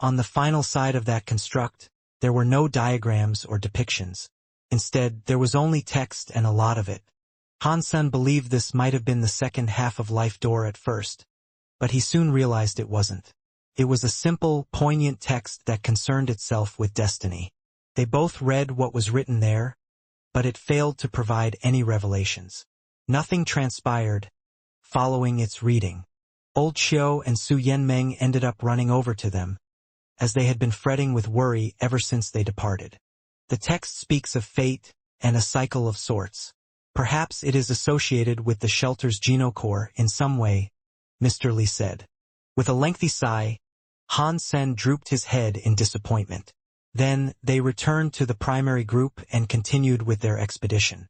On the final side of that construct, there were no diagrams or depictions. Instead, there was only text and a lot of it. Han-sen believed this might have been the second half of Life Door at first, but he soon realized it wasn't. It was a simple, poignant text that concerned itself with destiny. They both read what was written there, but it failed to provide any revelations. Nothing transpired following its reading. Old Xiao and Su Yanmeng ended up running over to them, as they had been fretting with worry ever since they departed. The text speaks of fate and a cycle of sorts. Perhaps it is associated with the shelter's genocore in some way, Mr. Li said. With a lengthy sigh, Han-sen drooped his head in disappointment. Then, they returned to the primary group and continued with their expedition.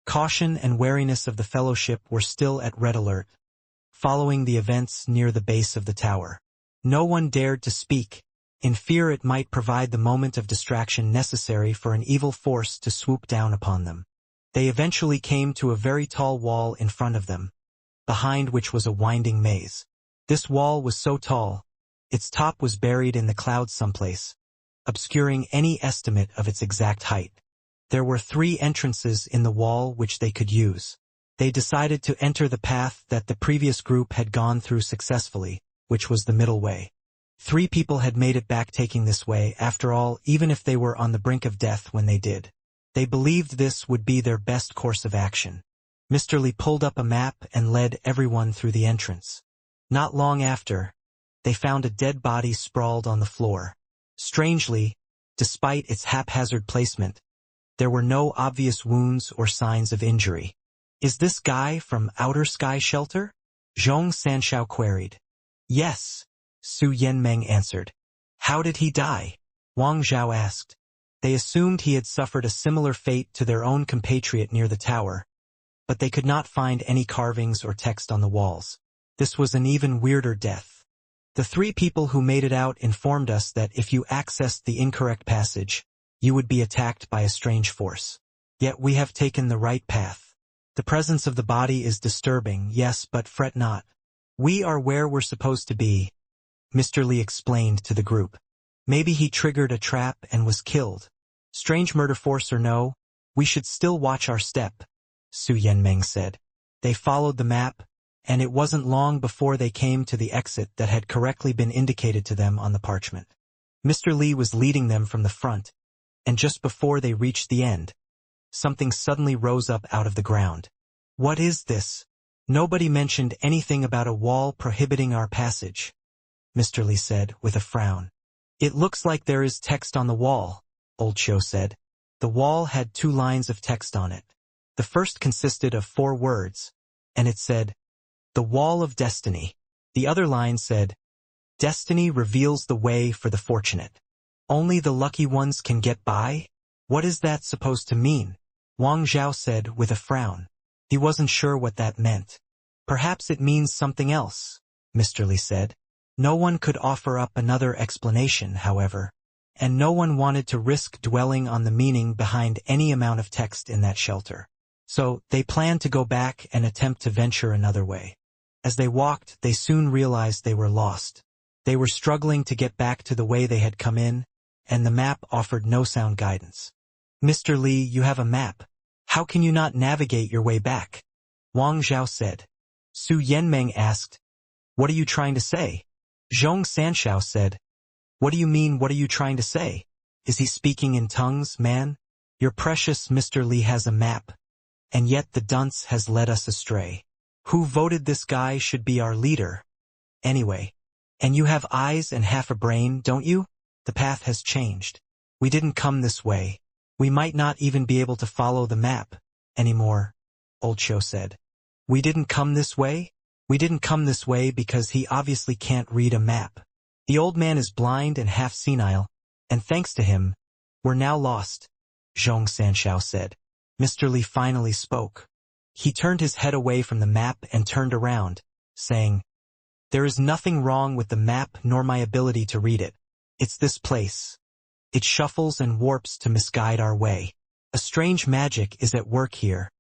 Caution and wariness of the fellowship were still at red alert, following the events near the base of the tower. No one dared to speak, in fear it might provide the moment of distraction necessary for an evil force to swoop down upon them. They eventually came to a very tall wall in front of them, behind which was a winding maze. This wall was so tall, its top was buried in the clouds someplace, obscuring any estimate of its exact height. There were 3 entrances in the wall which they could use. They decided to enter the path that the previous group had gone through successfully, which was the middle way. 3 people had made it back taking this way, after all, even if they were on the brink of death when they did. They believed this would be their best course of action. Mr. Li pulled up a map and led everyone through the entrance. Not long after, they found a dead body sprawled on the floor. Strangely, despite its haphazard placement, there were no obvious wounds or signs of injury. "Is this guy from Outer Sky Shelter?" Zhong Sanshao queried. "Yes," Su Yanmeng answered. "How did he die?" Wang Zhao asked. They assumed he had suffered a similar fate to their own compatriot near the tower, but they could not find any carvings or text on the walls. This was an even weirder death. The 3 people who made it out informed us that if you accessed the incorrect passage, you would be attacked by a strange force. Yet we have taken the right path. The presence of the body is disturbing, yes, but fret not. We are where we're supposed to be, Mr. Li explained to the group. Maybe he triggered a trap and was killed. Strange murder force or no, we should still watch our step, Su Yanmeng said. They followed the map, and it wasn't long before they came to the exit that had correctly been indicated to them on the parchment. Mr. Li was leading them from the front, and just before they reached the end, something suddenly rose up out of the ground. "What is this?" "Nobody mentioned anything about a wall prohibiting our passage," Mr. Li said with a frown. "It looks like there is text on the wall," Old Xiao said. The wall had 2 lines of text on it. The first consisted of 4 words, and it said, "The Wall of Destiny." The other line said, "Destiny reveals the way for the fortunate. Only the lucky ones can get by?" "What is that supposed to mean?" Wang Zhao said with a frown. He wasn't sure what that meant. "Perhaps it means something else," Mr. Li said. No one could offer up another explanation, however, and no one wanted to risk dwelling on the meaning behind any amount of text in that shelter. So, they planned to go back and attempt to venture another way. As they walked, they soon realized they were lost. They were struggling to get back to the way they had come in, and the map offered no sound guidance. "Mr. Li, you have a map. How can you not navigate your way back?" Wang Zhao said. Su Yanmeng asked, "What are you trying to say?" Zhong Sanshao said, "What do you mean, what are you trying to say? Is he speaking in tongues, man? Your precious Mr. Li has a map, and yet the dunce has led us astray. Who voted this guy should be our leader? Anyway, and you have eyes and half a brain, don't you? The path has changed. We didn't come this way. We might not even be able to follow the map anymore," Old Xiao said. "We didn't come this way? We didn't come this way because he obviously can't read a map. The old man is blind and half senile, and thanks to him, we're now lost," Zhong Sanshao said. Mr. Li finally spoke. He turned his head away from the map and turned around, saying, "There is nothing wrong with the map nor my ability to read it. It's this place. It shuffles and warps to misguide our way. A strange magic is at work here.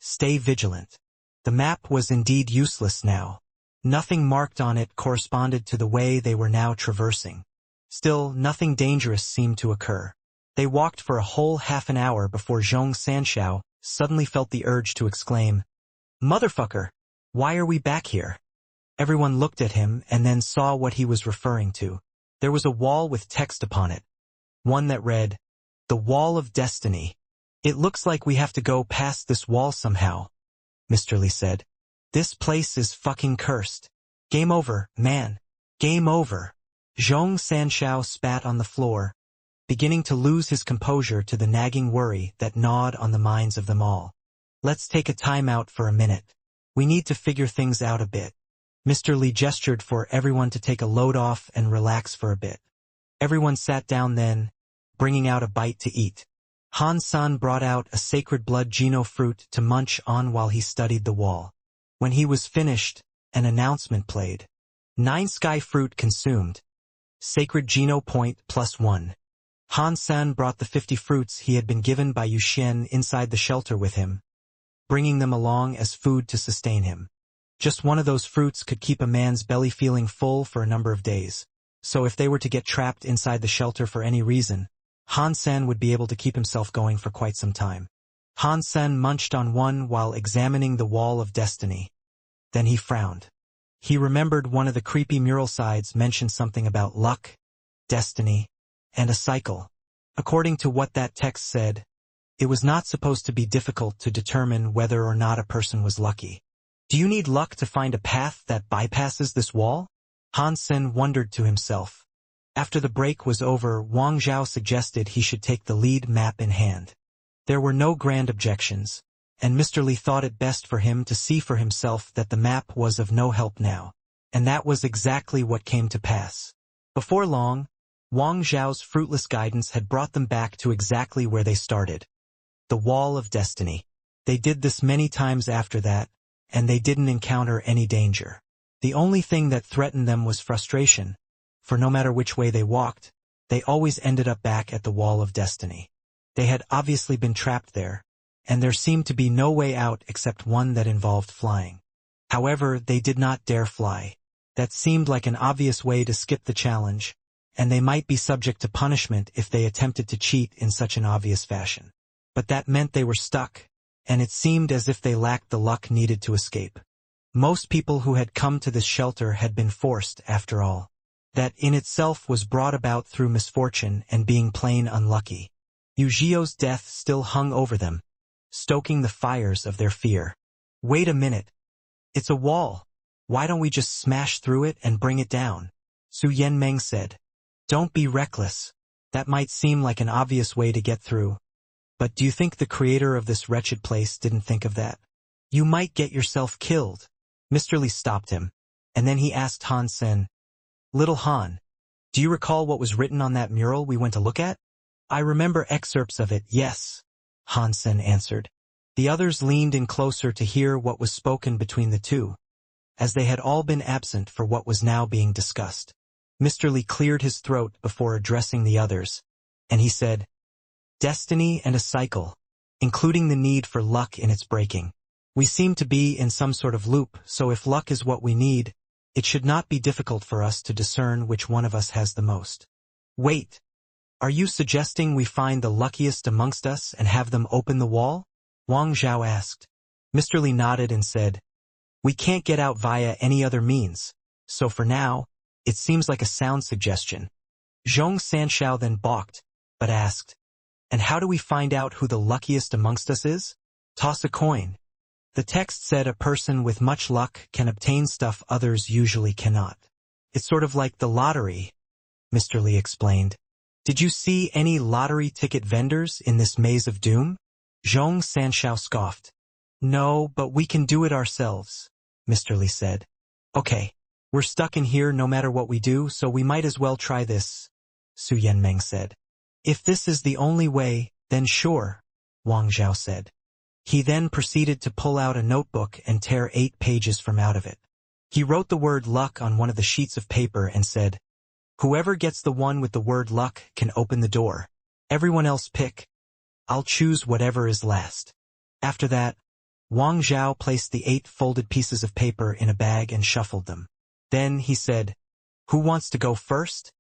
Stay vigilant." The map was indeed useless now. Nothing marked on it corresponded to the way they were now traversing. Still, nothing dangerous seemed to occur. They walked for a whole half an hour before Zhong Sanshao suddenly felt the urge to exclaim, "Motherfucker! Why are we back here?" Everyone looked at him and then saw what he was referring to. There was a wall with text upon it. One that read, "The Wall of Destiny." "It looks like we have to go past this wall somehow," Mr. Li said. "This place is fucking cursed. Game over, man. Game over." Zhong Sanshao spat on the floor, beginning to lose his composure to the nagging worry that gnawed on the minds of them all. "Let's take a time out for a minute. We need to figure things out a bit." Mr. Li gestured for everyone to take a load off and relax for a bit. Everyone sat down then, bringing out a bite to eat. Han San brought out a sacred blood Geno fruit to munch on while he studied the wall. When he was finished, an announcement played. 9 sky fruit consumed. Sacred Geno point +1. Han San brought the 50 fruits he had been given by Yuxian inside the shelter with him, bringing them along as food to sustain him. Just one of those fruits could keep a man's belly feeling full for a number of days. So if they were to get trapped inside the shelter for any reason, Han San would be able to keep himself going for quite some time. Han San munched on one while examining the Wall of Destiny. Then he frowned. He remembered one of the creepy mural sides mentioned something about luck, destiny, and a cycle. According to what that text said, it was not supposed to be difficult to determine whether or not a person was lucky. Do you need luck to find a path that bypasses this wall? Han Sen wondered to himself. After the break was over, Wang Zhao suggested he should take the lead map in hand. There were no grand objections, and Mr. Li thought it best for him to see for himself that the map was of no help now. And that was exactly what came to pass. Before long, Wang Zhao's fruitless guidance had brought them back to exactly where they started. The Wall of Destiny. They did this many times after that, and they didn't encounter any danger. The only thing that threatened them was frustration, for no matter which way they walked, they always ended up back at the Wall of Destiny. They had obviously been trapped there, and there seemed to be no way out except one that involved flying. However, they did not dare fly. That seemed like an obvious way to skip the challenge, and they might be subject to punishment if they attempted to cheat in such an obvious fashion. But that meant they were stuck, and it seemed as if they lacked the luck needed to escape. Most people who had come to this shelter had been forced, after all. That in itself was brought about through misfortune and being plain unlucky. Yu Zhio's death still hung over them, stoking the fires of their fear. Wait a minute. It's a wall. Why don't we just smash through it and bring it down? Su Yanmeng said. Don't be reckless. That might seem like an obvious way to get through. But do you think the creator of this wretched place didn't think of that? You might get yourself killed. Mr. Li stopped him, and then he asked Han Sen, Little Han, do you recall what was written on that mural we went to look at? I remember excerpts of it, yes, Han Sen answered. The others leaned in closer to hear what was spoken between the two, as they had all been absent for what was now being discussed. Mr. Li cleared his throat before addressing the others, and he said, Destiny and a cycle, including the need for luck in its breaking. We seem to be in some sort of loop, so if luck is what we need, it should not be difficult for us to discern which one of us has the most. Wait, are you suggesting we find the luckiest amongst us and have them open the wall? Wang Zhao asked. Mr. Li nodded and said, We can't get out via any other means, so for now, it seems like a sound suggestion. Zhong Sanshao then balked, but asked, And how do we find out who the luckiest amongst us is? Toss a coin. The text said a person with much luck can obtain stuff others usually cannot. It's sort of like the lottery, Mr. Li explained. Did you see any lottery ticket vendors in this maze of doom? Zhong Sanshao scoffed. No, but we can do it ourselves, Mr. Li said. Okay, we're stuck in here no matter what we do, so we might as well try this, Su Yanmeng said. If this is the only way, then sure, Wang Zhao said. He then proceeded to pull out a notebook and tear 8 pages from out of it. He wrote the word luck on one of the sheets of paper and said, Whoever gets the one with the word luck can open the door. Everyone else pick. I'll choose whatever is last. After that, Wang Zhao placed the 8 folded pieces of paper in a bag and shuffled them. Then he said, Who wants to go first?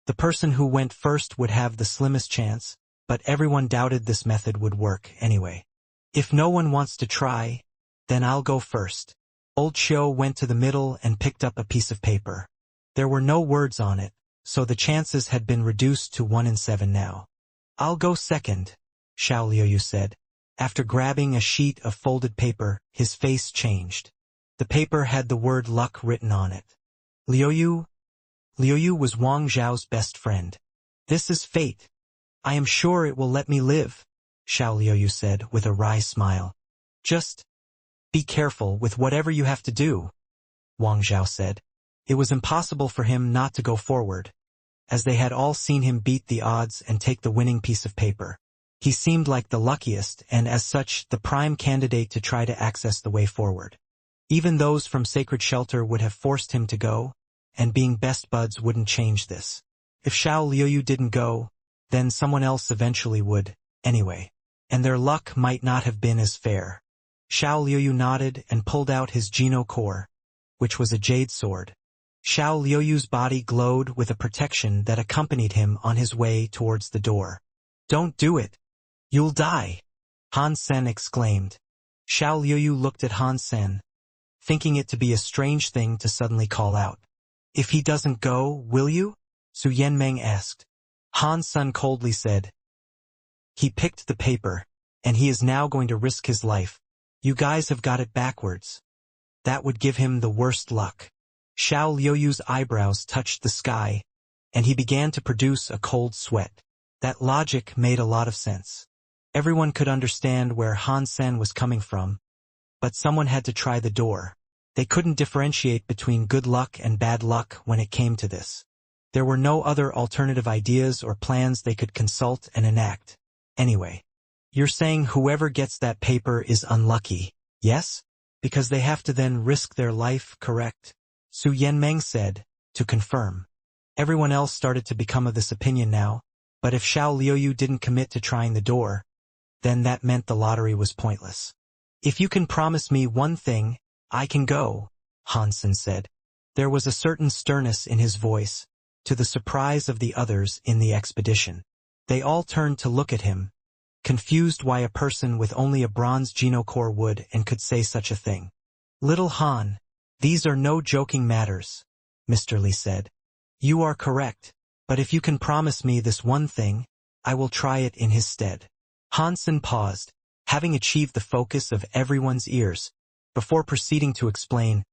The person who went first would have the slimmest chance, but everyone doubted this method would work anyway. If no one wants to try, then I'll go first. Old Xiao went to the middle and picked up a piece of paper. There were no words on it, so the chances had been reduced to 1 in 7 now. I'll go second, Xiao Liuyu said. After grabbing a sheet of folded paper, his face changed. The paper had the word luck written on it. Liuyu was Wang Zhao's best friend. This is fate. I am sure it will let me live, Xiao Liuyu said with a wry smile. Just be careful with whatever you have to do, Wang Zhao said. It was impossible for him not to go forward, as they had all seen him beat the odds and take the winning piece of paper. He seemed like the luckiest and as such the prime candidate to try to access the way forward. Even those from Sacred Shelter would have forced him to go, and being best buds wouldn't change this. If Xiao Liuyu didn't go, then someone else eventually would, anyway. And their luck might not have been as fair. Xiao Liuyu nodded and pulled out his Geno core, which was a jade sword. Xiao Liuyu's body glowed with a protection that accompanied him on his way towards the door. Don't do it. You'll die, Han Sen exclaimed. Xiao Liuyu looked at Han Sen, thinking it to be a strange thing to suddenly call out. If he doesn't go, will you? Su Yanmeng asked. Han Sen coldly said. He picked the paper, and he is now going to risk his life. You guys have got it backwards. That would give him the worst luck. Xiao Liuyu's eyebrows touched the sky, and he began to produce a cold sweat. That logic made a lot of sense. Everyone could understand where Han Sen was coming from, but someone had to try the door. They couldn't differentiate between good luck and bad luck when it came to this. There were no other alternative ideas or plans they could consult and enact. Anyway, you're saying whoever gets that paper is unlucky, yes? Because they have to then risk their life, correct? Su Yanmeng said, to confirm. Everyone else started to become of this opinion now, but if Xiao Liuyu didn't commit to trying the door, then that meant the lottery was pointless. If you can promise me one thing, I can go, Han Sen said. There was a certain sternness in his voice, to the surprise of the others in the expedition. They all turned to look at him, confused why a person with only a bronze Geno core would and could say such a thing. Little Han, these are no joking matters, Mr. Li said. You are correct, but if you can promise me this one thing, I will try it in his stead. Han Sen paused, having achieved the focus of everyone's ears, before proceeding to explain,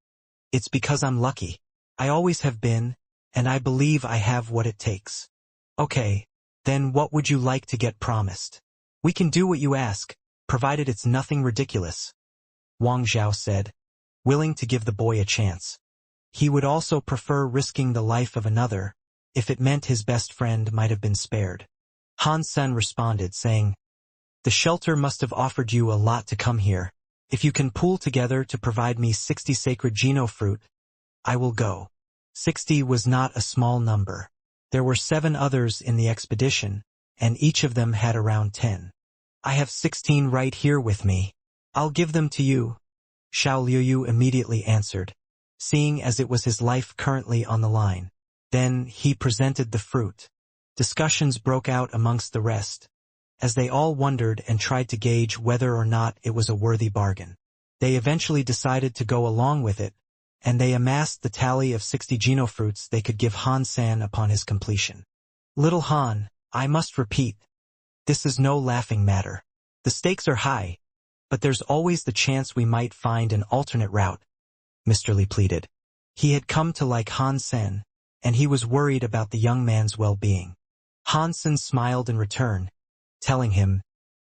it's because I'm lucky. I always have been, and I believe I have what it takes. Okay, then what would you like to get promised? We can do what you ask, provided it's nothing ridiculous, Wang Zhao said, willing to give the boy a chance. He would also prefer risking the life of another, if it meant his best friend might have been spared. Han Sen responded, saying, the shelter must have offered you a lot to come here. If you can pool together to provide me 60 sacred Geno fruit, I will go. 60 was not a small number. There were 7 others in the expedition, and each of them had around 10. I have 16 right here with me. I'll give them to you, Xiao Liuyu immediately answered, seeing as it was his life currently on the line. Then he presented the fruit. Discussions broke out amongst the rest, as they all wondered and tried to gauge whether or not it was a worthy bargain. They eventually decided to go along with it, and they amassed the tally of 60 Geno fruits they could give Han Sen upon his completion. Little Han, I must repeat, this is no laughing matter. The stakes are high, but there's always the chance we might find an alternate route, Mr. Li pleaded. He had come to like Han Sen, and he was worried about the young man's well-being. Han Sen smiled in return, telling him,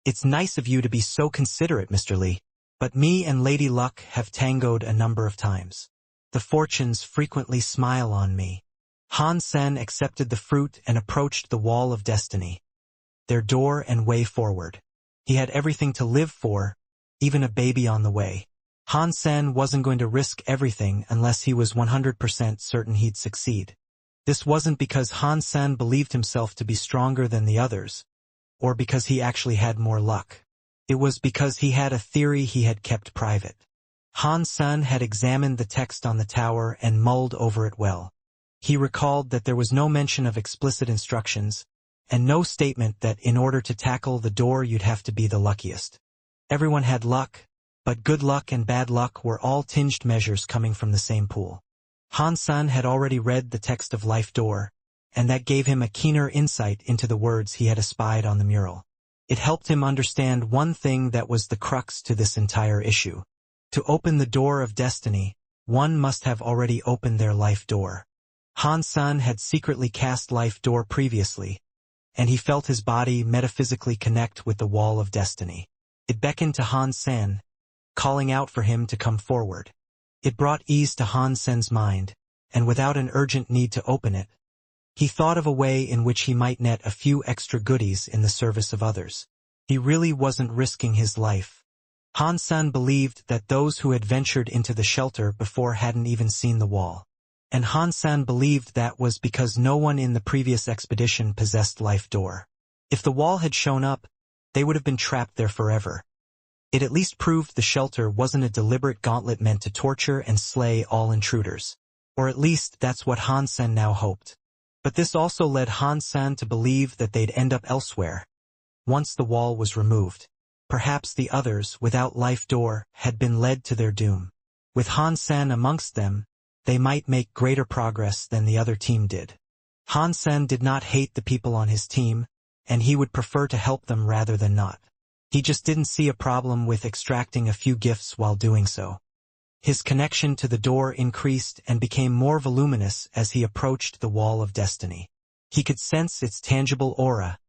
it's nice of you to be so considerate, Mr. Li, but me and Lady Luck have tangoed a number of times. The fortunes frequently smile on me. Han Sen accepted the fruit and approached the wall of destiny, their door and way forward. He had everything to live for, even a baby on the way. Han Sen wasn't going to risk everything unless he was 100% certain he'd succeed. This wasn't because Han Sen believed himself to be stronger than the others, or because he actually had more luck. It was because he had a theory he had kept private. Han Sen had examined the text on the tower and mulled over it well. He recalled that there was no mention of explicit instructions, and no statement that in order to tackle the door you'd have to be the luckiest. Everyone had luck, but good luck and bad luck were all tinged measures coming from the same pool. Han-san had already read the text of Life Door, and that gave him a keener insight into the words he had espied on the mural. It helped him understand one thing that was the crux to this entire issue. To open the door of destiny, one must have already opened their life door. Han-san had secretly cast Life Door previously, and he felt his body metaphysically connect with the wall of destiny. It beckoned to Han-san, calling out for him to come forward. It brought ease to Han-sen's mind, and without an urgent need to open it, he thought of a way in which he might net a few extra goodies in the service of others. He really wasn't risking his life. Han-san believed that those who had ventured into the shelter before hadn't even seen the wall. And Han-san believed that was because no one in the previous expedition possessed Life Door. If the wall had shown up, they would have been trapped there forever. It at least proved the shelter wasn't a deliberate gauntlet meant to torture and slay all intruders. Or at least that's what Han-san now hoped. But this also led Han-san to believe that they'd end up elsewhere. Once the wall was removed, perhaps the others, without Life Door, had been led to their doom. With Han-san amongst them, they might make greater progress than the other team did. Han-san did not hate the people on his team, and he would prefer to help them rather than not. He just didn't see a problem with extracting a few gifts while doing so. His connection to the door increased and became more voluminous as he approached the wall of destiny. He could sense its tangible aura,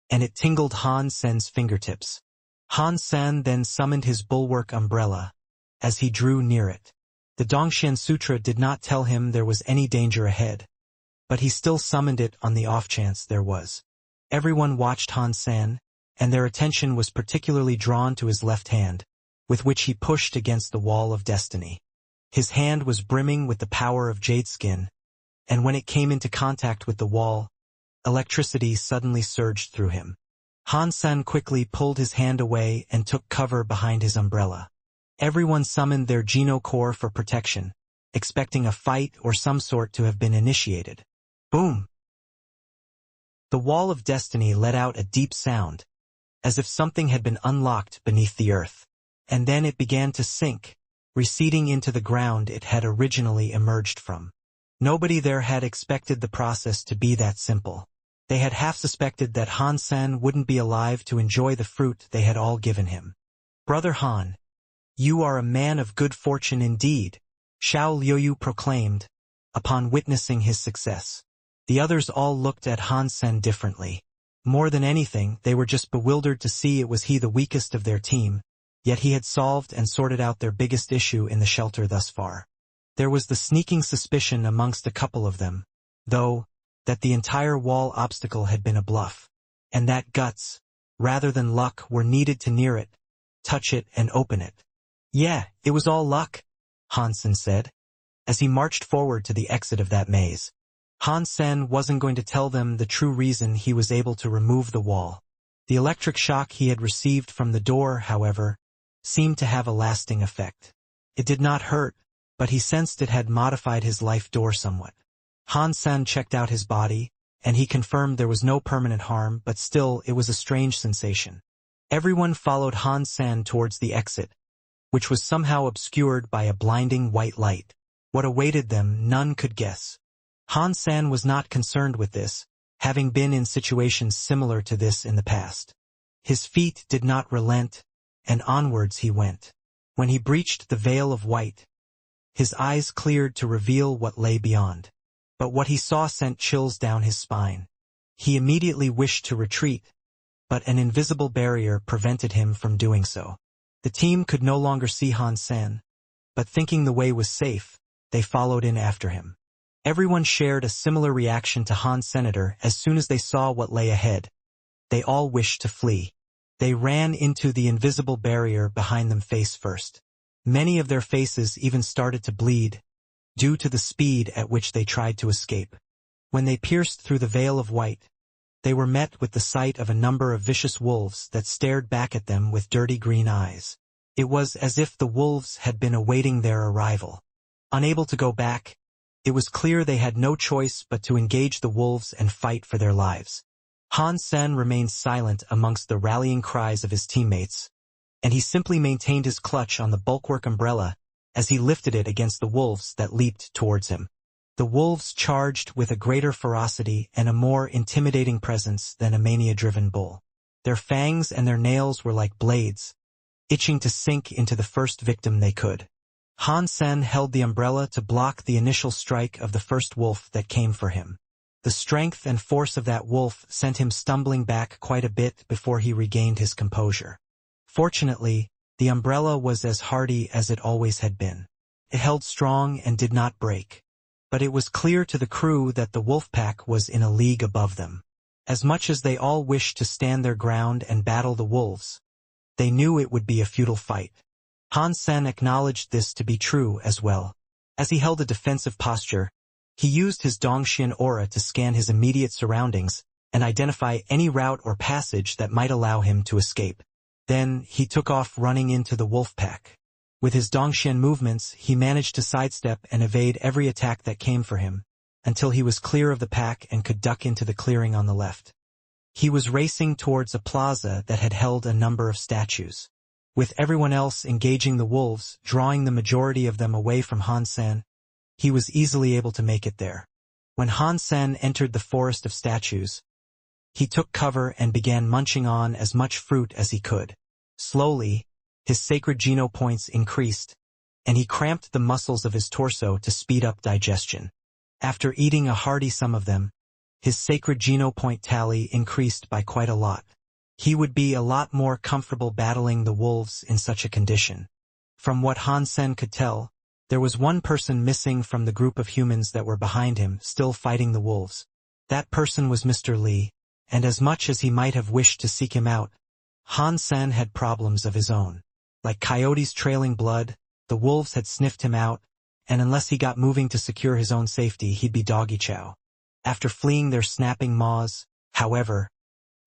and it tingled Han-sen's fingertips. Han-san then summoned his bulwark umbrella as he drew near it. The Dongxian Sutra did not tell him there was any danger ahead, but he still summoned it on the off chance there was. Everyone watched Han-san, and their attention was particularly drawn to his left hand, with which he pushed against the wall of destiny. His hand was brimming with the power of jade skin, and when it came into contact with the wall, electricity suddenly surged through him. Han-san quickly pulled his hand away and took cover behind his umbrella. Everyone summoned their Geno Core for protection, expecting a fight or some sort to have been initiated. Boom! The wall of destiny let out a deep sound, as if something had been unlocked beneath the earth. And then it began to sink, receding into the ground it had originally emerged from. Nobody there had expected the process to be that simple. They had half suspected that Han-san wouldn't be alive to enjoy the fruit they had all given him. "Brother Han, you are a man of good fortune indeed," Xiao Liuyu proclaimed, upon witnessing his success. The others all looked at Han-san differently. More than anything, they were just bewildered to see it was he the weakest of their team, yet he had solved and sorted out their biggest issue in the shelter thus far. There was the sneaking suspicion amongst a couple of them, though, that the entire wall obstacle had been a bluff, and that guts, rather than luck, were needed to near it, touch it, and open it. "Yeah, it was all luck," Han-san said, as he marched forward to the exit of that maze. Han-san wasn't going to tell them the true reason he was able to remove the wall. The electric shock he had received from the door, however, seemed to have a lasting effect. It did not hurt, but he sensed it had modified his Life Door somewhat. Han-san checked out his body, and he confirmed there was no permanent harm, but still it was a strange sensation. Everyone followed Han-san towards the exit, which was somehow obscured by a blinding white light. What awaited them none could guess. Han-san was not concerned with this, having been in situations similar to this in the past. His feet did not relent, and onwards he went. When he breached the veil of white, his eyes cleared to reveal what lay beyond. But what he saw sent chills down his spine. He immediately wished to retreat, but an invisible barrier prevented him from doing so. The team could no longer see Han-san, but thinking the way was safe, they followed in after him. Everyone shared a similar reaction to Han Senator as soon as they saw what lay ahead. They all wished to flee. They ran into the invisible barrier behind them face first. Many of their faces even started to bleed, due to the speed at which they tried to escape. When they pierced through the veil of white, they were met with the sight of a number of vicious wolves that stared back at them with dirty green eyes. It was as if the wolves had been awaiting their arrival. Unable to go back, It was clear they had no choice but to engage the wolves and fight for their lives. Han Sen remained silent amongst the rallying cries of his teammates, and he simply maintained his clutch on the bulwark umbrella as he lifted it against the wolves that leaped towards him. The wolves charged with a greater ferocity and a more intimidating presence than a mania-driven bull. Their fangs and their nails were like blades, itching to sink into the first victim they could. Han Sen held the umbrella to block the initial strike of the first wolf that came for him. The strength and force of that wolf sent him stumbling back quite a bit before he regained his composure. Fortunately, the umbrella was as hardy as it always had been. It held strong and did not break. But it was clear to the crew that the wolf pack was in a league above them. As much as they all wished to stand their ground and battle the wolves, they knew it would be a futile fight. Han Sen acknowledged this to be true as well. As he held a defensive posture, he used his Dongxian aura to scan his immediate surroundings and identify any route or passage that might allow him to escape. Then, he took off running into the wolf pack. With his Dongxian movements, he managed to sidestep and evade every attack that came for him, until he was clear of the pack and could duck into the clearing on the left. He was racing towards a plaza that had held a number of statues. With everyone else engaging the wolves, drawing the majority of them away from Han Sen, he was easily able to make it there. When Han Sen entered the forest of statues, he took cover and began munching on as much fruit as he could. Slowly, his sacred geno points increased, and he cramped the muscles of his torso to speed up digestion. After eating a hearty sum of them, his sacred geno point tally increased by quite a lot. He would be a lot more comfortable battling the wolves in such a condition. From what Han Sen could tell, there was one person missing from the group of humans that were behind him, still fighting the wolves. That person was Mr. Li, and as much as he might have wished to seek him out, Han Sen had problems of his own. Like coyotes trailing blood, the wolves had sniffed him out, and unless he got moving to secure his own safety, he'd be doggy chow. After fleeing their snapping maws, however,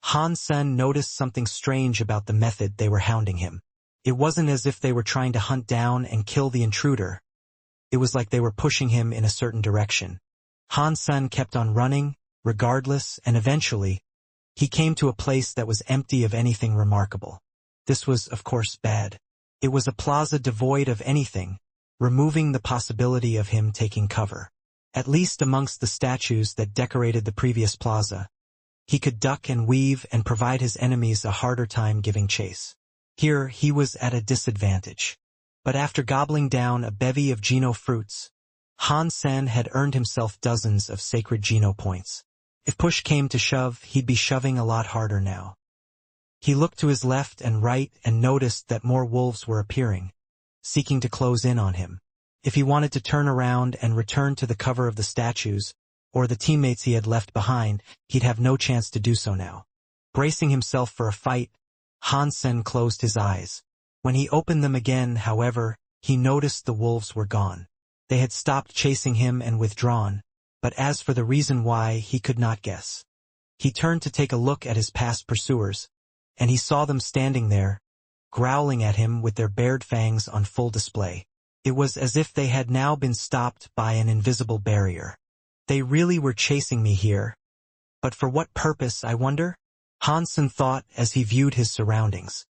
Han Sen noticed something strange about the method they were hounding him. It wasn't as if they were trying to hunt down and kill the intruder. It was like they were pushing him in a certain direction. Han Sen kept on running, regardless, and eventually, he came to a place that was empty of anything remarkable. This was, of course, bad. It was a plaza devoid of anything, removing the possibility of him taking cover. At least amongst the statues that decorated the previous plaza, he could duck and weave and provide his enemies a harder time giving chase. Here, he was at a disadvantage. But after gobbling down a bevy of geno fruits, Han Sen had earned himself dozens of sacred geno points. If push came to shove, he'd be shoving a lot harder now. He looked to his left and right and noticed that more wolves were appearing, seeking to close in on him. If he wanted to turn around and return to the cover of the statues, or the teammates he had left behind, he'd have no chance to do so now. Bracing himself for a fight, Han Sen closed his eyes. When he opened them again, however, he noticed the wolves were gone. They had stopped chasing him and withdrawn, but as for the reason why, he could not guess. He turned to take a look at his past pursuers, and he saw them standing there, growling at him with their bared fangs on full display. It was as if they had now been stopped by an invisible barrier. They really were chasing me here. But for what purpose, I wonder? Han Sen thought as he viewed his surroundings.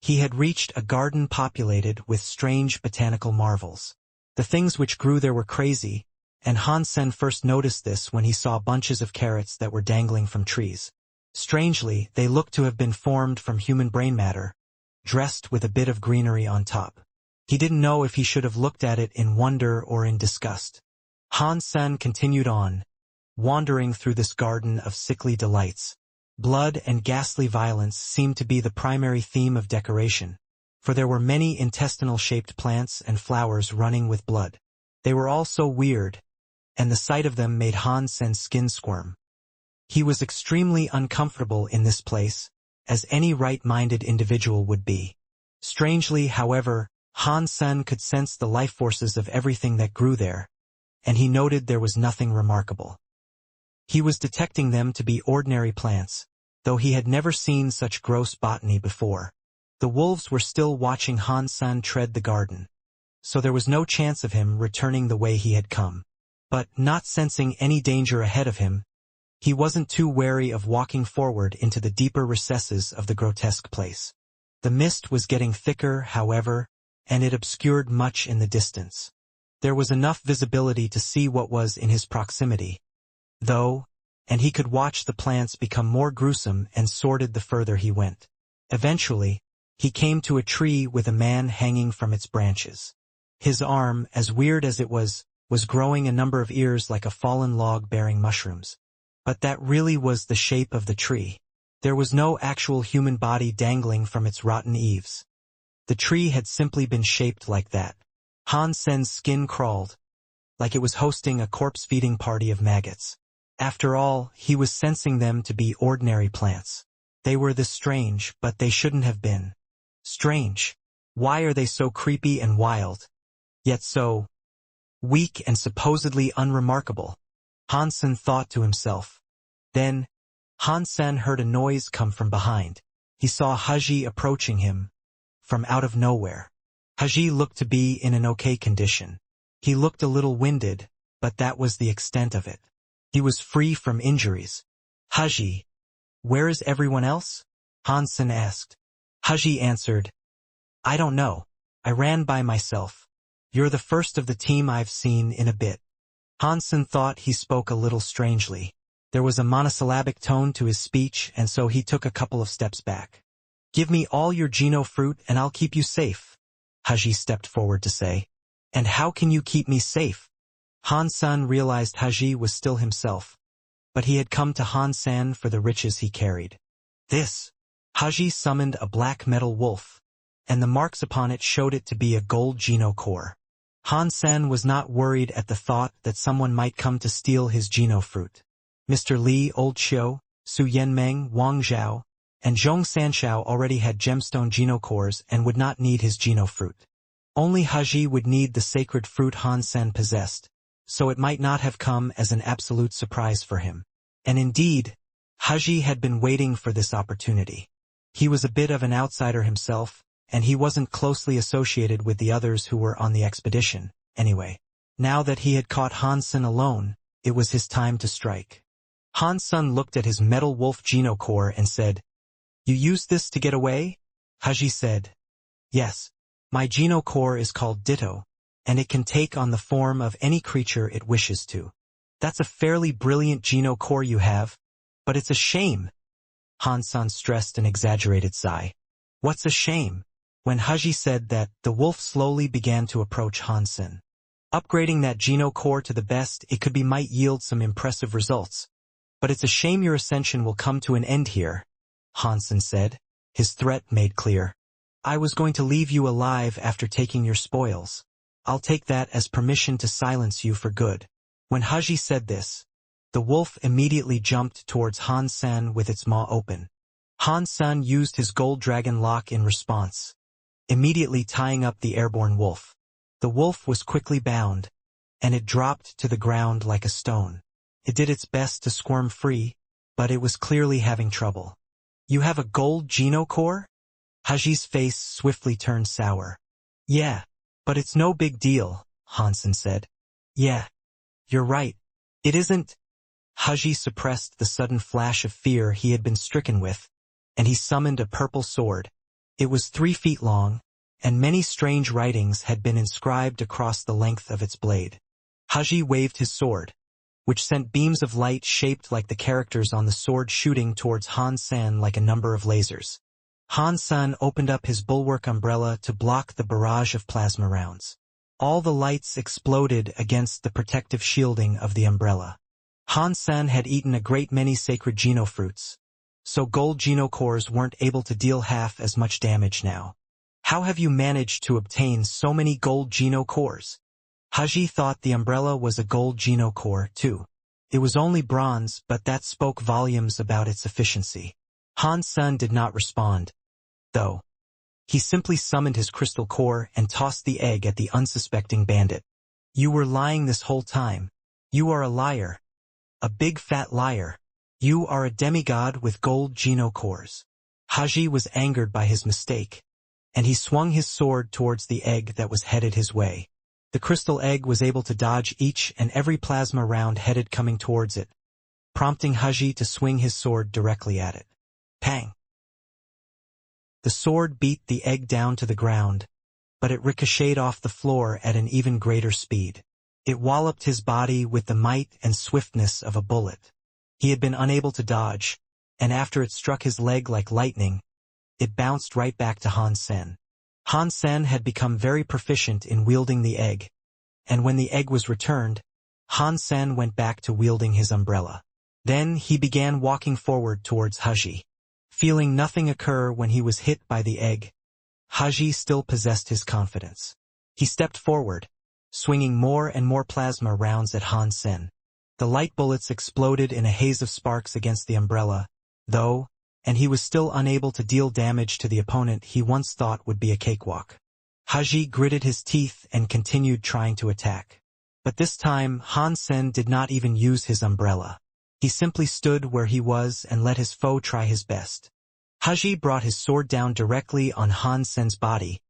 He had reached a garden populated with strange botanical marvels. The things which grew there were crazy, and Han Sen first noticed this when he saw bunches of carrots that were dangling from trees. Strangely, they looked to have been formed from human brain matter, dressed with a bit of greenery on top. He didn't know if he should have looked at it in wonder or in disgust. Han Sen continued on, wandering through this garden of sickly delights. Blood and ghastly violence seemed to be the primary theme of decoration, for there were many intestinal-shaped plants and flowers running with blood. They were all so weird, and the sight of them made Han Sen's skin squirm. He was extremely uncomfortable in this place, as any right-minded individual would be. Strangely, however, Han Sen could sense the life forces of everything that grew there, and he noted there was nothing remarkable. He was detecting them to be ordinary plants, though he had never seen such gross botany before. The wolves were still watching Han Sen tread the garden, so there was no chance of him returning the way he had come. But, not sensing any danger ahead of him, he wasn't too wary of walking forward into the deeper recesses of the grotesque place. The mist was getting thicker, however, and it obscured much in the distance. There was enough visibility to see what was in his proximity, though, and he could watch the plants become more gruesome and sordid the further he went. Eventually, he came to a tree with a man hanging from its branches. His arm, as weird as it was growing a number of ears like a fallen log bearing mushrooms. But that really was the shape of the tree. There was no actual human body dangling from its rotten eaves. The tree had simply been shaped like that. Han Sen's skin crawled, like it was hosting a corpse-feeding party of maggots. After all, he was sensing them to be ordinary plants. They were this strange, but they shouldn't have been. Strange. Why are they so creepy and wild? Yet so weak and supposedly unremarkable, Han Sen thought to himself. Then, Han Sen heard a noise come from behind. He saw Haji approaching him from out of nowhere. Haji looked to be in an okay condition. He looked a little winded, but that was the extent of it. He was free from injuries. Haji, where is everyone else? Han Sen asked. Haji answered, I don't know. I ran by myself. You're the first of the team I've seen in a bit. Han Sen thought he spoke a little strangely. There was a monosyllabic tone to his speech, and so he took a couple of steps back. Give me all your Geno fruit and I'll keep you safe, Haji stepped forward to say. And how can you keep me safe? Han Sen realized Haji was still himself, but he had come to Han Sen for the riches he carried. This. Haji summoned a black metal wolf, and the marks upon it showed it to be a gold Geno core. Han Sen was not worried at the thought that someone might come to steal his Geno fruit. Mr. Li, Old Xiu, Su Yanmeng, Wang Zhao, and Zhong Sanshao already had gemstone Geno cores and would not need his Geno fruit. Only Haji would need the sacred fruit Han Sen possessed, so it might not have come as an absolute surprise for him. And indeed, Haji had been waiting for this opportunity. He was a bit of an outsider himself, and he wasn't closely associated with the others who were on the expedition, anyway. Now that he had caught Han Sen alone, it was his time to strike. Han Sen looked at his metal wolf Geno core and said, You used this to get away? Haji said, Yes. My Geno core is called Ditto, and it can take on the form of any creature it wishes to. That's a fairly brilliant Geno core you have, but it's a shame. Han Sen stressed an exaggerated sigh. What's a shame? When Haji said that, the wolf slowly began to approach Han Sen. Upgrading that Geno core to the best might yield some impressive results. But it's a shame your ascension will come to an end here, Han Sen said, his threat made clear. I was going to leave you alive after taking your spoils. I'll take that as permission to silence you for good. When Haji said this, the wolf immediately jumped towards Han Sen with its maw open. Han Sen used his gold dragon lock in response, immediately tying up the airborne wolf. The wolf was quickly bound, and it dropped to the ground like a stone. It did its best to squirm free, but it was clearly having trouble. You have a gold Geno core? Haji's face swiftly turned sour. Yeah, but it's no big deal, Han Sen said. Yeah, you're right. It isn't. Haji suppressed the sudden flash of fear he had been stricken with, and he summoned a purple sword. It was 3 feet long, and many strange writings had been inscribed across the length of its blade. Haji waved his sword, which sent beams of light shaped like the characters on the sword shooting towards Han Sen like a number of lasers. Han Sen opened up his bulwark umbrella to block the barrage of plasma rounds. All the lights exploded against the protective shielding of the umbrella. Han Sen had eaten a great many sacred Geno fruits, so gold Geno cores weren't able to deal half as much damage now. How have you managed to obtain so many gold Geno cores? Haji thought the umbrella was a gold Geno core, too. It was only bronze, but that spoke volumes about its efficiency. Han Sen did not respond, though. He simply summoned his crystal core and tossed the egg at the unsuspecting bandit. You were lying this whole time. You are a liar. A big fat liar. You are a demigod with gold Geno cores. Haji was angered by his mistake, and he swung his sword towards the egg that was headed his way. The crystal egg was able to dodge each and every plasma round headed coming towards it, prompting Haji to swing his sword directly at it. Pang! The sword beat the egg down to the ground, but it ricocheted off the floor at an even greater speed. It walloped his body with the might and swiftness of a bullet. He had been unable to dodge, and after it struck his leg like lightning, it bounced right back to Han Sen. Han Sen had become very proficient in wielding the egg, and when the egg was returned, Han Sen went back to wielding his umbrella. Then he began walking forward towards Haji. Feeling nothing occur when he was hit by the egg, Haji still possessed his confidence. He stepped forward, swinging more and more plasma rounds at Han Sen. The light bullets exploded in a haze of sparks against the umbrella, though, and he was still unable to deal damage to the opponent he once thought would be a cakewalk. Haji gritted his teeth and continued trying to attack. But this time, Han Sen did not even use his umbrella. He simply stood where he was and let his foe try his best. Haji brought his sword down directly on Han Sen's body,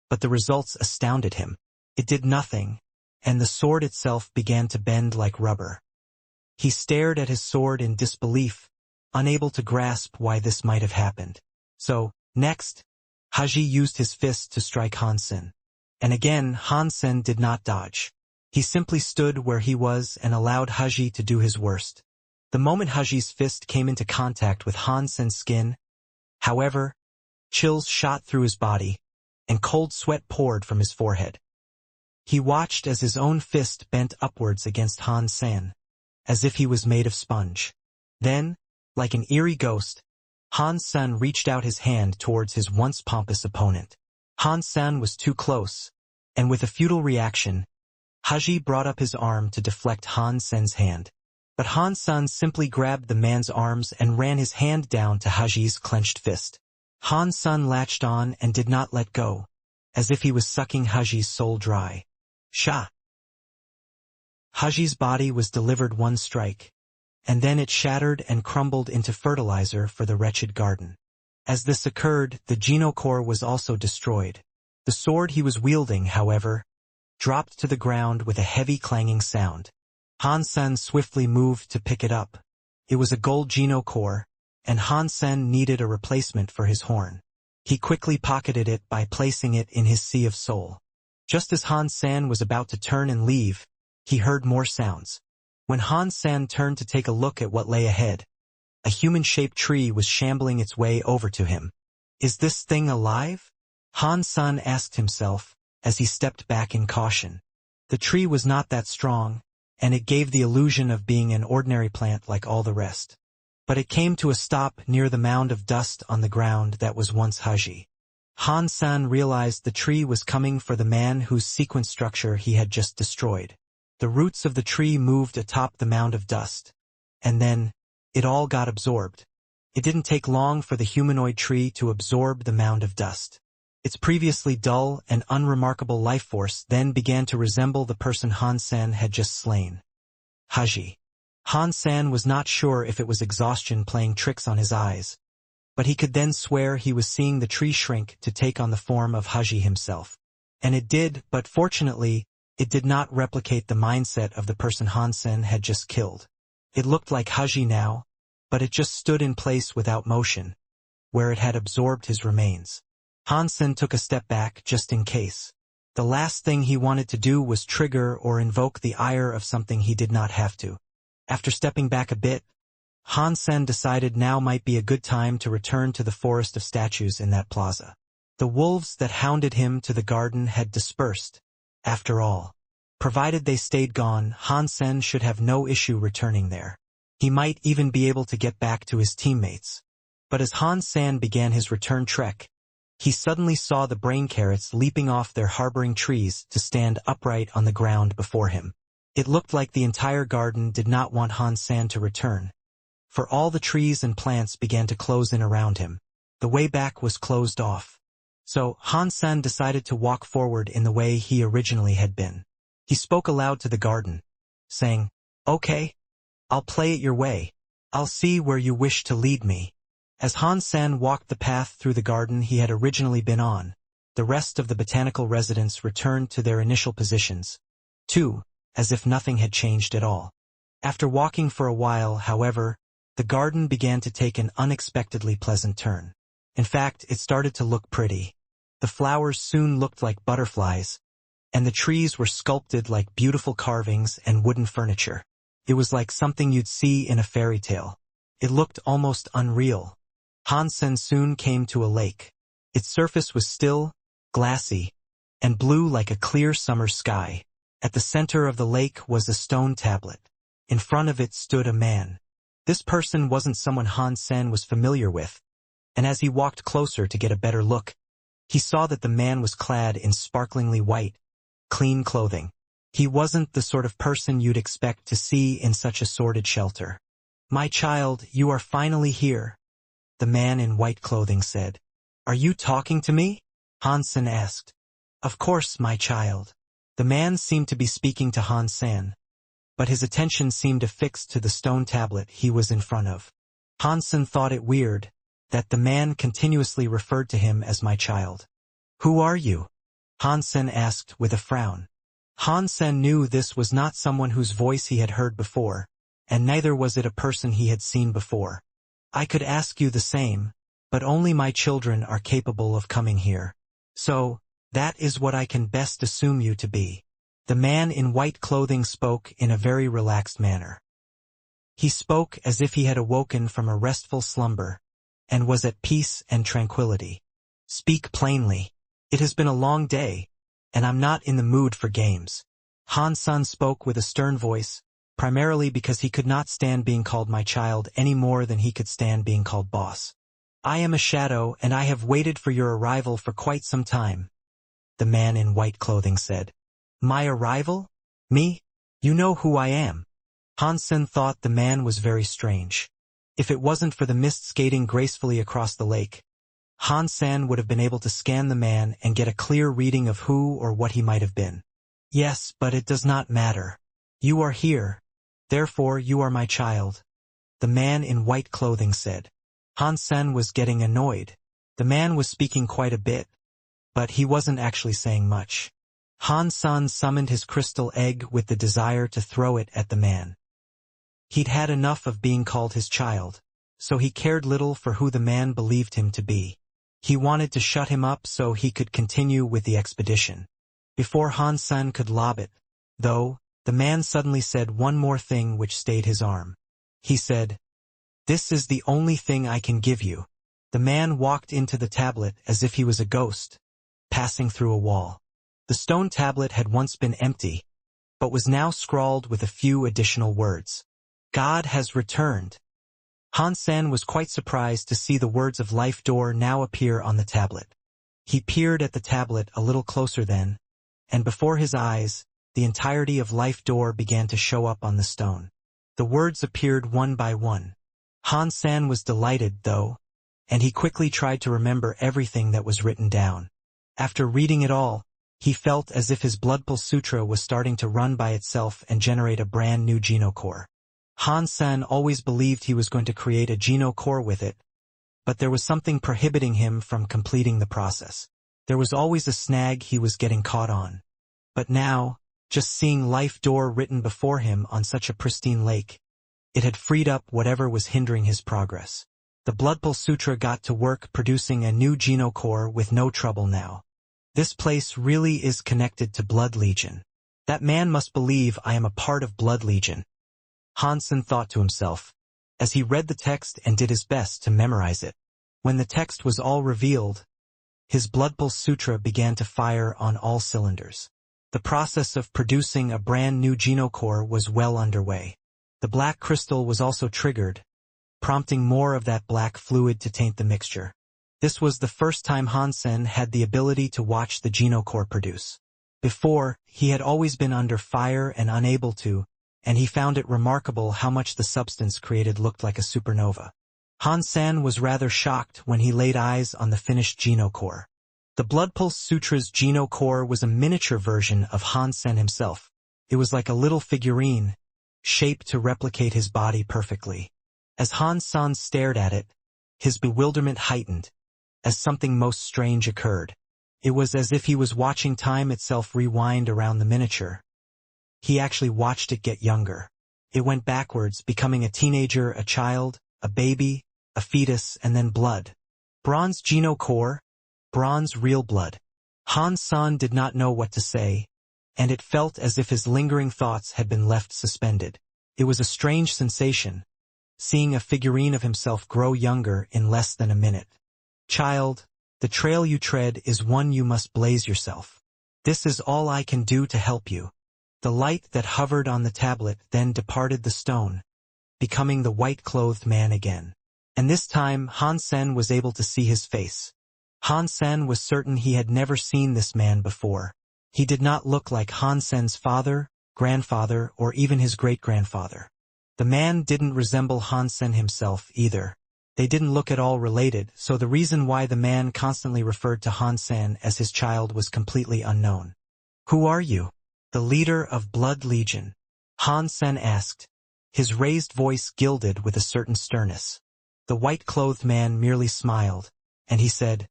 but the results astounded him. It did nothing, and the sword itself began to bend like rubber. He stared at his sword in disbelief, unable to grasp why this might have happened. So, next, Haji used his fist to strike Han Sen. And again, Han Sen did not dodge. He simply stood where he was and allowed Haji to do his worst. The moment Haji's fist came into contact with Han Sen's skin, however, chills shot through his body, and cold sweat poured from his forehead. He watched as his own fist bent upwards against Han Sen, as if he was made of sponge. Then, like an eerie ghost, Han Sen reached out his hand towards his once pompous opponent. Han Sen was too close, and with a futile reaction, Haji brought up his arm to deflect Han Sen's hand. But Han Sen simply grabbed the man's arms and ran his hand down to Haji's clenched fist. Han Sen latched on and did not let go, as if he was sucking Haji's soul dry. Sha! Haji's body was delivered one strike, and then it shattered and crumbled into fertilizer for the wretched garden. As this occurred, the genocore was also destroyed. The sword he was wielding, however, dropped to the ground with a heavy clanging sound. Han Sen swiftly moved to pick it up. It was a gold genocore, and Han Sen needed a replacement for his horn. He quickly pocketed it by placing it in his sea of soul. Just as Han Sen was about to turn and leave, he heard more sounds. When Han Sen turned to take a look at what lay ahead, a human-shaped tree was shambling its way over to him. Is this thing alive? Han Sen asked himself, as he stepped back in caution. The tree was not that strong, and it gave the illusion of being an ordinary plant like all the rest. But it came to a stop near the mound of dust on the ground that was once Haji. Han Sen realized the tree was coming for the man whose sequence structure he had just destroyed. The roots of the tree moved atop the mound of dust, and then, it all got absorbed. It didn't take long for the humanoid tree to absorb the mound of dust. Its previously dull and unremarkable life force then began to resemble the person Han Sen had just slain. Haji. Han Sen was not sure if it was exhaustion playing tricks on his eyes, but he could then swear he was seeing the tree shrink to take on the form of Haji himself. And it did, but fortunately, it did not replicate the mindset of the person Han Sen had just killed. It looked like Haji now, but it just stood in place without motion, where it had absorbed his remains. Han Sen took a step back just in case. The last thing he wanted to do was trigger or invoke the ire of something he did not have to. After stepping back a bit, Han Sen decided now might be a good time to return to the forest of statues in that plaza. The wolves that hounded him to the garden had dispersed, after all. Provided they stayed gone, Han Sen should have no issue returning there. He might even be able to get back to his teammates. But as Han Sen began his return trek, he suddenly saw the brain carrots leaping off their harboring trees to stand upright on the ground before him. It looked like the entire garden did not want Han Sen to return, for all the trees and plants began to close in around him. The way back was closed off. So, Han Sen decided to walk forward in the way he originally had been. He spoke aloud to the garden, saying, "Okay, I'll play it your way. I'll see where you wish to lead me." As Han Sen walked the path through the garden he had originally been on, The rest of the botanical residents returned to their initial positions, too, as if nothing had changed at all. After walking for a while, however, the garden began to take an unexpectedly pleasant turn. In fact, it started to look pretty. The flowers soon looked like butterflies, and the trees were sculpted like beautiful carvings and wooden furniture. It was like something you'd see in a fairy tale. It looked almost unreal. Hansen soon came to a lake. Its surface was still, glassy, and blue like a clear summer sky. At the center of the lake was a stone tablet. In front of it stood a man. This person wasn't someone Hansen was familiar with, and as he walked closer to get a better look, he saw that the man was clad in sparklingly white, clean clothing. He wasn't the sort of person you'd expect to see in such a sordid shelter. "My child, you are finally here," the man in white clothing said. "Are you talking to me?" Hansen asked. "Of course, my child." The man seemed to be speaking to Hansen, but his attention seemed affixed to the stone tablet he was in front of. Hansen thought it weird that the man continuously referred to him as my child. "Who are you?" Hansen asked with a frown. Hansen knew this was not someone whose voice he had heard before, and neither was it a person he had seen before. "I could ask you the same, but only my children are capable of coming here. So, that is what I can best assume you to be." The man in white clothing spoke in a very relaxed manner. He spoke as if he had awoken from a restful slumber, and was at peace and tranquility. "Speak plainly. It has been a long day, and I'm not in the mood for games." Hansen spoke with a stern voice, primarily because he could not stand being called my child any more than he could stand being called boss. "I am a shadow, and I have waited for your arrival for quite some time," the man in white clothing said. "My arrival? Me? You know who I am." Hansen thought the man was very strange. If it wasn't for the mist skating gracefully across the lake, Hansen would have been able to scan the man and get a clear reading of who or what he might have been. "Yes, but it does not matter. You are here, therefore you are my child," the man in white clothing said. Hansen was getting annoyed. The man was speaking quite a bit, but he wasn't actually saying much. Hansen summoned his crystal egg with the desire to throw it at the man. He'd had enough of being called his child, so he cared little for who the man believed him to be. He wanted to shut him up so he could continue with the expedition. Before Hansen could lob it, though, the man suddenly said one more thing which stayed his arm. He said, "This is the only thing I can give you." The man walked into the tablet as if he was a ghost, passing through a wall. The stone tablet had once been empty, but was now scrawled with a few additional words. "God has returned." Hansen was quite surprised to see the words of Life Door now appear on the tablet. He peered at the tablet a little closer then, and before his eyes, the entirety of Life Door began to show up on the stone. The words appeared one by one. Hansen was delighted, though, and he quickly tried to remember everything that was written down. After reading it all, he felt as if his Bloodpulse Sutra was starting to run by itself and generate a brand new genocore. Hansen always believed he was going to create a genocore with it, but there was something prohibiting him from completing the process. There was always a snag he was getting caught on. But now, just seeing Life Door written before him on such a pristine lake, it had freed up whatever was hindering his progress. The Bloodpulse Sutra got to work producing a new genocore with no trouble now. This place really is connected to Blood Legion. That man must believe I am a part of Blood Legion, Hansen thought to himself, as he read the text and did his best to memorize it. When the text was all revealed, his Bloodpulse Sutra began to fire on all cylinders. The process of producing a brand new genocore was well underway. The black crystal was also triggered, prompting more of that black fluid to taint the mixture. This was the first time Hansen had the ability to watch the genocore produce. Before, he had always been under fire and unable to, and he found it remarkable how much the substance created looked like a supernova. Hansen was rather shocked when he laid eyes on the finished genocore. The Bloodpulse Sutra's genocore was a miniature version of Hansen himself. It was like a little figurine, shaped to replicate his body perfectly. As Hansen stared at it, his bewilderment heightened, as something most strange occurred. It was as if he was watching time itself rewind around the miniature. He actually watched it get younger. It went backwards, becoming a teenager, a child, a baby, a fetus, and then blood. Bronze Geno core, bronze real blood. Han San did not know what to say, and it felt as if his lingering thoughts had been left suspended. It was a strange sensation, seeing a figurine of himself grow younger in less than a minute. Child, the trail you tread is one you must blaze yourself. This is all I can do to help you. The light that hovered on the tablet then departed the stone, becoming the white-clothed man again. And this time Han Sen was able to see his face. Han Sen was certain he had never seen this man before. He did not look like Han Sen's father, grandfather, or even his great-grandfather. The man didn't resemble Han Sen himself either. They didn't look at all related, so the reason why the man constantly referred to Han Sen as his child was completely unknown. Who are you? The leader of Blood Legion, Han Sen asked, his raised voice gilded with a certain sternness. The white-clothed man merely smiled, and he said,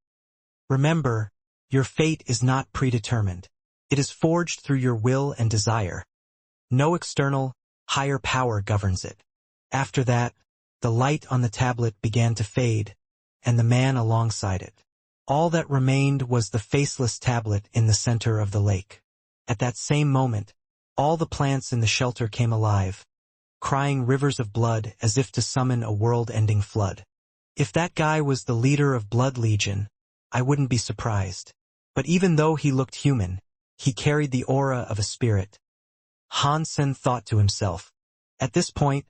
Remember, your fate is not predetermined. It is forged through your will and desire. No external, higher power governs it. After that, the light on the tablet began to fade, and the man alongside it. All that remained was the faceless tablet in the center of the lake. At that same moment, all the plants in the shelter came alive, crying rivers of blood as if to summon a world-ending flood. If that guy was the leader of Blood Legion, I wouldn't be surprised. But even though he looked human, he carried the aura of a spirit. Han Sen thought to himself. At this point,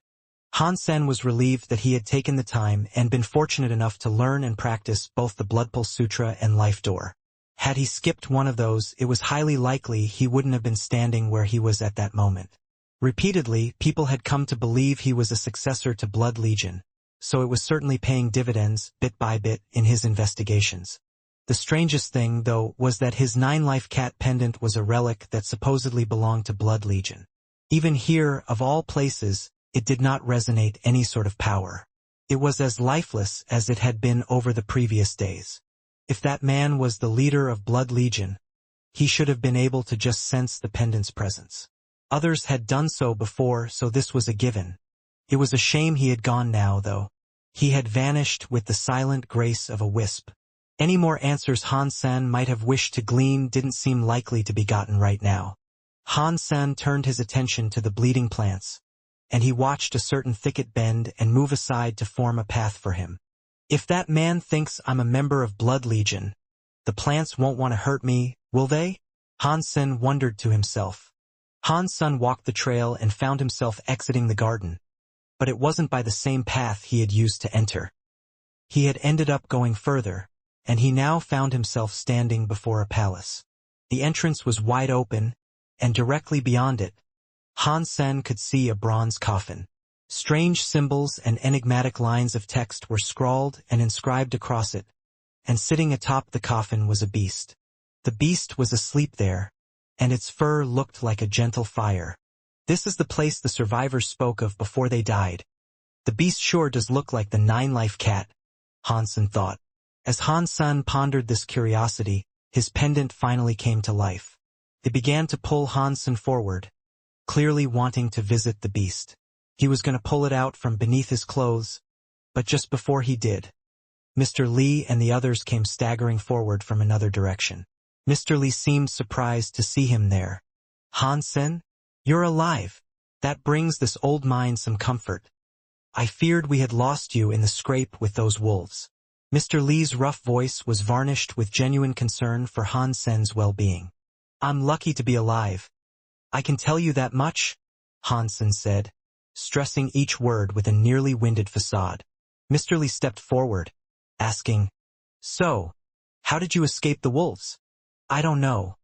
Han Sen was relieved that he had taken the time and been fortunate enough to learn and practice both the Bloodpulse Sutra and Life Door. Had he skipped one of those, it was highly likely he wouldn't have been standing where he was at that moment. Repeatedly, people had come to believe he was a successor to Blood Legion, so it was certainly paying dividends, bit by bit, in his investigations. The strangest thing, though, was that his 9-life cat pendant was a relic that supposedly belonged to Blood Legion. Even here, of all places, it did not resonate any sort of power. It was as lifeless as it had been over the previous days. If that man was the leader of Blood Legion, he should have been able to just sense the pendant's presence. Others had done so before, so this was a given. It was a shame he had gone now, though. He had vanished with the silent grace of a wisp. Any more answers Han Sen might have wished to glean didn't seem likely to be gotten right now. Han Sen turned his attention to the bleeding plants, and he watched a certain thicket bend and move aside to form a path for him. If that man thinks I'm a member of Blood Legion, the plants won't want to hurt me, will they? Han Sen wondered to himself. Han Sen walked the trail and found himself exiting the garden, but it wasn't by the same path he had used to enter. He had ended up going further, and he now found himself standing before a palace. The entrance was wide open, and directly beyond it, Han Sen could see a bronze coffin. Strange symbols and enigmatic lines of text were scrawled and inscribed across it, and sitting atop the coffin was a beast. The beast was asleep there, and its fur looked like a gentle fire. This is the place the survivors spoke of before they died. The beast sure does look like the 9-life cat, Han Sen thought. As Han Sen pondered this curiosity, his pendant finally came to life. It began to pull Han Sen forward, clearly wanting to visit the beast. He was going to pull it out from beneath his clothes, but just before he did, Mr. Li and the others came staggering forward from another direction. Mr. Li seemed surprised to see him there. Han Sen, you're alive. That brings this old mind some comfort. I feared we had lost you in the scrape with those wolves. Mr. Li's rough voice was varnished with genuine concern for Han Sen's well-being. I'm lucky to be alive. I can tell you that much, Han Sen said, stressing each word with a nearly winded facade. Mr. Li stepped forward, asking, So, how did you escape the wolves? I don't know.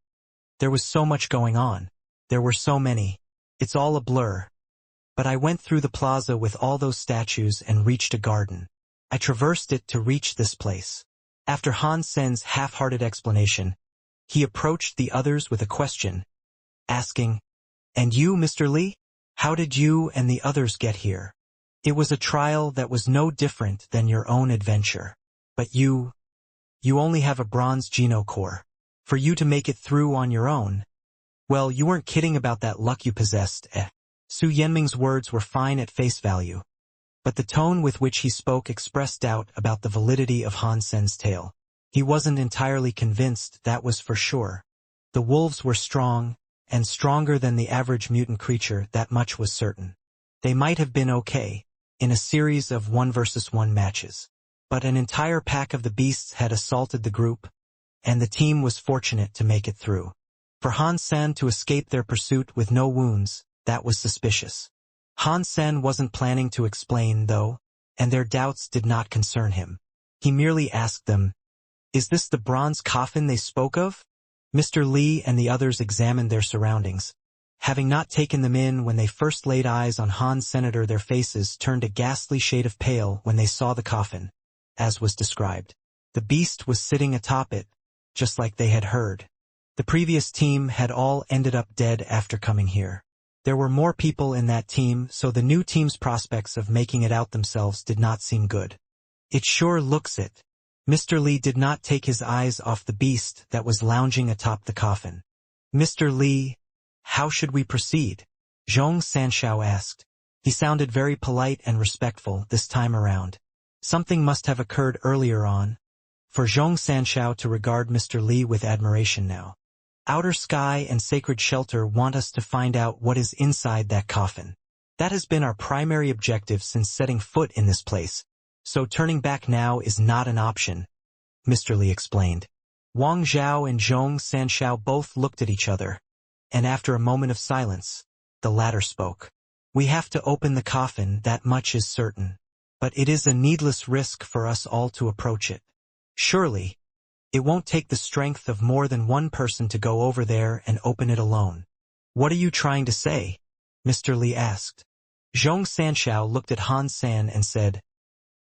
There was so much going on. There were so many. It's all a blur. But I went through the plaza with all those statues and reached a garden. I traversed it to reach this place. After Han Sen's half-hearted explanation, he approached the others with a question, asking, And you, Mr. Li? How did you and the others get here? It was a trial that was no different than your own adventure. But you only have a bronze Geno core. For you to make it through on your own. Well, you weren't kidding about that luck you possessed, eh? Su Yanming's words were fine at face value, but the tone with which he spoke expressed doubt about the validity of Han Sen's tale. He wasn't entirely convinced, that was for sure. The wolves were strong, and stronger than the average mutant creature, that much was certain. They might have been okay, in a series of 1-versus-1 matches. But an entire pack of the beasts had assaulted the group, and the team was fortunate to make it through. For Han Sen to escape their pursuit with no wounds, that was suspicious. Han Sen wasn't planning to explain, though, and their doubts did not concern him. He merely asked them, "Is this the bronze coffin they spoke of?" Mr. Li and the others examined their surroundings. Having not taken them in when they first laid eyes on Han's senator, their faces turned a ghastly shade of pale when they saw the coffin, as was described. The beast was sitting atop it, just like they had heard. The previous team had all ended up dead after coming here. There were more people in that team, so the new team's prospects of making it out themselves did not seem good. "It sure looks it." Mr. Li did not take his eyes off the beast that was lounging atop the coffin. "Mr. Li, how should we proceed?" Zhong Sanshao asked. He sounded very polite and respectful this time around. Something must have occurred earlier on, for Zhong Sanshao to regard Mr. Li with admiration now. "Outer Sky and Sacred Shelter want us to find out what is inside that coffin. That has been our primary objective since setting foot in this place, so turning back now is not an option," Mr. Li explained. Wang Zhao and Zhong Sanshao both looked at each other, and after a moment of silence, the latter spoke. "We have to open the coffin, that much is certain. But it is a needless risk for us all to approach it. Surely, it won't take the strength of more than one person to go over there and open it alone." "What are you trying to say?" Mr. Li asked. Zhong Sanshao looked at Han San and said,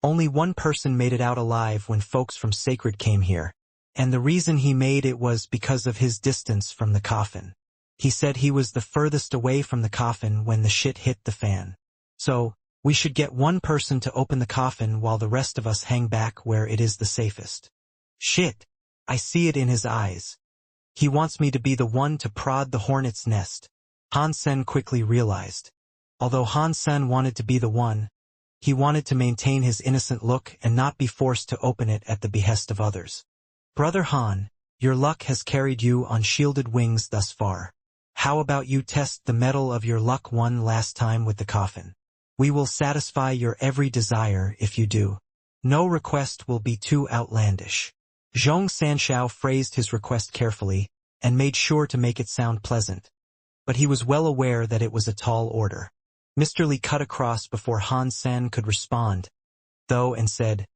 "Only one person made it out alive when folks from Sacred came here, and the reason he made it was because of his distance from the coffin. He said he was the furthest away from the coffin when the shit hit the fan. So, we should get one person to open the coffin while the rest of us hang back where it is the safest." "Shit, I see it in his eyes. He wants me to be the one to prod the hornet's nest," Han Sen quickly realized. Although Han Sen wanted to be the one, he wanted to maintain his innocent look and not be forced to open it at the behest of others. "Brother Han, your luck has carried you on shielded wings thus far. How about you test the mettle of your luck one last time with the coffin? We will satisfy your every desire if you do. No request will be too outlandish." Zhong Sanshao phrased his request carefully and made sure to make it sound pleasant, but he was well aware that it was a tall order. Mr. Li cut across before Han Sen could respond, though, and said,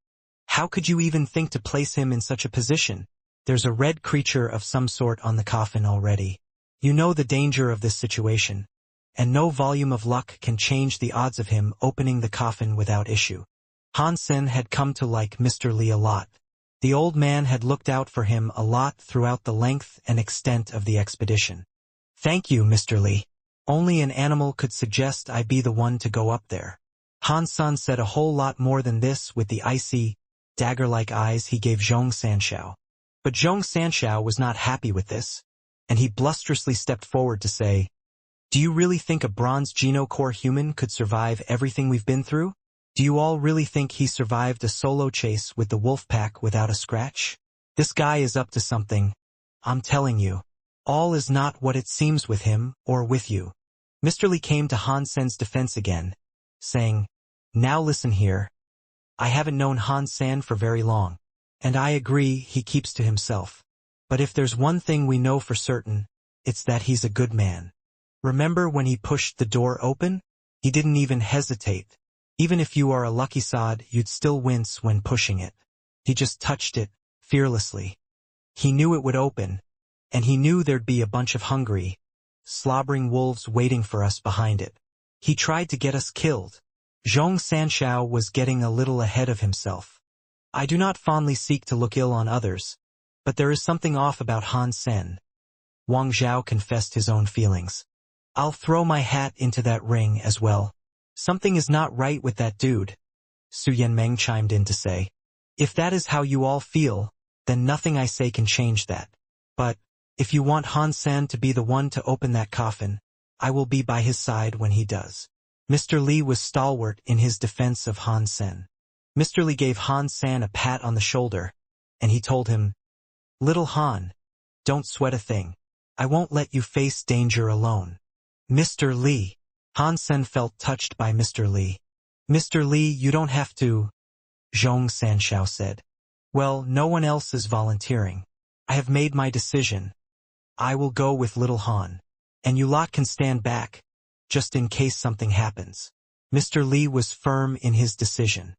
"How could you even think to place him in such a position? There's a red creature of some sort on the coffin already. You know the danger of this situation, and no volume of luck can change the odds of him opening the coffin without issue." Han Sen had come to like Mr. Li a lot. The old man had looked out for him a lot throughout the length and extent of the expedition. "Thank you, Mr. Li. Only an animal could suggest I be the one to go up there." Han Sen said a whole lot more than this with the icy, dagger-like eyes he gave Zhong Sanshao. But Zhong Sanshao was not happy with this, and he blusterously stepped forward to say, "Do you really think a bronze genocore human could survive everything we've been through? Do you all really think he survived a solo chase with the wolf pack without a scratch? This guy is up to something. I'm telling you, all is not what it seems with him or with you." Mr. Li came to Han Sen's defense again, saying, "Now listen here. I haven't known Han San for very long, and I agree he keeps to himself. But if there's one thing we know for certain, it's that he's a good man. Remember when he pushed the door open? He didn't even hesitate. Even if you are a lucky sod, you'd still wince when pushing it. He just touched it, fearlessly. He knew it would open, and he knew there'd be a bunch of hungry, slobbering wolves waiting for us behind it. He tried to get us killed." Zhong Sanshao was getting a little ahead of himself. "I do not fondly seek to look ill on others, but there is something off about Han Sen." Wang Zhao confessed his own feelings. "I'll throw my hat into that ring as well. Something is not right with that dude," Su Yanmeng chimed in to say. "If that is how you all feel, then nothing I say can change that. But, if you want Han Sen to be the one to open that coffin, I will be by his side when he does. Mr. Li was stalwart in his defense of Han Sen. Mr. Li gave Han Sen a pat on the shoulder, and he told him, "Little Han, don't sweat a thing. I won't let you face danger alone." Mr. Li. Han Sen felt touched by Mr. Li. "Mr. Li, you don't have to," Zhong Sanshao said. "Well, no one else is volunteering. I have made my decision. I will go with little Han. And you lot can stand back, just in case something happens." Mr. Li was firm in his decision.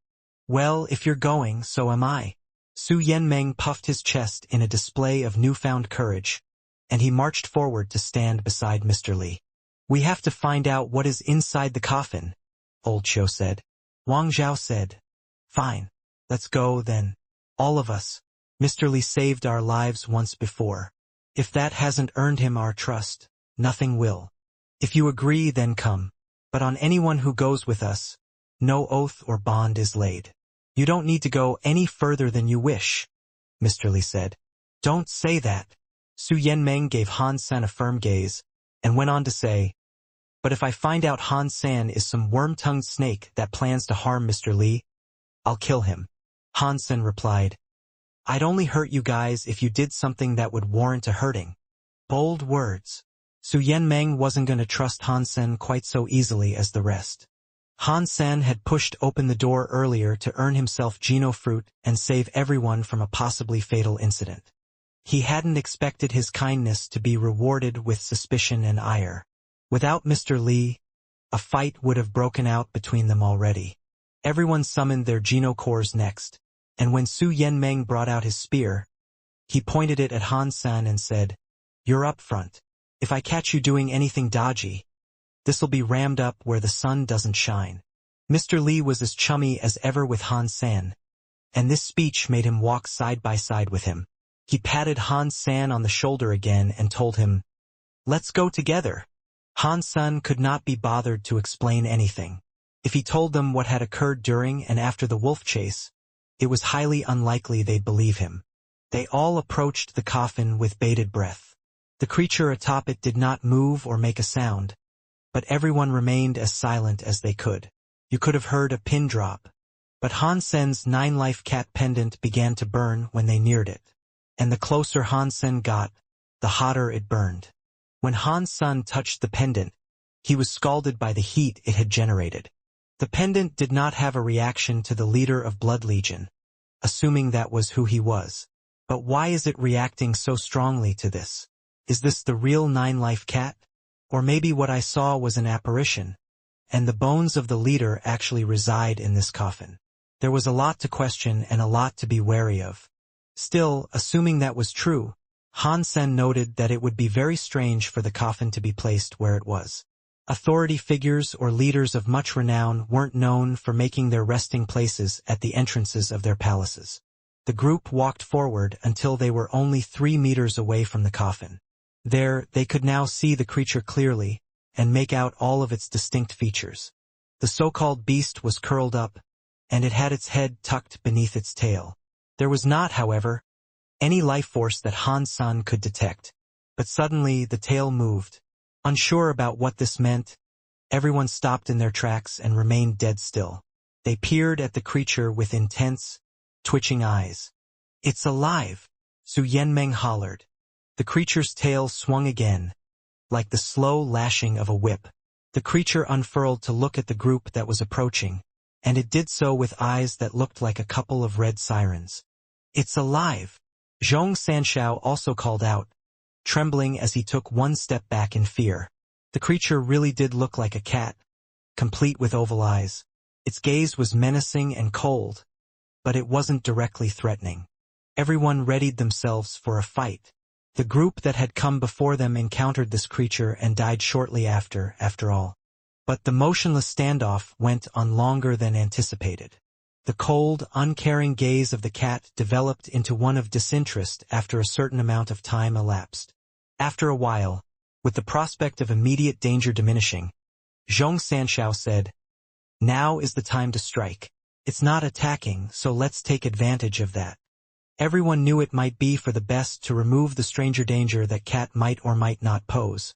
"Well, if you're going, so am I." Su Yanmeng puffed his chest in a display of newfound courage, and he marched forward to stand beside Mr. Li. "We have to find out what is inside the coffin," Old Qiu said. Wang Zhao said, "Fine. Let's go, then. All of us. Mr. Li saved our lives once before. If that hasn't earned him our trust, nothing will. If you agree, then come. But on anyone who goes with us, no oath or bond is laid." "You don't need to go any further than you wish," Mr. Li said. "Don't say that." Su Yanmeng gave Han Sen a firm gaze, and went on to say, "But if I find out Han Sen is some worm-tongued snake that plans to harm Mr. Li, I'll kill him." Han Sen replied, "I'd only hurt you guys if you did something that would warrant a hurting." Bold words. Su Yanmeng wasn't going to trust Han Sen quite so easily as the rest. Han Sen had pushed open the door earlier to earn himself Geno fruit and save everyone from a possibly fatal incident. He hadn't expected his kindness to be rewarded with suspicion and ire. Without Mr. Li, a fight would have broken out between them already. Everyone summoned their Geno cores next, and when Su Yanmeng brought out his spear, he pointed it at Han Sen and said, "You're up front. If I catch you doing anything dodgy, this'll be rammed up where the sun doesn't shine." Mr. Li was as chummy as ever with Han Sen, and this speech made him walk side by side with him. He patted Han Sen on the shoulder again and told him, "Let's go together." Han Sen could not be bothered to explain anything. If he told them what had occurred during and after the wolf chase, it was highly unlikely they'd believe him. They all approached the coffin with bated breath. The creature atop it did not move or make a sound, but everyone remained as silent as they could. You could have heard a pin drop. But Han Sen's 9-life cat pendant began to burn when they neared it. And the closer Han Sen got, the hotter it burned. When Han Sen touched the pendant, he was scalded by the heat it had generated. The pendant did not have a reaction to the leader of Blood Legion, assuming that was who he was. But why is it reacting so strongly to this? Is this the real 9-life cat? Or maybe what I saw was an apparition, and the bones of the leader actually reside in this coffin. There was a lot to question and a lot to be wary of. Still, assuming that was true, Han Sen noted that it would be very strange for the coffin to be placed where it was. Authority figures or leaders of much renown weren't known for making their resting places at the entrances of their palaces. The group walked forward until they were only 3 meters away from the coffin. There, they could now see the creature clearly and make out all of its distinct features. The so-called beast was curled up, and it had its head tucked beneath its tail. There was not, however, any life force that Han Sen could detect. But suddenly the tail moved. Unsure about what this meant, everyone stopped in their tracks and remained dead still. They peered at the creature with intense, twitching eyes. "It's alive!" Su Yanmeng hollered. The creature's tail swung again, like the slow lashing of a whip. The creature unfurled to look at the group that was approaching, and it did so with eyes that looked like a couple of red sirens. "It's alive!" Zhong Sanshao also called out, trembling as he took one step back in fear. The creature really did look like a cat, complete with oval eyes. Its gaze was menacing and cold, but it wasn't directly threatening. Everyone readied themselves for a fight. The group that had come before them encountered this creature and died shortly after all. But the motionless standoff went on longer than anticipated. The cold, uncaring gaze of the cat developed into one of disinterest after a certain amount of time elapsed. After a while, with the prospect of immediate danger diminishing, Zhong Sanshao said, "Now is the time to strike. It's not attacking, so let's take advantage of that." Everyone knew it might be for the best to remove the stranger danger that Cat might or might not pose.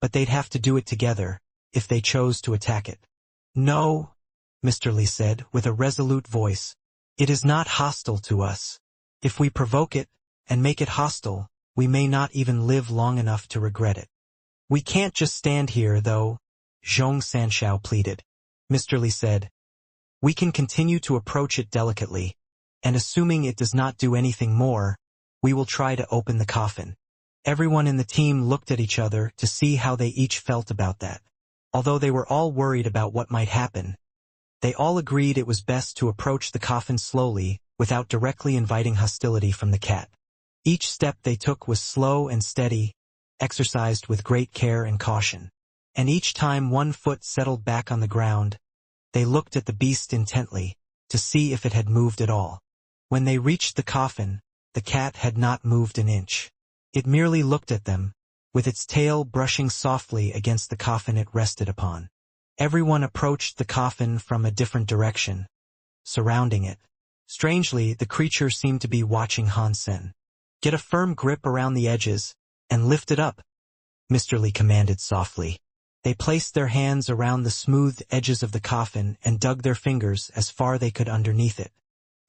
But they'd have to do it together, if they chose to attack it. "No," Mr. Lee said, with a resolute voice. "It is not hostile to us. If we provoke it, and make it hostile, we may not even live long enough to regret it." "We can't just stand here, though," Zhong Sanshao pleaded. Mr. Lee said, "We can continue to approach it delicately, and assuming it does not do anything more, we will try to open the coffin." Everyone in the team looked at each other to see how they each felt about that. Although they were all worried about what might happen, they all agreed it was best to approach the coffin slowly, without directly inviting hostility from the cat. Each step they took was slow and steady, exercised with great care and caution. And each time one foot settled back on the ground, they looked at the beast intently, to see if it had moved at all. When they reached the coffin, the cat had not moved an inch. It merely looked at them, with its tail brushing softly against the coffin it rested upon. Everyone approached the coffin from a different direction, surrounding it. Strangely, the creature seemed to be watching Han Sen. "Get a firm grip around the edges, and lift it up," Mr. Lee commanded softly. They placed their hands around the smooth edges of the coffin and dug their fingers as far they could underneath it.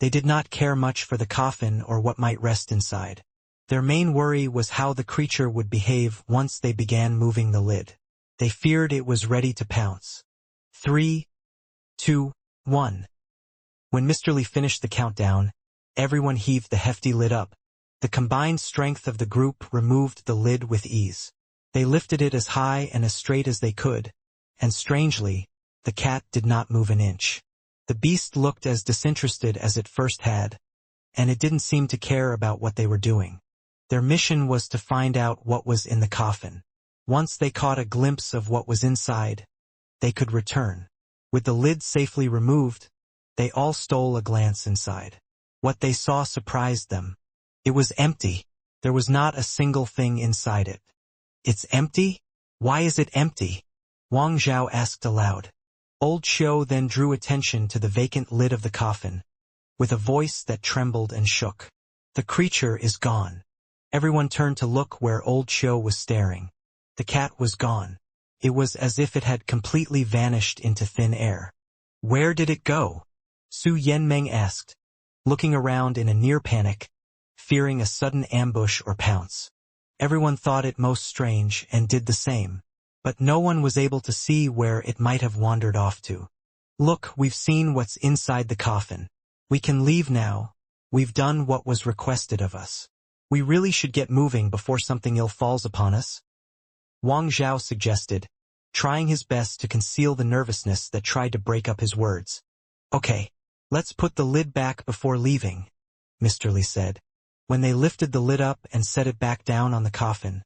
They did not care much for the coffin or what might rest inside. Their main worry was how the creature would behave once they began moving the lid. They feared it was ready to pounce. 3, 2, 1. When Mr. Lee finished the countdown, everyone heaved the hefty lid up. The combined strength of the group removed the lid with ease. They lifted it as high and as straight as they could, and strangely, the cat did not move an inch. The beast looked as disinterested as it first had, and it didn't seem to care about what they were doing. Their mission was to find out what was in the coffin. Once they caught a glimpse of what was inside, they could return. With the lid safely removed, they all stole a glance inside. What they saw surprised them. It was empty. There was not a single thing inside it. "It's empty? Why is it empty?" Wang Zhao asked aloud. Old Xiu then drew attention to the vacant lid of the coffin, with a voice that trembled and shook. "The creature is gone." Everyone turned to look where old Xiu was staring. The cat was gone. It was as if it had completely vanished into thin air. "Where did it go?" Su Yanmeng asked, looking around in a near panic, fearing a sudden ambush or pounce. Everyone thought it most strange and did the same, but no one was able to see where it might have wandered off to. "Look, we've seen what's inside the coffin. We can leave now. We've done what was requested of us. We really should get moving before something ill falls upon us," Wang Zhao suggested, trying his best to conceal the nervousness that tried to break up his words. "Okay, let's put the lid back before leaving," Mr. Lee said. When they lifted the lid up and set it back down on the coffin,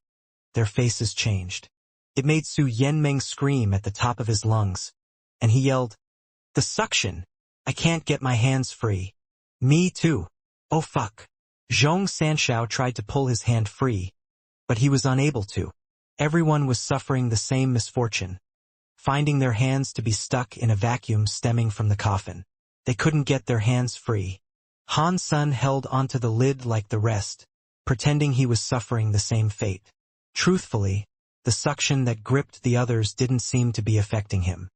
their faces changed. It made Su Yanmeng scream at the top of his lungs, and he yelled, "The suction! I can't get my hands free." "Me too. Oh fuck." Zhong Sanshao tried to pull his hand free, but he was unable to. Everyone was suffering the same misfortune, finding their hands to be stuck in a vacuum stemming from the coffin. They couldn't get their hands free. Han Sen held onto the lid like the rest, pretending he was suffering the same fate. Truthfully, the suction that gripped the others didn't seem to be affecting him.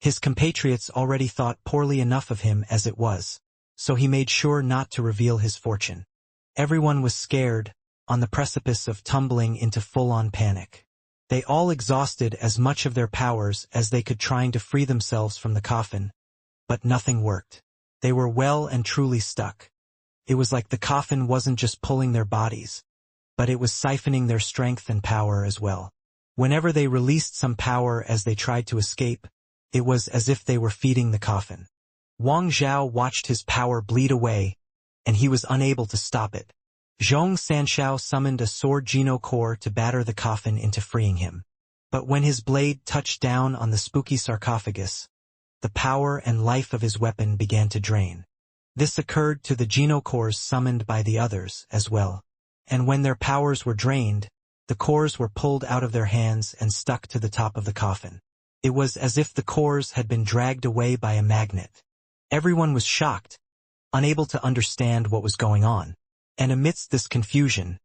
His compatriots already thought poorly enough of him as it was, so he made sure not to reveal his fortune. Everyone was scared, on the precipice of tumbling into full-on panic. They all exhausted as much of their powers as they could trying to free themselves from the coffin, but nothing worked. They were well and truly stuck. It was like the coffin wasn't just pulling their bodies, but it was siphoning their strength and power as well. Whenever they released some power as they tried to escape, it was as if they were feeding the coffin. Wang Zhao watched his power bleed away, and he was unable to stop it. Zhong Sanshao summoned a sword Geno core to batter the coffin into freeing him. But when his blade touched down on the spooky sarcophagus, the power and life of his weapon began to drain. This occurred to the Geno cores summoned by the others as well. And when their powers were drained, the cores were pulled out of their hands and stuck to the top of the coffin. It was as if the cores had been dragged away by a magnet. Everyone was shocked, unable to understand what was going on. And amidst this confusion,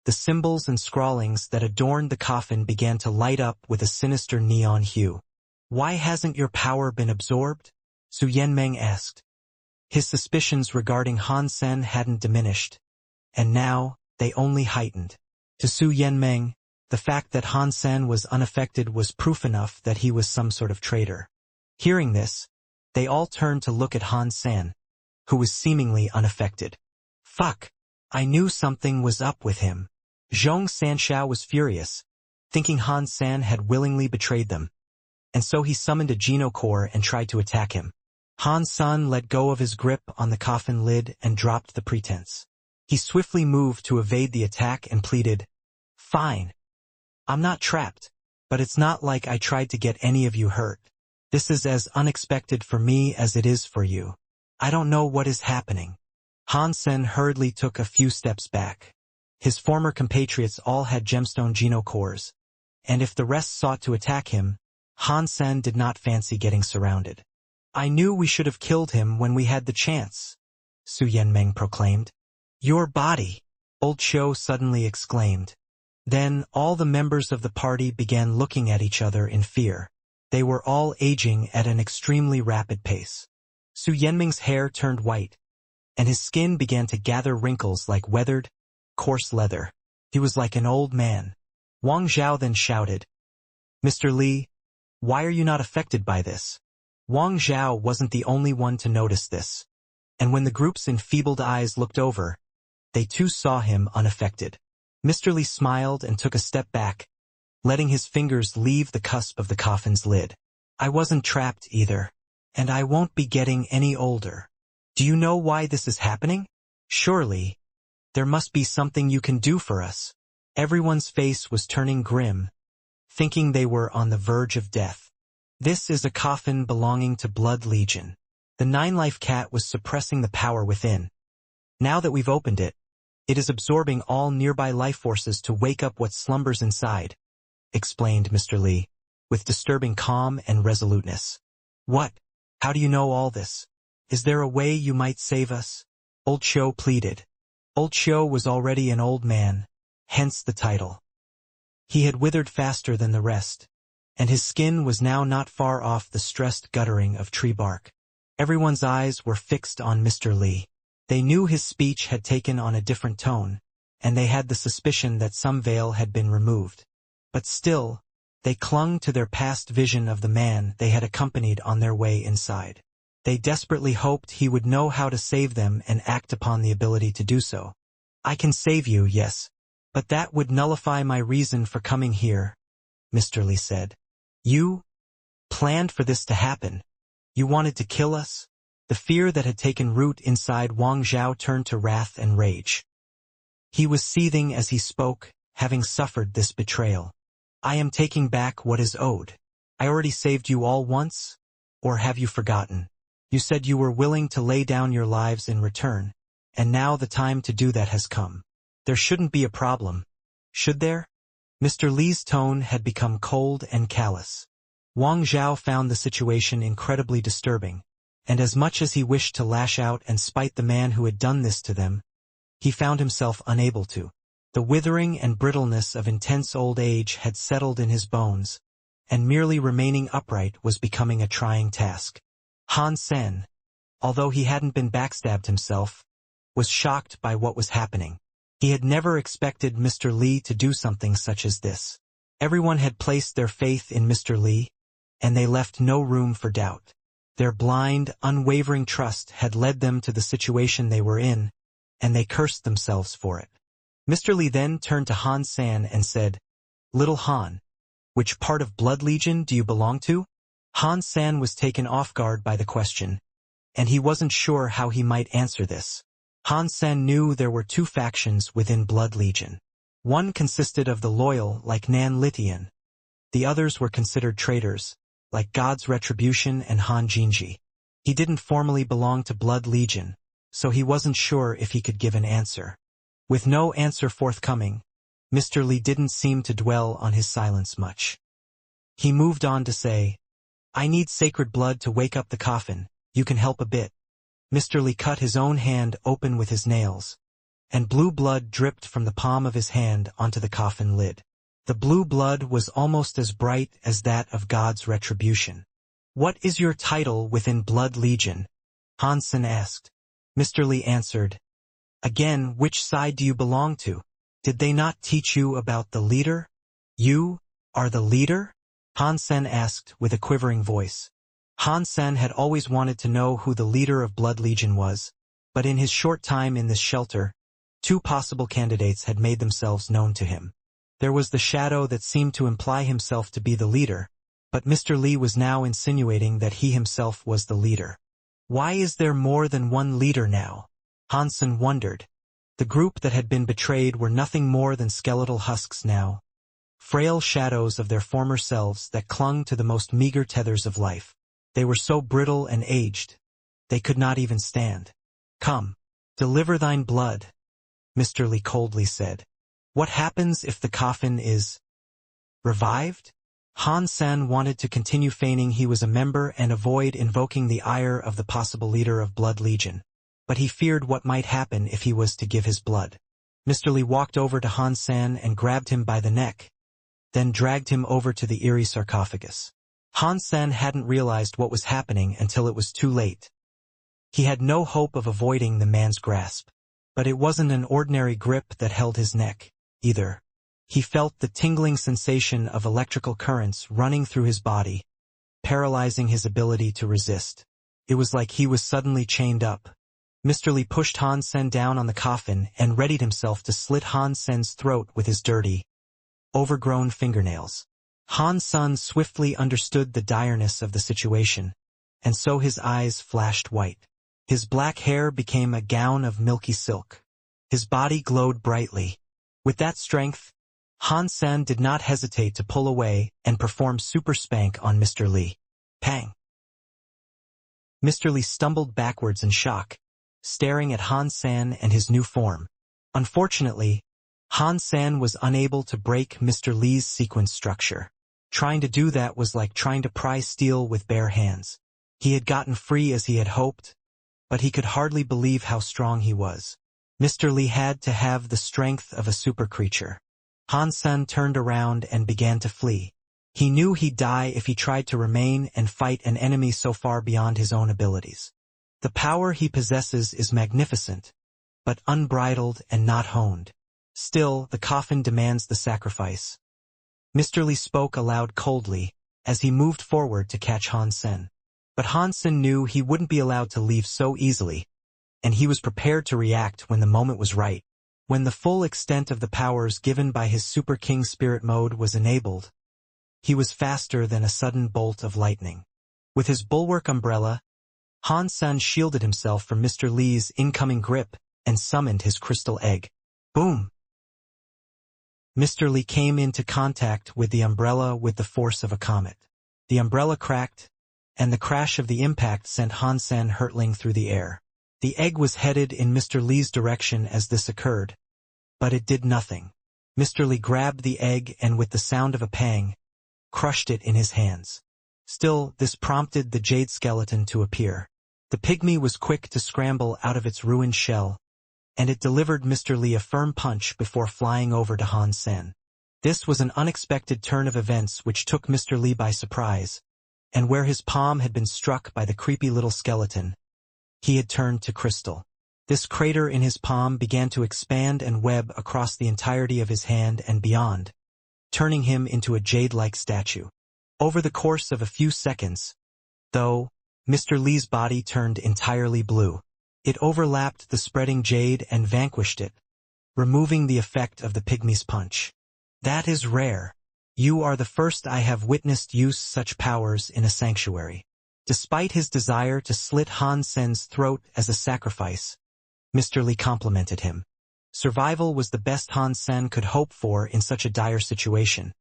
the symbols and scrawlings that adorned the coffin began to light up with a sinister neon hue. "Why hasn't your power been absorbed?" Su Yanmeng asked. His suspicions regarding Han Sen hadn't diminished, and now they only heightened. To Su Yanmeng, the fact that Han Sen was unaffected was proof enough that he was some sort of traitor. Hearing this, they all turned to look at Han Sen, who was seemingly unaffected. "Fuck! I knew something was up with him." Zhong Sanshao was furious, thinking Han Sen had willingly betrayed them, and so he summoned a Genocore and tried to attack him. Han Sen let go of his grip on the coffin lid and dropped the pretense. He swiftly moved to evade the attack and pleaded, "Fine. I'm not trapped, but it's not like I tried to get any of you hurt. This is as unexpected for me as it is for you. I don't know what is happening." Han Sen hurriedly took a few steps back. His former compatriots all had gemstone Genocores, and if the rest sought to attack him, Han Sen did not fancy getting surrounded. "I knew we should have killed him when we had the chance," Su Yanmeng proclaimed. "Your body," Old Qiu suddenly exclaimed. Then all the members of the party began looking at each other in fear. They were all aging at an extremely rapid pace. Su Yanming's hair turned white, and his skin began to gather wrinkles like weathered, coarse leather. He was like an old man. Wang Zhao then shouted, "Mr. Li, why are you not affected by this?" Wang Zhao wasn't the only one to notice this, and when the group's enfeebled eyes looked over, they too saw him unaffected. Mr. Li smiled and took a step back, letting his fingers leave the cusp of the coffin's lid. "I wasn't trapped either, and I won't be getting any older. Do you know why this is happening? Surely, there must be something you can do for us." Everyone's face was turning grim, thinking they were on the verge of death. "This is a coffin belonging to Blood Legion. The Nine-Life Cat was suppressing the power within. Now that we've opened it, it is absorbing all nearby life forces to wake up what slumbers inside," explained Mr. Li, with disturbing calm and resoluteness. "What? How do you know all this? Is there a way you might save us?" Old Qiu pleaded. Old Qiu was already an old man, hence the title. He had withered faster than the rest, and his skin was now not far off the stressed guttering of tree bark. Everyone's eyes were fixed on Mr. Li. They knew his speech had taken on a different tone, and they had the suspicion that some veil had been removed. But still, they clung to their past vision of the man they had accompanied on their way inside. They desperately hoped he would know how to save them and act upon the ability to do so. "I can save you, yes, but that would nullify my reason for coming here," Mr. Li said. "You planned for this to happen. You wanted to kill us?" The fear that had taken root inside Wang Zhao turned to wrath and rage. He was seething as he spoke, having suffered this betrayal. "I am taking back what is owed. I already saved you all once, or have you forgotten? You said you were willing to lay down your lives in return, and now the time to do that has come. There shouldn't be a problem, should there?" Mr. Li's tone had become cold and callous. Wang Zhao found the situation incredibly disturbing, and as much as he wished to lash out and spite the man who had done this to them, he found himself unable to. The withering and brittleness of intense old age had settled in his bones, and merely remaining upright was becoming a trying task. Han Sen, although he hadn't been backstabbed himself, was shocked by what was happening. He had never expected Mr. Li to do something such as this. Everyone had placed their faith in Mr. Li, and they left no room for doubt. Their blind, unwavering trust had led them to the situation they were in, and they cursed themselves for it. Mr. Li then turned to Han San and said, "Little Han, which part of Blood Legion do you belong to?" Han San was taken off guard by the question, and he wasn't sure how he might answer this. Han San knew there were two factions within Blood Legion. One consisted of the loyal, like Nan Litian. The others were considered traitors, like God's Retribution and Han Jinji. He didn't formally belong to Blood Legion, so he wasn't sure if he could give an answer. With no answer forthcoming, Mr. Li didn't seem to dwell on his silence much. He moved on to say, "I need sacred blood to wake up the coffin. You can help a bit." Mr. Li cut his own hand open with his nails, and blue blood dripped from the palm of his hand onto the coffin lid. The blue blood was almost as bright as that of God's retribution. "What is your title within Blood Legion?" Han Sen asked. Mr. Li answered, "Again, which side do you belong to? Did they not teach you about the leader?" "You are the leader?" Han Sen asked with a quivering voice. Han Sen had always wanted to know who the leader of Blood Legion was, but in his short time in this shelter, two possible candidates had made themselves known to him. There was the shadow that seemed to imply himself to be the leader, but Mr. Li was now insinuating that he himself was the leader. Why is there more than one leader now? Han Sen wondered. The group that had been betrayed were nothing more than skeletal husks now, frail shadows of their former selves that clung to the most meager tethers of life. They were so brittle and aged, they could not even stand. "Come, deliver thine blood," Mr. Li coldly said. "What happens if the coffin is revived?" Han Sen wanted to continue feigning he was a member and avoid invoking the ire of the possible leader of Blood Legion, but he feared what might happen if he was to give his blood. Mr. Li walked over to Han Sen and grabbed him by the neck, then dragged him over to the eerie sarcophagus. Han Sen hadn't realized what was happening until it was too late. He had no hope of avoiding the man's grasp, but it wasn't an ordinary grip that held his neck, either. He felt the tingling sensation of electrical currents running through his body, paralyzing his ability to resist. It was like he was suddenly chained up. Mr. Li pushed Han Sen down on the coffin and readied himself to slit Han Sen's throat with his dirty, overgrown fingernails. Han Sen swiftly understood the direness of the situation, and so his eyes flashed white. His black hair became a gown of milky silk. His body glowed brightly. With that strength, Han Sen did not hesitate to pull away and perform super spank on Mr. Li. Pang! Mr. Li stumbled backwards in shock, staring at Han Sen and his new form. Unfortunately, Han Sen was unable to break Mr. Li's sequence structure. Trying to do that was like trying to pry steel with bare hands. He had gotten free as he had hoped, but he could hardly believe how strong he was. Mr. Li had to have the strength of a super creature. Han Sen turned around and began to flee. He knew he'd die if he tried to remain and fight an enemy so far beyond his own abilities. The power he possesses is magnificent, but unbridled and not honed. Still, the coffin demands the sacrifice. Mr. Li spoke aloud coldly as he moved forward to catch Han Sen. But Han Sen knew he wouldn't be allowed to leave so easily, and he was prepared to react when the moment was right. When the full extent of the powers given by his Super King Spirit Mode was enabled, he was faster than a sudden bolt of lightning. With his bulwark umbrella, Han Sen shielded himself from Mr. Li's incoming grip and summoned his crystal egg. Boom! Mr. Li came into contact with the umbrella with the force of a comet. The umbrella cracked, and the crash of the impact sent Han Sen hurtling through the air. The egg was headed in Mr. Li's direction as this occurred, but it did nothing. Mr. Li grabbed the egg and with the sound of a pang, crushed it in his hands. Still, this prompted the jade skeleton to appear. The pygmy was quick to scramble out of its ruined shell, and it delivered Mr. Li a firm punch before flying over to Han Sen. This was an unexpected turn of events which took Mr. Li by surprise, and where his palm had been struck by the creepy little skeleton, he had turned to crystal. This crater in his palm began to expand and web across the entirety of his hand and beyond, turning him into a jade-like statue. Over the course of a few seconds, though, Mr. Li's body turned entirely blue. It overlapped the spreading jade and vanquished it, removing the effect of the pygmy's punch. That is rare. You are the first I have witnessed use such powers in a sanctuary. Despite his desire to slit Han Sen's throat as a sacrifice, Mr. Li complimented him. Survival was the best Han Sen could hope for in such a dire situation,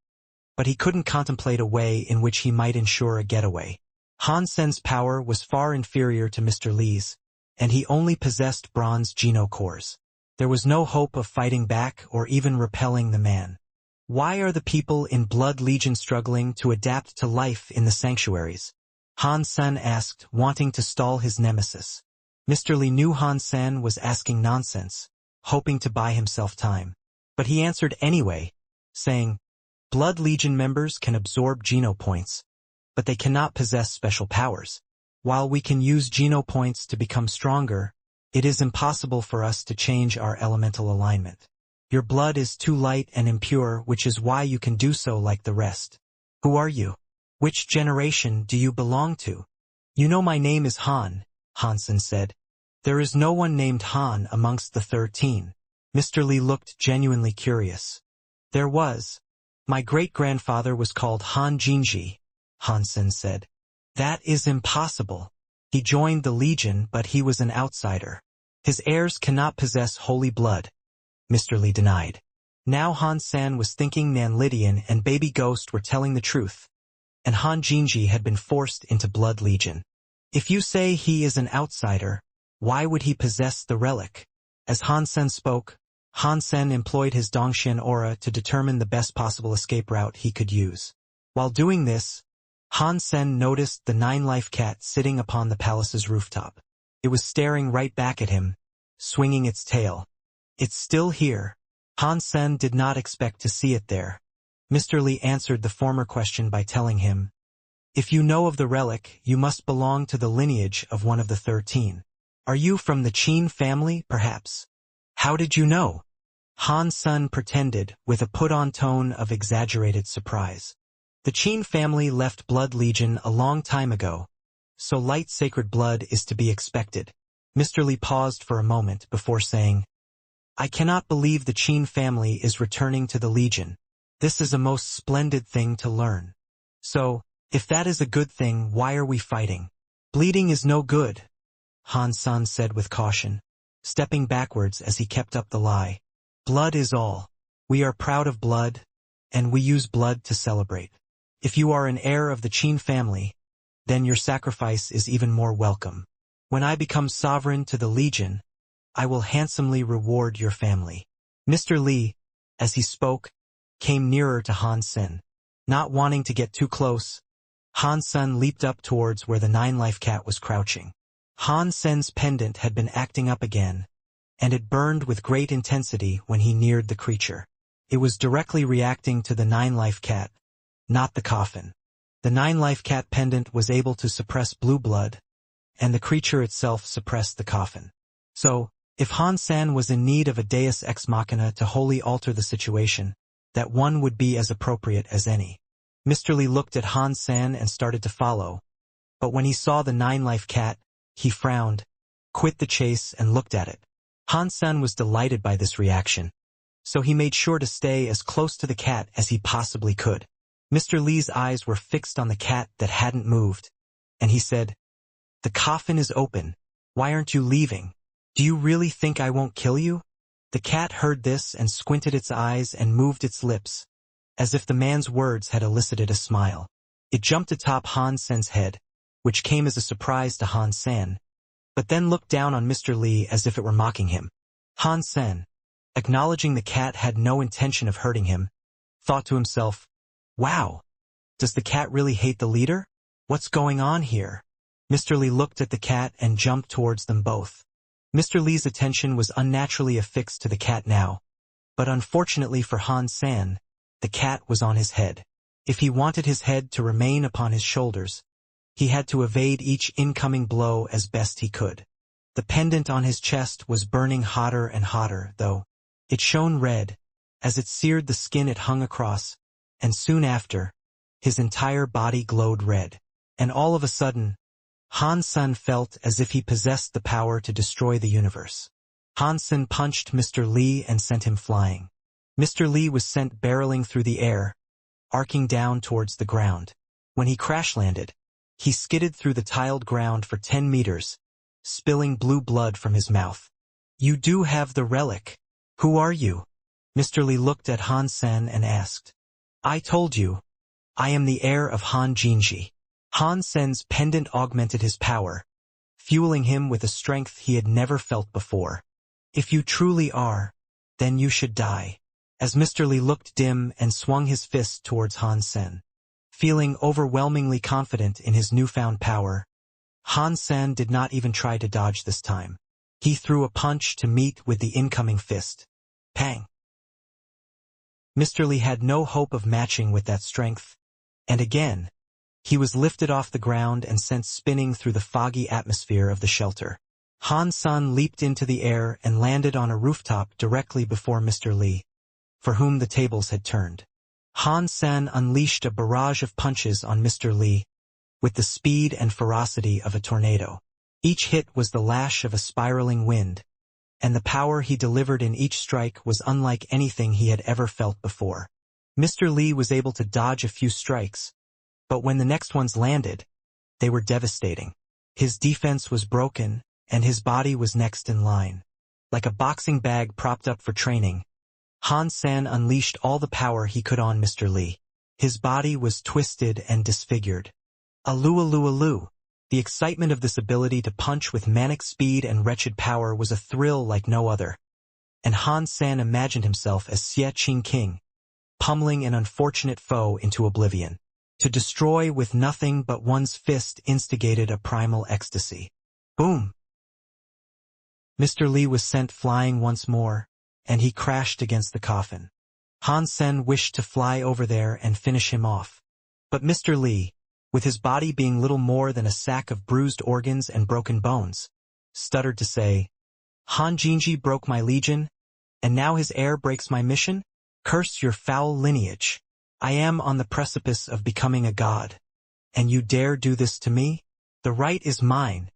but he couldn't contemplate a way in which he might ensure a getaway. Han Sen's power was far inferior to Mr. Li's, and he only possessed bronze genocores. There was no hope of fighting back or even repelling the man. Why are the people in Blood Legion struggling to adapt to life in the sanctuaries? Han Sen asked, wanting to stall his nemesis. Mr. Li knew Han Sen was asking nonsense, hoping to buy himself time. But he answered anyway, saying, Blood Legion members can absorb genopoints, but they cannot possess special powers. While we can use genopoints to become stronger, it is impossible for us to change our elemental alignment. Your blood is too light and impure, which is why you can do so like the rest. Who are you? Which generation do you belong to? You know my name is Han, Han Sen said. There is no one named Han amongst the 13. Mr. Li looked genuinely curious. There was. My great-grandfather was called Han Jinji, Han Sen said. That is impossible. He joined the Legion, but he was an outsider. His heirs cannot possess holy blood, Mr. Li denied. Now Han Sen was thinking Nan Lydian and Baby Ghost were telling the truth, and Han Jinji had been forced into Blood Legion. If you say he is an outsider, why would he possess the relic? As Han Sen spoke, Han Sen employed his Dongxian aura to determine the best possible escape route he could use. While doing this, Han Sen noticed the 9-life cat sitting upon the palace's rooftop. It was staring right back at him, swinging its tail. It's still here. Han Sen did not expect to see it there. Mr. Li answered the former question by telling him, If you know of the relic, you must belong to the lineage of one of the 13. Are you from the Qin family, perhaps? How did you know? Han Sen pretended, with a put-on tone of exaggerated surprise. The Qin family left Blood Legion a long time ago, so light sacred blood is to be expected. Mr. Li paused for a moment before saying, I cannot believe the Qin family is returning to the Legion. This is a most splendid thing to learn. So, if that is a good thing, why are we fighting? Bleeding is no good, Han Sen said with caution, stepping backwards as he kept up the lie. Blood is all. We are proud of blood, and we use blood to celebrate. If you are an heir of the Qin family, then your sacrifice is even more welcome. When I become sovereign to the Legion, I will handsomely reward your family. Mr. Li, as he spoke, came nearer to Han Sen. Not wanting to get too close, Han Sen leaped up towards where the 9-life cat was crouching. Han Sen's pendant had been acting up again, and it burned with great intensity when he neared the creature. It was directly reacting to the 9-life cat, not the coffin. The 9-life cat pendant was able to suppress blue blood, and the creature itself suppressed the coffin. So, if Han Sen was in need of a deus ex machina to wholly alter the situation, that one would be as appropriate as any. Mr. Li looked at Han Sen and started to follow, but when he saw the 9-life cat, he frowned, quit the chase and looked at it. Han Sen was delighted by this reaction, so he made sure to stay as close to the cat as he possibly could. Mr. Li's eyes were fixed on the cat that hadn't moved, and he said, The coffin is open. Why aren't you leaving? Do you really think I won't kill you? The cat heard this and squinted its eyes and moved its lips, as if the man's words had elicited a smile. It jumped atop Han Sen's head, which came as a surprise to Han Sen, but then looked down on Mr. Li as if it were mocking him. Han Sen, acknowledging the cat had no intention of hurting him, thought to himself, Wow, does the cat really hate the leader? What's going on here? Mr. Li looked at the cat and jumped towards them both. Mr. Li's attention was unnaturally affixed to the cat now, but unfortunately for Han Sen, the cat was on his head. If he wanted his head to remain upon his shoulders, he had to evade each incoming blow as best he could. The pendant on his chest was burning hotter and hotter, though. It shone red, as it seared the skin it hung across, and soon after, his entire body glowed red. And all of a sudden, Han Sen felt as if he possessed the power to destroy the universe. Han Sen punched Mr. Li and sent him flying. Mr. Li was sent barreling through the air, arcing down towards the ground. When he crash-landed, he skidded through the tiled ground for 10 meters, spilling blue blood from his mouth. You do have the relic. Who are you? Mr. Li looked at Han Sen and asked. I told you. I am the heir of Han Jinji. Han Sen's pendant augmented his power, fueling him with a strength he had never felt before. If you truly are, then you should die. As Mr. Li looked dim and swung his fist towards Han Sen, feeling overwhelmingly confident in his newfound power, Han Sen did not even try to dodge this time. He threw a punch to meet with the incoming fist. Pang! Mr. Li had no hope of matching with that strength, and again, he was lifted off the ground and sent spinning through the foggy atmosphere of the shelter. Han Sen leaped into the air and landed on a rooftop directly before Mr. Li, for whom the tables had turned. Han Sen unleashed a barrage of punches on Mr. Li, with the speed and ferocity of a tornado. Each hit was the lash of a spiraling wind, and the power he delivered in each strike was unlike anything he had ever felt before. Mr. Li was able to dodge a few strikes, but when the next ones landed, they were devastating. His defense was broken, and his body was next in line. Like a boxing bag propped up for training, Han Sen unleashed all the power he could on Mr. Li. His body was twisted and disfigured. Alu alu alu. The excitement of this ability to punch with manic speed and wretched power was a thrill like no other, and Han Sen imagined himself as Xie Qing King, pummeling an unfortunate foe into oblivion. To destroy with nothing but one's fist instigated a primal ecstasy. Boom! Mr. Li was sent flying once more, and he crashed against the coffin. Han Sen wished to fly over there and finish him off. But Mr. Li, with his body being little more than a sack of bruised organs and broken bones, stuttered to say, Han Jinji broke my legion, and now his heir breaks my mission? Curse your foul lineage. I am on the precipice of becoming a god, and you dare do this to me? The right is mine.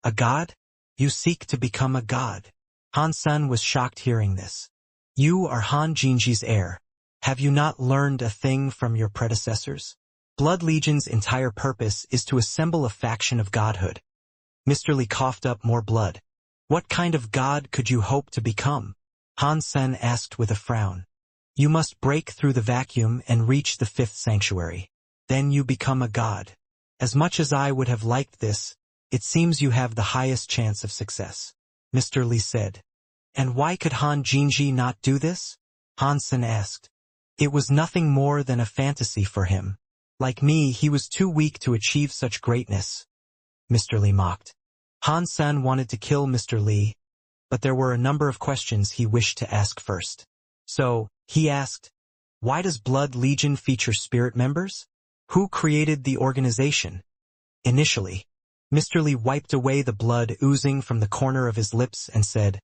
A god? You seek to become a god. Han Sen was shocked hearing this. You are Han Jinji's heir. Have you not learned a thing from your predecessors? Blood Legion's entire purpose is to assemble a faction of godhood. Mr. Li coughed up more blood. What kind of god could you hope to become? Han Sen asked with a frown. You must break through the vacuum and reach the fifth sanctuary. Then you become a god. As much as I would have liked this, it seems you have the highest chance of success, Mr. Li said. And why could Han Jinji not do this? Han Sen asked. It was nothing more than a fantasy for him. Like me, he was too weak to achieve such greatness, Mr. Li mocked. Han Sen wanted to kill Mr. Li, but there were a number of questions he wished to ask first. So, he asked, why does Blood Legion feature spirit members? Who created the organization? Initially, Mr. Li wiped away the blood oozing from the corner of his lips and said,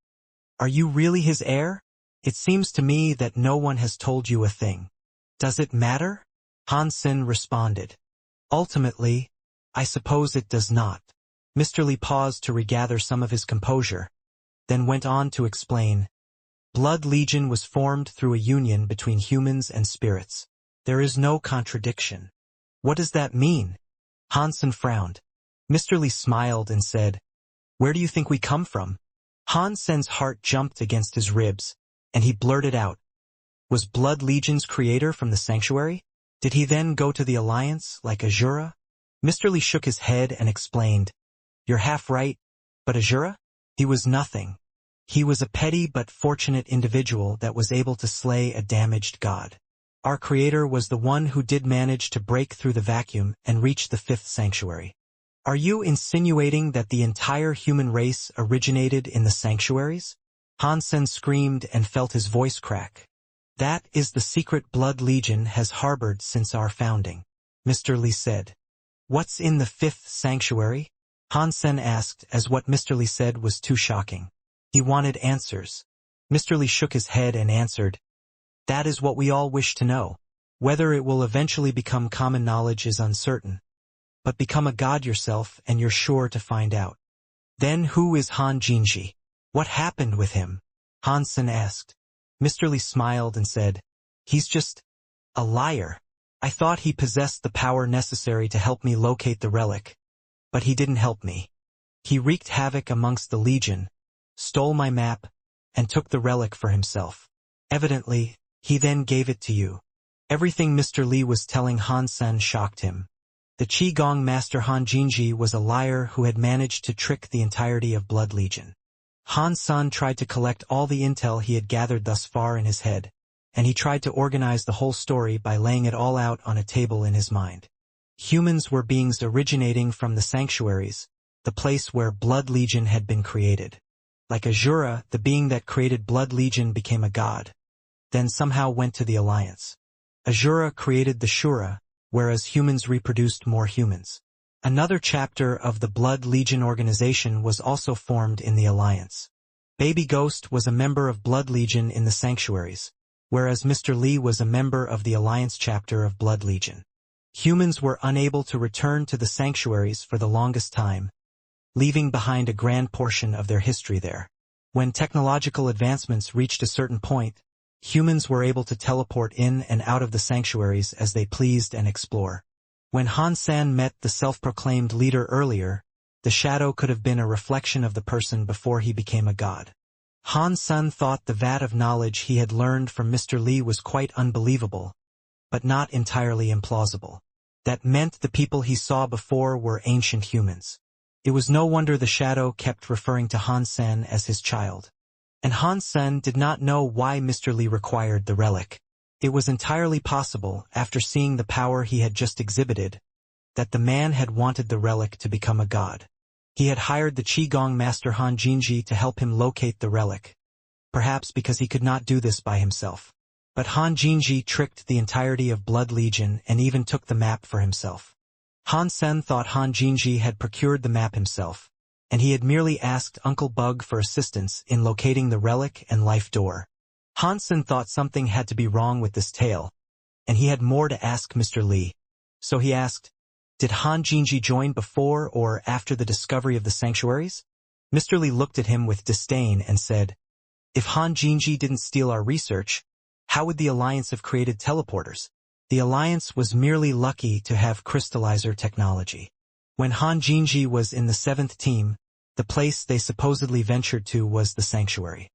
Are you really his heir? It seems to me that no one has told you a thing. Does it matter? Han Sen responded. Ultimately, I suppose it does not. Mr. Li paused to regather some of his composure, then went on to explain. Blood Legion was formed through a union between humans and spirits. There is no contradiction. What does that mean? Han Sen frowned. Mr. Li smiled and said, Where do you think we come from? Han Sen's heart jumped against his ribs, and he blurted out, Was Blood Legion's creator from the sanctuary? Did he then go to the Alliance, like Azura? Mr. Li shook his head and explained, You're half right, but Azura? He was nothing. He was a petty but fortunate individual that was able to slay a damaged god. Our creator was the one who did manage to break through the vacuum and reach the fifth sanctuary. Are you insinuating that the entire human race originated in the sanctuaries? Han Sen screamed and felt his voice crack. That is the secret Blood Legion has harbored since our founding, Mr. Li said. What's in the fifth sanctuary? Han Sen asked, as what Mr. Li said was too shocking. He wanted answers. Mr. Li shook his head and answered, That is what we all wish to know. Whether it will eventually become common knowledge is uncertain. But become a god yourself and you're sure to find out. Then who is Han Jinji? What happened with him? Han Sen asked. Mr. Li smiled and said, He's just a liar. I thought he possessed the power necessary to help me locate the relic, but he didn't help me. He wreaked havoc amongst the Legion, stole my map, and took the relic for himself. Evidently, he then gave it to you. Everything Mr. Li was telling Han Sen shocked him. The Qigong master Han Jinji was a liar who had managed to trick the entirety of Blood Legion. Han Sen tried to collect all the intel he had gathered thus far in his head, and he tried to organize the whole story by laying it all out on a table in his mind. Humans were beings originating from the sanctuaries, the place where Blood Legion had been created. Like Azura, the being that created Blood Legion became a god, then somehow went to the Alliance. Azura created the Shura, whereas humans reproduced more humans. Another chapter of the Blood Legion organization was also formed in the Alliance. Baby Ghost was a member of Blood Legion in the Sanctuaries, whereas Mr. Lee was a member of the Alliance chapter of Blood Legion. Humans were unable to return to the Sanctuaries for the longest time, leaving behind a grand portion of their history there. When technological advancements reached a certain point, humans were able to teleport in and out of the Sanctuaries as they pleased and explore. When Han San met the self-proclaimed leader earlier, the shadow could have been a reflection of the person before he became a god. Han San thought the vat of knowledge he had learned from Mr. Lee was quite unbelievable, but not entirely implausible. That meant the people he saw before were ancient humans. It was no wonder the shadow kept referring to Han San as his child. And Han San did not know why Mr. Lee required the relic. It was entirely possible, after seeing the power he had just exhibited, that the man had wanted the relic to become a god. He had hired the Qigong master Han Jinji to help him locate the relic, perhaps because he could not do this by himself. But Han Jinji tricked the entirety of Blood Legion and even took the map for himself. Han Sen thought Han Jinji had procured the map himself, and he had merely asked Uncle Bug for assistance in locating the relic and life door. Han Sen thought something had to be wrong with this tale, and he had more to ask Mr. Lee. So he asked, "Did Han Jinji join before or after the discovery of the sanctuaries?" Mr. Lee looked at him with disdain and said, "If Han Jinji didn't steal our research, how would the Alliance have created teleporters? The Alliance was merely lucky to have crystallizer technology. When Han Jinji was in the 7th team, the place they supposedly ventured to was the sanctuary.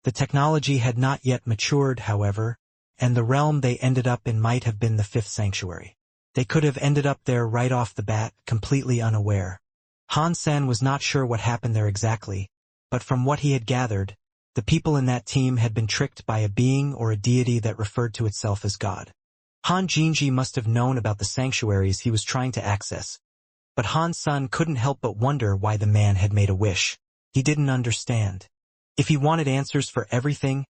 The technology had not yet matured, however, and the realm they ended up in might have been the 5th sanctuary. They could have ended up there right off the bat, completely unaware. Han San was not sure what happened there exactly, but from what he had gathered, the people in that team had been tricked by a being or a deity that referred to itself as God. Han Jinji must have known about the sanctuaries he was trying to access, but Han San couldn't help but wonder why the man had made a wish. He didn't understand. If he wanted answers for everything,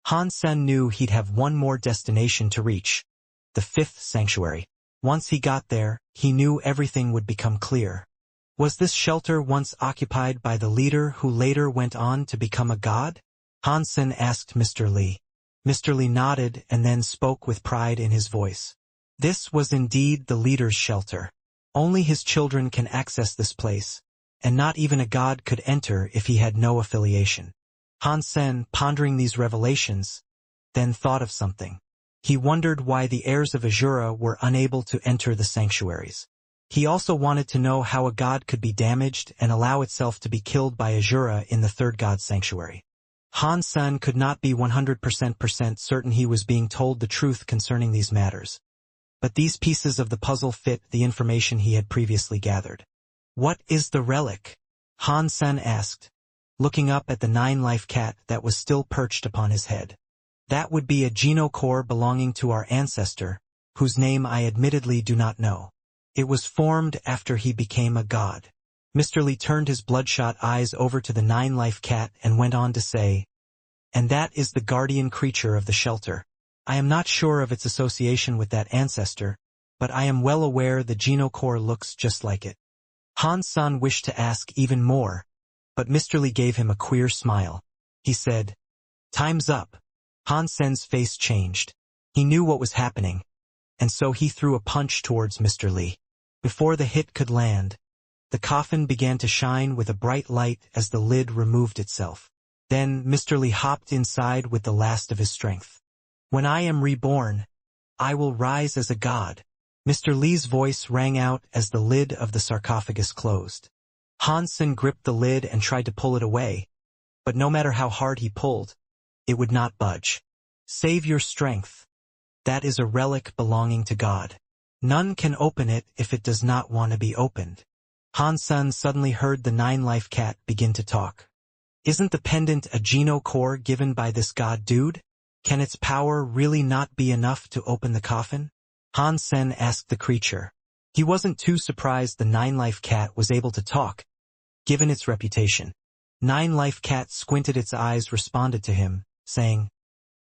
Han Sen knew he'd have one more destination to reach, the 5th sanctuary. Once he got there, he knew everything would become clear. Was this shelter once occupied by the leader who later went on to become a god? Han Sen asked Mr. Lee. Mr. Lee nodded and then spoke with pride in his voice. This was indeed the leader's shelter. Only his children can access this place, and not even a god could enter if he had no affiliation. Han Sen, pondering these revelations, then thought of something. He wondered why the heirs of Azura were unable to enter the sanctuaries. He also wanted to know how a god could be damaged and allow itself to be killed by Azura in the 3rd god sanctuary. Han Sen could not be 100% certain he was being told the truth concerning these matters. But these pieces of the puzzle fit the information he had previously gathered. "What is the relic?" Han Sen asked, looking up at the 9-life cat that was still perched upon his head. "That would be a genocore belonging to our ancestor, whose name I admittedly do not know. It was formed after he became a god." Mr. Lee turned his bloodshot eyes over to the 9-life cat and went on to say, "And that is the guardian creature of the shelter. I am not sure of its association with that ancestor, but I am well aware the genocore looks just like it." Han San wished to ask even more, but Mr. Lee gave him a queer smile. He said, "Time's up." Han Sen's face changed. He knew what was happening, and so he threw a punch towards Mr. Lee. Before the hit could land, the coffin began to shine with a bright light as the lid removed itself. Then Mr. Lee hopped inside with the last of his strength. "When I am reborn, I will rise as a god." Mr. Lee's voice rang out as the lid of the sarcophagus closed. Han Sen gripped the lid and tried to pull it away, but no matter how hard he pulled, it would not budge. "Save your strength. That is a relic belonging to God. None can open it if it does not want to be opened." Han Sen suddenly heard the 9-life cat begin to talk. "Isn't the pendant a genocore given by this god dude? Can its power really not be enough to open the coffin?" Han Sen asked the creature. He wasn't too surprised the 9-life cat was able to talk, given its reputation. Nine Life Cat squinted its eyes, responded to him, saying,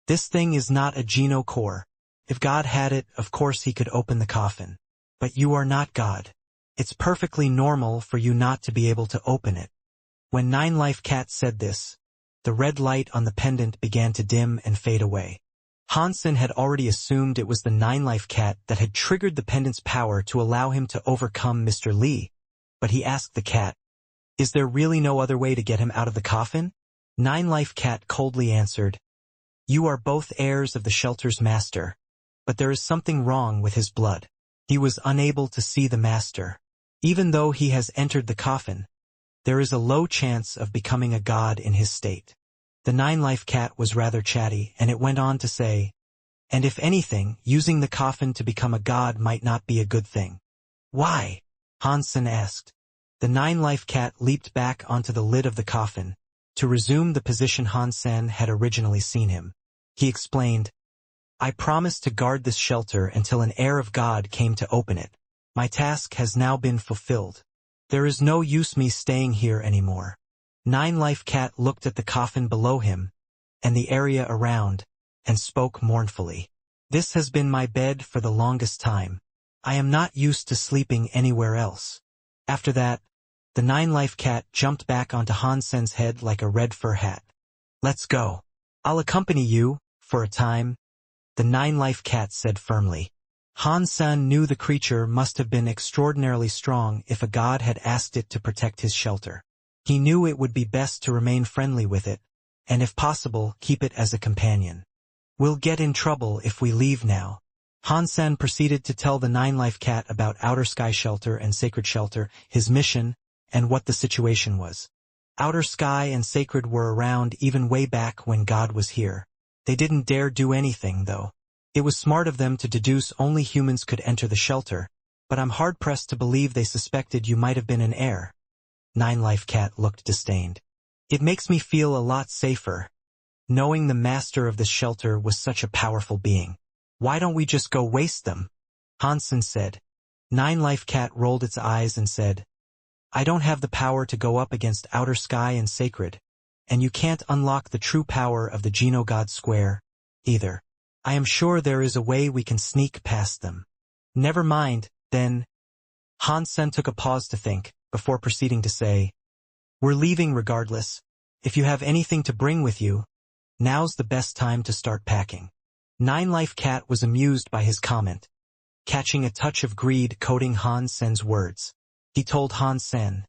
"This thing is not a Geno core. If God had it, of course he could open the coffin. But you are not God. It's perfectly normal for you not to be able to open it." When Nine Life Cat said this, the red light on the pendant began to dim and fade away. Hansen had already assumed it was the Nine Life Cat that had triggered the pendant's power to allow him to overcome Mr. Li, but he asked the cat, "Is there really no other way to get him out of the coffin?" Nine Life Cat coldly answered, "You are both heirs of the shelter's master, but there is something wrong with his blood. He was unable to see the master. Even though he has entered the coffin, there is a low chance of becoming a god in his state." The Nine Life Cat was rather chatty, and it went on to say, "And if anything, using the coffin to become a god might not be a good thing." "Why?" Hansen asked. The Nine Life Cat leaped back onto the lid of the coffin, to resume the position Hansen had originally seen him. He explained, "I promised to guard this shelter until an heir of God came to open it. My task has now been fulfilled. There is no use me staying here anymore." Nine Life Cat looked at the coffin below him, and the area around, and spoke mournfully. "This has been my bed for the longest time. I am not used to sleeping anywhere else." After that, the Nine Life Cat jumped back onto Hansen's head like a red fur hat. "Let's go. I'll accompany you, for a time," the Nine Life Cat said firmly. Hansen knew the creature must have been extraordinarily strong if a god had asked it to protect his shelter. He knew it would be best to remain friendly with it, and if possible, keep it as a companion. "We'll get in trouble if we leave now." Hansen proceeded to tell the Nine Life Cat about Outer Sky Shelter and Sacred Shelter, his mission, and what the situation was. Outer Sky and Sacred were around even way back when God was here. They didn't dare do anything, though. It was smart of them to deduce only humans could enter the shelter, but I'm hard-pressed to believe they suspected you might have been an heir. Nine Life Cat looked disdained. "It makes me feel a lot safer, knowing the master of this shelter was such a powerful being. Why don't we just go waste them?" Hansen said. Nine Life Cat rolled its eyes and said, "I don't have the power to go up against Outer Sky and Sacred, and you can't unlock the true power of the Geno God Square, either. I am sure there is a way we can sneak past them." "Never mind, then." Hansen took a pause to think, before proceeding to say, "We're leaving regardless. If you have anything to bring with you, now's the best time to start packing." Nine Life Cat was amused by his comment, catching a touch of greed coating Hansen's words. He told Hansen,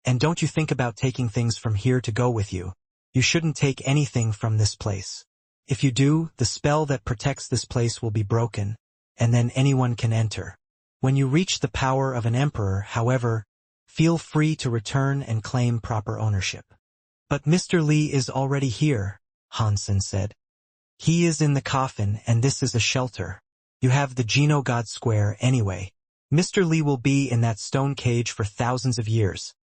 "And don't you think about taking things from here to go with you. You shouldn't take anything from this place. If you do, the spell that protects this place will be broken, and then anyone can enter. When you reach the power of an emperor, however, feel free to return and claim proper ownership." "But Mr. Li is already here," Hansen said. "He is in the coffin, and this is a shelter. You have the Geno God Square anyway. Mr. Li will be in that stone cage for thousands of years,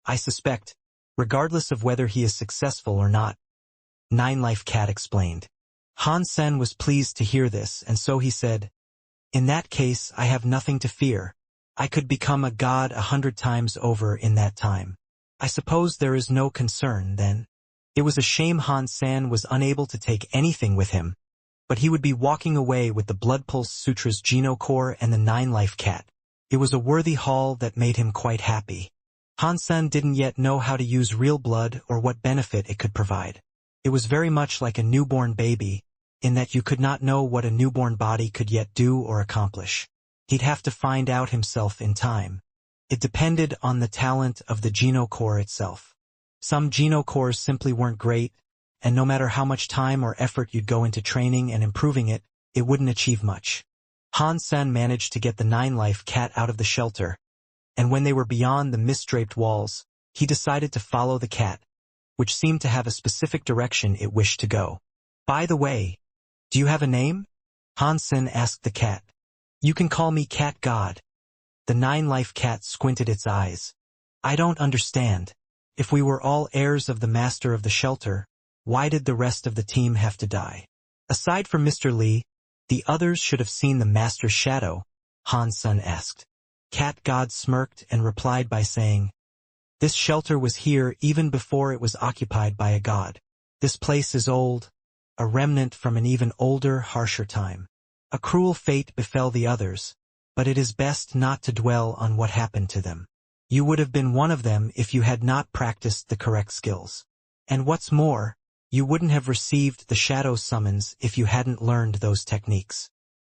I suspect, regardless of whether he is successful or not," Nine Life Cat explained. Hansen was pleased to hear this, and so he said, "In that case, I have nothing to fear. I could become a god 100 times over in that time. I suppose there is no concern, then." It was a shame Hansen was unable to take anything with him, but he would be walking away with the Blood Pulse Sutra's Geno Core and the Nine Life Cat. It was a worthy haul that made him quite happy. Hansen didn't yet know how to use real blood or what benefit it could provide. It was very much like a newborn baby, in that you could not know what a newborn body could yet do or accomplish. He'd have to find out himself in time. It depended on the talent of the Geno Core itself. Some Geno Cores simply weren't great, and no matter how much time or effort you'd go into training and improving it, it wouldn't achieve much. Hansen managed to get the Nine Life Cat out of the shelter, and when they were beyond the mist-draped walls, he decided to follow the cat, which seemed to have a specific direction it wished to go. "By the way, do you have a name?" Hansen asked the cat. "You can call me Cat God." The Nine Life Cat squinted its eyes. "I don't understand. If we were all heirs of the master of the shelter, why did the rest of the team have to die? Aside from Mr. Li, the others should have seen the master's shadow," Hansen asked. Cat God smirked and replied by saying, This shelter was here even before it was occupied by a god. This place is old, a remnant from an even older, harsher time. A cruel fate befell the others, but it is best not to dwell on what happened to them. You would have been one of them if you had not practiced the correct skills. And what's more, you wouldn't have received the shadow summons if you hadn't learned those techniques.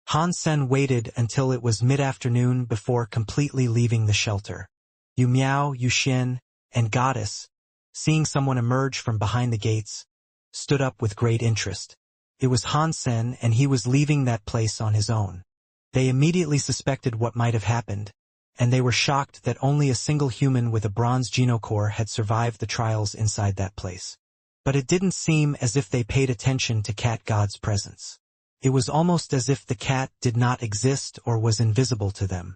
Han Sen waited until it was mid-afternoon before completely leaving the shelter. Yu Miao, Yu Xin, and Goddess, seeing someone emerge from behind the gates, stood up with great interest. It was Han Sen, and he was leaving that place on his own. They immediately suspected what might have happened, and they were shocked that only a single human with a bronze genocore had survived the trials inside that place. But it didn't seem as if they paid attention to Cat God's presence. It was almost as if the cat did not exist or was invisible to them.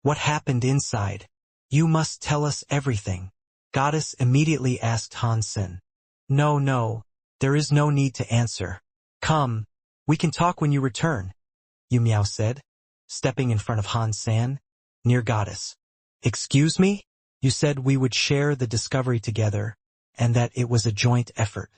What happened inside? You must tell us everything. Goddess immediately asked Han Sen. No, there is no need to answer. Come, we can talk when you return, Yu Miao said, stepping in front of Han Sen, near Goddess. Excuse me? You said we would share the discovery together, and that it was a joint effort.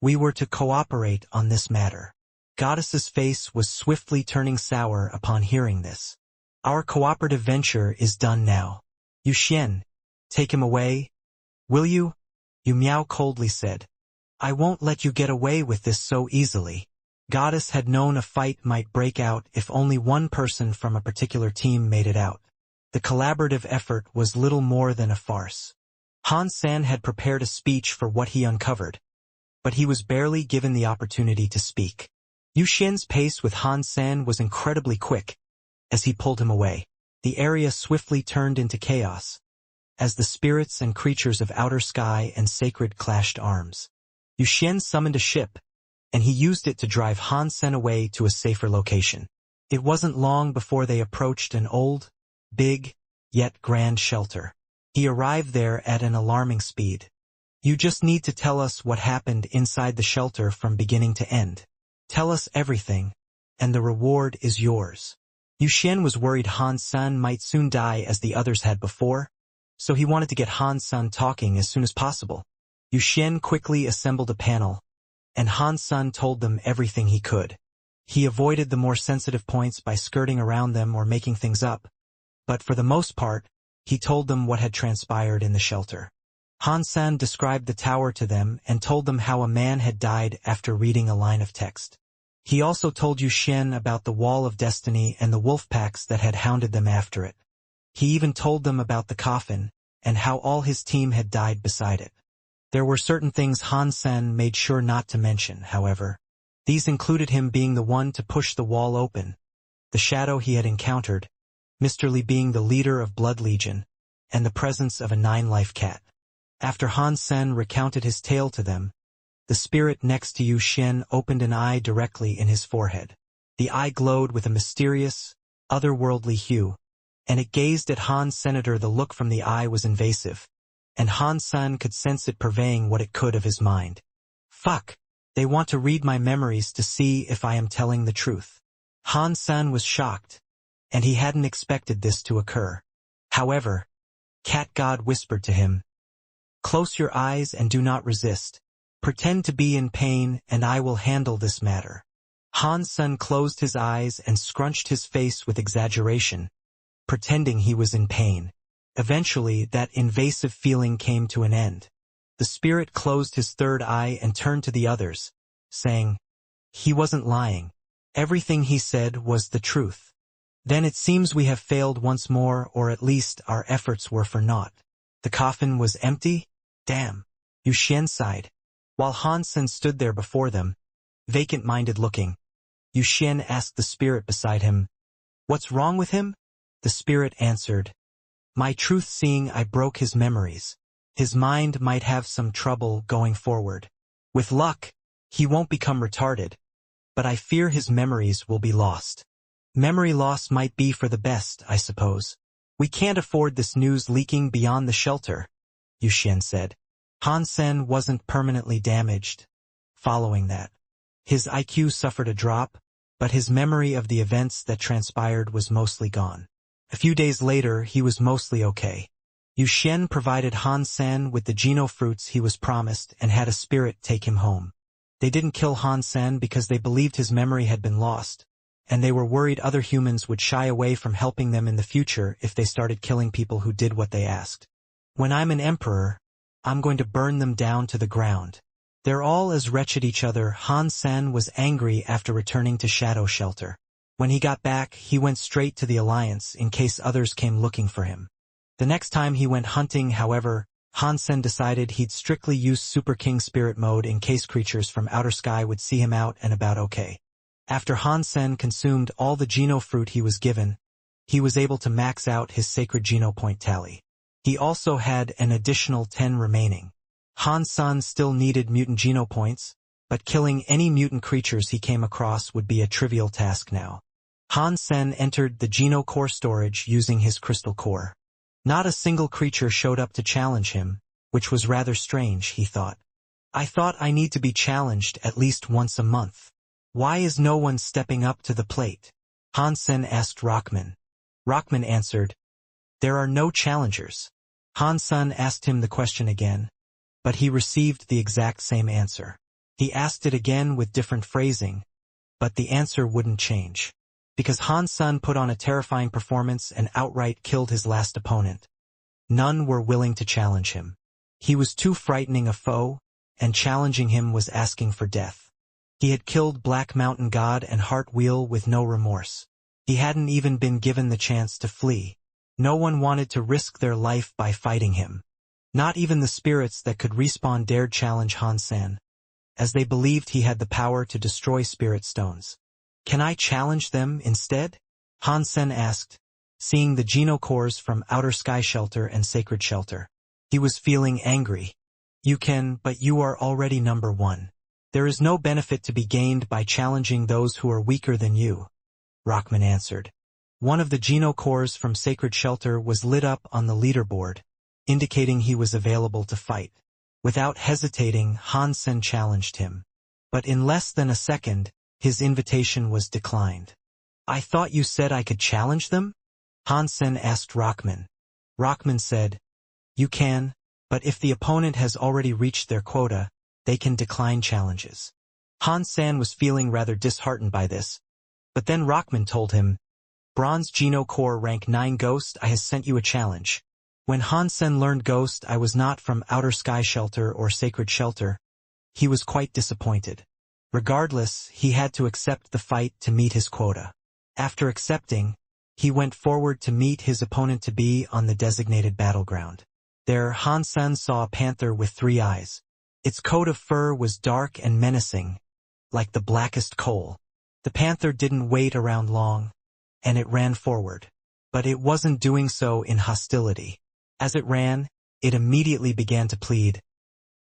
We were to cooperate on this matter. Goddess's face was swiftly turning sour upon hearing this. Our cooperative venture is done now. Yu Xian, take him away. Will you? Yu Miao coldly said. I won't let you get away with this so easily. Goddess had known a fight might break out if only one person from a particular team made it out. The collaborative effort was little more than a farce. Han Sen had prepared a speech for what he uncovered, but he was barely given the opportunity to speak. Yu Xian's pace with Han Sen was incredibly quick. As he pulled him away, the area swiftly turned into chaos, as the spirits and creatures of outer sky and sacred clashed arms. Yu Xian summoned a ship, and he used it to drive Han Sen away to a safer location. It wasn't long before they approached an old, big, yet grand shelter. He arrived there at an alarming speed. You just need to tell us what happened inside the shelter from beginning to end. Tell us everything, and the reward is yours. Yu Xian was worried Han Sen might soon die as the others had before, so he wanted to get Han Sen talking as soon as possible. Yu Xian quickly assembled a panel, and Han Sen told them everything he could. He avoided the more sensitive points by skirting around them or making things up, but for the most part, he told them what had transpired in the shelter. Han Sen described the tower to them and told them how a man had died after reading a line of text. He also told Yu Xian about the Wall of Destiny and the wolf packs that had hounded them after it. He even told them about the coffin, and how all his team had died beside it. There were certain things Han Sen made sure not to mention, however. These included him being the one to push the wall open, the shadow he had encountered, Mr. Li being the leader of Blood Legion, and the presence of a 9-life cat. After Han Sen recounted his tale to them, the spirit next to Yu Xian opened an eye directly in his forehead. The eye glowed with a mysterious, otherworldly hue, and it gazed at Han Senator. The look from the eye was invasive, and Han Sen could sense it purveying what it could of his mind. Fuck! They want to read my memories to see if I am telling the truth. Han Sen was shocked, and he hadn't expected this to occur. However, Cat God whispered to him, Close your eyes and do not resist. Pretend to be in pain and I will handle this matter. Han Sen closed his eyes and scrunched his face with exaggeration, pretending he was in pain. Eventually, that invasive feeling came to an end. The spirit closed his third eye and turned to the others, saying, He wasn't lying. Everything he said was the truth. Then it seems we have failed once more, or at least our efforts were for naught. The coffin was empty? Damn. Yu Xian sighed. While Han Sen stood there before them, vacant-minded looking, Yu Xian asked the spirit beside him, What's wrong with him? The spirit answered, My truth-seeing, I broke his memories. His mind might have some trouble going forward. With luck, he won't become retarded, but I fear his memories will be lost. Memory loss might be for the best, I suppose. We can't afford this news leaking beyond the shelter, Yu Xian said. Han Sen wasn't permanently damaged. Following that, his IQ suffered a drop, but his memory of the events that transpired was mostly gone. A few days later, he was mostly okay. Yu Xian provided Han Sen with the Geno fruits he was promised and had a spirit take him home. They didn't kill Han Sen because they believed his memory had been lost, and they were worried other humans would shy away from helping them in the future if they started killing people who did what they asked. When I'm an emperor, I'm going to burn them down to the ground. They're all as wretched each other. Han Sen was angry after returning to Shadow Shelter. When he got back, he went straight to the Alliance in case others came looking for him. The next time he went hunting, however, Han Sen decided he'd strictly use Super King Spirit mode in case creatures from outer sky would see him out and about okay. After Han Sen consumed all the Geno fruit he was given, he was able to max out his sacred Geno point tally. He also had an additional 10 remaining. Han Sen still needed mutant Geno points, but killing any mutant creatures he came across would be a trivial task now. Han Sen entered the Geno core storage using his crystal core. Not a single creature showed up to challenge him, which was rather strange, he thought. I thought I need to be challenged at least once a month. Why is no one stepping up to the plate? Han Sen asked Rockman. Rockman answered, there are no challengers. Han Sen asked him the question again, but he received the exact same answer. He asked it again with different phrasing, but the answer wouldn't change. Because Han Sen put on a terrifying performance and outright killed his last opponent. None were willing to challenge him. He was too frightening a foe, and challenging him was asking for death. He had killed Black Mountain God and Heart Wheel with no remorse. He hadn't even been given the chance to flee. No one wanted to risk their life by fighting him. Not even the spirits that could respawn dared challenge Han Sen, as they believed he had the power to destroy spirit stones. Can I challenge them instead? Han Sen asked, seeing the Geno cores from Outer Sky Shelter and Sacred Shelter. He was feeling angry. You can, but you are already number 1. There is no benefit to be gained by challenging those who are weaker than you, Rockman answered. One of the Geno cores from Sacred Shelter was lit up on the leaderboard, indicating he was available to fight. Without hesitating, Han Sen challenged him. But in less than a second, his invitation was declined. I thought you said I could challenge them? Han Sen asked Rockman. Rockman said, you can, but if the opponent has already reached their quota, they can decline challenges. Han Sen was feeling rather disheartened by this, but then Rockman told him, Bronze Geno Core rank 9 Ghost, I has sent you a challenge. When Han Sen learned Ghost I was not from Outer Sky Shelter or Sacred Shelter, he was quite disappointed. Regardless, he had to accept the fight to meet his quota. After accepting, he went forward to meet his opponent-to-be on the designated battleground. There, Han Sen saw a panther with 3 eyes. Its coat of fur was dark and menacing, like the blackest coal. The panther didn't wait around long, and it ran forward. But it wasn't doing so in hostility. As it ran, it immediately began to plead.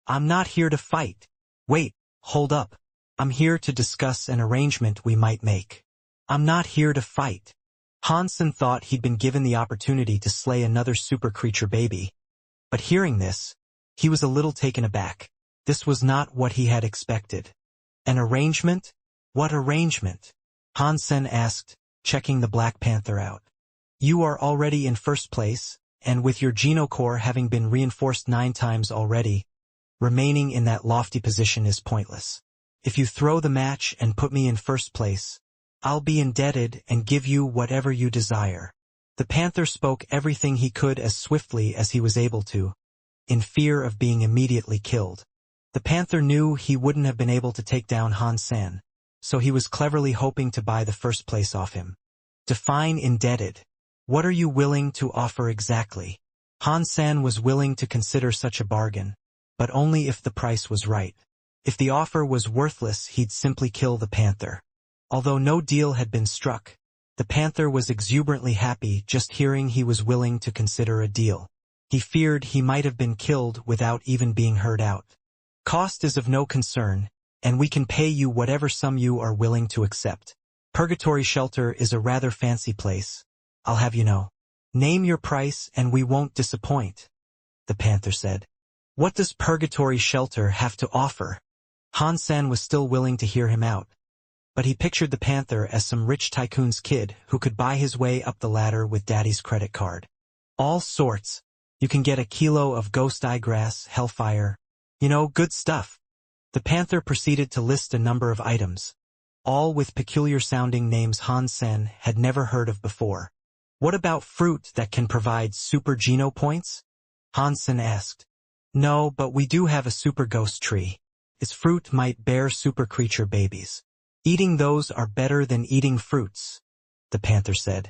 I'm not here to fight. Wait, hold up. I'm here to discuss an arrangement we might make. I'm not here to fight. Han Sen thought he'd been given the opportunity to slay another super creature baby. But hearing this, he was a little taken aback. This was not what he had expected. An arrangement? What arrangement? Han Sen asked, checking the Black Panther out. You are already in first place, and with your Geno core having been reinforced 9 times already, remaining in that lofty position is pointless. If you throw the match and put me in first place, I'll be indebted and give you whatever you desire. The panther spoke everything he could as swiftly as he was able to, in fear of being immediately killed. The panther knew he wouldn't have been able to take down Han Sen, so he was cleverly hoping to buy the first place off him. Define indebted. What are you willing to offer exactly? Han Sen was willing to consider such a bargain, but only if the price was right. If the offer was worthless, he'd simply kill the panther. Although no deal had been struck, the panther was exuberantly happy just hearing he was willing to consider a deal. He feared he might have been killed without even being heard out. Cost is of no concern, and we can pay you whatever sum you are willing to accept. Purgatory Shelter is a rather fancy place, I'll have you know. Name your price and we won't disappoint, the panther said. What does Purgatory Shelter have to offer? Han Sen was still willing to hear him out, but he pictured the panther as some rich tycoon's kid who could buy his way up the ladder with daddy's credit card. All sorts. You can get a kilo of ghost eye grass, hellfire. Good stuff. The panther proceeded to list a number of items, all with peculiar-sounding names Han Sen had never heard of before. What about fruit that can provide super geno points? Han Sen asked. No, but we do have a super ghost tree. Its fruit might bear super creature babies. Eating those are better than eating fruits, the panther said.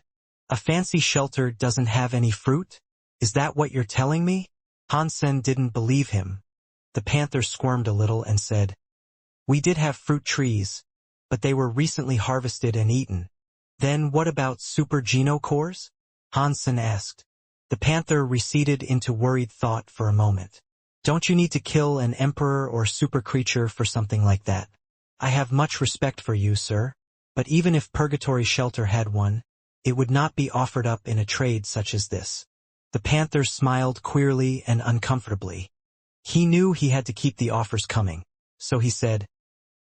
A fancy shelter doesn't have any fruit? Is that what you're telling me? Han Sen didn't believe him. The panther squirmed a little and said, We did have fruit trees, but they were recently harvested and eaten. Then what about super genocores? Han Sen asked. The panther receded into worried thought for a moment. Don't you need to kill an emperor or super creature for something like that? I have much respect for you, sir, but even if Purgatory Shelter had one, it would not be offered up in a trade such as this. The panther smiled queerly and uncomfortably. He knew he had to keep the offers coming, so he said,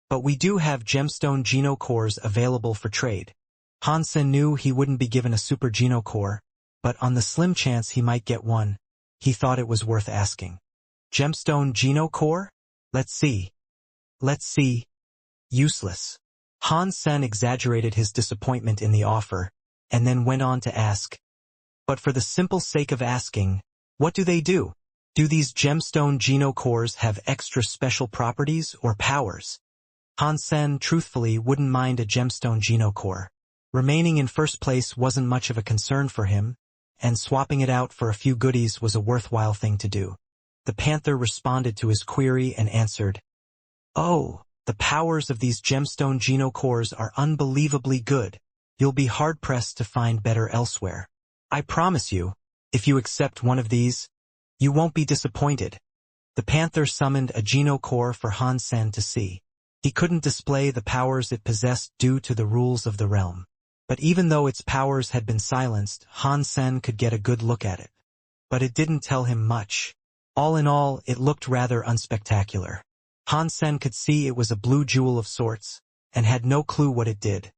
But we do have gemstone genocores available for trade. Han Sen knew he wouldn't be given a super genocore, but on the slim chance he might get one, he thought it was worth asking. Gemstone genocore? Let's see. Useless. Han Sen exaggerated his disappointment in the offer, and then went on to ask, But for the simple sake of asking, what do they do? Do these gemstone genocores have extra special properties or powers? Han Sen truthfully wouldn't mind a gemstone genocore. Remaining in first place wasn't much of a concern for him, and swapping it out for a few goodies was a worthwhile thing to do. The panther responded to his query and answered, Oh, the powers of these gemstone genocores are unbelievably good. You'll be hard-pressed to find better elsewhere. I promise you, if you accept one of these, you won't be disappointed. The panther summoned a genocore for Han Sen to see. He couldn't display the powers it possessed due to the rules of the realm. But even though its powers had been silenced, Han Sen could get a good look at it. But it didn't tell him much. All in all, it looked rather unspectacular. Han Sen could see it was a blue jewel of sorts, and had no clue what it did.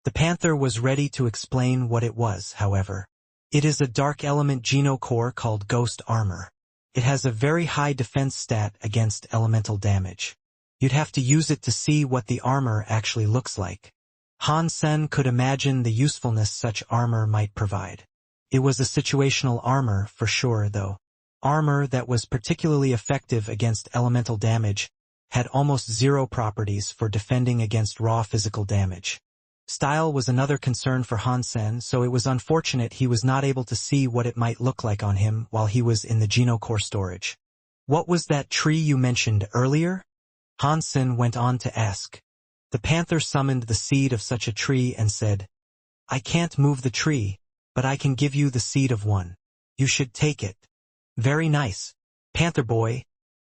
The panther was ready to explain what it was, however. It is a dark element genocore called Ghost Armor. It has a very high defense stat against elemental damage. You'd have to use it to see what the armor actually looks like. Han Sen could imagine the usefulness such armor might provide. It was a situational armor for sure, though. Armor that was particularly effective against elemental damage had almost zero properties for defending against raw physical damage. Style was another concern for Han Sen, so it was unfortunate he was not able to see what it might look like on him while he was in the genocore storage. What was that tree you mentioned earlier? Han Sen went on to ask. The panther summoned the seed of such a tree and said, I can't move the tree, but I can give you the seed of one. You should take it. Very nice. Panther boy,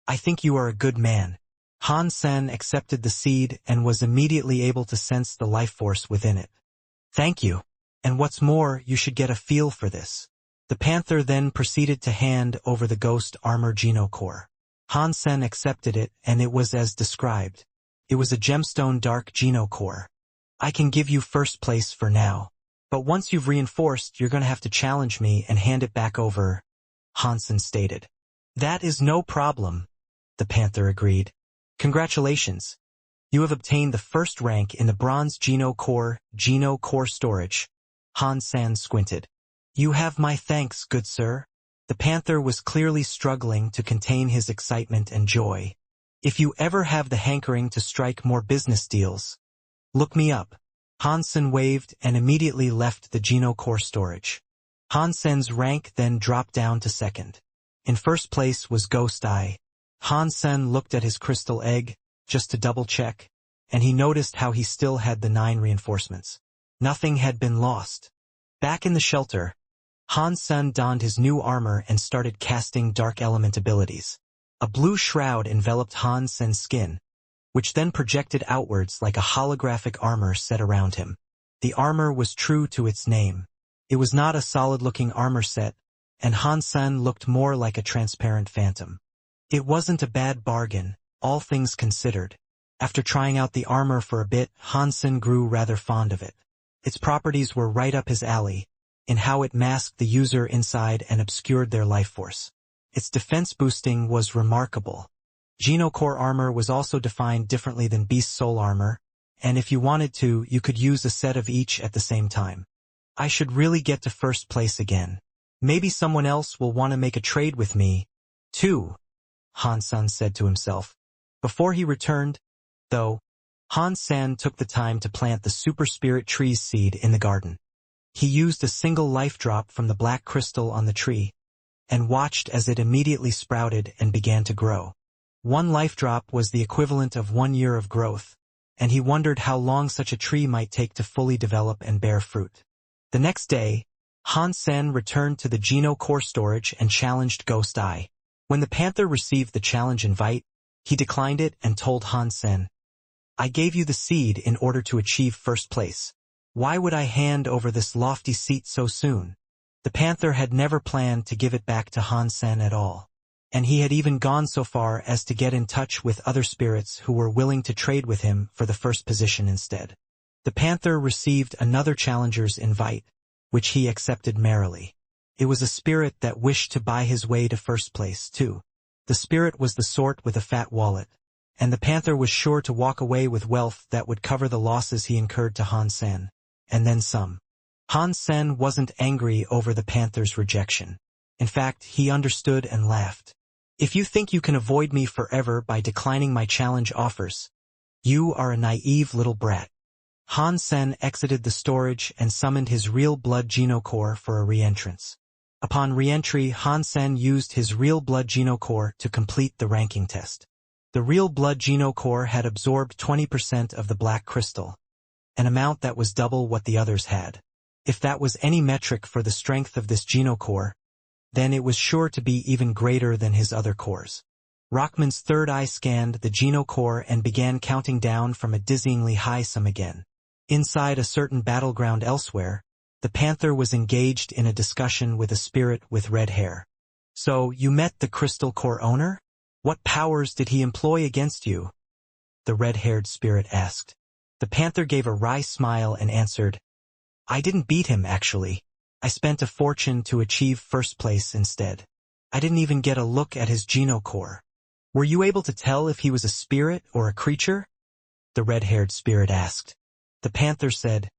I think you are a good man. Han Sen accepted the seed and was immediately able to sense the life force within it. Thank you. And what's more, you should get a feel for this. The panther then proceeded to hand over the Ghost Armor genocore. Han Sen accepted it, and it was as described. It was a gemstone dark genocore. I can give you first place for now. But once you've reinforced, you're going to have to challenge me and hand it back over, Han Sen stated. That is no problem, the panther agreed. Congratulations. You have obtained the first rank in the Bronze genocore storage. Han Sen squinted. You have my thanks, good sir. The panther was clearly struggling to contain his excitement and joy. If you ever have the hankering to strike more business deals, look me up. Han Sen waved and immediately left the genocore storage. Han Sen's rank then dropped down to second. In first place was Ghost Eye. Han Sen looked at his crystal egg, just to double-check, and he noticed how he still had the 9 reinforcements. Nothing had been lost. Back in the shelter, Han Sen donned his new armor and started casting dark element abilities. A blue shroud enveloped Han Sen's skin, which then projected outwards like a holographic armor set around him. The armor was true to its name. It was not a solid-looking armor set, and Han Sen looked more like a transparent phantom. It wasn't a bad bargain, all things considered. After trying out the armor for a bit, Han Sen grew rather fond of it. Its properties were right up his alley. in how it masked the user inside and obscured their life force. Its defense boosting was remarkable. Genocore armor was also defined differently than Beast Soul armor, and if you wanted to, you could use a set of each at the same time. I should really get to first place again. Maybe someone else will want to make a trade with me, too, Han-san said to himself. Before he returned, though, Han-san took the time to plant the super spirit tree's seed in the garden. He used a single life drop from the black crystal on the tree, and watched as it immediately sprouted and began to grow. One life drop was the equivalent of 1 year of growth, and he wondered how long such a tree might take to fully develop and bear fruit. The next day, Han-sen returned to the Geno core storage and challenged Ghost Eye. When the Panther received the challenge invite, he declined it and told Han-sen, "I gave you the seed in order to achieve first place. Why would I hand over this lofty seat so soon?" The Panther had never planned to give it back to Han-sen at all, and he had even gone so far as to get in touch with other spirits who were willing to trade with him for the first position instead. The Panther received another challenger's invite, which he accepted merrily. It was a spirit that wished to buy his way to first place, too. The spirit was the sort with a fat wallet, and the Panther was sure to walk away with wealth that would cover the losses he incurred to Han-sen, and then some. Han-sen wasn't angry over the Panther's rejection. In fact, he understood and laughed. "If you think you can avoid me forever by declining my challenge offers, you are a naive little brat." Han-sen exited the storage and summoned his real blood Genocore for a re-entrance. Upon re-entry, Han-sen used his real blood Genocore to complete the ranking test. The real blood Genocore had absorbed 20% of the black crystal, an amount that was double what the others had. If that was any metric for the strength of this Genocore, then it was sure to be even greater than his other cores. Rockman's third eye scanned the Genocore and began counting down from a dizzyingly high sum again. Inside a certain battleground elsewhere, the Panther was engaged in a discussion with a spirit with red hair. "So, you met the crystal core owner? What powers did he employ against you?" the red-haired spirit asked. The Panther gave a wry smile and answered, "I didn't beat him, actually. I spent a fortune to achieve first place instead. I didn't even get a look at his Genocore." "Were you able to tell if he was a spirit or a creature?" the red-haired spirit asked. The Panther said,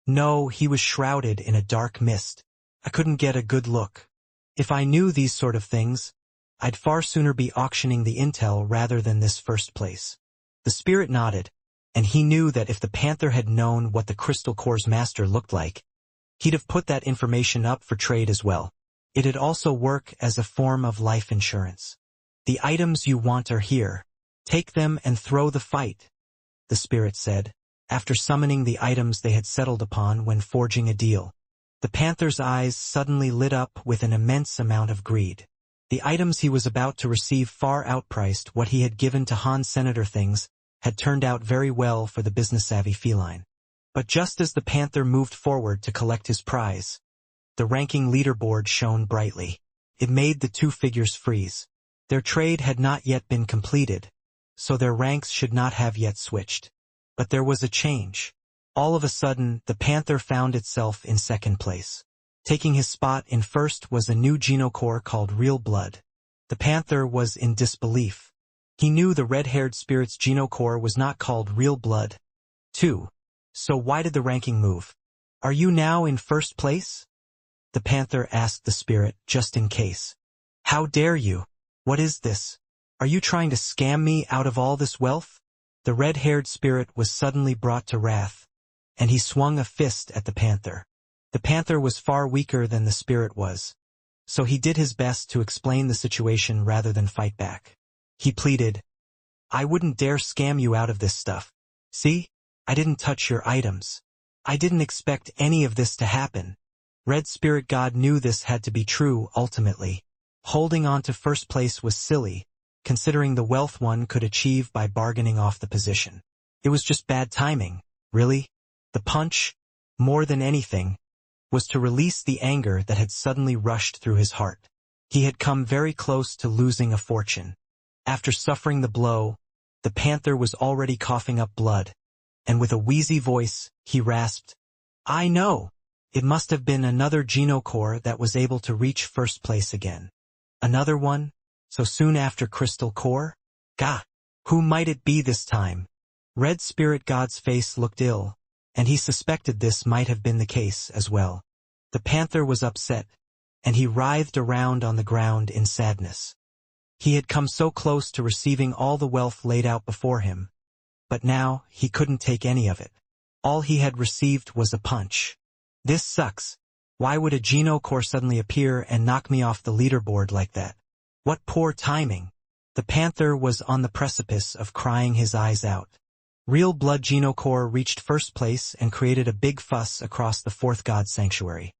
"No, he was shrouded in a dark mist. I couldn't get a good look. If I knew these sort of things, I'd far sooner be auctioning the intel rather than this first place." The spirit nodded, and he knew that if the Panther had known what the Crystal Core's master looked like, he'd have put that information up for trade as well. It'd also work as a form of life insurance. "The items you want are here. Take them and throw the fight," the spirit said, after summoning the items they had settled upon when forging a deal. The Panther's eyes suddenly lit up with an immense amount of greed. The items he was about to receive far outpriced what he had given to Han Senator. Things had turned out very well for the business-savvy feline. But just as the Panther moved forward to collect his prize, the ranking leaderboard shone brightly. It made the two figures freeze. Their trade had not yet been completed, so their ranks should not have yet switched. But there was a change. All of a sudden, the Panther found itself in second place. Taking his spot in first was a new Genocore called Real Blood. The Panther was in disbelief. He knew the red-haired spirit's Genocore was not called Real Blood, too. So why did the ranking move? "Are you now in first place?" the Panther asked the spirit, just in case. "How dare you? What is this? Are you trying to scam me out of all this wealth?" The red-haired spirit was suddenly brought to wrath, and he swung a fist at the Panther. The Panther was far weaker than the spirit was, so he did his best to explain the situation rather than fight back. He pleaded, "I wouldn't dare scam you out of this stuff. See? I didn't touch your items. I didn't expect any of this to happen." Red Spirit God knew this had to be true ultimately. Holding on to first place was silly, considering the wealth one could achieve by bargaining off the position. It was just bad timing, really. The punch, more than anything, was to release the anger that had suddenly rushed through his heart. He had come very close to losing a fortune. After suffering the blow, the Panther was already coughing up blood, and with a wheezy voice, he rasped, "I know. It must have been another Genocore that was able to reach first place again. Another one? So soon after Crystal Core? Gah! Who might it be this time? Red Spirit God's face looked ill, and he suspected this might have been the case as well. The panther was upset, and he writhed around on the ground in sadness. He had come so close to receiving all the wealth laid out before him, but now he couldn't take any of it. All he had received was a punch. This sucks. Why would a Genocore suddenly appear and knock me off the leaderboard like that? What poor timing. The panther was on the precipice of crying his eyes out. Real Blood Genocore reached first place and created a big fuss across the Fourth God Sanctuary.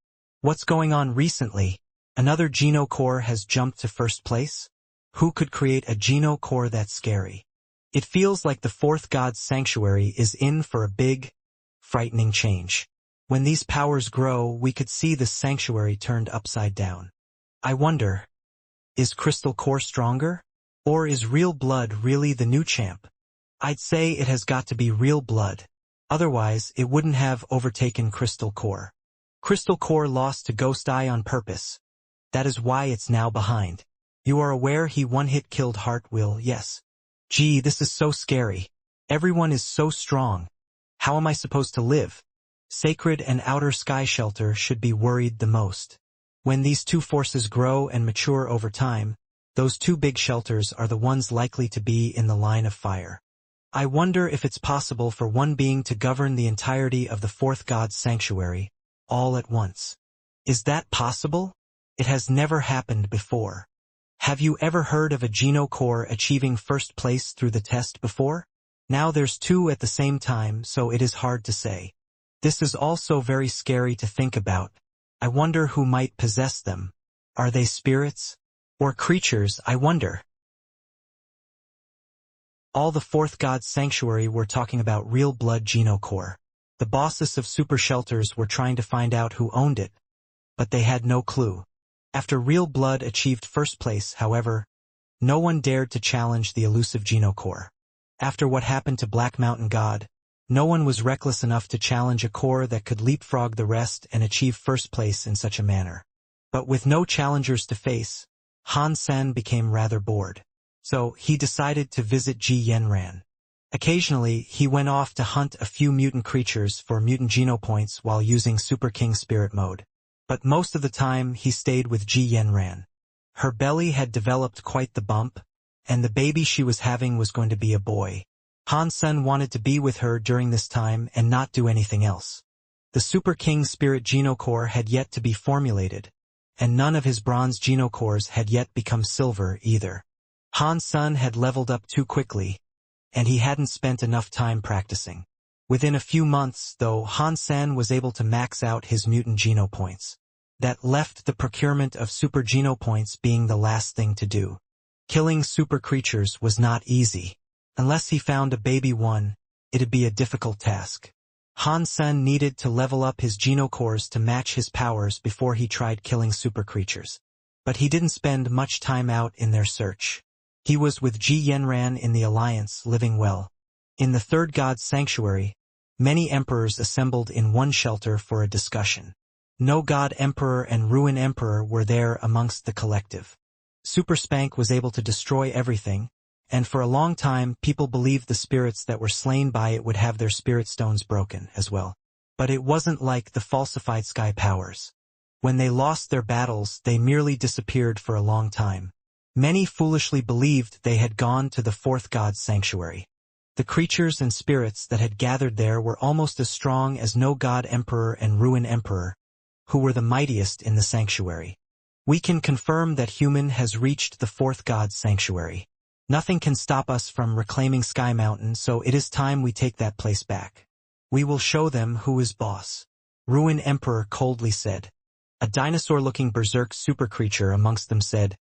What's going on recently? Another Genocore has jumped to first place? Who could create a Genocore that scary? It feels like the Fourth God Sanctuary is in for a big, frightening change. When these powers grow, we could see the sanctuary turned upside down. I wonder, is Crystal Core stronger? Or is Real Blood really the new champ? I'd say it has got to be Real Blood. Otherwise, it wouldn't have overtaken Crystal Core. Crystal Core lost to Ghost Eye on purpose. That is why it's now behind. You are aware he one-hit killed Heartwheel, yes. Gee, this is so scary. Everyone is so strong. How am I supposed to live? Sacred and Outer Sky Shelter should be worried the most. When these two forces grow and mature over time, those two big shelters are the ones likely to be in the line of fire. I wonder if it's possible for one being to govern the entirety of the Fourth God Sanctuary, all at once. Is that possible? It has never happened before. Have you ever heard of a Genocore achieving first place through the test before? Now there's two at the same time, so it is hard to say. This is also very scary to think about. I wonder who might possess them. Are they spirits? Or creatures, I wonder. All the Fourth God Sanctuary were talking about Real Blood Genocore. The bosses of super shelters were trying to find out who owned it, but they had no clue. After Real Blood achieved first place, however, no one dared to challenge the elusive Genocore. After what happened to Black Mountain God, no one was reckless enough to challenge a core that could leapfrog the rest and achieve first place in such a manner. But with no challengers to face, Han Sen became rather bored. So he decided to visit Ji Yenran. Occasionally, he went off to hunt a few mutant creatures for mutant genopoints while using Super King Spirit mode. But most of the time, he stayed with Ji Yenran. Her belly had developed quite the bump, and the baby she was having was going to be a boy. Han Sen wanted to be with her during this time and not do anything else. The Super King Spirit Genocore had yet to be formulated, and none of his bronze Genocores had yet become silver either. Han Sen had leveled up too quickly, and he hadn't spent enough time practicing. Within a few months, though, Han Sen was able to max out his mutant Genopoints. That left the procurement of Super Genopoints being the last thing to do. Killing super creatures was not easy. Unless he found a baby one, it'd be a difficult task. Han Sen needed to level up his Genocores to match his powers before he tried killing super creatures. But he didn't spend much time out in their search. He was with Ji Yenran in the Alliance, living well. In the Third God Sanctuary, many emperors assembled in one shelter for a discussion. No God Emperor and Ruin Emperor were there amongst the collective. Super Spank was able to destroy everything, and for a long time people believed the spirits that were slain by it would have their spirit stones broken as well. But it wasn't like the falsified sky powers. When they lost their battles, they merely disappeared for a long time. Many foolishly believed they had gone to the Fourth God Sanctuary. The creatures and spirits that had gathered there were almost as strong as no God Emperor and Ruin Emperor, who were the mightiest in the sanctuary. We can confirm that human has reached the Fourth God Sanctuary. Nothing can stop us from reclaiming Sky Mountain, so it is time we take that place back. We will show them who is boss. Ruin Emperor coldly said. A dinosaur-looking berserk super creature amongst them said,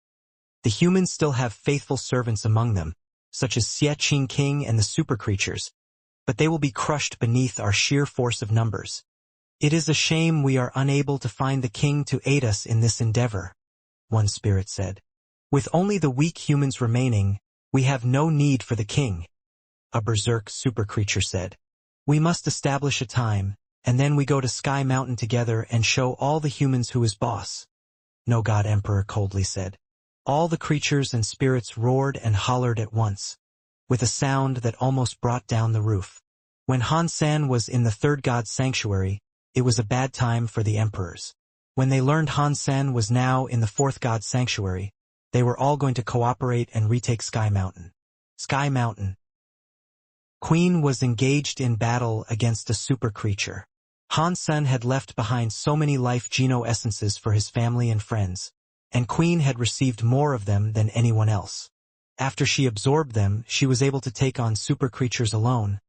the humans still have faithful servants among them, such as Xie Qing King and the super creatures, but they will be crushed beneath our sheer force of numbers. It is a shame we are unable to find the king to aid us in this endeavor, one spirit said. With only the weak humans remaining, we have no need for the king, a berserk super creature said. We must establish a time, and then we go to Sky Mountain together and show all the humans who is boss," No God Emperor coldly said. All the creatures and spirits roared and hollered at once, with a sound that almost brought down the roof. When Han San was in the third god's sanctuary, it was a bad time for the emperors. When they learned Han San was now in the fourth god's sanctuary, they were all going to cooperate and retake Sky Mountain. Sky Mountain. Queen was engaged in battle against a super creature. Han San had left behind so many life geno-essences for his family and friends, and Queen had received more of them than anyone else. After she absorbed them, she was able to take on super creatures alone,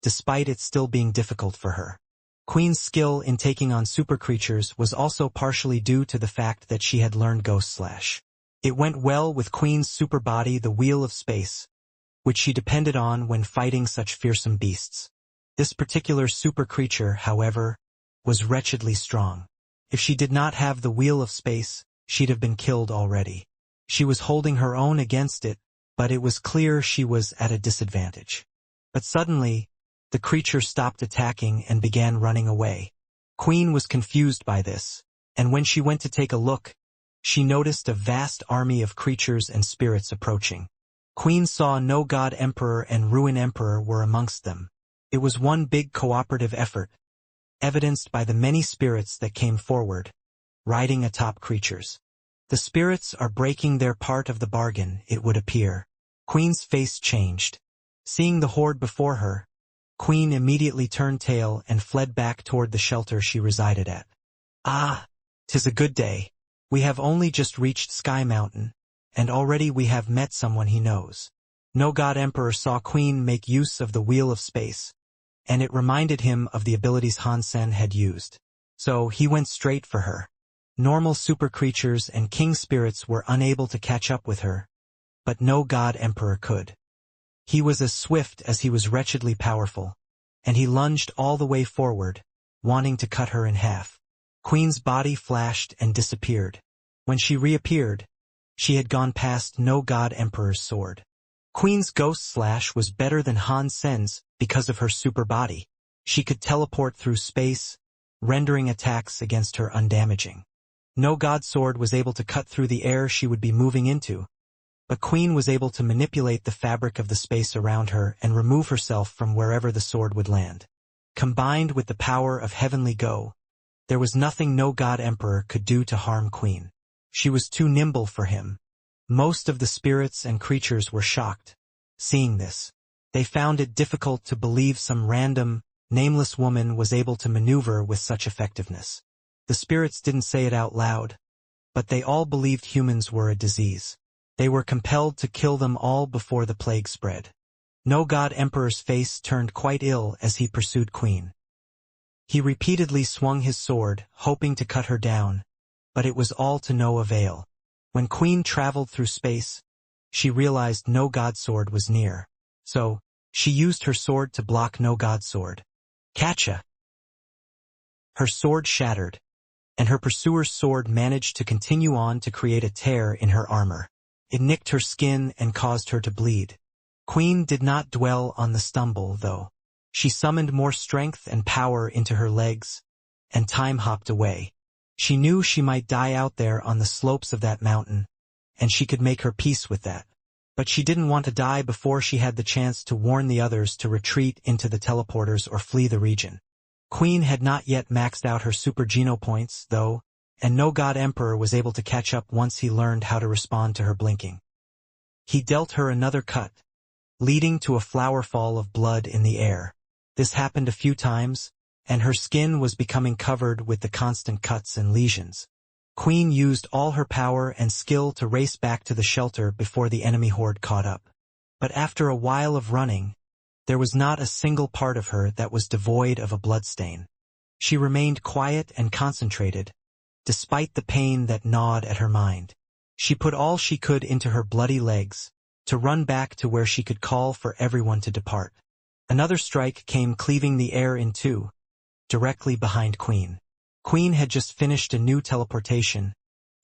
despite it still being difficult for her. Queen's skill in taking on super creatures was also partially due to the fact that she had learned Ghost Slash. It went well with Queen's super body, the Wheel of Space, which she depended on when fighting such fearsome beasts. This particular super creature, however, was wretchedly strong. If she did not have the Wheel of Space, she'd have been killed already. She was holding her own against it, but it was clear she was at a disadvantage. But suddenly, the creature stopped attacking and began running away. Queen was confused by this, and when she went to take a look, she noticed a vast army of creatures and spirits approaching. Queen saw No God Emperor and Ruin Emperor were amongst them. It was one big cooperative effort, evidenced by the many spirits that came forward, riding atop creatures. The spirits are breaking their part of the bargain, it would appear. Queen's face changed. Seeing the horde before her, Queen immediately turned tail and fled back toward the shelter she resided at. "Ah, 'tis a good day. We have only just reached Sky Mountain, and already we have met someone he knows." No God Emperor saw Queen make use of the Wheel of Space, and it reminded him of the abilities Han Sen had used. So he went straight for her. Normal super creatures and king spirits were unable to catch up with her, but No God Emperor could. He was as swift as he was wretchedly powerful, and he lunged all the way forward, wanting to cut her in half. Queen's body flashed and disappeared. When she reappeared, she had gone past No God Emperor's sword. Queen's Ghost Slash was better than Han Sen's because of her super body. She could teleport through space, rendering attacks against her undamaging. No God Sword was able to cut through the air she would be moving into, but Queen was able to manipulate the fabric of the space around her and remove herself from wherever the sword would land. Combined with the power of Heavenly Go, there was nothing No God Emperor could do to harm Queen. She was too nimble for him. Most of the spirits and creatures were shocked. Seeing this, they found it difficult to believe some random, nameless woman was able to maneuver with such effectiveness. The spirits didn't say it out loud, but they all believed humans were a disease. They were compelled to kill them all before the plague spread. No God Emperor's face turned quite ill as he pursued Queen. He repeatedly swung his sword, hoping to cut her down, but it was all to no avail. When Queen traveled through space, she realized No God Sword was near. So, she used her sword to block No God Sword. Catcha! Her sword shattered, and her pursuer's sword managed to continue on to create a tear in her armor. It nicked her skin and caused her to bleed. Queen did not dwell on the stumble, though. She summoned more strength and power into her legs, and time hopped away. She knew she might die out there on the slopes of that mountain, and she could make her peace with that. But she didn't want to die before she had the chance to warn the others to retreat into the teleporters or flee the region. Queen had not yet maxed out her super geno points, though, and No God Emperor was able to catch up once he learned how to respond to her blinking. He dealt her another cut, leading to a flower fall of blood in the air. This happened a few times, and her skin was becoming covered with the constant cuts and lesions. Queen used all her power and skill to race back to the shelter before the enemy horde caught up. But after a while of running, there was not a single part of her that was devoid of a bloodstain. She remained quiet and concentrated, despite the pain that gnawed at her mind. She put all she could into her bloody legs, to run back to where she could call for everyone to depart. Another strike came cleaving the air in two, directly behind Queen. Queen had just finished a new teleportation,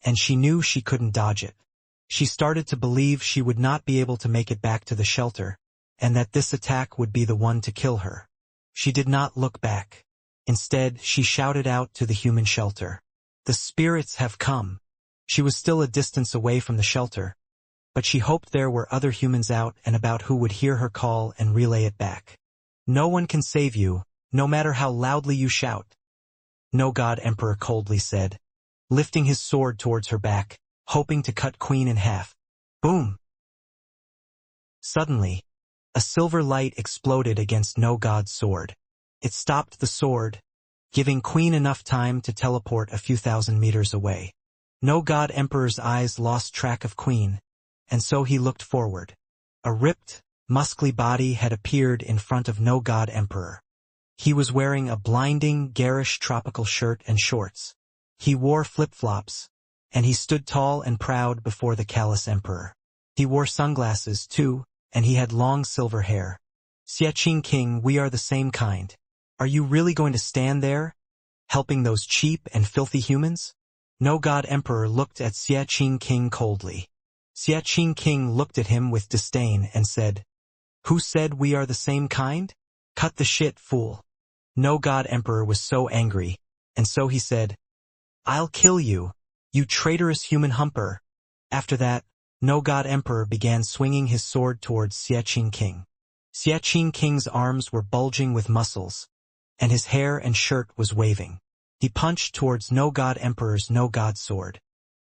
and she knew she couldn't dodge it. She started to believe she would not be able to make it back to the shelter, and that this attack would be the one to kill her. She did not look back. Instead, she shouted out to the human shelter. The spirits have come. She was still a distance away from the shelter, but she hoped there were other humans out and about who would hear her call and relay it back. No one can save you, no matter how loudly you shout. No God Emperor coldly said, lifting his sword towards her back, hoping to cut Queen in half. Boom! Suddenly, a silver light exploded against No God's sword. It stopped the sword, giving Queen enough time to teleport a few thousand meters away. No God Emperor's eyes lost track of Queen, and so he looked forward. A ripped, muscly body had appeared in front of No God Emperor. He was wearing a blinding, garish tropical shirt and shorts. He wore flip-flops, and he stood tall and proud before the callous emperor. He wore sunglasses, too, and he had long silver hair. Xia King, we are the same kind. Are you really going to stand there, helping those cheap and filthy humans? No God Emperor looked at Xia King coldly. Xia King looked at him with disdain and said, Who said we are the same kind? Cut the shit, fool. No God Emperor was so angry, and so he said, I'll kill you, you traitorous human humper. After that, No God Emperor began swinging his sword towards Xia King. Xia King's arms were bulging with muscles, and his hair and shirt was waving. He punched towards No God Emperor's No God sword.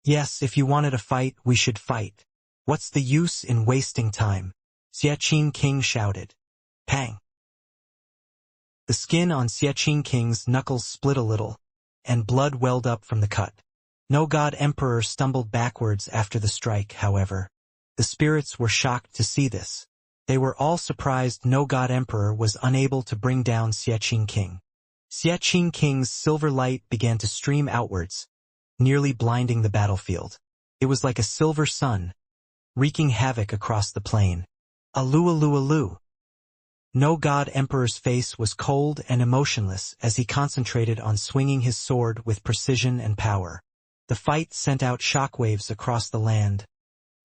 Yes, if you wanted a fight, we should fight. What's the use in wasting time? Xia King shouted. Pang! The skin on Xia King's knuckles split a little, and blood welled up from the cut. No God Emperor stumbled backwards after the strike, however. The spirits were shocked to see this. They were all surprised No God Emperor was unable to bring down Xia King. Xia King's silver light began to stream outwards, nearly blinding the battlefield. It was like a silver sun, wreaking havoc across the plain. Alu alu alu. No God Emperor's face was cold and emotionless as he concentrated on swinging his sword with precision and power. The fight sent out shockwaves across the land,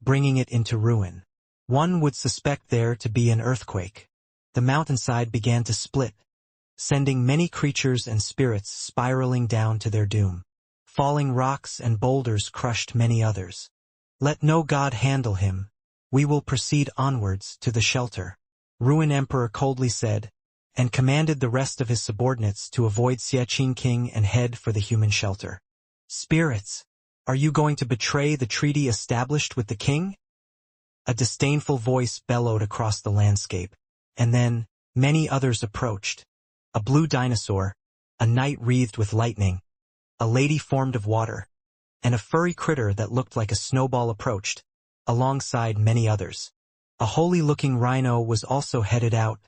bringing it into ruin. One would suspect there to be an earthquake. The mountainside began to split, sending many creatures and spirits spiraling down to their doom. Falling rocks and boulders crushed many others. Let no God handle him. We will proceed onwards to the shelter. Ruin Emperor coldly said, and commanded the rest of his subordinates to avoid Xia King and head for the human shelter. Spirits, are you going to betray the treaty established with the king? A disdainful voice bellowed across the landscape, and then, many others approached. A blue dinosaur, a knight wreathed with lightning, a lady formed of water, and a furry critter that looked like a snowball approached, alongside many others. A holy-looking rhino was also headed out,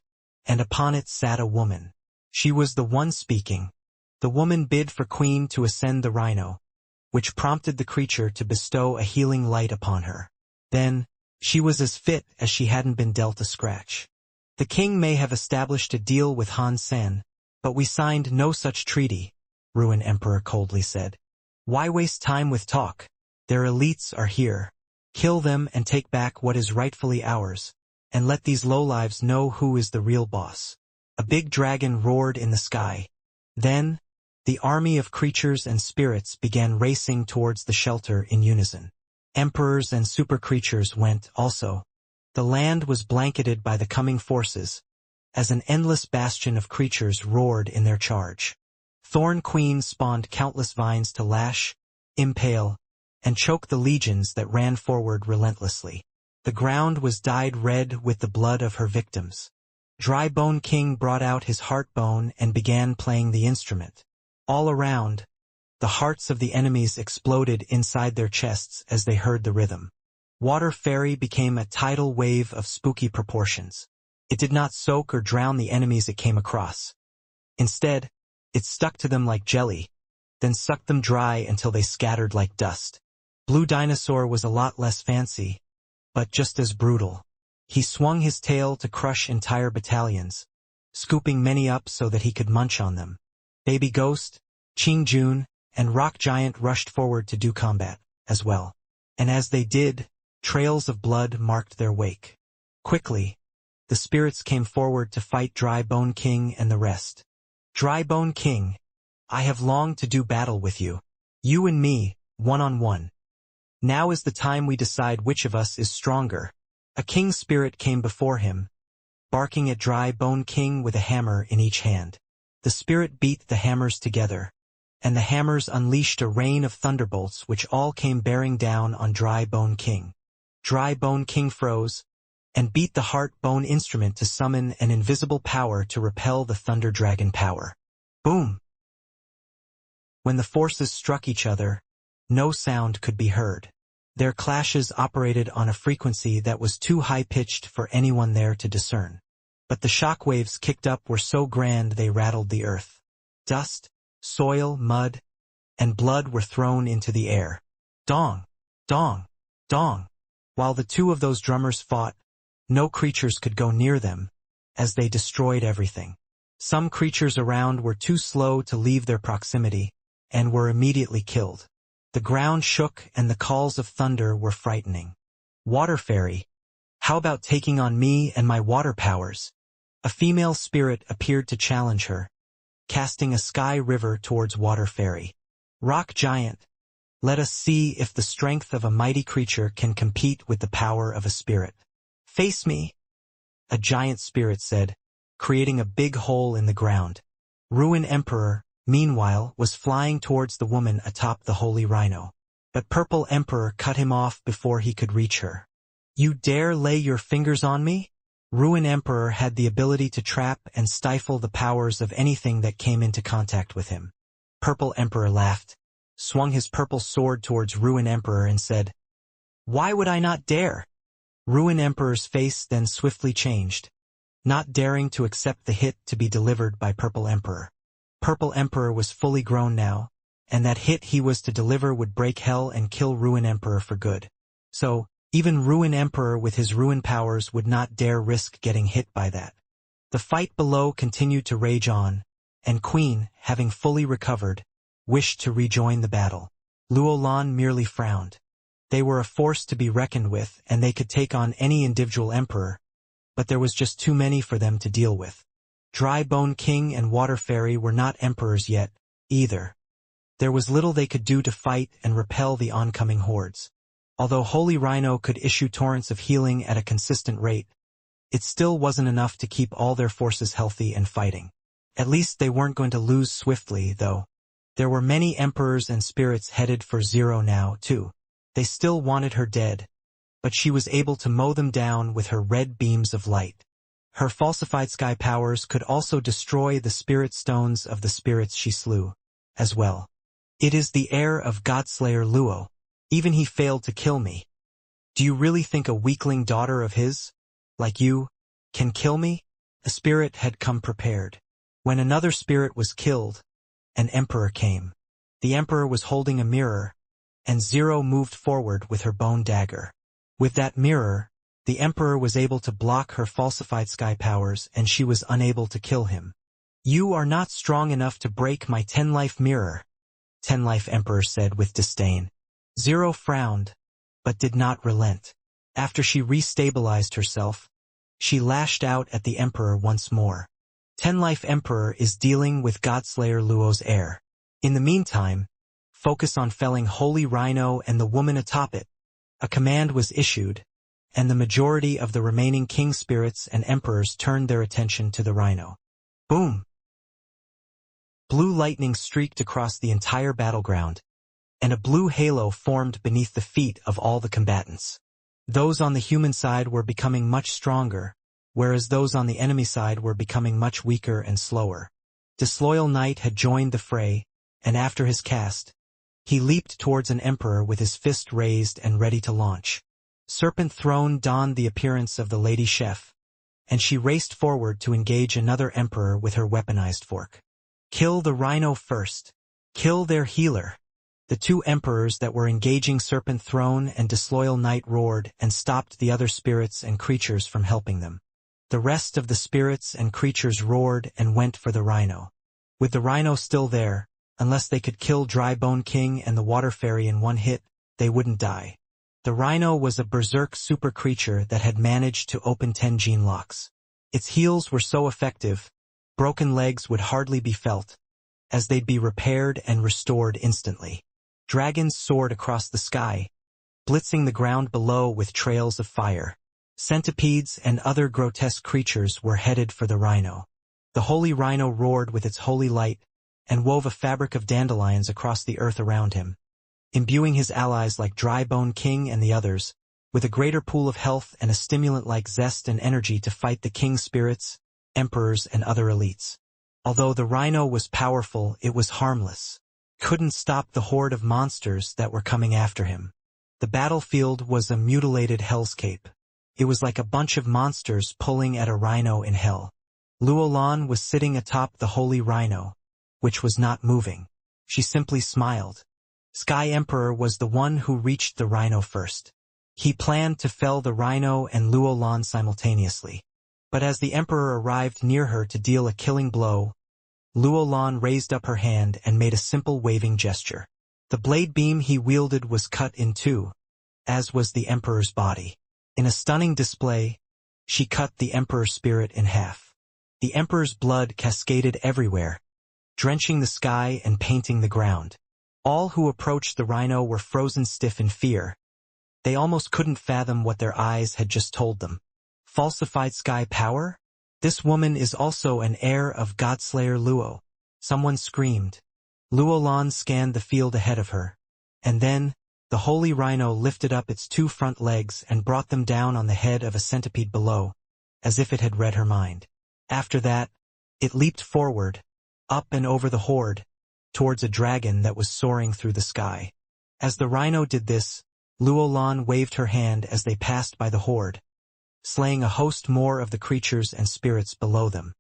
and upon it sat a woman. She was the one speaking. The woman bid for Queen to ascend the rhino, which prompted the creature to bestow a healing light upon her. Then, she was as fit as she hadn't been dealt a scratch. The king may have established a deal with Han Sen, but we signed no such treaty, Ruin Emperor coldly said. Why waste time with talk? Their elites are here. Kill them and take back what is rightfully ours, and let these lowlives know who is the real boss. A big dragon roared in the sky. Then, the army of creatures and spirits began racing towards the shelter in unison. Emperors and super creatures went also. The land was blanketed by the coming forces, as an endless bastion of creatures roared in their charge. Thorn Queen spawned countless vines to lash, impale, and choke the legions that ran forward relentlessly. The ground was dyed red with the blood of her victims. Dry Bone King brought out his heart bone and began playing the instrument. All around, the hearts of the enemies exploded inside their chests as they heard the rhythm. Water Fairy became a tidal wave of spooky proportions. It did not soak or drown the enemies it came across. Instead, it stuck to them like jelly, then sucked them dry until they scattered like dust. Blue Dinosaur was a lot less fancy, but just as brutal. He swung his tail to crush entire battalions, scooping many up so that he could munch on them. Baby Ghost, Qing Jun, and Rock Giant rushed forward to do combat, as well. And as they did, trails of blood marked their wake. Quickly, the spirits came forward to fight Dry Bone King and the rest. Dry Bone King, I have longed to do battle with you. You and me, one-on-one. Now is the time we decide which of us is stronger. A king spirit came before him, barking at Dry Bone King with a hammer in each hand. The spirit beat the hammers together, and the hammers unleashed a rain of thunderbolts which all came bearing down on Dry Bone King. Dry Bone King froze, and beat the heart bone instrument to summon an invisible power to repel the Thunder Dragon power. Boom! When the forces struck each other, no sound could be heard. Their clashes operated on a frequency that was too high-pitched for anyone there to discern. But the shockwaves kicked up were so grand they rattled the earth. Dust, soil, mud, and blood were thrown into the air. Dong! Dong! Dong! While the two of those drummers fought, no creatures could go near them, as they destroyed everything. Some creatures around were too slow to leave their proximity, and were immediately killed. The ground shook and the calls of thunder were frightening. Water Fairy, how about taking on me and my water powers? A female spirit appeared to challenge her, casting a sky river towards Water Fairy. Rock Giant, let us see if the strength of a mighty creature can compete with the power of a spirit. Face me, a giant spirit said, creating a big hole in the ground. Ruin Emperor, meanwhile, was flying towards the woman atop the Holy Rhino. But Purple Emperor cut him off before he could reach her. You dare lay your fingers on me? Ruin Emperor had the ability to trap and stifle the powers of anything that came into contact with him. Purple Emperor laughed, swung his purple sword towards Ruin Emperor and said, "Why would I not dare?" Ruin Emperor's face then swiftly changed, not daring to accept the hit to be delivered by Purple Emperor. Purple Emperor was fully grown now, and that hit he was to deliver would break hell and kill Ruin Emperor for good. So, even Ruin Emperor with his ruin powers would not dare risk getting hit by that. The fight below continued to rage on, and Queen, having fully recovered, wished to rejoin the battle. Luolan merely frowned. They were a force to be reckoned with, and they could take on any individual emperor, but there was just too many for them to deal with. Dry Bone King and Water Fairy were not emperors yet, either. There was little they could do to fight and repel the oncoming hordes. Although Holy Rhino could issue torrents of healing at a consistent rate, it still wasn't enough to keep all their forces healthy and fighting. At least they weren't going to lose swiftly, though. There were many emperors and spirits headed for Zero now, too. They still wanted her dead, but she was able to mow them down with her red beams of light. Her falsified sky powers could also destroy the spirit stones of the spirits she slew, as well. It is the heir of Godslayer Luo. Even he failed to kill me. Do you really think a weakling daughter of his, like you, can kill me? A spirit had come prepared. When another spirit was killed, an emperor came. The emperor was holding a mirror, and Zero moved forward with her bone dagger. With that mirror, the emperor was able to block her falsified sky powers, and she was unable to kill him. You are not strong enough to break my 10-life mirror, 10-life emperor said with disdain. Zero frowned, but did not relent. After she restabilized herself, she lashed out at the emperor once more. 10-life emperor is dealing with Godslayer Luo's heir. In the meantime, focus on felling Holy Rhino and the woman atop it. A command was issued, and the majority of the remaining king spirits and emperors turned their attention to the rhino. Boom! Blue lightning streaked across the entire battleground, and a blue halo formed beneath the feet of all the combatants. Those on the human side were becoming much stronger, whereas those on the enemy side were becoming much weaker and slower. Disloyal Knight had joined the fray, and after his cast, he leaped towards an emperor with his fist raised and ready to launch. Serpent Throne donned the appearance of the Lady Chef, and she raced forward to engage another emperor with her weaponized fork. Kill the rhino first. Kill their healer. The two emperors that were engaging Serpent Throne and Disloyal Knight roared and stopped the other spirits and creatures from helping them. The rest of the spirits and creatures roared and went for the rhino. With the rhino still there, unless they could kill Dry Bone King and the Water Fairy in one hit, they wouldn't die. The rhino was a berserk super creature that had managed to open 10 gene locks. Its heals were so effective Broken legs would hardly be felt, as they'd be repaired and restored instantly. Dragons soared across the sky, blitzing the ground below with trails of fire. Centipedes and other grotesque creatures were headed for the rhino. The holy rhino roared with its holy light and wove a fabric of dandelions across the earth around him, imbuing his allies like Dry Bone King and the others with a greater pool of health and a stimulant like zest and energy to fight the king spirits, emperors, and other elites. Although the rhino was powerful, it was harmless. Couldn't stop the horde of monsters that were coming after him. The battlefield was a mutilated hellscape. It was like a bunch of monsters pulling at a rhino in hell. Luolan was sitting atop the holy rhino, which was not moving. She simply smiled. Sky Emperor was the one who reached the rhino first. He planned to fell the rhino and Luolan simultaneously. But as the Emperor arrived near her to deal a killing blow, Luolan raised up her hand and made a simple waving gesture. The blade beam he wielded was cut in two, as was the Emperor's body. In a stunning display, she cut the Emperor's spirit in half. The Emperor's blood cascaded everywhere, drenching the sky and painting the ground. All who approached the rhino were frozen stiff in fear. They almost couldn't fathom what their eyes had just told them. Falsified sky power? This woman is also an heir of Godslayer Luo. Someone screamed. Luolan scanned the field ahead of her, and then the holy rhino lifted up its two front legs and brought them down on the head of a centipede below, as if it had read her mind. After that, it leaped forward, up and over the horde, towards a dragon that was soaring through the sky. As the rhino did this, Luolan waved her hand as they passed by the horde, slaying a host more of the creatures and spirits below them.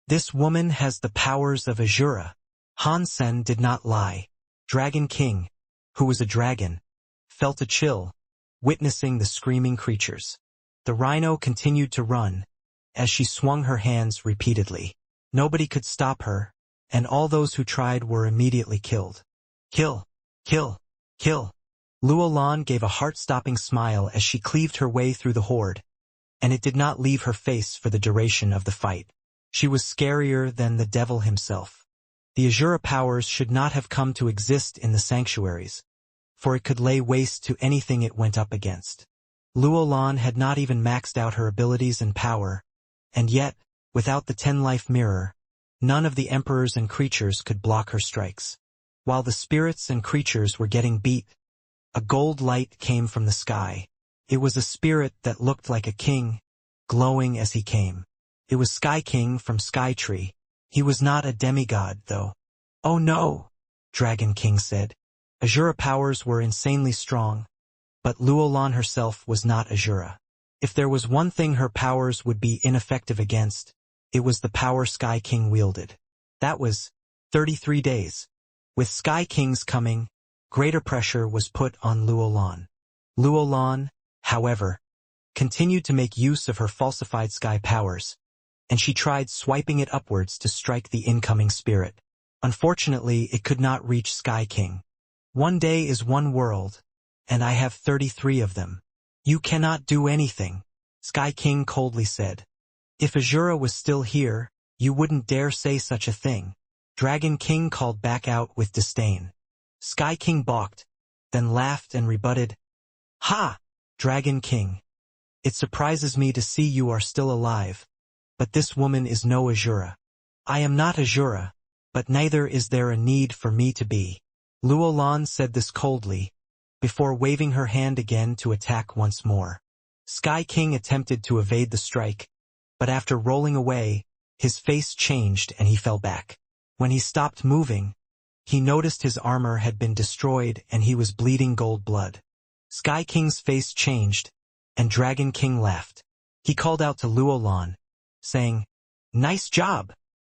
This woman has the powers of Azura. Hansen did not lie. Dragon King, who was a dragon, felt a chill, witnessing the screaming creatures. The rhino continued to run, as she swung her hands repeatedly. Nobody could stop her, and all those who tried were immediately killed. Kill! Kill! Kill! Luolan gave a heart-stopping smile as she cleaved her way through the horde, and it did not leave her face for the duration of the fight. She was scarier than the devil himself. The Azura powers should not have come to exist in the sanctuaries, for it could lay waste to anything it went up against. Luolan had not even maxed out her abilities and power, and yet, without the 10-life mirror, none of the emperors and creatures could block her strikes. While the spirits and creatures were getting beat, a gold light came from the sky. It was a spirit that looked like a king, glowing as he came. It was Sky King from Skytree. He was not a demigod, though. "Oh no," Dragon King said. Azura powers were insanely strong, but Luolan herself was not Azura. If there was one thing her powers would be ineffective against, it was the power Sky King wielded. That was 33 days. With Sky King's coming, greater pressure was put on Luolan. Luolan, however, continued to make use of her falsified sky powers, and she tried swiping it upwards to strike the incoming spirit. Unfortunately, it could not reach Sky King. "One day is one world, and I have 33 of them. You cannot do anything," Sky King coldly said. "If Azura was still here, you wouldn't dare say such a thing," Dragon King called back out with disdain. Sky King balked, then laughed and rebutted. "Ha! Dragon King. It surprises me to see you are still alive, but this woman is no Azura. I am not Azura, but neither is there a need for me to be." Luolan said this coldly, before waving her hand again to attack once more. Sky King attempted to evade the strike, but after rolling away, his face changed and he fell back. When he stopped moving, he noticed his armor had been destroyed and he was bleeding gold blood. Sky King's face changed, and Dragon King laughed. He called out to Luolan, saying, "Nice job!"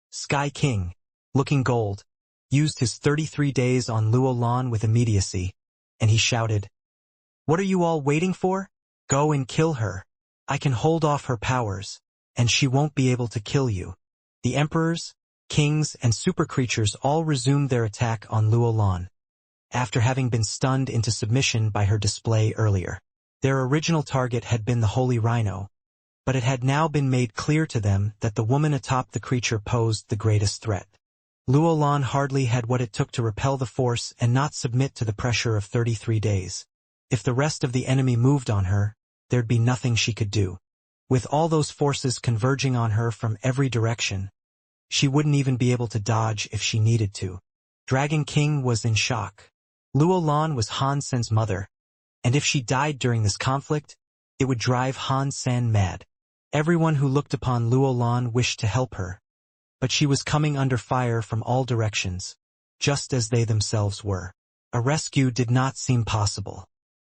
Sky King, looking gold, used his 33 days on Luolan with immediacy, and he shouted, "What are you all waiting for? Go and kill her. I can hold off her powers, and she won't be able to kill you." The emperors, kings, and super creatures all resumed their attack on Luolan, after having been stunned into submission by her display earlier. Their original target had been the Holy Rhino, but it had now been made clear to them that the woman atop the creature posed the greatest threat. Luolan hardly had what it took to repel the force and not submit to the pressure of 33 days. If the rest of the enemy moved on her, there'd be nothing she could do. With all those forces converging on her from every direction, she wouldn't even be able to dodge if she needed to. Dragon King was in shock. Luolan was Han Sen's mother, and if she died during this conflict, it would drive Han Sen mad. Everyone who looked upon Luolan wished to help her, but she was coming under fire from all directions, just as they themselves were. A rescue did not seem possible.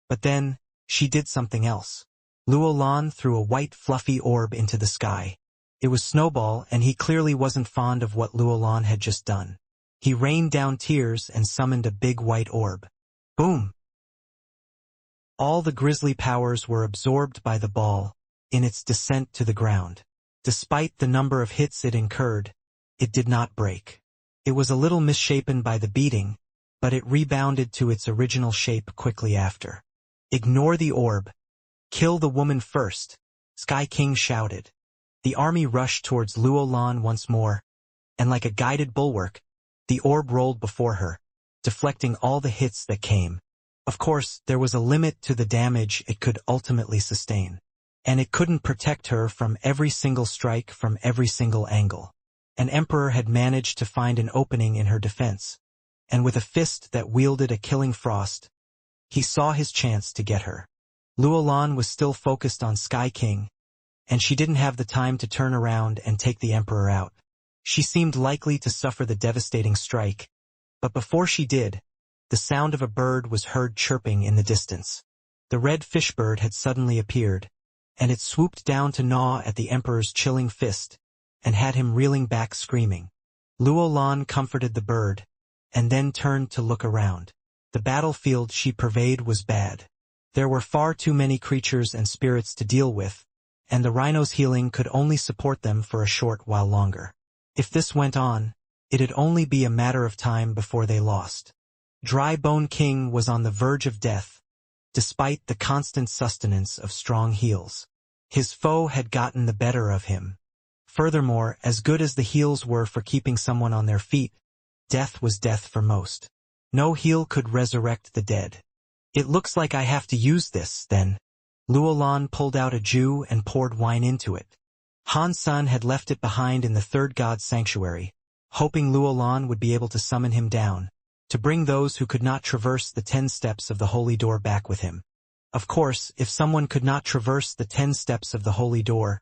But then, she did something else. Luolan threw a white fluffy orb into the sky. It was Snowball, and he clearly wasn't fond of what Luolan had just done. He rained down tears and summoned a big white orb. Boom! All the grisly powers were absorbed by the ball in its descent to the ground. Despite the number of hits it incurred, it did not break. It was a little misshapen by the beating, but it rebounded to its original shape quickly after. Ignore the orb. Kill the woman first, Sky King shouted. The army rushed towards Luolan once more, and like a guided bulwark, the orb rolled before her, deflecting all the hits that came. Of course, there was a limit to the damage it could ultimately sustain, and it couldn't protect her from every single strike from every single angle. An emperor had managed to find an opening in her defense, and with a fist that wielded a killing frost, he saw his chance to get her. Luolan was still focused on Sky King, and she didn't have the time to turn around and take the emperor out. She seemed likely to suffer the devastating strike, but before she did, the sound of a bird was heard chirping in the distance. The red fishbird had suddenly appeared, and it swooped down to gnaw at the emperor's chilling fist, and had him reeling back screaming. Luolan comforted the bird, and then turned to look around. The battlefield she pervaded was bad. There were far too many creatures and spirits to deal with, and the rhino's healing could only support them for a short while longer. If this went on, it'd only be a matter of time before they lost. Dry Bone King was on the verge of death, despite the constant sustenance of strong heals. His foe had gotten the better of him. Furthermore, as good as the heals were for keeping someone on their feet, death was death for most. No heal could resurrect the dead. It looks like I have to use this, then. Luolan pulled out a Jew and poured wine into it. Han Sen had left it behind in the third god's sanctuary, hoping Luolan would be able to summon him down, to bring those who could not traverse the 10 steps of the holy door back with him. Of course, if someone could not traverse the 10 steps of the holy door,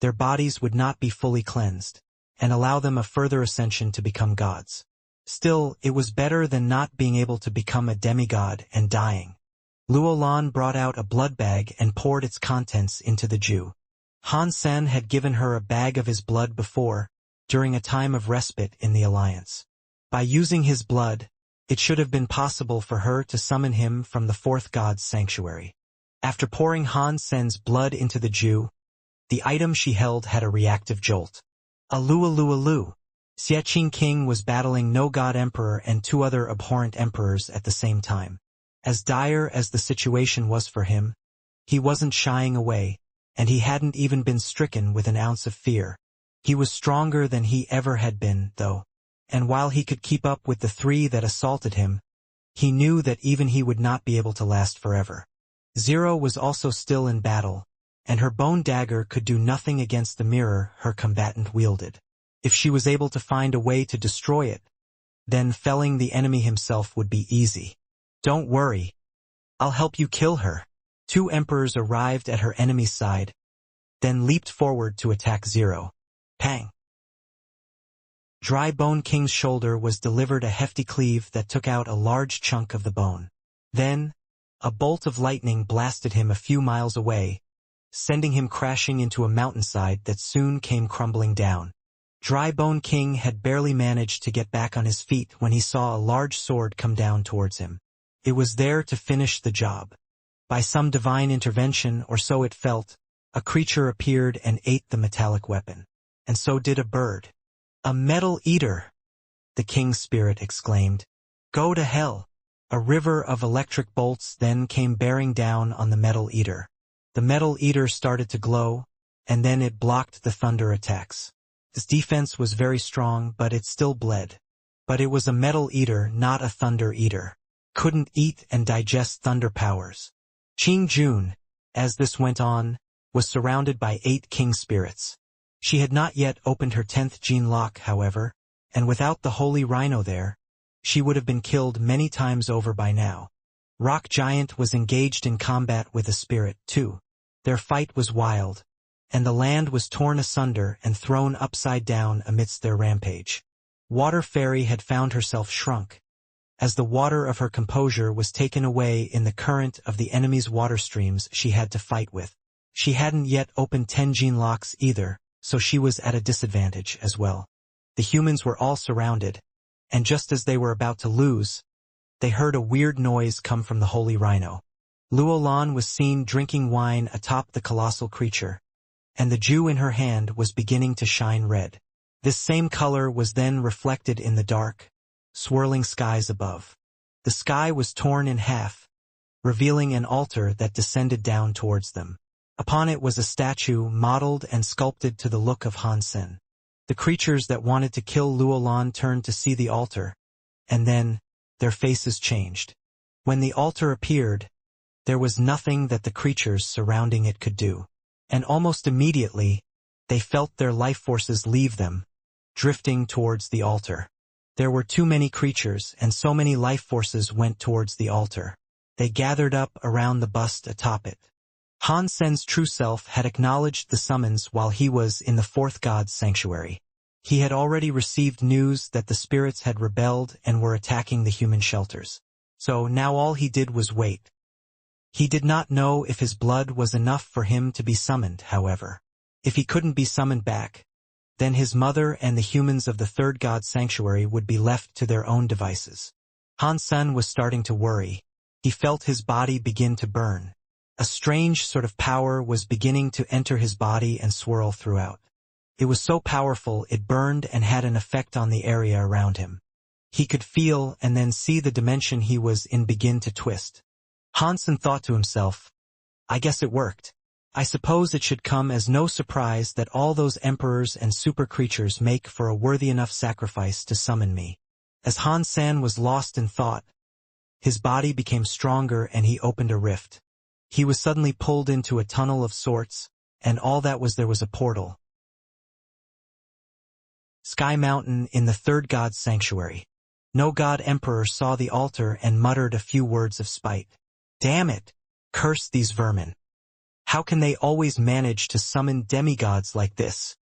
their bodies would not be fully cleansed, and allow them a further ascension to become gods. Still, it was better than not being able to become a demigod and dying. Luolan brought out a blood bag and poured its contents into the Jew. Han Sen had given her a bag of his blood before, during a time of respite in the Alliance. By using his blood, it should have been possible for her to summon him from the fourth god's sanctuary. After pouring Han Sen's blood into the Jew, the item she held had a reactive jolt. Alu alu alu. Xie King was battling No God Emperor and 2 other abhorrent emperors at the same time. As dire as the situation was for him, he wasn't shying away, and he hadn't even been stricken with an ounce of fear. He was stronger than he ever had been, though, and while he could keep up with the 3 that assaulted him, he knew that even he would not be able to last forever. Zero was also still in battle, and her bone dagger could do nothing against the mirror her combatant wielded. If she was able to find a way to destroy it, then felling the enemy himself would be easy. Don't worry. I'll help you kill her. 2 emperors arrived at her enemy's side, then leaped forward to attack Zero. Pang! Dry Bone King's shoulder was delivered a hefty cleave that took out a large chunk of the bone. Then, a bolt of lightning blasted him a few miles away, sending him crashing into a mountainside that soon came crumbling down. Dry Bone King had barely managed to get back on his feet when he saw a large sword come down towards him. It was there to finish the job. By some divine intervention, or so it felt, a creature appeared and ate the metallic weapon. And so did a bird. A metal eater! The king's spirit exclaimed. Go to hell! A river of electric bolts then came bearing down on the metal eater. The metal eater started to glow, and then it blocked the thunder attacks. Its defense was very strong, but it still bled. But it was a metal eater, not a thunder eater. Couldn't eat and digest thunder powers. Qing Jun, as this went on, was surrounded by 8 king spirits. She had not yet opened her 10th gene lock, however, and without the holy rhino there, she would have been killed many times over by now. Rock Giant was engaged in combat with a spirit, too. Their fight was wild, and the land was torn asunder and thrown upside down amidst their rampage. Water Fairy had found herself shrunk, as the water of her composure was taken away in the current of the enemy's water streams she had to fight with. She hadn't yet opened 10 gene locks either, so she was at a disadvantage as well. The humans were all surrounded, and just as they were about to lose, they heard a weird noise come from the holy rhino. Luolan was seen drinking wine atop the colossal creature, and the Jew in her hand was beginning to shine red. This same color was then reflected in the dark, swirling skies above. The sky was torn in half, revealing an altar that descended down towards them. Upon it was a statue modeled and sculpted to the look of Han Sen. The creatures that wanted to kill Luolan turned to see the altar, and then their faces changed. When the altar appeared, there was nothing that the creatures surrounding it could do, and almost immediately, they felt their life forces leave them, drifting towards the altar. There were too many creatures, and so many life forces went towards the altar. They gathered up around the bust atop it. Han Sen's true self had acknowledged the summons while he was in the 4th god's sanctuary. He had already received news that the spirits had rebelled and were attacking the human shelters. So now all he did was wait. He did not know if his blood was enough for him to be summoned, however. If he couldn't be summoned back, then his mother and the humans of the 3rd god's sanctuary would be left to their own devices. Han Sen was starting to worry. He felt his body begin to burn. A strange sort of power was beginning to enter his body and swirl throughout. It was so powerful it burned and had an effect on the area around him. He could feel and then see the dimension he was in begin to twist. Han Sen thought to himself, I guess it worked. I suppose it should come as no surprise that all those emperors and super creatures make for a worthy enough sacrifice to summon me. As Han Sen was lost in thought, his body became stronger and he opened a rift. He was suddenly pulled into a tunnel of sorts, and all that was there was a portal. Sky Mountain in the 3rd god's sanctuary. No god emperor saw the altar and muttered a few words of spite. Damn it! Curse these vermin. How can they always manage to summon demigods like this?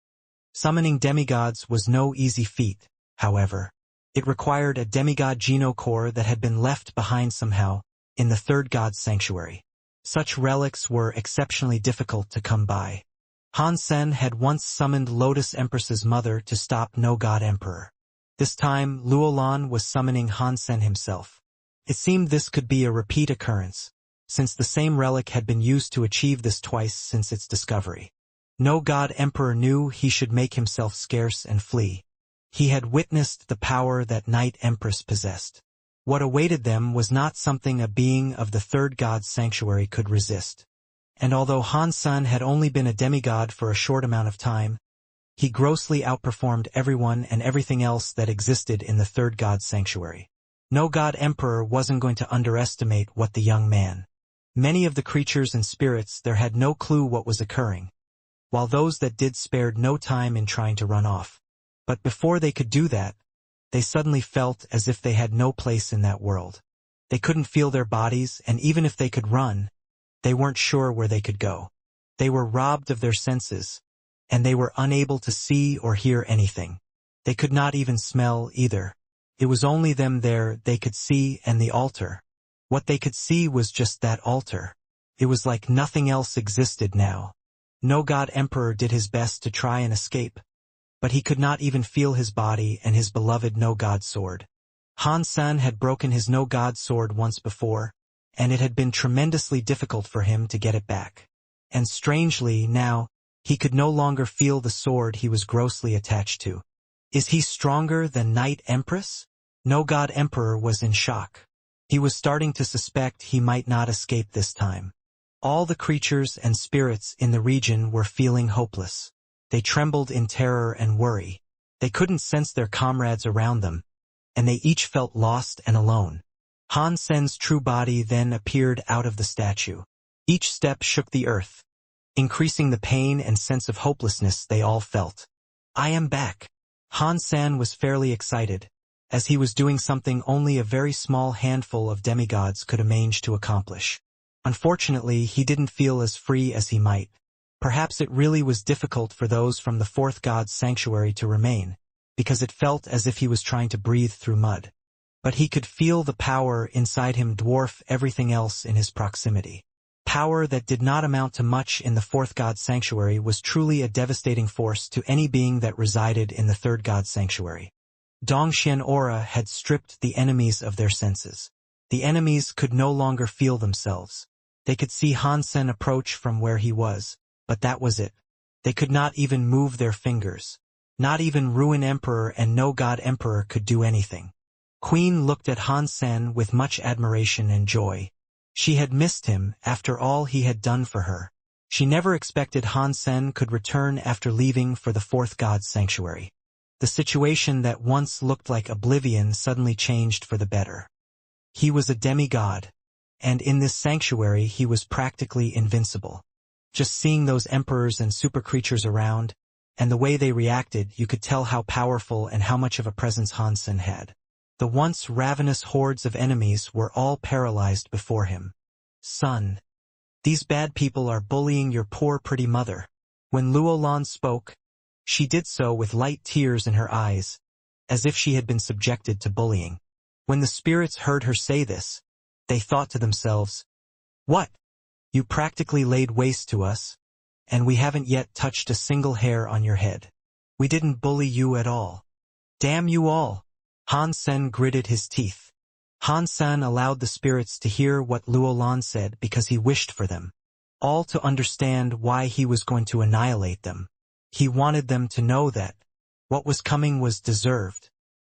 Summoning demigods was no easy feat, however. It required a demigod genocore that had been left behind somehow in the 3rd god's sanctuary. Such relics were exceptionally difficult to come by. Han Sen had once summoned Lotus Empress's mother to stop No God Emperor. This time, Luolan was summoning Han Sen himself. It seemed this could be a repeat occurrence, since the same relic had been used to achieve this twice since its discovery. No God Emperor knew he should make himself scarce and flee. He had witnessed the power that Night Empress possessed. What awaited them was not something a being of the 3rd god's sanctuary could resist. And although Han Sen had only been a demigod for a short amount of time, he grossly outperformed everyone and everything else that existed in the 3rd god's sanctuary. No God Emperor wasn't going to underestimate what the young man. Many of the creatures and spirits there had no clue what was occurring, while those that did spared no time in trying to run off. But before they could do that, they suddenly felt as if they had no place in that world. They couldn't feel their bodies, and even if they could run, they weren't sure where they could go. They were robbed of their senses, and they were unable to see or hear anything. They could not even smell either. It was only them there they could see and the altar. What they could see was just that altar. It was like nothing else existed now. No God Emperor did his best to try and escape, but he could not even feel his body and his beloved No God sword. Han Sen had broken his No God sword once before, and it had been tremendously difficult for him to get it back. And strangely, now, he could no longer feel the sword he was grossly attached to. Is he stronger than Night Empress? No God Emperor was in shock. He was starting to suspect he might not escape this time. All the creatures and spirits in the region were feeling hopeless. They trembled in terror and worry. They couldn't sense their comrades around them, and they each felt lost and alone. Han Sen's true body then appeared out of the statue. Each step shook the earth, increasing the pain and sense of hopelessness they all felt. "I am back." Han Sen was fairly excited, as he was doing something only a very small handful of demigods could manage to accomplish. Unfortunately, he didn't feel as free as he might. Perhaps it really was difficult for those from the fourth god's sanctuary to remain, because it felt as if he was trying to breathe through mud. But he could feel the power inside him dwarf everything else in his proximity. Power that did not amount to much in the fourth god's sanctuary was truly a devastating force to any being that resided in the third god's sanctuary. Dongxian aura had stripped the enemies of their senses. The enemies could no longer feel themselves. They could see Han Sen approach from where he was, but that was it. They could not even move their fingers. Not even Ruin Emperor and No God Emperor could do anything. Queen looked at Han Sen with much admiration and joy. She had missed him after all he had done for her. She never expected Han Sen could return after leaving for the fourth god's sanctuary. The situation that once looked like oblivion suddenly changed for the better. He was a demigod, and in this sanctuary he was practically invincible. Just seeing those emperors and super creatures around, and the way they reacted, you could tell how powerful and how much of a presence Han Sen had. The once ravenous hordes of enemies were all paralyzed before him. "Son, these bad people are bullying your poor pretty mother." When Luolan spoke, she did so with light tears in her eyes, as if she had been subjected to bullying. When the spirits heard her say this, they thought to themselves, "What? You practically laid waste to us, and we haven't yet touched a single hair on your head. We didn't bully you at all. Damn you all." Han Sen gritted his teeth. Han Sen allowed the spirits to hear what Luolan said because he wished for them all to understand why he was going to annihilate them. He wanted them to know that what was coming was deserved.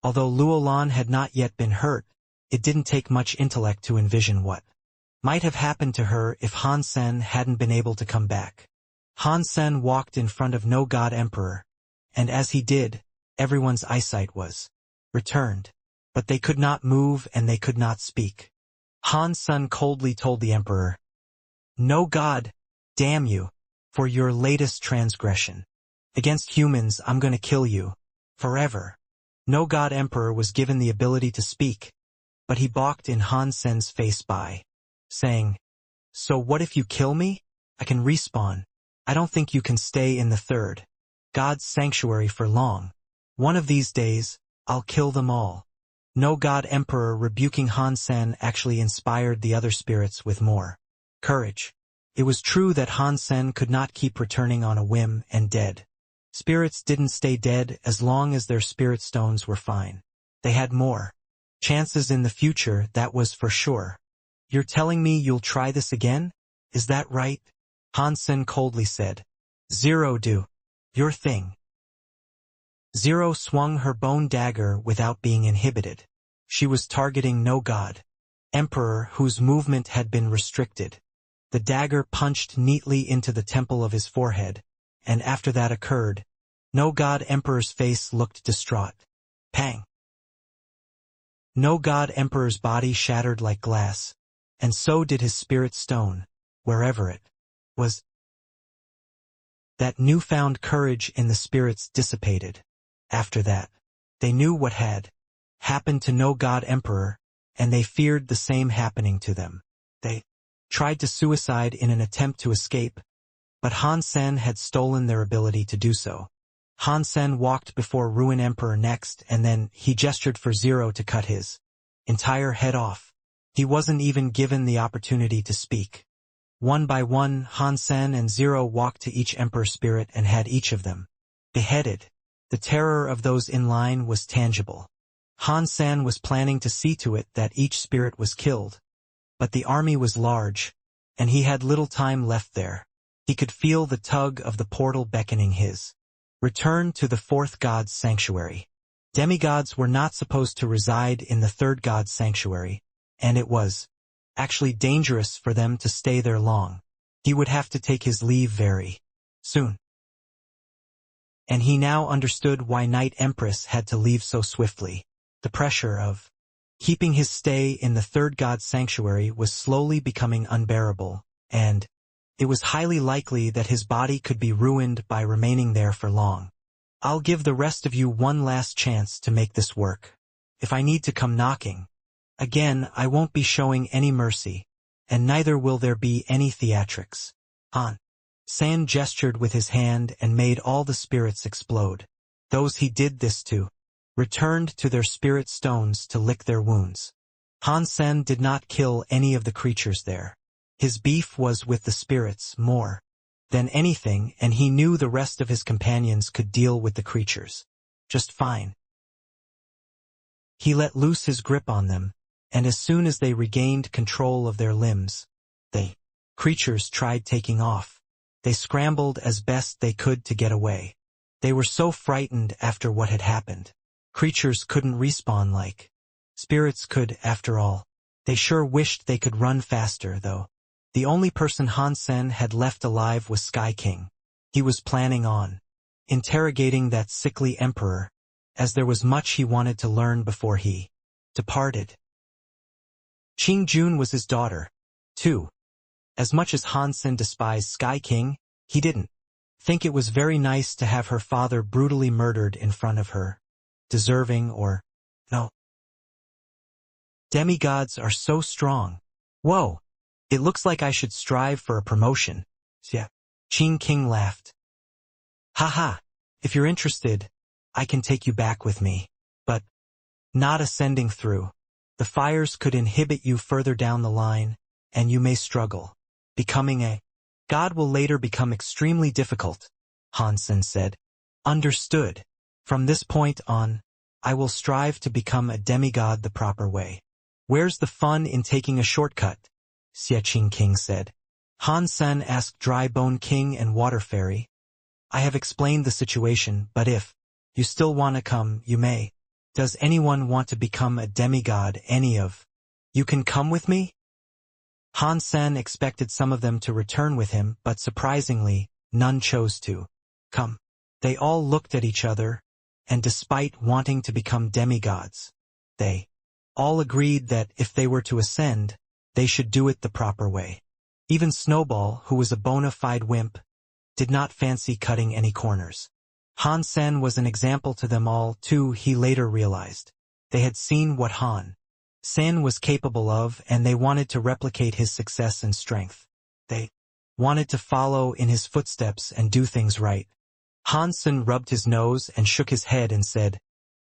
Although Luolan had not yet been hurt, it didn't take much intellect to envision what might have happened to her if Han Sen hadn't been able to come back. Han Sen walked in front of No God Emperor, and as he did, everyone's eyesight was returned. But they could not move and they could not speak. Han Sen coldly told the Emperor, "No God, damn you, for your latest transgression. Against humans, I'm gonna kill you, forever." No God Emperor was given the ability to speak, but he balked in Han Sen's face by saying, "So what if you kill me? I can respawn. I don't think you can stay in the third God's sanctuary for long. One of these days, I'll kill them all." No God Emperor rebuking Han Sen actually inspired the other spirits with more courage. It was true that Han Sen could not keep returning on a whim and dead. Spirits didn't stay dead as long as their spirit stones were fine. They had more chances in the future, that was for sure. "You're telling me you'll try this again? Is that right?" Han Sen coldly said. "Zero, do your thing." Zero swung her bone dagger without being inhibited. She was targeting No God Emperor, whose movement had been restricted. The dagger punched neatly into the temple of his forehead, and after that occurred, No God Emperor's face looked distraught. Pang! No God Emperor's body shattered like glass, and so did his spirit stone, wherever it was. That newfound courage in the spirits dissipated. After that, they knew what had happened to No God Emperor, and they feared the same happening to them. They tried to suicide in an attempt to escape, but Han Sen had stolen their ability to do so. Han Sen walked before Ruin Emperor next, and then he gestured for Zero to cut his entire head off. He wasn't even given the opportunity to speak. One by one, Han Sen and Zero walked to each Emperor spirit and had each of them beheaded. The terror of those in line was tangible. Han Sen was planning to see to it that each spirit was killed. But the army was large, and he had little time left there. He could feel the tug of the portal beckoning his return to the fourth god's sanctuary. Demigods were not supposed to reside in the third god's sanctuary, and it was actually dangerous for them to stay there long. he would have to take his leave very soon. And he now understood why Night Empress had to leave so swiftly. The pressure of keeping his stay in the third god's sanctuary was slowly becoming unbearable, and it was highly likely that his body could be ruined by remaining there for long. I'll give the rest of you one last chance to make this work. If I need to come knocking again, I won't be showing any mercy, and neither will there be any theatrics. Han San gestured with his hand and made all the spirits explode. Those he did this to returned to their spirit stones to lick their wounds. Han Sen did not kill any of the creatures there. His beef was with the spirits more than anything, and he knew the rest of his companions could deal with the creatures just fine. He let loose his grip on them, and as soon as they regained control of their limbs, the creatures tried taking off. They scrambled as best they could to get away. They were so frightened after what had happened. Creatures couldn't respawn like spirits could, after all. They sure wished they could run faster, though. The only person Han Sen had left alive was Sky King. He was planning on interrogating that sickly emperor, as there was much he wanted to learn before he departed. Qing Jun was his daughter, too. As much as Han Sen despised Sky King, he didn't think it was very nice to have her father brutally murdered in front of her. Deserving or no. Demigods are so strong. Whoa, it looks like I should strive for a promotion. Yeah. Qing King laughed. Haha, if you're interested, I can take you back with me. But not ascending through the fires could inhibit you further down the line, and you may struggle. Becoming a god will later become extremely difficult, Han Sen said. Understood. From this point on, I will strive to become a demigod the proper way. Where's the fun in taking a shortcut? Xie Qing King said. Han Sen asked Dry Bone King and Water Fairy. I have explained the situation, but if you still want to come, you may. Does anyone want to become a demigod? Any of you can come with me? Han Sen expected some of them to return with him, but surprisingly, none chose to come. They all looked at each other, and despite wanting to become demigods, they all agreed that if they were to ascend, they should do it the proper way. Even Snowball, who was a bona fide wimp, did not fancy cutting any corners. Han Sen was an example to them all, too, he later realized. They had seen what Han Sen was capable of, and they wanted to replicate his success and strength. They wanted to follow in his footsteps and do things right. Han Sen rubbed his nose and shook his head and said,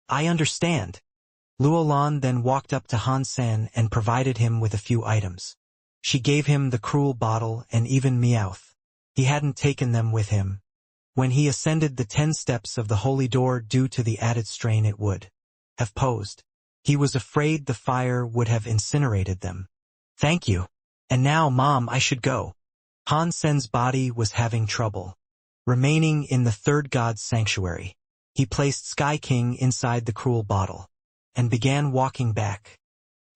I understand. Luolan then walked up to Han Sen and provided him with a few items. She gave him the cruel bottle and even Meowth. He hadn't taken them with him when he ascended the 10 steps of the holy door due to the added strain it would have posed. He was afraid the fire would have incinerated them. Thank you. And now, Mom, I should go. Han Sen's body was having trouble remaining in the third god's sanctuary. He placed Sky King inside the cruel bottle and began walking back.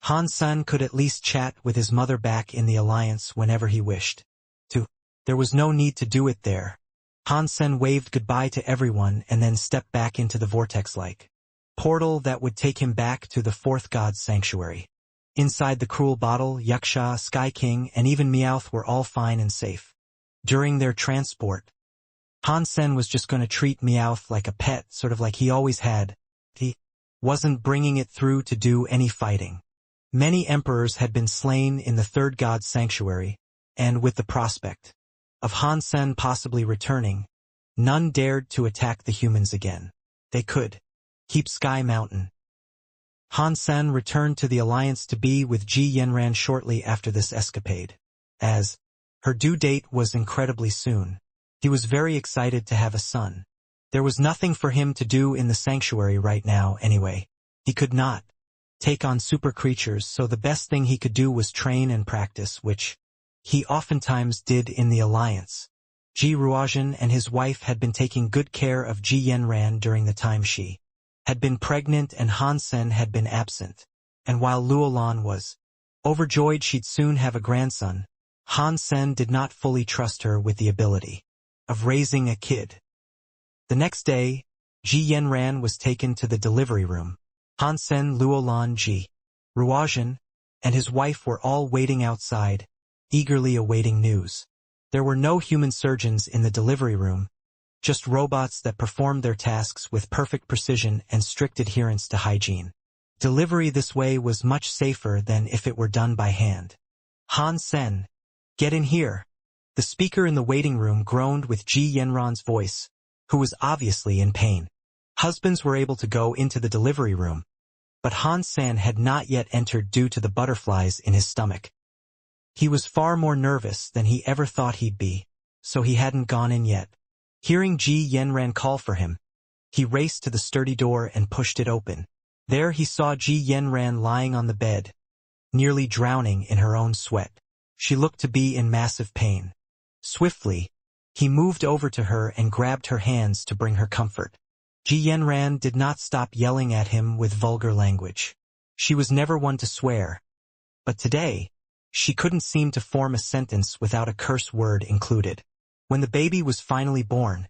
Han Sen could at least chat with his mother back in the Alliance whenever he wished to. There was no need to do it there. Han Sen waved goodbye to everyone and then stepped back into the vortex-like portal that would take him back to the fourth god's sanctuary. Inside the cruel bottle, Yuxia, Sky King, and even Meowth were all fine and safe. During their transport, Han Sen was just going to treat Meowth like a pet, sort of like he always had. He wasn't bringing it through to do any fighting. Many emperors had been slain in the third god's sanctuary, and with the prospect of Han Sen possibly returning, none dared to attack the humans again. They could keep Sky Mountain. Han Sen returned to the Alliance to be with Ji Yanran shortly after this escapade. As her due date was incredibly soon, he was very excited to have a son. There was nothing for him to do in the sanctuary right now anyway. He could not take on super creatures, so the best thing he could do was train and practice, which he oftentimes did in the Alliance. Ji Ruojian and his wife had been taking good care of Ji Yanran during the time she had been pregnant and Han Sen had been absent, and while Luolan was overjoyed she'd soon have a grandson, Han Sen did not fully trust her with the ability of raising a kid. The next day, Ji Yanran was taken to the delivery room. Han Sen, Luolan, Ji Ruojian, and his wife were all waiting outside, eagerly awaiting news. There were no human surgeons in the delivery room, just robots that performed their tasks with perfect precision and strict adherence to hygiene. Delivery this way was much safer than if it were done by hand. Han Sen, get in here. The speaker in the waiting room groaned with Ji Yanran's voice, who was obviously in pain. Husbands were able to go into the delivery room, but Han Sen had not yet entered due to the butterflies in his stomach. He was far more nervous than he ever thought he'd be, so he hadn't gone in yet. Hearing Ji Yanran call for him, he raced to the sturdy door and pushed it open. There he saw Ji Yanran lying on the bed, nearly drowning in her own sweat. She looked to be in massive pain. Swiftly, he moved over to her and grabbed her hands to bring her comfort. Ji Yanran did not stop yelling at him with vulgar language. She was never one to swear, but today, she couldn't seem to form a sentence without a curse word included. When the baby was finally born,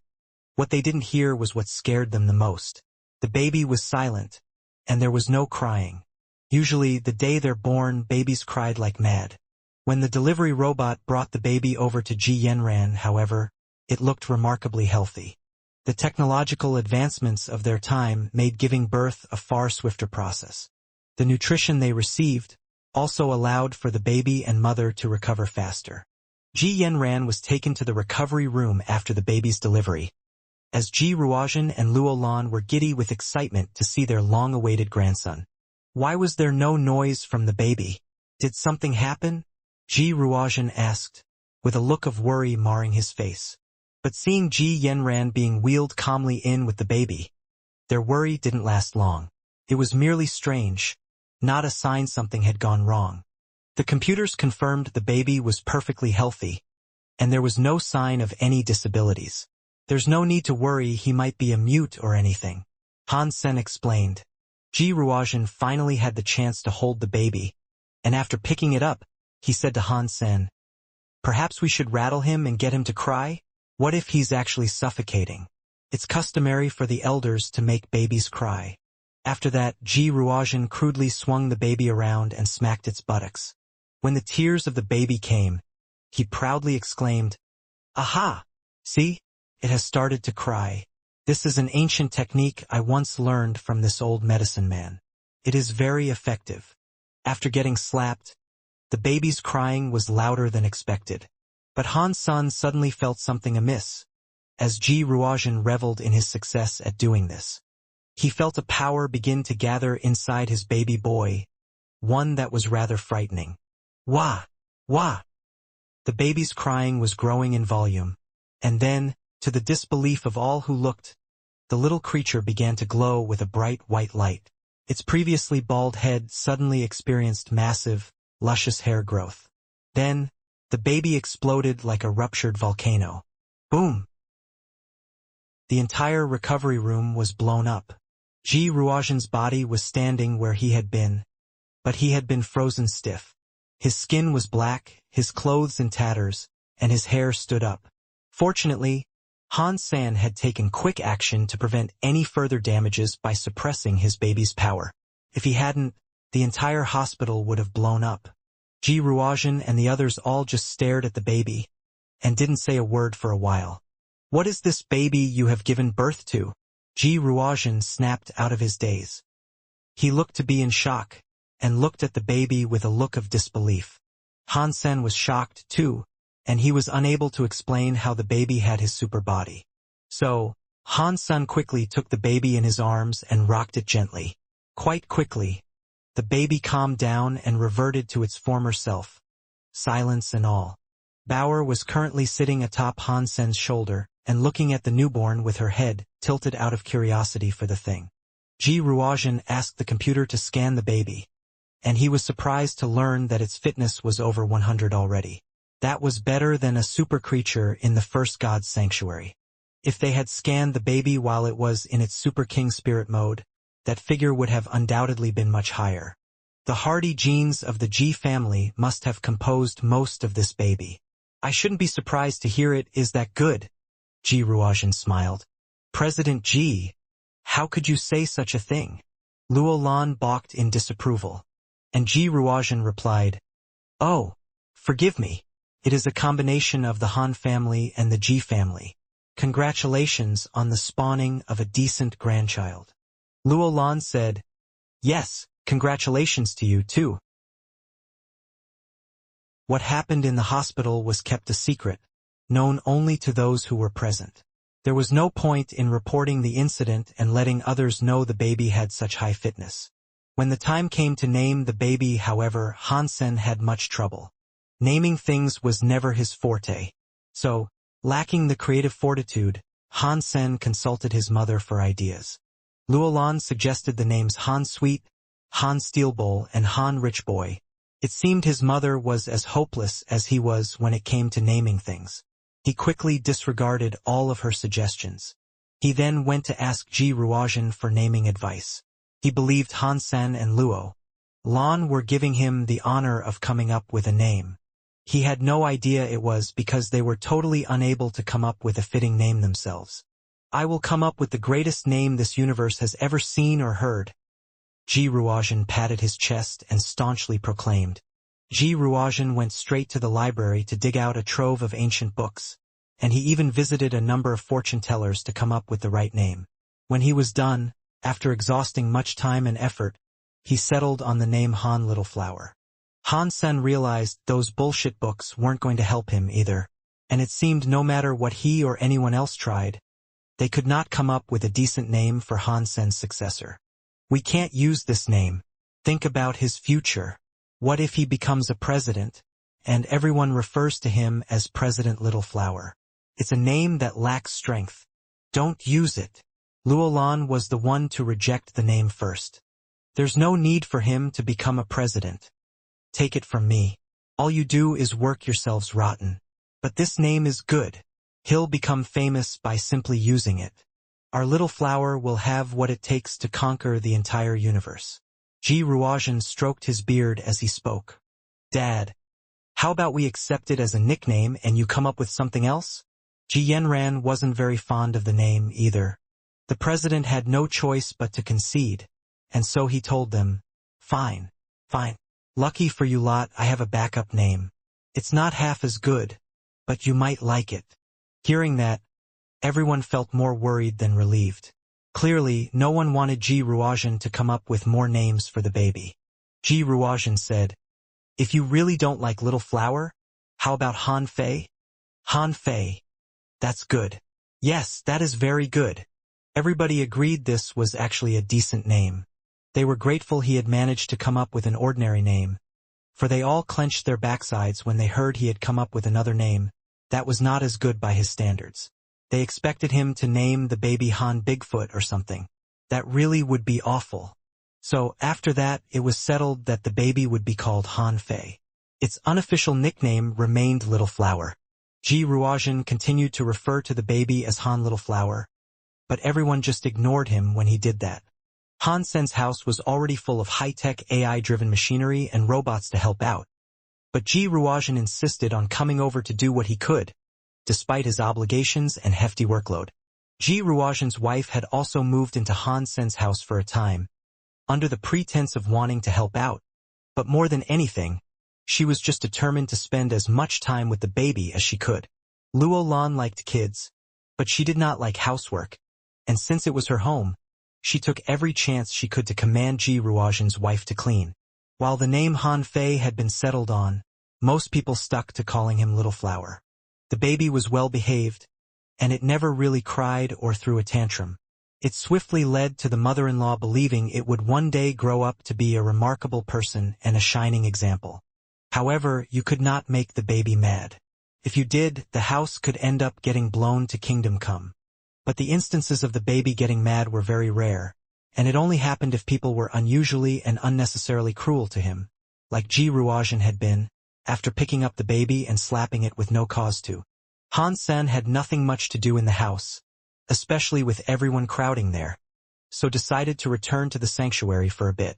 what they didn't hear was what scared them the most. The baby was silent, and there was no crying. Usually, the day they're born, babies cried like mad. When the delivery robot brought the baby over to Ji Yanran, however, it looked remarkably healthy. The technological advancements of their time made giving birth a far swifter process. The nutrition they received also allowed for the baby and mother to recover faster. Ji Yanran was taken to the recovery room after the baby's delivery, as Ji Ruojian and Luo Lan were giddy with excitement to see their long-awaited grandson. Why was there no noise from the baby? Did something happen? Ji Ruojian asked, with a look of worry marring his face. But seeing Ji Yanran being wheeled calmly in with the baby, their worry didn't last long. It was merely strange, not a sign something had gone wrong. The computers confirmed the baby was perfectly healthy, and there was no sign of any disabilities. There's no need to worry he might be a mute or anything, Han Sen explained. Ji Ruojian finally had the chance to hold the baby, and after picking it up, he said to Han Sen, "Perhaps we should rattle him and get him to cry? What if he's actually suffocating? It's customary for the elders to make babies cry." After that, Ji Ruojian crudely swung the baby around and smacked its buttocks. When the tears of the baby came, he proudly exclaimed, "Aha! See? It has started to cry. This is an ancient technique I once learned from this old medicine man. It is very effective." After getting slapped, the baby's crying was louder than expected. But Han Sen suddenly felt something amiss, as Ji Ruojian reveled in his success at doing this. He felt a power begin to gather inside his baby boy, one that was rather frightening. Wah! Wah! The baby's crying was growing in volume, and then, to the disbelief of all who looked, the little creature began to glow with a bright white light. Its previously bald head suddenly experienced massive, luscious hair growth. Then, the baby exploded like a ruptured volcano. Boom! The entire recovery room was blown up. Ji Ruojian's body was standing where he had been, but he had been frozen stiff. His skin was black, his clothes in tatters, and his hair stood up. Fortunately, Han Sen had taken quick action to prevent any further damages by suppressing his baby's power. If he hadn't, the entire hospital would have blown up. Ji Ruojian and the others all just stared at the baby, and didn't say a word for a while. "What is this baby you have given birth to?" Ji Ruojian snapped out of his daze. He looked to be in shock, and looked at the baby with a look of disbelief. Han Sen was shocked, too, and he was unable to explain how the baby had his super body. So, Han Sen quickly took the baby in his arms and rocked it gently. Quite quickly, the baby calmed down and reverted to its former self, silence and all. Bauer was currently sitting atop Han Sen's shoulder and looking at the newborn with her head tilted out of curiosity for the thing. Ji Ruojian asked the computer to scan the baby, and he was surprised to learn that its fitness was over 100 already. That was better than a super creature in the first god's sanctuary. If they had scanned the baby while it was in its super king spirit mode, that figure would have undoubtedly been much higher. The hardy genes of the G family must have composed most of this baby. I shouldn't be surprised to hear it is that good. G. Ruojian smiled. President G, how could you say such a thing? Luo Lan balked in disapproval. And G. Ruojian replied, oh, forgive me. It is a combination of the Han family and the G family. Congratulations on the spawning of a decent grandchild. Luo Lan said, yes, congratulations to you too. What happened in the hospital was kept a secret, known only to those who were present. There was no point in reporting the incident and letting others know the baby had such high fitness. When the time came to name the baby, however, Han Sen had much trouble. Naming things was never his forte. So, lacking the creative fortitude, Han Sen consulted his mother for ideas. Luo Lan suggested the names Han Sweet, Han Steelbowl, and Han Rich Boy. It seemed his mother was as hopeless as he was when it came to naming things. He quickly disregarded all of her suggestions. He then went to ask Ji Ruojian for naming advice. He believed Han Sen and Luo Lan were giving him the honor of coming up with a name. He had no idea it was because they were totally unable to come up with a fitting name themselves. I will come up with the greatest name this universe has ever seen or heard. Ji Ruojian patted his chest and staunchly proclaimed. Ji Ruojian went straight to the library to dig out a trove of ancient books, and he even visited a number of fortune-tellers to come up with the right name. When he was done, after exhausting much time and effort, he settled on the name Han Little Flower. Han Sen realized those bullshit books weren't going to help him either, and it seemed no matter what he or anyone else tried, they could not come up with a decent name for Han Sen's successor. We can't use this name. Think about his future. What if he becomes a president, and everyone refers to him as President Little Flower? It's a name that lacks strength. Don't use it. Luo Lan was the one to reject the name first. There's no need for him to become a president. Take it from me. All you do is work yourselves rotten. But this name is good. He'll become famous by simply using it. Our little flower will have what it takes to conquer the entire universe. Ji Ruojian stroked his beard as he spoke. Dad, how about we accept it as a nickname and you come up with something else? Ji Yanran wasn't very fond of the name either. The president had no choice but to concede, and so he told them, fine. Lucky for you lot, I have a backup name. It's not half as good, but you might like it. Hearing that, everyone felt more worried than relieved. Clearly, no one wanted Ji Ruojian to come up with more names for the baby. Ji Ruojian said, if you really don't like Little Flower, how about Han Fei? Han Fei. That's good. Yes, that is very good. Everybody agreed this was actually a decent name. They were grateful he had managed to come up with an ordinary name, for they all clenched their backsides when they heard he had come up with another name that was not as good by his standards. They expected him to name the baby Han Bigfoot or something. That really would be awful. So, after that, it was settled that the baby would be called Han Fei. Its unofficial nickname remained Little Flower. Ji Ruojian continued to refer to the baby as Han Little Flower, but everyone just ignored him when he did that. Han Sen's house was already full of high-tech AI-driven machinery and robots to help out, but Ji Ruojian insisted on coming over to do what he could, despite his obligations and hefty workload. Ji Ruojian's wife had also moved into Han Sen's house for a time, under the pretense of wanting to help out, but more than anything, she was just determined to spend as much time with the baby as she could. Luo Lan liked kids, but she did not like housework, and since it was her home, she took every chance she could to command Ji Ruojian's wife to clean. While the name Han Fei had been settled on, most people stuck to calling him Little Flower. The baby was well behaved, and it never really cried or threw a tantrum. It swiftly led to the mother-in-law believing it would one day grow up to be a remarkable person and a shining example. However, you could not make the baby mad. If you did, the house could end up getting blown to kingdom come. But the instances of the baby getting mad were very rare, and it only happened if people were unusually and unnecessarily cruel to him, like Ji Ruojian had been, after picking up the baby and slapping it with no cause to. Han Sen had nothing much to do in the house, especially with everyone crowding there, so decided to return to the sanctuary for a bit.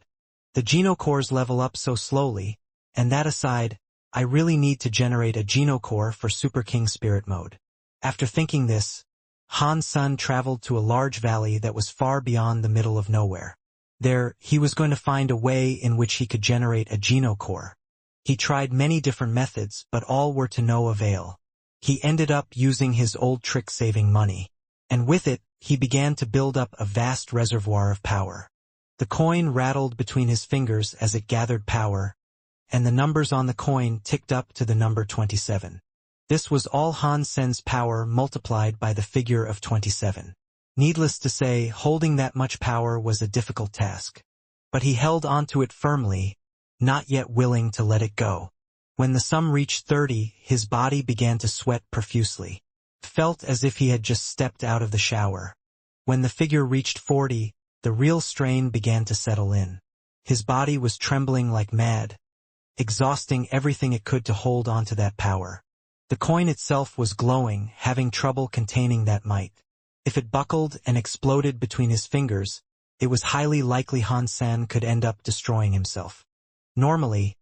The genocores level up so slowly, and that aside, I really need to generate a genocore for Super King Spirit mode. After thinking this, Han Sen traveled to a large valley that was far beyond the middle of nowhere. There, he was going to find a way in which he could generate a genocore. He tried many different methods, but all were to no avail. He ended up using his old trick saving money. And with it, he began to build up a vast reservoir of power. The coin rattled between his fingers as it gathered power, and the numbers on the coin ticked up to the number 27. This was all Han Sen's power multiplied by the figure of 27. Needless to say, holding that much power was a difficult task. But he held onto it firmly, not yet willing to let it go. When the sum reached 30, his body began to sweat profusely. It felt as if he had just stepped out of the shower. When the figure reached 40, the real strain began to settle in. His body was trembling like mad, exhausting everything it could to hold onto that power. The coin itself was glowing, having trouble containing that might. If it buckled and exploded between his fingers, it was highly likely Han Sen could end up destroying himself. Normally,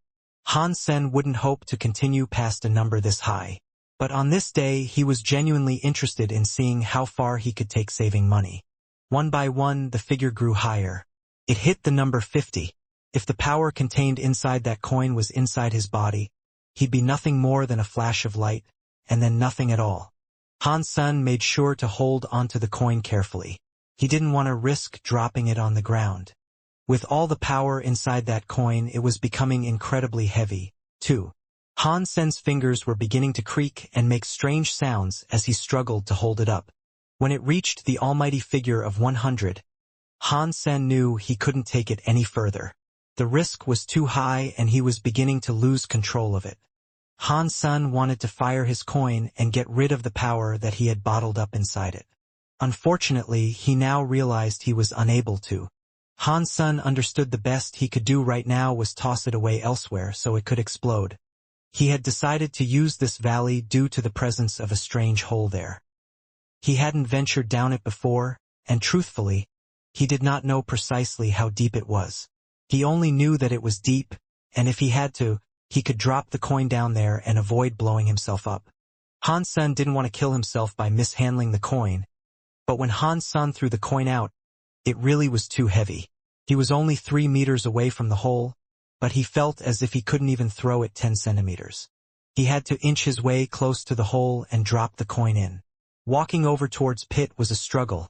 Han Sen wouldn't hope to continue past a number this high, but on this day he was genuinely interested in seeing how far he could take saving money. One by one, the figure grew higher. It hit the number 50. If the power contained inside that coin was inside his body, he'd be nothing more than a flash of light, and then nothing at all. Han Sen made sure to hold onto the coin carefully. He didn't want to risk dropping it on the ground. With all the power inside that coin, it was becoming incredibly heavy, too. Han Sen's fingers were beginning to creak and make strange sounds as he struggled to hold it up. When it reached the almighty figure of 100, Han Sen knew he couldn't take it any further. The risk was too high and he was beginning to lose control of it. Han Sen wanted to fire his coin and get rid of the power that he had bottled up inside it. Unfortunately, he now realized he was unable to. Han Sen understood the best he could do right now was toss it away elsewhere so it could explode. He had decided to use this valley due to the presence of a strange hole there. He hadn't ventured down it before, and truthfully, he did not know precisely how deep it was. He only knew that it was deep, and if he had to, he could drop the coin down there and avoid blowing himself up. Han Sen didn't want to kill himself by mishandling the coin, but when Han Sen threw the coin out, it really was too heavy. He was only 3 meters away from the hole, but he felt as if he couldn't even throw it 10 centimeters. He had to inch his way close to the hole and drop the coin in. Walking over towards Pit was a struggle,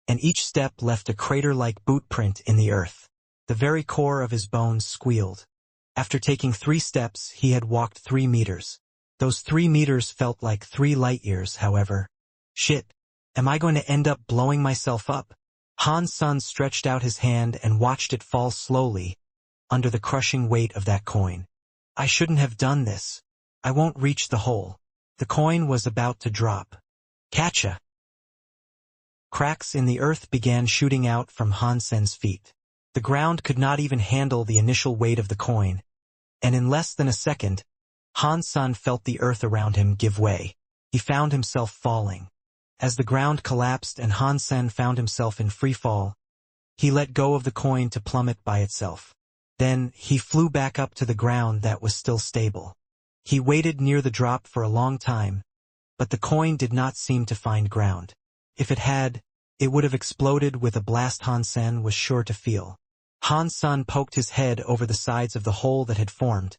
and each step left a crater-like boot print in the earth. The very core of his bones squealed. After taking 3 steps, he had walked 3 meters. Those 3 meters felt like 3 light years, however. Shit, am I going to end up blowing myself up? Han Sen stretched out his hand and watched it fall slowly, under the crushing weight of that coin. I shouldn't have done this. I won't reach the hole. The coin was about to drop. Catcha! Cracks in the earth began shooting out from Han Sen's feet. The ground could not even handle the initial weight of the coin, and in less than a second, Han Sen felt the earth around him give way. He found himself falling. As the ground collapsed and Han Sen found himself in free fall, he let go of the coin to plummet by itself. Then, he flew back up to the ground that was still stable. He waited near the drop for a long time, but the coin did not seem to find ground. If it had, it would have exploded with a blast Han Sen was sure to feel. Han Sen poked his head over the sides of the hole that had formed,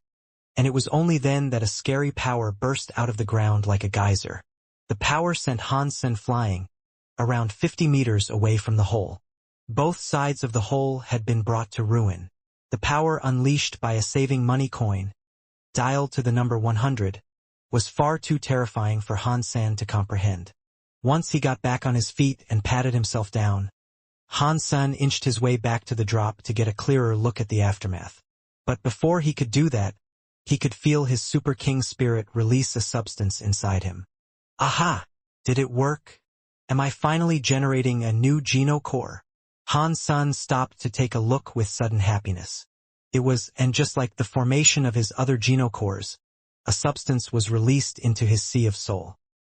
and it was only then that a scary power burst out of the ground like a geyser. The power sent Han Sen flying, around 50 meters away from the hole. Both sides of the hole had been brought to ruin. The power unleashed by a saving money coin, dialed to the number 100, was far too terrifying for Han Sen to comprehend. Once he got back on his feet and patted himself down, Han Sen inched his way back to the drop to get a clearer look at the aftermath. But before he could do that, he could feel his Super King spirit release a substance inside him. Aha! Did it work? Am I finally generating a new genocore? Han Sen stopped to take a look with sudden happiness. It was, and just like the formation of his other genocores, a substance was released into his sea of soul.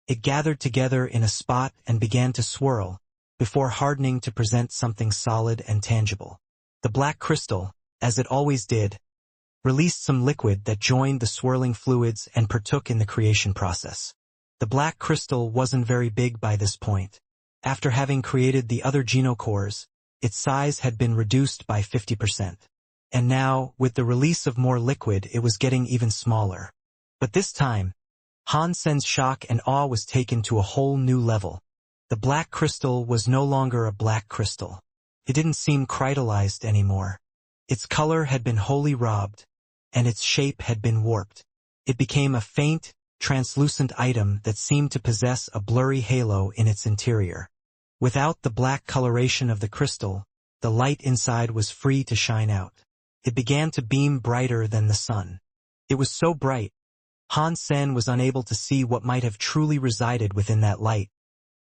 It gathered together in a spot and began to swirl, before hardening to present something solid and tangible. The black crystal, as it always did, released some liquid that joined the swirling fluids and partook in the creation process. The black crystal wasn't very big by this point. After having created the other genocores, its size had been reduced by 50%. And now, with the release of more liquid, it was getting even smaller. But this time, Han Sen's shock and awe was taken to a whole new level. The black crystal was no longer a black crystal. It didn't seem crystallized anymore. Its color had been wholly robbed, and its shape had been warped. It became a faint, translucent item that seemed to possess a blurry halo in its interior. Without the black coloration of the crystal, the light inside was free to shine out. It began to beam brighter than the sun. It was so bright, Han Sen was unable to see what might have truly resided within that light.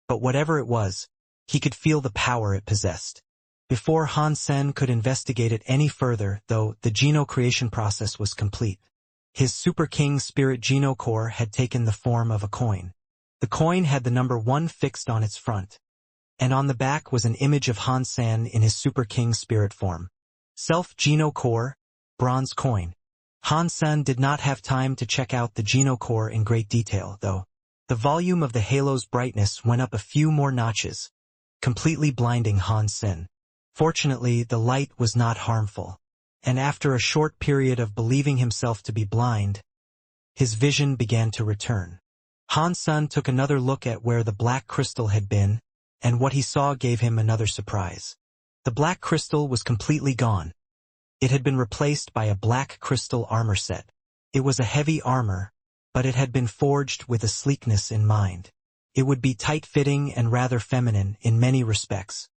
But whatever it was, he could feel the power it possessed. Before Han Sen could investigate it any further, though, the geno creation process was complete. His Super King Spirit Geno Core had taken the form of a coin. The coin had the number 1 fixed on its front, and on the back was an image of Han Sen in his Super King Spirit form. Self Geno Core, bronze coin. Han Sen did not have time to check out the Geno Core in great detail, though. The volume of the halo's brightness went up a few more notches, completely blinding Han Sen. Fortunately, the light was not harmful, and after a short period of believing himself to be blind, his vision began to return. Han Sen took another look at where the black crystal had been, and what he saw gave him another surprise. The black crystal was completely gone. It had been replaced by a black crystal armor set. It was a heavy armor, but it had been forged with a sleekness in mind. It would be tight-fitting and rather feminine in many respects.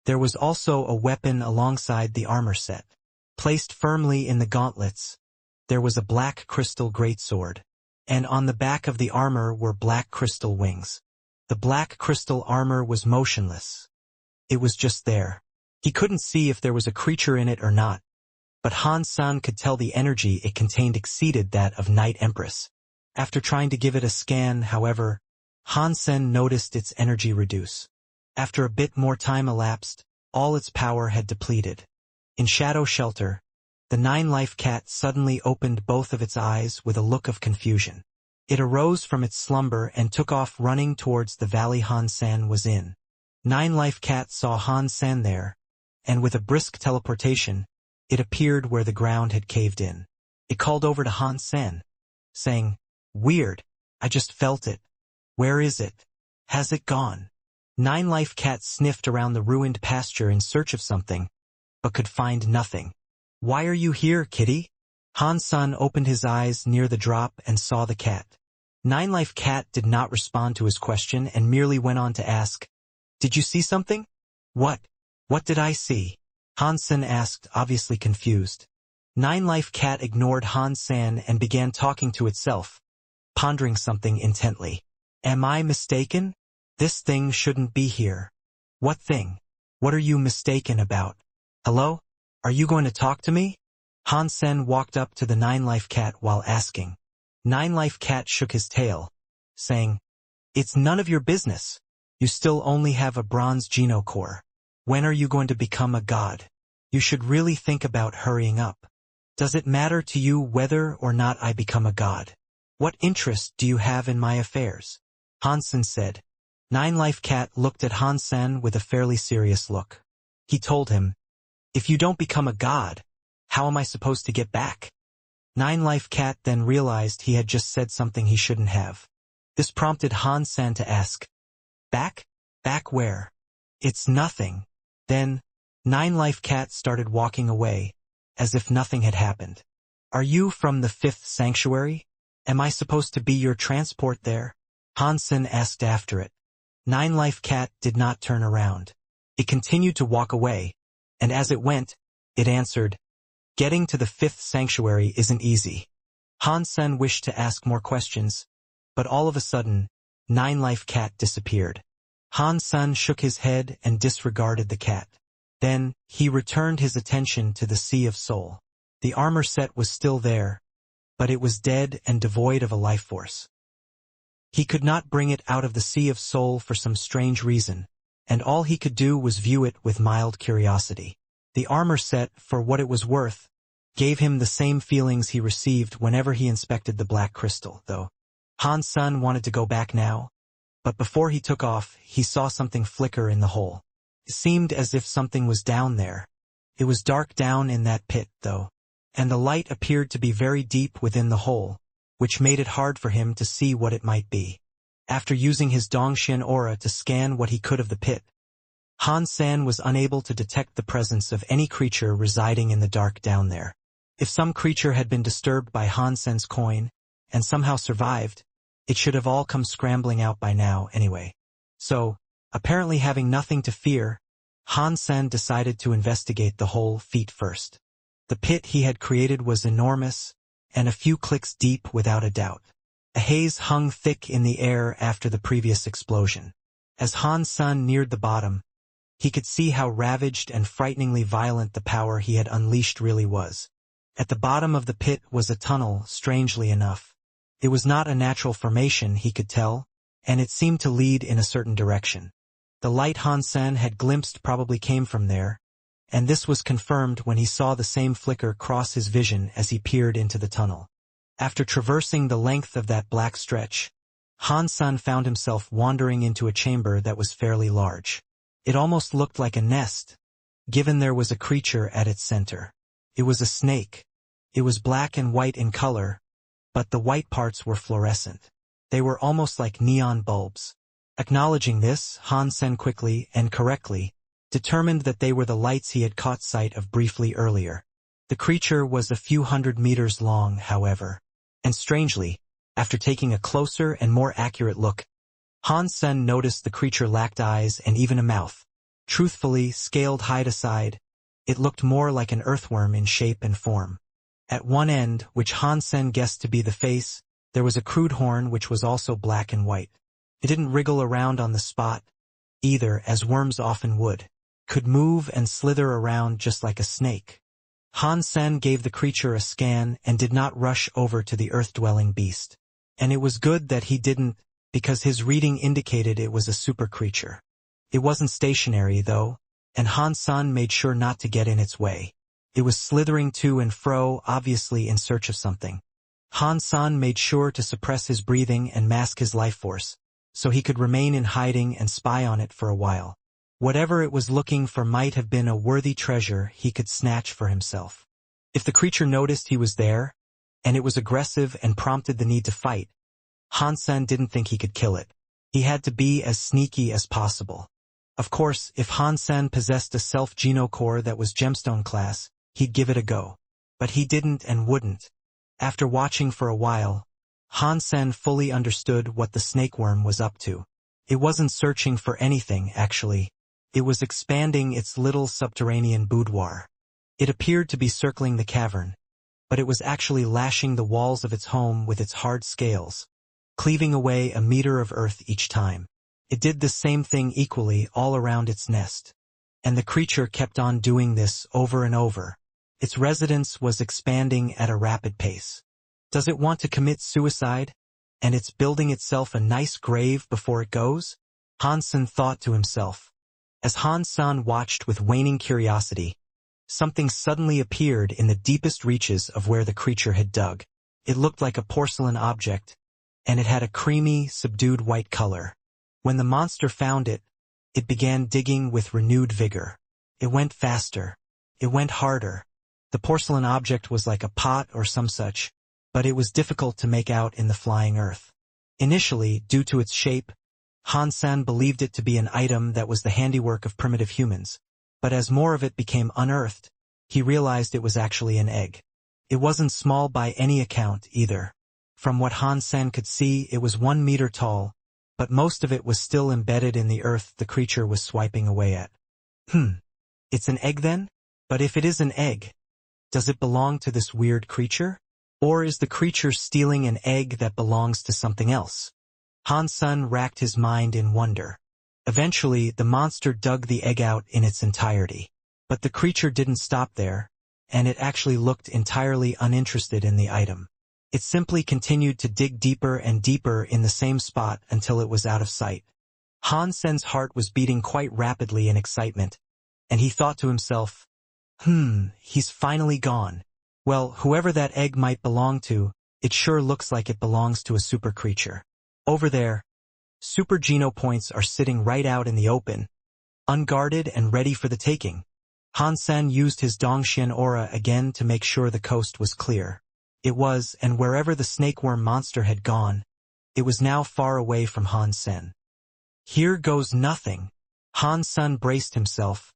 There was also a weapon alongside the armor set. Placed firmly in the gauntlets, there was a black crystal greatsword, and on the back of the armor were black crystal wings. The black crystal armor was motionless. It was just there. He couldn't see if there was a creature in it or not, but Han Sen could tell the energy it contained exceeded that of Night Empress. After trying to give it a scan, however, Han Sen noticed its energy reduce. After a bit more time elapsed, all its power had depleted. In Shadow Shelter, the 9-life cat suddenly opened both of its eyes with a look of confusion. It arose from its slumber and took off running towards the valley Han Sen was in. 9-life cat saw Han Sen there, and with a brisk teleportation, it appeared where the ground had caved in. It called over to Han Sen, saying, "Weird, I just felt it. Where is it? Has it gone?" 9-life cat sniffed around the ruined pasture in search of something, but could find nothing. "Why are you here, kitty?" Han Sen opened his eyes near the drop and saw the cat. 9-life cat did not respond to his question and merely went on to ask, "Did you see something?" What did I see?" Han Sen asked, obviously confused. 9-life cat ignored Han Sen and began talking to itself, pondering something intently. "Am I mistaken? This thing shouldn't be here." "What thing? What are you mistaken about? Hello? Are you going to talk to me?" Han Sen walked up to the 9-life cat while asking. 9-life cat shook his tail, saying, "It's none of your business. You still only have a bronze Geno Core. When are you going to become a god? You should really think about hurrying up. Does it matter to you whether or not I become a god? What interest do you have in my affairs?" Han Sen said. 9-life cat looked at Han Sen with a fairly serious look. He told him, "If you don't become a god, how am I supposed to get back?" 9-life cat then realized he had just said something he shouldn't have. This prompted Han Sen to ask, "Back? Back where?" "It's nothing." Then, 9-life cat started walking away, as if nothing had happened. "Are you from the 5th sanctuary? Am I supposed to be your transport there?" Han Sen asked after it. 9-life cat did not turn around. It continued to walk away, and as it went, it answered, "Getting to the 5th sanctuary isn't easy." Han Sen wished to ask more questions, but all of a sudden, 9-life cat disappeared. Han Sen shook his head and disregarded the cat. Then, he returned his attention to the Sea of Soul. The armor set was still there, but it was dead and devoid of a life force. He could not bring it out of the Sea of Soul for some strange reason, and all he could do was view it with mild curiosity. The armor set, for what it was worth, gave him the same feelings he received whenever he inspected the black crystal, though. Han Sen wanted to go back now, but before he took off, he saw something flicker in the hole. It seemed as if something was down there. It was dark down in that pit, though, and the light appeared to be very deep within the hole, which made it hard for him to see what it might be. After using his Dongxian aura to scan what he could of the pit, Han Sen was unable to detect the presence of any creature residing in the dark down there. If some creature had been disturbed by Han Sen's coin, and somehow survived, it should have all come scrambling out by now anyway. So, apparently having nothing to fear, Han Sen decided to investigate the whole feat first. The pit he had created was enormous, and a few clicks deep without a doubt. A haze hung thick in the air after the previous explosion. As Han Sen neared the bottom, he could see how ravaged and frighteningly violent the power he had unleashed really was. At the bottom of the pit was a tunnel, strangely enough. It was not a natural formation, he could tell, and it seemed to lead in a certain direction. The light Han Sen had glimpsed probably came from there, and this was confirmed when he saw the same flicker cross his vision as he peered into the tunnel. After traversing the length of that black stretch, Han Sen found himself wandering into a chamber that was fairly large. It almost looked like a nest, given there was a creature at its center. It was a snake. It was black and white in color, but the white parts were fluorescent. They were almost like neon bulbs. Acknowledging this, Han Sen quickly, and correctly, determined that they were the lights he had caught sight of briefly earlier. The creature was a few hundred meters long, however, and strangely, after taking a closer and more accurate look, Han Sen noticed the creature lacked eyes and even a mouth. Truthfully, scaled height aside, it looked more like an earthworm in shape and form. At one end, which Han Sen guessed to be the face, there was a crude horn which was also black and white. It didn't wriggle around on the spot, either, as worms often would. Could move and slither around just like a snake. Han Sen gave the creature a scan and did not rush over to the earth-dwelling beast. And it was good that he didn't, because his reading indicated it was a super creature. It wasn't stationary, though, and Han Sen made sure not to get in its way. It was slithering to and fro, obviously in search of something. Han Sen made sure to suppress his breathing and mask his life force, so he could remain in hiding and spy on it for a while. Whatever it was looking for might have been a worthy treasure he could snatch for himself. If the creature noticed he was there, and it was aggressive and prompted the need to fight, Han Sen didn't think he could kill it. He had to be as sneaky as possible. Of course, if Han Sen possessed a self-geno-core that was gemstone class, he'd give it a go. But he didn't and wouldn't. After watching for a while, Han Sen fully understood what the snakeworm was up to. It wasn't searching for anything, actually. It was expanding its little subterranean boudoir. It appeared to be circling the cavern, but it was actually lashing the walls of its home with its hard scales, cleaving away a meter of earth each time. It did the same thing equally all around its nest. And the creature kept on doing this over and over. Its residence was expanding at a rapid pace. Does it want to commit suicide? And it's building itself a nice grave before it goes? Han Sen thought to himself. As Han Sen watched with waning curiosity, something suddenly appeared in the deepest reaches of where the creature had dug. It looked like a porcelain object, and it had a creamy, subdued white color. When the monster found it, it began digging with renewed vigor. It went faster. It went harder. The porcelain object was like a pot or some such, but it was difficult to make out in the flying earth. Initially, due to its shape, Han Sen believed it to be an item that was the handiwork of primitive humans, but as more of it became unearthed, he realized it was actually an egg. It wasn't small by any account, either. From what Han Sen could see, it was 1 meter tall, but most of it was still embedded in the earth the creature was swiping away at. It's an egg then? But if it is an egg, does it belong to this weird creature? Or is the creature stealing an egg that belongs to something else? Han Sen racked his mind in wonder. Eventually, the monster dug the egg out in its entirety. But the creature didn't stop there, and it actually looked entirely uninterested in the item. It simply continued to dig deeper and deeper in the same spot until it was out of sight. Han Sen's heart was beating quite rapidly in excitement, and he thought to himself, He's finally gone. Well, whoever that egg might belong to, it sure looks like it belongs to a super creature. Over there, super geno points are sitting right out in the open, unguarded and ready for the taking. Han Sen used his Dongxian aura again to make sure the coast was clear. It was, and wherever the snakeworm monster had gone, it was now far away from Han Sen. Here goes nothing. Han Sen braced himself,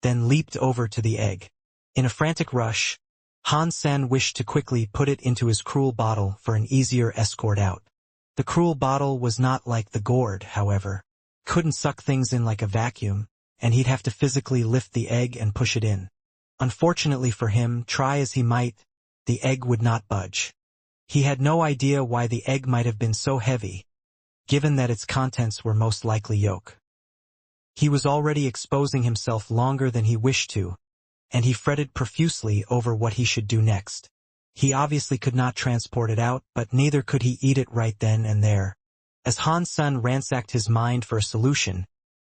then leaped over to the egg. In a frantic rush, Han Sen wished to quickly put it into his cruel bottle for an easier escort out. The cruel bottle was not like the gourd, however. Couldn't suck things in like a vacuum, and he'd have to physically lift the egg and push it in. Unfortunately for him, try as he might, the egg would not budge. He had no idea why the egg might have been so heavy, given that its contents were most likely yolk. He was already exposing himself longer than he wished to, and he fretted profusely over what he should do next. He obviously could not transport it out, but neither could he eat it right then and there. As Han Sen ransacked his mind for a solution,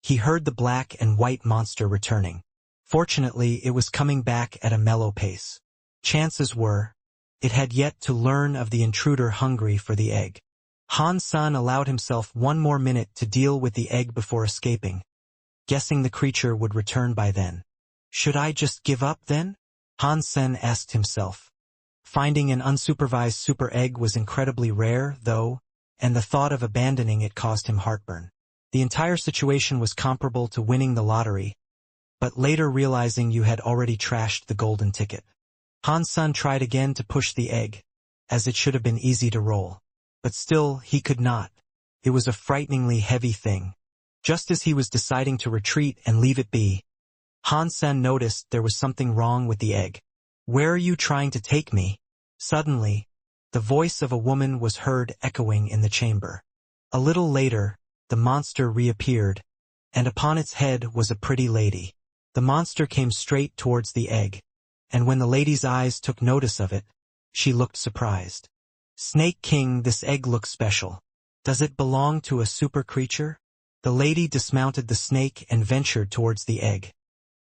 he heard the black and white monster returning. Fortunately, it was coming back at a mellow pace. Chances were, it had yet to learn of the intruder hungry for the egg. Han Sen allowed himself one more minute to deal with the egg before escaping, guessing the creature would return by then. Should I just give up then? Han Sen asked himself. Finding an unsupervised super egg was incredibly rare, though, and the thought of abandoning it caused him heartburn. The entire situation was comparable to winning the lottery, but later realizing you had already trashed the golden ticket. Han Sen tried again to push the egg, as it should have been easy to roll. But still, he could not. It was a frighteningly heavy thing. Just as he was deciding to retreat and leave it be, Han Sen noticed there was something wrong with the egg. "Where are you trying to take me?" Suddenly, the voice of a woman was heard echoing in the chamber. A little later, the monster reappeared, and upon its head was a pretty lady. The monster came straight towards the egg, and when the lady's eyes took notice of it, she looked surprised. "Snake King, this egg looks special. Does it belong to a super creature?" The lady dismounted the snake and ventured towards the egg.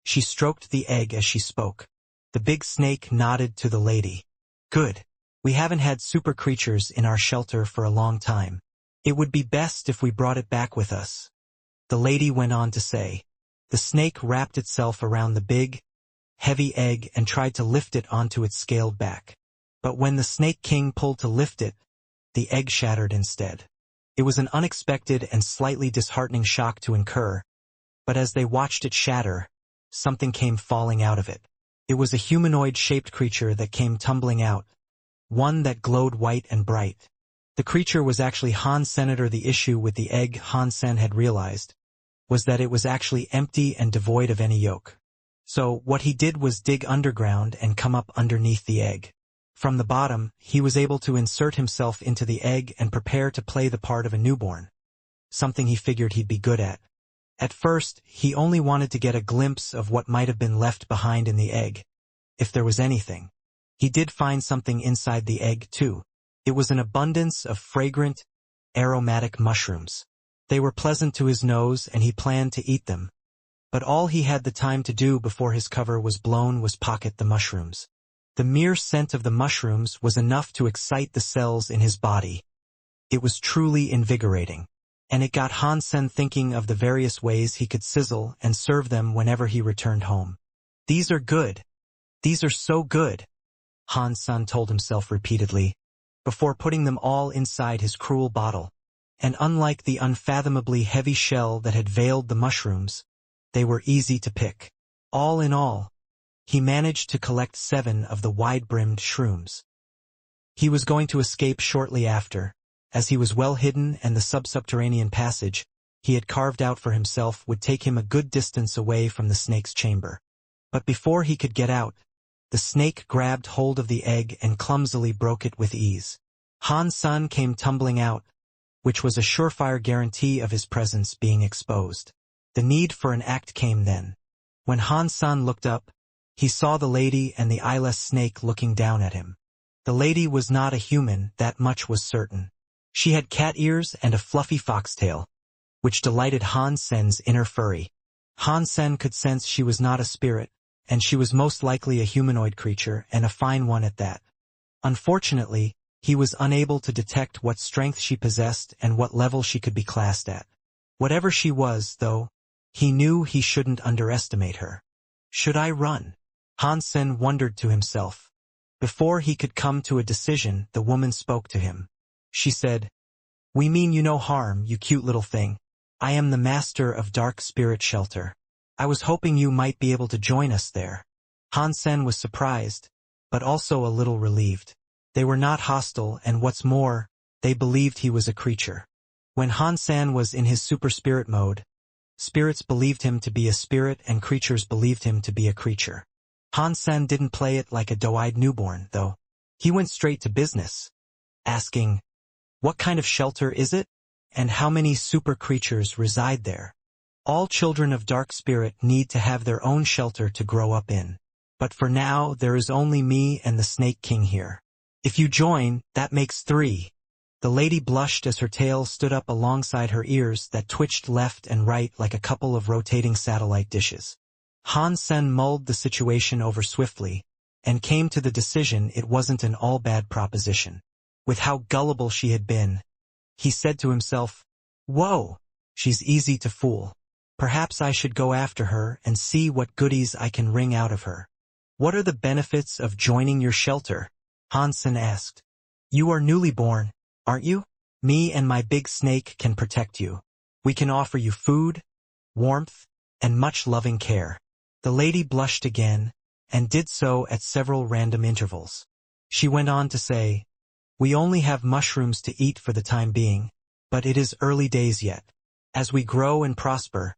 She stroked the egg as she spoke. The big snake nodded to the lady. "Good. We haven't had super creatures in our shelter for a long time. It would be best if we brought it back with us," the lady went on to say. The snake wrapped itself around the big, heavy egg and tried to lift it onto its scaled back. But when the Snake King pulled to lift it, the egg shattered instead. It was an unexpected and slightly disheartening shock to incur, but as they watched it shatter, something came falling out of it. It was a humanoid-shaped creature that came tumbling out, one that glowed white and bright. The creature was actually Han Senator. The issue with the egg, Han Sen had realized, was that it was actually empty and devoid of any yolk. So what he did was dig underground and come up underneath the egg. From the bottom, he was able to insert himself into the egg and prepare to play the part of a newborn, something he figured he'd be good at. At first, he only wanted to get a glimpse of what might have been left behind in the egg, if there was anything. He did find something inside the egg, too. It was an abundance of fragrant, aromatic mushrooms. They were pleasant to his nose and he planned to eat them. But all he had the time to do before his cover was blown was pocket the mushrooms. The mere scent of the mushrooms was enough to excite the cells in his body. It was truly invigorating, and it got Han Sen thinking of the various ways he could sizzle and serve them whenever he returned home. "These are good. These are so good," Han Sen told himself repeatedly, before putting them all inside his cruel bottle. And unlike the unfathomably heavy shell that had veiled the mushrooms, they were easy to pick. All in all, he managed to collect 7 of the wide-brimmed shrooms. He was going to escape shortly after, as he was well hidden and the subterranean passage he had carved out for himself would take him a good distance away from the snake's chamber. But before he could get out, the snake grabbed hold of the egg and clumsily broke it with ease. Han Sen came tumbling out, which was a surefire guarantee of his presence being exposed. The need for an act came then. When Han Sen looked up, he saw the lady and the eyeless snake looking down at him. The lady was not a human, that much was certain. She had cat ears and a fluffy foxtail, which delighted Han Sen's inner furry. Han Sen could sense she was not a spirit, and she was most likely a humanoid creature, and a fine one at that. Unfortunately, he was unable to detect what strength she possessed and what level she could be classed at. Whatever she was, though, he knew he shouldn't underestimate her. Should I run? Hansen wondered to himself. Before he could come to a decision, the woman spoke to him. She said, "We mean you no harm, you cute little thing. I am the master of Dark Spirit Shelter. I was hoping you might be able to join us there." Hansen was surprised, but also a little relieved. They were not hostile, and what's more, they believed he was a creature. When Hansen was in his super spirit mode, spirits believed him to be a spirit and creatures believed him to be a creature. Hansen didn't play it like a doe-eyed newborn, though. He went straight to business, asking, "What kind of shelter is it? And how many super creatures reside there?" "All children of Dark Spirit need to have their own shelter to grow up in. But for now, there is only me and the Snake King here. If you join, that makes 3. The lady blushed as her tail stood up alongside her ears that twitched left and right like a couple of rotating satellite dishes. Hansen mulled the situation over swiftly, and came to the decision it wasn't an all-bad proposition. With how gullible she had been, he said to himself, "Whoa, she's easy to fool. Perhaps I should go after her and see what goodies I can wring out of her." "What are the benefits of joining your shelter?" Hansen asked. "You are newly born, aren't you? Me and my big snake can protect you. We can offer you food, warmth, and much loving care." The lady blushed again, and did so at several random intervals. She went on to say, "We only have mushrooms to eat for the time being, but it is early days yet. As we grow and prosper,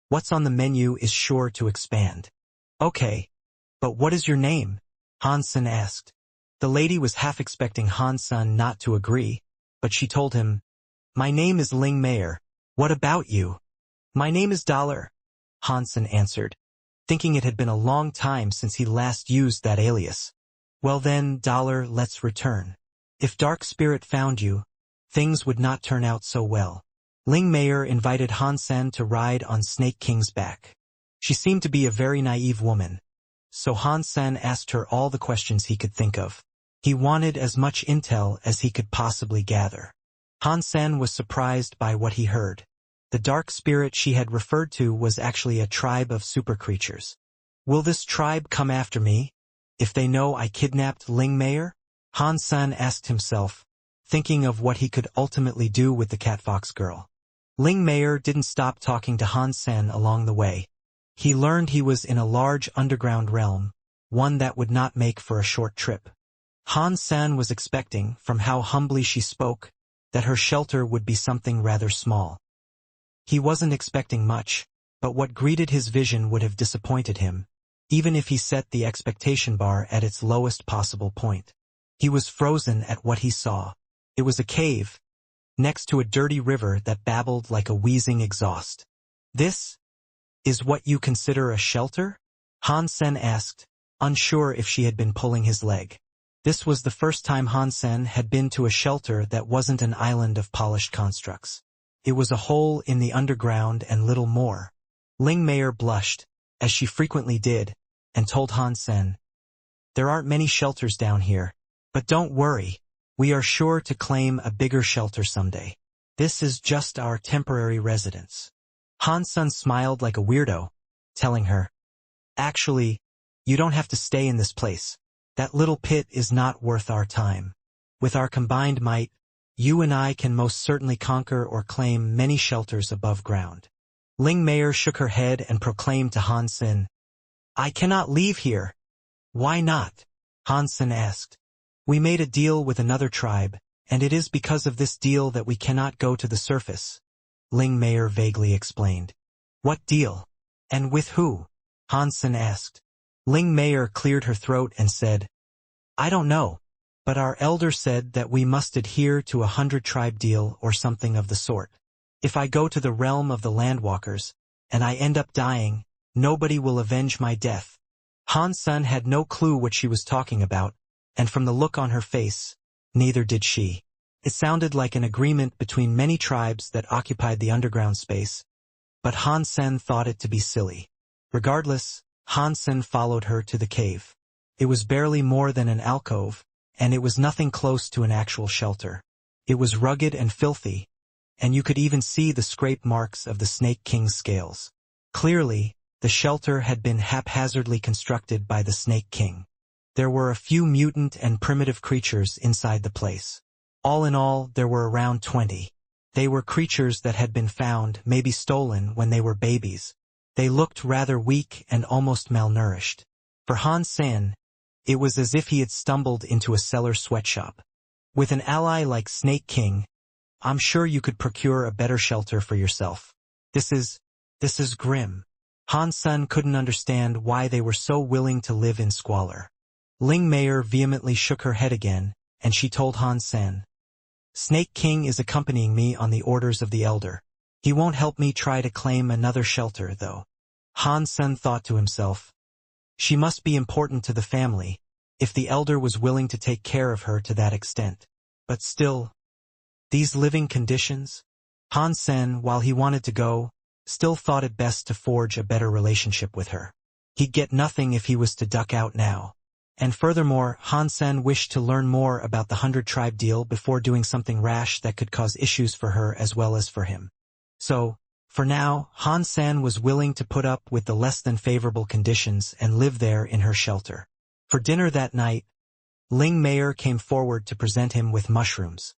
what's on the menu is sure to expand." "Okay, but what is your name?" Hansen asked. The lady was half expecting Hansen not to agree, but she told him, "My name is Ling Mayer. What about you?" "My name is Dollar," Hansen answered, thinking it had been a long time since he last used that alias. "Well then, Dollar, let's return. If Dark Spirit found you, things would not turn out so well." Ling Mayer invited Hansen to ride on Snake King's back. She seemed to be a very naive woman, so Hansen asked her all the questions he could think of. He wanted as much intel as he could possibly gather. Hansen was surprised by what he heard. The dark spirit she had referred to was actually a tribe of super creatures. "Will this tribe come after me if they know I kidnapped Ling Mayer?" Hansen asked himself, thinking of what he could ultimately do with the catfox girl. Ling Mayer didn't stop talking to Hansen along the way. He learned he was in a large underground realm, one that would not make for a short trip. Hansen was expecting, from how humbly she spoke, that her shelter would be something rather small. He wasn't expecting much, but what greeted his vision would have disappointed him, even if he set the expectation bar at its lowest possible point. He was frozen at what he saw. It was a cave, next to a dirty river that babbled like a wheezing exhaust. "This is what you consider a shelter?" Hansen asked, unsure if she had been pulling his leg. This was the first time Hansen had been to a shelter that wasn't an island of polished constructs. It was a hole in the underground and little more. Ling Mayer blushed, as she frequently did, and told Hansen, "There aren't many shelters down here, but don't worry, we are sure to claim a bigger shelter someday. This is just our temporary residence." Hansen smiled like a weirdo, telling her, "Actually, you don't have to stay in this place. That little pit is not worth our time. With our combined might, you and I can most certainly conquer or claim many shelters above ground." Ling Mayer shook her head and proclaimed to Hansen, "I cannot leave here." "Why not?" Hansen asked. "We made a deal with another tribe, and it is because of this deal that we cannot go to the surface," Ling Mayer vaguely explained. "What deal? And with who?" Hansen asked. Ling Mayer cleared her throat and said, "I don't know, but our elder said that we must adhere to a 100-tribe deal or something of the sort. If I go to the realm of the Landwalkers, and I end up dying, nobody will avenge my death." Hansen had no clue what she was talking about, and from the look on her face, neither did she. It sounded like an agreement between many tribes that occupied the underground space, but Hansen thought it to be silly. Regardless, Hansen followed her to the cave. It was barely more than an alcove, and it was nothing close to an actual shelter. It was rugged and filthy, and you could even see the scrape marks of the Snake King's scales. Clearly, the shelter had been haphazardly constructed by the Snake King. There were a few mutant and primitive creatures inside the place. All in all, there were around 20. They were creatures that had been found, maybe stolen, when they were babies. They looked rather weak and almost malnourished. For Hansen, it was as if he had stumbled into a cellar sweatshop. With an ally like Snake King, I'm sure you could procure a better shelter for yourself. This is grim. Hansen couldn't understand why they were so willing to live in squalor. Ling Meier vehemently shook her head again, and she told Hansen, Snake King is accompanying me on the orders of the Elder. He won't help me try to claim another shelter, though. Hansen thought to himself, she must be important to the family, if the Elder was willing to take care of her to that extent. But still, these living conditions? Hansen, while he wanted to go, still thought it best to forge a better relationship with her. He'd get nothing if he was to duck out now. And furthermore, Hansen wished to learn more about the 100-tribe deal before doing something rash that could cause issues for her as well as for him. So, for now, Hansen was willing to put up with the less than favorable conditions and live there in her shelter. For dinner that night, Ling Meier came forward to present him with mushrooms.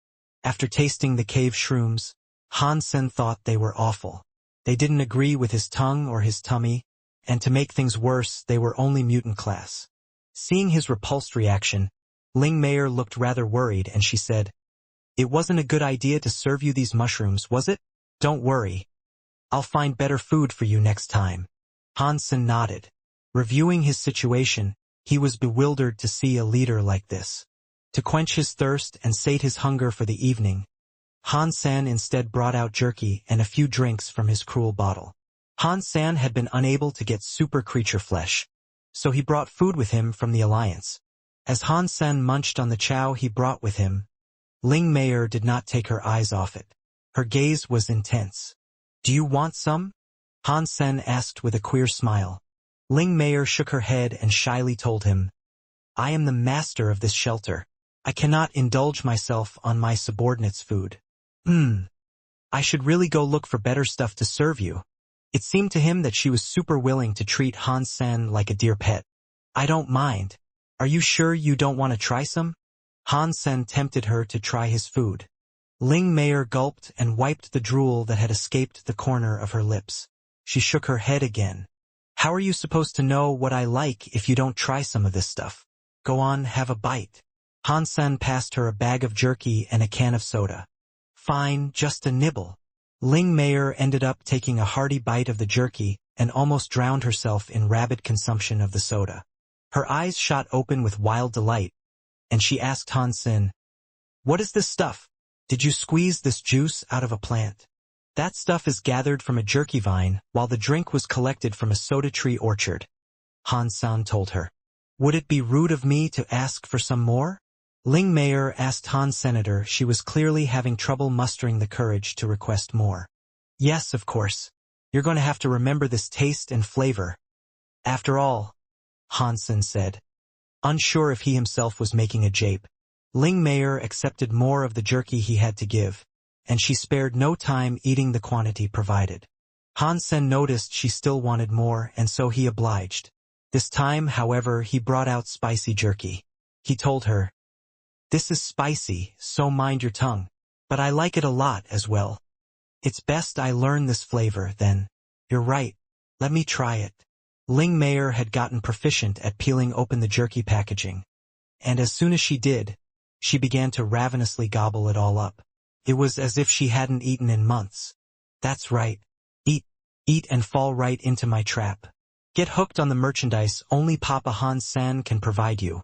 After tasting the cave shrooms, Hansen thought they were awful. They didn't agree with his tongue or his tummy, and to make things worse, they were only mutant class. Seeing his repulsed reaction, Ling Meier looked rather worried and she said, It wasn't a good idea to serve you these mushrooms, was it? Don't worry. I'll find better food for you next time. Hansen nodded. Reviewing his situation, he was bewildered to see a leader like this. To quench his thirst and sate his hunger for the evening, Hansen instead brought out jerky and a few drinks from his cruel bottle. Hansen had been unable to get super creature flesh, so he brought food with him from the Alliance. As Hansen munched on the chow he brought with him, Ling Meier did not take her eyes off it. Her gaze was intense. Do you want some? Hansen asked with a queer smile. Ling Meier shook her head and shyly told him, I am the master of this shelter. I cannot indulge myself on my subordinates' food. I should really go look for better stuff to serve you. It seemed to him that she was super willing to treat Hansen like a dear pet. I don't mind. Are you sure you don't want to try some? Hansen tempted her to try his food. Ling Meier gulped and wiped the drool that had escaped the corner of her lips. She shook her head again. How are you supposed to know what I like if you don't try some of this stuff? Go on, have a bite. Hansen passed her a bag of jerky and a can of soda. Fine, just a nibble. Ling Meier ended up taking a hearty bite of the jerky and almost drowned herself in rabid consumption of the soda. Her eyes shot open with wild delight, and she asked Hansen, What is this stuff? Did you squeeze this juice out of a plant? That stuff is gathered from a jerky vine, while the drink was collected from a soda tree orchard. Hansen told her. Would it be rude of me to ask for some more? Ling Meier asked Senator. She was clearly having trouble mustering the courage to request more. Yes, of course. You're going to have to remember this taste and flavor. After all, Hansen said, unsure if he himself was making a jape. Ling Meier accepted more of the jerky he had to give, and she spared no time eating the quantity provided. Hansen noticed she still wanted more, and so he obliged. This time, however, he brought out spicy jerky. He told her, This is spicy, so mind your tongue. But I like it a lot as well. It's best I learn this flavor, then. You're right. Let me try it. Ling Meier had gotten proficient at peeling open the jerky packaging. And as soon as she did, she began to ravenously gobble it all up. It was as if she hadn't eaten in months. That's right. Eat and fall right into my trap. Get hooked on the merchandise only Papa Hansen can provide you.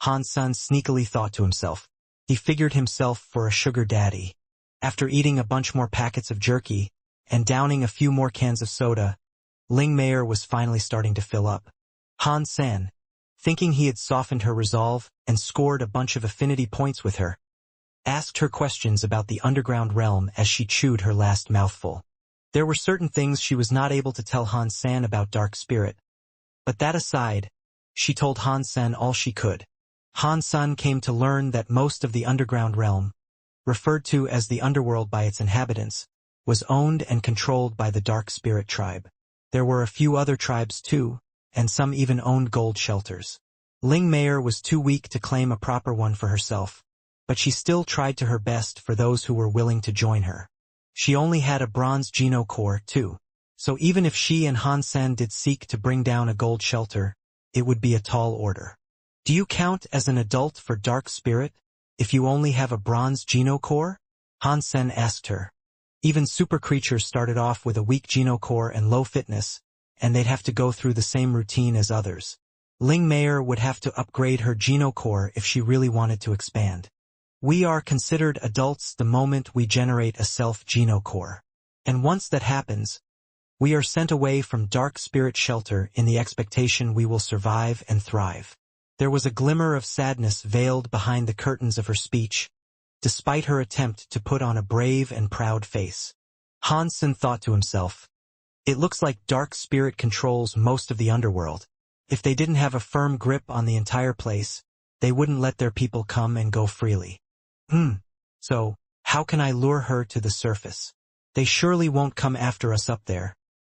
Hansen sneakily thought to himself. He figured himself for a sugar daddy. After eating a bunch more packets of jerky, and downing a few more cans of soda, Ling Meier was finally starting to fill up. Hansen, thinking he had softened her resolve and scored a bunch of affinity points with her, asked her questions about the underground realm as she chewed her last mouthful. There were certain things she was not able to tell Hansen about Dark Spirit, But that aside, she told Han Sen all she could. Han Sen came to learn that most of the underground realm, referred to as the underworld by its inhabitants, was owned and controlled by the Dark Spirit tribe. There were a few other tribes too, and some even owned gold shelters. Ling Meier was too weak to claim a proper one for herself, but she still tried to her best for those who were willing to join her. She only had a bronze Geno core too, so even if she and Han Sen did seek to bring down a gold shelter, it would be a tall order. Do you count as an adult for Dark Spirit, if you only have a bronze Geno core? Han Sen asked her. Even super creatures started off with a weak Geno core and low fitness, and they'd have to go through the same routine as others. Ling Meier would have to upgrade her Geno core if she really wanted to expand. We are considered adults the moment we generate a self-Geno core. And once that happens, we are sent away from Dark Spirit Shelter in the expectation we will survive and thrive. There was a glimmer of sadness veiled behind the curtains of her speech, despite her attempt to put on a brave and proud face. Han Sen thought to himself, it looks like Dark Spirit controls most of the underworld. If they didn't have a firm grip on the entire place, they wouldn't let their people come and go freely. So, how can I lure her to the surface? They surely won't come after us up there.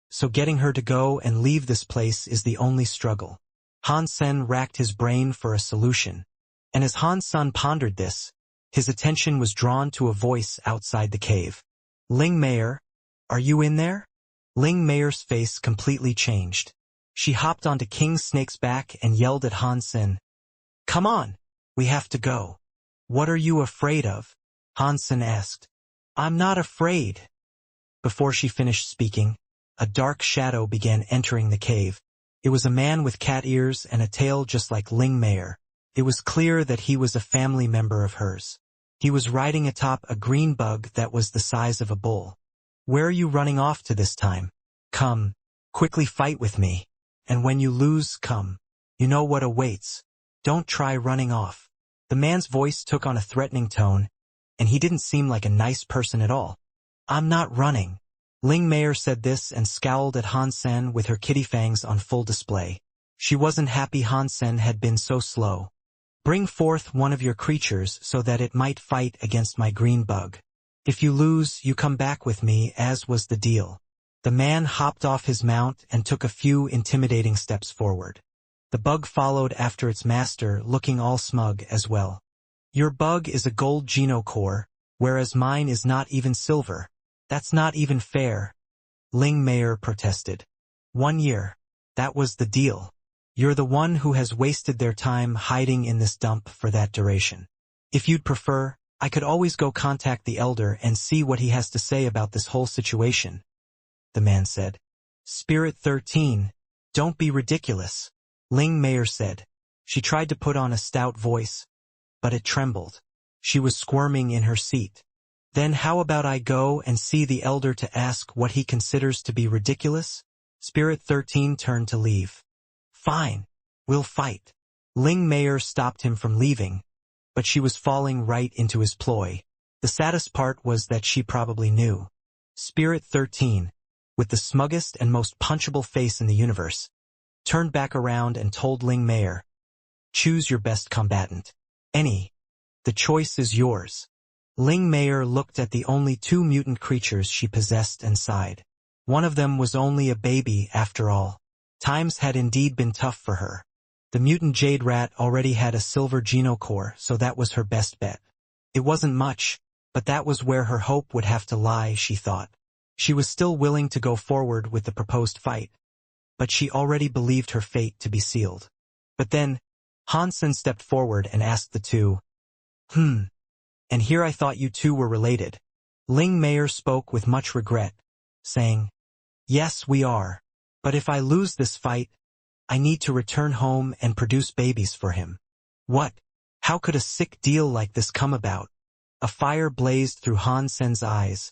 So getting her to go and leave this place is the only struggle. Han Sen racked his brain for a solution, and as Han Sen pondered this, his attention was drawn to a voice outside the cave. Ling Meier, are you in there? Ling Meier's face completely changed. She hopped onto King Snake's back and yelled at Han Sen. Come on, we have to go. What are you afraid of? Han Sen asked. I'm not afraid. Before she finished speaking, a dark shadow began entering the cave. It was a man with cat ears and a tail just like Ling Meier. It was clear that he was a family member of hers. He was riding atop a green bug that was the size of a bull. Where are you running off to this time? Come, quickly fight with me. And when you lose, come. You know what awaits. Don't try running off. The man's voice took on a threatening tone, and he didn't seem like a nice person at all. I'm not running. Ling Meier said this and scowled at Han Sen with her kitty fangs on full display. She wasn't happy Han Sen had been so slow. Bring forth one of your creatures so that it might fight against my green bug. If you lose, you come back with me, as was the deal. The man hopped off his mount and took a few intimidating steps forward. The bug followed after its master, looking all smug as well. Your bug is a gold Geno core, whereas mine is not even silver. That's not even fair. Ling Meier protested. 1 year. That was the deal. You're the one who has wasted their time hiding in this dump for that duration. If you'd prefer, I could always go contact the elder and see what he has to say about this whole situation. The man said. Spirit 13, don't be ridiculous. Ling Meier said. She tried to put on a stout voice, but it trembled. She was squirming in her seat. Then how about I go and see the elder to ask what he considers to be ridiculous? Spirit 13 turned to leave. Fine, we'll fight. Ling Meier stopped him from leaving, but she was falling right into his ploy. The saddest part was that she probably knew. Spirit 13, with the smuggest and most punchable face in the universe, turned back around and told Ling Meier, choose your best combatant. Any. The choice is yours. Ling Meier looked at the only 2 mutant creatures she possessed and sighed. One of them was only a baby after all. Times had indeed been tough for her. The mutant jade rat already had a silver Geno core, so that was her best bet. It wasn't much, but that was where her hope would have to lie, she thought. She was still willing to go forward with the proposed fight, but she already believed her fate to be sealed. But then, Han Sen stepped forward and asked the two, and here I thought you two were related. Ling Meier spoke with much regret, saying, yes, we are, but if I lose this fight, I need to return home and produce babies for him. What? How could a sick deal like this come about? A fire blazed through Han Sen's eyes,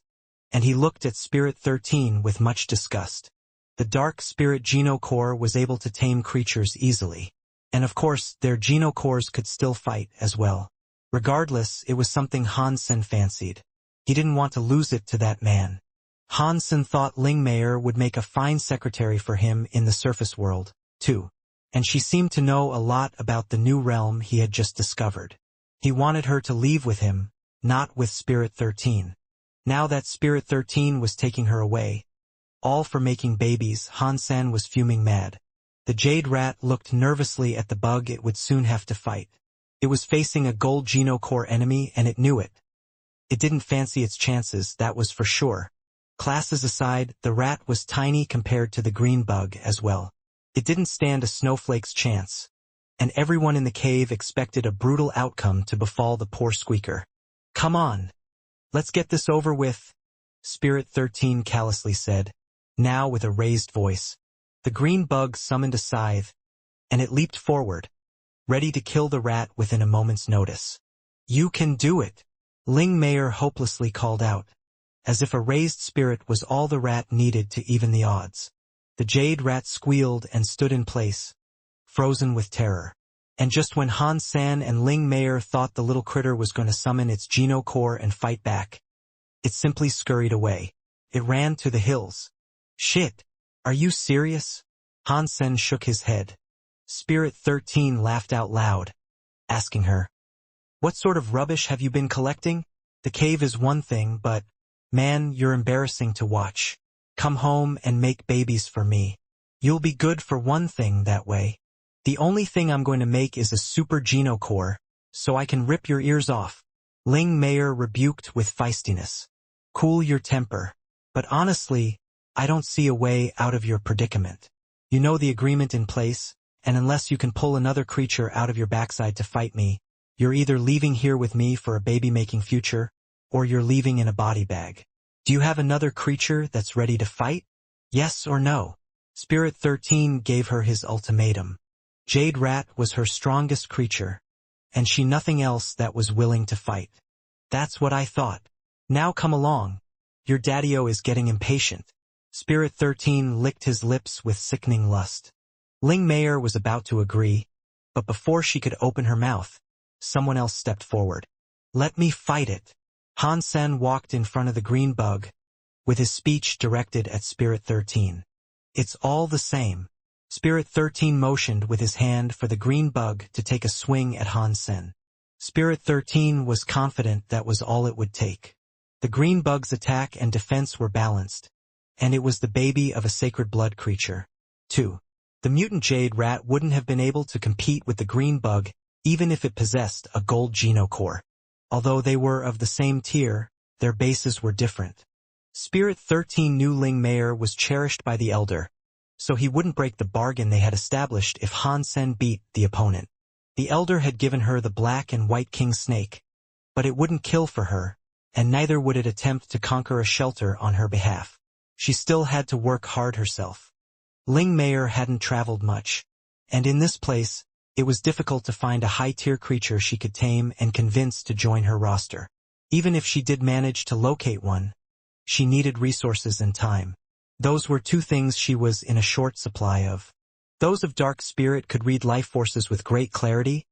and he looked at Spirit 13 with much disgust. The Dark Spirit Geno core was able to tame creatures easily, and of course their Geno cores could still fight as well. Regardless, it was something Han Sen fancied. He didn't want to lose it to that man. Han Sen thought Ling Meier would make a fine secretary for him in the surface world. 2. And she seemed to know a lot about the new realm he had just discovered. He wanted her to leave with him, not with Spirit 13. Now that Spirit 13 was taking her away, all for making babies, Han-san was fuming mad. The jade rat looked nervously at the bug it would soon have to fight. It was facing a gold genocore enemy and it knew it. It didn't fancy its chances, that was for sure. Classes aside, the rat was tiny compared to the green bug as well. It didn't stand a snowflake's chance. And everyone in the cave expected a brutal outcome to befall the poor squeaker. Come on. Let's get this over with, Spirit 13 callously said, now with a raised voice. The green bug summoned a scythe, and it leaped forward, ready to kill the rat within a moment's notice. You can do it, Ling Mayer hopelessly called out, as if a raised spirit was all the rat needed to even the odds. The jade rat squealed and stood in place, frozen with terror. And just when Han-san and Ling Mayer thought the little critter was going to summon its genocore and fight back, it simply scurried away. It ran to the hills. Shit, are you serious? Han-sen shook his head. Spirit 13 laughed out loud, asking her, what sort of rubbish have you been collecting? The cave is one thing, but, man, you're embarrassing to watch. Come home and make babies for me. You'll be good for one thing that way. The only thing I'm going to make is a super genocore, so I can rip your ears off. Ling Mayer rebuked with feistiness. Cool your temper. But honestly, I don't see a way out of your predicament. You know the agreement in place, and unless you can pull another creature out of your backside to fight me, you're either leaving here with me for a baby-making future, or you're leaving in a body bag. Do you have another creature that's ready to fight? Yes or no? Spirit 13 gave her his ultimatum. Jade Rat was her strongest creature, and she nothing else that was willing to fight. That's what I thought. Now come along. Your daddy-o is getting impatient. Spirit 13 licked his lips with sickening lust. Ling Mayer was about to agree, but before she could open her mouth, someone else stepped forward. Let me fight it. Han-sen walked in front of the green bug, with his speech directed at Spirit 13. It's all the same. Spirit 13 motioned with his hand for the green bug to take a swing at Han-sen. Spirit 13 was confident that was all it would take. The green bug's attack and defense were balanced, and it was the baby of a sacred blood creature. 2. The mutant jade rat wouldn't have been able to compete with the green bug even if it possessed a gold genocore. Although they were of the same tier, their bases were different. Spirit 13 knew Ling Mayer was cherished by the Elder, so he wouldn't break the bargain they had established if Han-sen beat the opponent. The Elder had given her the black and white king snake, but it wouldn't kill for her, and neither would it attempt to conquer a shelter on her behalf. She still had to work hard herself. Ling Mayer hadn't traveled much, and in this place, it was difficult to find a high-tier creature she could tame and convince to join her roster. Even if she did manage to locate one, she needed resources and time. Those were two things she was in a short supply of. Those of Dark Spirit could read life forces with great clarity,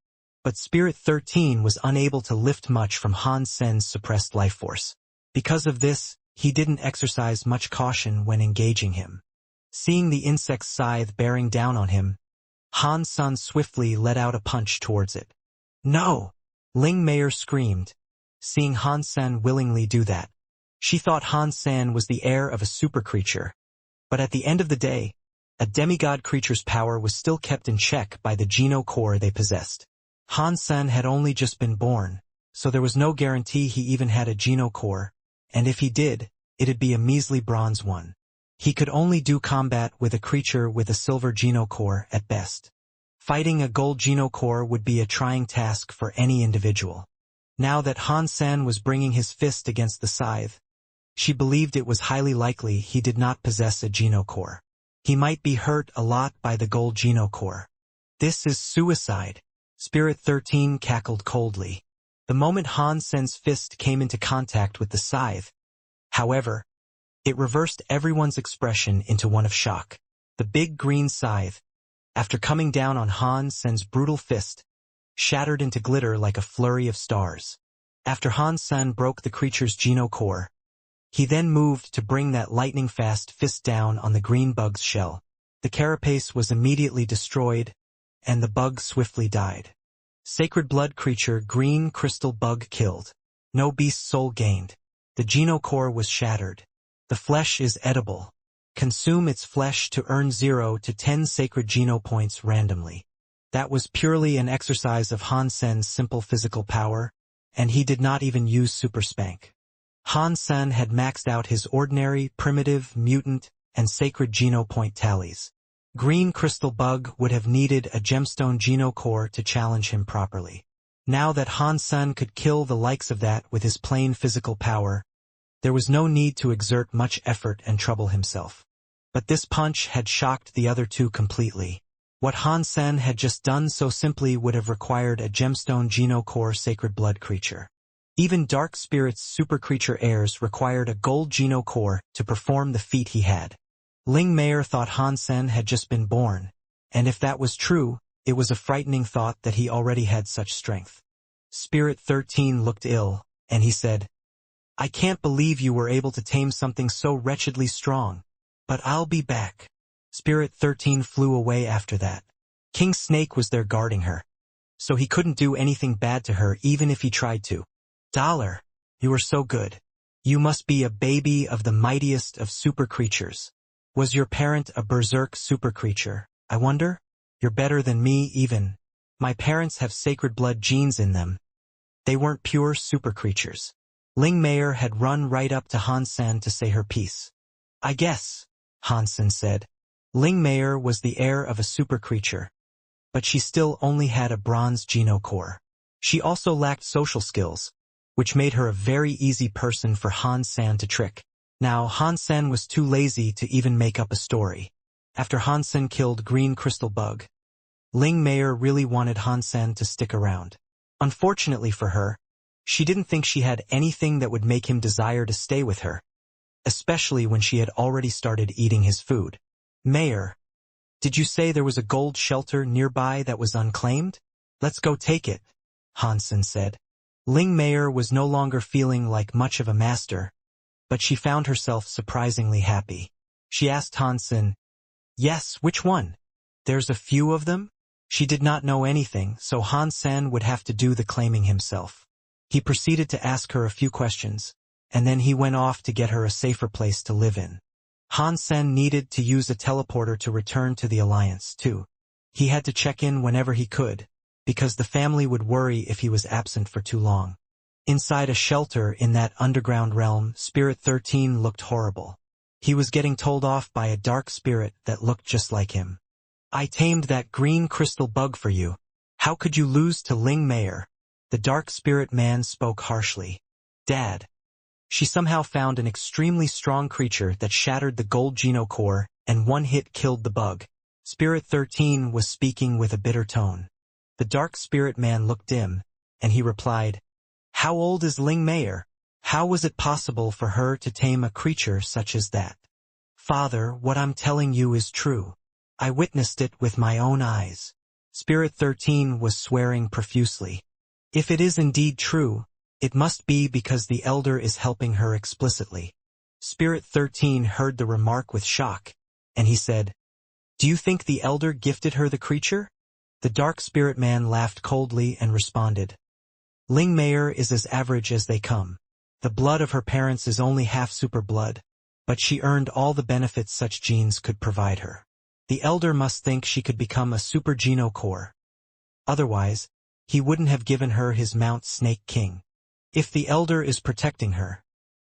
but Spirit 13 was unable to lift much from Han-sen's suppressed life force. Because of this, he didn't exercise much caution when engaging him. Seeing the insect's scythe bearing down on him, Han-sen swiftly let out a punch towards it. No! Ling Mayer screamed, seeing Han-sen willingly do that. She thought Han-sen was the heir of a super creature, but at the end of the day, a demigod creature's power was still kept in check by the genocore they possessed. Han-sen had only just been born, so there was no guarantee he even had a genocore, and if he did, it'd be a measly bronze one. He could only do combat with a creature with a silver genocore at best. Fighting a gold genocore would be a trying task for any individual. Now that Han-sen was bringing his fist against the scythe, she believed it was highly likely he did not possess a genocore. He might be hurt a lot by the gold genocore. This is suicide, Spirit 13 cackled coldly. The moment Han-sen's fist came into contact with the scythe, however, it reversed everyone's expression into one of shock. The big green scythe, after coming down on Han-sen's brutal fist, shattered into glitter like a flurry of stars. After Han-sen broke the creature's genocore, he then moved to bring that lightning-fast fist down on the green bug's shell. The carapace was immediately destroyed, and the bug swiftly died. Sacred blood creature green crystal bug killed. No beast soul gained. The genocore was shattered. The flesh is edible. Consume its flesh to earn 0 to 10 sacred geno points randomly. That was purely an exercise of Han Sen's simple physical power, and he did not even use super spank. Han Sen had maxed out his ordinary, primitive, mutant, and sacred geno point tallies. Green crystal bug would have needed a gemstone genocore to challenge him properly. Now that Han Sen could kill the likes of that with his plain physical power, there was no need to exert much effort and trouble himself. But this punch had shocked the other two completely. What Han Sen had just done so simply would have required a gemstone genocore sacred blood creature. Even Dark Spirit's super creature heirs required a gold genocore to perform the feat he had. Ling Meier thought Han Sen had just been born, and if that was true, it was a frightening thought that he already had such strength. Spirit 13 looked ill, and he said, "I can't believe you were able to tame something so wretchedly strong, but I'll be back." Spirit 13 flew away after that. King Snake was there guarding her, so he couldn't do anything bad to her even if he tried to. "Dollar, you are so good. You must be a baby of the mightiest of super creatures. Was your parent a berserk super creature, I wonder? You're better than me even. My parents have sacred blood genes in them. They weren't pure super creatures." Ling Meier had run right up to Han Sen to say her piece. "I guess," Han Sen said. Ling Meier was the heir of a super creature, but she still only had a bronze genocore. She also lacked social skills, which made her a very easy person for Han Sen to trick. Now Han Sen was too lazy to even make up a story. After Han Sen killed Green Crystal Bug, Ling Meier really wanted Han Sen to stick around. Unfortunately for her, she didn't think she had anything that would make him desire to stay with her, especially when she had already started eating his food. "Mayor, did you say there was a gold shelter nearby that was unclaimed? Let's go take it," Han Sen said. Ling Meier was no longer feeling like much of a master, but she found herself surprisingly happy. She asked Han Sen, "Yes, which one? There's a few of them?" She did not know anything, so Han Sen would have to do the claiming himself. He proceeded to ask her a few questions, and then he went off to get her a safer place to live in. Han Sen needed to use a teleporter to return to the Alliance, too. He had to check in whenever he could, because the family would worry if he was absent for too long. Inside a shelter in that underground realm, Spirit 13 looked horrible. He was getting told off by a dark spirit that looked just like him. "I tamed that green crystal bug for you. How could you lose to Ling Meier?" The dark spirit man spoke harshly. "Dad." She somehow found an extremely strong creature that shattered the gold genocore and one hit killed the bug. Spirit 13 was speaking with a bitter tone. The dark spirit man looked dim, and he replied, "How old is Ling Meier? How was it possible for her to tame a creature such as that?" "Father, what I'm telling you is true. I witnessed it with my own eyes." Spirit 13 was swearing profusely. If it is indeed true, it must be because the elder is helping her explicitly. Spirit 13 heard the remark with shock, and he said, "Do you think the elder gifted her the creature?" The dark spirit man laughed coldly and responded, "Ling Meier is as average as they come. The blood of her parents is only half super blood, but she earned all the benefits such genes could provide her. The elder must think she could become a super genocore. Otherwise, he wouldn't have given her his Mount Snake King. If the elder is protecting her,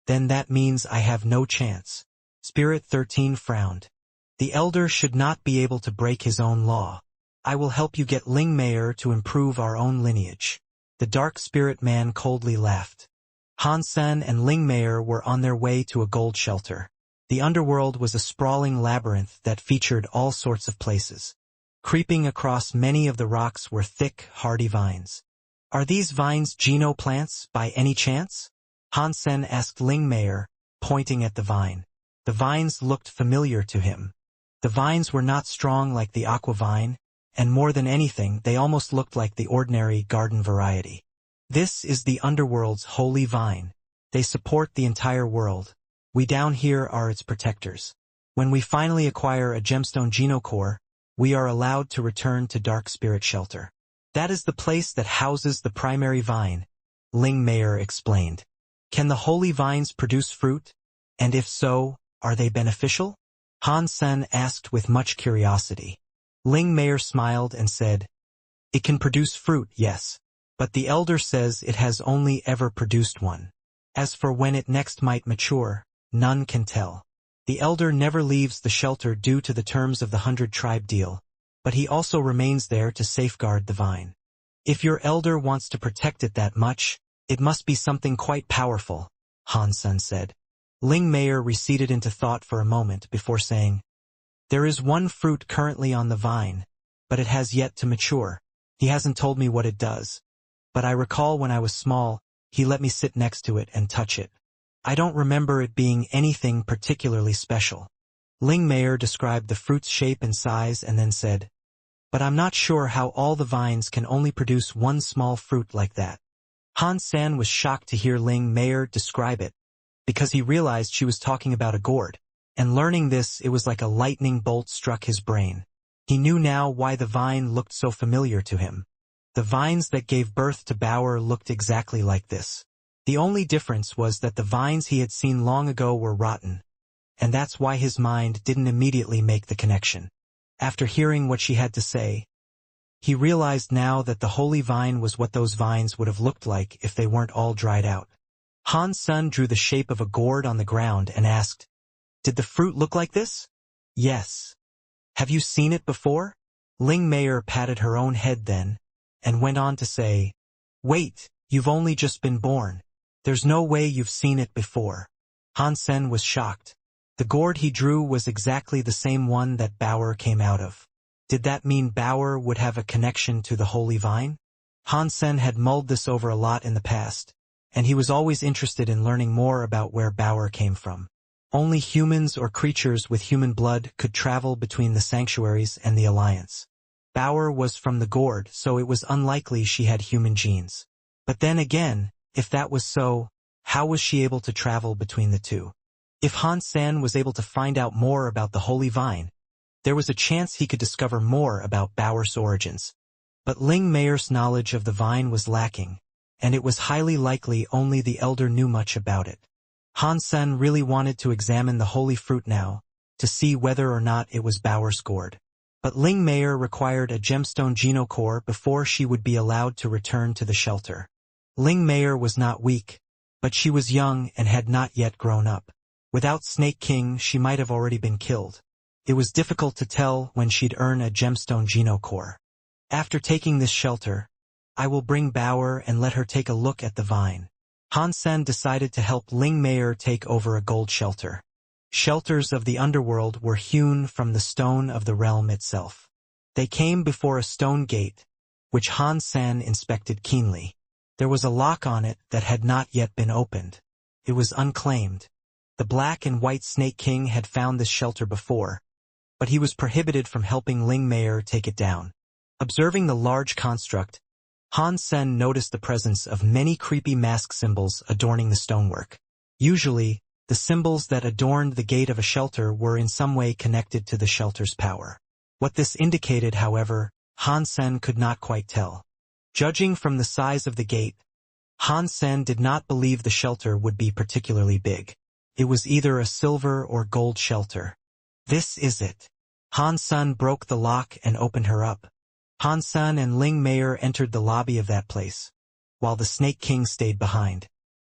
then that means I have no chance." Spirit 13 frowned. "The elder should not be able to break his own law. I will help you get Ling Meier to improve our own lineage." The dark spirit man coldly laughed. Han Sen and Ling Meier were on their way to a gold shelter. The underworld was a sprawling labyrinth that featured all sorts of places. Creeping across many of the rocks were thick, hardy vines. "Are these vines genoplants, by any chance?" Han Sen asked Ling Meier, pointing at the vine. The vines looked familiar to him. The vines were not strong like the aqua vine, and more than anything, they almost looked like the ordinary garden variety. "This is the underworld's holy vine. They support the entire world. We down here are its protectors." When we finally acquire a gemstone genocore, we are allowed to return to Dark Spirit Shelter. That is the place that houses the primary vine, Ling Mayer explained. Can the holy vines produce fruit? And if so, are they beneficial? Han Sen asked with much curiosity. Ling Mayer smiled and said, "It can produce fruit, yes. But the elder says it has only ever produced one. As for when it next might mature, none can tell. The elder never leaves the shelter due to the terms of the 100-tribe deal, but he also remains there to safeguard the vine. If your elder wants to protect it that much, it must be something quite powerful," Han Sen said. Ling Mayer receded into thought for a moment before saying, "There is one fruit currently on the vine, but it has yet to mature. He hasn't told me what it does. But I recall when I was small, he let me sit next to it and touch it. I don't remember it being anything particularly special." Ling Mayer described the fruit's shape and size and then said, "But I'm not sure how all the vines can only produce one small fruit like that." Han Sen was shocked to hear Ling Mayer describe it, because he realized she was talking about a gourd, and learning this it was like a lightning bolt struck his brain. He knew now why the vine looked so familiar to him. The vines that gave birth to Bauer looked exactly like this. The only difference was that the vines he had seen long ago were rotten, and that's why his mind didn't immediately make the connection. After hearing what she had to say, he realized now that the holy vine was what those vines would have looked like if they weren't all dried out. Han Sen drew the shape of a gourd on the ground and asked, "Did the fruit look like this?" "Yes." "Have you seen it before?" Ling Mayer patted her own head then, and went on to say, "Wait, you've only just been born. There's no way you've seen it before." Han Sen was shocked. The gourd he drew was exactly the same one that Bauer came out of. Did that mean Bauer would have a connection to the holy vine? Han Sen had mulled this over a lot in the past, and he was always interested in learning more about where Bauer came from. Only humans or creatures with human blood could travel between the sanctuaries and the Alliance. Bauer was from the gourd, so it was unlikely she had human genes. But then again, if that was so, how was she able to travel between the two? If Han Sen was able to find out more about the holy vine, there was a chance he could discover more about Bauer's origins. But Ling Mayer's knowledge of the vine was lacking, and it was highly likely only the elder knew much about it. Han Sen really wanted to examine the holy fruit now, to see whether or not it was Bauer's gourd. But Ling Mayer required a gemstone genocore before she would be allowed to return to the shelter. Ling Mayer was not weak, but she was young and had not yet grown up. Without Snake King, she might have already been killed. It was difficult to tell when she'd earn a gemstone genocore. After taking this shelter, I will bring Bauer and let her take a look at the vine. Han Sen decided to help Ling Mayer take over a gold shelter. Shelters of the underworld were hewn from the stone of the realm itself. They came before a stone gate, which Han Sen inspected keenly. There was a lock on it that had not yet been opened. It was unclaimed. The Black and White Snake King had found this shelter before, but he was prohibited from helping Ling Mayer take it down. Observing the large construct, Han Sen noticed the presence of many creepy mask symbols adorning the stonework. Usually, the symbols that adorned the gate of a shelter were in some way connected to the shelter's power. What this indicated, however, Han Sen could not quite tell. Judging from the size of the gate, Han Sen did not believe the shelter would be particularly big. It was either a silver or gold shelter. "This is it." Han Sen broke the lock and opened her up. Han Sen and Ling Mayer entered the lobby of that place, while the Snake King stayed behind.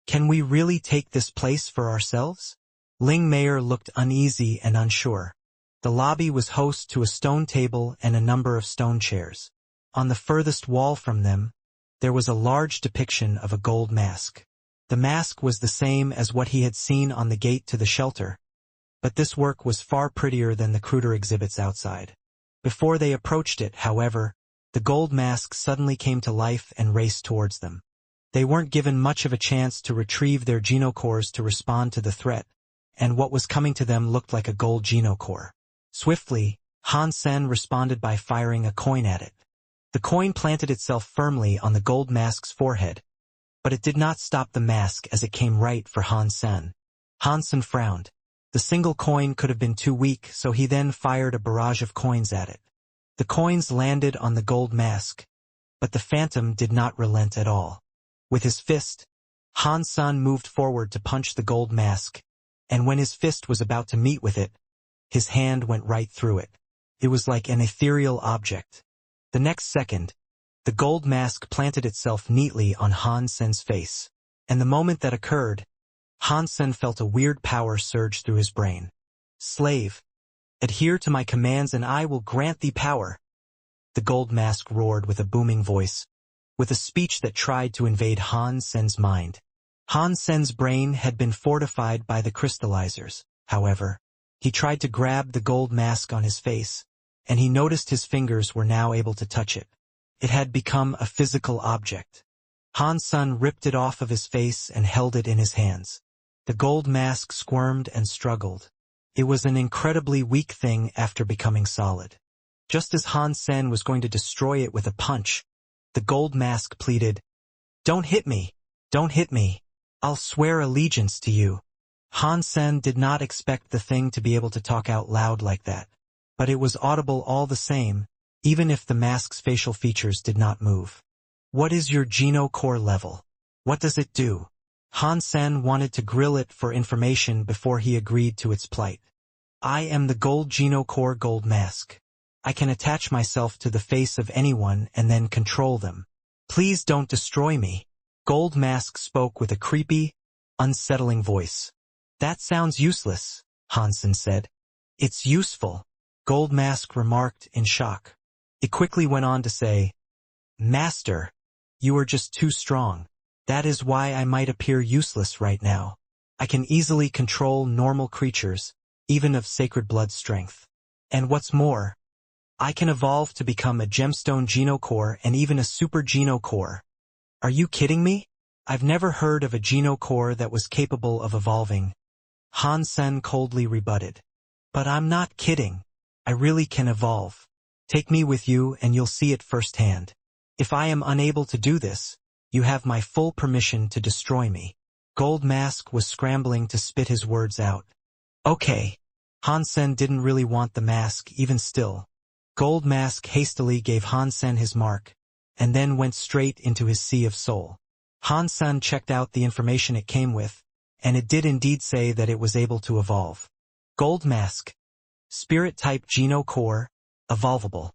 "Can we really take this place for ourselves?" Ling Mayer looked uneasy and unsure. The lobby was host to a stone table and a number of stone chairs. On the furthest wall from them, there was a large depiction of a gold mask. The mask was the same as what he had seen on the gate to the shelter, but this work was far prettier than the cruder exhibits outside. Before they approached it, however, the gold mask suddenly came to life and raced towards them. They weren't given much of a chance to retrieve their genocores to respond to the threat, and what was coming to them looked like a gold genocore. Swiftly, Han Sen responded by firing a coin at it. The coin planted itself firmly on the gold mask's forehead, but it did not stop the mask as it came right for Han Sen. Han Sen frowned. The single coin could have been too weak, so he then fired a barrage of coins at it. The coins landed on the gold mask, but the phantom did not relent at all. With his fist, Han-san moved forward to punch the gold mask, and when his fist was about to meet with it, his hand went right through it. It was like an ethereal object. The next second, the gold mask planted itself neatly on Han-sen's face, and the moment that occurred, Han-sen felt a weird power surge through his brain. "Slave, adhere to my commands and I will grant thee power," the gold mask roared with a booming voice, with a speech that tried to invade Han-sen's mind. Han-sen's brain had been fortified by the crystallizers, however. He tried to grab the gold mask on his face, and he noticed his fingers were now able to touch it. It had become a physical object. Han-sen ripped it off of his face and held it in his hands. The gold mask squirmed and struggled. It was an incredibly weak thing after becoming solid. Just as Han-sen was going to destroy it with a punch, the gold mask pleaded, "Don't hit me! Don't hit me! I'll swear allegiance to you." Han-sen did not expect the thing to be able to talk out loud like that, but it was audible all the same, even if the mask's facial features did not move. "What is your Geno core level? What does it do?" Han-sen wanted to grill it for information before he agreed to its plight. "I am the gold Geno core gold mask. I can attach myself to the face of anyone and then control them. Please don't destroy me." Gold mask spoke with a creepy, unsettling voice. "That sounds useless," Han-sen said. "It's useful," Gold mask remarked in shock. It quickly went on to say, "Master, you are just too strong. That is why I might appear useless right now. I can easily control normal creatures, even of sacred blood strength. And what's more, I can evolve to become a gemstone Geno core and even a super Geno core. Are you kidding me? I've never heard of a Geno core that was capable of evolving," Han-sen coldly rebutted. "But I'm not kidding. I really can evolve. Take me with you and you'll see it firsthand. If I am unable to do this, you have my full permission to destroy me." Gold mask was scrambling to spit his words out. "Okay." Han-sen didn't really want the mask even still. Gold mask hastily gave Han-sen his mark, and then went straight into his sea of soul. Han-sen checked out the information it came with, and it did indeed say that it was able to evolve. Gold mask. Spirit type Geno core, evolvable.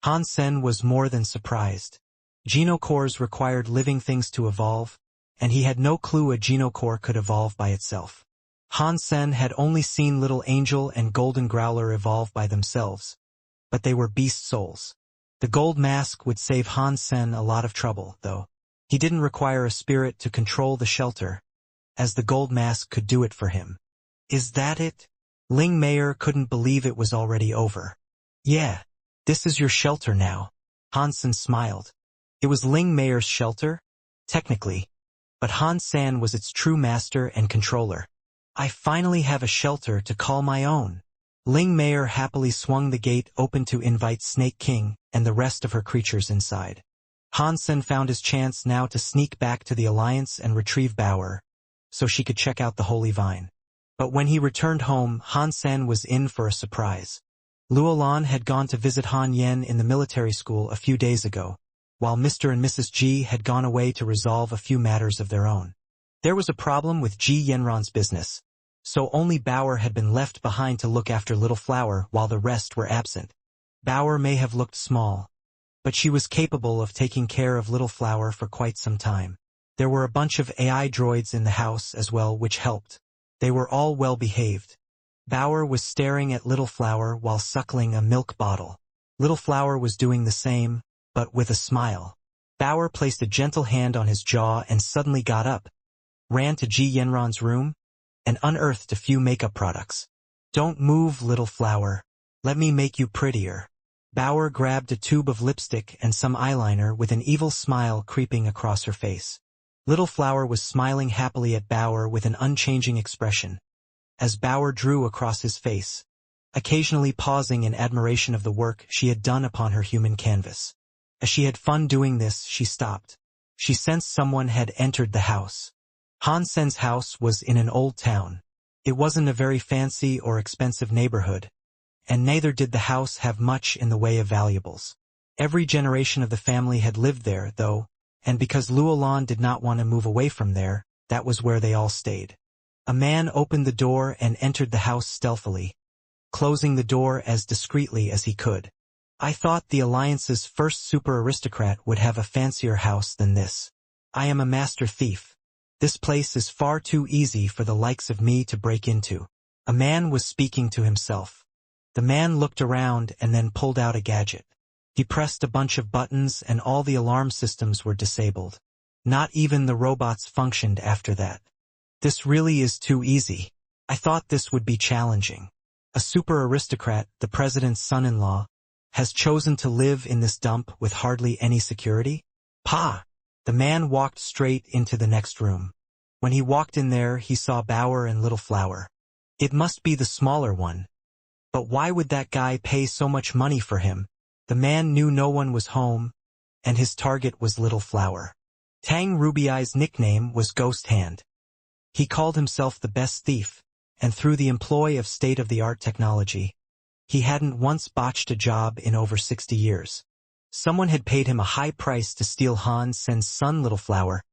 Han-sen was more than surprised. Geno cores required living things to evolve, and he had no clue a Geno core could evolve by itself. Han-sen had only seen Little Angel and Golden Growler evolve by themselves, but they were beast souls. The gold mask would save Han-sen a lot of trouble, though. He didn't require a spirit to control the shelter, as the gold mask could do it for him. "Is that it?" Ling Mayer couldn't believe it was already over. "Yeah, this is your shelter now." Han-sen smiled. It was Ling Mayer's shelter, technically, but Han-san was its true master and controller. "I finally have a shelter to call my own." Ling Mayer happily swung the gate open to invite Snake King and the rest of her creatures inside. Han-sen found his chance now to sneak back to the Alliance and retrieve Bauer, so she could check out the Holy Vine. But when he returned home, Han-sen was in for a surprise. Luolan had gone to visit Han Yen in the military school a few days ago, while Mr. and Mrs. Ji had gone away to resolve a few matters of their own. There was a problem with Ji Yenron's business, so only Bauer had been left behind to look after Little Flower while the rest were absent. Bauer may have looked small, but she was capable of taking care of Little Flower for quite some time. There were a bunch of AI droids in the house as well, which helped. They were all well behaved. Bauer was staring at Little Flower while suckling a milk bottle. Little Flower was doing the same, but with a smile. Bauer placed a gentle hand on his jaw and suddenly got up, ran to Ji Yenron's room, and unearthed a few makeup products. "Don't move, Little Flower. Let me make you prettier." Bauer grabbed a tube of lipstick and some eyeliner with an evil smile creeping across her face. Little Flower was smiling happily at Bauer with an unchanging expression, as Bauer drew across his face, occasionally pausing in admiration of the work she had done upon her human canvas. As she had fun doing this, she stopped. She sensed someone had entered the house. Han-sen's house was in an old town. It wasn't a very fancy or expensive neighborhood, and neither did the house have much in the way of valuables. Every generation of the family had lived there, though, and because Luolan did not want to move away from there, that was where they all stayed. A man opened the door and entered the house stealthily, closing the door as discreetly as he could. I thought the Alliance's first super aristocrat would have a fancier house than this. I am a master thief. This place is far too easy for the likes of me to break into. A man was speaking to himself. The man looked around and then pulled out a gadget. He pressed a bunch of buttons and all the alarm systems were disabled. Not even the robots functioned after that. This really is too easy. I thought this would be challenging. A super aristocrat, the president's son-in-law, has chosen to live in this dump with hardly any security? Pa! The man walked straight into the next room. When he walked in there, he saw Bauer and Little Flower. It must be the smaller one. But why would that guy pay so much money for him? The man knew no one was home, and his target was Little Flower. Tang Rubiai's nickname was Ghost Hand. He called himself the best thief, and through the employ of state-of-the-art technology, he hadn't once botched a job in over 60 years. Someone had paid him a high price to steal Han Sen's son Little Flower,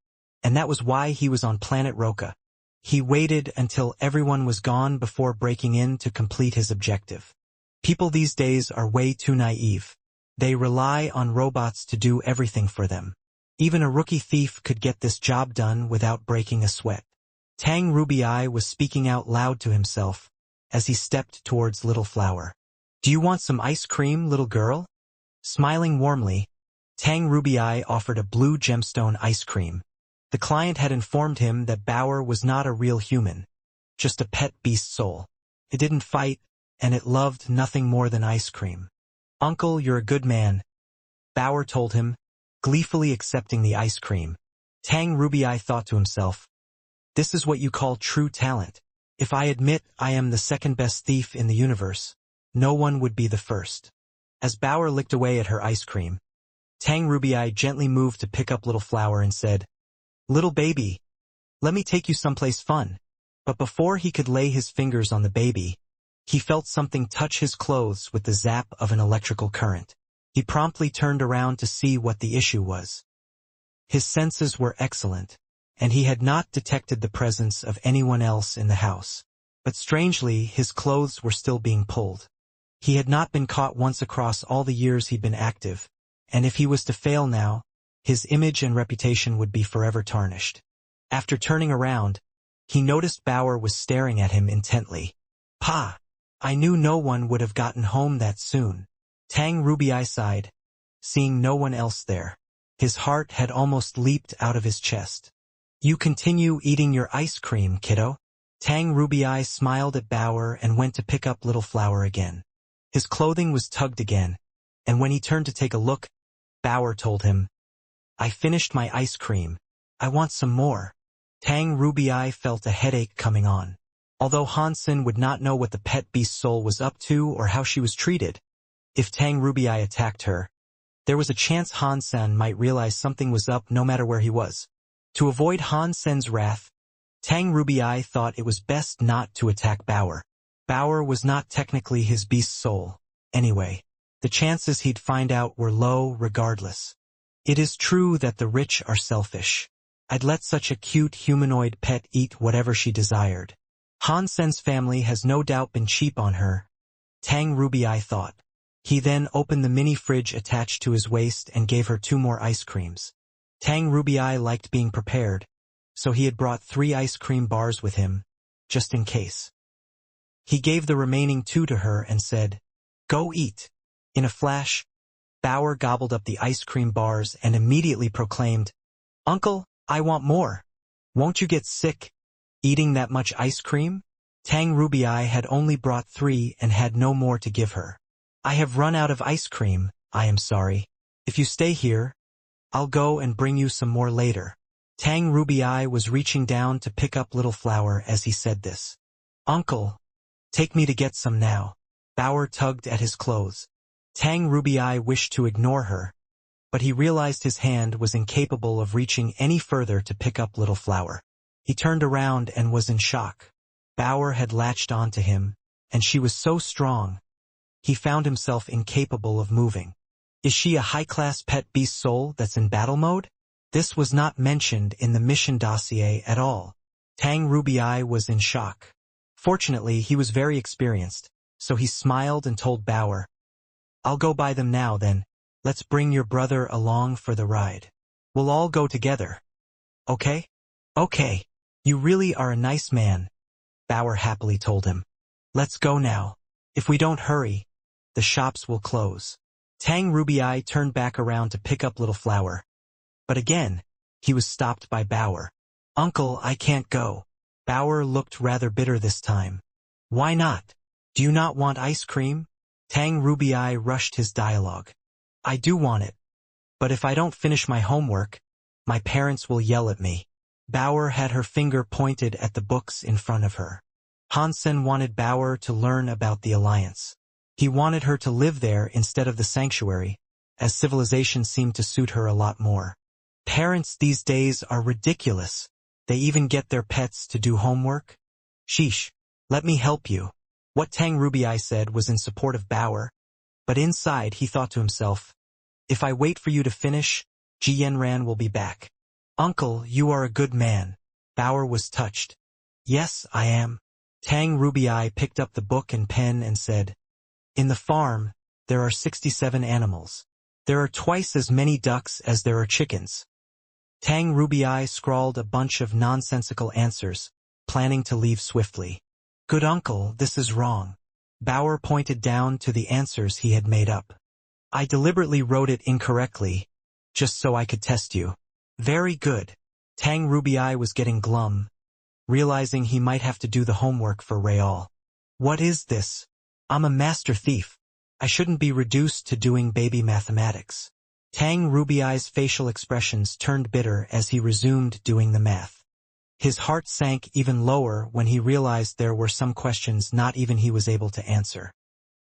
and that was why he was on planet Roka. He waited until everyone was gone before breaking in to complete his objective. People these days are way too naive. They rely on robots to do everything for them. Even a rookie thief could get this job done without breaking a sweat. Tang Rubiai was speaking out loud to himself as he stepped towards Little Flower. "Do you want some ice cream, little girl?" Smiling warmly, Tang Rubiai offered a blue gemstone ice cream. The client had informed him that Bauer was not a real human, just a pet beast soul. It didn't fight, and it loved nothing more than ice cream. "Uncle, you're a good man," Bauer told him, gleefully accepting the ice cream. Tang Rubiai thought to himself, "This is what you call true talent. If I admit I am the second best thief in the universe, no one would be the first." As Bauer licked away at her ice cream, Tang Rubiai gently moved to pick up Little Flower and said, "Little baby, let me take you someplace fun." But before he could lay his fingers on the baby, he felt something touch his clothes with the zap of an electrical current. He promptly turned around to see what the issue was. His senses were excellent, and he had not detected the presence of anyone else in the house. But strangely, his clothes were still being pulled. He had not been caught once across all the years he'd been active, and if he was to fail now, his image and reputation would be forever tarnished. After turning around, he noticed Bauer was staring at him intently. "Pa! I knew no one would have gotten home that soon." Tang Rubiai sighed, seeing no one else there. His heart had almost leaped out of his chest. "You continue eating your ice cream, kiddo." Tang Rubiai smiled at Bauer and went to pick up Little Flower again. His clothing was tugged again, and when he turned to take a look, Bauer told him, "I finished my ice cream. I want some more." Tang Rubiai felt a headache coming on. Although Hansen would not know what the pet beast soul was up to or how she was treated, if Tang Rubiai attacked her, there was a chance Hansen might realize something was up no matter where he was. To avoid Hansen's wrath, Tang Rubiai thought it was best not to attack Bauer. Bauer was not technically his beast soul. Anyway, the chances he'd find out were low regardless. It is true that the rich are selfish. I'd let such a cute humanoid pet eat whatever she desired. Hansen's family has no doubt been cheap on her, Tang Rubiai thought. He then opened the mini fridge attached to his waist and gave her 2 more ice creams. Tang Rubiai liked being prepared, so he had brought 3 ice cream bars with him, just in case. He gave the remaining 2 to her and said, "Go eat." In a flash, Bauer gobbled up the ice cream bars and immediately proclaimed, "Uncle, I want more. Won't you get sick eating that much ice cream?" Tang Rubiai had only brought 3 and had no more to give her. "I have run out of ice cream, I am sorry. If you stay here, I'll go and bring you some more later." Tang Rubiai was reaching down to pick up Little Flower as he said this. "Uncle, take me to get some now." Bauer tugged at his clothes. Tang Rubiai wished to ignore her, but he realized his hand was incapable of reaching any further to pick up Little Flower. He turned around and was in shock. Bauer had latched onto him, and she was so strong. He found himself incapable of moving. Is she a high-class pet beast soul that's in battle mode? This was not mentioned in the mission dossier at all. Tang Rubii was in shock. Fortunately, he was very experienced, so he smiled and told Bauer, "I'll go buy them now then. Let's bring your brother along for the ride. We'll all go together. Okay? Okay. You really are a nice man," Bauer happily told him. "Let's go now. If we don't hurry, the shops will close." Tang Rubii turned back around to pick up Little Flower. But again, he was stopped by Bauer. "Uncle, I can't go." Bauer looked rather bitter this time. "Why not? Do you not want ice cream?" Tang Rubii rushed his dialogue. "I do want it. But if I don't finish my homework, my parents will yell at me." Bauer had her finger pointed at the books in front of her. Hansen wanted Bauer to learn about the Alliance. He wanted her to live there instead of the sanctuary, as civilization seemed to suit her a lot more. Parents these days are ridiculous. They even get their pets to do homework. "Sheesh, let me help you." What Tang Rubii said was in support of Bauer, but inside he thought to himself, "If I wait for you to finish, Ji Yanran will be back." "Uncle, you are a good man." Bauer was touched. "Yes, I am." Tang Rubii picked up the book and pen and said, "In the farm, there are 67 animals. There are twice as many ducks as there are chickens." Tang Rubii scrawled a bunch of nonsensical answers, planning to leave swiftly. "Good uncle, this is wrong." Bauer pointed down to the answers he had made up. "I deliberately wrote it incorrectly, just so I could test you." "Very good." Tang Rubii was getting glum, realizing he might have to do the homework for Real. "What is this? I'm a master thief. I shouldn't be reduced to doing baby mathematics." Tang Rubii's facial expressions turned bitter as he resumed doing the math. His heart sank even lower when he realized there were some questions not even he was able to answer.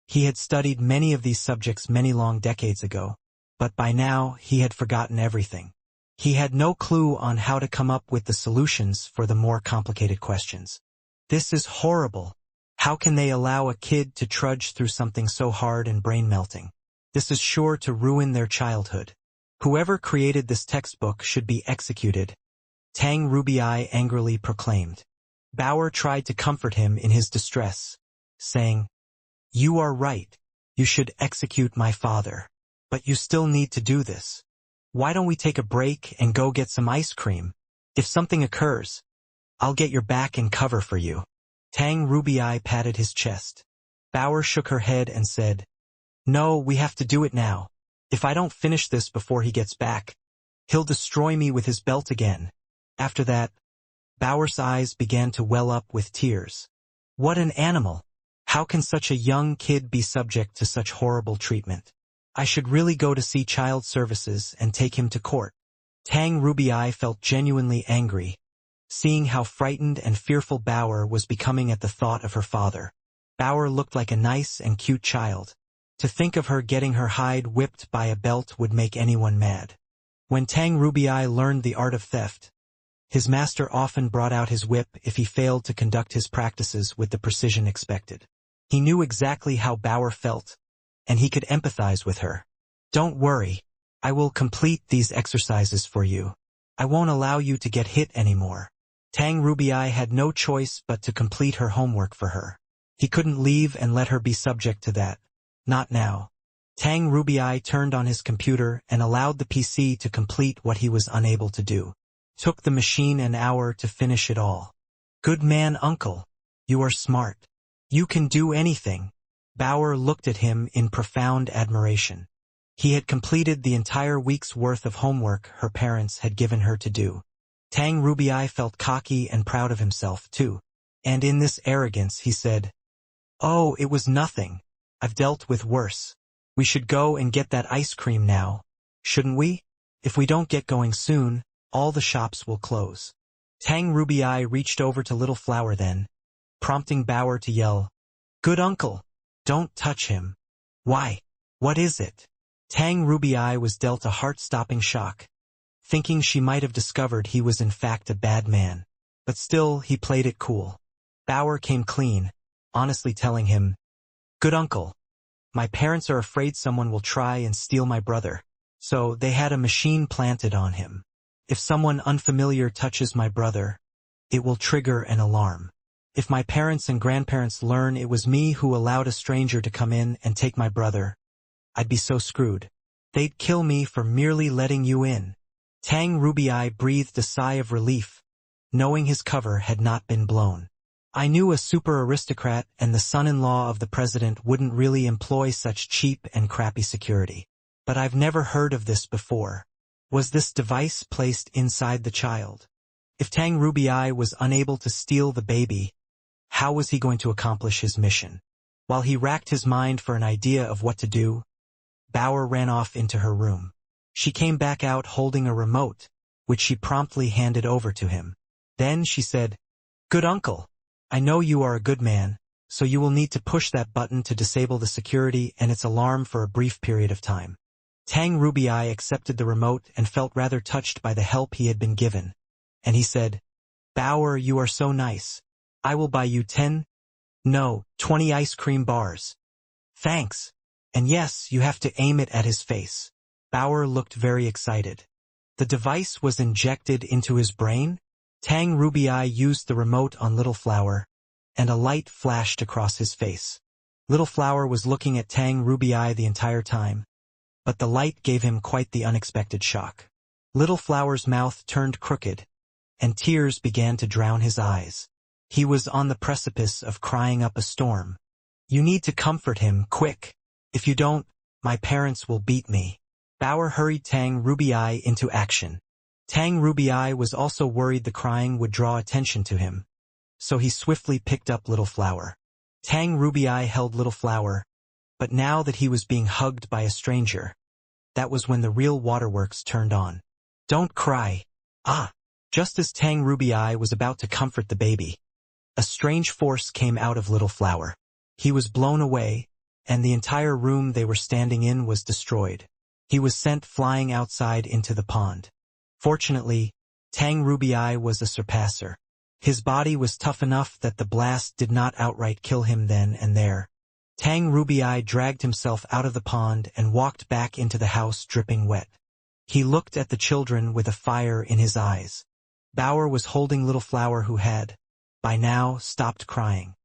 He had studied many of these subjects many long decades ago, but by now he had forgotten everything. He had no clue on how to come up with the solutions for the more complicated questions. This is horrible. How can they allow a kid to trudge through something so hard and brain-melting? This is sure to ruin their childhood. Whoever created this textbook should be executed, Tang Rubii angrily proclaimed. Bauer tried to comfort him in his distress, saying, "You are right. You should execute my father. But you still need to do this. Why don't we take a break and go get some ice cream? If something occurs, I'll get your back and cover for you." Tang Rubii patted his chest. Bauer shook her head and said, "No, we have to do it now. If I don't finish this before he gets back, he'll destroy me with his belt again." After that, Bauer's eyes began to well up with tears. What an animal! How can such a young kid be subject to such horrible treatment? I should really go to see child services and take him to court. Tang Rubii felt genuinely angry, seeing how frightened and fearful Bauer was becoming at the thought of her father. Bauer looked like a nice and cute child. To think of her getting her hide whipped by a belt would make anyone mad. When Tang Rubii learned the art of theft, his master often brought out his whip if he failed to conduct his practices with the precision expected. He knew exactly how Bauer felt, and he could empathize with her. "Don't worry, I will complete these exercises for you. I won't allow you to get hit anymore." Tang Rubii had no choice but to complete her homework for her. He couldn't leave and let her be subject to that. Not now. Tang Rubii turned on his computer and allowed the PC to complete what he was unable to do. Took the machine an hour to finish it all. "Good man, uncle. You are smart. You can do anything." Bauer looked at him in profound admiration. He had completed the entire week's worth of homework her parents had given her to do. Tang Rubii felt cocky and proud of himself, too. And in this arrogance he said, "Oh, it was nothing. I've dealt with worse. We should go and get that ice cream now, shouldn't we? If we don't get going soon, all the shops will close." Tang Rubii reached over to Little Flower then, prompting Bauer to yell, "Good uncle, don't touch him." "Why? What is it?" Tang Rubii was dealt a heart-stopping shock, thinking she might have discovered he was in fact a bad man. But still, he played it cool. Bauer came clean, honestly telling him, "Good uncle, my parents are afraid someone will try and steal my brother, so they had a machine planted on him. If someone unfamiliar touches my brother, it will trigger an alarm. If my parents and grandparents learn it was me who allowed a stranger to come in and take my brother, I'd be so screwed. They'd kill me for merely letting you in." Tang Rubii breathed a sigh of relief, knowing his cover had not been blown. "I knew a super aristocrat and the son-in-law of the president wouldn't really employ such cheap and crappy security. But I've never heard of this before. Was this device placed inside the child? If Tang Rubii was unable to steal the baby, how was he going to accomplish his mission?" While he racked his mind for an idea of what to do, Bauer ran off into her room. She came back out holding a remote, which she promptly handed over to him. Then she said, "Good uncle, I know you are a good man, so you will need to push that button to disable the security and its alarm for a brief period of time." Tang Rubii accepted the remote and felt rather touched by the help he had been given. And he said, "Bauer, you are so nice. I will buy you 20 ice cream bars. Thanks. And yes, you have to aim it at his face." Bauer looked very excited. The device was injected into his brain? Tang Rubii used the remote on Little Flower, and a light flashed across his face. Little Flower was looking at Tang Rubii the entire time, but the light gave him quite the unexpected shock. Little Flower's mouth turned crooked, and tears began to drown his eyes. He was on the precipice of crying up a storm. "You need to comfort him, quick. If you don't, my parents will beat me." Bauer hurried Tang Rubii into action. Tang Rubii was also worried the crying would draw attention to him, so he swiftly picked up Little Flower. Tang Rubii held Little Flower, but now that he was being hugged by a stranger, that was when the real waterworks turned on. "Don't cry." Just as Tang Rubii was about to comfort the baby, a strange force came out of Little Flower. He was blown away, and the entire room they were standing in was destroyed. He was sent flying outside into the pond. Fortunately, Tang Rubii was a surpasser. His body was tough enough that the blast did not outright kill him then and there. Tang Rubii dragged himself out of the pond and walked back into the house dripping wet. He looked at the children with a fire in his eyes. Bauer was holding Little Flower who had, by now, stopped crying.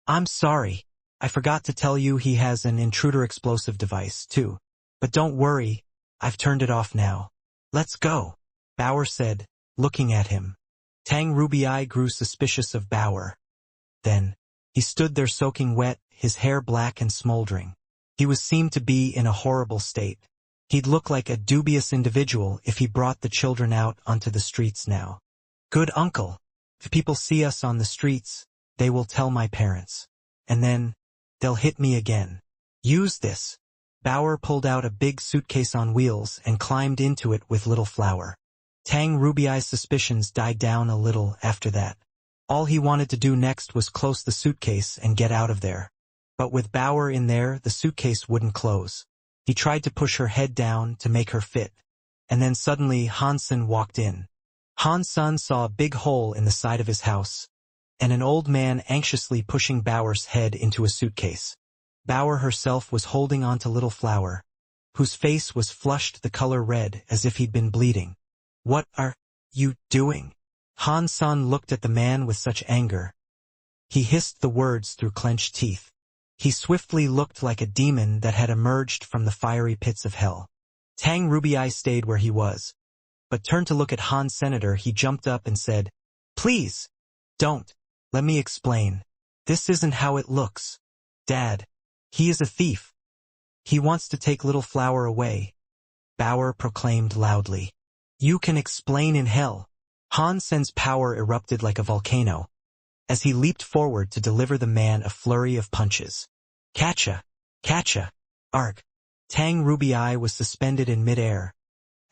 "I'm sorry. I forgot to tell you he has an intruder explosive device, too. But don't worry, I've turned it off now. Let's go," Bauer said, looking at him. Tang Rubii grew suspicious of Bauer. Then, he stood there soaking wet, his hair black and smoldering. He seemed to be in a horrible state. He'd look like a dubious individual if he brought the children out onto the streets now. "Good uncle. If people see us on the streets, they will tell my parents. And then, they'll hit me again. Use this." Bauer pulled out a big suitcase on wheels and climbed into it with Little Flower. Tang Rubii's suspicions died down a little after that. All he wanted to do next was close the suitcase and get out of there. But with Bauer in there, the suitcase wouldn't close. He tried to push her head down to make her fit. And then suddenly Hansen walked in. Hansen saw a big hole in the side of his house, and an old man anxiously pushing Bauer's head into a suitcase. Bauer herself was holding on to Little Flower, whose face was flushed the color red as if he'd been bleeding. "What are you doing?" Hansen looked at the man with such anger. He hissed the words through clenched teeth. He swiftly looked like a demon that had emerged from the fiery pits of hell. Tang Rubii stayed where he was, but turned to look at Han's senator. He jumped up and said, "Please, don't. Let me explain. This isn't how it looks. Dad, he is a thief. He wants to take Little Flower away," Bauer proclaimed loudly. "You can explain in hell." Hansen's power erupted like a volcano, as he leaped forward to deliver the man a flurry of punches. Catcha! Catcha! Arg! Tang Rubii was suspended in midair,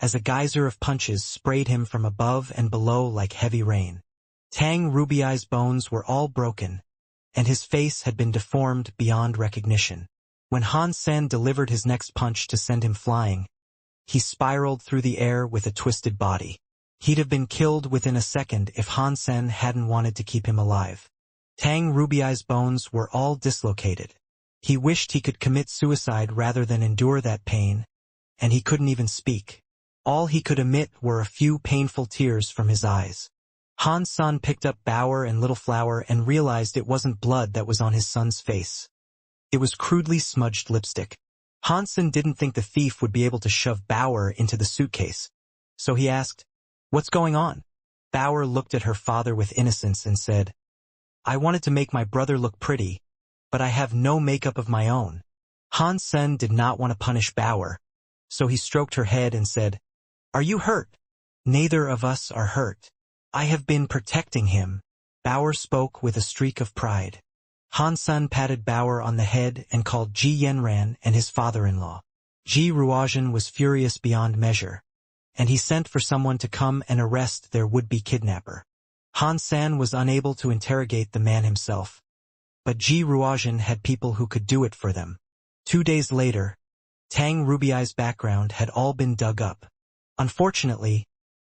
as a geyser of punches sprayed him from above and below like heavy rain. Tang Rubii's bones were all broken, and his face had been deformed beyond recognition. When Hansen delivered his next punch to send him flying, he spiraled through the air with a twisted body. He'd have been killed within a second if Hansen hadn't wanted to keep him alive. Tang Rubiai's bones were all dislocated. He wished he could commit suicide rather than endure that pain, and he couldn't even speak. All he could emit were a few painful tears from his eyes. Han Sun picked up Bauer and Little Flower and realized it wasn't blood that was on his son's face. It was crudely smudged lipstick. Han Sun didn't think the thief would be able to shove Bauer into the suitcase, so he asked, "What's going on?" Bauer looked at her father with innocence and said, "I wanted to make my brother look pretty, but I have no makeup of my own." Han Sen did not want to punish Bauer, so he stroked her head and said, "Are you hurt?" "Neither of us are hurt. I have been protecting him." Bauer spoke with a streak of pride. Han Sen patted Bauer on the head and called Ji Yenran and his father-in-law. Ji Ruozhen was furious beyond measure, and he sent for someone to come and arrest their would-be kidnapper. Han San was unable to interrogate the man himself, but Ji Ruozhen had people who could do it for them. 2 days later, Tang Rubiai's background had all been dug up. Unfortunately,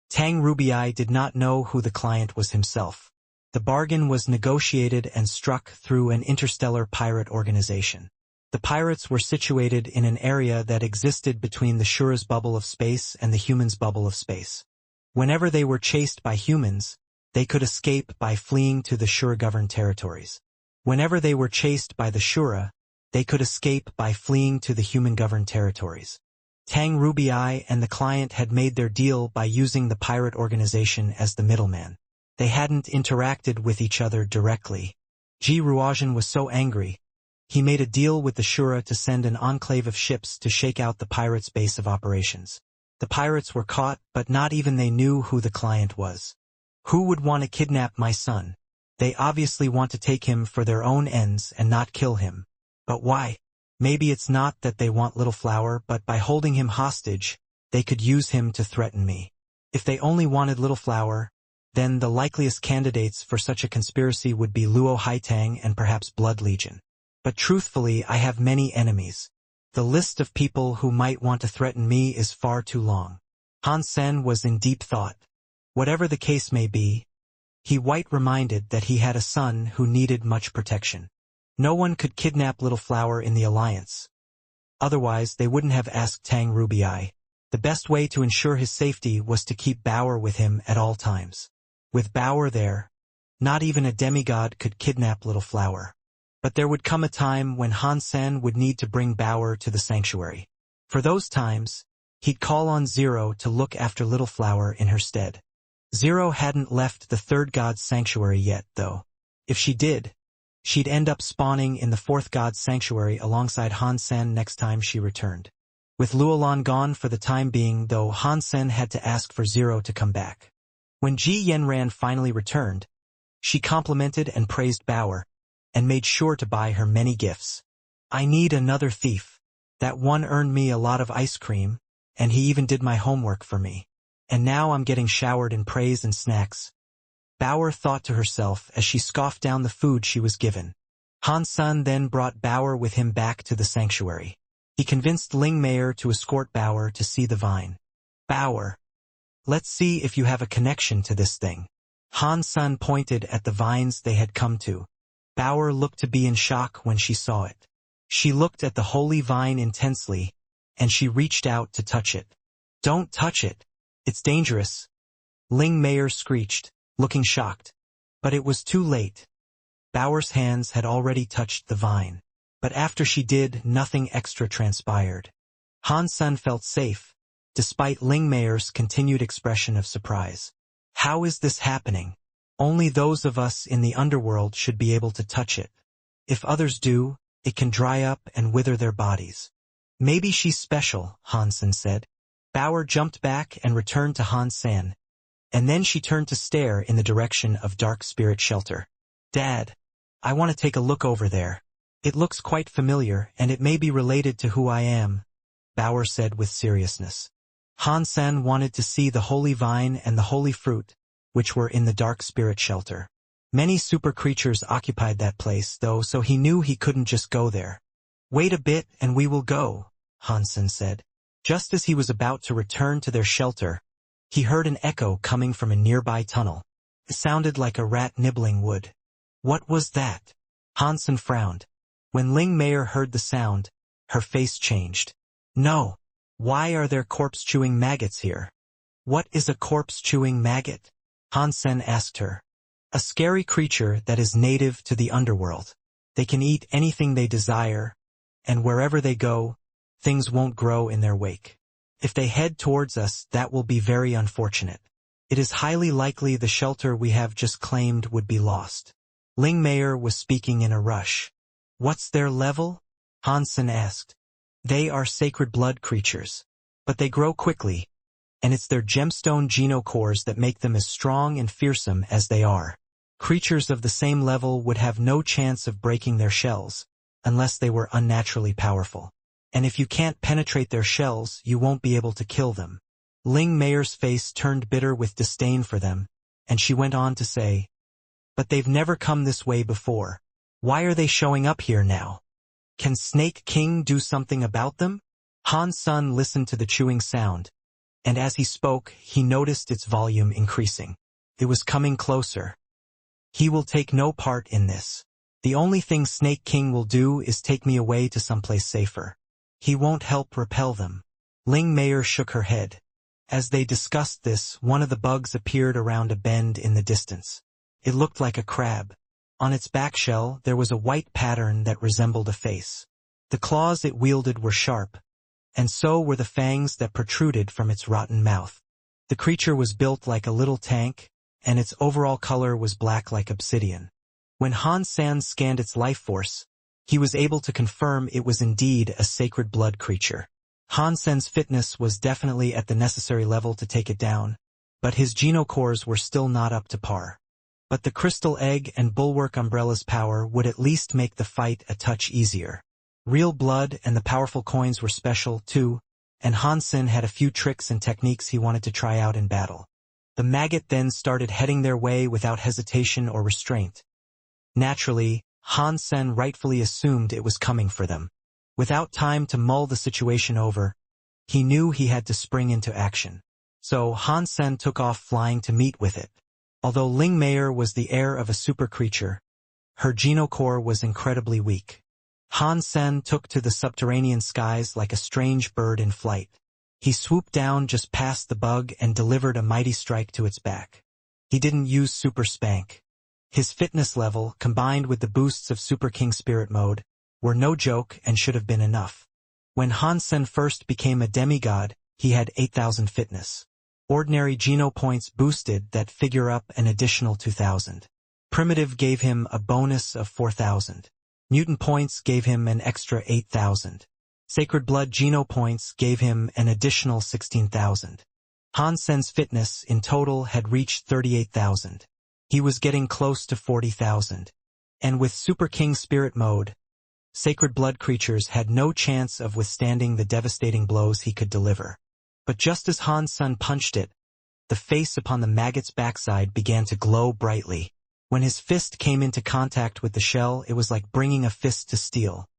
Tang Rubiai did not know who the client was himself. The bargain was negotiated and struck through an interstellar pirate organization. The pirates were situated in an area that existed between the Shura's bubble of space and the humans' bubble of space. Whenever they were chased by humans, they could escape by fleeing to the Shura-governed territories. Whenever they were chased by the Shura, they could escape by fleeing to the human-governed territories. Tang Rubiai and the client had made their deal by using the pirate organization as the middleman. They hadn't interacted with each other directly. Ji Ruozhen was so angry, he made a deal with the Shura to send an enclave of ships to shake out the pirates' base of operations. The pirates were caught, but not even they knew who the client was. Who would want to kidnap my son? They obviously want to take him for their own ends and not kill him. But why? Maybe it's not that they want Little Flower, but by holding him hostage, they could use him to threaten me. If they only wanted Little Flower, then the likeliest candidates for such a conspiracy would be Luo Haitang and perhaps Blood Legion. But truthfully, I have many enemies. The list of people who might want to threaten me is far too long. Han Sen was in deep thought. Whatever the case may be, he reminded that he had a son who needed much protection. No one could kidnap Little Flower in the Alliance. Otherwise, they wouldn't have asked Tang Rubiai. The best way to ensure his safety was to keep Bauer with him at all times. With Bauer there, not even a demigod could kidnap Little Flower. But there would come a time when Han Sen would need to bring Bauer to the sanctuary. For those times, he'd call on Zero to look after Little Flower in her stead. Zero hadn't left the third god's sanctuary yet, though. If she did, she'd end up spawning in the fourth god's sanctuary alongside Han Sen next time she returned. With Luolan gone for the time being, though, Han Sen had to ask for Zero to come back. When Ji Yenran finally returned, she complimented and praised Bauer, and made sure to buy her many gifts. "I need another thief. That one earned me a lot of ice cream, and he even did my homework for me. And now I'm getting showered in praise and snacks." Bauer thought to herself as she scoffed down the food she was given. Han Sun then brought Bauer with him back to the sanctuary. He convinced Ling Mayer to escort Bauer to see the vine. "Bauer, let's see if you have a connection to this thing." Han Sun pointed at the vines they had come to. Bauer looked to be in shock when she saw it. She looked at the holy vine intensely, and she reached out to touch it. "Don't touch it. It's dangerous," Ling Mayer screeched, looking shocked. But it was too late. Bauer's hands had already touched the vine. But after she did, nothing extra transpired. Han Sun felt safe, despite Ling Mayer's continued expression of surprise. How is this happening? Only those of us in the underworld should be able to touch it. If others do, it can dry up and wither their bodies. "Maybe she's special," Han Sen said. Bauer jumped back and returned to Han San, and then she turned to stare in the direction of Dark Spirit Shelter. "Dad, I want to take a look over there. It looks quite familiar, and it may be related to who I am," Bauer said with seriousness. Han San wanted to see the holy vine and the holy fruit, which were in the Dark Spirit Shelter. Many super creatures occupied that place, though, so he knew he couldn't just go there. "Wait a bit and we will go," Han San said. Just as he was about to return to their shelter, he heard an echo coming from a nearby tunnel. It sounded like a rat nibbling wood. What was that? Hansen frowned. When Ling Meier heard the sound, her face changed. No. Why are there corpse-chewing maggots here? What is a corpse-chewing maggot? Hansen asked her. A scary creature that is native to the underworld. They can eat anything they desire, and wherever they go, things won't grow in their wake. If they head towards us, that will be very unfortunate. It is highly likely the shelter we have just claimed would be lost. Ling Meier was speaking in a rush. What's their level? Hansen asked. They are sacred blood creatures. But they grow quickly, and it's their gemstone genocores that make them as strong and fearsome as they are. Creatures of the same level would have no chance of breaking their shells, unless they were unnaturally powerful. And if you can't penetrate their shells, you won't be able to kill them. Ling Meier's face turned bitter with disdain for them, and she went on to say, but they've never come this way before. Why are they showing up here now? Can Snake King do something about them? Han Sun listened to the chewing sound, and as he spoke, he noticed its volume increasing. It was coming closer. He will take no part in this. The only thing Snake King will do is take me away to someplace safer. He won't help repel them. Ling Meier shook her head. As they discussed this, one of the bugs appeared around a bend in the distance. It looked like a crab. On its back shell, there was a white pattern that resembled a face. The claws it wielded were sharp, and so were the fangs that protruded from its rotten mouth. The creature was built like a little tank, and its overall color was black like obsidian. When Han San scanned its life force, he was able to confirm it was indeed a sacred blood creature. Han Sen's fitness was definitely at the necessary level to take it down, but his genocores were still not up to par. But the crystal egg and bulwark umbrella's power would at least make the fight a touch easier. Real blood and the powerful coins were special, too, and Han Sen had a few tricks and techniques he wanted to try out in battle. The maggot then started heading their way without hesitation or restraint. Naturally, Han Sen rightfully assumed it was coming for them. Without time to mull the situation over, he knew he had to spring into action. So Han Sen took off flying to meet with it. Although Ling Meier was the heir of a super creature, her genocore was incredibly weak. Han Sen took to the subterranean skies like a strange bird in flight. He swooped down just past the bug and delivered a mighty strike to its back. He didn't use Super Spank. His fitness level, combined with the boosts of Super King Spirit Mode, were no joke and should have been enough. When Han Sen first became a demigod, he had 8,000 fitness. Ordinary Geno points boosted that figure up an additional 2,000. Primitive gave him a bonus of 4,000. Mutant points gave him an extra 8,000. Sacred Blood Geno points gave him an additional 16,000. Han Sen's fitness in total had reached 38,000. He was getting close to 40,000. And with Super King Spirit Mode, Sacred Blood creatures had no chance of withstanding the devastating blows he could deliver. But just as Han Sen punched it, the face upon the maggot's backside began to glow brightly. When his fist came into contact with the shell, it was like bringing a fist to steel.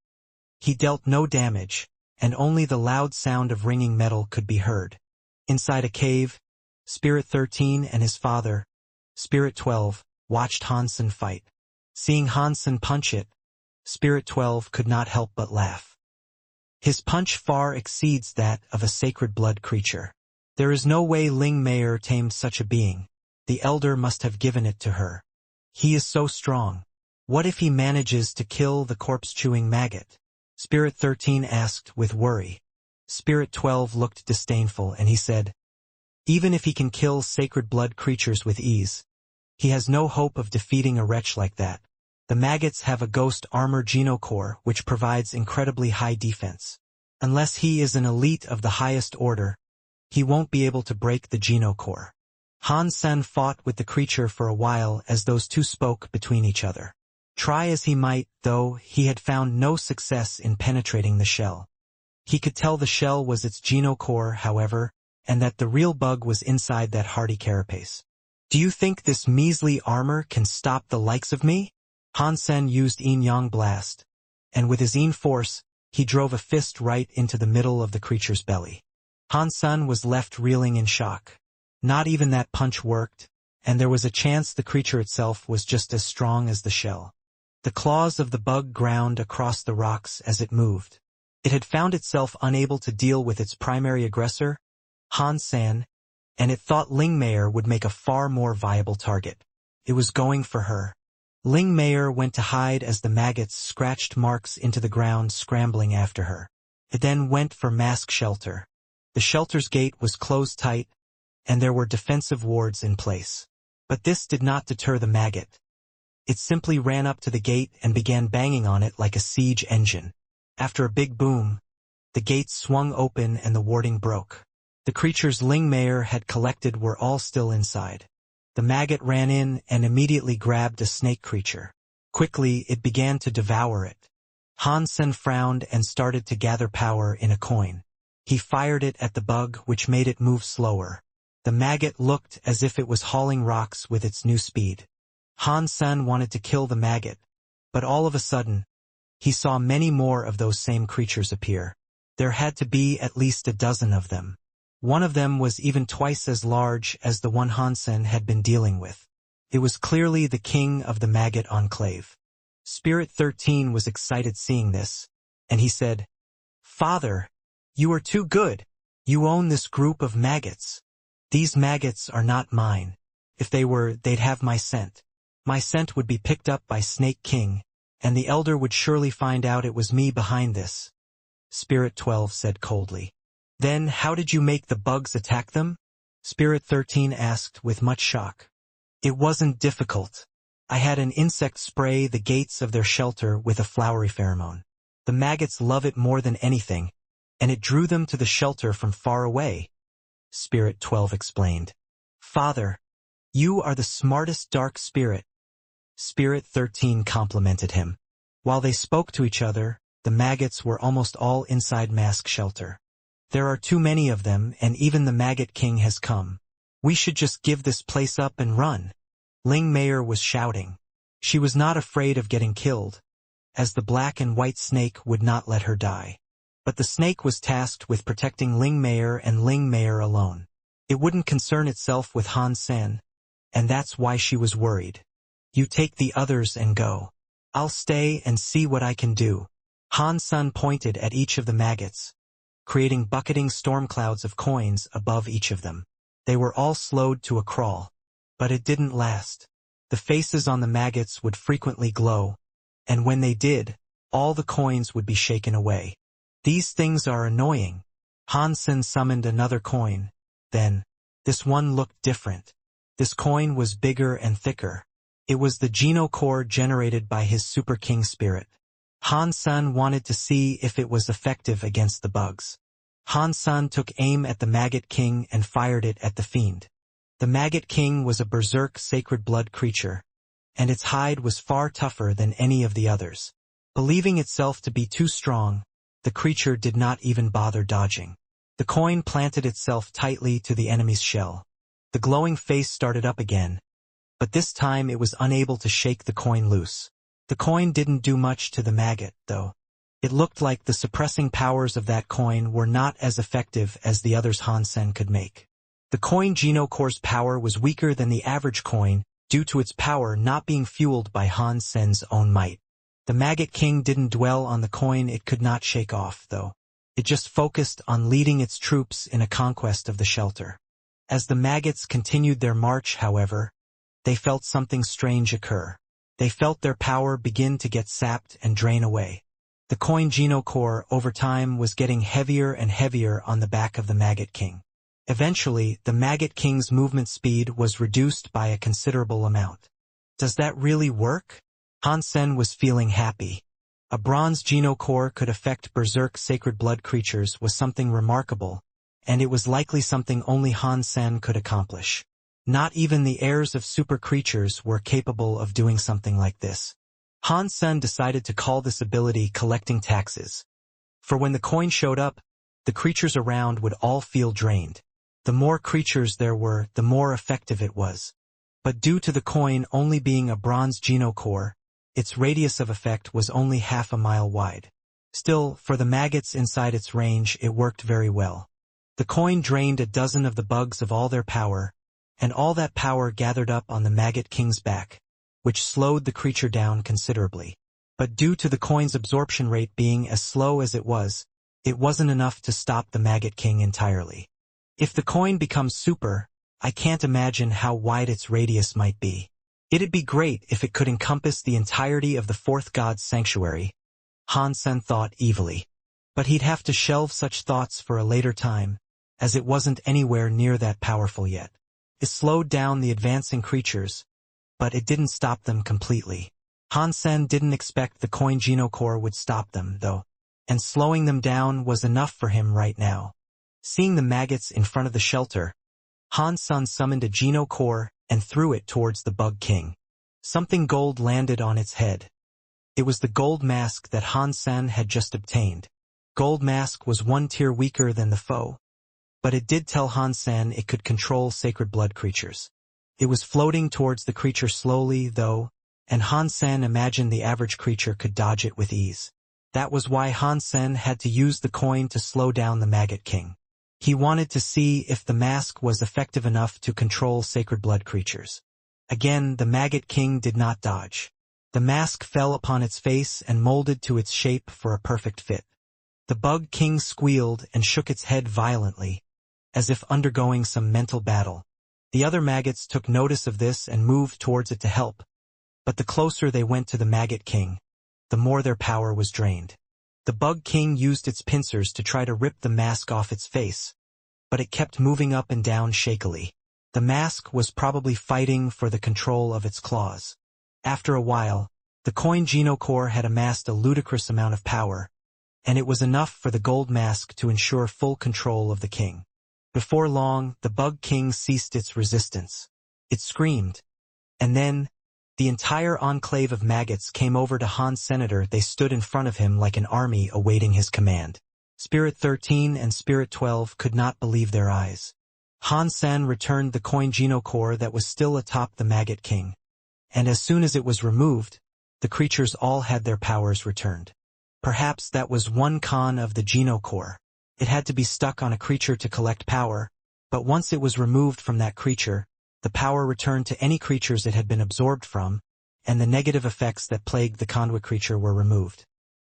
He dealt no damage, and only the loud sound of ringing metal could be heard. Inside a cave, Spirit 13 and his father, Spirit 12, watched Han Sen fight. Seeing Han Sen punch it, Spirit 12 could not help but laugh. His punch far exceeds that of a sacred blood creature. There is no way Ling Meier tamed such a being. The elder must have given it to her. He is so strong. What if he manages to kill the corpse-chewing maggot? Spirit 13 asked with worry. Spirit 12 looked disdainful and he said, even if he can kill sacred blood creatures with ease, he has no hope of defeating a wretch like that. The maggots have a ghost armor genocore which provides incredibly high defense. Unless he is an elite of the highest order, he won't be able to break the genocore. Han Sen fought with the creature for a while as those two spoke between each other. Try as he might, though, he had found no success in penetrating the shell. He could tell the shell was its genocore, however, and that the real bug was inside that hardy carapace. Do you think this measly armor can stop the likes of me? Han Sen used Yin Yang Blast, and with his Yin force, he drove a fist right into the middle of the creature's belly. Han Sen was left reeling in shock. Not even that punch worked, and there was a chance the creature itself was just as strong as the shell. The claws of the bug ground across the rocks as it moved. It had found itself unable to deal with its primary aggressor, Han San, and it thought Ling Meier would make a far more viable target. It was going for her. Ling Meier went to hide as the maggots scratched marks into the ground, scrambling after her. It then went for mask shelter. The shelter's gate was closed tight, and there were defensive wards in place. But this did not deter the maggot. It simply ran up to the gate and began banging on it like a siege engine. After a big boom, the gate swung open and the warding broke. The creatures Ling Meier had collected were all still inside. The maggot ran in and immediately grabbed a snake creature. Quickly, it began to devour it. Han Sen frowned and started to gather power in a coin. He fired it at the bug, which made it move slower. The maggot looked as if it was hauling rocks with its new speed. Han Sen wanted to kill the maggot, but all of a sudden, he saw many more of those same creatures appear. There had to be at least a dozen of them. One of them was even twice as large as the one Han Sen had been dealing with. It was clearly the king of the maggot enclave. Spirit 13 was excited seeing this, and he said, "Father, you are too good. You own this group of maggots. These maggots are not mine. If they were, they'd have my scent. My scent would be picked up by Snake King, and the elder would surely find out it was me behind this." Spirit 12 said coldly. "Then how did you make the bugs attack them?" Spirit 13 asked with much shock. "It wasn't difficult. I had an insect spray the gates of their shelter with a flowery pheromone. The maggots love it more than anything, and it drew them to the shelter from far away," Spirit 12 explained. "Father, you are the smartest dark spirit," Spirit 13 complimented him. While they spoke to each other, the maggots were almost all inside mask shelter. "There are too many of them, and even the Maggot King has come. We should just give this place up and run," Ling Meier was shouting. She was not afraid of getting killed, as the black and white snake would not let her die. But the snake was tasked with protecting Ling Meier and Ling Meier alone. It wouldn't concern itself with Han Sen, and that's why she was worried. "You take the others and go. I'll stay and see what I can do." Han Sen pointed at each of the maggots, creating bucketing storm clouds of coins above each of them. They were all slowed to a crawl. But it didn't last. The faces on the maggots would frequently glow, and when they did, all the coins would be shaken away. "These things are annoying." Han Sen summoned another coin. Then, this one looked different. This coin was bigger and thicker. It was the Geno core generated by his Super King spirit. Han Sen wanted to see if it was effective against the bugs. Han Sen took aim at the Maggot King and fired it at the fiend. The Maggot King was a berserk sacred blood creature, and its hide was far tougher than any of the others. Believing itself to be too strong, the creature did not even bother dodging. The coin planted itself tightly to the enemy's shell. The glowing face started up again, but this time it was unable to shake the coin loose. The coin didn't do much to the maggot, though. It looked like the suppressing powers of that coin were not as effective as the others Han Sen could make. The coin Geno core's power was weaker than the average coin due to its power not being fueled by Han Sen's own might. The Maggot King didn't dwell on the coin it could not shake off, though. It just focused on leading its troops in a conquest of the shelter. As the maggots continued their march, however, they felt something strange occur. They felt their power begin to get sapped and drain away. The coin Geno core, over time, was getting heavier and heavier on the back of the Maggot King. Eventually, the Maggot King's movement speed was reduced by a considerable amount. Does that really work? Han Sen was feeling happy. A bronze Geno core could affect berserk sacred blood creatures was something remarkable, and it was likely something only Han Sen could accomplish. Not even the heirs of super creatures were capable of doing something like this. Han Sen decided to call this ability collecting taxes. For when the coin showed up, the creatures around would all feel drained. The more creatures there were, the more effective it was. But due to the coin only being a bronze Geno core, its radius of effect was only half a mile wide. Still, for the maggots inside its range, it worked very well. The coin drained a dozen of the bugs of all their power, and all that power gathered up on the Maggot King's back, which slowed the creature down considerably. But due to the coin's absorption rate being as slow as it wasn't enough to stop the Maggot King entirely. If the coin becomes super, I can't imagine how wide its radius might be. It'd be great if it could encompass the entirety of the fourth god's sanctuary, Han Sen thought evilly. But he'd have to shelve such thoughts for a later time, as it wasn't anywhere near that powerful yet. It slowed down the advancing creatures, but it didn't stop them completely. Han Sen didn't expect the coin Genocore would stop them, though, and slowing them down was enough for him right now. Seeing the maggots in front of the shelter, Han Sen summoned a Genocore and threw it towards the Bug King. Something gold landed on its head. It was the gold mask that Han Sen had just obtained. Gold mask was one tier weaker than the foe, but it did tell Han Sen it could control sacred blood creatures. It was floating towards the creature slowly, though, and Han Sen imagined the average creature could dodge it with ease. That was why Han Sen had to use the coin to slow down the Maggot King. He wanted to see if the mask was effective enough to control sacred blood creatures. Again, the Maggot King did not dodge. The mask fell upon its face and molded to its shape for a perfect fit. The Bug King squealed and shook its head violently, as if undergoing some mental battle. The other maggots took notice of this and moved towards it to help, but the closer they went to the Maggot King, the more their power was drained. The Bug King used its pincers to try to rip the mask off its face, but it kept moving up and down shakily. The mask was probably fighting for the control of its claws. After a while, the coin Genocore had amassed a ludicrous amount of power, and it was enough for the gold mask to ensure full control of the king. Before long, the Bug King ceased its resistance. It screamed, and then, the entire enclave of maggots came over to Han Senator. They stood in front of him like an army awaiting his command. Spirit 13 and Spirit 12 could not believe their eyes. Han Sen returned the coin Genocore that was still atop the Maggot King, and as soon as it was removed, the creatures all had their powers returned. Perhaps that was one con of the Genocore. It had to be stuck on a creature to collect power, but once it was removed from that creature, the power returned to any creatures it had been absorbed from, and the negative effects that plagued the conduit creature were removed.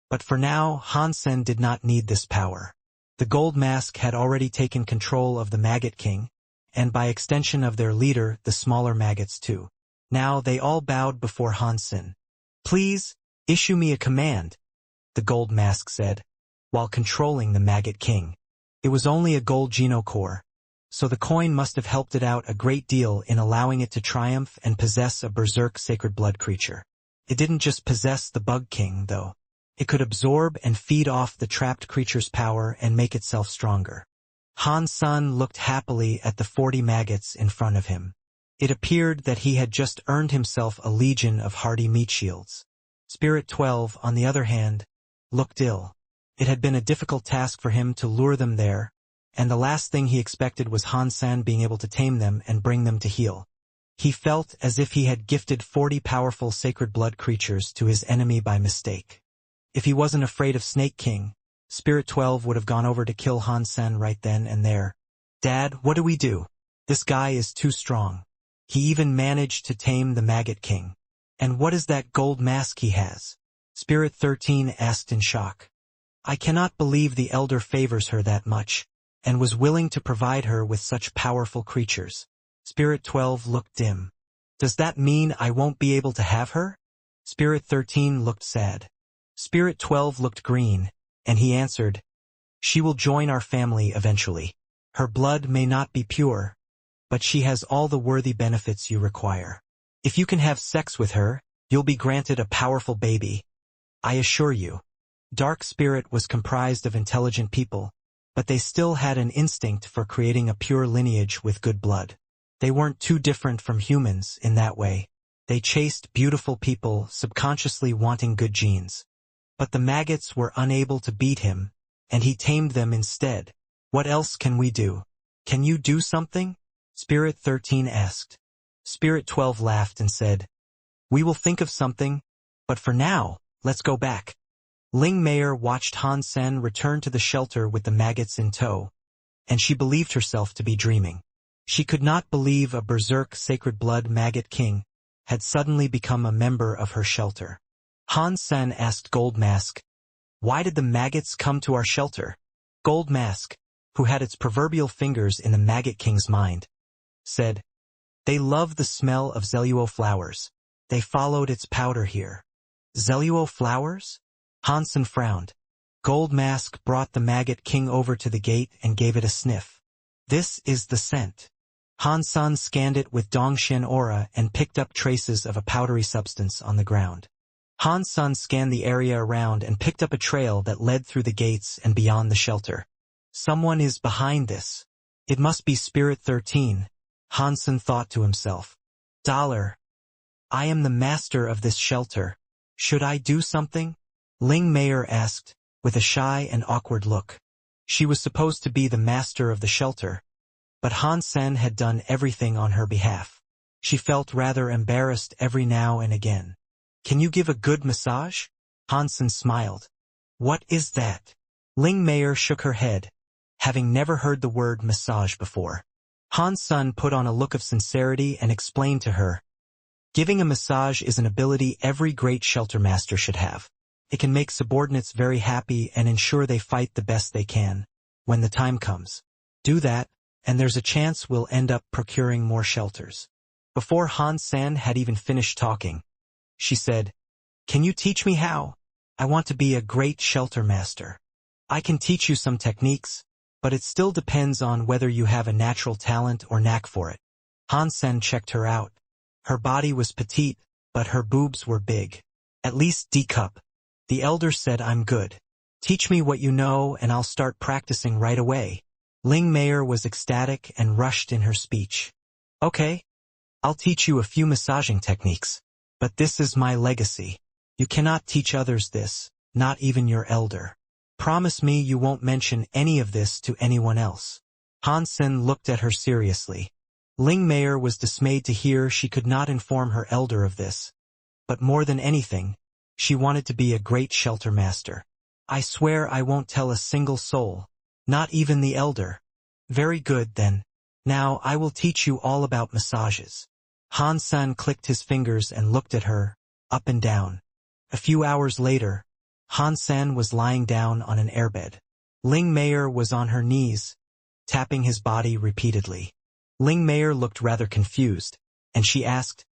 But for now, Han Sen did not need this power. The gold mask had already taken control of the Maggot King, and by extension of their leader, the smaller maggots too. Now they all bowed before Han Sen. "Please, issue me a command," the gold mask said, while controlling the Maggot King. It was only a gold Genocore, so the coin must have helped it out a great deal in allowing it to triumph and possess a berserk sacred blood creature. It didn't just possess the Bug King, though. It could absorb and feed off the trapped creature's power and make itself stronger. Han Sen looked happily at the 40 maggots in front of him. It appeared that he had just earned himself a legion of hardy meat shields. Spirit 12, on the other hand, looked ill. It had been a difficult task for him to lure them there, and the last thing he expected was Han Sen being able to tame them and bring them to heel. He felt as if he had gifted 40 powerful sacred blood creatures to his enemy by mistake. If he wasn't afraid of Snake King, Spirit 12 would have gone over to kill Han Sen right then and there. "Dad, what do we do? This guy is too strong. He even managed to tame the Maggot King. And what is that gold mask he has?" Spirit 13 asked in shock. "I cannot believe the Elder favors her that much, and was willing to provide her with such powerful creatures." Spirit 12 looked dim. "Does that mean I won't be able to have her?" Spirit 13 looked sad. Spirit 12 looked green, and he answered, "She will join our family eventually. Her blood may not be pure, but she has all the worthy benefits you require. If you can have sex with her, you'll be granted a powerful baby. I assure you." Dark Spirit was comprised of intelligent people, but they still had an instinct for creating a pure lineage with good blood. They weren't too different from humans in that way. They chased beautiful people, subconsciously wanting good genes. But the maggots were unable to beat him, and he tamed them instead. "What else can we do? Can you do something?" Spirit 13 asked. Spirit 12 laughed and said, "We will think of something, but for now, let's go back." Ling Mayer watched Han Sen return to the shelter with the maggots in tow, and she believed herself to be dreaming. She could not believe a berserk sacred blood maggot king had suddenly become a member of her shelter. Han Sen asked Gold Mask, "Why did the maggots come to our shelter?" Gold Mask, who had its proverbial fingers in the maggot king's mind, said, "They love the smell of Zelluo flowers. They followed its powder here." Zelluo flowers? Han Sen frowned. Gold Mask brought the maggot king over to the gate and gave it a sniff. "This is the scent." Han Sen scanned it with Dongxian aura and picked up traces of a powdery substance on the ground. Han Sen scanned the area around and picked up a trail that led through the gates and beyond the shelter. Someone is behind this. It must be Spirit 13, Han Sen thought to himself. Dollar. I am the master of this shelter. Should I do something? Ling Mayer asked, with a shy and awkward look. She was supposed to be the master of the shelter, but Han Sen had done everything on her behalf. She felt rather embarrassed every now and again. Can you give a good massage? Han Sen smiled. What is that? Ling Mayer shook her head, having never heard the word massage before. Han Sen put on a look of sincerity and explained to her, giving a massage is an ability every great shelter master should have. It can make subordinates very happy and ensure they fight the best they can, when the time comes. Do that, and there's a chance we'll end up procuring more shelters. Before Han Sen had even finished talking, she said, Can you teach me how? I want to be a great shelter master. I can teach you some techniques, but it still depends on whether you have a natural talent or knack for it. Han Sen checked her out. Her body was petite, but her boobs were big. At least D-cup. The elder said, I'm good. Teach me what you know and I'll start practicing right away. Ling Mayer was ecstatic and rushed in her speech. Okay. I'll teach you a few massaging techniques. But this is my legacy. You cannot teach others this, not even your elder. Promise me you won't mention any of this to anyone else. Han Sen looked at her seriously. Ling Mayer was dismayed to hear she could not inform her elder of this. But more than anything, she wanted to be a great shelter master. I swear I won't tell a single soul, not even the elder. Very good then. Now I will teach you all about massages. Han Sen clicked his fingers and looked at her, up and down. A few hours later, Han Sen was lying down on an airbed. Ling Mayer was on her knees, tapping his body repeatedly. Ling Mayer looked rather confused, and she asked,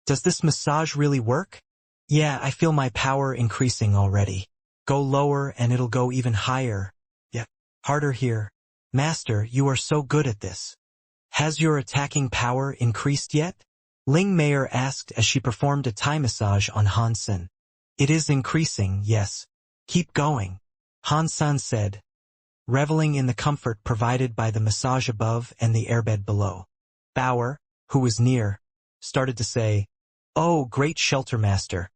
Does this massage really work? Yeah, I feel my power increasing already. Go lower and it'll go even higher. Yeah, harder here. Master, you are so good at this. Has your attacking power increased yet? Ling Mayer asked as she performed a Thai massage on Han Sen. It is increasing, yes. Keep going. Han Sen said, reveling in the comfort provided by the massage above and the airbed below. Bauer, who was near, started to say, Oh, great shelter master.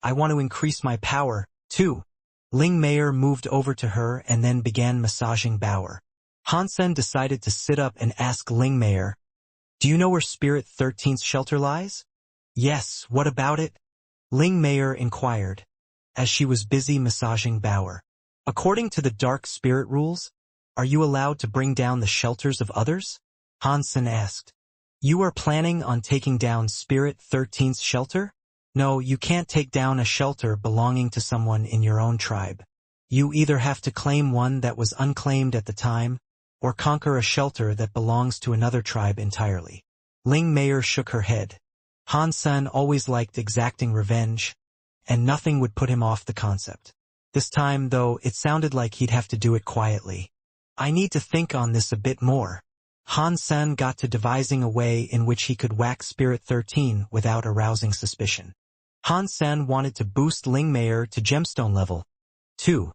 I want to increase my power, too. Ling Mayer moved over to her and then began massaging Bauer. Han Sen decided to sit up and ask Ling Mayer, Do you know where Spirit 13's shelter lies? Yes, what about it? Ling Mayer inquired, as she was busy massaging Bauer. According to the Dark Spirit rules, are you allowed to bring down the shelters of others? Han Sen asked. You are planning on taking down Spirit 13's shelter? No, you can't take down a shelter belonging to someone in your own tribe. You either have to claim one that was unclaimed at the time, or conquer a shelter that belongs to another tribe entirely. Ling Mayer shook her head. Han Sen always liked exacting revenge, and nothing would put him off the concept. This time, though, it sounded like he'd have to do it quietly. I need to think on this a bit more. Han Sen got to devising a way in which he could whack Spirit 13 without arousing suspicion. Han Sen wanted to boost Ling Mayer to gemstone level, too,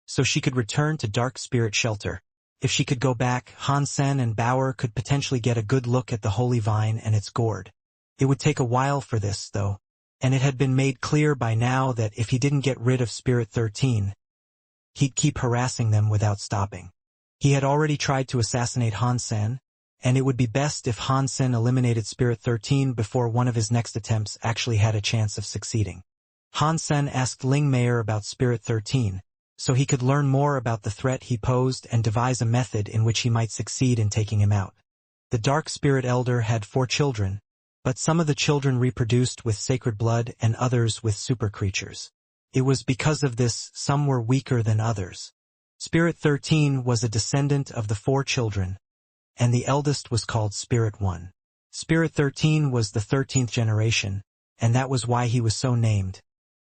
so she could return to Dark Spirit Shelter. If she could go back, Han Sen and Bauer could potentially get a good look at the Holy Vine and its gourd. It would take a while for this, though, and it had been made clear by now that if he didn't get rid of Spirit 13, he'd keep harassing them without stopping. He had already tried to assassinate Han Sen, and it would be best if Han Sen eliminated Spirit 13 before one of his next attempts actually had a chance of succeeding. Han Sen asked Ling Mayer about Spirit 13, so he could learn more about the threat he posed and devise a method in which he might succeed in taking him out. The Dark Spirit Elder had 4 children, but some of the children reproduced with sacred blood and others with super creatures. It was because of this some were weaker than others. Spirit 13 was a descendant of the 4 children, and the eldest was called Spirit 1. Spirit 13 was the 13th generation, and that was why he was so named.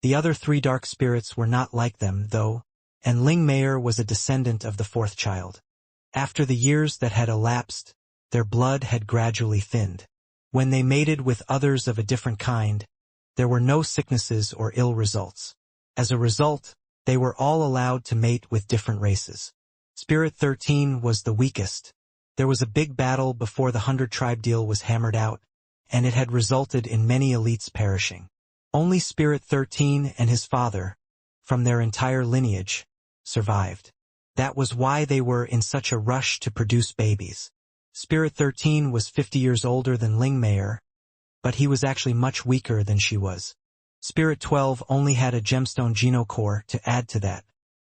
The other 3 dark spirits were not like them, though, and Ling Meier was a descendant of the 4th child. After the years that had elapsed, their blood had gradually thinned. When they mated with others of a different kind, there were no sicknesses or ill results. As a result, they were all allowed to mate with different races. Spirit 13 was the weakest. There was a big battle before the 100-tribe deal was hammered out, and it had resulted in many elites perishing. Only Spirit 13 and his father, from their entire lineage, survived. That was why they were in such a rush to produce babies. Spirit 13 was 50 years older than Ling Meier, but he was actually much weaker than she was. Spirit 12 only had a gemstone genocore to add to that,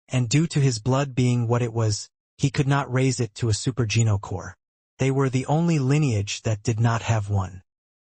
and due to his blood being what it was, he could not raise it to a super genocore. They were the only lineage that did not have one.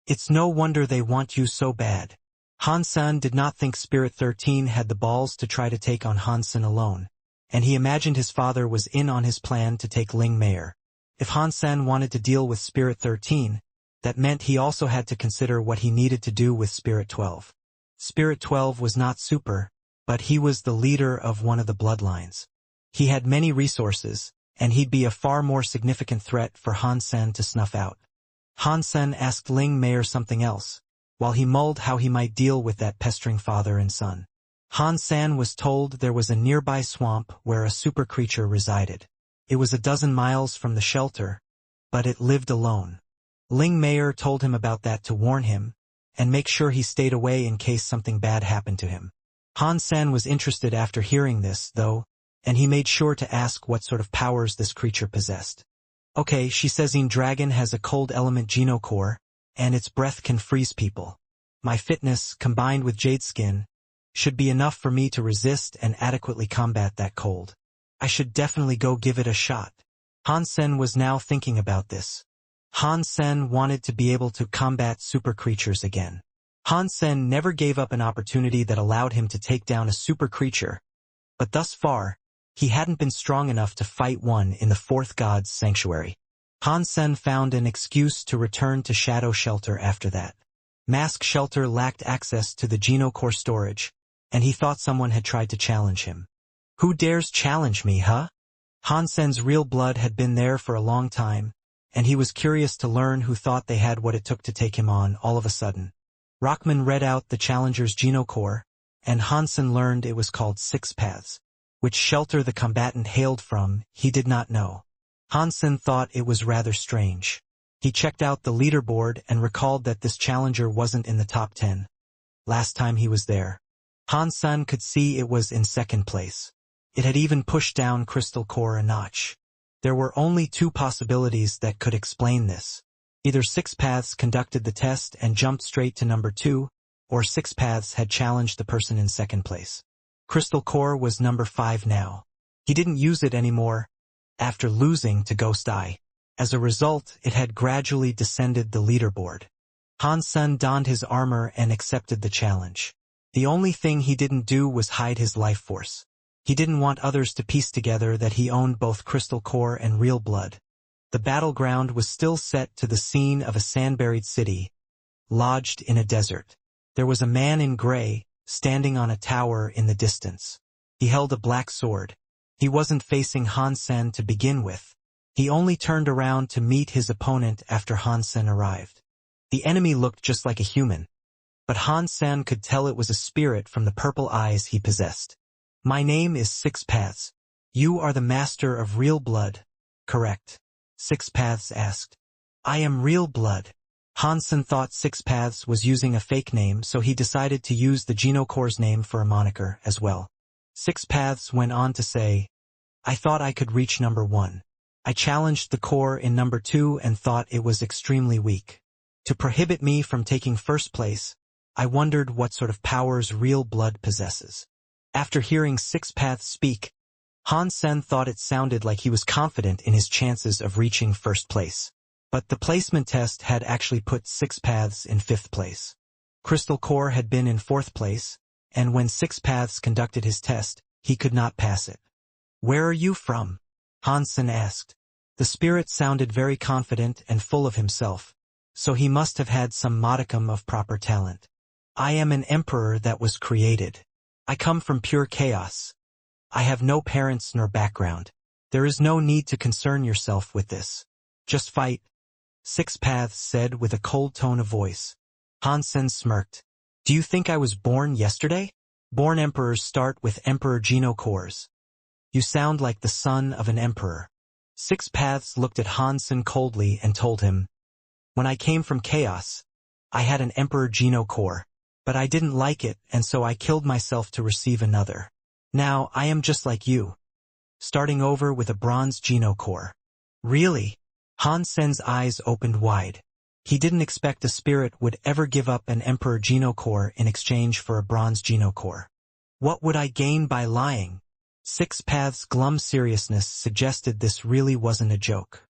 It's no wonder they want you so bad. Han-san did not think Spirit 13 had the balls to try to take on Han-san alone, and he imagined his father was in on his plan to take Ling Meier. If Han-san wanted to deal with Spirit 13, that meant he also had to consider what he needed to do with Spirit 12. Spirit 12 was not super, but he was the leader of one of the bloodlines. He had many resources, and he'd be a far more significant threat for Han-san to snuff out. Han-san asked Ling Meier something else, while he mulled how he might deal with that pestering father and son. Han-san was told there was a nearby swamp where a super creature resided. It was 12 miles from the shelter, but it lived alone. Ling Meier told him about that to warn him, and make sure he stayed away in case something bad happened to him. Han-san was interested after hearing this, though, and he made sure to ask what sort of powers this creature possessed. Okay, she says dragon has a cold element genocore, and its breath can freeze people. My fitness, combined with jade skin, should be enough for me to resist and adequately combat that cold. I should definitely go give it a shot. Han-sen was now thinking about this. Han-sen wanted to be able to combat super creatures again. Han-sen never gave up an opportunity that allowed him to take down a super creature, but thus far, he hadn't been strong enough to fight one in the 4th God's sanctuary. Han-sen found an excuse to return to Shadow Shelter after that. Mask Shelter lacked access to the genocore storage, and he thought someone had tried to challenge him. Who dares challenge me, huh? Han-sen's real blood had been there for a long time, and he was curious to learn who thought they had what it took to take him on all of a sudden. Rockman read out the challenger's genocore, and Han-sen learned it was called 6 Paths. Which shelter the combatant hailed from, he did not know. Han-sen thought it was rather strange. He checked out the leaderboard and recalled that this challenger wasn't in the top 10. Last time he was there. Han-sen could see it was in 2nd place. It had even pushed down Crystal Core a notch. There were only 2 possibilities that could explain this. Either 6 Paths conducted the test and jumped straight to number 2, or 6 Paths had challenged the person in 2nd place. Crystal Core was number 5 now. He didn't use it anymore, after losing to Ghost Eye. As a result, it had gradually descended the leaderboard. Han-sen donned his armor and accepted the challenge. The only thing he didn't do was hide his life force. He didn't want others to piece together that he owned both Crystal Core and real blood. The battleground was still set to the scene of a sand-buried city, lodged in a desert. There was a man in gray, standing on a tower in the distance. He held a black sword. He wasn't facing Han-sen to begin with. He only turned around to meet his opponent after Han-sen arrived. The enemy looked just like a human, but Han-sen could tell it was a spirit from the purple eyes he possessed. My name is 6 Paths. You are the master of real blood, correct? 6 Paths asked. I am real blood. Han-sen thought 6 Paths was using a fake name, so he decided to use the genocore's name for a moniker as well. 6 Paths went on to say, I thought I could reach number 1. I challenged the core in number 2 and thought it was extremely weak. To prohibit me from taking 1st place, I wondered what sort of powers real blood possesses. After hearing 6 Paths speak, Han-sen thought it sounded like he was confident in his chances of reaching 1st place. But the placement test had actually put Six Paths in 5th place. Crystal Core had been in 4th place, and when Six Paths conducted his test, he could not pass it. "Where are you from?" Hansen asked. The spirit sounded very confident and full of himself, so he must have had some modicum of proper talent. "I am an emperor that was created. I come from pure chaos. I have no parents nor background. There is no need to concern yourself with this. Just fight," Six Paths said with a cold tone of voice. Hansen smirked. "Do you think I was born yesterday? Born emperors start with emperor genocores. You sound like the son of an emperor." Six Paths looked at Hansen coldly and told him, "When I came from chaos, I had an emperor genocore, but I didn't like it and so I killed myself to receive another. Now I am just like you, starting over with a bronze genocore." "Really?" Hansen's eyes opened wide. He didn't expect a spirit would ever give up an emperor genocore in exchange for a bronze genocore. "What would I gain by lying?" Six Paths' glum seriousness suggested this really wasn't a joke.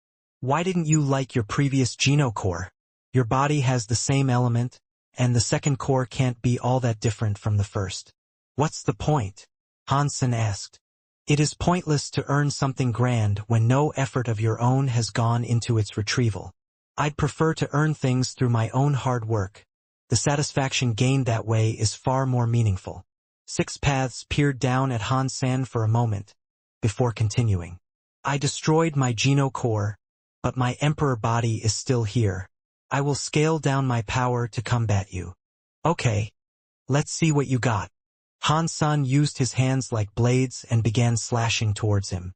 "Why didn't you like your previous genocore? Your body has the same element, and the second core can't be all that different from the first." "What's the point?" Hansen asked. "It is pointless to earn something grand when no effort of your own has gone into its retrieval. I'd prefer to earn things through my own hard work. The satisfaction gained that way is far more meaningful." Six Paths peered down at Hansen for a moment, before continuing. "I destroyed my genocore, but my emperor body is still here. I will scale down my power to combat you." "Okay. Let's see what you got." Hansen used his hands like blades and began slashing towards him.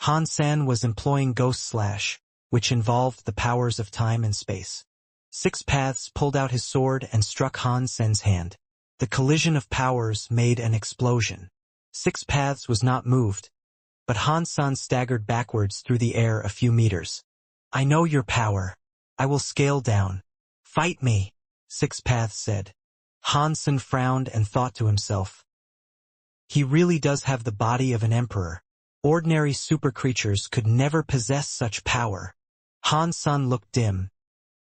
Hansen was employing Ghost Slash, which involved the powers of time and space. Six Paths pulled out his sword and struck Hansen's hand. The collision of powers made an explosion. Six Paths was not moved, but Hansen staggered backwards through the air a few meters. "I know your power. I will scale down." "Fight me," Six Paths said. Hansen frowned and thought to himself, "He really does have the body of an emperor. Ordinary super creatures could never possess such power." Hansen looked dim,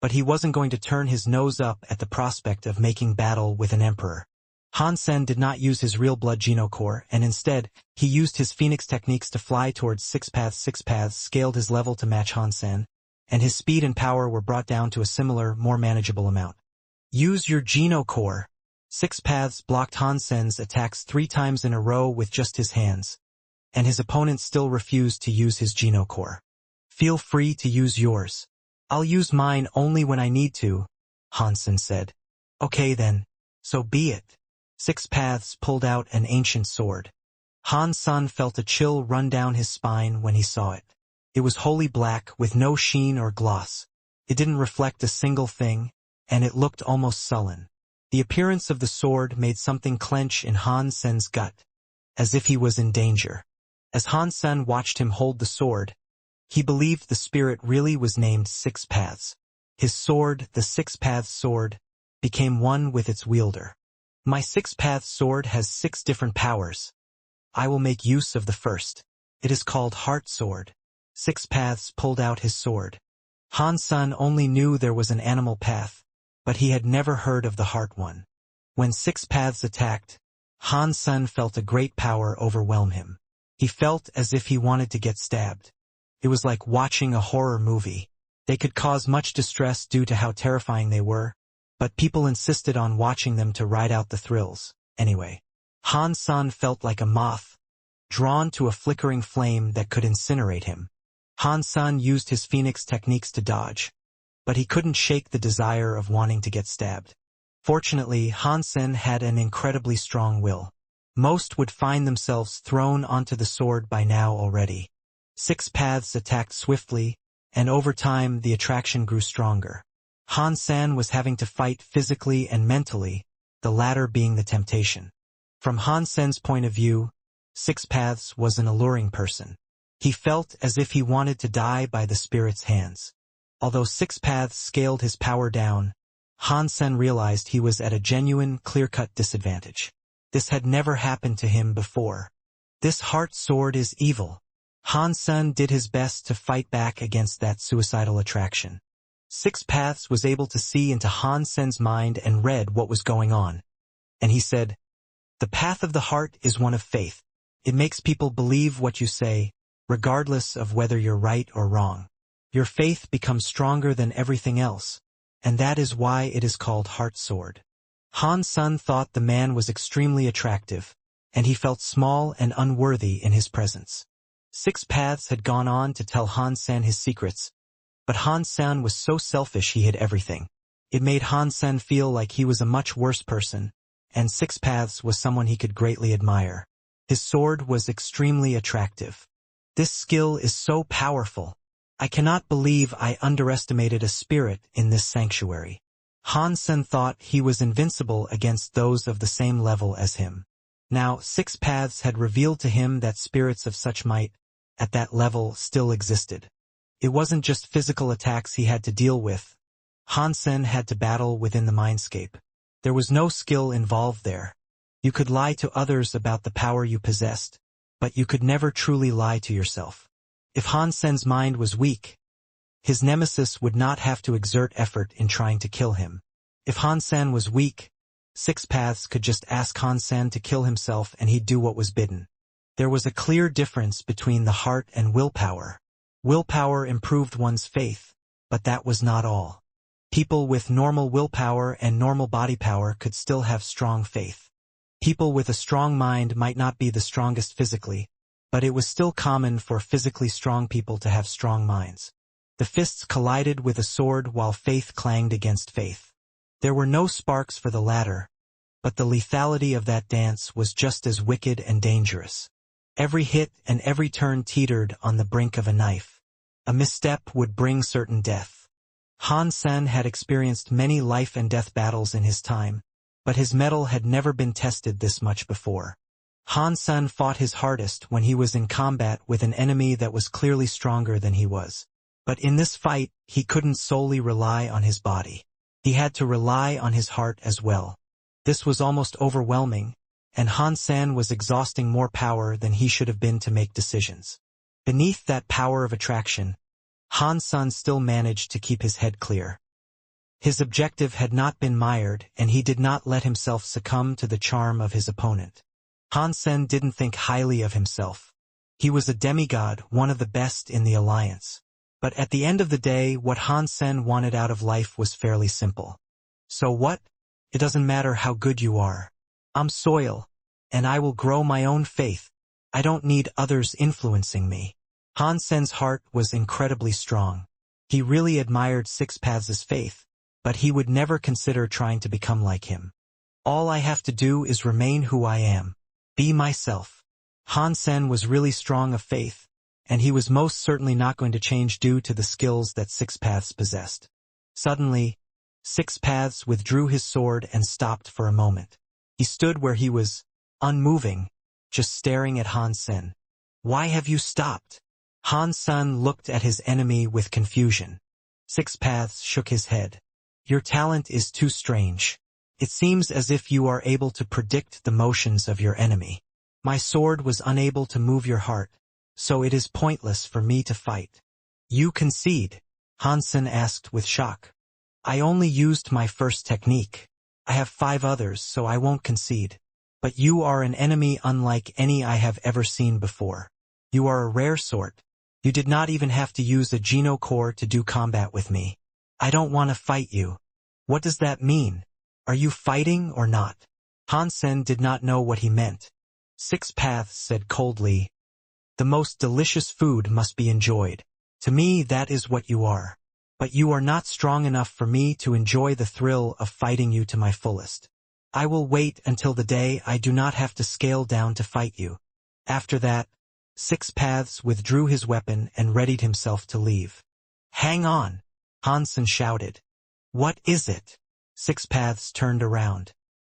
but he wasn't going to turn his nose up at the prospect of making battle with an emperor. Hansen did not use his real blood genocore, and instead, he used his phoenix techniques to fly towards Six Paths. Six Paths scaled his level to match Hansen, and his speed and power were brought down to a similar, more manageable amount. "Use your genocore." Six Paths blocked Hansen's attacks 3 times in a row with just his hands, and his opponent still refused to use his genocore. "Feel free to use yours. I'll use mine only when I need to," Hansen said. "Okay then, so be it." Six Paths pulled out an ancient sword. Hansen felt a chill run down his spine when he saw it. It was wholly black with no sheen or gloss. It didn't reflect a single thing, and it looked almost sullen. The appearance of the sword made something clench in Hansen's gut, as if he was in danger. As Hansen watched him hold the sword, he believed the spirit really was named Six Paths. His sword, the Six Paths sword, became one with its wielder. "My Six Paths sword has 6 different powers. I will make use of the first. It is called Heart Sword." Six Paths pulled out his sword. Hansen only knew there was an animal path, but he had never heard of the heart one. When Six Paths attacked, Hansen felt a great power overwhelm him. He felt as if he wanted to get stabbed. It was like watching a horror movie. They could cause much distress due to how terrifying they were, but people insisted on watching them to ride out the thrills. Anyway, Hansen felt like a moth, drawn to a flickering flame that could incinerate him. Hansen used his phoenix techniques to dodge, but he couldn't shake the desire of wanting to get stabbed. Fortunately, Hansen had an incredibly strong will. Most would find themselves thrown onto the sword by now already. Six Paths attacked swiftly, and over time the attraction grew stronger. Hansen was having to fight physically and mentally, the latter being the temptation. From Hansen's point of view, Six Paths was an alluring person. He felt as if he wanted to die by the spirit's hands. Although Six Paths scaled his power down, Hansen realized he was at a genuine, clear-cut disadvantage. This had never happened to him before. This heart sword is evil. Hansen did his best to fight back against that suicidal attraction. Six Paths was able to see into Han Sen's mind and read what was going on. And he said, "The path of the heart is one of faith. It makes people believe what you say, regardless of whether you're right or wrong. Your faith becomes stronger than everything else, and that is why it is called Heart Sword." Han Sen thought the man was extremely attractive, and he felt small and unworthy in his presence. Six Paths had gone on to tell Han Sen his secrets, but Han Sen was so selfish he hid everything. It made Han Sen feel like he was a much worse person, and Six Paths was someone he could greatly admire. His sword was extremely attractive. This skill is so powerful. I cannot believe I underestimated a spirit in this sanctuary. Han Sen thought he was invincible against those of the same level as him. Now, Six Paths had revealed to him that spirits of such might, at that level, still existed. It wasn't just physical attacks he had to deal with. Han Sen had to battle within the mindscape. There was no skill involved there. You could lie to others about the power you possessed, but you could never truly lie to yourself. If Han Sen's mind was weak, his nemesis would not have to exert effort in trying to kill him. If Han Sen was weak, Six Paths could just ask Han Sen to kill himself and he'd do what was bidden. There was a clear difference between the heart and willpower. Willpower improved one's faith, but that was not all. People with normal willpower and normal body power could still have strong faith. People with a strong mind might not be the strongest physically, but it was still common for physically strong people to have strong minds. The fists collided with a sword while faith clanged against faith. There were no sparks for the latter, but the lethality of that dance was just as wicked and dangerous. Every hit and every turn teetered on the brink of a knife. A misstep would bring certain death. Han Sen had experienced many life and death battles in his time, but his mettle had never been tested this much before. Han Sen fought his hardest when he was in combat with an enemy that was clearly stronger than he was. But in this fight, he couldn't solely rely on his body. He had to rely on his heart as well. This was almost overwhelming, and Han Sen was exhausting more power than he should have been to make decisions. Beneath that power of attraction, Han Sen still managed to keep his head clear. His objective had not been mired, and he did not let himself succumb to the charm of his opponent. Han Sen didn't think highly of himself. He was a demigod, one of the best in the alliance. But at the end of the day, what Han Sen wanted out of life was fairly simple. So what? It doesn't matter how good you are. I'm soil, and I will grow my own faith. I don't need others influencing me. Han Sen's heart was incredibly strong. He really admired Six Paths' faith, but he would never consider trying to become like him. All I have to do is remain who I am. Be myself. Han Sen was really strong of faith, and he was most certainly not going to change due to the skills that Six Paths possessed. Suddenly, Six Paths withdrew his sword and stopped for a moment. He stood where he was, unmoving, just staring at Han Sen. "Why have you stopped?" Han Sen looked at his enemy with confusion. Six Paths shook his head. "Your talent is too strange. It seems as if you are able to predict the motions of your enemy. My sword was unable to move your heart, so it is pointless for me to fight." "You concede?" Han Sen asked with shock. "I only used my first technique. I have 5 others, so I won't concede. But you are an enemy unlike any I have ever seen before. You are a rare sort. You did not even have to use a Geno core to do combat with me. I don't want to fight you." "What does that mean? Are you fighting or not?" Han Sen did not know what he meant. Six Paths said coldly, "The most delicious food must be enjoyed. To me, that is what you are. But you are not strong enough for me to enjoy the thrill of fighting you to my fullest. I will wait until the day I do not have to scale down to fight you." After that, Six Paths withdrew his weapon and readied himself to leave. "Hang on!" Han Sen shouted. "What is it?" Six Paths turned around.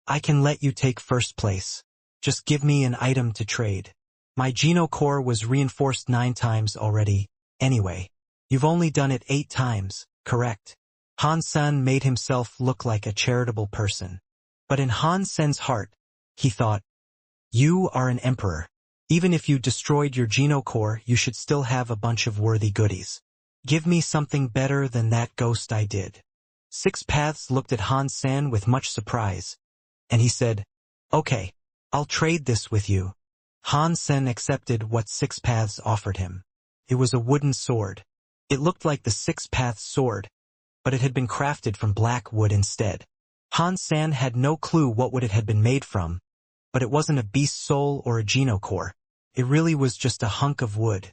"I can let you take first place. Just give me an item to trade. My Geno core was reinforced 9 times already, anyway. You've only done it 8 times, correct?" Han Sen made himself look like a charitable person. But in Han Sen's heart, he thought, "You are an emperor. Even if you destroyed your Geno core, you should still have a bunch of worthy goodies. Give me something better than that ghost I did. Six Paths looked at Han Sen with much surprise, and he said, Okay, I'll trade this with you. Han Sen accepted what Six Paths offered him. It was a wooden sword. It looked like the Six Paths sword, but it had been crafted from black wood instead. Han Sen had no clue what wood it had been made from, but it wasn't a beast soul or a genocore. It really was just a hunk of wood.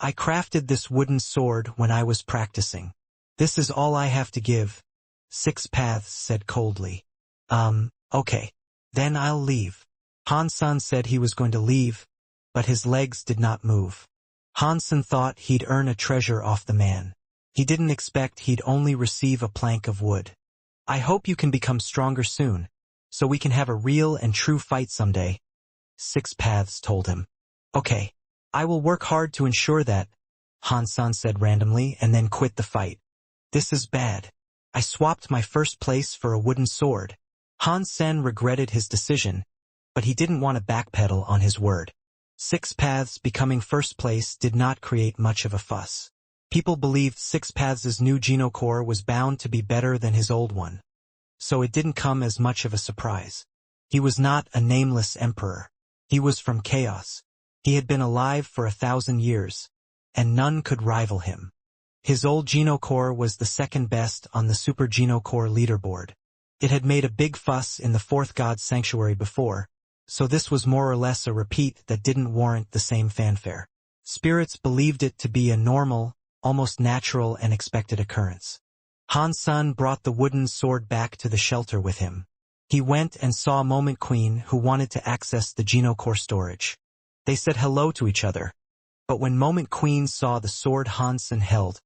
I crafted this wooden sword when I was practicing. This is all I have to give, Six Paths said coldly. Okay. Then I'll leave. Han Sen said he was going to leave, but his legs did not move. Han Sen thought he'd earn a treasure off the man. He didn't expect he'd only receive a plank of wood. I hope you can become stronger soon, so we can have a real and true fight someday, Six Paths told him. Okay, I will work hard to ensure that, Han Sen said randomly and then quit the fight. This is bad. I swapped my first place for a wooden sword. Han Sen regretted his decision, but he didn't want to backpedal on his word. Six Paths becoming first place did not create much of a fuss. People believed Six Paths' new genocore was bound to be better than his old one, so it didn't come as much of a surprise. He was not a nameless emperor. He was from chaos. He had been alive for 1,000 years, and none could rival him. His old genocore was the second best on the Super Genocore leaderboard. It had made a big fuss in the Fourth God Sanctuary before, so this was more or less a repeat that didn't warrant the same fanfare. Spirits believed it to be a normal, almost natural and expected occurrence. Han Sen brought the wooden sword back to the shelter with him. He went and saw Moment Queen, who wanted to access the genocore storage. They said hello to each other, but when Moment Queen saw the sword Han Sen held,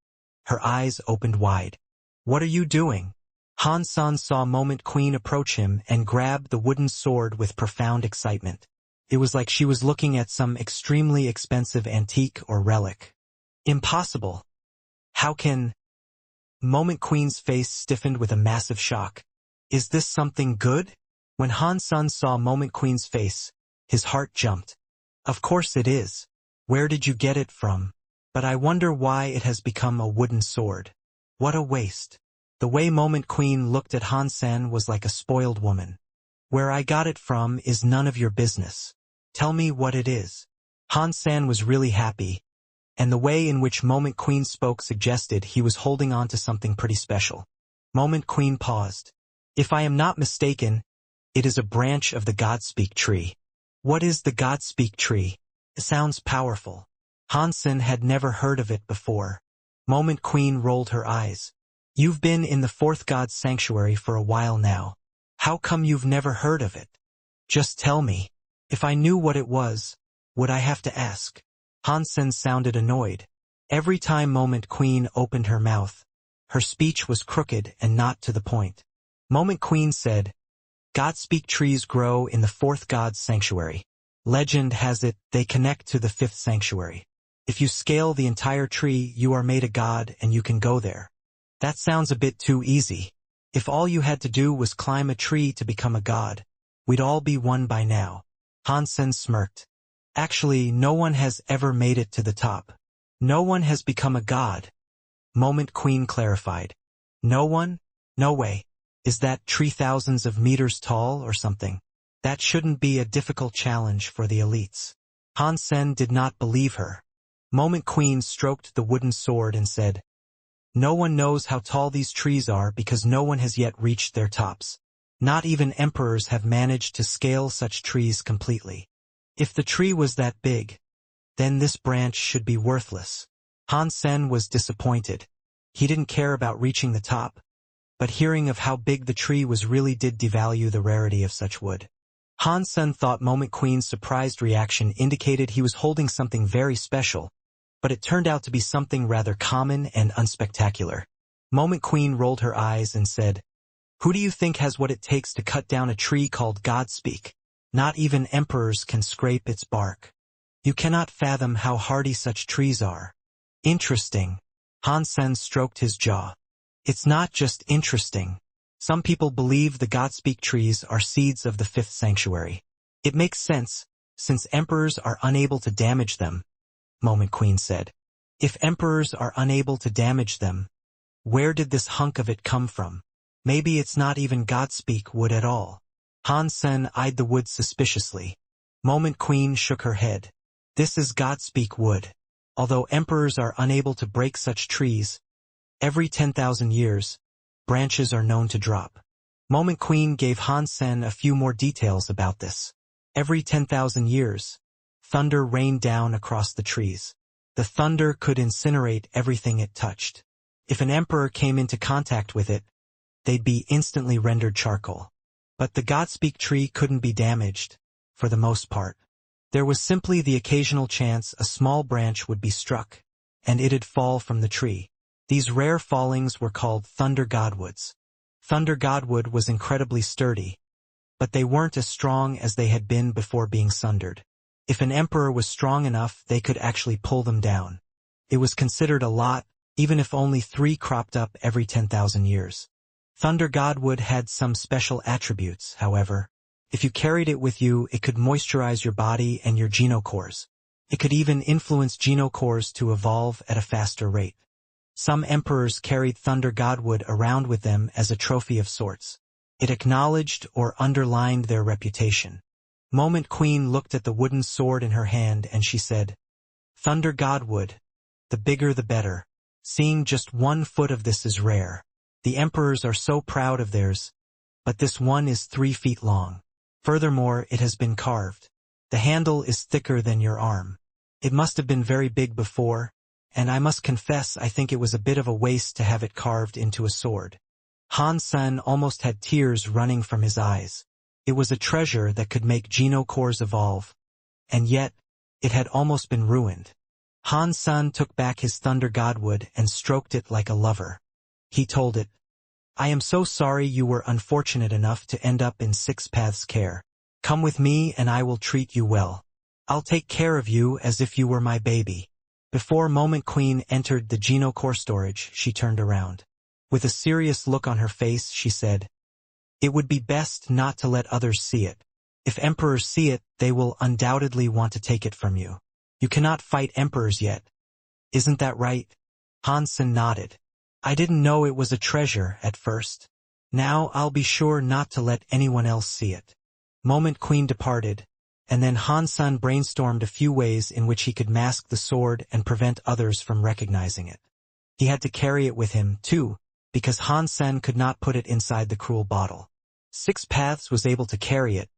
her eyes opened wide. What are you doing? Han Sen saw Moment Queen approach him and grab the wooden sword with profound excitement. It was like she was looking at some extremely expensive antique or relic. Impossible. How can... Moment Queen's face stiffened with a massive shock. Is this something good? When Han Sen saw Moment Queen's face, his heart jumped. Of course it is. Where did you get it from? But I wonder why it has become a wooden sword. What a waste. The way Moment Queen looked at Han Sen was like a spoiled woman. Where I got it from is none of your business. Tell me what it is. Han Sen was really happy, and the way in which Moment Queen spoke suggested he was holding on to something pretty special. Moment Queen paused. If I am not mistaken, it is a branch of the Godspeak tree. What is the Godspeak tree? It sounds powerful. Han Sen had never heard of it before. Moment Queen rolled her eyes. You've been in the Fourth God Sanctuary for a while now. How come you've never heard of it? Just tell me. If I knew what it was, would I have to ask? Han Sen sounded annoyed. Every time Moment Queen opened her mouth, her speech was crooked and not to the point. Moment Queen said, Godspeak trees grow in the Fourth God Sanctuary. Legend has it they connect to the Fifth Sanctuary. If you scale the entire tree, you are made a god and you can go there. That sounds a bit too easy. If all you had to do was climb a tree to become a god, we'd all be one by now. Han Sen smirked. Actually, no one has ever made it to the top. No one has become a god. Moment Queen clarified. No one? No way. Is that tree thousands of meters tall or something? That shouldn't be a difficult challenge for the elites. Han Sen did not believe her. Moment Queen stroked the wooden sword and said, No one knows how tall these trees are because no one has yet reached their tops. Not even emperors have managed to scale such trees completely. If the tree was that big, then this branch should be worthless. Han Sen was disappointed. He didn't care about reaching the top, but hearing of how big the tree was really did devalue the rarity of such wood. Han Sen thought Moment Queen's surprised reaction indicated he was holding something very special, but it turned out to be something rather common and unspectacular. Moment Queen rolled her eyes and said, Who do you think has what it takes to cut down a tree called Godspeak? Not even emperors can scrape its bark. You cannot fathom how hardy such trees are. Interesting. Han Sen stroked his jaw. It's not just interesting. Some people believe the Godspeak trees are seeds of the Fifth Sanctuary. It makes sense, since emperors are unable to damage them, Moment Queen said. If emperors are unable to damage them, where did this hunk of it come from? Maybe it's not even Godspeak wood at all. Han Sen eyed the wood suspiciously. Moment Queen shook her head. This is Godspeak wood. Although emperors are unable to break such trees, every 10,000 years, branches are known to drop. Moment Queen gave Han Sen a few more details about this. Every 10,000 years, thunder rained down across the trees. The thunder could incinerate everything it touched. If an emperor came into contact with it, they'd be instantly rendered charcoal. But the Godspeak tree couldn't be damaged, for the most part. There was simply the occasional chance a small branch would be struck, and it'd fall from the tree. These rare fallings were called thunder godwoods. Thunder godwood was incredibly sturdy, but they weren't as strong as they had been before being sundered. If an emperor was strong enough, they could actually pull them down. It was considered a lot, even if only 3 cropped up every 10,000 years. Thunder godwood had some special attributes, however. If you carried it with you, it could moisturize your body and your genocores. It could even influence genocores to evolve at a faster rate. Some emperors carried thunder godwood around with them as a trophy of sorts. It acknowledged or underlined their reputation. Moment Queen looked at the wooden sword in her hand and she said, "Thunder godwood, the bigger the better. Seeing just 1 foot of this is rare. The emperors are so proud of theirs, but this one is 3 feet long. Furthermore, it has been carved. The handle is thicker than your arm. It must have been very big before, and I must confess I think it was a bit of a waste to have it carved into a sword." Han Sen almost had tears running from his eyes. It was a treasure that could make genocores evolve, and yet, it had almost been ruined. Han Sen took back his thunder godwood and stroked it like a lover. He told it, "I am so sorry you were unfortunate enough to end up in Six Paths' care. Come with me and I will treat you well. I'll take care of you as if you were my baby." Before Moment Queen entered the genocore storage, she turned around. With a serious look on her face, she said, "It would be best not to let others see it. If emperors see it, they will undoubtedly want to take it from you. You cannot fight emperors yet. Isn't that right?" Han Sen nodded. "I didn't know it was a treasure at first. Now I'll be sure not to let anyone else see it." Moment Queen departed, and then Han Sen brainstormed a few ways in which he could mask the sword and prevent others from recognizing it. He had to carry it with him, too, because Han Sen could not put it inside the cruel bottle. Six Paths was able to carry it,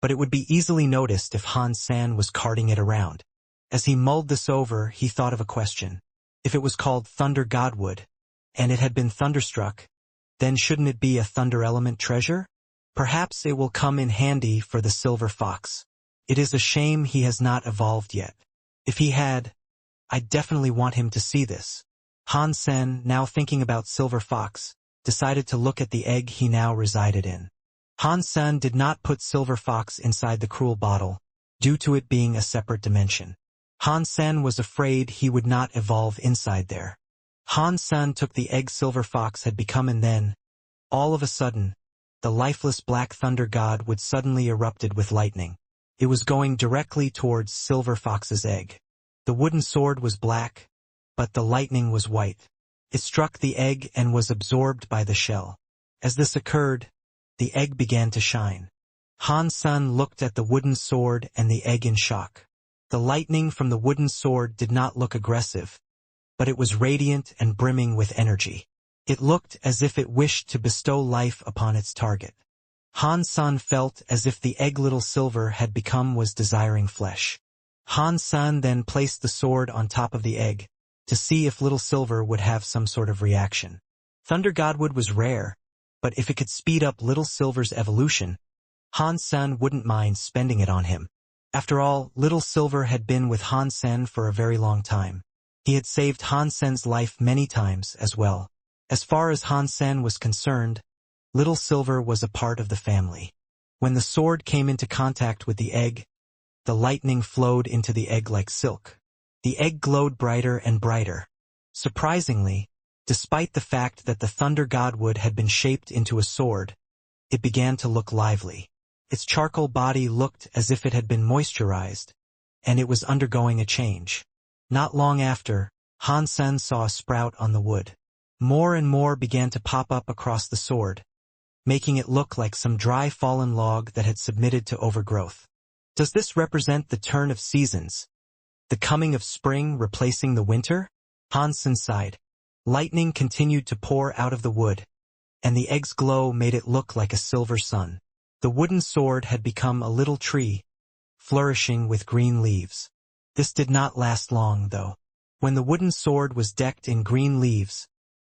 but it would be easily noticed if Han Sen was carting it around. As he mulled this over, he thought of a question. If it was called Thunder Godwood, and it had been thunderstruck, then shouldn't it be a thunder element treasure? Perhaps it will come in handy for the silver fox. It is a shame he has not evolved yet. If he had, I'd definitely want him to see this. Han Sen, now thinking about Silver Fox, decided to look at the egg he now resided in. Han Sen did not put Silver Fox inside the cruel bottle, due to it being a separate dimension. Han Sen was afraid he would not evolve inside there. Han Sen took the egg Silver Fox had become, and then, all of a sudden, the lifeless black thunder god would suddenly erupted with lightning. It was going directly towards Silver Fox's egg. The wooden sword was black, but the lightning was white. It struck the egg and was absorbed by the shell. As this occurred, the egg began to shine. Han Sen looked at the wooden sword and the egg in shock. The lightning from the wooden sword did not look aggressive, but it was radiant and brimming with energy. It looked as if it wished to bestow life upon its target. Han Sen felt as if the egg Little Silver had become was desiring flesh. Han Sen then placed the sword on top of the egg, to see if Little Silver would have some sort of reaction. Thunder Godwood was rare, but if it could speed up Little Silver's evolution, Han Sen wouldn't mind spending it on him. After all, Little Silver had been with Han Sen for a very long time. He had saved Han Sen's life many times as well. As far as Han Sen was concerned, Little Silver was a part of the family. When the sword came into contact with the egg, the lightning flowed into the egg like silk. The egg glowed brighter and brighter. Surprisingly, despite the fact that the Thunder Godwood had been shaped into a sword, it began to look lively. Its charcoal body looked as if it had been moisturized, and it was undergoing a change. Not long after, Han Sen saw a sprout on the wood. More and more began to pop up across the sword, making it look like some dry fallen log that had submitted to overgrowth. Does this represent the turn of seasons? The coming of spring replacing the winter? Han Sen sighed. Lightning continued to pour out of the wood, and the egg's glow made it look like a silver sun. The wooden sword had become a little tree, flourishing with green leaves. This did not last long, though. When the wooden sword was decked in green leaves,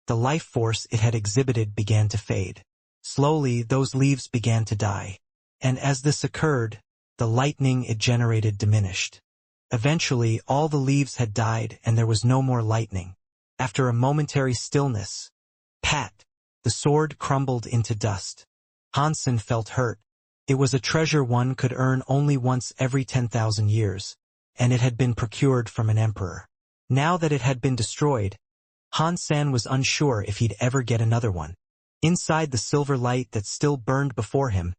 the life force it had exhibited began to fade. Slowly, those leaves began to die. And as this occurred, the lightning it generated diminished. Eventually, all the leaves had died and there was no more lightning. After a momentary stillness, pat, the sword crumbled into dust. Han Sen felt hurt. It was a treasure one could earn only once every 10,000 years, and it had been procured from an emperor. Now that it had been destroyed, Han Sen was unsure if he'd ever get another one. Inside the silver light that still burned before him,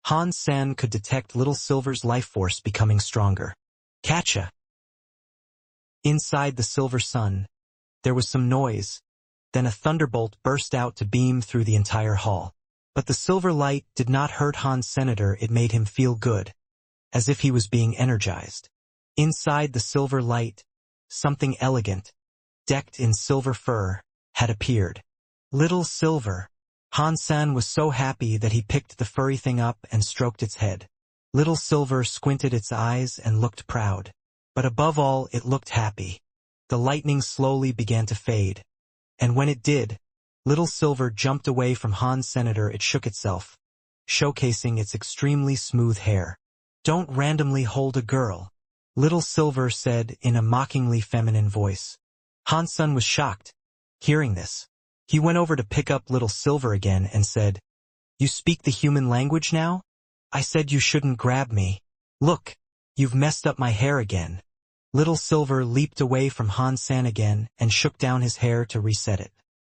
Han Sen could detect Little Silver's life force becoming stronger. Catcha! Inside the silver sun, there was some noise. Then a thunderbolt burst out to beam through the entire hall. But the silver light did not hurt Han's senator, it made him feel good, as if he was being energized. Inside the silver light, something elegant, decked in silver fur, had appeared. Little Silver. Han Sen was so happy that he picked the furry thing up and stroked its head. Little Silver squinted its eyes and looked proud. But above all, it looked happy. The lightning slowly began to fade. And when it did, Little Silver jumped away from Han's senator. It shook itself, showcasing its extremely smooth hair. "Don't randomly hold a girl," Little Silver said in a mockingly feminine voice. Han Sen was shocked. Hearing this, he went over to pick up Little Silver again and said, "You speak the human language now? I said you shouldn't grab me. Look, you've messed up my hair again." Little Silver leaped away from Han Sen again and shook down his hair to reset it.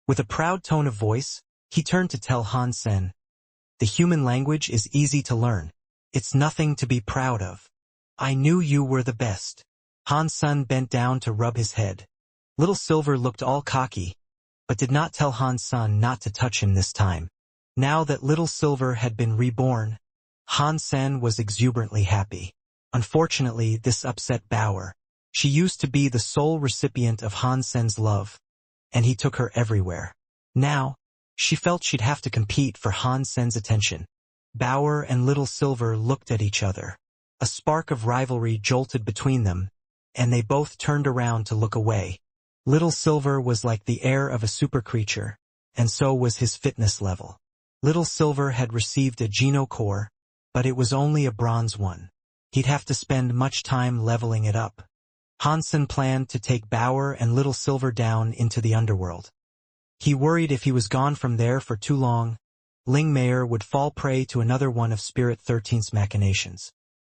With a proud tone of voice, he turned to tell Han Sen, "The human language is easy to learn. It's nothing to be proud of. I knew you were the best." Han Sen bent down to rub his head. Little Silver looked all cocky, but did not tell Han Sen not to touch him this time. Now that Little Silver had been reborn, Han Sen was exuberantly happy. Unfortunately, this upset Bauer. She used to be the sole recipient of Han Sen's love, and he took her everywhere. Now, she felt she'd have to compete for Han Sen's attention. Bauer and Little Silver looked at each other. A spark of rivalry jolted between them, and they both turned around to look away. Little Silver was like the heir of a super creature, and so was his fitness level. Little Silver had received a Geno core, but it was only a bronze one. He'd have to spend much time leveling it up. Han Sen planned to take Bauer and Little Silver down into the underworld. He worried if he was gone from there for too long, Ling Mayer would fall prey to another one of Spirit 13's machinations.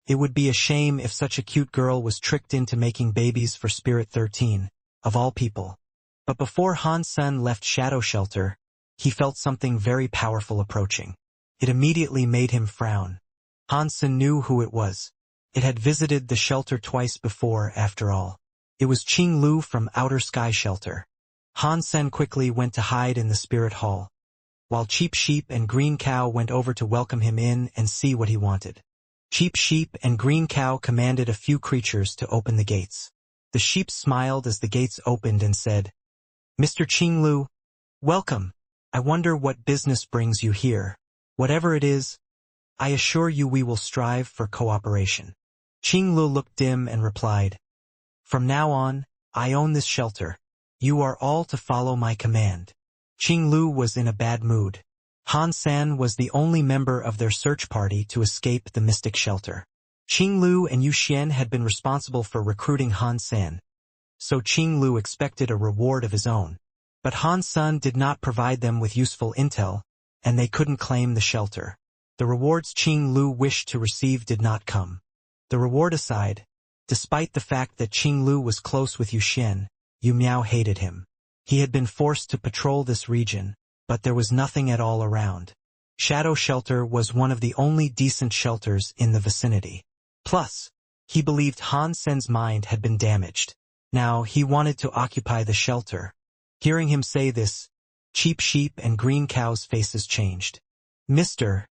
It would be a shame if such a cute girl was tricked into making babies for Spirit 13, of all people. But before Han Sen left Shadow Shelter, he felt something very powerful approaching. It immediately made him frown. Han Sen knew who it was. It had visited the shelter twice before, after all. It was Qing Lu from Outer Sky Shelter. Han Sen quickly went to hide in the spirit hall, while Cheap Sheep and Green Cow went over to welcome him in and see what he wanted. Cheap Sheep and Green Cow commanded a few creatures to open the gates. The sheep smiled as the gates opened and said, "Mr. Qing Lu, welcome. I wonder what business brings you here. Whatever it is, I assure you we will strive for cooperation." Qing Lu looked dim and replied, "From now on, I own this shelter. You are all to follow my command." Qing Lu was in a bad mood. Han Sen was the only member of their search party to escape the Mystic Shelter. Qing Lu and Yu Xian had been responsible for recruiting Han Sen, so Qing Lu expected a reward of his own. But Han Sen did not provide them with useful intel, and they couldn't claim the shelter. The rewards Qing Lu wished to receive did not come. The reward aside, despite the fact that Qing Lu was close with Yu Xian, Yu Miao hated him. He had been forced to patrol this region, but there was nothing at all around. Shadow Shelter was one of the only decent shelters in the vicinity. Plus, he believed Han Sen's mind had been damaged. Now he wanted to occupy the shelter. Hearing him say this, Cheap Sheep and Green Cow's faces changed. Mister,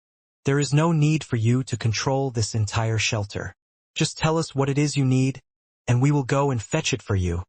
there is no need for you to control this entire shelter. Just tell us what it is you need, and we will go and fetch it for you,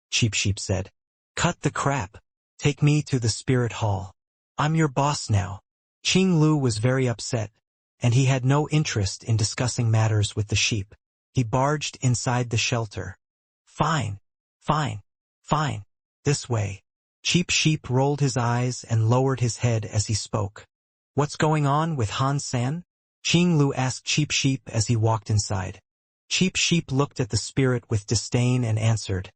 Cheap Sheep said. Cut the crap. Take me to the spirit hall. I'm your boss now. Qing Lu was very upset, and he had no interest in discussing matters with the sheep. He barged inside the shelter. Fine, fine, fine. This way. Cheap Sheep rolled his eyes and lowered his head as he spoke. What's going on with Han San? Qing Lu asked Cheap Sheep as he walked inside. Cheap Sheep looked at the spirit with disdain and answered.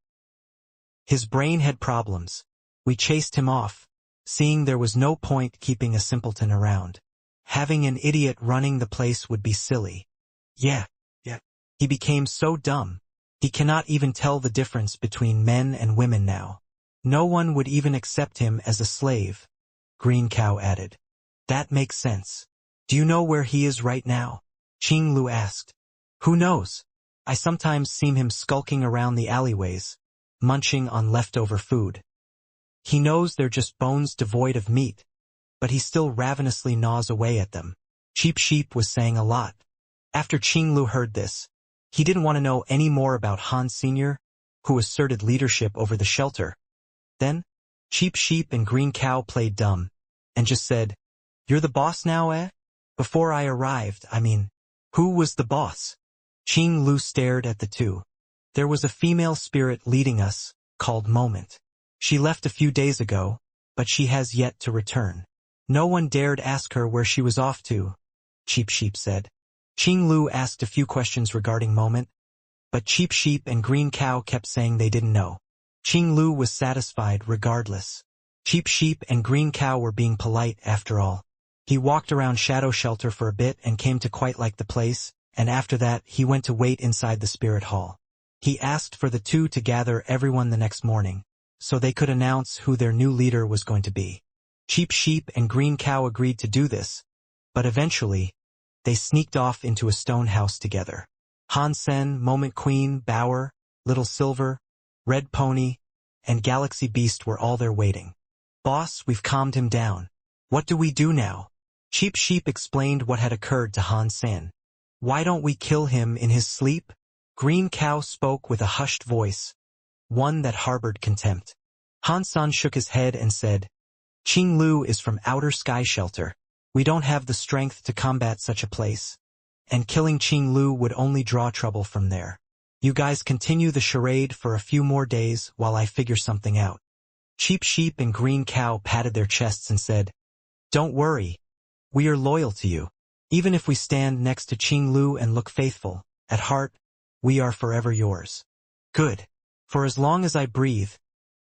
His brain had problems. We chased him off, seeing there was no point keeping a simpleton around. Having an idiot running the place would be silly. Yeah. He became so dumb. He cannot even tell the difference between men and women now. No one would even accept him as a slave, Green Cow added. That makes sense. Do you know where he is right now? Qing Lu asked. Who knows? I sometimes see him skulking around the alleyways, munching on leftover food. He knows they're just bones devoid of meat, but he still ravenously gnaws away at them. Cheap Sheep was saying a lot. After Qing Lu heard this, he didn't want to know any more about Han Sr., who asserted leadership over the shelter. Then, Cheap Sheep and Green Cow played dumb, and just said, You're the boss now, eh? Before I arrived, who was the boss? Qing Lu stared at the two. There was a female spirit leading us, called Moment. She left a few days ago, but she has yet to return. No one dared ask her where she was off to, Cheap Sheep said. Qing Lu asked a few questions regarding Moment, but Cheap Sheep and Green Cow kept saying they didn't know. Qing Lu was satisfied regardless. Cheap Sheep and Green Cow were being polite after all. He walked around Shadow Shelter for a bit and came to quite like the place, and after that he went to wait inside the spirit hall. He asked for the two to gather everyone the next morning, so they could announce who their new leader was going to be. Cheap Sheep and Green Cow agreed to do this, but eventually, they sneaked off into a stone house together. Han Sen, Moment Queen, Bower, Little Silver, Red Pony, and Galaxy Beast were all there waiting. Boss, we've calmed him down. What do we do now? Cheap Sheep explained what had occurred to Han San. Why don't we kill him in his sleep? Green Cow spoke with a hushed voice, one that harbored contempt. Han San shook his head and said, Qing Lu is from Outer Sky Shelter. We don't have the strength to combat such a place, and killing Qing Lu would only draw trouble from there. You guys continue the charade for a few more days while I figure something out. Cheap Sheep and Green Cow patted their chests and said, Don't worry. We are loyal to you. Even if we stand next to Qing Lu and look faithful, at heart, we are forever yours. Good. For as long as I breathe,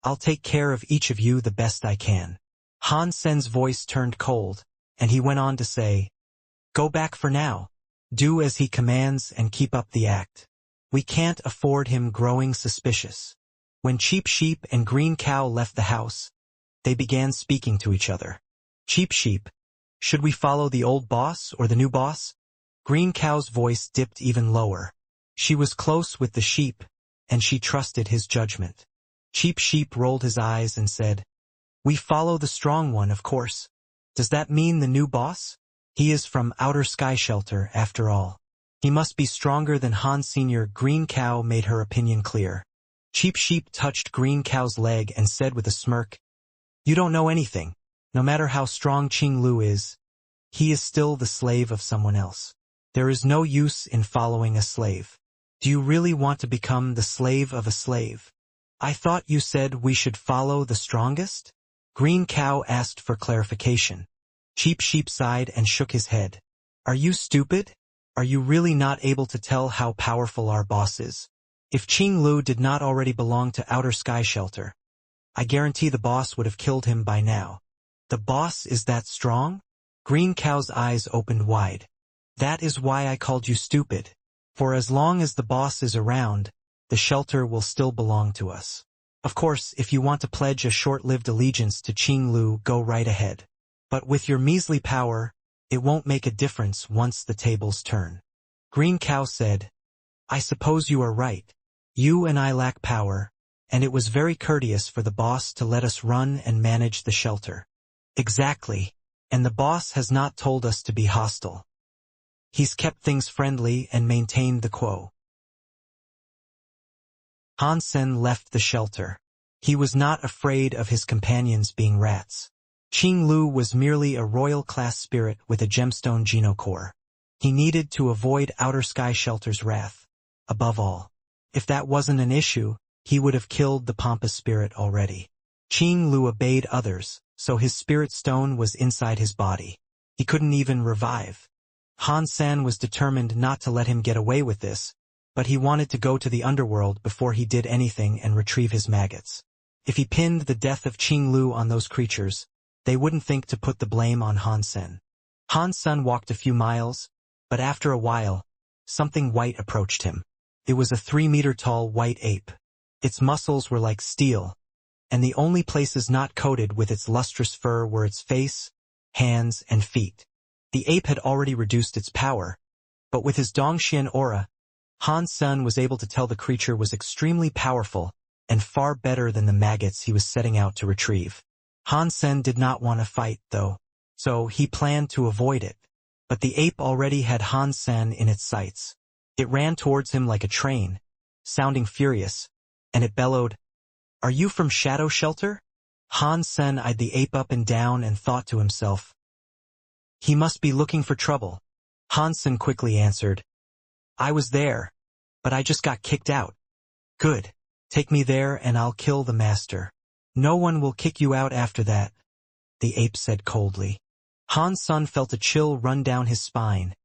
I'll take care of each of you the best I can. Han Sen's voice turned cold, and he went on to say, Go back for now. Do as he commands and keep up the act. We can't afford him growing suspicious. When Cheap Sheep and Green Cow left the house, they began speaking to each other. Cheap Sheep, should we follow the old boss or the new boss? Green Cow's voice dipped even lower. She was close with the sheep, and she trusted his judgment. Cheap Sheep rolled his eyes and said, We follow the strong one, of course. Does that mean the new boss? He is from Outer Sky Shelter, after all. He must be stronger than Han Sr. Green Cow made her opinion clear. Cheap Sheep touched Green Cow's leg and said with a smirk, You don't know anything. No matter how strong Qing Lu is, he is still the slave of someone else. There is no use in following a slave. Do you really want to become the slave of a slave? I thought you said we should follow the strongest? Green Cow asked for clarification. Cheap Sheep sighed and shook his head. Are you stupid? Are you really not able to tell how powerful our boss is? If Qing Lu did not already belong to Outer Sky Shelter, I guarantee the boss would have killed him by now. The boss is that strong? Green Cow's eyes opened wide. That is why I called you stupid. For as long as the boss is around, the shelter will still belong to us. Of course, if you want to pledge a short-lived allegiance to Qing Lu, go right ahead. But with your measly power, it won't make a difference once the tables turn. Green Cow said, I suppose you are right. You and I lack power, and it was very courteous for the boss to let us run and manage the shelter. Exactly. And the boss has not told us to be hostile. He's kept things friendly and maintained the quo. Han Sen left the shelter. He was not afraid of his companions being rats. Qing Lu was merely a royal-class spirit with a gemstone genocore. He needed to avoid Outer Sky Shelter's wrath. Above all, if that wasn't an issue, he would have killed the pompous spirit already. Qing Lu obeyed others, so his spirit stone was inside his body. He couldn't even revive. Han Sen was determined not to let him get away with this, but he wanted to go to the underworld before he did anything and retrieve his maggots. If he pinned the death of Qing Lu on those creatures, they wouldn't think to put the blame on Han Sen. Han Sen walked a few miles, but after a while, something white approached him. It was a 3-meter-tall white ape. Its muscles were like steel, and the only places not coated with its lustrous fur were its face, hands, and feet. The ape had already reduced its power, but with his Dongxian aura, Han Sen was able to tell the creature was extremely powerful and far better than the maggots he was setting out to retrieve. Han Sen did not want to fight, though, so he planned to avoid it. But the ape already had Han Sen in its sights. It ran towards him like a train, sounding furious, and it bellowed, "Are you from Shadow Shelter?" Han Sen eyed the ape up and down and thought to himself, "He must be looking for trouble." Han Sen quickly answered, "I was there, but I just got kicked out." "Good. Take me there and I'll kill the master." "No one will kick you out after that," the ape said coldly. Han Sen felt a chill run down his spine,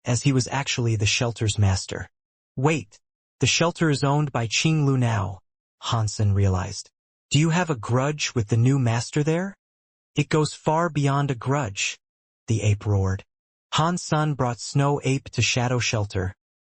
as he was actually the shelter's master. Wait, the shelter is owned by Qing Lu now, Han Sen realized. Do you have a grudge with the new master there? It goes far beyond a grudge, the ape roared. Han Sen brought Snow Ape to Shadow Shelter,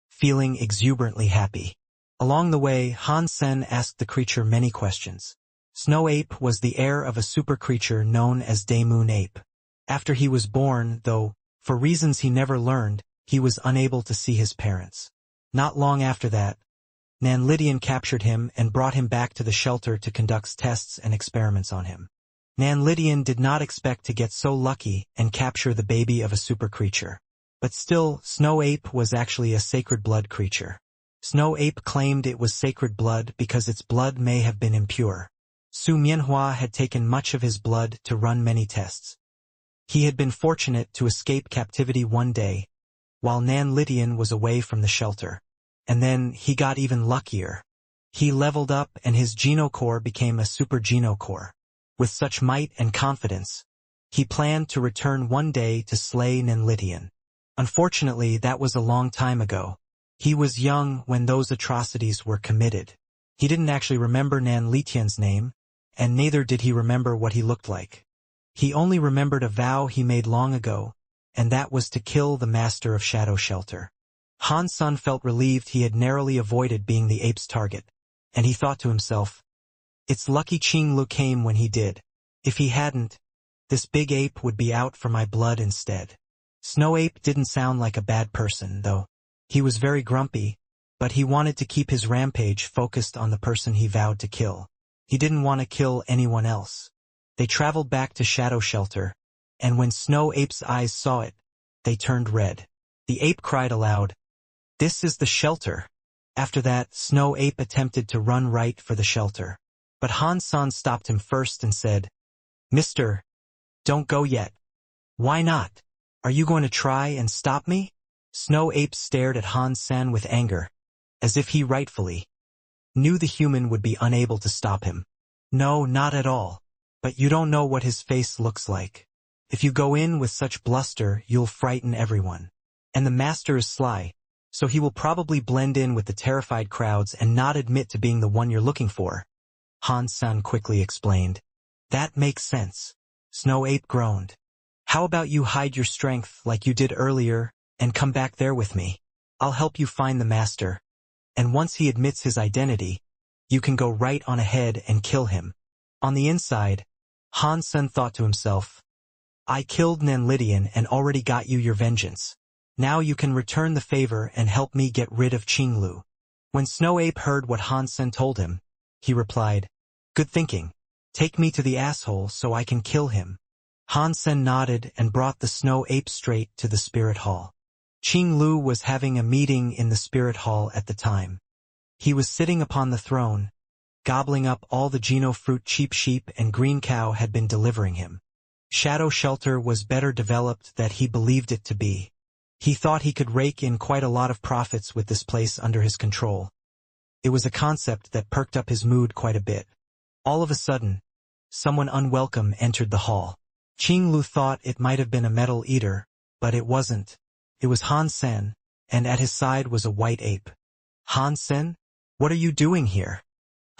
feeling exuberantly happy. Along the way, Han Sen asked the creature many questions. Snow Ape was the heir of a super creature known as Daemoon Ape. After he was born, though, for reasons he never learned, he was unable to see his parents. Not long after that, Nan Lydian captured him and brought him back to the shelter to conduct tests and experiments on him. Nan Lydian did not expect to get so lucky and capture the baby of a super creature. But still, Snow Ape was actually a sacred blood creature. Snow Ape claimed it was sacred blood because its blood may have been impure. Su Mianhua had taken much of his blood to run many tests. He had been fortunate to escape captivity one day, while Nan Lydian was away from the shelter. And then he got even luckier. He leveled up and his genocore became a super genocore. With such might and confidence, he planned to return one day to slay Nan Lydian. Unfortunately, that was a long time ago. He was young when those atrocities were committed. He didn't actually remember Nan Lydian's name, and neither did he remember what he looked like. He only remembered a vow he made long ago, and that was to kill the master of Shadow Shelter. Han Sen felt relieved he had narrowly avoided being the ape's target, and he thought to himself, "It's lucky Qing Lu came when he did. If he hadn't, this big ape would be out for my blood instead." Snow Ape didn't sound like a bad person, though. He was very grumpy, but he wanted to keep his rampage focused on the person he vowed to kill. He didn't want to kill anyone else. They traveled back to Shadow Shelter, and when Snow Ape's eyes saw it, they turned red. The ape cried aloud, "This is the shelter." After that, Snow Ape attempted to run right for the shelter. But Han Sen stopped him first and said, "Mister, don't go yet." "Why not? Are you going to try and stop me?" Snow Ape stared at Han Sen with anger, as if he rightfully knew the human would be unable to stop him. "No, not at all. But you don't know what his face looks like. If you go in with such bluster, you'll frighten everyone. And the master is sly, so he will probably blend in with the terrified crowds and not admit to being the one you're looking for," Han Sen quickly explained. "That makes sense." Snow Ape groaned. "How about you hide your strength like you did earlier and come back there with me? I'll help you find the master. And once he admits his identity, you can go right on ahead and kill him." On the inside, Han Sen thought to himself, "I killed Nan Lydian and already got you your vengeance. Now you can return the favor and help me get rid of Qing Lu." When Snow Ape heard what Hansen told him, he replied, "Good thinking. Take me to the asshole so I can kill him." Hansen nodded and brought the Snow Ape straight to the spirit hall. Qing Lu was having a meeting in the spirit hall at the time. He was sitting upon the throne, gobbling up all the Geno fruit Cheap Sheep and Green Cow had been delivering him. Shadow Shelter was better developed than he believed it to be. He thought he could rake in quite a lot of profits with this place under his control. It was a concept that perked up his mood quite a bit. All of a sudden, someone unwelcome entered the hall. Qing Lu thought it might have been a metal eater, but it wasn't. It was Han Sen, and at his side was a white ape. "Han Sen? What are you doing here?"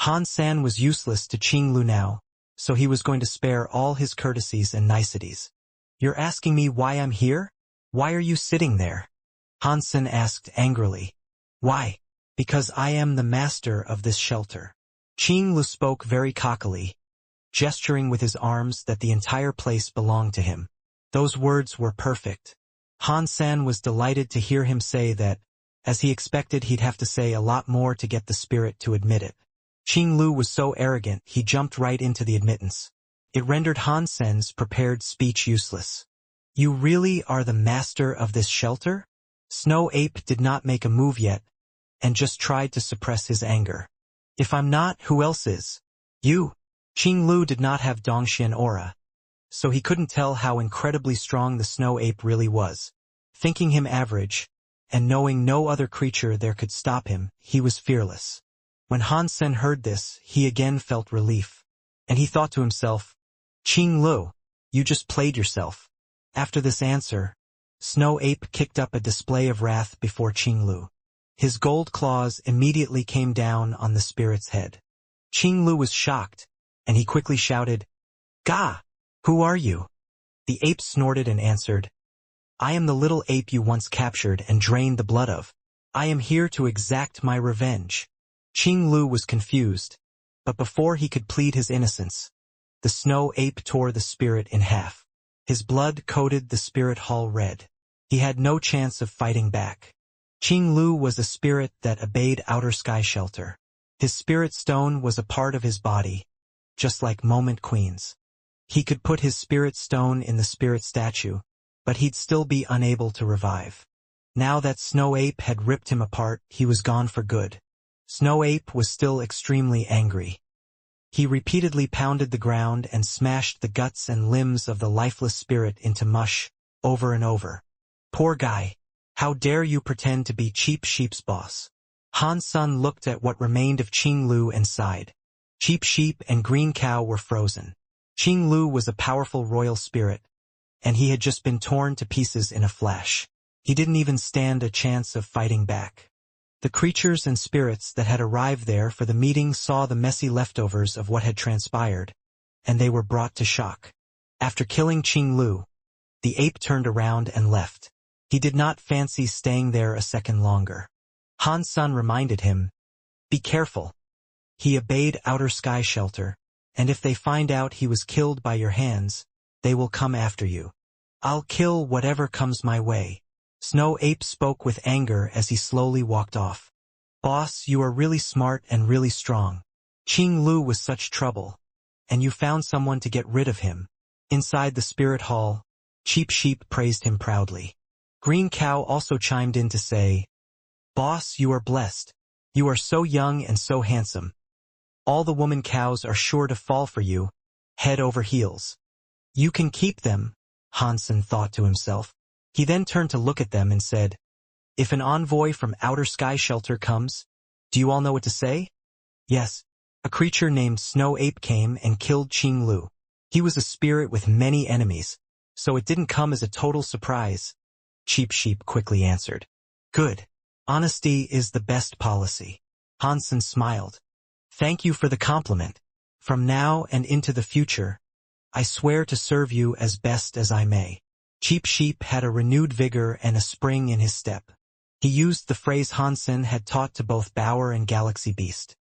Han Sen was useless to Qing Lu now, so he was going to spare all his courtesies and niceties. "You're asking me why I'm here? Why are you sitting there?" Han Sen asked angrily. "Why? Because I am the master of this shelter." Qing Lu spoke very cockily, gesturing with his arms that the entire place belonged to him. Those words were perfect. Han Sen was delighted to hear him say that, as he expected he'd have to say a lot more to get the spirit to admit it. Qing Lu was so arrogant he jumped right into the admittance. It rendered Han Sen's prepared speech useless. "You really are the master of this shelter?" Snow Ape did not make a move yet, and just tried to suppress his anger. "If I'm not, who else is?" "You." Qing Lu did not have Dongxian aura, so he couldn't tell how incredibly strong the Snow Ape really was. Thinking him average, and knowing no other creature there could stop him, he was fearless. When Han Sen heard this, he again felt relief, and he thought to himself, "Qing Lu, you just played yourself." After this answer, Snow Ape kicked up a display of wrath before Qing Lu. His gold claws immediately came down on the spirit's head. Qing Lu was shocked, and he quickly shouted, "Gah! Who are you?" The ape snorted and answered, "I am the little ape you once captured and drained the blood of. I am here to exact my revenge." Qing Lu was confused, but before he could plead his innocence, the Snow Ape tore the spirit in half. His blood coated the spirit hall red. He had no chance of fighting back. Qing Lu was a spirit that obeyed Outer Sky Shelter. His spirit stone was a part of his body, just like Moment Queen's. He could put his spirit stone in the spirit statue, but he'd still be unable to revive. Now that Snow Ape had ripped him apart, he was gone for good. Snow Ape was still extremely angry. He repeatedly pounded the ground and smashed the guts and limbs of the lifeless spirit into mush, over and over. "Poor guy. How dare you pretend to be Cheap Sheep's boss?" Han Sen looked at what remained of Qing Lu and sighed. Cheap Sheep and Green Cow were frozen. Qing Lu was a powerful royal spirit, and he had just been torn to pieces in a flash. He didn't even stand a chance of fighting back. The creatures and spirits that had arrived there for the meeting saw the messy leftovers of what had transpired, and they were brought to shock. After killing Qing Lu, the ape turned around and left. He did not fancy staying there a second longer. Han Sen reminded him, "Be careful. He obeyed Outer Sky Shelter, and if they find out he was killed by your hands, they will come after you. I'll kill whatever comes my way." Snow Ape spoke with anger as he slowly walked off. "Boss, you are really smart and really strong. Qing Lu was such trouble, and you found someone to get rid of him." Inside the spirit hall, Cheap Sheep praised him proudly. Green Cow also chimed in to say, "Boss, you are blessed. You are so young and so handsome. All the woman cows are sure to fall for you, head over heels." "You can keep them," Hansen thought to himself. He then turned to look at them and said, "If an envoy from Outer Sky Shelter comes, do you all know what to say?" Yes, a creature named Snow Ape came and killed Qing Lu. He was a spirit with many enemies, so it didn't come as a total surprise. Cheap Sheep quickly answered, "Good. Honesty is the best policy." Hansen smiled. "Thank you for the compliment. From now and into the future, I swear to serve you as best as I may." Cheap Sheep had a renewed vigor and a spring in his step. He used the phrase Hansen had taught to both Bower and Galaxy Beast.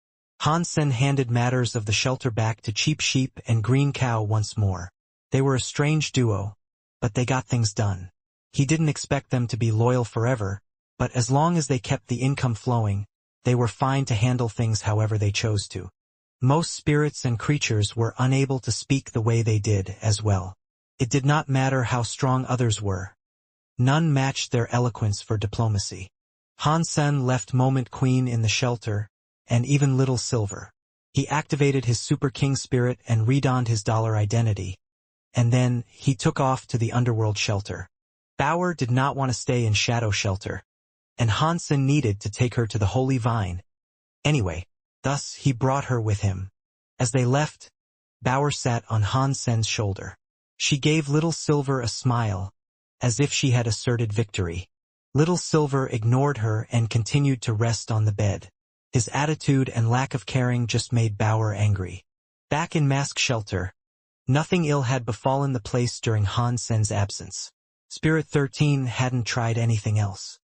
Hansen handed matters of the shelter back to Cheap Sheep and Green Cow once more. They were a strange duo, but they got things done. He didn't expect them to be loyal forever, but as long as they kept the income flowing, They were fine to handle things however they chose to. Most spirits and creatures were unable to speak the way they did as well. It did not matter how strong others were. None matched their eloquence for diplomacy. Han Sen left Moment Queen in the shelter, and even Little Silver. He activated his Super King spirit and redonned his dollar identity. And then, he took off to the underworld shelter. Bauer did not want to stay in Shadow Shelter, and Han Sen needed to take her to the Holy Vine. Anyway, thus he brought her with him. As they left, Bauer sat on Han Sen's shoulder. She gave Little Silver a smile, as if she had asserted victory. Little Silver ignored her and continued to rest on the bed. His attitude and lack of caring just made Bauer angry. Back in Mask Shelter, nothing ill had befallen the place during Han Sen's absence. Spirit 13 hadn't tried anything else.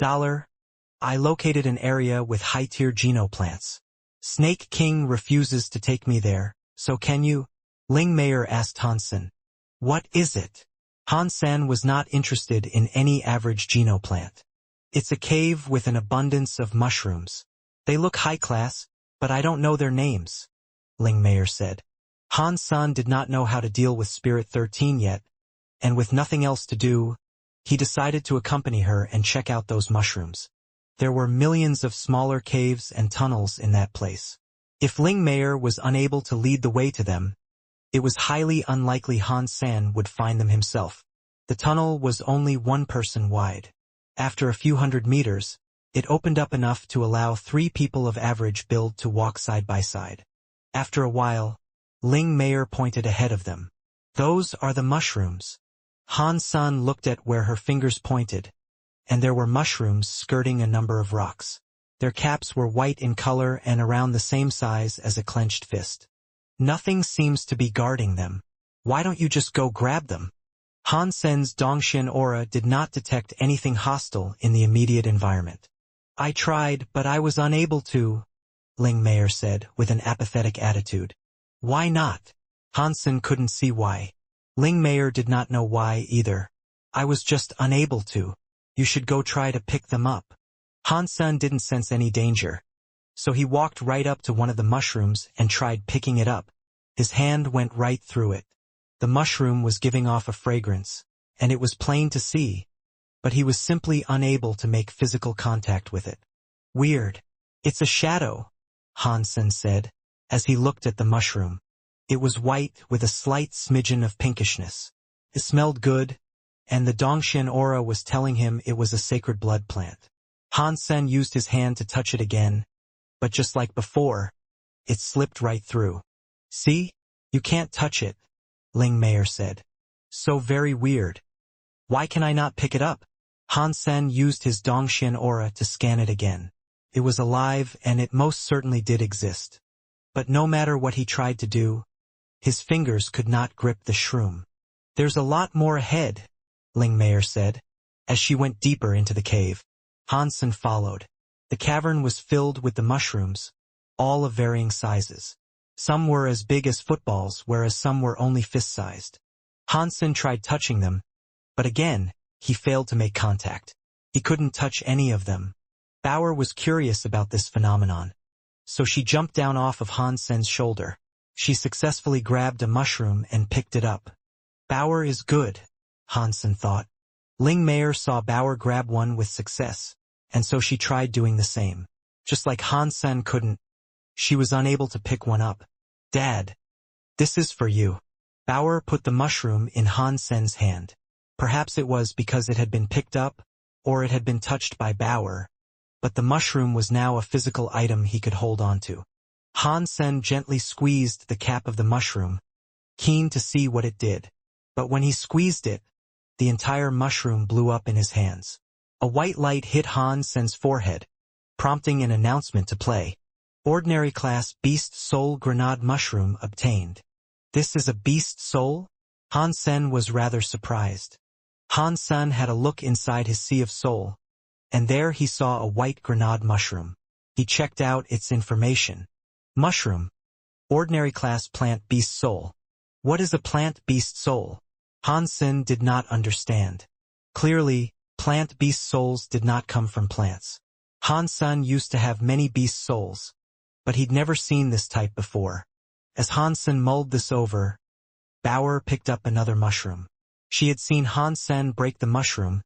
I located an area with high-tier genoplants. Snake King refuses to take me there, so can you? Ling Mayer asked Han Sen. What is it? Han Sen was not interested in any average genoplant. It's a cave with an abundance of mushrooms. They look high-class, but I don't know their names, Ling Mayer said. Han Sen did not know how to deal with Spirit 13 yet, and with nothing else to do, he decided to accompany her and check out those mushrooms. There were millions of smaller caves and tunnels in that place. If Ling Mayer was unable to lead the way to them, it was highly unlikely Han Sen would find them himself. The tunnel was only one person wide. After a few hundred meters, it opened up enough to allow 3 people of average build to walk side by side. After a while, Ling Mayer pointed ahead of them. Those are the mushrooms. Han Sen looked at where her fingers pointed, and there were mushrooms skirting a number of rocks. Their caps were white in color and around the same size as a clenched fist. Nothing seems to be guarding them. Why don't you just go grab them? Han Sen's Dongxian aura did not detect anything hostile in the immediate environment. I tried, but I was unable to, Ling Mayer said with an apathetic attitude. Why not? Han Sen couldn't see why. Ling Mayer did not know why either. I was just unable to. You should go try to pick them up. Han Sen didn't sense any danger, so he walked right up to one of the mushrooms and tried picking it up. His hand went right through it. The mushroom was giving off a fragrance, and it was plain to see, but he was simply unable to make physical contact with it. Weird. It's a shadow, Han Sen said, as he looked at the mushroom. It was white with a slight smidgen of pinkishness. It smelled good, and the Dongxian aura was telling him it was a sacred blood plant. Han Sen used his hand to touch it again, but just like before, it slipped right through. See? You can't touch it, Ling Mayer said. So very weird. Why can I not pick it up? Han Sen used his Dongxian aura to scan it again. It was alive and it most certainly did exist. But no matter what he tried to do, his fingers could not grip the shroom. There's a lot more ahead, Ling Mayer said, as she went deeper into the cave. Han Sen followed. The cavern was filled with the mushrooms, all of varying sizes. Some were as big as footballs, whereas some were only fist-sized. Han Sen tried touching them, but again, he failed to make contact. He couldn't touch any of them. Bauer was curious about this phenomenon, so she jumped down off of Han Sen's shoulder. She successfully grabbed a mushroom and picked it up. Bauer is good, Han Sen thought. Ling Mayer saw Bauer grab one with success, and so she tried doing the same. Just like Han Sen couldn't, she was unable to pick one up. Dad, this is for you. Bauer put the mushroom in Han Sen's hand. Perhaps it was because it had been picked up, or it had been touched by Bauer, but the mushroom was now a physical item he could hold onto. Han Sen gently squeezed the cap of the mushroom, keen to see what it did. But when he squeezed it, the entire mushroom blew up in his hands. A white light hit Han Sen's forehead, prompting an announcement to play. Ordinary class Beast Soul Grenade Mushroom obtained. This is a Beast Soul? Han Sen was rather surprised. Han Sen had a look inside his Sea of Soul, and there he saw a white grenade mushroom. He checked out its information. Mushroom. Ordinary class Plant Beast Soul. What is a Plant Beast Soul? Han Sen did not understand. Clearly, Plant Beast Souls did not come from plants. Han Sen used to have many beast souls, but he'd never seen this type before. As Han Sen mulled this over, Bauer picked up another mushroom. She had seen Han Sen break the mushroom,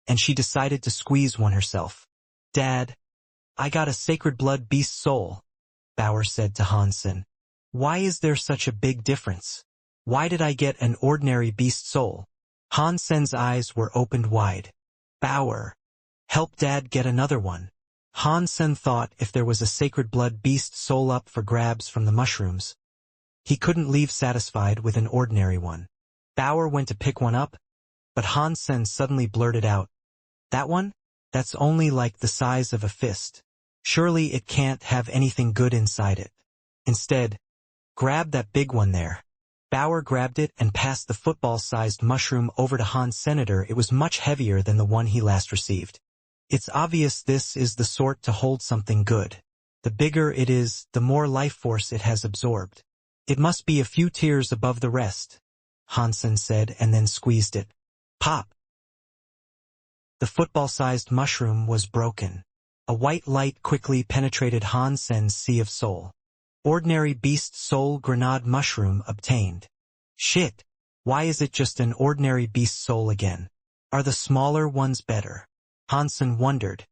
and she decided to squeeze one herself. "Dad, I got a sacred blood beast soul," Bauer said to Han Sen. "Why is there such a big difference? Why did I get an ordinary beast soul?" Han Sen's eyes were opened wide. "Bauer, help Dad get another one." Han Sen thought if there was a sacred blood beast soul up for grabs from the mushrooms, he couldn't leave satisfied with an ordinary one. Bauer went to pick one up, but Han Sen suddenly blurted out, "That one? That's only like the size of a fist. Surely it can't have anything good inside it. Instead, grab that big one there." Bauer grabbed it and passed the football-sized mushroom over to Han's senator. It was much heavier than the one he last received. "It's obvious this is the sort to hold something good. The bigger it is, the more life force it has absorbed. It must be a few tiers above the rest," Hansen said, and then squeezed it. Pop! The football-sized mushroom was broken. A white light quickly penetrated Hansen's sea of soul. Ordinary beast soul grenade mushroom obtained. Shit! Why is it just an ordinary beast soul again? Are the smaller ones better? Hansen wondered.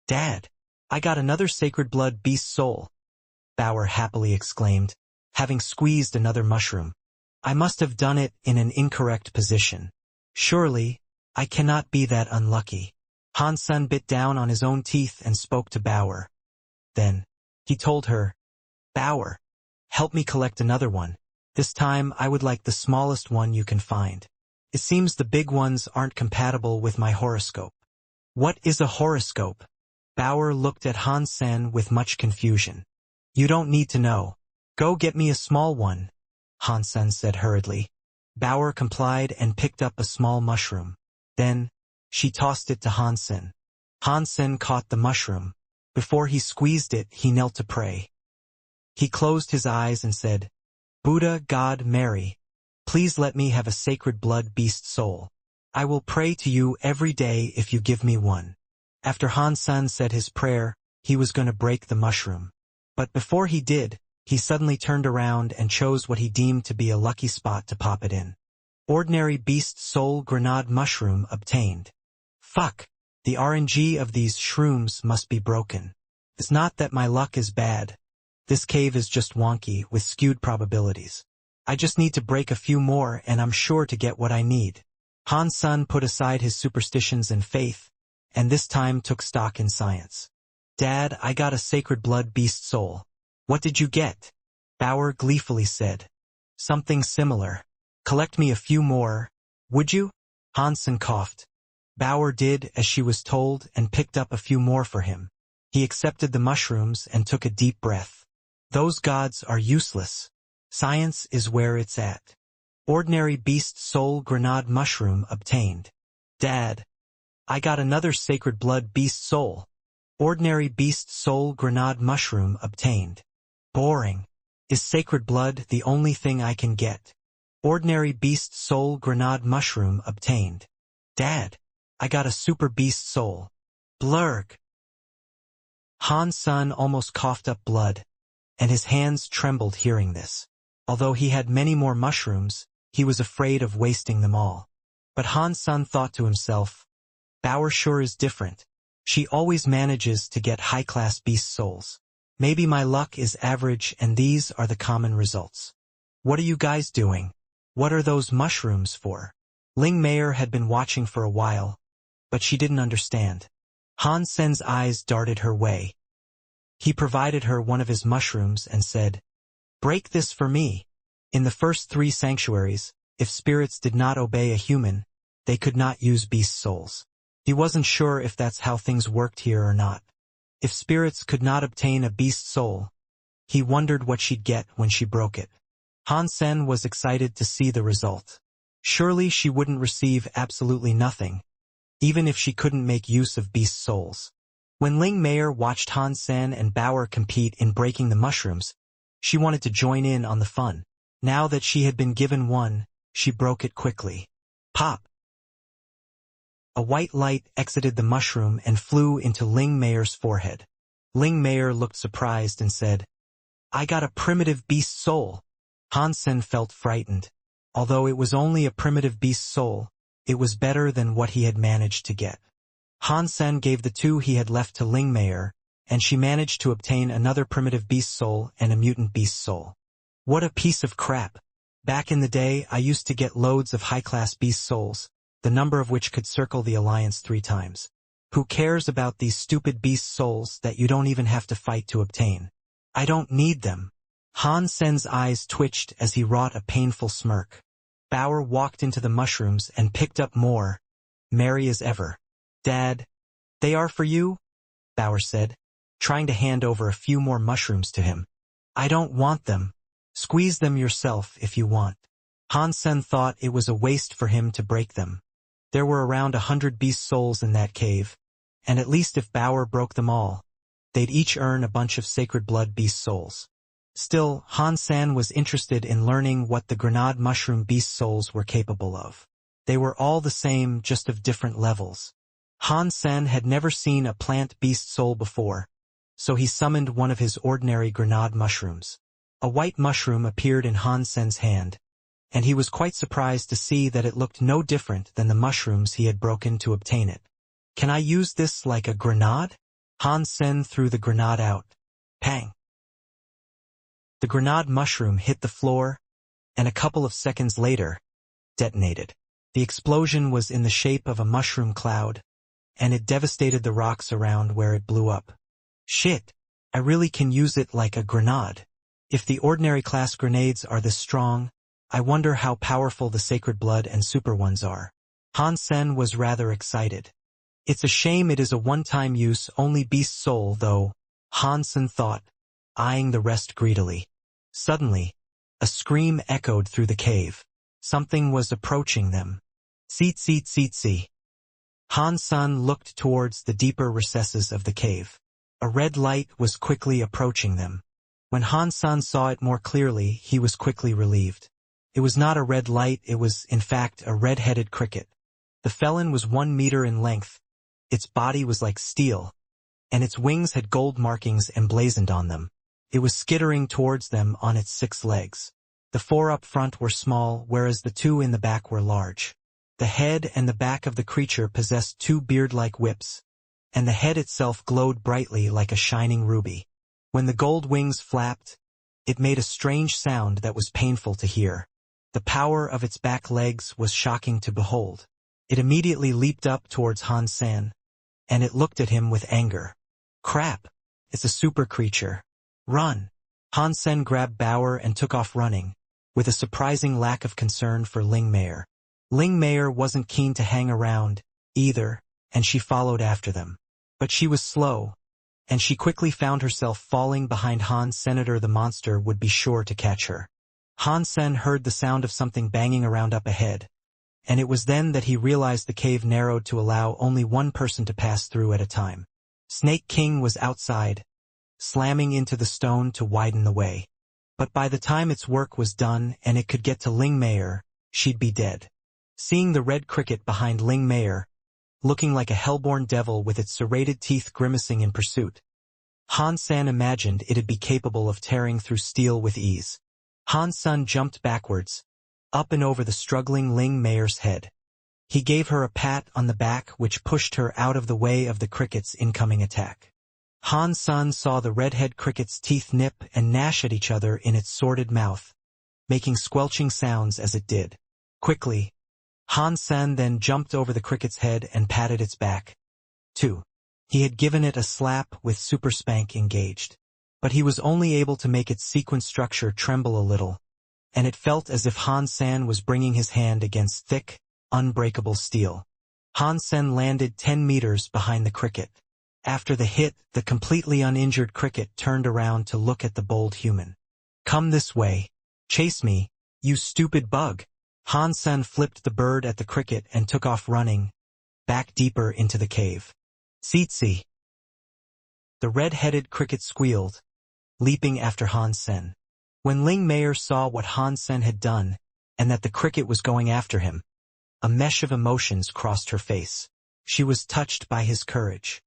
"Dad, I got another sacred blood beast soul," Bauer happily exclaimed, having squeezed another mushroom. "I must have done it in an incorrect position. Surely, I cannot be that unlucky." Hansen bit down on his own teeth and spoke to Bauer. Then, he told her, "Bauer, help me collect another one. This time I would like the smallest one you can find. It seems the big ones aren't compatible with my horoscope." "What is a horoscope?" Bauer looked at Hansen with much confusion. "You don't need to know. Go get me a small one," Hansen said hurriedly. Bauer complied and picked up a small mushroom. Then, she tossed it to Hansen. Hansen caught the mushroom. Before he squeezed it, he knelt to pray. He closed his eyes and said, "Buddha, God, Mary, please let me have a sacred blood beast soul. I will pray to you every day if you give me one." After Hansen said his prayer, he was going to break the mushroom. But before he did, he suddenly turned around and chose what he deemed to be a lucky spot to pop it in. Ordinary beast soul grenade mushroom obtained. Fuck! The RNG of these shrooms must be broken. It's not that my luck is bad. This cave is just wonky, with skewed probabilities. I just need to break a few more and I'm sure to get what I need. Hansen put aside his superstitions and faith, and this time took stock in science. "Dad, I got a sacred blood beast soul." "What did you get?" Bauer gleefully said. "Something similar. Collect me a few more, would you?" Hansen coughed. Bauer did as she was told and picked up a few more for him. He accepted the mushrooms and took a deep breath. "Those gods are useless. Science is where it's at." Ordinary beast soul grenade mushroom obtained. "Dad, I got another sacred blood beast soul." Ordinary beast soul grenade mushroom obtained. "Boring. Is sacred blood the only thing I can get?" Ordinary beast soul grenade mushroom obtained. "Dad, I got a super beast soul." Blurg. Hansen almost coughed up blood, and his hands trembled hearing this. Although he had many more mushrooms, he was afraid of wasting them all. But Hansen thought to himself, "Bauer sure is different. She always manages to get high-class beast souls. Maybe my luck is average and these are the common results." "What are you guys doing? What are those mushrooms for?" Ling Mayer had been watching for a while, but she didn't understand. Hansen's eyes darted her way. He provided her one of his mushrooms and said, "Break this for me." In the first 3 sanctuaries, if spirits did not obey a human, they could not use beast souls. He wasn't sure if that's how things worked here or not. If spirits could not obtain a beast soul, he wondered what she'd get when she broke it. Hansen was excited to see the result. Surely she wouldn't receive absolutely nothing, even if she couldn't make use of beast souls. When Ling Mayer watched Hansen and Bauer compete in breaking the mushrooms, she wanted to join in on the fun. Now that she had been given one, she broke it quickly. Pop! A white light exited the mushroom and flew into Ling Mayer's forehead. Ling Mayer looked surprised and said, "I got a primitive beast soul." Han Sen felt frightened. Although it was only a primitive beast soul, it was better than what he had managed to get. Han Sen gave the two he had left to Ling Mayer, and she managed to obtain another primitive beast soul and a mutant beast soul. What a piece of crap. Back in the day, I used to get loads of high-class beast souls, the number of which could circle the alliance 3 times. Who cares about these stupid beast souls that you don't even have to fight to obtain? I don't need them. Han Sen's eyes twitched as he wrought a painful smirk. Bauer walked into the mushrooms and picked up more, merry as ever. "Dad, they are for you?" Bauer said, trying to hand over a few more mushrooms to him. "I don't want them. Squeeze them yourself if you want." Han Sen thought it was a waste for him to break them. There were around 100 beast souls in that cave, and at least if Bauer broke them all, they'd each earn a bunch of sacred blood beast souls. Still, Han Sen was interested in learning what the grenade mushroom beast souls were capable of. They were all the same, just of different levels. Han Sen had never seen a plant beast soul before, so he summoned one of his ordinary grenade mushrooms. A white mushroom appeared in Han Sen's hand, and he was quite surprised to see that it looked no different than the mushrooms he had broken to obtain it. "Can I use this like a grenade?" Han Sen threw the grenade out. Pang! The grenade mushroom hit the floor, and a couple of seconds later, detonated. The explosion was in the shape of a mushroom cloud, and it devastated the rocks around where it blew up. "Shit, I really can use it like a grenade. If the ordinary class grenades are this strong, I wonder how powerful the sacred blood and super ones are." Han Sen was rather excited. It's a shame it is a one-time use only beast soul though, Han Sen thought, eyeing the rest greedily. Suddenly, a scream echoed through the cave. Something was approaching them. "Seet seet seet see." Han Sen looked towards the deeper recesses of the cave. A red light was quickly approaching them. When Han Sen saw it more clearly, he was quickly relieved. It was not a red light, it was, in fact, a red-headed cricket. The felon was 1 meter in length. Its body was like steel, and its wings had gold markings emblazoned on them. It was skittering towards them on its 6 legs. The 4 up front were small, whereas the 2 in the back were large. The head and the back of the creature possessed 2 beard-like whips, and the head itself glowed brightly like a shining ruby. When the gold wings flapped, it made a strange sound that was painful to hear. The power of its back legs was shocking to behold. It immediately leaped up towards Han Sen, and it looked at him with anger. "Crap! It's a super creature. Run!" Han Sen grabbed Bauer and took off running, with a surprising lack of concern for Ling Mayer. Ling Mayer wasn't keen to hang around, either, and she followed after them. But she was slow, and she quickly found herself falling behind Han Sen. The monster would be sure to catch her. Han Sen heard the sound of something banging around up ahead, and it was then that he realized the cave narrowed to allow only one person to pass through at a time. Snake King was outside, slamming into the stone to widen the way. But by the time its work was done and it could get to Ling Mayer, she'd be dead. Seeing the red cricket behind Ling Mayer, looking like a hellborn devil with its serrated teeth grimacing in pursuit, Han Sen imagined it'd be capable of tearing through steel with ease. Han Sen jumped backwards, up and over the struggling Ling Mayer's head. He gave her a pat on the back which pushed her out of the way of the cricket's incoming attack. Han Sen saw the redhead cricket's teeth nip and gnash at each other in its sordid mouth, making squelching sounds as it did. Quickly, Han Sen then jumped over the cricket's head and patted its back. 2. He had given it a slap with Super Spank engaged. But he was only able to make its sequence structure tremble a little, and it felt as if Han Sen was bringing his hand against thick, unbreakable steel. Han Sen landed 10 meters behind the cricket. After the hit, the completely uninjured cricket turned around to look at the bold human. "Come this way. Chase me, you stupid bug." Han Sen flipped the bird at the cricket and took off running, back deeper into the cave. "Seetsie." The red-headed cricket squealed, leaping after Han Sen. When Ling Mayer saw what Han Sen had done, and that the cricket was going after him, a mesh of emotions crossed her face. She was touched by his courage.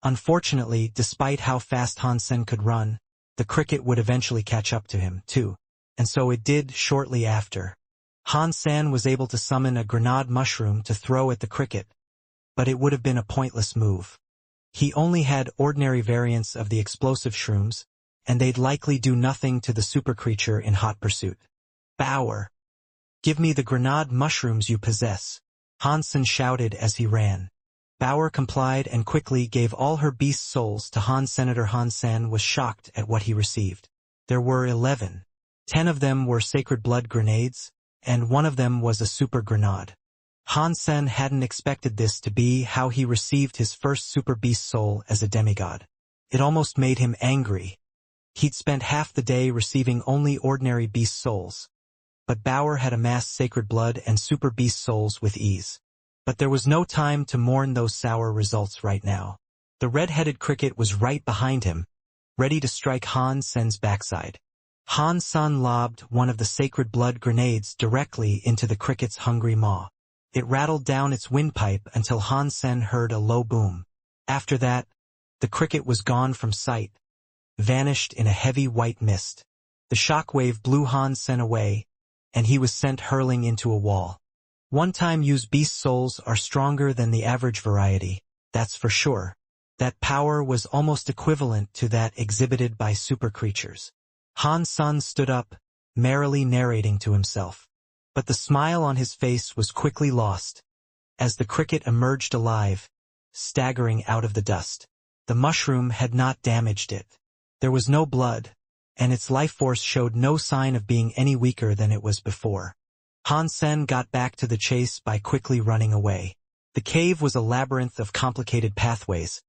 Unfortunately, despite how fast Han Sen could run, the cricket would eventually catch up to him, too. And so it did shortly after. Han Sen was able to summon a grenade mushroom to throw at the cricket, but it would have been a pointless move. He only had ordinary variants of the explosive shrooms, and they'd likely do nothing to the super creature in hot pursuit. Bauer! Give me the grenade mushrooms you possess, Han Sen shouted as he ran. Bauer complied and quickly gave all her beast souls to Han. Senator Han Sen was shocked at what he received. There were 11. 10 of them were sacred blood grenades, and one of them was a super grenade. Han Sen hadn't expected this to be how he received his first super beast soul as a demigod. It almost made him angry. He'd spent half the day receiving only ordinary beast souls. But Bauer had amassed sacred blood and super beast souls with ease. But there was no time to mourn those sour results right now. The red-headed cricket was right behind him, ready to strike Han Sen's backside. Han Sen lobbed one of the sacred blood grenades directly into the cricket's hungry maw. It rattled down its windpipe until Han Sen heard a low boom. After that, the cricket was gone from sight, vanished in a heavy white mist. The shockwave blew Han Sen away, and he was sent hurling into a wall. One-time use beast souls are stronger than the average variety, that's for sure. That power was almost equivalent to that exhibited by super creatures. Han Sen stood up, merrily narrating to himself. But the smile on his face was quickly lost, as the cricket emerged alive, staggering out of the dust. The mushroom had not damaged it. There was no blood, and its life force showed no sign of being any weaker than it was before. Han Sen got back to the chase by quickly running away. The cave was a labyrinth of complicated pathways,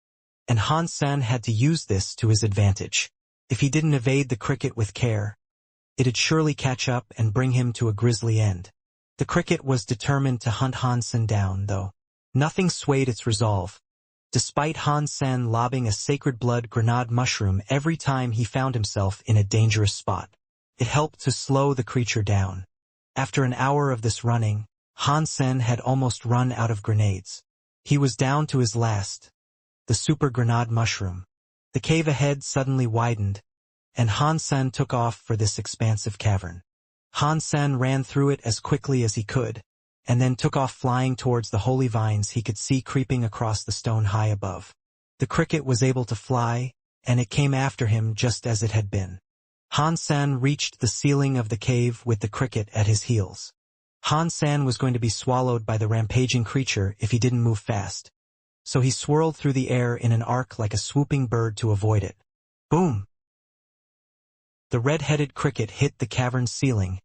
and Han Sen had to use this to his advantage. If he didn't evade the cricket with care, it'd surely catch up and bring him to a grisly end. The cricket was determined to hunt Han Sen down, though. Nothing swayed its resolve. Despite Han Sen lobbing a sacred blood grenade mushroom every time he found himself in a dangerous spot, it helped to slow the creature down. After an hour of this running, Han Sen had almost run out of grenades. He was down to his last, the super grenade mushroom. The cave ahead suddenly widened, and Han Sen took off for this expansive cavern. Han Sen ran through it as quickly as he could, and then took off flying towards the holy vines he could see creeping across the stone high above. The cricket was able to fly, and it came after him just as it had been. Han Sen reached the ceiling of the cave with the cricket at his heels. Han Sen was going to be swallowed by the rampaging creature if he didn't move fast, so he swirled through the air in an arc like a swooping bird to avoid it. Boom! The red-headed cricket hit the cavern's ceiling,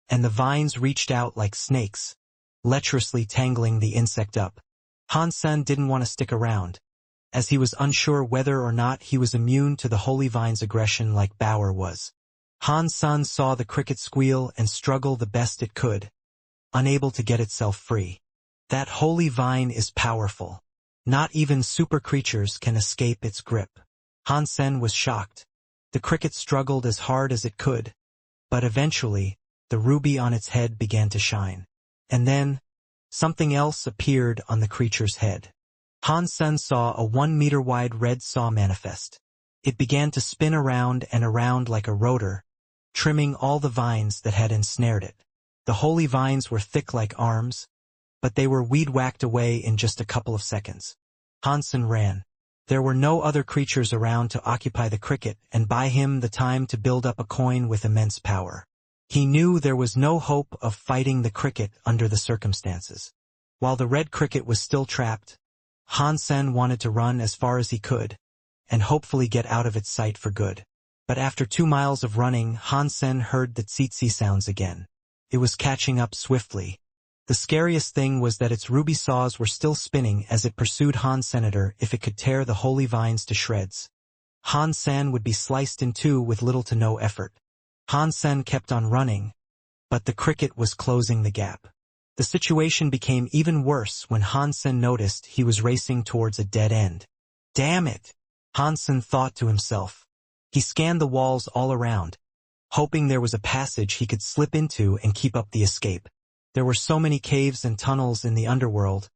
and the vines reached out like snakes, lecherously tangling the insect up. Han Sen didn't want to stick around, as he was unsure whether or not he was immune to the holy vine's aggression like Bauer was. Han Sen saw the cricket squeal and struggle the best it could, unable to get itself free. That holy vine is powerful. Not even super creatures can escape its grip. Han Sen was shocked. The cricket struggled as hard as it could, but eventually, the ruby on its head began to shine. And then, something else appeared on the creature's head. Han Sen saw a 1-meter-wide red saw manifest. It began to spin around and around like a rotor, trimming all the vines that had ensnared it. The holy vines were thick like arms, but they were weed-whacked away in just a couple of seconds. Han Sen ran. There were no other creatures around to occupy the cricket and buy him the time to build up a coin with immense power. He knew there was no hope of fighting the cricket under the circumstances. While the red cricket was still trapped, Han Sen wanted to run as far as he could, and hopefully get out of its sight for good. But after 2 miles of running, Han Sen heard the tsetse sounds again. It was catching up swiftly. The scariest thing was that its ruby saws were still spinning as it pursued Han Senator if it could tear the holy vines to shreds. Han Sen would be sliced in two with little to no effort. Han Sen kept on running, but the cricket was closing the gap. The situation became even worse when Han Sen noticed he was racing towards a dead end. Damn it! Han Sen thought to himself. He scanned the walls all around, hoping there was a passage he could slip into and keep up the escape. There were so many caves and tunnels in the underworld,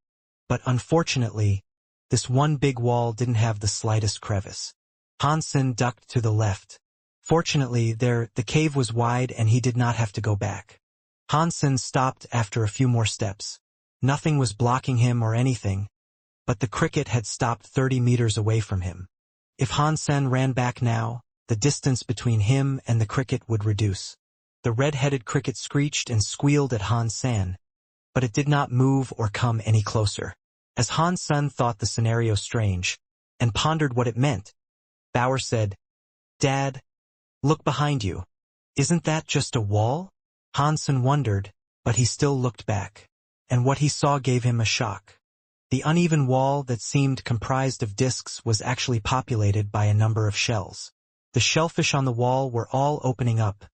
But unfortunately, this one big wall didn't have the slightest crevice. Hansen ducked to the left. Fortunately, the cave was wide and he did not have to go back. Hansen stopped after a few more steps. Nothing was blocking him or anything, but the cricket had stopped 30 meters away from him. If Hansen ran back now, the distance between him and the cricket would reduce. The red-headed cricket screeched and squealed at Hansen, but it did not move or come any closer. As Hansen thought the scenario strange, and pondered what it meant, Bauer said, "Dad, look behind you. Isn't that just a wall?" Hansen wondered, but he still looked back. And what he saw gave him a shock. The uneven wall that seemed comprised of discs was actually populated by a number of shells. The shellfish on the wall were all opening up,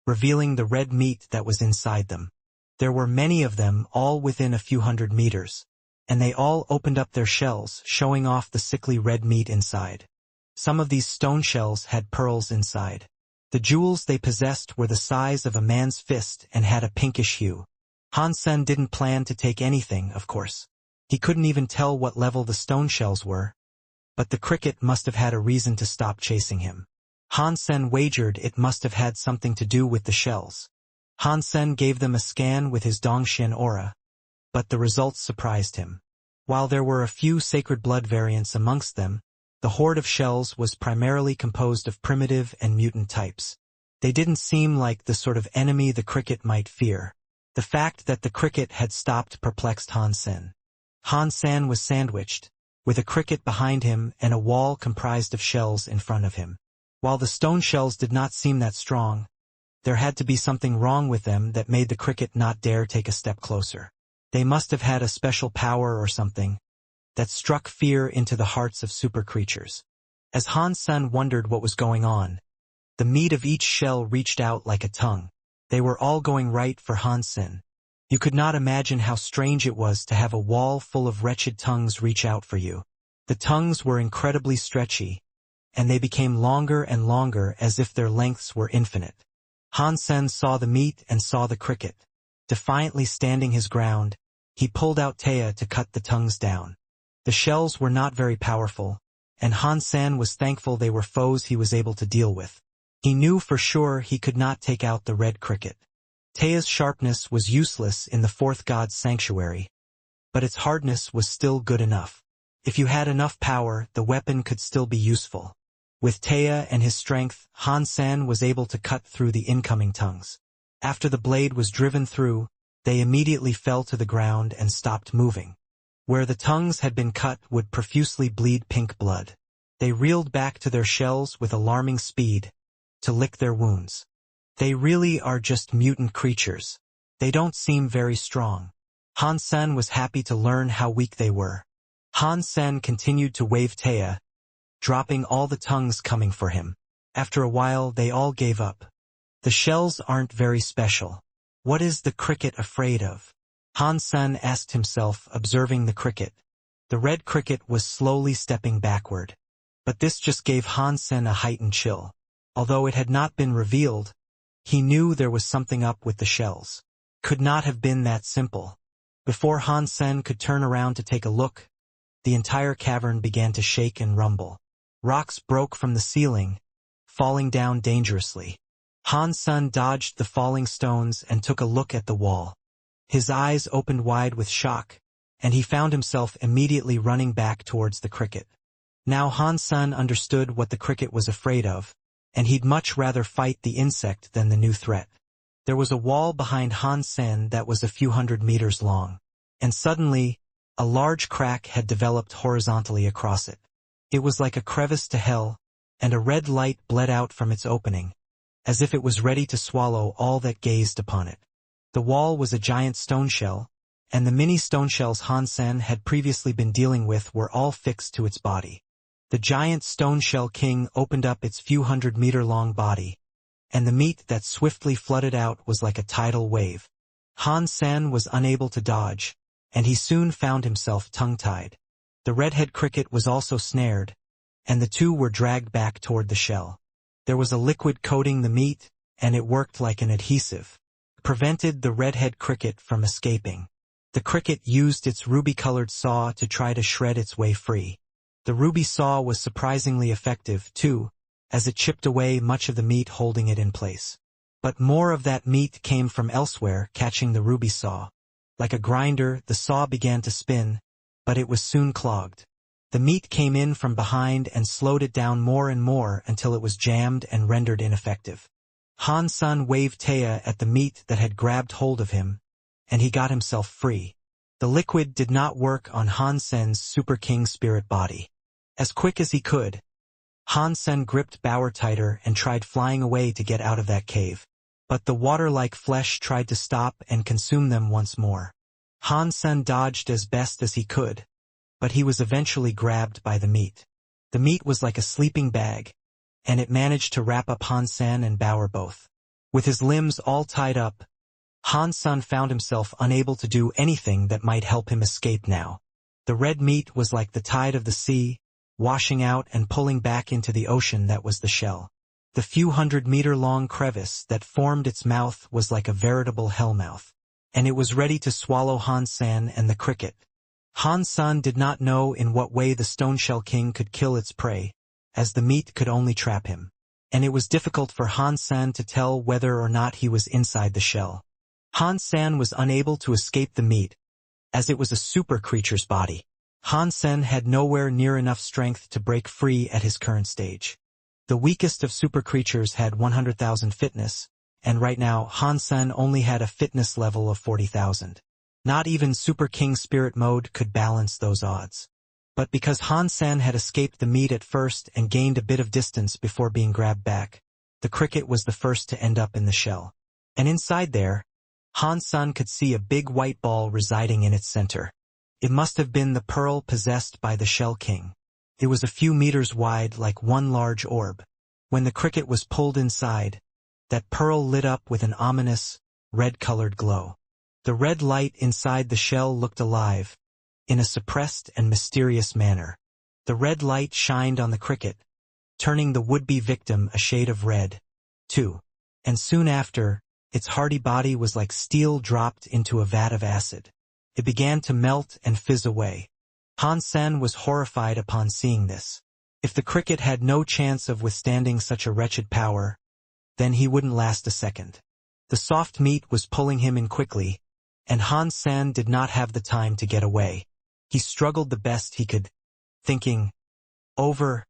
revealing the red meat that was inside them. There were many of them, all within a few hundred meters, and they all opened up their shells, showing off the sickly red meat inside. Some of these stone shells had pearls inside. The jewels they possessed were the size of a man's fist and had a pinkish hue. Hansen didn't plan to take anything, of course. He couldn't even tell what level the stone shells were, but the cricket must have had a reason to stop chasing him. Hansen wagered it must have had something to do with the shells. Hansen gave them a scan with his Dongshin aura, but the results surprised him. While there were a few sacred blood variants amongst them, the horde of shells was primarily composed of primitive and mutant types. They didn't seem like the sort of enemy the cricket might fear. The fact that the cricket had stopped perplexed Hansen. Hansen was sandwiched, with a cricket behind him and a wall comprised of shells in front of him. While the stone shells did not seem that strong, there had to be something wrong with them that made the cricket not dare take a step closer. They must have had a special power or something that struck fear into the hearts of super creatures. As Hansen wondered what was going on, the meat of each shell reached out like a tongue. They were all going right for Hansen. You could not imagine how strange it was to have a wall full of wretched tongues reach out for you. The tongues were incredibly stretchy, and they became longer and longer as if their lengths were infinite. Hansen saw the meat and saw the cricket. Defiantly standing his ground, he pulled out Taya to cut the tongues down. The shells were not very powerful, and Hansen was thankful they were foes he was able to deal with. He knew for sure he could not take out the red cricket. Taya's sharpness was useless in the fourth god's sanctuary, but its hardness was still good enough. If you had enough power, the weapon could still be useful. With Taya and his strength, Hansen was able to cut through the incoming tongues. After the blade was driven through, they immediately fell to the ground and stopped moving. Where the tongues had been cut would profusely bleed pink blood. They reeled back to their shells with alarming speed, to lick their wounds. They really are just mutant creatures. They don't seem very strong. Hansen was happy to learn how weak they were. Hansen continued to wave Taya, dropping all the tongues coming for him. After a while they all gave up. The shells aren't very special. What is the cricket afraid of? Hansen asked himself, observing the cricket. The red cricket was slowly stepping backward. But this just gave Hansen a heightened chill. Although it had not been revealed, he knew there was something up with the shells. Could not have been that simple. Before Hansen could turn around to take a look, the entire cavern began to shake and rumble. Rocks broke from the ceiling, falling down dangerously. Hansen dodged the falling stones and took a look at the wall. His eyes opened wide with shock, and he found himself immediately running back towards the cricket. Now Hansen understood what the cricket was afraid of, and he'd much rather fight the insect than the new threat. There was a wall behind Hansen that was a few hundred meters long, and suddenly, a large crack had developed horizontally across it. It was like a crevice to hell, and a red light bled out from its opening, as if it was ready to swallow all that gazed upon it. The wall was a giant stone shell, and the many stone shells Hansen had previously been dealing with were all fixed to its body. The giant stone shell king opened up its few hundred-meter-long body, and the meat that swiftly flooded out was like a tidal wave. Hansen was unable to dodge, and he soon found himself tongue-tied. The redhead cricket was also snared, and the two were dragged back toward the shell. There was a liquid coating the meat, and it worked like an adhesive, prevented the redhead cricket from escaping. The cricket used its ruby-colored saw to try to shred its way free. The ruby saw was surprisingly effective, too, as it chipped away much of the meat holding it in place. But more of that meat came from elsewhere, catching the ruby saw. Like a grinder, the saw began to spin, but it was soon clogged. The meat came in from behind and slowed it down more and more until it was jammed and rendered ineffective. Han Sen waved Taya at the meat that had grabbed hold of him, and he got himself free. The liquid did not work on Han Sen's Super King spirit body. As quick as he could, Han Sen gripped Bauer tighter and tried flying away to get out of that cave. But the water-like flesh tried to stop and consume them once more. Han Sen dodged as best as he could, but he was eventually grabbed by the meat. The meat was like a sleeping bag, and it managed to wrap up Han Sen and Bauer both. With his limbs all tied up, Han Sen found himself unable to do anything that might help him escape now. The red meat was like the tide of the sea, washing out and pulling back into the ocean that was the shell. The few 100-meter-long crevice that formed its mouth was like a veritable hellmouth, and it was ready to swallow Han Sen and the cricket. Han Sen did not know in what way the Stone Shell King could kill its prey, as the meat could only trap him, and it was difficult for Han Sen to tell whether or not he was inside the shell. Han Sen was unable to escape the meat, as it was a super creature's body. Han Sen had nowhere near enough strength to break free at his current stage. The weakest of super creatures had 100,000 fitness, and right now Han Sen only had a fitness level of 40,000. Not even Super King Spirit Mode could balance those odds. But because Han Sen had escaped the meat at first and gained a bit of distance before being grabbed back, the cricket was the first to end up in the shell. And inside there, Han Sen could see a big white ball residing in its center. It must have been the pearl possessed by the Shell King. It was a few meters wide like one large orb. When the cricket was pulled inside, that pearl lit up with an ominous, red-colored glow. The red light inside the shell looked alive, in a suppressed and mysterious manner. The red light shined on the cricket, turning the would-be victim a shade of red, too. And soon after, its hardy body was like steel dropped into a vat of acid. It began to melt and fizz away. Han Sen was horrified upon seeing this. If the cricket had no chance of withstanding such a wretched power, then he wouldn't last a second. The soft meat was pulling him in quickly, and Han Sen did not have the time to get away. He struggled the best he could, thinking, "Over.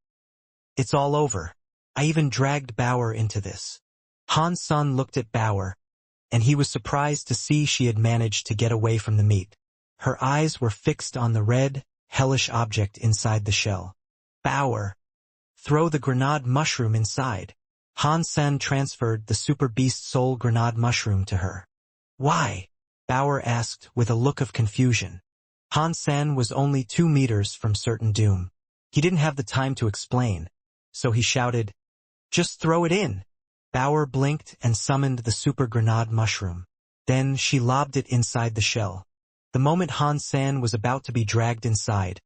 It's all over. I even dragged Bauer into this." Han Sen looked at Bauer, and he was surprised to see she had managed to get away from the meat. Her eyes were fixed on the red, hellish object inside the shell. "Bauer, throw the grenade mushroom inside." Han Sen transferred the super beast soul grenade mushroom to her. "Why?" Bauer asked with a look of confusion. Han Sen was only 2 meters from certain doom. He didn't have the time to explain, so he shouted, "Just throw it in." Bauer blinked and summoned the super grenade mushroom. Then she lobbed it inside the shell. The moment Han Sen was about to be dragged inside,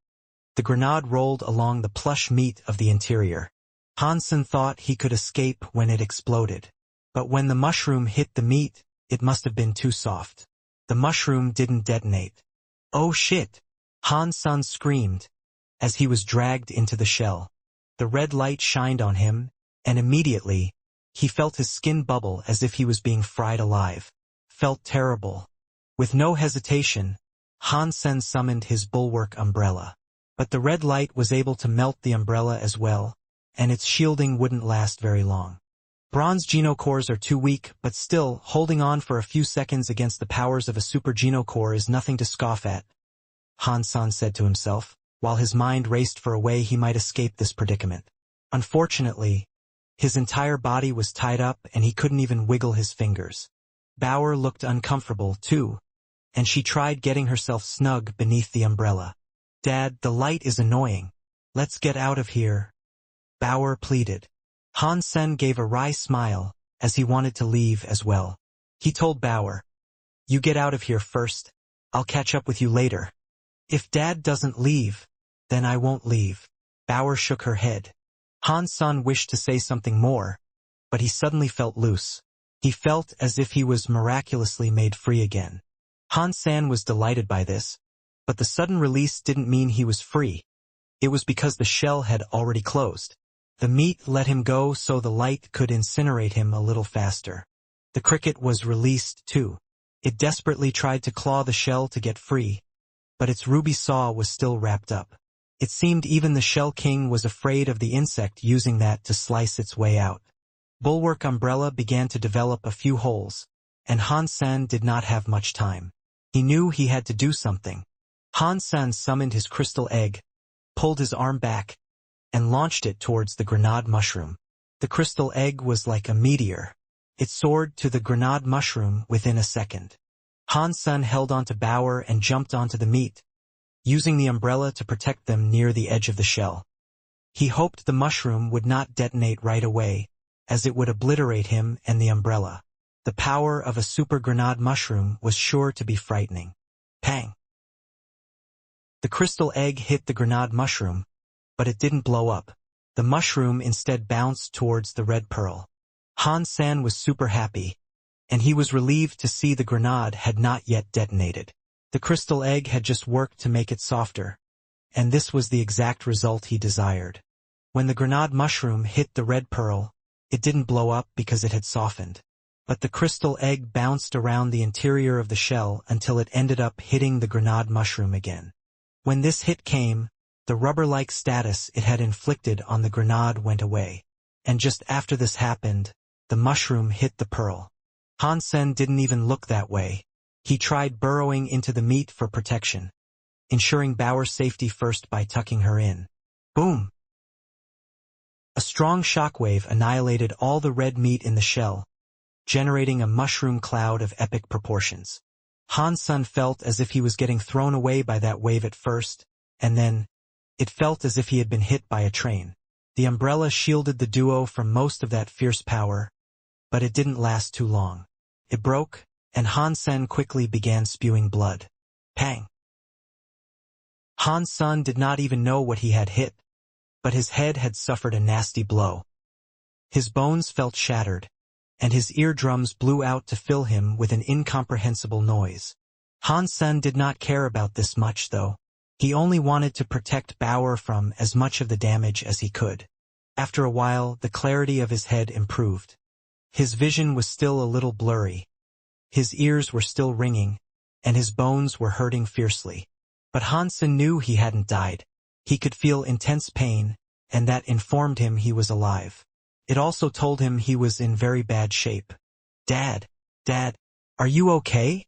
the grenade rolled along the plush meat of the interior. Han Sen thought he could escape when it exploded. But when the mushroom hit the meat, it must have been too soft. The mushroom didn't detonate. "Oh shit!" Han Sen screamed, as he was dragged into the shell. The red light shined on him, and immediately, he felt his skin bubble as if he was being fried alive. Felt terrible. With no hesitation, Han Sen summoned his bulwark umbrella. But the red light was able to melt the umbrella as well, and its shielding wouldn't last very long. Bronze genocores are too weak, but still, holding on for a few seconds against the powers of a super genocore is nothing to scoff at, Han Sen said to himself, while his mind raced for a way he might escape this predicament. Unfortunately, his entire body was tied up and he couldn't even wiggle his fingers. Bauer looked uncomfortable, too, and she tried getting herself snug beneath the umbrella. "Dad, the light is annoying. Let's get out of here," Bauer pleaded. Han Sen gave a wry smile, as he wanted to leave as well. He told Bauer, "You get out of here first. I'll catch up with you later." "If Dad doesn't leave, then I won't leave." Bauer shook her head. Han Sen wished to say something more, but he suddenly felt loose. He felt as if he was miraculously made free again. Han-san was delighted by this, but the sudden release didn't mean he was free. It was because the shell had already closed. The meat let him go so the light could incinerate him a little faster. The cricket was released too. It desperately tried to claw the shell to get free, but its ruby saw was still wrapped up. It seemed even the Shell King was afraid of the insect using that to slice its way out. Bulwark Umbrella began to develop a few holes, and Han-san did not have much time. He knew he had to do something. Han-san summoned his crystal egg, pulled his arm back, and launched it towards the grenade mushroom. The crystal egg was like a meteor. It soared to the grenade mushroom within a second. Han-san held onto Bauer and jumped onto the meat, using the umbrella to protect them near the edge of the shell. He hoped the mushroom would not detonate right away, as it would obliterate him and the umbrella. The power of a super grenade mushroom was sure to be frightening. Pang! The crystal egg hit the grenade mushroom, but it didn't blow up. The mushroom instead bounced towards the red pearl. Han-san was super happy, and he was relieved to see the grenade had not yet detonated. The crystal egg had just worked to make it softer, and this was the exact result he desired. When the grenade mushroom hit the red pearl, it didn't blow up because it had softened, but the crystal egg bounced around the interior of the shell until it ended up hitting the grenade mushroom again. When this hit came, the rubber-like status it had inflicted on the grenade went away, and just after this happened, the mushroom hit the pearl. Han-sen didn't even look that way. He tried burrowing into the meat for protection, ensuring Bauer's safety first by tucking her in. Boom! A strong shockwave annihilated all the red meat in the shell, generating a mushroom cloud of epic proportions. Han-sen felt as if he was getting thrown away by that wave at first, and then, it felt as if he had been hit by a train. The umbrella shielded the duo from most of that fierce power, but it didn't last too long. It broke, and Han-sen quickly began spewing blood. Pang! Han-sen did not even know what he had hit, but his head had suffered a nasty blow. His bones felt shattered, and his eardrums blew out to fill him with an incomprehensible noise. Han-sen did not care about this much, though. He only wanted to protect Bauer from as much of the damage as he could. After a while, the clarity of his head improved. His vision was still a little blurry. His ears were still ringing, and his bones were hurting fiercely. But Han-sen knew he hadn't died. He could feel intense pain, and that informed him he was alive. It also told him he was in very bad shape. Dad, are you okay?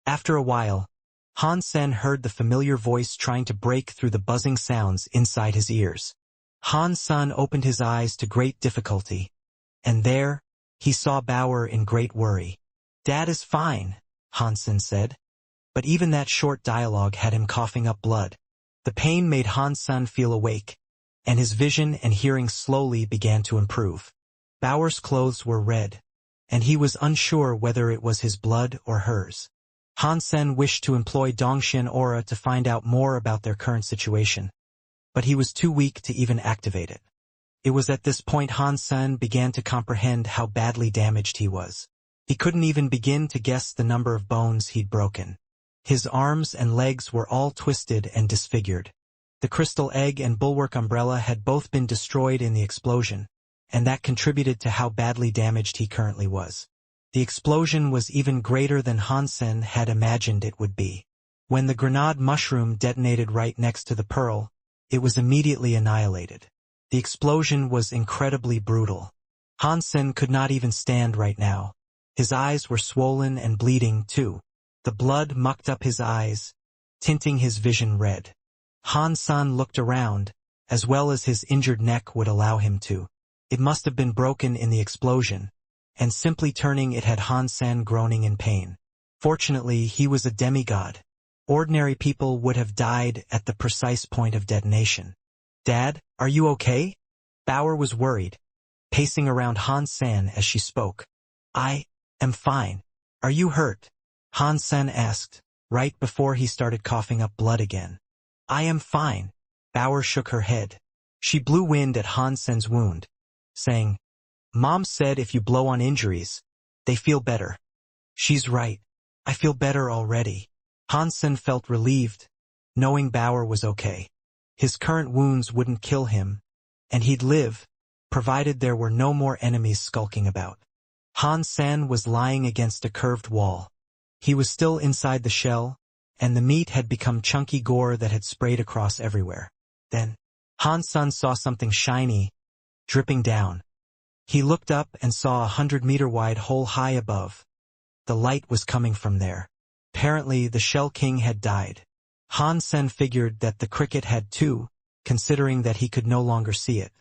After a while, Han-sen heard the familiar voice trying to break through the buzzing sounds inside his ears. Han-sen opened his eyes to great difficulty, and there, he saw Bauer in great worry. Dad is fine, Han-sen said. But even that short dialogue had him coughing up blood. The pain made Han-sen feel awake, and his vision and hearing slowly began to improve. Bauer's clothes were red, and he was unsure whether it was his blood or hers. Han-sen wished to employ Dongxian Aura to find out more about their current situation, but he was too weak to even activate it. It was at this point Han-sen began to comprehend how badly damaged he was. He couldn't even begin to guess the number of bones he'd broken. His arms and legs were all twisted and disfigured. The crystal egg and bulwark umbrella had both been destroyed in the explosion, and that contributed to how badly damaged he currently was. The explosion was even greater than Han-sen had imagined it would be. When the grenade mushroom detonated right next to the pearl, it was immediately annihilated. The explosion was incredibly brutal. Han-sen could not even stand right now. His eyes were swollen and bleeding too. The blood mucked up his eyes, tinting his vision red. Han-sen looked around, as well as his injured neck would allow him to. It must have been broken in the explosion, and simply turning it had Han-sen groaning in pain. Fortunately, he was a demigod. Ordinary people would have died at the precise point of detonation. Dad, are you okay? Bauer was worried, pacing around Han-sen as she spoke. I am fine. Are you hurt? Han-sen asked, right before he started coughing up blood again. I am fine. Bauer shook her head. She blew wind at Han-sen's wound, saying, Mom said if you blow on injuries, they feel better. She's right. I feel better already. Hansen felt relieved, knowing Bauer was okay. His current wounds wouldn't kill him, and he'd live, provided there were no more enemies skulking about. Hansen was lying against a curved wall. He was still inside the shell, and the meat had become chunky gore that had sprayed across everywhere. Then, Hansen saw something shiny, dripping down. He looked up and saw a 100-meter-wide hole high above. The light was coming from there. Apparently, the Shell King had died. Hansen figured that the cricket had too, considering that he could no longer see it.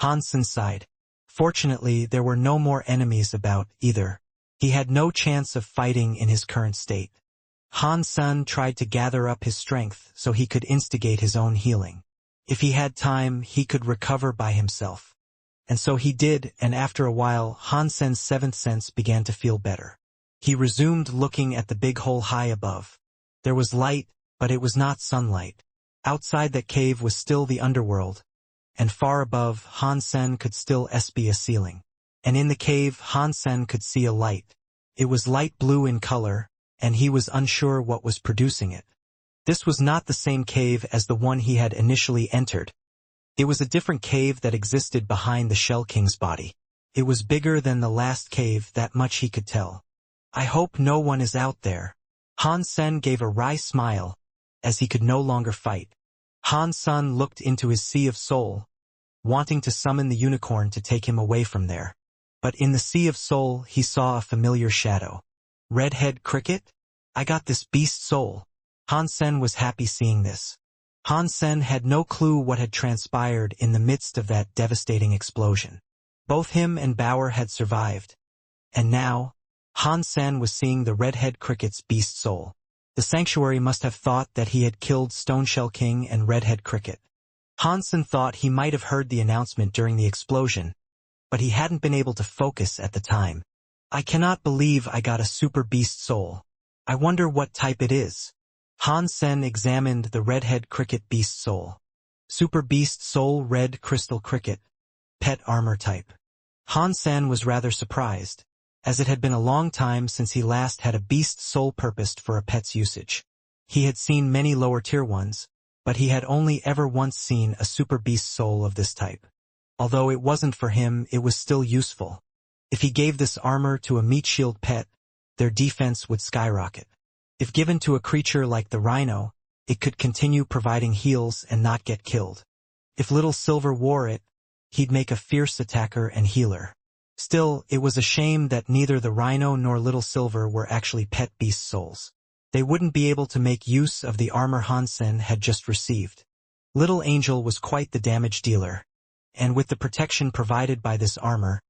Hansen sighed. Fortunately, there were no more enemies about, either. He had no chance of fighting in his current state. Hansen tried to gather up his strength so he could instigate his own healing. If he had time, he could recover by himself. And so he did, and after a while, Hansen's seventh sense began to feel better. He resumed looking at the big hole high above. There was light, but it was not sunlight. Outside that cave was still the underworld, and far above, Hansen could still see a ceiling. And in the cave, Hansen could see a light. It was light blue in color, and he was unsure what was producing it. This was not the same cave as the one he had initially entered. It was a different cave that existed behind the Shell King's body. It was bigger than the last cave, that much he could tell. I hope no one is out there. Hansen gave a wry smile, as he could no longer fight. Hansen looked into his sea of soul, wanting to summon the unicorn to take him away from there. But in the sea of soul he saw a familiar shadow. Redhead Cricket? I got this beast soul. Hansen was happy seeing this. Hansen had no clue what had transpired in the midst of that devastating explosion. Both him and Bauer had survived. And now, Hansen was seeing the Redhead Cricket's beast soul. The sanctuary must have thought that he had killed Stoneshell King and Redhead Cricket. Hansen thought he might have heard the announcement during the explosion, but he hadn't been able to focus at the time. I cannot believe I got a super beast soul. I wonder what type it is. Hansen examined the Redhead Cricket beast soul. Super beast soul red crystal cricket. Pet armor type. Hansen was rather surprised, as it had been a long time since he last had a beast soul purposed for a pet's usage. He had seen many lower-tier ones, but he had only ever once seen a super beast soul of this type. Although it wasn't for him, it was still useful. If he gave this armor to a meat shield pet, their defense would skyrocket. If given to a creature like the rhino, it could continue providing heals and not get killed. If Little Silver wore it, he'd make a fierce attacker and healer. Still, it was a shame that neither the rhino nor Little Silver were actually pet beast souls. They wouldn't be able to make use of the armor Hansen had just received. Little Angel was quite the damage dealer, and with the protection provided by this armor,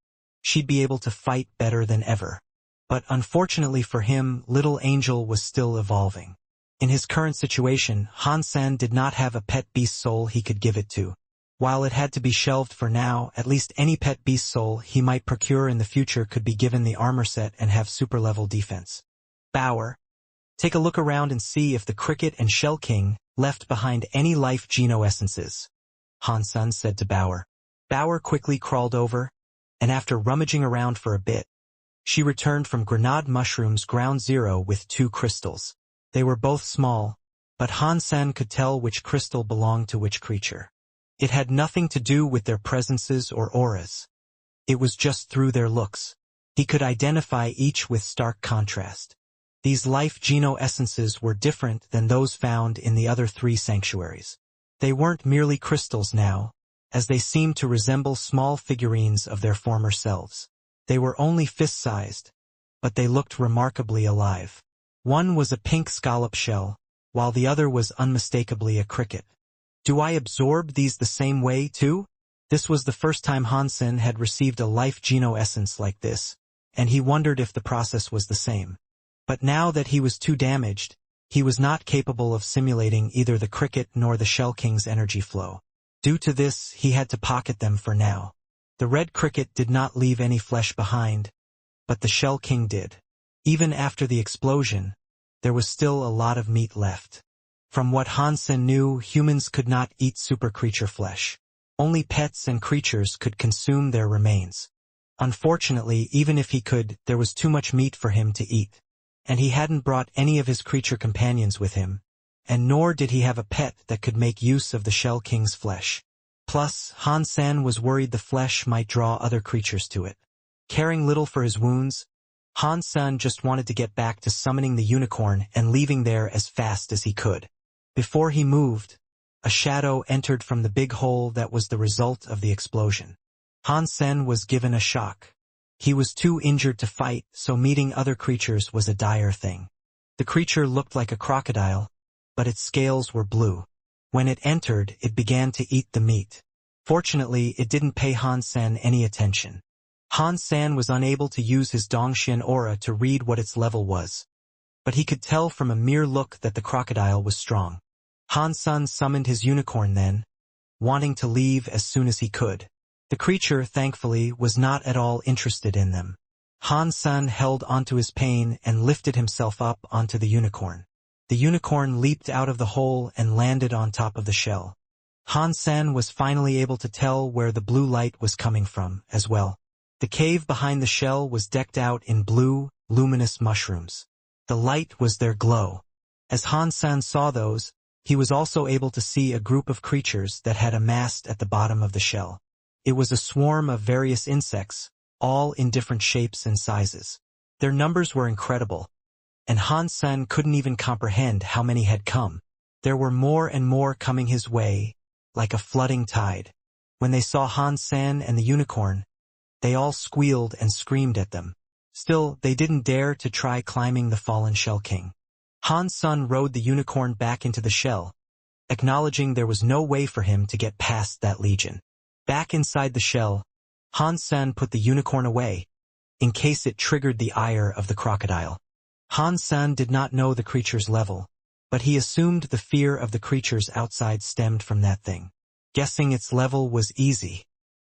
she'd be able to fight better than ever. But unfortunately for him, Little Angel was still evolving. In his current situation, Hansen did not have a pet beast soul he could give it to. While it had to be shelved for now, at least any pet beast soul he might procure in the future could be given the armor set and have super-level defense. Bauer, take a look around and see if the Cricket and Shell King left behind any life geno-essences, Hansen said to Bauer. Bauer quickly crawled over, and after rummaging around for a bit, she returned from Grenade Mushroom's ground zero with 2 crystals. They were both small, but Hansen could tell which crystal belonged to which creature. It had nothing to do with their presences or auras. It was just through their looks. He could identify each with stark contrast. These life geno-essences were different than those found in the other 3 sanctuaries. They weren't merely crystals now, as they seemed to resemble small figurines of their former selves. They were only fist-sized, but they looked remarkably alive. One was a pink scallop shell, while the other was unmistakably a cricket. Do I absorb these the same way, too? This was the first time Hansen had received a life geno-essence like this, and he wondered if the process was the same. But now that he was too damaged, he was not capable of simulating either the cricket nor the Shell King's energy flow. Due to this, he had to pocket them for now. The red cricket did not leave any flesh behind, but the Shell King did. Even after the explosion, there was still a lot of meat left. From what Hansen knew, humans could not eat super creature flesh. Only pets and creatures could consume their remains. Unfortunately, even if he could, there was too much meat for him to eat. And he hadn't brought any of his creature companions with him, and nor did he have a pet that could make use of the Shell King's flesh. Plus, Han-san was worried the flesh might draw other creatures to it. Caring little for his wounds, Han-san just wanted to get back to summoning the unicorn and leaving there as fast as he could. Before he moved, a shadow entered from the big hole that was the result of the explosion. Han-sen was given a shock. He was too injured to fight, so meeting other creatures was a dire thing. The creature looked like a crocodile, but its scales were blue. When it entered, it began to eat the meat. Fortunately, it didn't pay Han-sen any attention. Han-san was unable to use his Dongxian aura to read what its level was, but he could tell from a mere look that the crocodile was strong. Han-san summoned his unicorn then, wanting to leave as soon as he could. The creature, thankfully, was not at all interested in them. Han-san held onto his pain and lifted himself up onto the unicorn. The unicorn leaped out of the hole and landed on top of the shell. Han-san was finally able to tell where the blue light was coming from, as well. The cave behind the shell was decked out in blue, luminous mushrooms. The light was their glow. As Han-san saw those, he was also able to see a group of creatures that had amassed at the bottom of the shell. It was a swarm of various insects, all in different shapes and sizes. Their numbers were incredible, and Han-san couldn't even comprehend how many had come. There were more and more coming his way, like a flooding tide. When they saw Han-san and the unicorn, they all squealed and screamed at them. Still, they didn't dare to try climbing the fallen Shell King. Han-san rode the unicorn back into the shell, acknowledging there was no way for him to get past that legion. Back inside the shell, Han-san put the unicorn away, in case it triggered the ire of the crocodile. Han-san did not know the creature's level, but he assumed the fear of the creatures outside stemmed from that thing. Guessing its level was easy.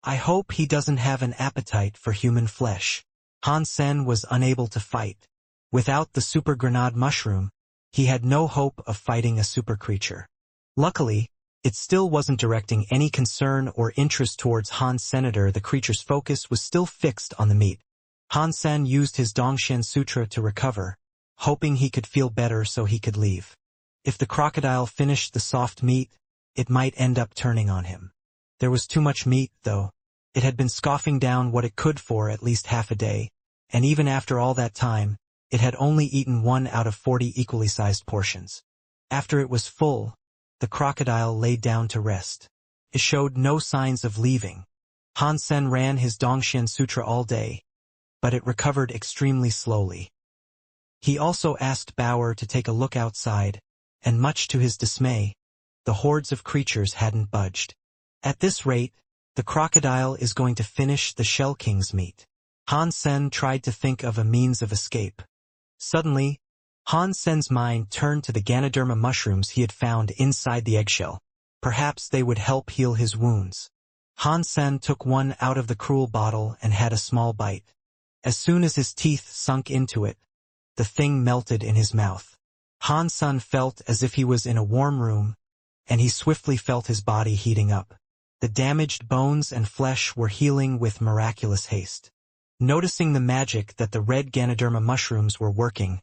I hope he doesn't have an appetite for human flesh. Han-sen was unable to fight. Without the super grenade mushroom, he had no hope of fighting a super creature. Luckily, it still wasn't directing any concern or interest towards Han's senator. The creature's focus was still fixed on the meat. Han-san used his Dongshen Sutra to recover, hoping he could feel better so he could leave. If the crocodile finished the soft meat, it might end up turning on him. There was too much meat, though. It had been scoffing down what it could for at least half a day, and even after all that time, it had only eaten 1 out of 40 equally sized portions. After it was full, the crocodile laid down to rest. It showed no signs of leaving. Han-sen ran his Dongshen Sutra all day, but it recovered extremely slowly. He also asked Bauer to take a look outside, and much to his dismay, the hordes of creatures hadn't budged. At this rate, the crocodile is going to finish the Shell King's meat. Han-sen tried to think of a means of escape. Suddenly, Han-sen's mind turned to the Ganoderma mushrooms he had found inside the eggshell. Perhaps they would help heal his wounds. Han-sen took one out of the cruel bottle and had a small bite. As soon as his teeth sunk into it, the thing melted in his mouth. Han-sen felt as if he was in a warm room, and he swiftly felt his body heating up. The damaged bones and flesh were healing with miraculous haste. Noticing the magic that the red Ganoderma mushrooms were working,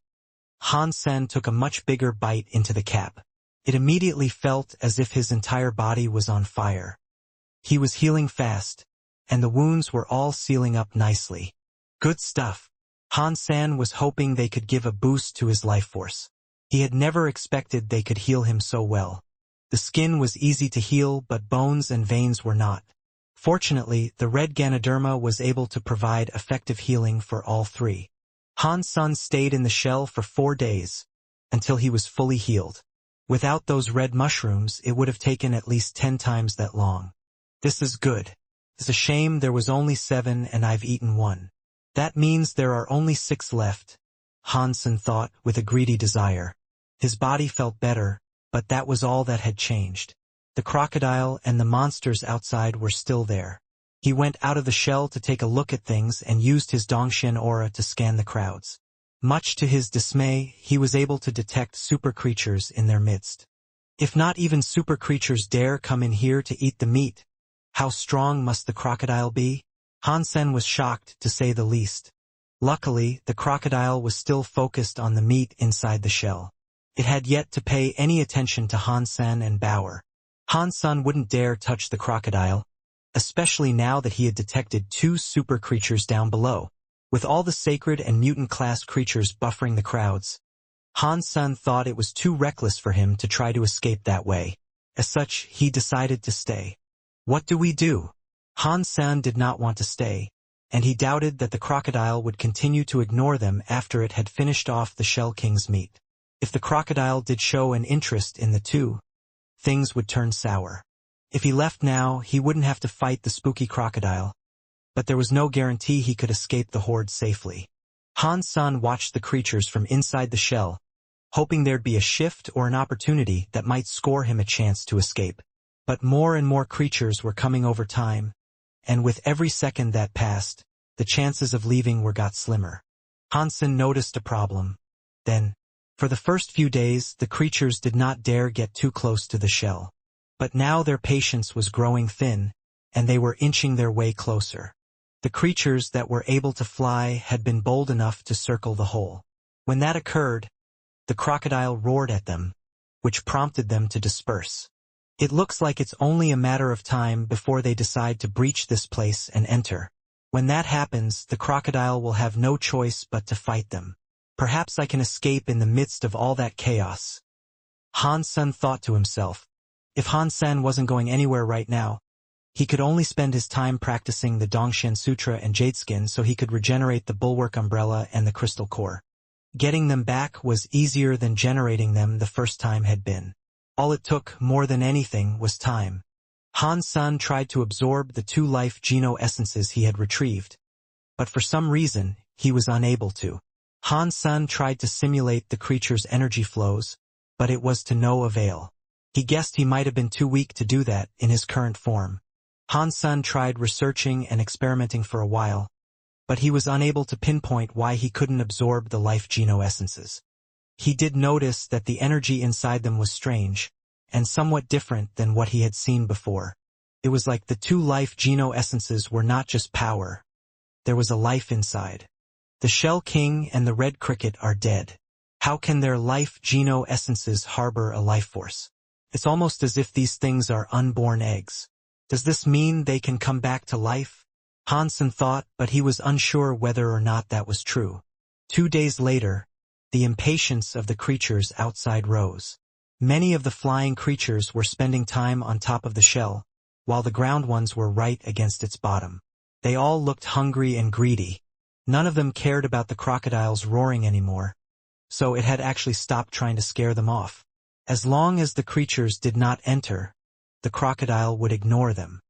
Han-sen took a much bigger bite into the cap. It immediately felt as if his entire body was on fire. He was healing fast, and the wounds were all sealing up nicely. Good stuff. Han-sen was hoping they could give a boost to his life force. He had never expected they could heal him so well. The skin was easy to heal, but bones and veins were not. Fortunately, the red Ganoderma was able to provide effective healing for all three. Han-sen stayed in the shell for 4 days, until he was fully healed. Without those red mushrooms, it would have taken at least 10 times that long. This is good. It's a shame there was only 7 and I've eaten 1. That means there are only 6 left, Han-sen thought with a greedy desire. His body felt better, but that was all that had changed. The crocodile and the monsters outside were still there. He went out of the shell to take a look at things and used his Dongshen aura to scan the crowds. Much to his dismay, he was able to detect super creatures in their midst. If not even super creatures dare come in here to eat the meat, how strong must the crocodile be? Han-sen was shocked, to say the least. Luckily, the crocodile was still focused on the meat inside the shell. It had yet to pay any attention to Han-sen and Bauer. Han-sen wouldn't dare touch the crocodile, especially now that he had detected two super creatures down below. With all the sacred and mutant-class creatures buffering the crowds, Han-sen thought it was too reckless for him to try to escape that way. As such, he decided to stay. What do we do? Han-sen did not want to stay, and he doubted that the crocodile would continue to ignore them after it had finished off the Shell King's meat. If the crocodile did show an interest in the two, things would turn sour. If he left now, he wouldn't have to fight the spooky crocodile, but there was no guarantee he could escape the horde safely. Han-sen watched the creatures from inside the shell, hoping there'd be a shift or an opportunity that might score him a chance to escape. But more and more creatures were coming over time, and with every second that passed, the chances of leaving got slimmer. Han-sen noticed a problem. Then, for the first few days, the creatures did not dare get too close to the shell. But now their patience was growing thin, and they were inching their way closer. The creatures that were able to fly had been bold enough to circle the hole. When that occurred, the crocodile roared at them, which prompted them to disperse. It looks like it's only a matter of time before they decide to breach this place and enter. When that happens, the crocodile will have no choice but to fight them. Perhaps I can escape in the midst of all that chaos. Han-sen thought to himself. If Han-sen wasn't going anywhere right now, he could only spend his time practicing the Dongshan Sutra and Jadeskin so he could regenerate the Bulwark Umbrella and the Crystal Core. Getting them back was easier than generating them the first time had been. All it took, more than anything, was time. Han-sen tried to absorb the two life geno-essences he had retrieved, but for some reason, he was unable to. Han-sen tried to simulate the creature's energy flows, but it was to no avail. He guessed he might have been too weak to do that in his current form. Han-sen tried researching and experimenting for a while, but he was unable to pinpoint why he couldn't absorb the life geno-essences. He did notice that the energy inside them was strange, and somewhat different than what he had seen before. It was like the two life geno-essences were not just power. There was a life inside. The Shell King and the Red Cricket are dead. How can their life geno-essences harbor a life force? It's almost as if these things are unborn eggs. Does this mean they can come back to life? Han-sen thought, but he was unsure whether or not that was true. 2 days later, the impatience of the creatures outside rose. Many of the flying creatures were spending time on top of the shell, while the ground ones were right against its bottom. They all looked hungry and greedy. None of them cared about the crocodiles roaring anymore, so it had actually stopped trying to scare them off. As long as the creatures did not enter, the crocodile would ignore them.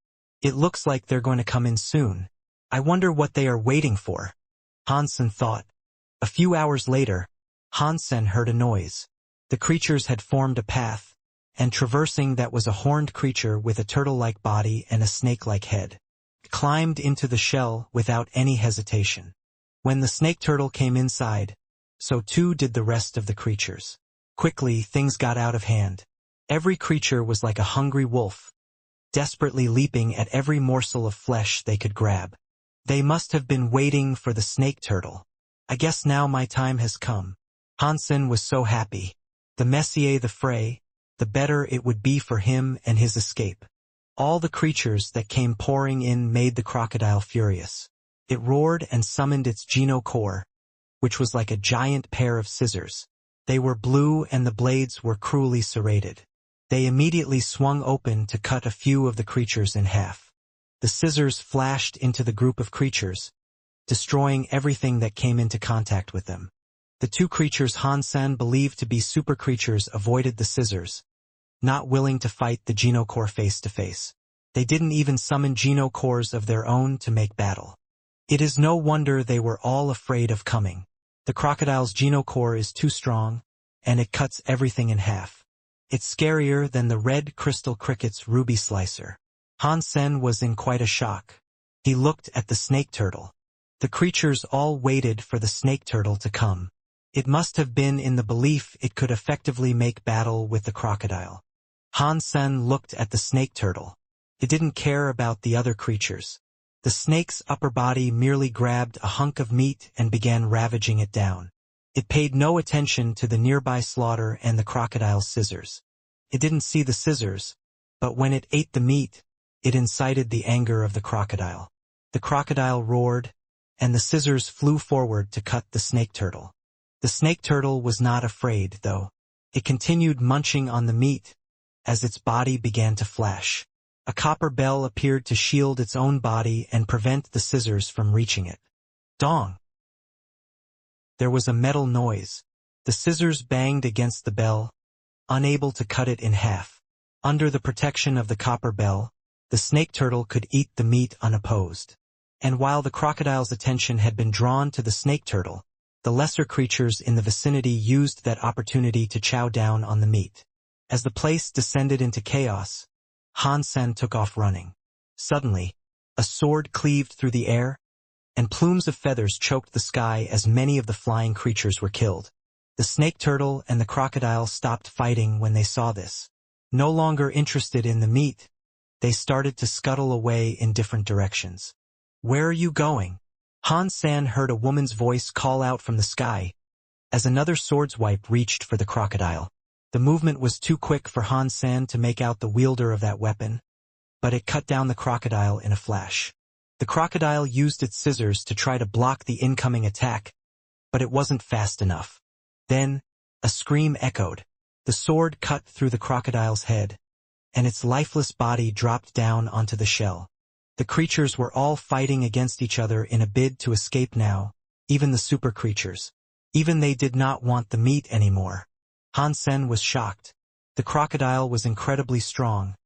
It looks like they're going to come in soon. I wonder what they are waiting for, Han-sen thought. A few hours later, Han-sen heard a noise. The creatures had formed a path, and traversing that was a horned creature with a turtle-like body and a snake-like head. It climbed into the shell without any hesitation. When the snake turtle came inside, so too did the rest of the creatures. Quickly, things got out of hand. Every creature was like a hungry wolf, desperately leaping at every morsel of flesh they could grab. They must have been waiting for the snake turtle. I guess now my time has come. Han-sen was so happy. The messier the fray, the better it would be for him and his escape. All the creatures that came pouring in made the crocodile furious. It roared and summoned its geno core, which was like a giant pair of scissors. They were blue and the blades were cruelly serrated. They immediately swung open to cut a few of the creatures in half. The scissors flashed into the group of creatures, destroying everything that came into contact with them. The two creatures Han-sen believed to be super creatures avoided the scissors, not willing to fight the geno core face to face. They didn't even summon geno cores of their own to make battle. It is no wonder they were all afraid of coming. The crocodile's geno core is too strong, and it cuts everything in half. It's scarier than the red crystal cricket's ruby slicer. Han-sen was in quite a shock. He looked at the snake turtle. The creatures all waited for the snake turtle to come. It must have been in the belief it could effectively make battle with the crocodile. Han-sen looked at the snake turtle. It didn't care about the other creatures. The snake's upper body merely grabbed a hunk of meat and began ravaging it down. It paid no attention to the nearby slaughter and the crocodile's scissors. It didn't see the scissors, but when it ate the meat, it incited the anger of the crocodile. The crocodile roared, and the scissors flew forward to cut the snake turtle. The snake turtle was not afraid, though. It continued munching on the meat as its body began to flash. A copper bell appeared to shield its own body and prevent the scissors from reaching it. Dong! There was a metal noise. The scissors banged against the bell, unable to cut it in half. Under the protection of the copper bell, the snake turtle could eat the meat unopposed. And while the crocodile's attention had been drawn to the snake turtle, the lesser creatures in the vicinity used that opportunity to chow down on the meat. As the place descended into chaos, Han-sen took off running. Suddenly, a sword cleaved through the air, and plumes of feathers choked the sky as many of the flying creatures were killed. The snake turtle and the crocodile stopped fighting when they saw this. No longer interested in the meat, they started to scuttle away in different directions. "Where are you going?" Han-san heard a woman's voice call out from the sky, as another swordswipe reached for the crocodile. The movement was too quick for Han-san to make out the wielder of that weapon, but it cut down the crocodile in a flash. The crocodile used its scissors to try to block the incoming attack, but it wasn't fast enough. Then, a scream echoed. The sword cut through the crocodile's head, and its lifeless body dropped down onto the shell. The creatures were all fighting against each other in a bid to escape now, even the super creatures. Even they did not want the meat anymore. Han-sen was shocked. The crocodile was incredibly strong,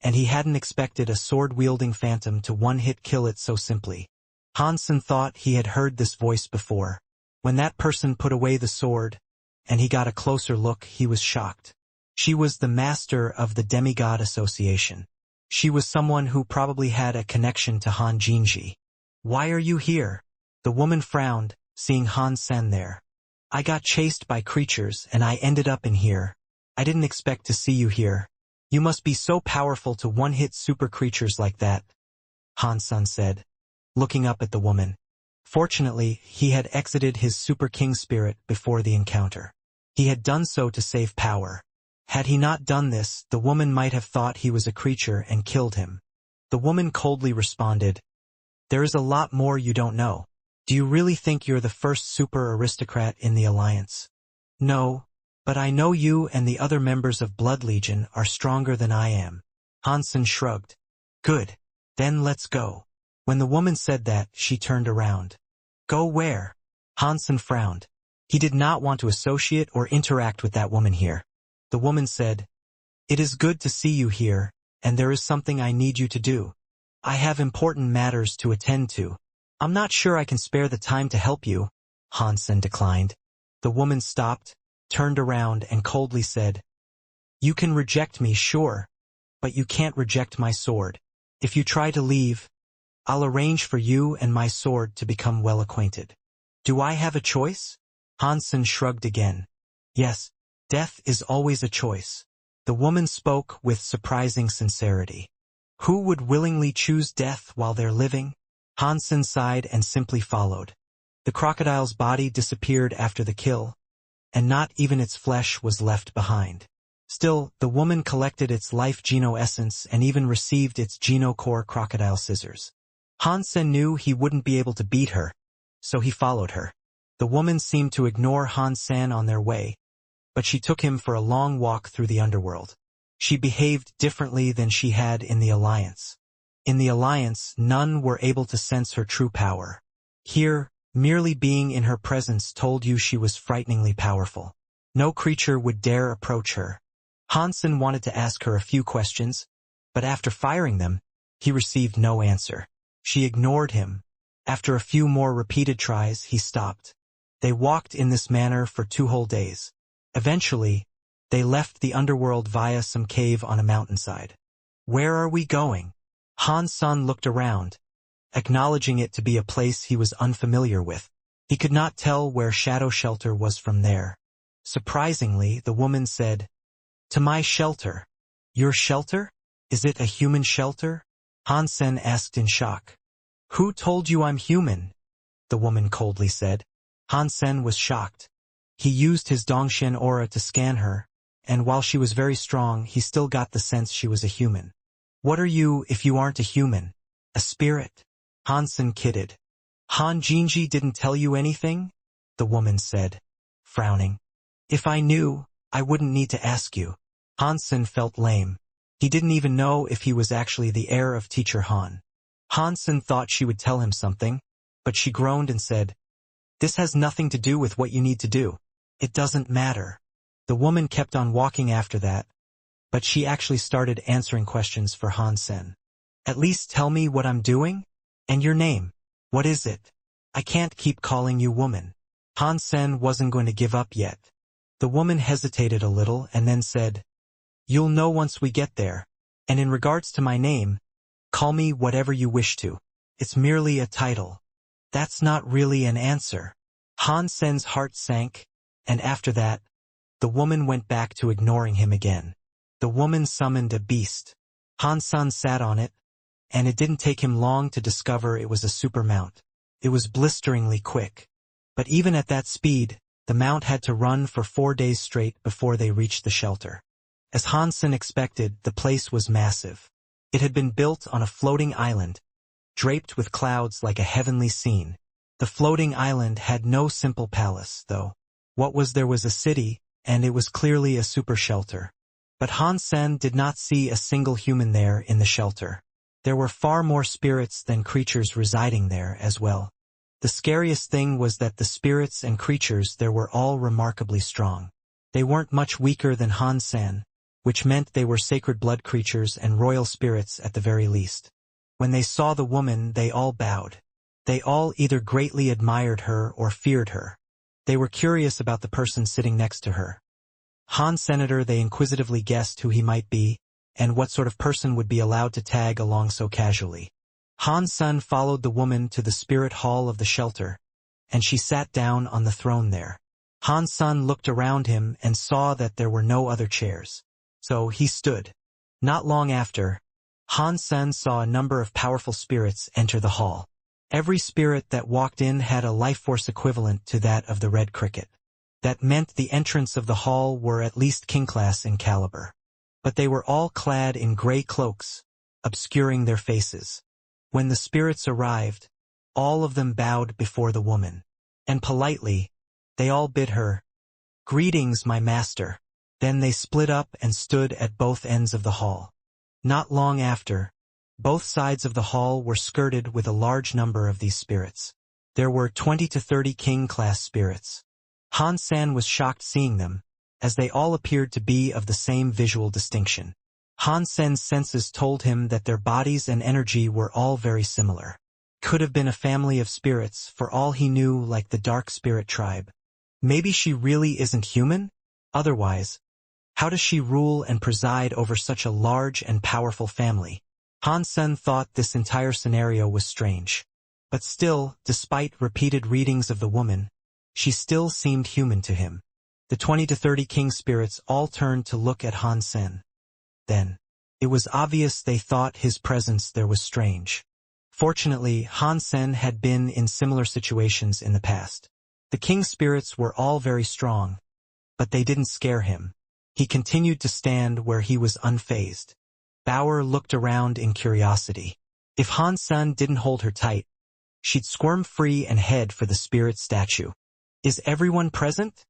and he hadn't expected a sword-wielding phantom to one-hit kill it so simply. Han-sen thought he had heard this voice before. When that person put away the sword, and he got a closer look, he was shocked. She was the master of the Demigod Association. She was someone who probably had a connection to Han Jinji. "Why are you here?" The woman frowned, seeing Han-sen there. "I got chased by creatures and I ended up in here. I didn't expect to see you here. You must be so powerful to one-hit super creatures like that," Han-sen said, looking up at the woman. Fortunately, he had exited his Super King spirit before the encounter. He had done so to save power. Had he not done this, the woman might have thought he was a creature and killed him. The woman coldly responded, "There is a lot more you don't know. Do you really think you're the first super aristocrat in the Alliance?" "No, but I know you and the other members of Blood Legion are stronger than I am." Han-sen shrugged. "Good. Then let's go." When the woman said that, she turned around. "Go where?" Han-sen frowned. He did not want to associate or interact with that woman here. The woman said, "It is good to see you here, and there is something I need you to do. I have important matters to attend to. I'm not sure I can spare the time to help you." Han-sen declined. The woman stopped, turned around, and coldly said, "You can reject me, sure, but you can't reject my sword. If you try to leave, I'll arrange for you and my sword to become well acquainted." "Do I have a choice?" Han-sen shrugged again. "Yes, death is always a choice." The woman spoke with surprising sincerity. "Who would willingly choose death while they're living?" Han-sen sighed and simply followed. The crocodile's body disappeared after the kill, and not even its flesh was left behind. Still, the woman collected its life geno-essence and even received its geno-core crocodile scissors. Han-sen knew he wouldn't be able to beat her, so he followed her. The woman seemed to ignore Han-sen on their way, but she took him for a long walk through the underworld. She behaved differently than she had in the Alliance. In the Alliance, none were able to sense her true power. Here, merely being in her presence told you she was frighteningly powerful. No creature would dare approach her. Han-sen wanted to ask her a few questions, but after firing them, he received no answer. She ignored him. After a few more repeated tries, he stopped. They walked in this manner for 2 whole days. Eventually, they left the underworld via some cave on a mountainside. "Where are we going?" Han-sen looked around, acknowledging it to be a place he was unfamiliar with. He could not tell where Shadow Shelter was from there. Surprisingly, the woman said, "To my shelter." "Your shelter? Is it a human shelter?" Han-sen asked in shock. Who told you I'm human? The woman coldly said. Han Sen was shocked. He used his Dongshen aura to scan her, and while she was very strong, he still got the sense she was a human. What are you if you aren't a human? A spirit? Han Sen kidded. Han Jinji didn't tell you anything? The woman said, frowning. If I knew, I wouldn't need to ask you. Han Sen felt lame. He didn't even know if he was actually the heir of Teacher Han. Han Sen thought she would tell him something, but she groaned and said, "This has nothing to do with what you need to do. It doesn't matter." The woman kept on walking after that, but she actually started answering questions for Han Sen. "At least tell me what I'm doing? And your name? What is it? I can't keep calling you woman." Han Sen wasn't going to give up yet. The woman hesitated a little and then said, "You'll know once we get there. And in regards to my name, call me whatever you wish to. It's merely a title." That's not really an answer. Han Sen's heart sank, and after that, the woman went back to ignoring him again. The woman summoned a beast. Han Sen sat on it, and it didn't take him long to discover it was a super mount. It was blisteringly quick. But even at that speed, the mount had to run for 4 days straight before they reached the shelter. As Han Sen expected, the place was massive. It had been built on a floating island, draped with clouds like a heavenly scene. The floating island had no simple palace, though. What was there was a city, and it was clearly a super shelter. But Han Sen did not see a single human there in the shelter. There were far more spirits than creatures residing there as well. The scariest thing was that the spirits and creatures there were all remarkably strong. They weren't much weaker than Han Sen, which meant they were sacred blood creatures and royal spirits at the very least. When they saw the woman, they all bowed. They all either greatly admired her or feared her. They were curious about the person sitting next to her. Han Senator, they inquisitively guessed who he might be, and what sort of person would be allowed to tag along so casually. Han Sen followed the woman to the spirit hall of the shelter, and she sat down on the throne there. Han Sen looked around him and saw that there were no other chairs. So he stood. Not long after, Han Sen saw a number of powerful spirits enter the hall. Every spirit that walked in had a life force equivalent to that of the red cricket. That meant the entrants of the hall were at least king class in caliber. But they were all clad in gray cloaks, obscuring their faces. When the spirits arrived, all of them bowed before the woman. And politely, they all bid her, "Greetings, my master." Then they split up and stood at both ends of the hall. Not long after, both sides of the hall were skirted with a large number of these spirits. There were 20 to 30 king-class spirits. Han Sen was shocked seeing them, as they all appeared to be of the same visual distinction. Han Sen's senses told him that their bodies and energy were all very similar. Could have been a family of spirits, for all he knew, like the dark spirit tribe. Maybe she really isn't human? Otherwise, how does she rule and preside over such a large and powerful family? Han Sen thought this entire scenario was strange. But still, despite repeated readings of the woman, she still seemed human to him. The 20 to 30 king spirits all turned to look at Han Sen. Then, it was obvious they thought his presence there was strange. Fortunately, Han Sen had been in similar situations in the past. The king spirits were all very strong, but they didn't scare him. He continued to stand where he was unfazed. Bauer looked around in curiosity. If Han Sen didn't hold her tight, she'd squirm free and head for the spirit statue. "Is everyone present?"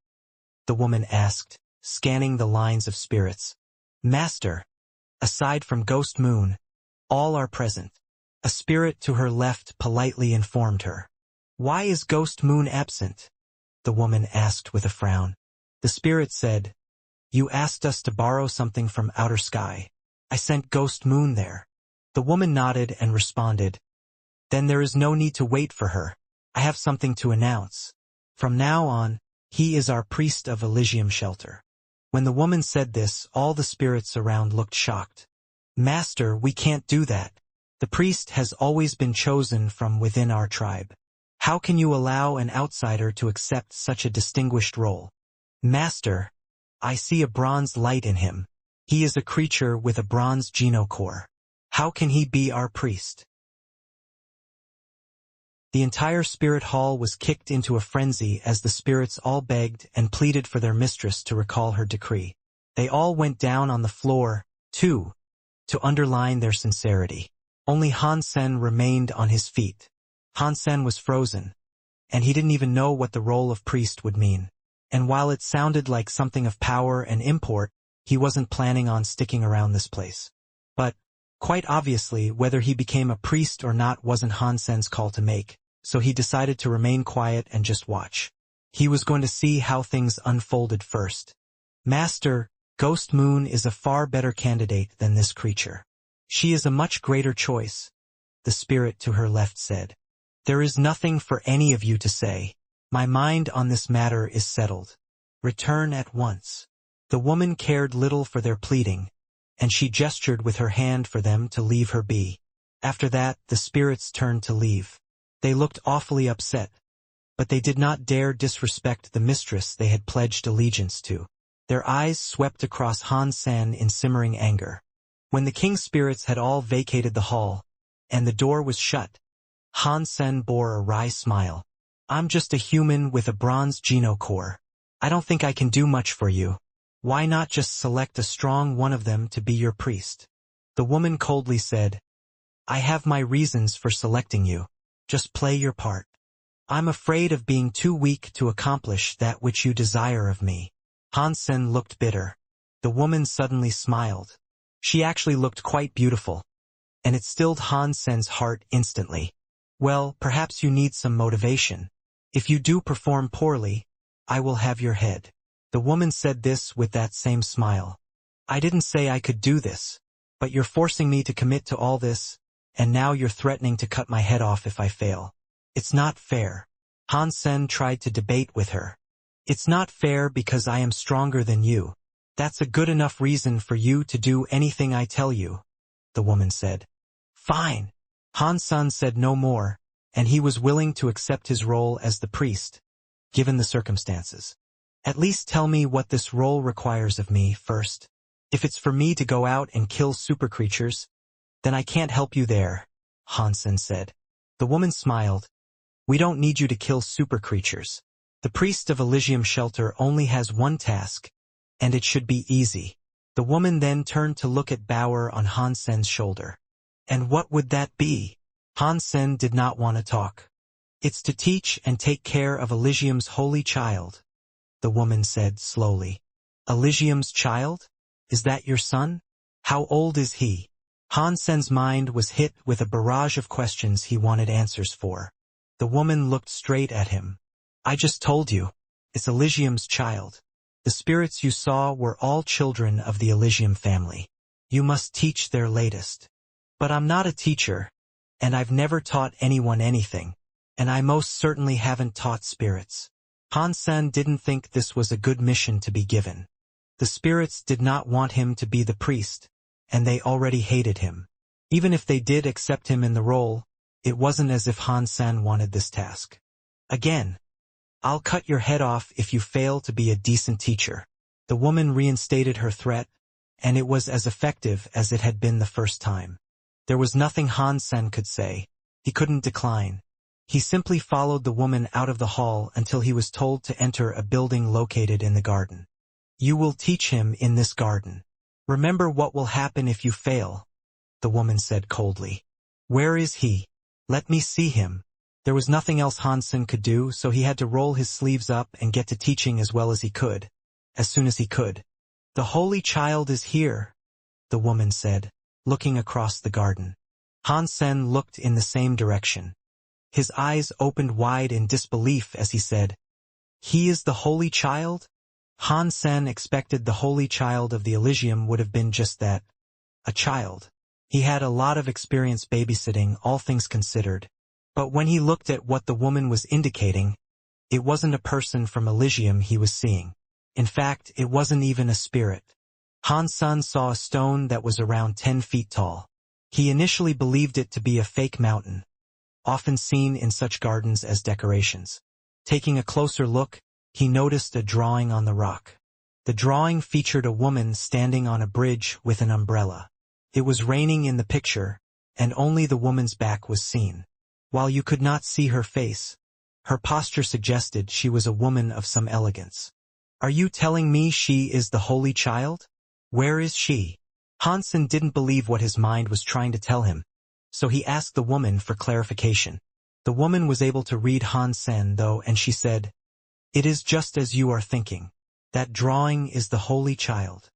the woman asked, scanning the lines of spirits. "Master, aside from Ghost Moon, all are present." A spirit to her left politely informed her. "Why is Ghost Moon absent?" the woman asked with a frown. The spirit said, "You asked us to borrow something from outer sky. I sent Ghost Moon there." The woman nodded and responded, "Then there is no need to wait for her. I have something to announce. From now on, he is our priest of Elysium Shelter." When the woman said this, all the spirits around looked shocked. "Master, we can't do that. The priest has always been chosen from within our tribe. How can you allow an outsider to accept such a distinguished role?" "Master, I see a bronze light in him. He is a creature with a bronze genocore. How can he be our priest?" The entire spirit hall was kicked into a frenzy as the spirits all begged and pleaded for their mistress to recall her decree. They all went down on the floor, too, to underline their sincerity. Only Hansen remained on his feet. Hansen was frozen, and he didn't even know what the role of priest would mean. And while it sounded like something of power and import, he wasn't planning on sticking around this place. But, quite obviously, whether he became a priest or not wasn't Hansen's call to make, so he decided to remain quiet and just watch. He was going to see how things unfolded first. Master, Ghost Moon is a far better candidate than this creature. She is a much greater choice, the spirit to her left said. There is nothing for any of you to say. My mind on this matter is settled. Return at once. The woman cared little for their pleading, and she gestured with her hand for them to leave her be. After that, the spirits turned to leave. They looked awfully upset, but they did not dare disrespect the mistress they had pledged allegiance to. Their eyes swept across Hansen in simmering anger. When the king's spirits had all vacated the hall, and the door was shut, Hansen bore a wry smile. I'm just a human with a bronze genocore. I don't think I can do much for you. Why not just select a strong one of them to be your priest? The woman coldly said, I have my reasons for selecting you. Just play your part. I'm afraid of being too weak to accomplish that which you desire of me. Hansen looked bitter. The woman suddenly smiled. She actually looked quite beautiful, and it stilled Hansen's heart instantly. Well, perhaps you need some motivation. If you do perform poorly, I will have your head. The woman said this with that same smile. I didn't say I could do this, but you're forcing me to commit to all this, and now you're threatening to cut my head off if I fail. It's not fair. Hansen tried to debate with her. It's not fair because I am stronger than you. That's a good enough reason for you to do anything I tell you, the woman said. Fine. Hansen said no more, and he was willing to accept his role as the priest, given the circumstances. At least tell me what this role requires of me first. If it's for me to go out and kill super creatures, then I can't help you there, Hansen said. The woman smiled. We don't need you to kill super creatures. The priest of Elysium Shelter only has one task, and it should be easy. The woman then turned to look at Bauer on Hansen's shoulder. And what would that be? Hansen did not want to talk. It's to teach and take care of Elysium's holy child, the woman said slowly. Elysium's child? Is that your son? How old is he? Hansen's mind was hit with a barrage of questions he wanted answers for. The woman looked straight at him. I just told you. It's Elysium's child. The spirits you saw were all children of the Elysium family. You must teach their latest. But I'm not a teacher, and I've never taught anyone anything, and I most certainly haven't taught spirits. Hansen didn't think this was a good mission to be given. The spirits did not want him to be the priest, and they already hated him. Even if they did accept him in the role, it wasn't as if Hansen wanted this task. Again, I'll cut your head off if you fail to be a decent teacher. The woman reinstated her threat, and it was as effective as it had been the first time. There was nothing Hansen could say. He couldn't decline. He simply followed the woman out of the hall until he was told to enter a building located in the garden. You will teach him in this garden. Remember what will happen if you fail, the woman said coldly. Where is he? Let me see him. There was nothing else Hansen could do, so he had to roll his sleeves up and get to teaching as well as he could, as soon as he could. The Holy Child is here, the woman said, looking across the garden. Hansen looked in the same direction. His eyes opened wide in disbelief as he said, He is the Holy Child? Hansen expected the Holy Child of the Elysium would have been just that, a child. He had a lot of experience babysitting, all things considered. But when he looked at what the woman was indicating, it wasn't a person from Elysium he was seeing. In fact, it wasn't even a spirit. Hansen saw a stone that was around 10 feet tall. He initially believed it to be a fake mountain, often seen in such gardens as decorations. Taking a closer look, he noticed a drawing on the rock. The drawing featured a woman standing on a bridge with an umbrella. It was raining in the picture, and only the woman's back was seen. While you could not see her face, her posture suggested she was a woman of some elegance. Are you telling me she is the Holy Child? Where is she? Hansen didn't believe what his mind was trying to tell him, so he asked the woman for clarification. The woman was able to read Hansen though, and she said, "It is just as you are thinking. That drawing is the Holy Child."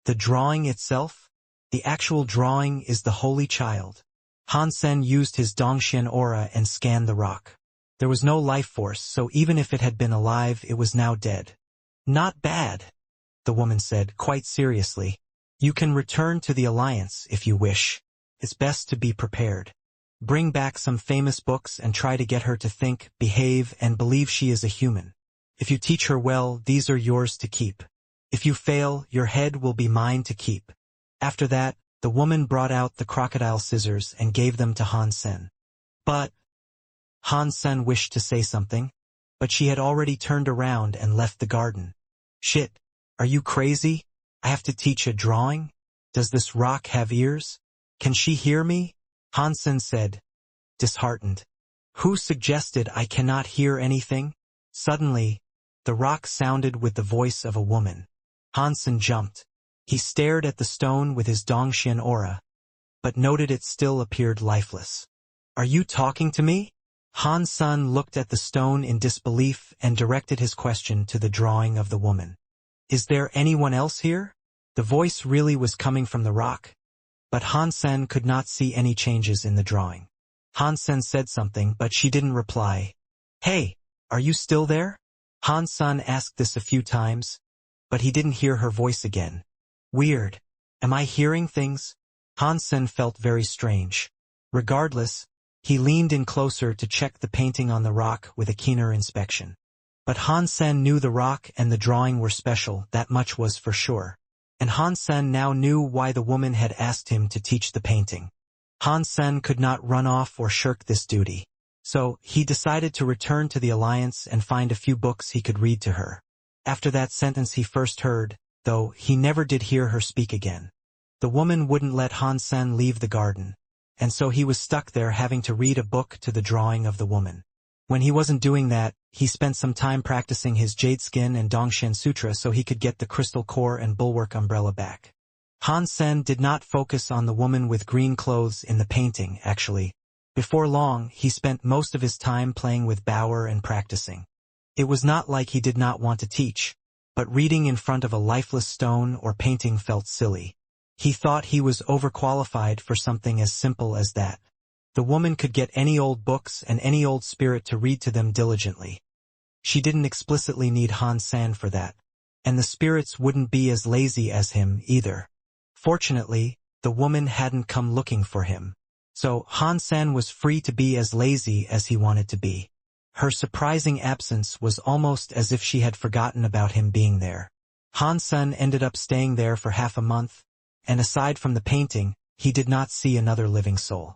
The drawing itself? The actual drawing is the Holy Child. Hansen used his Dongxian aura and scanned the rock. There was no life force, so even if it had been alive, it was now dead. Not bad, the woman said, quite seriously. You can return to the Alliance if you wish. It's best to be prepared. Bring back some famous books and try to get her to think, behave, and believe she is a human. If you teach her well, these are yours to keep. If you fail, your head will be mine to keep. After that, the woman brought out the crocodile scissors and gave them to Hansen. But Hansen wished to say something, but she had already turned around and left the garden. Shit, are you crazy? I have to teach a drawing? Does this rock have ears? Can she hear me? Hansen said, disheartened. Who suggested I cannot hear anything? Suddenly, the rock sounded with the voice of a woman. Hansen jumped. He stared at the stone with his Dongxian aura, but noted it still appeared lifeless. Are you talking to me? Hansen looked at the stone in disbelief and directed his question to the drawing of the woman. Is there anyone else here? The voice really was coming from the rock, but Hansen could not see any changes in the drawing. Hansen said something, but she didn't reply. Hey, are you still there? Hansen asked this a few times, but he didn't hear her voice again. Weird. Am I hearing things? Hansen felt very strange. Regardless, he leaned in closer to check the painting on the rock with a keener inspection. But Hansen knew the rock and the drawing were special, that much was for sure. And Hansen now knew why the woman had asked him to teach the painting. Hansen could not run off or shirk this duty. So, he decided to return to the Alliance and find a few books he could read to her. After that sentence he first heard, though he never did hear her speak again. The woman wouldn't let Hansen leave the garden, and so he was stuck there having to read a book to the drawing of the woman. When he wasn't doing that, he spent some time practicing his Jade Skin and Dongxian Sutra so he could get the crystal core and bulwark umbrella back. Hansen did not focus on the woman with green clothes in the painting, actually. Before long, he spent most of his time playing with Bauer and practicing. It was not like he did not want to teach, but reading in front of a lifeless stone or painting felt silly. He thought he was overqualified for something as simple as that. The woman could get any old books and any old spirit to read to them diligently. She didn't explicitly need Hansen for that, and the spirits wouldn't be as lazy as him either. Fortunately, the woman hadn't come looking for him, so Hansen was free to be as lazy as he wanted to be. Her surprising absence was almost as if she had forgotten about him being there. Hansen ended up staying there for half a month, and aside from the painting, he did not see another living soul.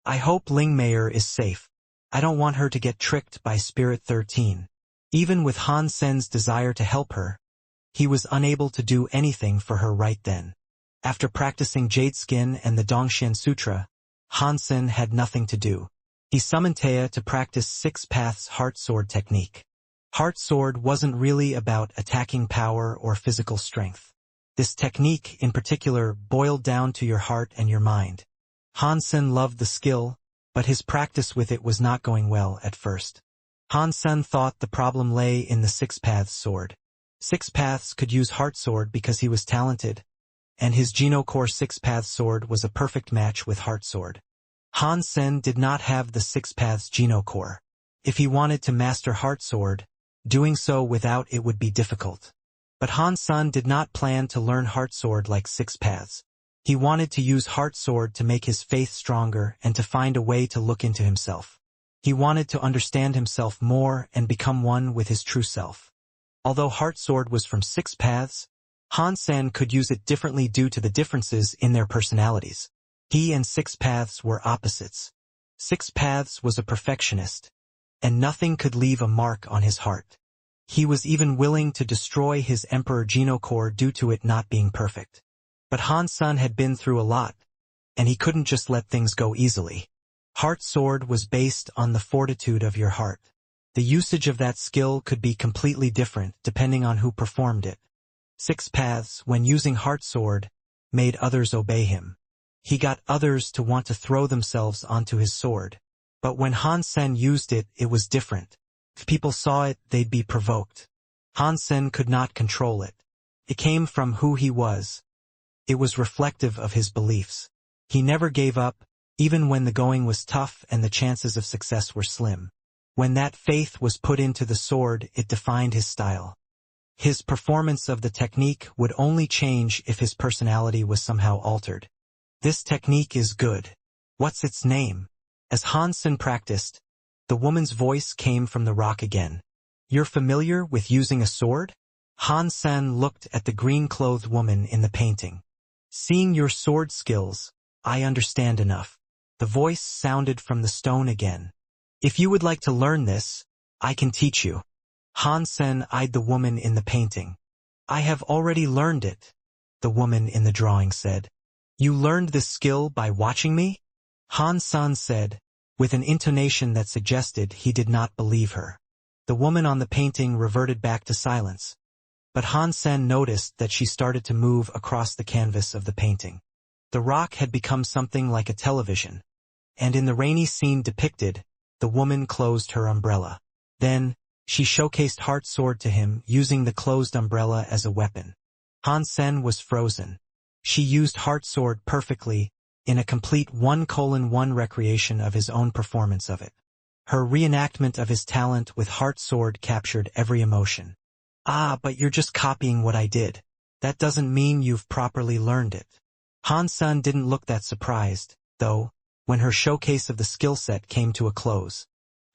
I hope Lingmeier is safe. I don't want her to get tricked by Spirit 13. Even with Hansen's desire to help her, he was unable to do anything for her right then. After practicing Jade Skin and the Dongxian Sutra, Hansen had nothing to do. He summoned Taya to practice Six Paths Heart Sword technique. Heart Sword wasn't really about attacking power or physical strength. This technique, in particular, boiled down to your heart and your mind. Hansen loved the skill, but his practice with it was not going well at first. Hansen thought the problem lay in the Six Paths sword. Six Paths could use Heart Sword because he was talented, and his Genocore Six Paths sword was a perfect match with Heart Sword. Hansen did not have the Six Paths Genocore. If he wanted to master Heart Sword, doing so without it would be difficult. But Hansen did not plan to learn Heart Sword like Six Paths. He wanted to use Heart Sword to make his faith stronger and to find a way to look into himself. He wanted to understand himself more and become one with his true self. Although Heart Sword was from Six Paths, Hansen could use it differently due to the differences in their personalities. He and Six Paths were opposites. Six Paths was a perfectionist, and nothing could leave a mark on his heart. He was even willing to destroy his Emperor Genocore due to it not being perfect. But Hansen had been through a lot, and he couldn't just let things go easily. Heart Sword was based on the fortitude of your heart. The usage of that skill could be completely different depending on who performed it. 6 paths, when using Heart Sword, made others obey him. He got others to want to throw themselves onto his sword. But when Han Sen used it, it was different. If people saw it, they'd be provoked. Han Sen could not control it. It came from who he was. It was reflective of his beliefs. He never gave up, even when the going was tough and the chances of success were slim. When that faith was put into the sword, it defined his style. His performance of the technique would only change if his personality was somehow altered. This technique is good. What's its name? As Han Sen practiced, the woman's voice came from the rock again. You're familiar with using a sword? Han Sen looked at the green-clothed woman in the painting. Seeing your sword skills, I understand enough. The voice sounded from the stone again. If you would like to learn this, I can teach you. Han Sen eyed the woman in the painting. I have already learned it, the woman in the drawing said. You learned this skill by watching me? Han Sen said, with an intonation that suggested he did not believe her. The woman on the painting reverted back to silence. But Han Sen noticed that she started to move across the canvas of the painting. The rock had become something like a television. And in the rainy scene depicted, the woman closed her umbrella. Then, she showcased Heart Sword to him, using the closed umbrella as a weapon. Han Sen was frozen. She used Heart Sword perfectly, in a complete 1:1 recreation of his own performance of it. Her reenactment of his talent with Heart Sword captured every emotion. Ah, but you're just copying what I did. That doesn't mean you've properly learned it. Han Sen didn't look that surprised, though, when her showcase of the skill set came to a close.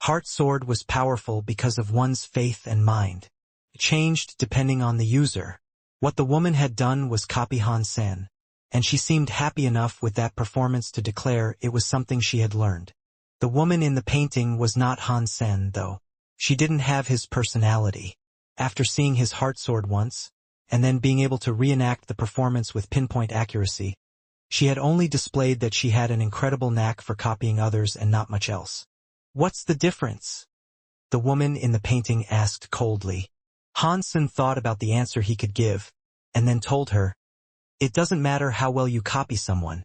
Heart Sword was powerful because of one's faith and mind. It changed depending on the user. What the woman had done was copy Han Sen, and she seemed happy enough with that performance to declare it was something she had learned. The woman in the painting was not Han Sen, though. She didn't have his personality. After seeing his Heart Sword once, and then being able to reenact the performance with pinpoint accuracy, she had only displayed that she had an incredible knack for copying others and not much else. What's the difference? The woman in the painting asked coldly. Han Sen thought about the answer he could give, and then told her, it doesn't matter how well you copy someone,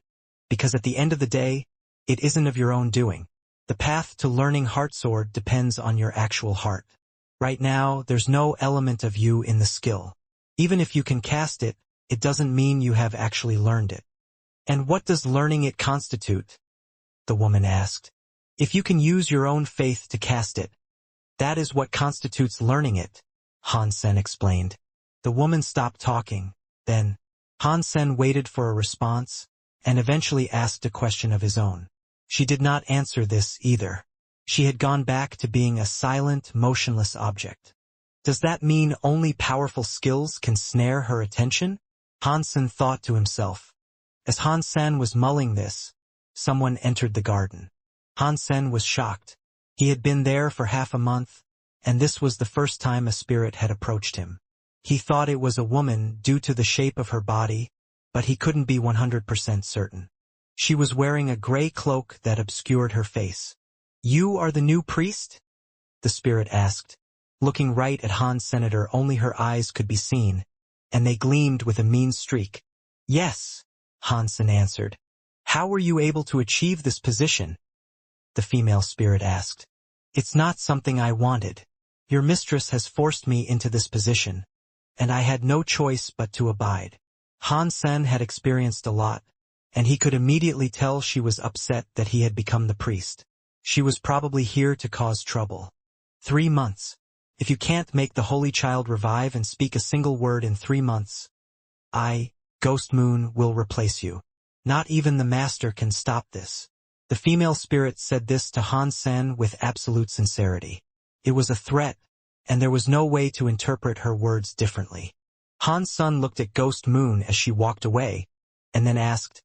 because at the end of the day, it isn't of your own doing. The path to learning Heart Sword depends on your actual heart. Right now, there's no element of you in the skill. Even if you can cast it, it doesn't mean you have actually learned it. And what does learning it constitute? The woman asked. If you can use your own faith to cast it, that is what constitutes learning it, Han Sen explained. The woman stopped talking. Then, Han Sen waited for a response, and eventually asked a question of his own. She did not answer this either. She had gone back to being a silent, motionless object. Does that mean only powerful skills can snare her attention? Han Sen thought to himself. As Han Sen was mulling this, someone entered the garden. Han Sen was shocked. He had been there for half a month, and this was the first time a spirit had approached him. He thought it was a woman due to the shape of her body, but he couldn't be 100% certain. She was wearing a gray cloak that obscured her face. You are the new priest? The spirit asked. Looking right at Han Senator, only her eyes could be seen, and they gleamed with a mean streak. Yes, Han Sen answered. How were you able to achieve this position? The female spirit asked. It's not something I wanted. Your mistress has forced me into this position, and I had no choice but to abide. Han Sen had experienced a lot, and he could immediately tell she was upset that he had become the priest. She was probably here to cause trouble. 3 months. If you can't make the Holy Child revive and speak a single word in 3 months, I, Ghost Moon, will replace you. Not even the Master can stop this. The female spirit said this to Han Sen with absolute sincerity. It was a threat, and there was no way to interpret her words differently. Han Sen looked at Ghost Moon as she walked away, and then asked,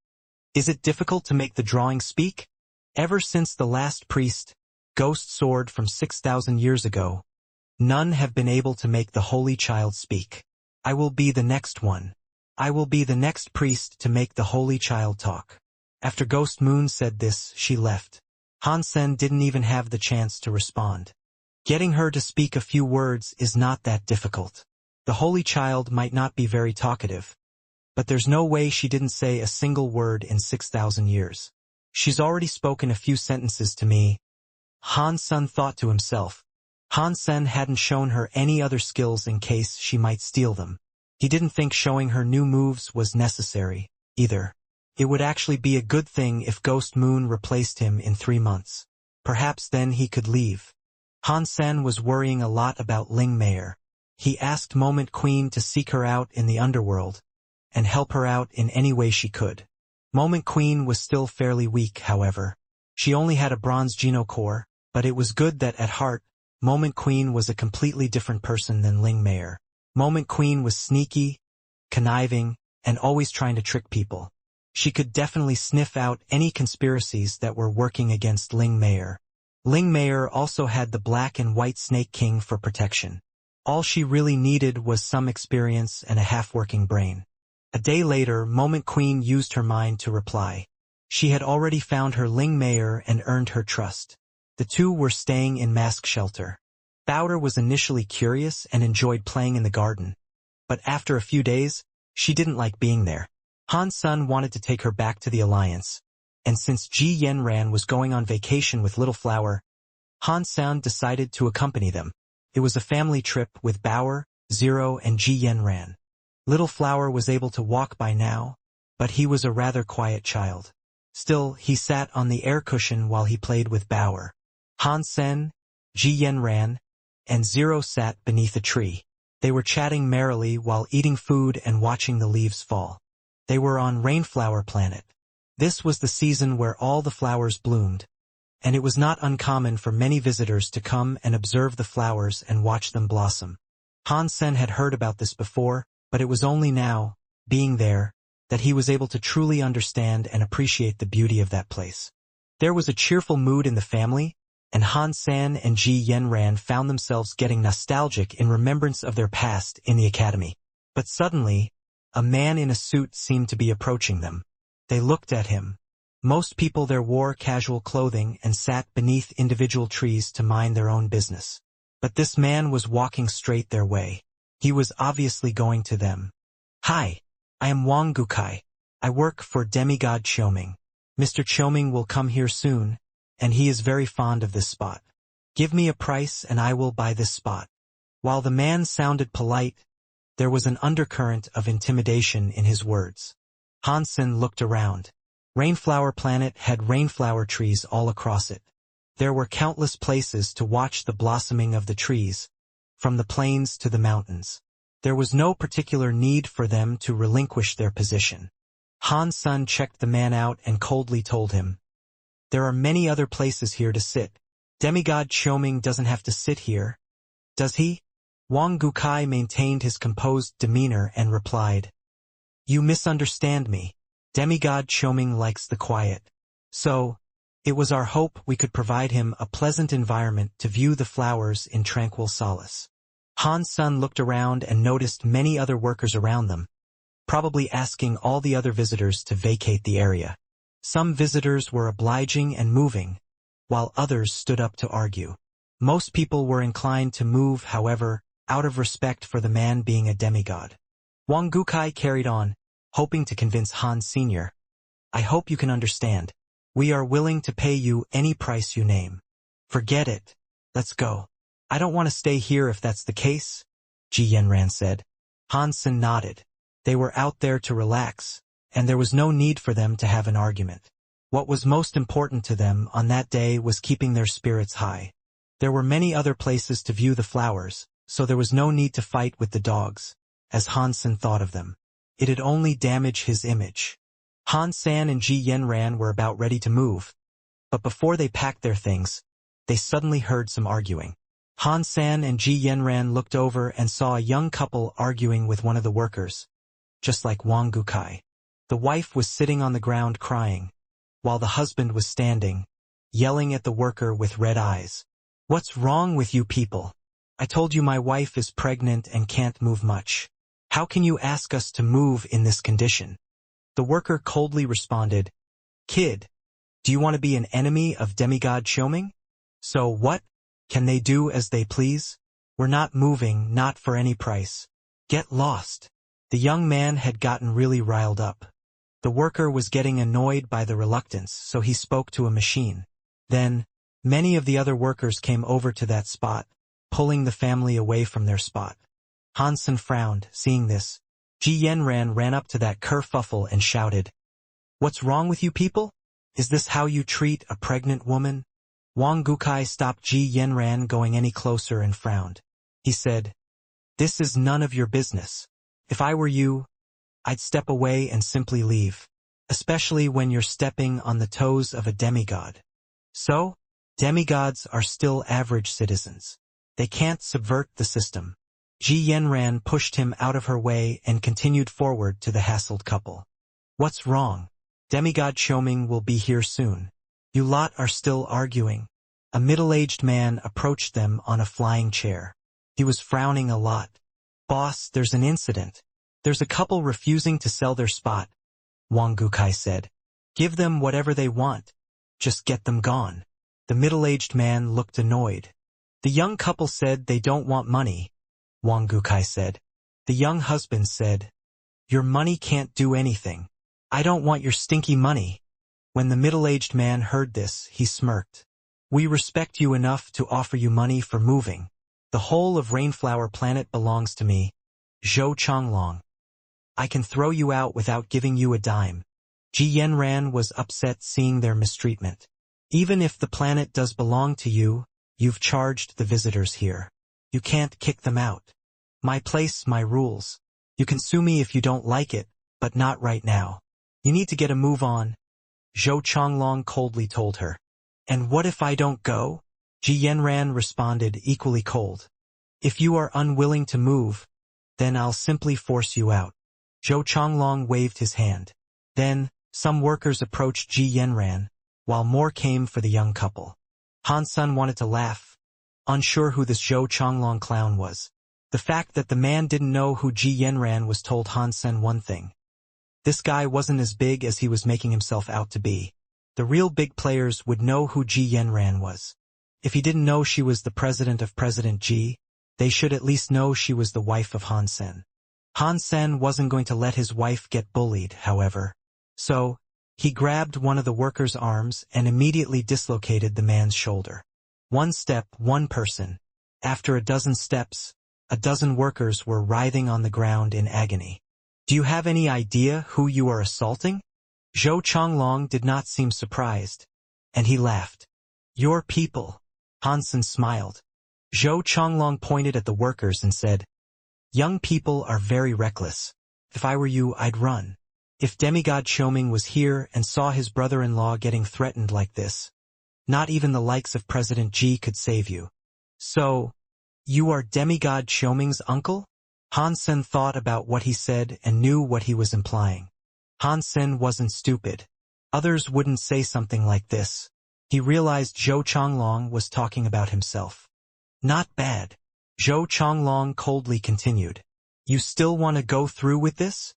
Is it difficult to make the drawing speak? Ever since the last priest, Ghost Sword from 6,000 years ago, none have been able to make the Holy Child speak. I will be the next one. I will be the next priest to make the Holy Child talk. After Ghost Moon said this, she left. Han Sen didn't even have the chance to respond. Getting her to speak a few words is not that difficult. The Holy Child might not be very talkative, but there's no way she didn't say a single word in 6,000 years. She's already spoken a few sentences to me. Han Sen thought to himself. Han Sen hadn't shown her any other skills in case she might steal them. He didn't think showing her new moves was necessary, either. It would actually be a good thing if Ghost Moon replaced him in 3 months. Perhaps then he could leave. Han Sen was worrying a lot about Ling Meier. He asked Moment Queen to seek her out in the underworld, and help her out in any way she could. Moment Queen was still fairly weak, however. She only had a bronze Geno core, but it was good that at heart, Moment Queen was a completely different person than Ling Meier. Moment Queen was sneaky, conniving, and always trying to trick people. She could definitely sniff out any conspiracies that were working against Ling Meier. Ling Meier also had the Black and White Snake King for protection. All she really needed was some experience and a half-working brain. A day later, Moment Queen used her mind to reply. She had already found her Ling Meier and earned her trust. The two were staying in Mask Shelter. Bowder was initially curious and enjoyed playing in the garden, but after a few days, she didn't like being there. Han Sen wanted to take her back to the Alliance, and since Ji Yanran was going on vacation with Little Flower, Han Sen decided to accompany them. It was a family trip with Bauer, Zero, and Ji Yanran. Little Flower was able to walk by now, but he was a rather quiet child. Still, he sat on the air cushion while he played with Bauer. Han Sen, Ji Yanran, and Zero sat beneath a tree. They were chatting merrily while eating food and watching the leaves fall. They were on Rainflower Planet. This was the season where all the flowers bloomed, and it was not uncommon for many visitors to come and observe the flowers and watch them blossom. Han Sen had heard about this before, but it was only now, being there, that he was able to truly understand and appreciate the beauty of that place. There was a cheerful mood in the family, and Han Sen and Ji Yanran found themselves getting nostalgic in remembrance of their past in the academy. But suddenly, a man in a suit seemed to be approaching them. They looked at him. Most people there wore casual clothing and sat beneath individual trees to mind their own business. But this man was walking straight their way. He was obviously going to them. "Hi, I am Wang Gukai. I work for Demigod Qiuming. Mr. Qiuming will come here soon, and he is very fond of this spot. Give me a price and I will buy this spot." While the man sounded polite, there was an undercurrent of intimidation in his words. Han Sen looked around. Rainflower Planet had rainflower trees all across it. There were countless places to watch the blossoming of the trees, from the plains to the mountains. There was no particular need for them to relinquish their position. Han Sen checked the man out and coldly told him, "There are many other places here to sit. Demigod Qiuming doesn't have to sit here, does he?" Wang Gukai maintained his composed demeanor and replied, "You misunderstand me. Demigod Qiuming likes the quiet. So, it was our hope we could provide him a pleasant environment to view the flowers in tranquil solace." Han Sen looked around and noticed many other workers around them, probably asking all the other visitors to vacate the area. Some visitors were obliging and moving, while others stood up to argue. Most people were inclined to move, however, out of respect for the man being a demigod. Wang Gukai carried on, hoping to convince Han Sr. "I hope you can understand. We are willing to pay you any price you name." "Forget it. Let's go." "I don't want to stay here if that's the case," Ji Yanran said. Han Sen nodded. They were out there to relax, and there was no need for them to have an argument. What was most important to them on that day was keeping their spirits high. There were many other places to view the flowers, so there was no need to fight with the dogs, as Han Sen thought of them. It'd only damage his image. Han Sen and Ji Yanran were about ready to move, but before they packed their things, they suddenly heard some arguing. Han Sen and Ji Yanran looked over and saw a young couple arguing with one of the workers, just like Wang Gukai. The wife was sitting on the ground crying, while the husband was standing, yelling at the worker with red eyes. "What's wrong with you people? I told you my wife is pregnant and can't move much. How can you ask us to move in this condition?" The worker coldly responded, "Kid, Do you want to be an enemy of demigod Xiaoming? So what? Can they do as they please? We're not moving, not for any price. Get lost. The young man had gotten really riled up. The worker was getting annoyed by the reluctance, so he spoke to a machine. Then, many of the other workers came over to that spot, pulling the family away from their spot. Hansen frowned, seeing this. Ji Yanran ran up to that kerfuffle and shouted, "What's wrong with you people? Is this how you treat a pregnant woman?" Wang Gukai stopped Ji Yanran going any closer and frowned. He said, "This is none of your business. If I were you, I'd step away and simply leave, especially when you're stepping on the toes of a demigod. So, demigods are still average citizens. They can't subvert the system." Ji Yanran pushed him out of her way and continued forward to the hassled couple. "What's wrong? Demigod Xiaoming will be here soon. You lot are still arguing." A middle-aged man approached them on a flying chair. He was frowning a lot. "Boss, there's an incident. There's a couple refusing to sell their spot," Wang Gukai said. "Give them whatever they want. Just get them gone." The middle-aged man looked annoyed. "The young couple said they don't want money," Wang Gukai said. The young husband said, "Your money can't do anything. I don't want your stinky money." When the middle-aged man heard this, he smirked. "We respect you enough to offer you money for moving. The whole of Rainflower Planet belongs to me, Zhou Changlong. I can throw you out without giving you a dime." Ji Yanran was upset seeing their mistreatment. "Even if the planet does belong to you, you've charged the visitors here. You can't kick them out. My place, my rules. You can sue me if you don't like it, but not right now. You need to get a move on," Zhou Changlong coldly told her. "And what if I don't go?" Ji Yanran responded equally cold. "If you are unwilling to move, then I'll simply force you out." Zhou Changlong waved his hand. Then, some workers approached Ji Yanran, while more came for the young couple. Han Sun wanted to laugh, unsure who this Zhou Changlong clown was. The fact that the man didn't know who Ji Yanran was told Han Sun one thing. This guy wasn't as big as he was making himself out to be. The real big players would know who Ji Yanran was. If he didn't know she was the president of President Ji, they should at least know she was the wife of Han Sen. Han Sen wasn't going to let his wife get bullied, however. So, he grabbed one of the workers' arms and immediately dislocated the man's shoulder. One step, one person. After a dozen steps, a dozen workers were writhing on the ground in agony. "Do you have any idea who you are assaulting?" Zhou Changlong did not seem surprised, and he laughed. "Your people." Hansen smiled. Zhou Changlong pointed at the workers and said, "Young people are very reckless. If I were you, I'd run. If demigod Xiaoming was here and saw his brother-in-law getting threatened like this, not even the likes of President Ji could save you." "So, you are demigod Xiaoming's uncle?" Hansen thought about what he said and knew what he was implying. Hansen wasn't stupid. Others wouldn't say something like this. He realized Zhou Changlong was talking about himself. "Not bad." Zhou Changlong coldly continued. "You still want to go through with this?"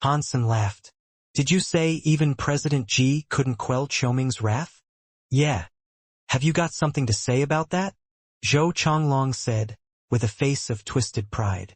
Hansen laughed. "Did you say even President Ji couldn't quell Xiaoming's wrath?" "Yeah. Have you got something to say about that?" Zhou Changlong said, with a face of twisted pride.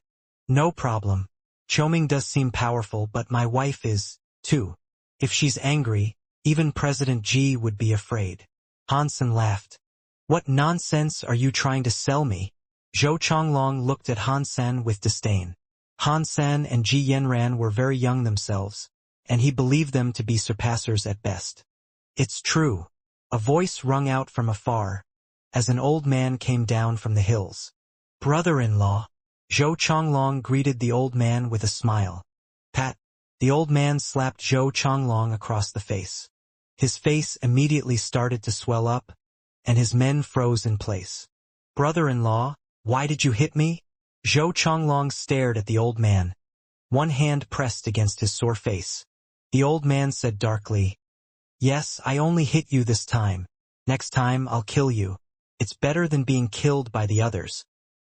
"No problem. Xiaoming does seem powerful, but my wife is, too. If she's angry, even President Ji would be afraid." Hansen laughed. "What nonsense are you trying to sell me?" Zhou Changlong looked at Hansen with disdain. Hansen and Ji Yanran were very young themselves, and he believed them to be surpassers at best. "It's true." A voice rung out from afar, as an old man came down from the hills. "Brother-in-law." Zhou Changlong greeted the old man with a smile. "Pat." The old man slapped Zhou Changlong across the face. His face immediately started to swell up, and his men froze in place. "Brother-in-law, why did you hit me?" Zhou Changlong stared at the old man, one hand pressed against his sore face. The old man said darkly, "Yes, I only hit you this time. Next time I'll kill you. It's better than being killed by the others.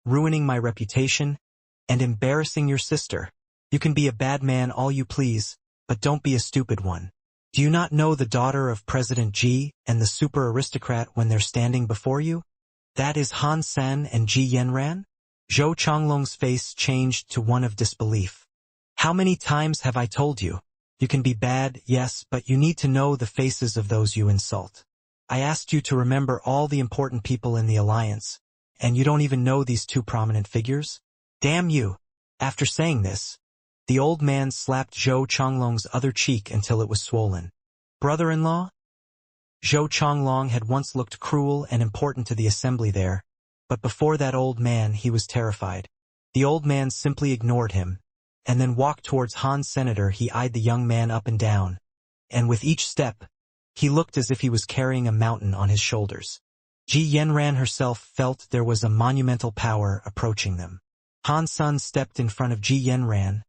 Ruining my reputation, and embarrassing your sister. You can be a bad man all you please, but don't be a stupid one." Do you not know the daughter of President Ji and the super aristocrat when they're standing before you? That is Han Sen and Ji Yanran? Zhou Changlong's face changed to one of disbelief. How many times have I told you? You can be bad, yes, but you need to know the faces of those you insult. I asked you to remember all the important people in the alliance, and you don't even know these two prominent figures? Damn you! After saying this, the old man slapped Zhou Changlong's other cheek until it was swollen. Brother-in-law? Zhou Changlong had once looked cruel and important to the assembly there, but before that old man he was terrified. The old man simply ignored him, and then walked towards Han Senator. He eyed the young man up and down, and with each step, he looked as if he was carrying a mountain on his shoulders. Ji Yanran herself felt there was a monumental power approaching them. Han Sun stepped in front of Ji Yanran,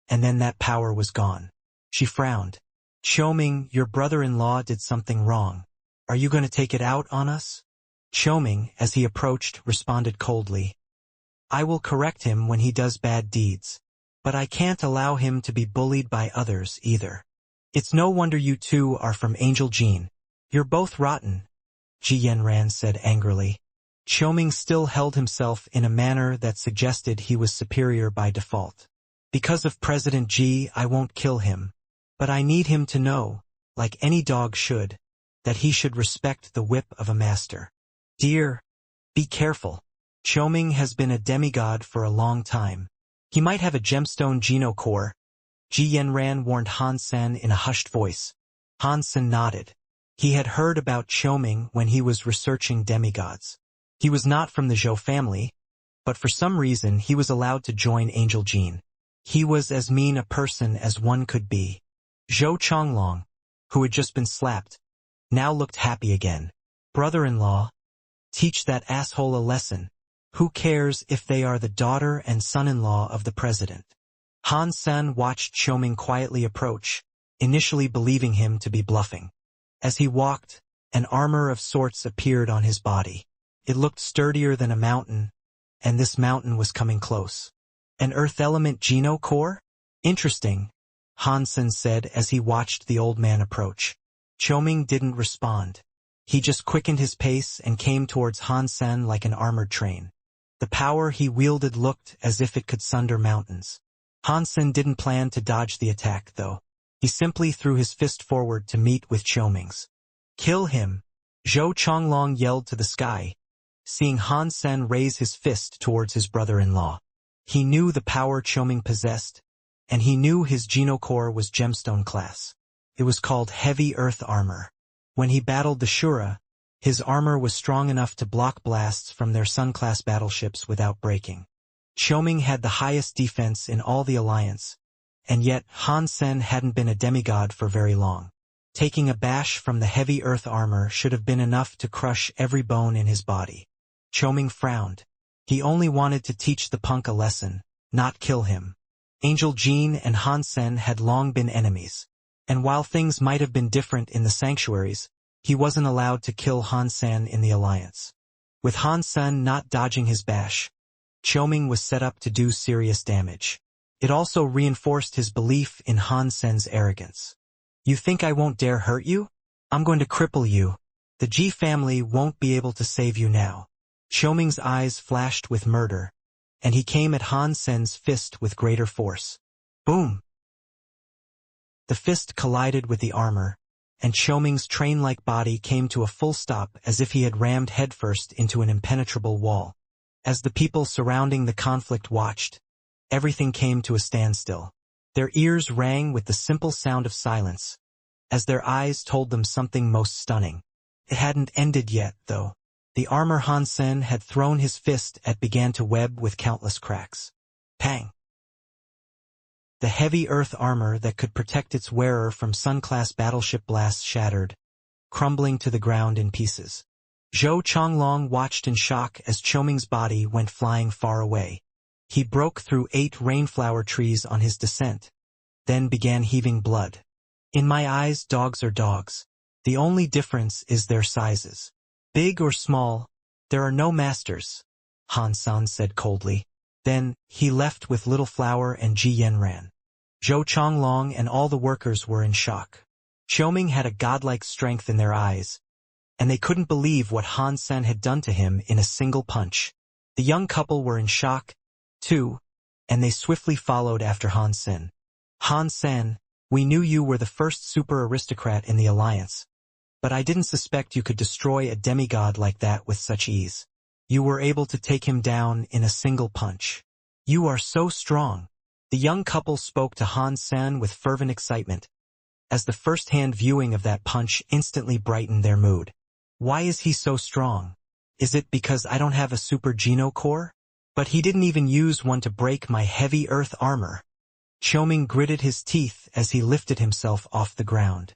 and then that power was gone. She frowned. Qiuming, your brother-in-law did something wrong. Are you going to take it out on us? Qiuming, as he approached, responded coldly. I will correct him when he does bad deeds. But I can't allow him to be bullied by others either. It's no wonder you two are from Angel Gene. You're both rotten, Ji Yanran said angrily. Qiuming still held himself in a manner that suggested he was superior by default. Because of President Ji, I won't kill him. But I need him to know, like any dog should, that he should respect the whip of a master. Dear, be careful. Qiuming has been a demigod for a long time. He might have a gemstone geno core. Ji Yanran warned Han Sen in a hushed voice. Han Sen nodded. He had heard about Qiuming when he was researching demigods. He was not from the Zhou family, but for some reason he was allowed to join Angel Gene. He was as mean a person as one could be. Zhou Changlong, who had just been slapped, now looked happy again. Brother-in-law, teach that asshole a lesson. Who cares if they are the daughter and son-in-law of the president? Han Sen watched Qiuming quietly approach, initially believing him to be bluffing. As he walked, an armor of sorts appeared on his body. It looked sturdier than a mountain, and this mountain was coming close. An earth element geno core? Interesting, Han Sen said as he watched the old man approach. Qiuming didn't respond. He just quickened his pace and came towards Han Sen like an armored train. The power he wielded looked as if it could sunder mountains. Han Sen didn't plan to dodge the attack, though. He simply threw his fist forward to meet with Qiuming's. Kill him! Zhou Changlong yelled to the sky, seeing Han Sen raise his fist towards his brother-in-law. He knew the power Qiuming possessed, and he knew his genocore was gemstone class. It was called heavy earth armor. When he battled the Shura, his armor was strong enough to block blasts from their Sun-class battleships without breaking. Qiuming had the highest defense in all the alliance, and yet Han Sen hadn't been a demigod for very long. Taking a bash from the heavy earth armor should have been enough to crush every bone in his body. Qiuming frowned. He only wanted to teach the punk a lesson, not kill him. Angel Gene and Han Sen had long been enemies, and while things might have been different in the sanctuaries, he wasn't allowed to kill Han Sen in the alliance. With Han Sen not dodging his bash, Qiuming was set up to do serious damage. It also reinforced his belief in Han Sen's arrogance. You think I won't dare hurt you? I'm going to cripple you. The Ji family won't be able to save you now. Qiuming's eyes flashed with murder, and he came at Han Sen's fist with greater force. Boom! The fist collided with the armor, and Qiuming's train-like body came to a full stop as if he had rammed headfirst into an impenetrable wall. As the people surrounding the conflict watched, everything came to a standstill. Their ears rang with the simple sound of silence, as their eyes told them something most stunning. It hadn't ended yet, though. The armor Han Sen had thrown his fist at began to web with countless cracks. Pang! The heavy earth armor that could protect its wearer from Sun-class battleship blasts shattered, crumbling to the ground in pieces. Zhou Changlong watched in shock as Qiuming's body went flying far away. He broke through 8 rainflower trees on his descent, then began heaving blood. In my eyes, dogs are dogs. The only difference is their sizes. Big or small, there are no masters, Han San said coldly. Then, he left with Little Flower and Ji Yanran. Zhou Changlong and all the workers were in shock. Xiaoming had a godlike strength in their eyes, and they couldn't believe what Han Sen had done to him in a single punch. The young couple were in shock, too, and they swiftly followed after Han Sen. Han Sen, we knew you were the first super aristocrat in the alliance, but I didn't suspect you could destroy a demigod like that with such ease. You were able to take him down in a single punch. You are so strong. The young couple spoke to Han Sen with fervent excitement, as the first-hand viewing of that punch instantly brightened their mood. Why is he so strong? Is it because I don't have a super geno core? But he didn't even use one to break my heavy earth armor. Xiaoming gritted his teeth as he lifted himself off the ground.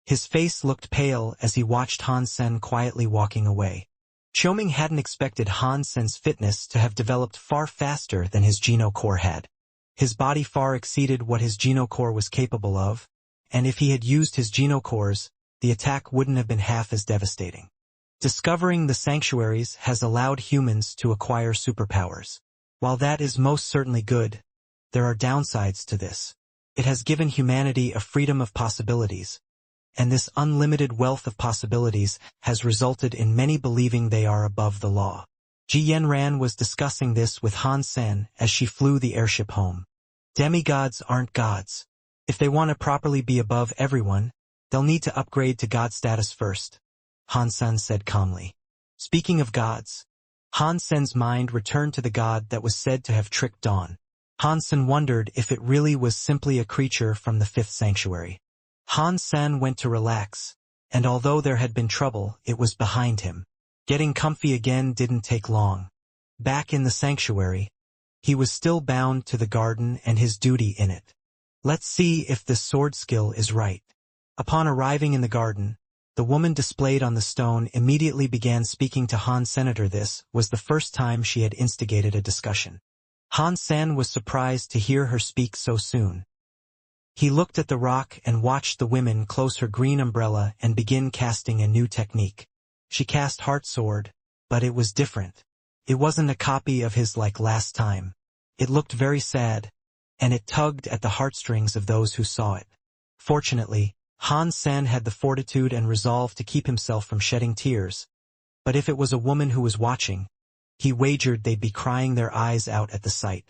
His face looked pale as he watched Han Sen quietly walking away. Xiaoming hadn't expected Han Sen's fitness to have developed far faster than his geno core had. His body far exceeded what his geno core was capable of, and if he had used his geno cores, the attack wouldn't have been half as devastating. Discovering the sanctuaries has allowed humans to acquire superpowers. While that is most certainly good, there are downsides to this. It has given humanity a freedom of possibilities, and this unlimited wealth of possibilities has resulted in many believing they are above the law. Ji Yanran was discussing this with Han Sen as she flew the airship home. Demigods aren't gods. If they want to properly be above everyone, they'll need to upgrade to god status first, Han Sen said calmly. Speaking of gods, Han Sen's mind returned to the god that was said to have tricked Dawn. Han Sen wondered if it really was simply a creature from the fifth sanctuary. Han Sen went to relax, and although there had been trouble, it was behind him. Getting comfy again didn't take long. Back in the sanctuary, he was still bound to the garden and his duty in it. Let's see if this sword skill is right. Upon arriving in the garden, the woman displayed on the stone immediately began speaking to Han Senator. This was the first time she had instigated a discussion. Han Sen was surprised to hear her speak so soon. He looked at the rock and watched the women close her green umbrella and begin casting a new technique. She cast Heart Sword, but it was different. It wasn't a copy of his like last time. It looked very sad, and it tugged at the heartstrings of those who saw it. Fortunately, Han Sen had the fortitude and resolve to keep himself from shedding tears, but if it was a woman who was watching, he wagered they'd be crying their eyes out at the sight.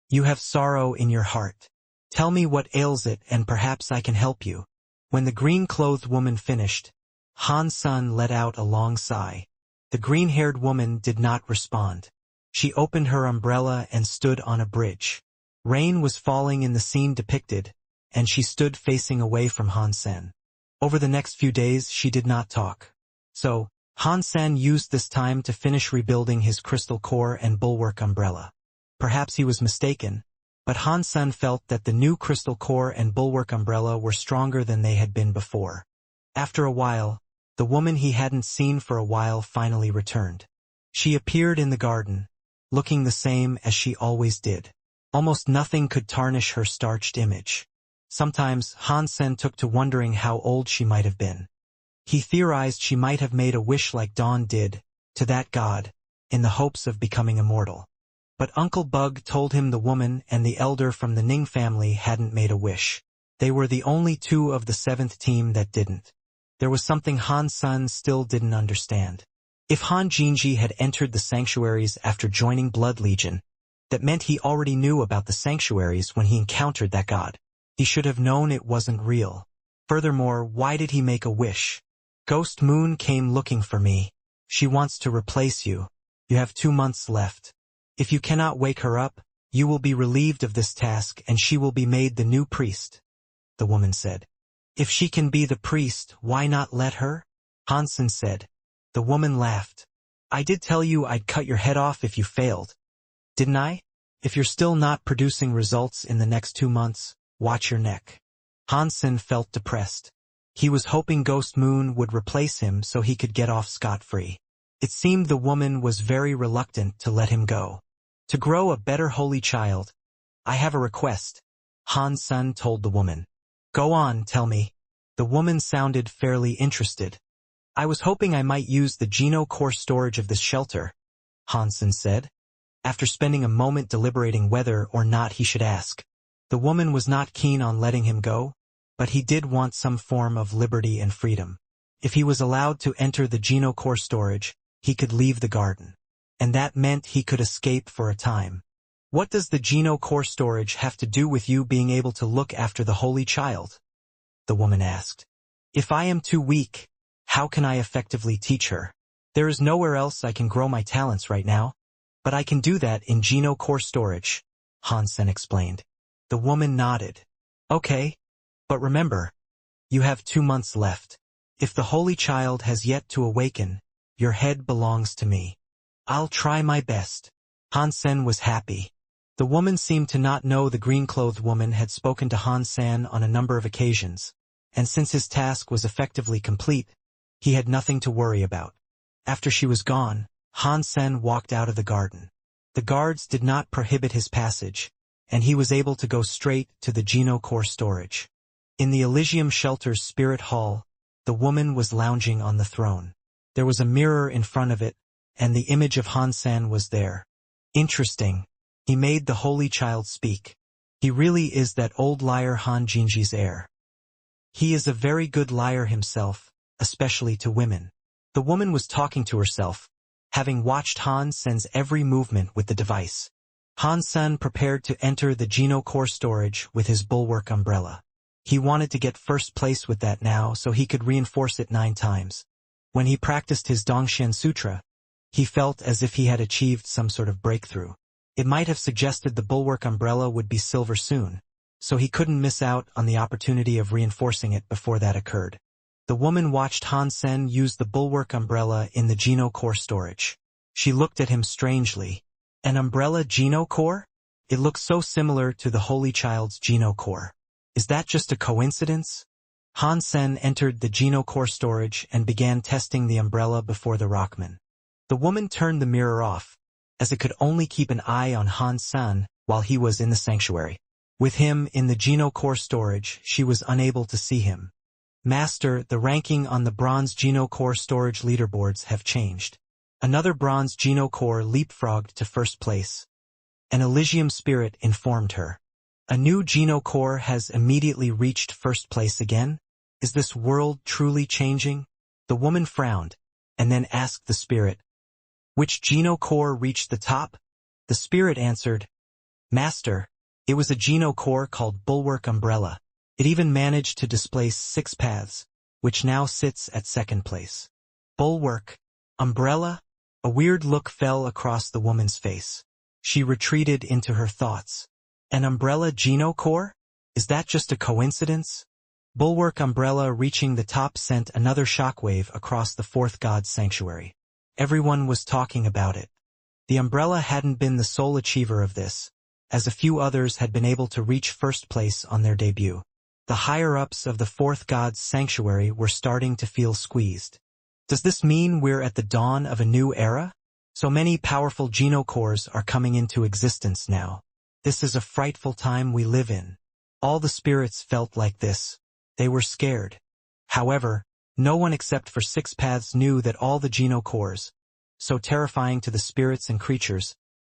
You have sorrow in your heart. Tell me what ails it and perhaps I can help you. When the green-clothed woman finished, Han Sen let out a long sigh. The green-haired woman did not respond. She opened her umbrella and stood on a bridge. Rain was falling in the scene depicted, and she stood facing away from Han Sen. Over the next few days she did not talk. So, Han Sen used this time to finish rebuilding his crystal core and bulwark umbrella. Perhaps he was mistaken, but Han Sen felt that the new crystal core and bulwark umbrella were stronger than they had been before. After a while, the woman he hadn't seen for a while finally returned. She appeared in the garden, looking the same as she always did. Almost nothing could tarnish her starched image. Sometimes Han Sen took to wondering how old she might have been. He theorized she might have made a wish like Dawn did, to that god, in the hopes of becoming immortal. But Uncle Bug told him the woman and the elder from the Ning family hadn't made a wish. They were the only two of the seventh team that didn't. There was something Han Sen still didn't understand. If Han Jinji had entered the sanctuaries after joining Blood Legion, that meant he already knew about the sanctuaries when he encountered that god. He should have known it wasn't real. Furthermore, why did he make a wish? Ghost Moon came looking for me. She wants to replace you. You have 2 months left. If you cannot wake her up, you will be relieved of this task and she will be made the new priest, the woman said. If she can be the priest, why not let her? Han Sen said. The woman laughed. I did tell you I'd cut your head off if you failed. Didn't I? If you're still not producing results in the next 2 months, watch your neck. Han Sen felt depressed. He was hoping Ghost Moon would replace him so he could get off scot-free. It seemed the woman was very reluctant to let him go. To grow a better holy child, I have a request, Han Sen told the woman. Go on, tell me. The woman sounded fairly interested. I was hoping I might use the Geno core storage of this shelter, Han Sen said, after spending a moment deliberating whether or not he should ask. The woman was not keen on letting him go, but he did want some form of liberty and freedom. If he was allowed to enter the Geno core storage, he could leave the garden. And that meant he could escape for a time. What does the Geno core storage have to do with you being able to look after the Holy Child? The woman asked. If I am too weak, how can I effectively teach her? There is nowhere else I can grow my talents right now. But I can do that in Geno core storage, Hansen explained. The woman nodded. Okay. But remember, you have 2 months left. If the Holy Child has yet to awaken, your head belongs to me. I'll try my best. Hansen was happy. The woman seemed to not know the green-clothed woman had spoken to Hansen on a number of occasions, and since his task was effectively complete, he had nothing to worry about. After she was gone, Hansen walked out of the garden. The guards did not prohibit his passage, and he was able to go straight to the Geno core storage. In the Elysium Shelter's spirit hall, the woman was lounging on the throne. There was a mirror in front of it, and the image of Hansen was there. Interesting. He made the Holy Child speak. He really is that old liar Han Jinji's heir. He is a very good liar himself, especially to women. The woman was talking to herself, having watched Hansen's every movement with the device. Hansen prepared to enter the Geno core storage with his bulwark umbrella. He wanted to get first place with that now so he could reinforce it 9 times. When he practiced his Dongxian Sutra, he felt as if he had achieved some sort of breakthrough. It might have suggested the bulwark umbrella would be silver soon, so he couldn't miss out on the opportunity of reinforcing it before that occurred. The woman watched Hansen use the bulwark umbrella in the Geno core storage. She looked at him strangely. An umbrella Geno core? It looks so similar to the Holy Child's Geno core. Is that just a coincidence? Hansen entered the Geno core storage and began testing the umbrella before the Rockman. The woman turned the mirror off, as it could only keep an eye on Hansen while he was in the sanctuary. With him in the Geno core storage, she was unable to see him. Master, the ranking on the bronze Geno core storage leaderboards have changed. Another bronze Geno core leapfrogged to first place. An Elysium spirit informed her. A new Geno core has immediately reached first place again? Is this world truly changing? The woman frowned, and then asked the spirit, which Geno core reached the top? The spirit answered, Master, it was a Geno core called Bulwark Umbrella. It even managed to displace 6 paths, which now sits at second place. Bulwark, umbrella? A weird look fell across the woman's face. She retreated into her thoughts. An umbrella Geno core? Is that just a coincidence? Bulwark umbrella reaching the top sent another shockwave across the fourth god's sanctuary. Everyone was talking about it. The umbrella hadn't been the sole achiever of this, as a few others had been able to reach first place on their debut. The higher-ups of the fourth god's sanctuary were starting to feel squeezed. Does this mean we're at the dawn of a new era? So many powerful Geno cores are coming into existence now. This is a frightful time we live in. All the spirits felt like this. They were scared. However, no one except for 6 paths knew that all the Geno cores, so terrifying to the spirits and creatures,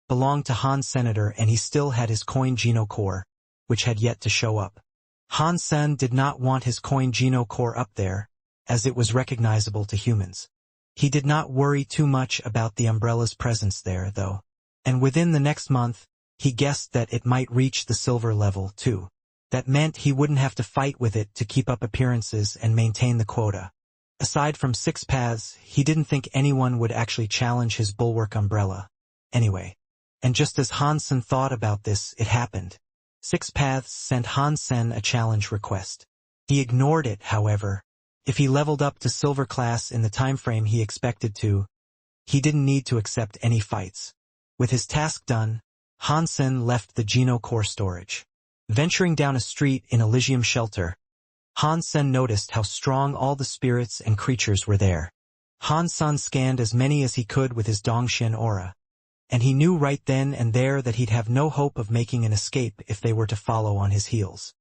belonged to Han's Senator, and he still had his coin Geno core, which had yet to show up. Hansen did not want his coin Geno core up there, as it was recognizable to humans. He did not worry too much about the umbrella's presence there, though, and within the next month, he guessed that it might reach the silver level, too. That meant he wouldn't have to fight with it to keep up appearances and maintain the quota. Aside from 6 paths, he didn't think anyone would actually challenge his bulwark umbrella. Anyway, and just as Hansen thought about this, it happened. 6 paths sent Hansen a challenge request. He ignored it, however. If he leveled up to silver class in the time frame he expected to, he didn't need to accept any fights. With his task done, Hansen left the Geno core storage. Venturing down a street in Elysium Shelter, Hansen noticed how strong all the spirits and creatures were there. Hansen scanned as many as he could with his Dongxian aura, and he knew right then and there that he'd have no hope of making an escape if they were to follow on his heels.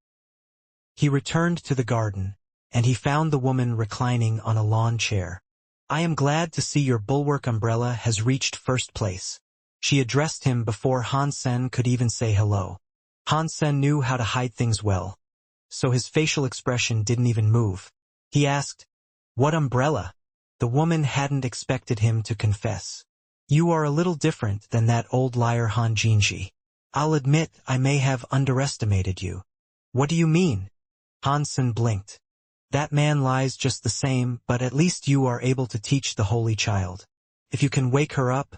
He returned to the garden, and he found the woman reclining on a lawn chair. I am glad to see your bulwark umbrella has reached first place. She addressed him before Hansen could even say hello. Hansen knew how to hide things well. so his facial expression didn't even move. He asked, "What umbrella?" The woman hadn't expected him to confess. "You are a little different than that old liar Han Jinji. I'll admit I may have underestimated you." "What do you mean?" Hansen blinked. "That man lies just the same, but at least you are able to teach the holy child. If you can wake her up,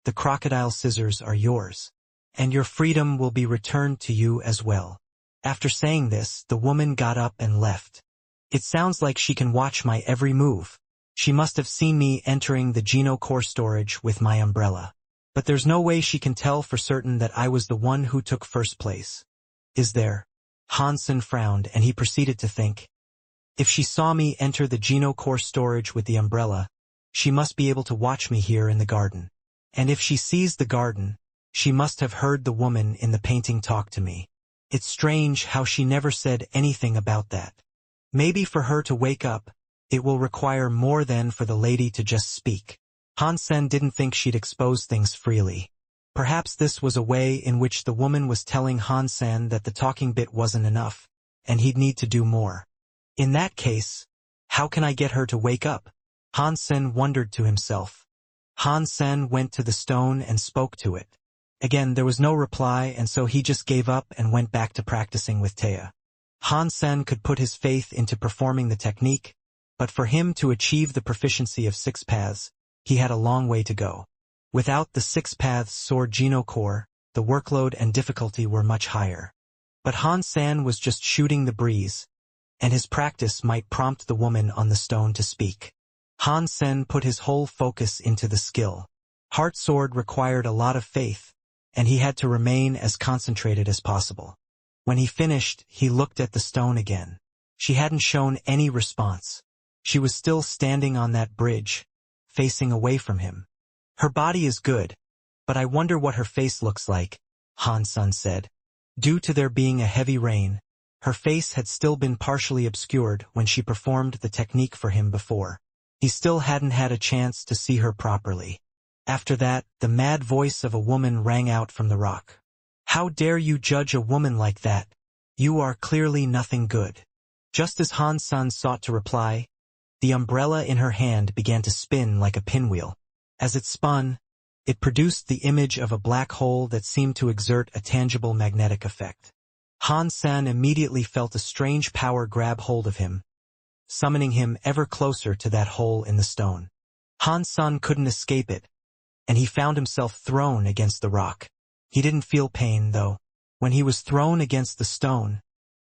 the crocodile scissors are yours. And your freedom will be returned to you as well." After saying this, the woman got up and left. "It sounds like she can watch my every move. She must have seen me entering the Geno core storage with my umbrella. But there's no way she can tell for certain that I was the one who took first place. Is there?" Hansen frowned, and he proceeded to think. "If she saw me enter the Geno core storage with the umbrella, she must be able to watch me here in the garden. And if she sees the garden, she must have heard the woman in the painting talk to me. It's strange how she never said anything about that. Maybe for her to wake up, it will require more than for the lady to just speak." Hansen didn't think she'd expose things freely. Perhaps this was a way in which the woman was telling Hansen that the talking bit wasn't enough, and he'd need to do more. In that case, how can I get her to wake up? Hansen wondered to himself. Hansen went to the stone and spoke to it. Again, there was no reply, and so he just gave up and went back to practicing with Taya. Hansen could put his faith into performing the technique, but for him to achieve the proficiency of 6 paths, he had a long way to go. Without the 6 paths sword Geno core, the workload and difficulty were much higher. But Hansen was just shooting the breeze, and his practice might prompt the woman on the stone to speak. Hansen put his whole focus into the skill. Heart sword required a lot of faith, and he had to remain as concentrated as possible. When he finished, he looked at the stone again. She hadn't shown any response. She was still standing on that bridge, facing away from him. "Her body is good, but I wonder what her face looks like," Hansen said. Due to there being a heavy rain, her face had still been partially obscured when she performed the technique for him before. He still hadn't had a chance to see her properly. After that, the mad voice of a woman rang out from the rock. "How dare you judge a woman like that? You are clearly nothing good." Just as Hansen sought to reply, the umbrella in her hand began to spin like a pinwheel. As it spun, it produced the image of a black hole that seemed to exert a tangible magnetic effect. Hansen immediately felt a strange power grab hold of him, summoning him ever closer to that hole in the stone. Hansen couldn't escape it, and he found himself thrown against the rock. He didn't feel pain, though. When he was thrown against the stone,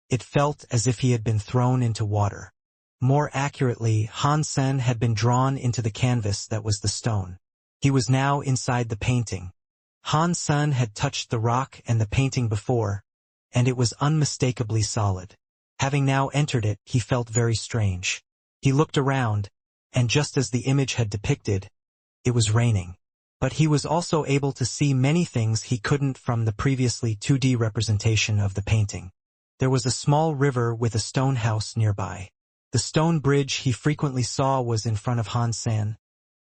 it felt as if he had been thrown into water. More accurately, Hansen had been drawn into the canvas that was the stone. He was now inside the painting. Hansen had touched the rock and the painting before, and it was unmistakably solid. Having now entered it, he felt very strange. He looked around, and just as the image had depicted, it was raining. But he was also able to see many things he couldn't from the previously 2D representation of the painting. There was a small river with a stone house nearby. The stone bridge he frequently saw was in front of Hansen,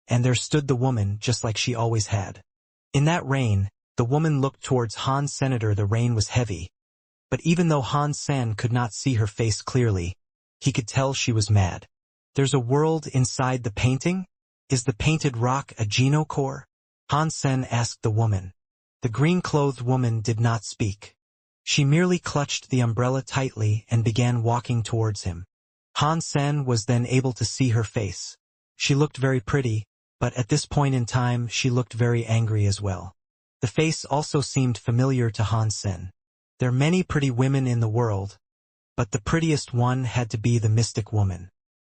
and there stood the woman just like she always had. In that rain, the woman looked towards Hansen. The rain was heavy, but even though Hansen could not see her face clearly, he could tell she was mad. "There's a world inside the painting? Is the painted rock a Geno core?" Hansen asked the woman. The green-clothed woman did not speak. She merely clutched the umbrella tightly and began walking towards him. Hansen was then able to see her face. She looked very pretty, but at this point in time she looked very angry as well. The face also seemed familiar to Hansen. There are many pretty women in the world, but the prettiest one had to be the mystic woman.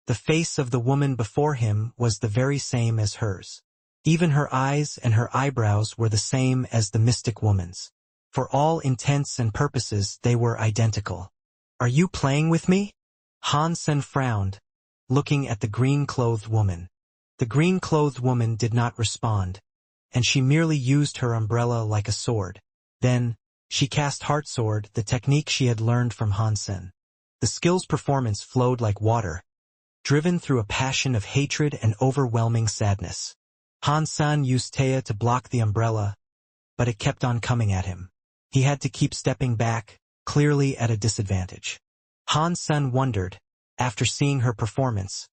The face of the woman before him was the very same as hers. Even her eyes and her eyebrows were the same as the mystic woman's. For all intents and purposes, they were identical. "Are you playing with me?" Hansen frowned, looking at the green-clothed woman. The green-clothed woman did not respond, and she merely used her umbrella like a sword. Then, she cast Heart Sword, the technique she had learned from Hansen. The skill's performance flowed like water, driven through a passion of hatred and overwhelming sadness. Hansen used Taya to block the umbrella, but it kept on coming at him. He had to keep stepping back, clearly at a disadvantage. Han Sen wondered, after seeing her performance,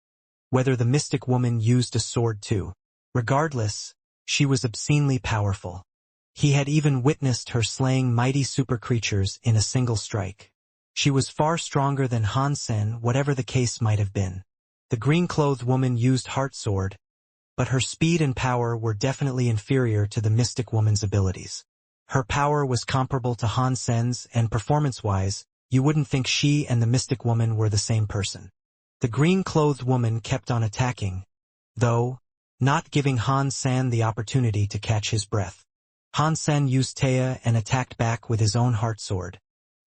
whether the mystic woman used a sword too. Regardless, she was obscenely powerful. He had even witnessed her slaying mighty super creatures in a single strike. She was far stronger than Han Sen, whatever the case might have been. The green-clothed woman used Heart Sword, but her speed and power were definitely inferior to the mystic woman's abilities. Her power was comparable to Han Sen's, and performance-wise, you wouldn't think she and the mystic woman were the same person. The green-clothed woman kept on attacking, though, not giving Han Sen the opportunity to catch his breath. Han Sen used Taya and attacked back with his own Heart Sword.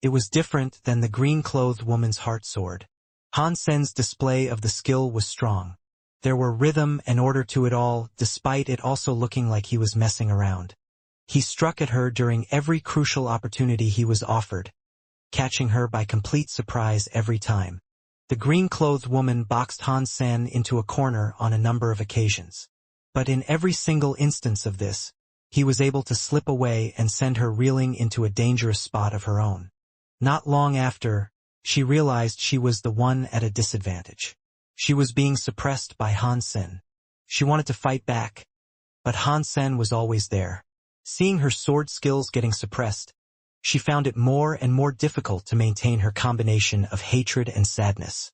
It was different than the green-clothed woman's Heart Sword. Han Sen's display of the skill was strong. There were rhythm and order to it all, despite it also looking like he was messing around. He struck at her during every crucial opportunity he was offered, catching her by complete surprise every time. The green-clothed woman boxed Han Sen into a corner on a number of occasions. But in every single instance of this, he was able to slip away and send her reeling into a dangerous spot of her own. Not long after, she realized she was the one at a disadvantage. She was being suppressed by Han Sen. She wanted to fight back, but Han Sen was always there. Seeing her sword skills getting suppressed, she found it more and more difficult to maintain her combination of hatred and sadness.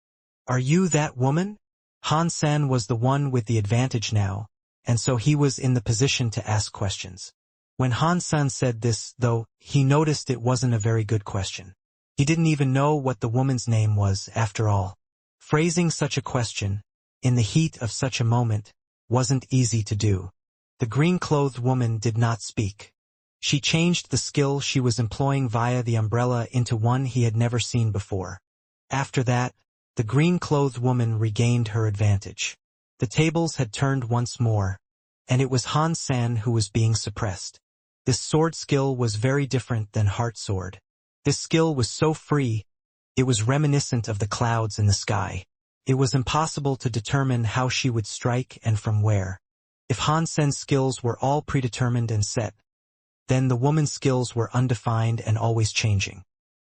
"Are you that woman?" Han Sen was the one with the advantage now, and so he was in the position to ask questions. When Han Sen said this, though, he noticed it wasn't a very good question. He didn't even know what the woman's name was, after all. Phrasing such a question, in the heat of such a moment, wasn't easy to do. The green-clothed woman did not speak. She changed the skill she was employing via the umbrella into one he had never seen before. After that, the green-clothed woman regained her advantage. The tables had turned once more, and it was Han Sen who was being suppressed. This sword skill was very different than Heart Sword. This skill was so free, it was reminiscent of the clouds in the sky. It was impossible to determine how she would strike and from where. If Han Sen's skills were all predetermined and set, then the woman's skills were undefined and always changing.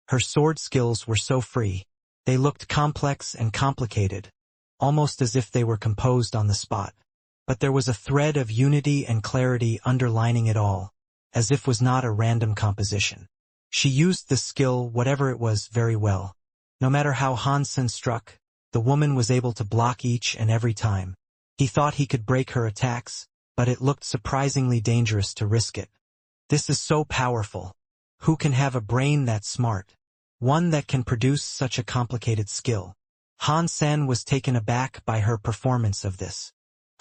Her sword skills were so free. They looked complex and complicated, almost as if they were composed on the spot. But there was a thread of unity and clarity underlining it all, as if was not a random composition. She used the skill, whatever it was, very well. No matter how Han Sen struck, the woman was able to block each and every time. He thought he could break her attacks, but it looked surprisingly dangerous to risk it. This is so powerful. Who can have a brain that smart? One that can produce such a complicated skill. Han Sen was taken aback by her performance of this.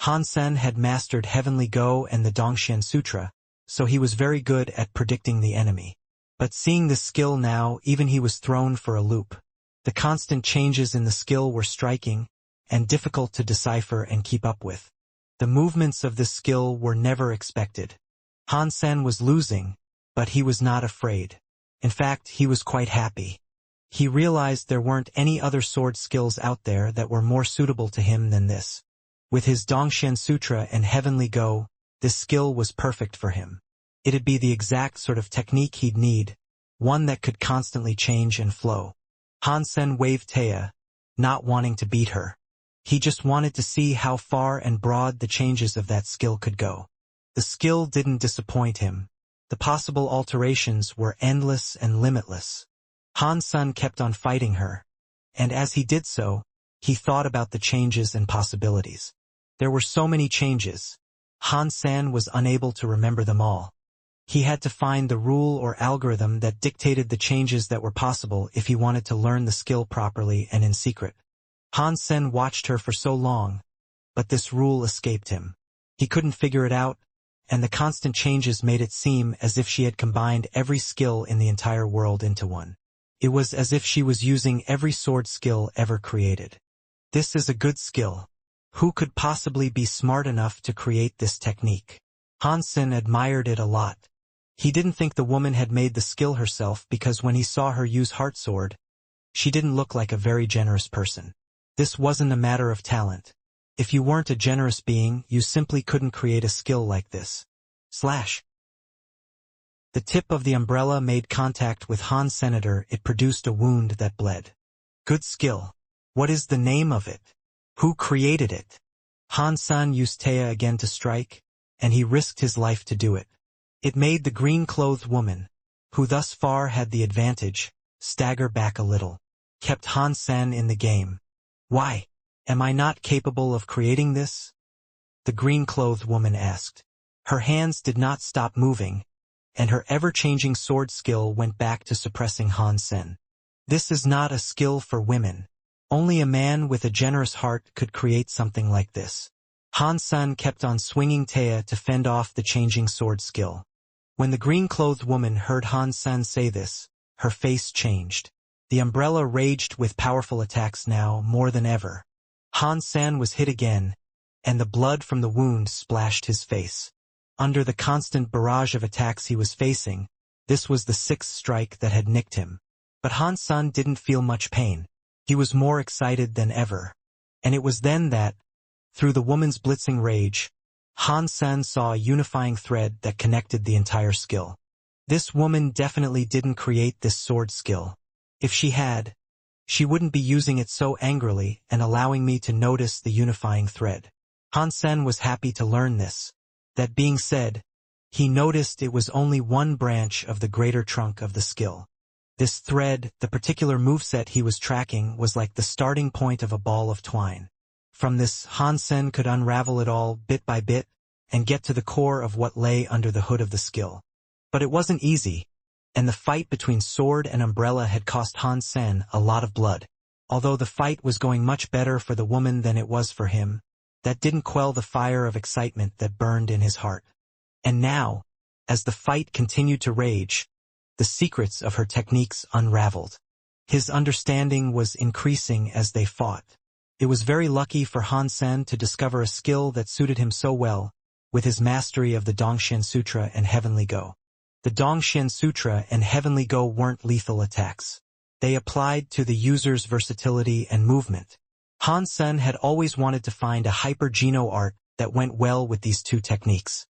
Han Sen had mastered Heavenly Go and the Dongxian Sutra, so he was very good at predicting the enemy. But seeing this skill now, even he was thrown for a loop. The constant changes in the skill were striking, and difficult to decipher and keep up with. The movements of this skill were never expected. Han Sen was losing, but he was not afraid. In fact, he was quite happy. He realized there weren't any other sword skills out there that were more suitable to him than this. With his Dongxian Sutra and Heavenly Go, this skill was perfect for him. It'd be the exact sort of technique he'd need, one that could constantly change and flow. Han Sen waved Taya, not wanting to beat her. He just wanted to see how far and broad the changes of that skill could go. The skill didn't disappoint him. The possible alterations were endless and limitless. Han Sen kept on fighting her, and as he did so, he thought about the changes and possibilities. There were so many changes. Han Sen was unable to remember them all. He had to find the rule or algorithm that dictated the changes that were possible if he wanted to learn the skill properly and in secret. Han Sen watched her for so long, but this rule escaped him. He couldn't figure it out, and the constant changes made it seem as if she had combined every skill in the entire world into one. It was as if she was using every sword skill ever created. This is a good skill. Who could possibly be smart enough to create this technique? Han Sen admired it a lot. He didn't think the woman had made the skill herself because when he saw her use Heart Sword, she didn't look like a very generous person. This wasn't a matter of talent. If you weren't a generous being, you simply couldn't create a skill like this. Slash. The tip of the umbrella made contact with Han's senator. It produced a wound that bled. Good skill. What is the name of it? Who created it? Han Sen used Taya again to strike, and he risked his life to do it. It made the green-clothed woman, who thus far had the advantage, stagger back a little. Kept Han Sen in the game. Why? Am I not capable of creating this? The green-clothed woman asked. Her hands did not stop moving, and her ever-changing sword skill went back to suppressing Han Sen. This is not a skill for women. Only a man with a generous heart could create something like this. Han Sen kept on swinging Taya to fend off the changing sword skill. When the green-clothed woman heard Han Sen say this, her face changed. The umbrella raged with powerful attacks now more than ever. Han Sen was hit again, and the blood from the wound splashed his face. Under the constant barrage of attacks he was facing, this was the sixth strike that had nicked him. But Han Sen didn't feel much pain. He was more excited than ever. And it was then that, through the woman's blitzing rage, Han Sen saw a unifying thread that connected the entire skill. This woman definitely didn't create this sword skill. If she had, she wouldn't be using it so angrily and allowing me to notice the unifying thread. Han Sen was happy to learn this. That being said, he noticed it was only one branch of the greater trunk of the skill. This thread, the particular moveset he was tracking, was like the starting point of a ball of twine. From this, Han Sen could unravel it all bit by bit and get to the core of what lay under the hood of the skill. But it wasn't easy, and the fight between sword and umbrella had cost Han Sen a lot of blood. Although the fight was going much better for the woman than it was for him, that didn't quell the fire of excitement that burned in his heart. And now, as the fight continued to rage, the secrets of her techniques unraveled. His understanding was increasing as they fought. It was very lucky for Han Sen to discover a skill that suited him so well, with his mastery of the Dongxian Sutra and Heavenly Go. The Dongxian Sutra and Heavenly Go weren't lethal attacks. They applied to the user's versatility and movement. Han Sen had always wanted to find a hyper-geno art that went well with these two techniques.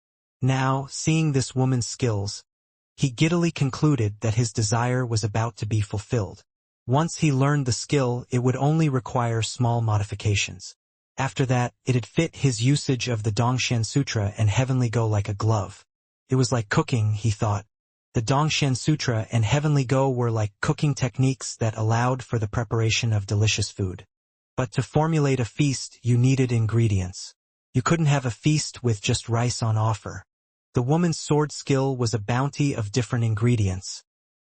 Now, seeing this woman's skills, he giddily concluded that his desire was about to be fulfilled. Once he learned the skill, it would only require small modifications. After that, it'd fit his usage of the Dongxian Sutra and Heavenly Go like a glove. It was like cooking, he thought. The Dongxian Sutra and Heavenly Go were like cooking techniques that allowed for the preparation of delicious food. But to formulate a feast, you needed ingredients. You couldn't have a feast with just rice on offer. The woman's sword skill was a bounty of different ingredients,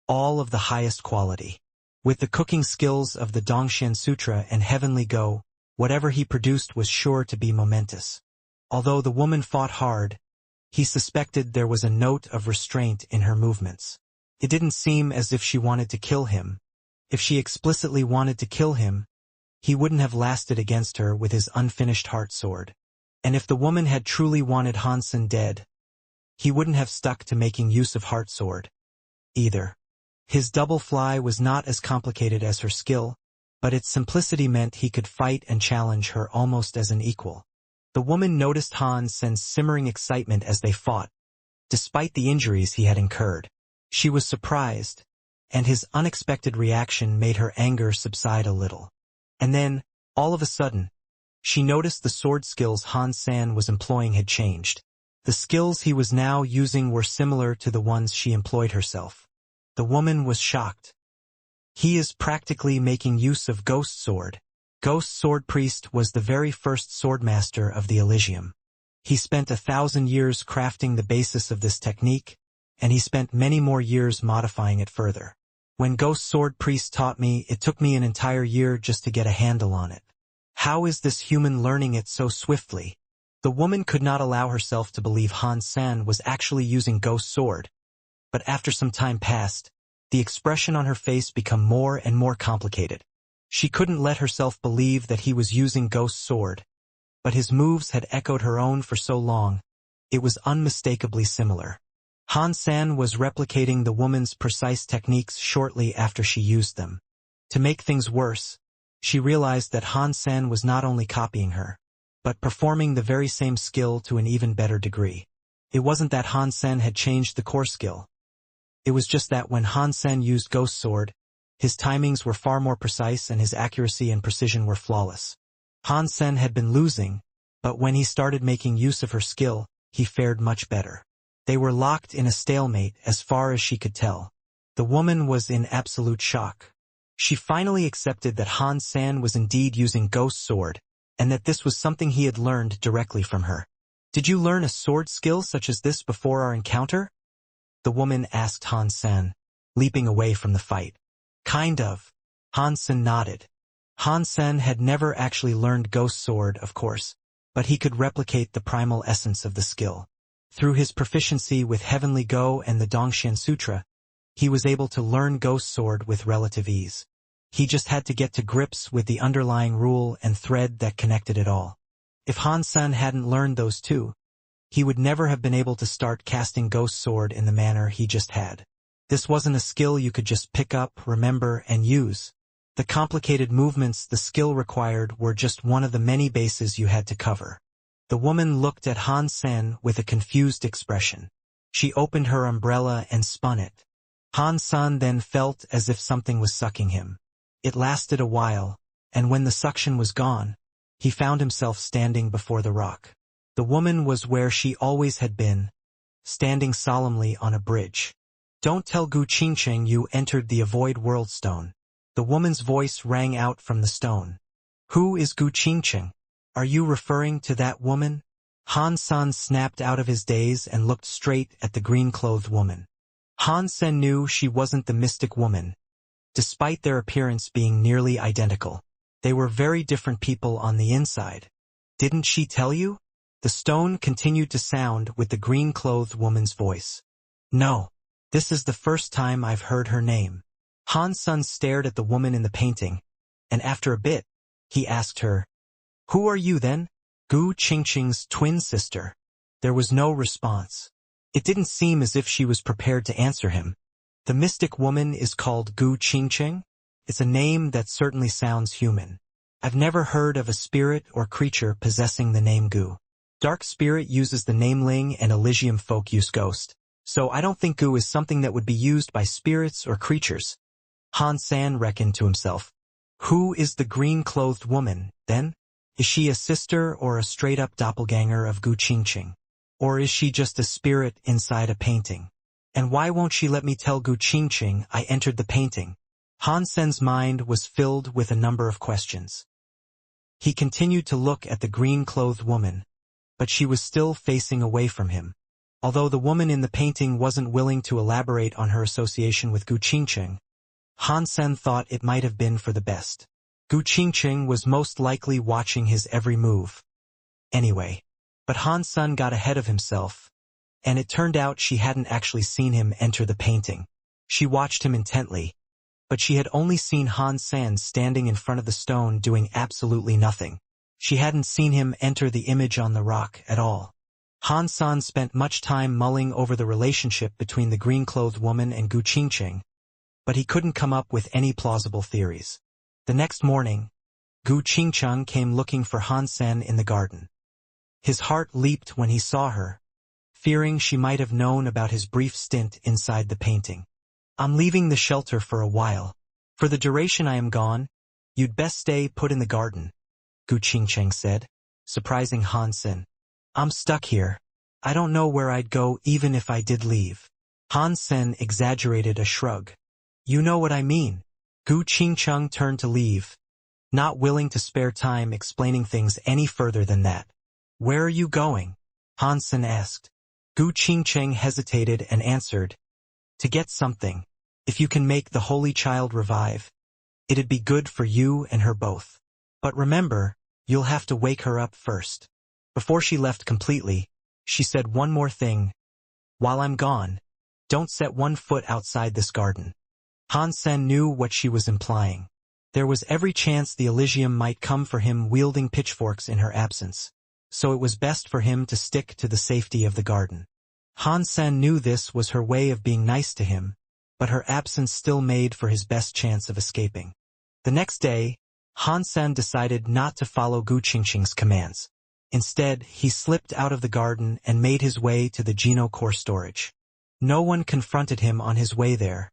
all of the highest quality. With the cooking skills of the Dongxian Sutra and Heavenly Go, whatever he produced was sure to be momentous. Although the woman fought hard, he suspected there was a note of restraint in her movements. It didn't seem as if she wanted to kill him. If she explicitly wanted to kill him, he wouldn't have lasted against her with his unfinished heart sword. And if the woman had truly wanted Han Sen dead, he wouldn't have stuck to making use of heart sword either. His double fly was not as complicated as her skill, but its simplicity meant he could fight and challenge her almost as an equal. The woman noticed Han Sen's simmering excitement as they fought, despite the injuries he had incurred. She was surprised, and his unexpected reaction made her anger subside a little. And then, all of a sudden, she noticed the sword skills Han Sen was employing had changed. The skills he was now using were similar to the ones she employed herself. The woman was shocked. He is practically making use of Ghost Sword. Ghost Sword Priest was the very first swordmaster of the Elysium. He spent 1,000 years crafting the basis of this technique, and he spent many more years modifying it further. When Ghost Sword Priest taught me, it took me an entire year just to get a handle on it. How is this human learning it so swiftly? The woman could not allow herself to believe Han Sen was actually using Ghost Sword. But after some time passed, the expression on her face became more and more complicated. She couldn't let herself believe that he was using Ghost Sword. But his moves had echoed her own for so long, it was unmistakably similar. Han Sen was replicating the woman's precise techniques shortly after she used them. To make things worse, she realized that Han Sen was not only copying her, but performing the very same skill to an even better degree. It wasn't that Han Sen had changed the core skill. It was just that when Han Sen used Ghost Sword, His timings were far more precise and his accuracy and precision were flawless. Han Sen had been losing, but when he started making use of her skill, he fared much better. They were locked in a stalemate as far as she could tell. The woman was in absolute shock. She finally accepted that Han Sen was indeed using Ghost Sword, and that this was something he had learned directly from her. "Did you learn a sword skill such as this before our encounter?" the woman asked Han Sen, leaping away from the fight. "Kind of." Han Sen nodded. Han Sen had never actually learned Ghost Sword, of course, but he could replicate the primal essence of the skill. Through his proficiency with Heavenly Go and the Dongxian Sutra, he was able to learn Ghost Sword with relative ease. He just had to get to grips with the underlying rule and thread that connected it all. If Han Sen hadn't learned those two, he would never have been able to start casting Ghost Sword in the manner he just had. This wasn't a skill you could just pick up, remember, and use. The complicated movements the skill required were just one of the many bases you had to cover. The woman looked at Han Sen with a confused expression. She opened her umbrella and spun it. Han Sen then felt as if something was sucking him. It lasted a while, and when the suction was gone, he found himself standing before the rock. The woman was where she always had been, standing solemnly on a bridge. "Don't tell Gu Qingqing you entered the Avoid World Stone." The woman's voice rang out from the stone. "Who is Gu Qingqing? Are you referring to that woman?" Han Sen snapped out of his daze and looked straight at the green-clothed woman. Han Sen knew she wasn't the mystic woman. Despite their appearance being nearly identical, they were very different people on the inside. "Didn't she tell you?" The stone continued to sound with the green-clothed woman's voice. "No. This is the first time I've heard her name." Han Sen stared at the woman in the painting, and after a bit, he asked her, "Who are you then?" "Gu Qingqing's twin sister." There was no response. It didn't seem as if she was prepared to answer him. "The mystic woman is called Gu Qingqing?" It's a name that certainly sounds human. I've never heard of a spirit or creature possessing the name Gu. Dark Spirit uses the name Ling and Elysium folk use Ghost, so I don't think Gu is something that would be used by spirits or creatures. Han Sen reckoned to himself. Who is the green-clothed woman, then? Is she a sister or a straight-up doppelganger of Gu Qingqing? Or is she just a spirit inside a painting? And why won't she let me tell Gu Qingqing I entered the painting? Han Sen's mind was filled with a number of questions. He continued to look at the green-clothed woman, but she was still facing away from him. Although the woman in the painting wasn't willing to elaborate on her association with Gu Qingqing, Han Sen thought it might have been for the best. Gu Qingqing was most likely watching his every move. Anyway, but Han Sen got ahead of himself, and it turned out she hadn't actually seen him enter the painting. She watched him intently, but she had only seen Han Sen standing in front of the stone doing absolutely nothing. She hadn't seen him enter the image on the rock at all. Han Sen spent much time mulling over the relationship between the green-clothed woman and Gu Qingqing, but he couldn't come up with any plausible theories. The next morning, Gu Qingqing came looking for Han Sen in the garden. His heart leaped when he saw her, fearing she might have known about his brief stint inside the painting. "I'm leaving the shelter for a while. For the duration I am gone, you'd best stay put in the garden," Gu Qingqing said, surprising Han Sen. "I'm stuck here. I don't know where I'd go even if I did leave." Han Sen exaggerated a shrug. "You know what I mean." Gu Qingqing turned to leave, not willing to spare time explaining things any further than that. "Where are you going?" Han Sen asked. Gu Qingqing hesitated and answered, "To get something. If you can make the Holy Child revive, it'd be good for you and her both. But remember, you'll have to wake her up first." Before she left completely, she said one more thing. "While I'm gone, don't set one foot outside this garden." Han Sen knew what she was implying. There was every chance the Elysium might come for him wielding pitchforks in her absence, so it was best for him to stick to the safety of the garden. Han Sen knew this was her way of being nice to him, but her absence still made for his best chance of escaping. The next day, Han Sen decided not to follow Gu Qingqing's commands. Instead, he slipped out of the garden and made his way to the Geno core storage. No one confronted him on his way there,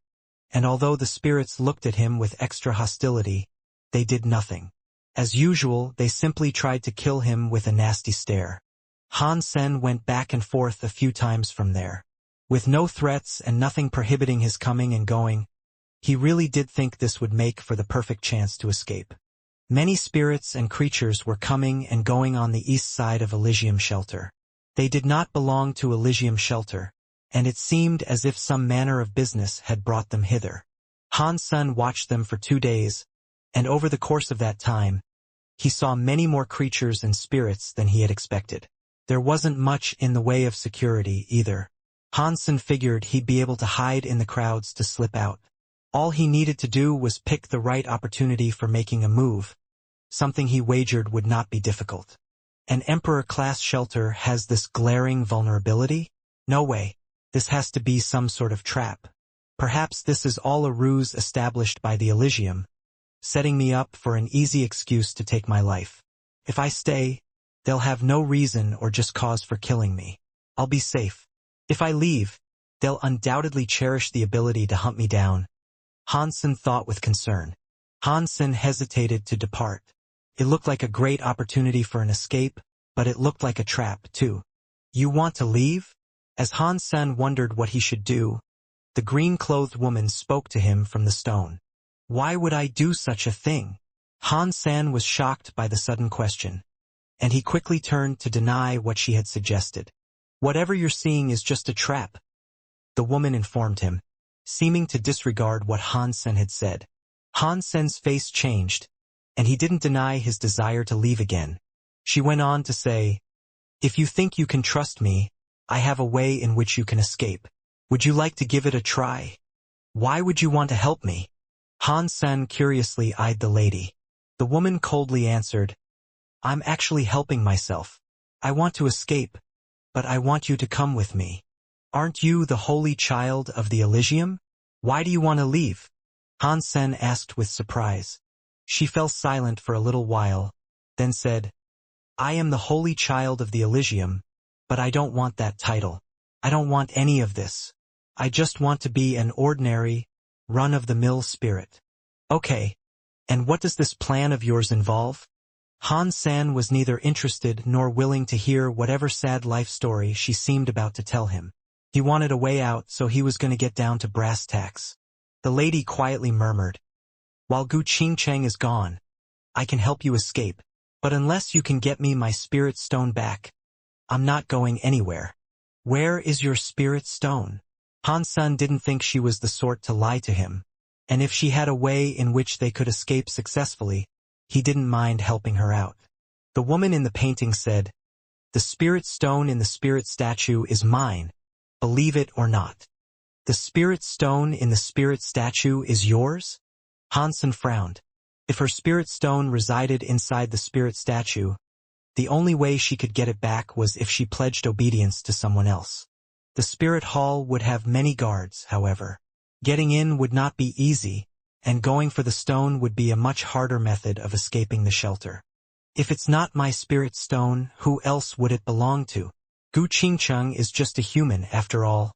and although the spirits looked at him with extra hostility, they did nothing. As usual, they simply tried to kill him with a nasty stare. Han Sen went back and forth a few times from there. With no threats and nothing prohibiting his coming and going, he really did think this would make for the perfect chance to escape. Many spirits and creatures were coming and going on the east side of Elysium Shelter. They did not belong to Elysium Shelter, and it seemed as if some manner of business had brought them hither. Han Sen watched them for 2 days, and over the course of that time, he saw many more creatures and spirits than he had expected. There wasn't much in the way of security either. Han Sen figured he'd be able to hide in the crowds to slip out. All he needed to do was pick the right opportunity for making a move, something he wagered would not be difficult. An Emperor-class shelter has this glaring vulnerability? No way. This has to be some sort of trap. Perhaps this is all a ruse established by the Elysium, setting me up for an easy excuse to take my life. If I stay, they'll have no reason or just cause for killing me. I'll be safe. If I leave, they'll undoubtedly cherish the ability to hunt me down. Han Sen thought with concern. Han Sen hesitated to depart. It looked like a great opportunity for an escape, but it looked like a trap, too. You want to leave? As Han Sen wondered what he should do, the green-clothed woman spoke to him from the stone. Why would I do such a thing? Han Sen was shocked by the sudden question, and he quickly turned to deny what she had suggested. Whatever you're seeing is just a trap, the woman informed him, seeming to disregard what Han Sen had said. Han Sen's face changed, and he didn't deny his desire to leave again. She went on to say, "If you think you can trust me, I have a way in which you can escape. Would you like to give it a try?" "Why would you want to help me?" Han Sen curiously eyed the lady. The woman coldly answered, "I'm actually helping myself. I want to escape, but I want you to come with me. Aren't you the holy child of the Elysium? Why do you want to leave?" Han Sen asked with surprise. She fell silent for a little while, then said, "I am the holy child of the Elysium, but I don't want that title. I don't want any of this. I just want to be an ordinary, run-of-the-mill spirit." "Okay, and what does this plan of yours involve?" Han Sen was neither interested nor willing to hear whatever sad life story she seemed about to tell him. He wanted a way out, so he was going to get down to brass tacks. The lady quietly murmured, "While Gu Qingcheng is gone, I can help you escape, but unless you can get me my spirit stone back, I'm not going anywhere." "Where is your spirit stone?" Han Sen didn't think she was the sort to lie to him, and if she had a way in which they could escape successfully, he didn't mind helping her out. The woman in the painting said, "The spirit stone in the spirit statue is mine, believe it or not." "The spirit stone in the spirit statue is yours?" Han Sen frowned. If her spirit stone resided inside the spirit statue, the only way she could get it back was if she pledged obedience to someone else. The spirit hall would have many guards, however. Getting in would not be easy, and going for the stone would be a much harder method of escaping the shelter. "If it's not my spirit stone, who else would it belong to? Gu Qingcheng is just a human, after all,"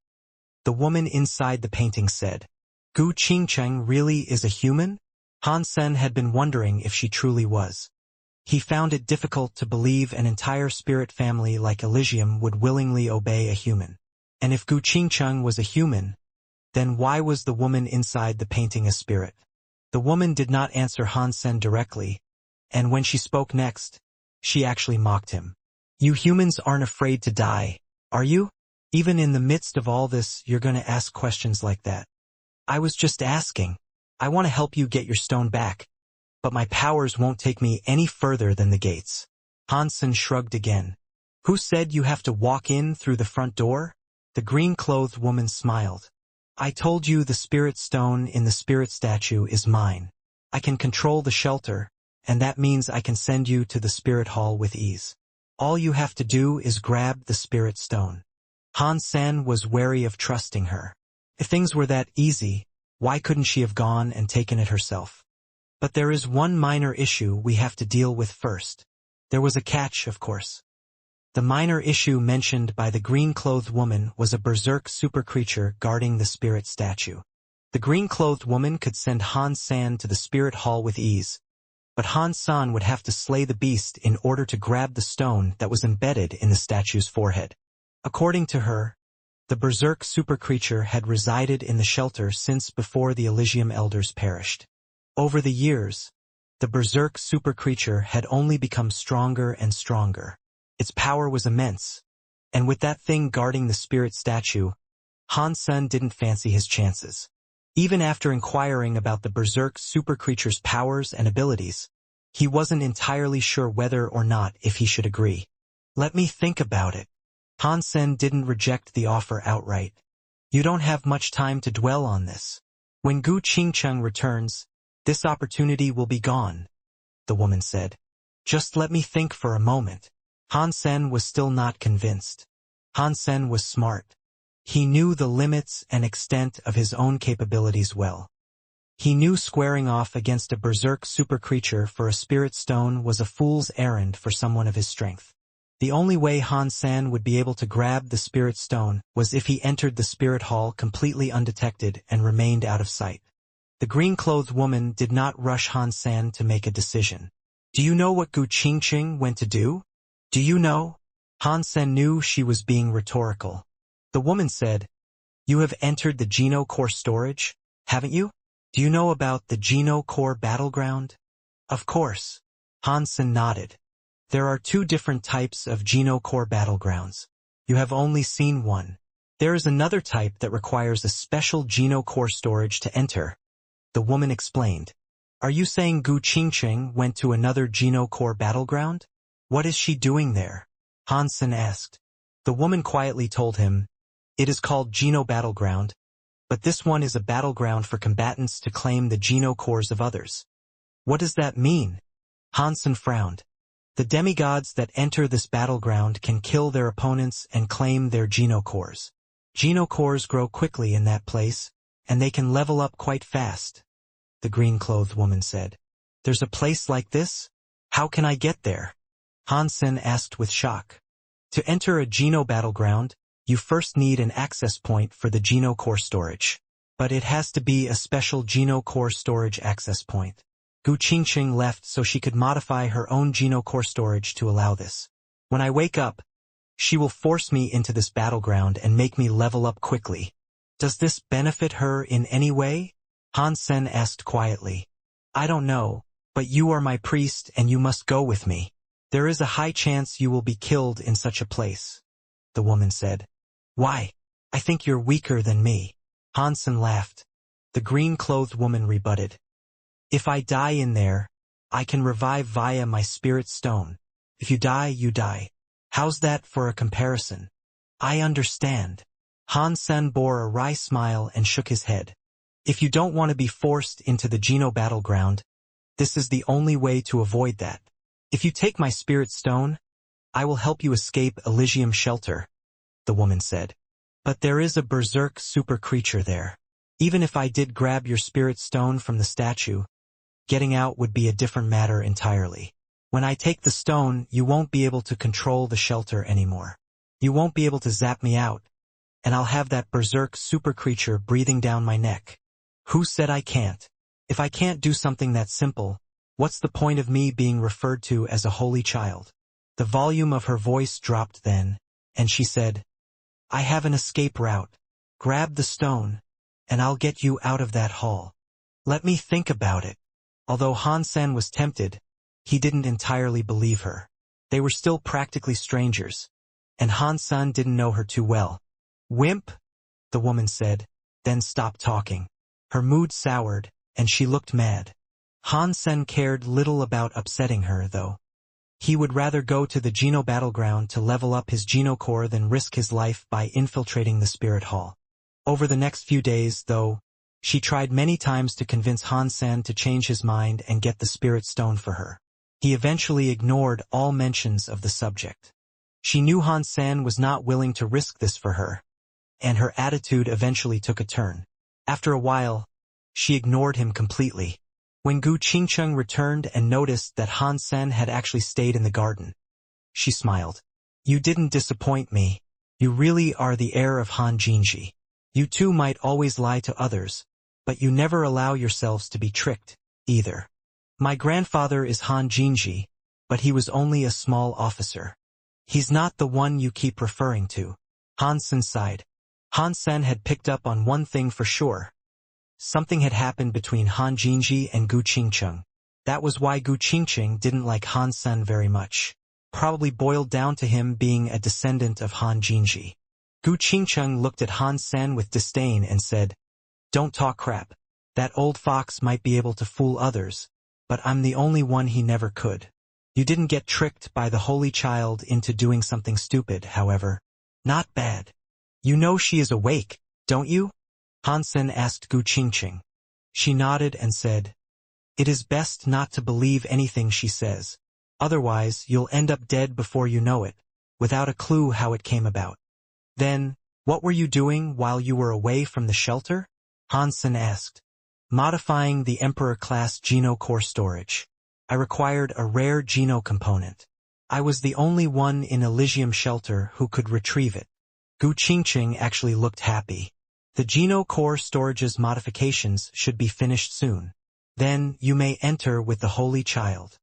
the woman inside the painting said. "Gu Qingcheng really is a human?" Han Sen had been wondering if she truly was. He found it difficult to believe an entire spirit family like Elysium would willingly obey a human. And if Gu Qingcheng was a human, then why was the woman inside the painting a spirit? The woman did not answer Han Sen directly, and when she spoke next, she actually mocked him. "You humans aren't afraid to die, are you? Even in the midst of all this, you're going to ask questions like that." "I was just asking. I want to help you get your stone back, but my powers won't take me any further than the gates." Han Sen shrugged again. "Who said you have to walk in through the front door?" The green-clothed woman smiled. "I told you the spirit stone in the spirit statue is mine. I can control the shelter, and that means I can send you to the spirit hall with ease. All you have to do is grab the spirit stone." Han Sen was wary of trusting her. If things were that easy, why couldn't she have gone and taken it herself? But there is one minor issue we have to deal with first. There was a catch, of course. The minor issue mentioned by the green-clothed woman was a berserk super creature guarding the spirit statue. The green-clothed woman could send Han San to the spirit hall with ease, but Han San would have to slay the beast in order to grab the stone that was embedded in the statue's forehead. According to her, the berserk super-creature had resided in the shelter since before the Elysium Elders perished. Over the years, the berserk super-creature had only become stronger and stronger. Its power was immense, and with that thing guarding the spirit statue, Han Sen didn't fancy his chances. Even after inquiring about the berserk super-creature's powers and abilities, he wasn't entirely sure whether or not if he should agree. Let me think about it. Han Sen didn't reject the offer outright. You don't have much time to dwell on this. When Gu Qingcheng returns, this opportunity will be gone, the woman said. Just let me think for a moment. Han Sen was still not convinced. Han Sen was smart. He knew the limits and extent of his own capabilities well. He knew squaring off against a berserk super-creature for a spirit stone was a fool's errand for someone of his strength. The only way Han San would be able to grab the spirit stone was if he entered the spirit hall completely undetected and remained out of sight. The green-clothed woman did not rush Han San to make a decision. Do you know what Gu Qingqing went to do? Do you know? Han Sen knew she was being rhetorical. The woman said, You have entered the Geno Core storage, haven't you? Do you know about the Geno Core battleground? Of course. Han Sen nodded. There are two different types of Geno Core battlegrounds. You have only seen one. There is another type that requires a special Geno Core storage to enter. The woman explained. Are you saying Gu Qingqing went to another Geno Core battleground? What is she doing there? Han Sen asked. The woman quietly told him, It is called Geno Battleground, but this one is a battleground for combatants to claim the Geno Cores of others. What does that mean? Han Sen frowned. The demigods that enter this battleground can kill their opponents and claim their Geno Cores. Geno Cores grow quickly in that place, and they can level up quite fast, the green-clothed woman said. There's a place like this? How can I get there? Han Sen asked with shock. To enter a Geno battleground, you first need an access point for the Geno Core storage. But it has to be a special Geno Core storage access point. Gu Qingqing left so she could modify her own Geno Core storage to allow this. When I wake up, she will force me into this battleground and make me level up quickly. Does this benefit her in any way? Han Sen asked quietly. I don't know, but you are my priest and you must go with me. There is a high chance you will be killed in such a place, the woman said. Why? I think you're weaker than me. Han Sen laughed. The green-clothed woman rebutted. If I die in there, I can revive via my spirit stone. If you die, you die. How's that for a comparison? I understand. Han Sen bore a wry smile and shook his head. If you don't want to be forced into the Geno battleground, this is the only way to avoid that. If you take my spirit stone, I will help you escape Elysium Shelter, the woman said. But there is a berserk super creature there. Even if I did grab your spirit stone from the statue, getting out would be a different matter entirely. When I take the stone, you won't be able to control the shelter anymore. You won't be able to zap me out, and I'll have that berserk super creature breathing down my neck. Who said I can't? If I can't do something that simple, what's the point of me being referred to as a holy child? The volume of her voice dropped then, and she said, I have an escape route. Grab the stone, and I'll get you out of that hall. Let me think about it. Although Han Sen was tempted, he didn't entirely believe her. They were still practically strangers, and Han Sen didn't know her too well. Wimp, the woman said, then stopped talking. Her mood soured, and she looked mad. Han Sen cared little about upsetting her, though. He would rather go to the Geno battleground to level up his Geno Core than risk his life by infiltrating the Spirit Hall. Over the next few days, though, she tried many times to convince Han Sen to change his mind and get the Spirit Stone for her. He eventually ignored all mentions of the subject. She knew Han Sen was not willing to risk this for her, and her attitude eventually took a turn. After a while, she ignored him completely. When Gu Qingcheng returned and noticed that Han Sen had actually stayed in the garden, she smiled. You didn't disappoint me. You really are the heir of Han Jinji. You too might always lie to others, but you never allow yourselves to be tricked, either. My grandfather is Han Jinji, but he was only a small officer. He's not the one you keep referring to. Hansen sighed. Hansen had picked up on one thing for sure. Something had happened between Han Jinji and Gu Qingcheng. That was why Gu Qingcheng didn't like Hansen very much. Probably boiled down to him being a descendant of Han Jinji. Gu Qingcheng looked at Hansen with disdain and said, "Don't talk crap. That old fox might be able to fool others, but I'm the only one he never could. You didn't get tricked by the Holy Child into doing something stupid, however. Not bad. You know she is awake, don't you?" Hansen asked Gu Qingcheng. She nodded and said, "It is best not to believe anything she says. Otherwise, you'll end up dead before you know it, without a clue how it came about." "Then, what were you doing while you were away from the shelter?" Hansen asked. "Modifying the Emperor-class Geno core storage. I required a rare Geno component. I was the only one in Elysium shelter who could retrieve it." Gu Qingcheng actually looked happy. The Geno core storage's modifications should be finished soon. Then you may enter with the Holy Child.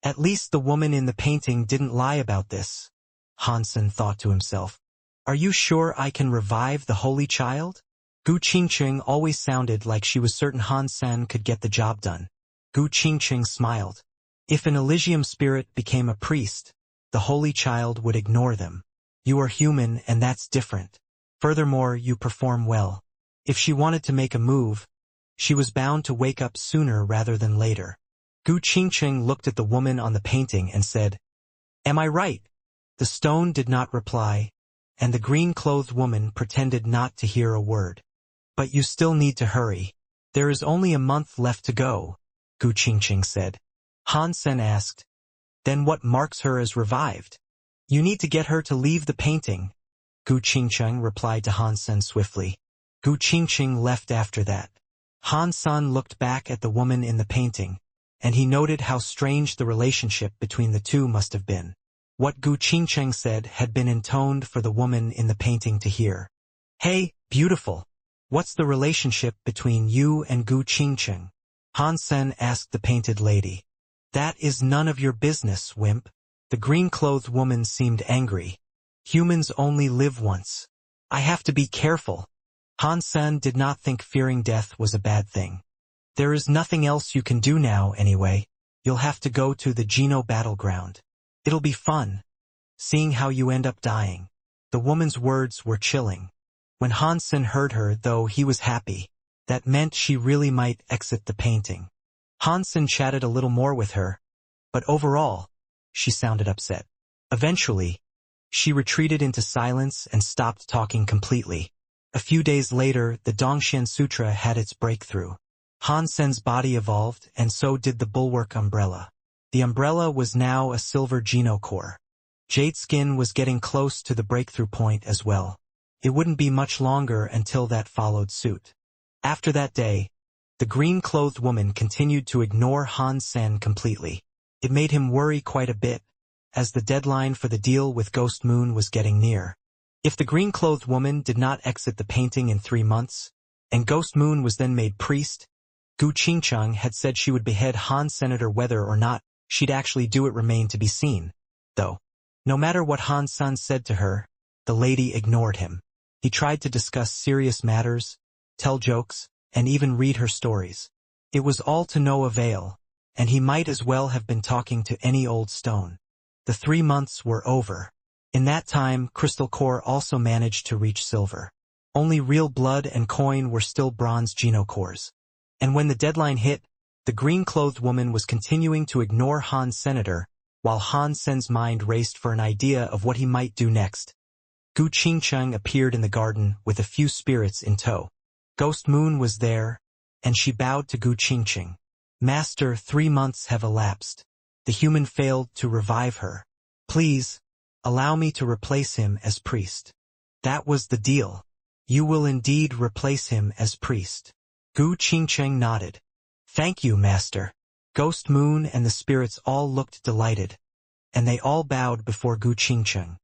At least the woman in the painting didn't lie about this, Hansen thought to himself. Are you sure I can revive the Holy Child? Gu Qingcheng always sounded like she was certain Hansen could get the job done. Gu Qingcheng smiled. If an Elysium spirit became a priest, the Holy Child would ignore them. You are human and that's different. Furthermore, you perform well. If she wanted to make a move, she was bound to wake up sooner rather than later. Gu Qingcheng looked at the woman on the painting and said, "Am I right?" The stone did not reply, and the green-clothed woman pretended not to hear a word. "But you still need to hurry. There is only a month left to go," Gu Qingcheng said. Hansen asked, "Then what marks her as revived?" "You need to get her to leave the painting," Gu Qingcheng replied to Hansen swiftly. Gu Qingcheng left after that. Hansen looked back at the woman in the painting, and he noted how strange the relationship between the two must have been. What Gu Qingcheng said had been intoned for the woman in the painting to hear. "Hey, beautiful. What's the relationship between you and Gu Qingcheng?" Hansen asked the painted lady. "That is none of your business, wimp." The green-clothed woman seemed angry. "Humans only live once. I have to be careful." Hansen did not think fearing death was a bad thing. "There is nothing else you can do now, anyway. You'll have to go to the Geno battleground. It'll be fun, seeing how you end up dying." The woman's words were chilling. When Hansen heard her, though, he was happy. That meant she really might exit the painting. Hansen chatted a little more with her, but overall, she sounded upset. Eventually, she retreated into silence and stopped talking completely. A few days later, the Dongxian Sutra had its breakthrough. Hansen's body evolved, and so did the bulwark umbrella. The umbrella was now a silver Geno core. Jade Skin was getting close to the breakthrough point as well. It wouldn't be much longer until that followed suit. After that day, the green-clothed woman continued to ignore Hansen completely. It made him worry quite a bit, as the deadline for the deal with Ghost Moon was getting near. If the green-clothed woman did not exit the painting in 3 months, and Ghost Moon was then made priest, Gu Qingcheng had said she would behead Han Senator whether or not she'd actually do it remained to be seen. Though, no matter what Han Sen said to her, the lady ignored him. He tried to discuss serious matters, tell jokes, and even read her stories. It was all to no avail, and he might as well have been talking to any old stone. The 3 months were over. In that time, Crystal Core also managed to reach silver. Only Real Blood and Coin were still bronze Geno cores. And when the deadline hit, the green-clothed woman was continuing to ignore Han Senator, while Han Sen's mind raced for an idea of what he might do next. Gu Qingcheng appeared in the garden with a few spirits in tow. Ghost Moon was there, and she bowed to Gu Qingcheng. "Master, 3 months have elapsed. The human failed to revive her. Please, allow me to replace him as priest." That was the deal. "You will indeed replace him as priest." Gu Qingcheng nodded. "Thank you, Master." Ghost Moon and the spirits all looked delighted, and they all bowed before Gu Qingcheng.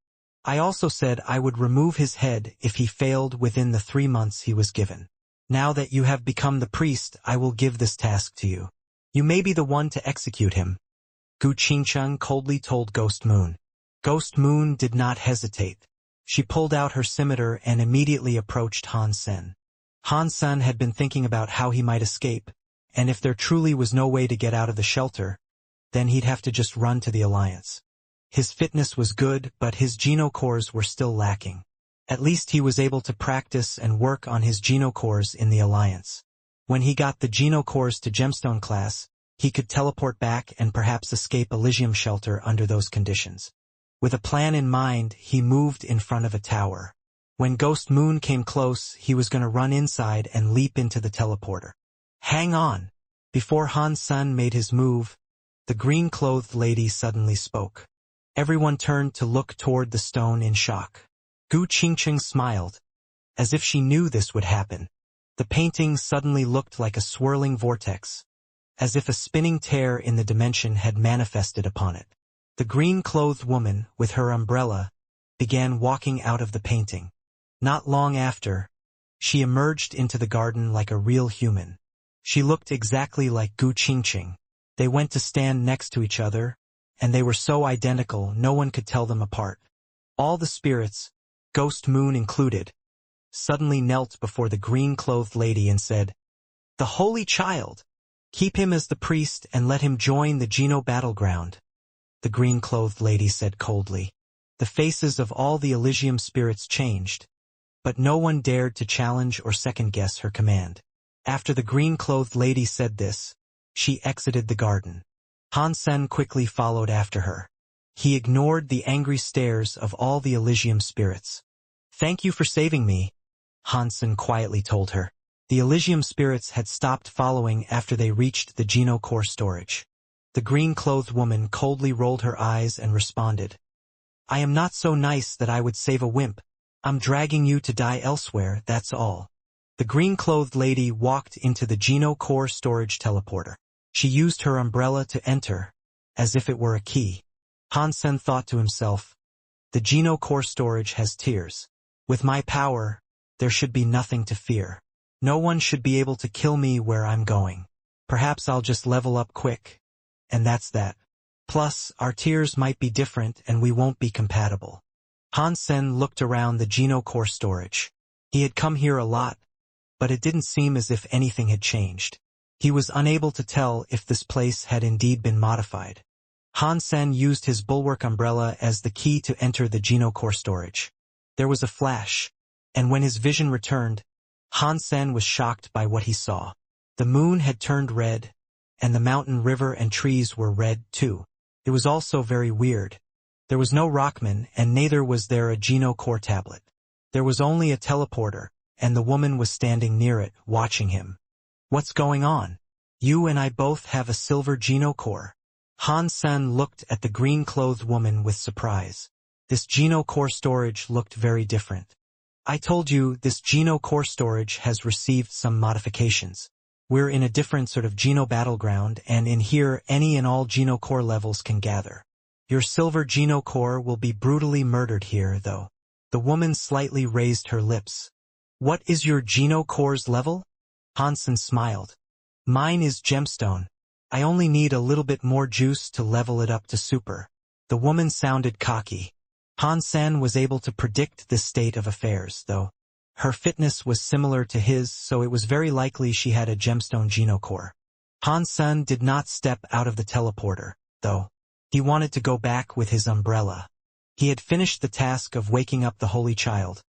"I also said I would remove his head if he failed within the 3 months he was given. Now that you have become the priest, I will give this task to you. You may be the one to execute him. Gu Qingcheng coldly told Ghost Moon. Ghost Moon did not hesitate. She pulled out her scimitar and immediately approached Han Sen. Han Sen had been thinking about how he might escape, and if there truly was no way to get out of the shelter, then he'd have to just run to the Alliance. His fitness was good, but his genocores were still lacking. At least he was able to practice and work on his genocores in the Alliance. When he got the genocores to Gemstone class, he could teleport back and perhaps escape Elysium shelter under those conditions. With a plan in mind, he moved in front of a tower. When Ghost Moon came close, he was going to run inside and leap into the teleporter. Hang on! Before Han Sen made his move, the green-clothed lady suddenly spoke. Everyone turned to look toward the stone in shock. Gu Qingcheng smiled, as if she knew this would happen. The painting suddenly looked like a swirling vortex, as if a spinning tear in the dimension had manifested upon it. The green-clothed woman, with her umbrella, began walking out of the painting. Not long after, she emerged into the garden like a real human. She looked exactly like Gu Qingcheng. They went to stand next to each other, and they were so identical no one could tell them apart. All the spirits, Ghost Moon included, suddenly knelt before the green-clothed lady and said, "The Holy Child! Keep him as the priest and let him join the Geno battleground." The green-clothed lady said coldly. The faces of all the Elysium spirits changed, but no one dared to challenge or second-guess her command. After the green-clothed lady said this, she exited the garden. Han Sen quickly followed after her. He ignored the angry stares of all the Elysium spirits. "Thank you for saving me," Han Sen quietly told her. The Elysium spirits had stopped following after they reached the Geno core storage. The green-clothed woman coldly rolled her eyes and responded, "I am not so nice that I would save a wimp. I'm dragging you to die elsewhere, that's all." The green-clothed lady walked into the Geno core storage teleporter. She used her umbrella to enter, as if it were a key. Han Sen thought to himself, "The Geno core storage has tiers. With my power, there should be nothing to fear. No one should be able to kill me where I'm going. Perhaps I'll just level up quick. And that's that. Plus, our tiers might be different and we won't be compatible." Han Sen looked around the Geno core storage. He had come here a lot, but it didn't seem as if anything had changed. He was unable to tell if this place had indeed been modified. Han Sen used his bulwark umbrella as the key to enter the Geno core storage. There was a flash, and when his vision returned, Han Sen was shocked by what he saw. The moon had turned red, and the mountain, river, and trees were red too. It was also very weird. There was no Rockman, and neither was there a Geno core tablet. There was only a teleporter, and the woman was standing near it, watching him. "What's going on? You and I both have a silver Geno core." Han Sen looked at the green-clothed woman with surprise. This Geno core storage looked very different. "I told you, this Geno core storage has received some modifications. We're in a different sort of Geno battleground, and in here any and all Geno core levels can gather. Your silver Geno core will be brutally murdered here, though." The woman slightly raised her lips. "What is your Geno core's level?" Han Sen smiled. "Mine is gemstone. I only need a little bit more juice to level it up to super." The woman sounded cocky. Han Sen was able to predict this state of affairs, though. Her fitness was similar to his, so it was very likely she had a gemstone Geno core. Han Sen did not step out of the teleporter, though. He wanted to go back with his umbrella. He had finished the task of waking up the Holy Child,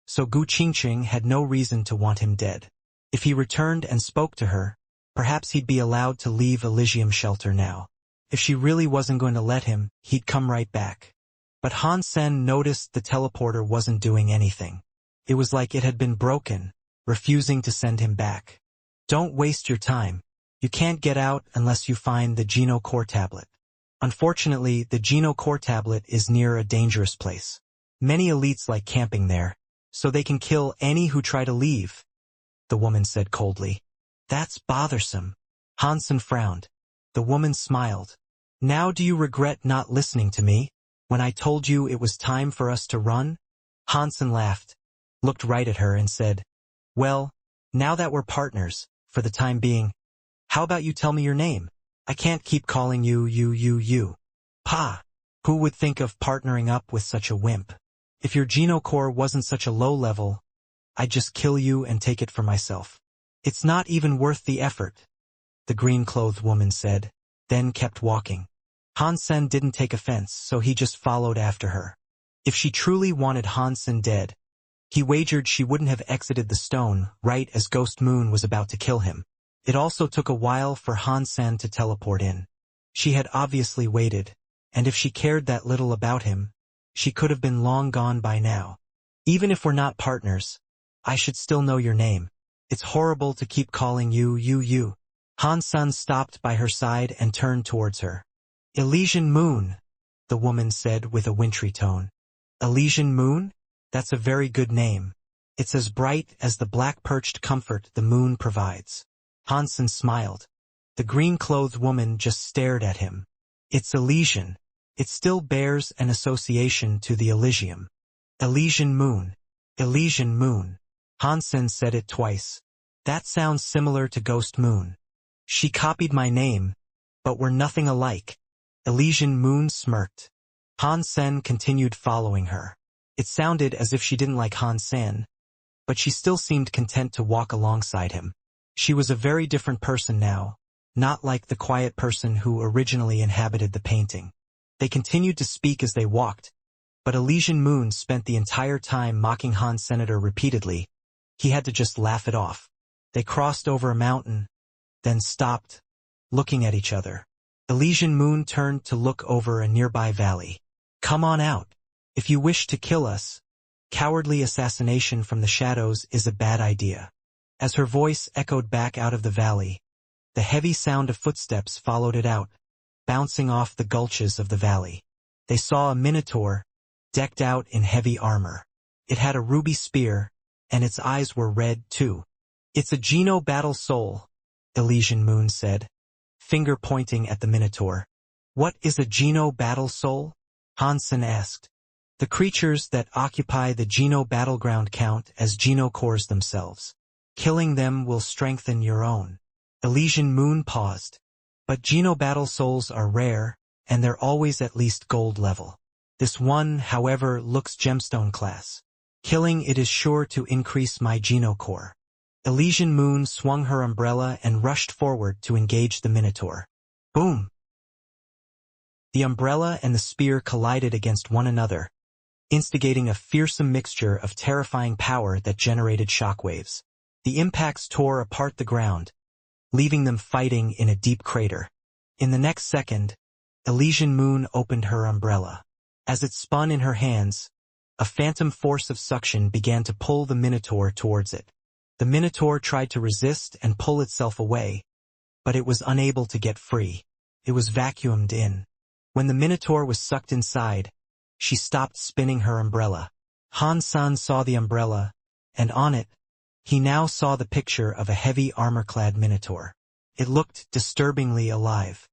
so Gu Qingcheng had no reason to want him dead. If he returned and spoke to her, perhaps he'd be allowed to leave Elysium shelter now. If she really wasn't going to let him, he'd come right back. But Han Sen noticed the teleporter wasn't doing anything. It was like it had been broken, refusing to send him back. "Don't waste your time. You can't get out unless you find the Geno core tablet. Unfortunately, the Geno core tablet is near a dangerous place. Many elites like camping there, so they can kill any who try to leave," the woman said coldly. "That's bothersome." Han Sen frowned. The woman smiled. "Now do you regret not listening to me, when I told you it was time for us to run?" Han Sen laughed, looked right at her and said, "Well, Now that we're partners, for the time being, how about you tell me your name? I can't keep calling you. Pa! Who would think of partnering up with such a wimp? If your genocore wasn't such a low level, I'd just kill you and take it for myself. It's not even worth the effort, the green-clothed woman said, then kept walking. Hansen didn't take offense, so he just followed after her. If she truly wanted Hansen dead, he wagered she wouldn't have exited the stone right as Ghost Moon was about to kill him. It also took a while for Hansen to teleport in. She had obviously waited, and if she cared that little about him, she could have been long gone by now. Even if we're not partners, I should still know your name. It's horrible to keep calling you. Hansen stopped by her side and turned towards her. Elysian Moon, the woman said with a wintry tone. Elysian Moon? That's a very good name. It's as bright as the black-perched comfort the moon provides. Hansen smiled. The green-clothed woman just stared at him. It's Elysian. It still bears an association to the Elysium. Elysian Moon. Elysian Moon. Hansen said it twice. That sounds similar to Ghost Moon. She copied my name, but we're nothing alike. Elysian Moon smirked. Hansen continued following her. It sounded as if she didn't like Hansen, but she still seemed content to walk alongside him. She was a very different person now, not like the quiet person who originally inhabited the painting. They continued to speak as they walked, but Elysian Moon spent the entire time mocking Hans Senator repeatedly. He had to just laugh it off. They crossed over a mountain, then stopped, looking at each other. Elysian Moon turned to look over a nearby valley. Come on out. If you wish to kill us, cowardly assassination from the shadows is a bad idea. As her voice echoed back out of the valley, the heavy sound of footsteps followed it out, bouncing off the gulches of the valley. They saw a minotaur, decked out in heavy armor. It had a ruby spear, and its eyes were red too. It's a Geno battle soul, Elysian Moon said, finger pointing at the minotaur. What is a Geno battle soul? Hansen asked. The creatures that occupy the Geno battleground count as Genocores themselves. Killing them will strengthen your own. Elysian Moon paused. But Geno battle souls are rare, and they're always at least gold level. This one, however, looks gemstone class. Killing it is sure to increase my Genocore. Elysian Moon swung her umbrella and rushed forward to engage the Minotaur. Boom! The umbrella and the spear collided against one another, instigating a fearsome mixture of terrifying power that generated shockwaves. The impacts tore apart the ground, leaving them fighting in a deep crater. In the next second, Elysian Moon opened her umbrella. As it spun in her hands, a phantom force of suction began to pull the Minotaur towards it. The Minotaur tried to resist and pull itself away, but it was unable to get free. It was vacuumed in. When the Minotaur was sucked inside, she stopped spinning her umbrella. Han-san saw the umbrella, and on it, he now saw the picture of a heavy armor-clad Minotaur. It looked disturbingly alive.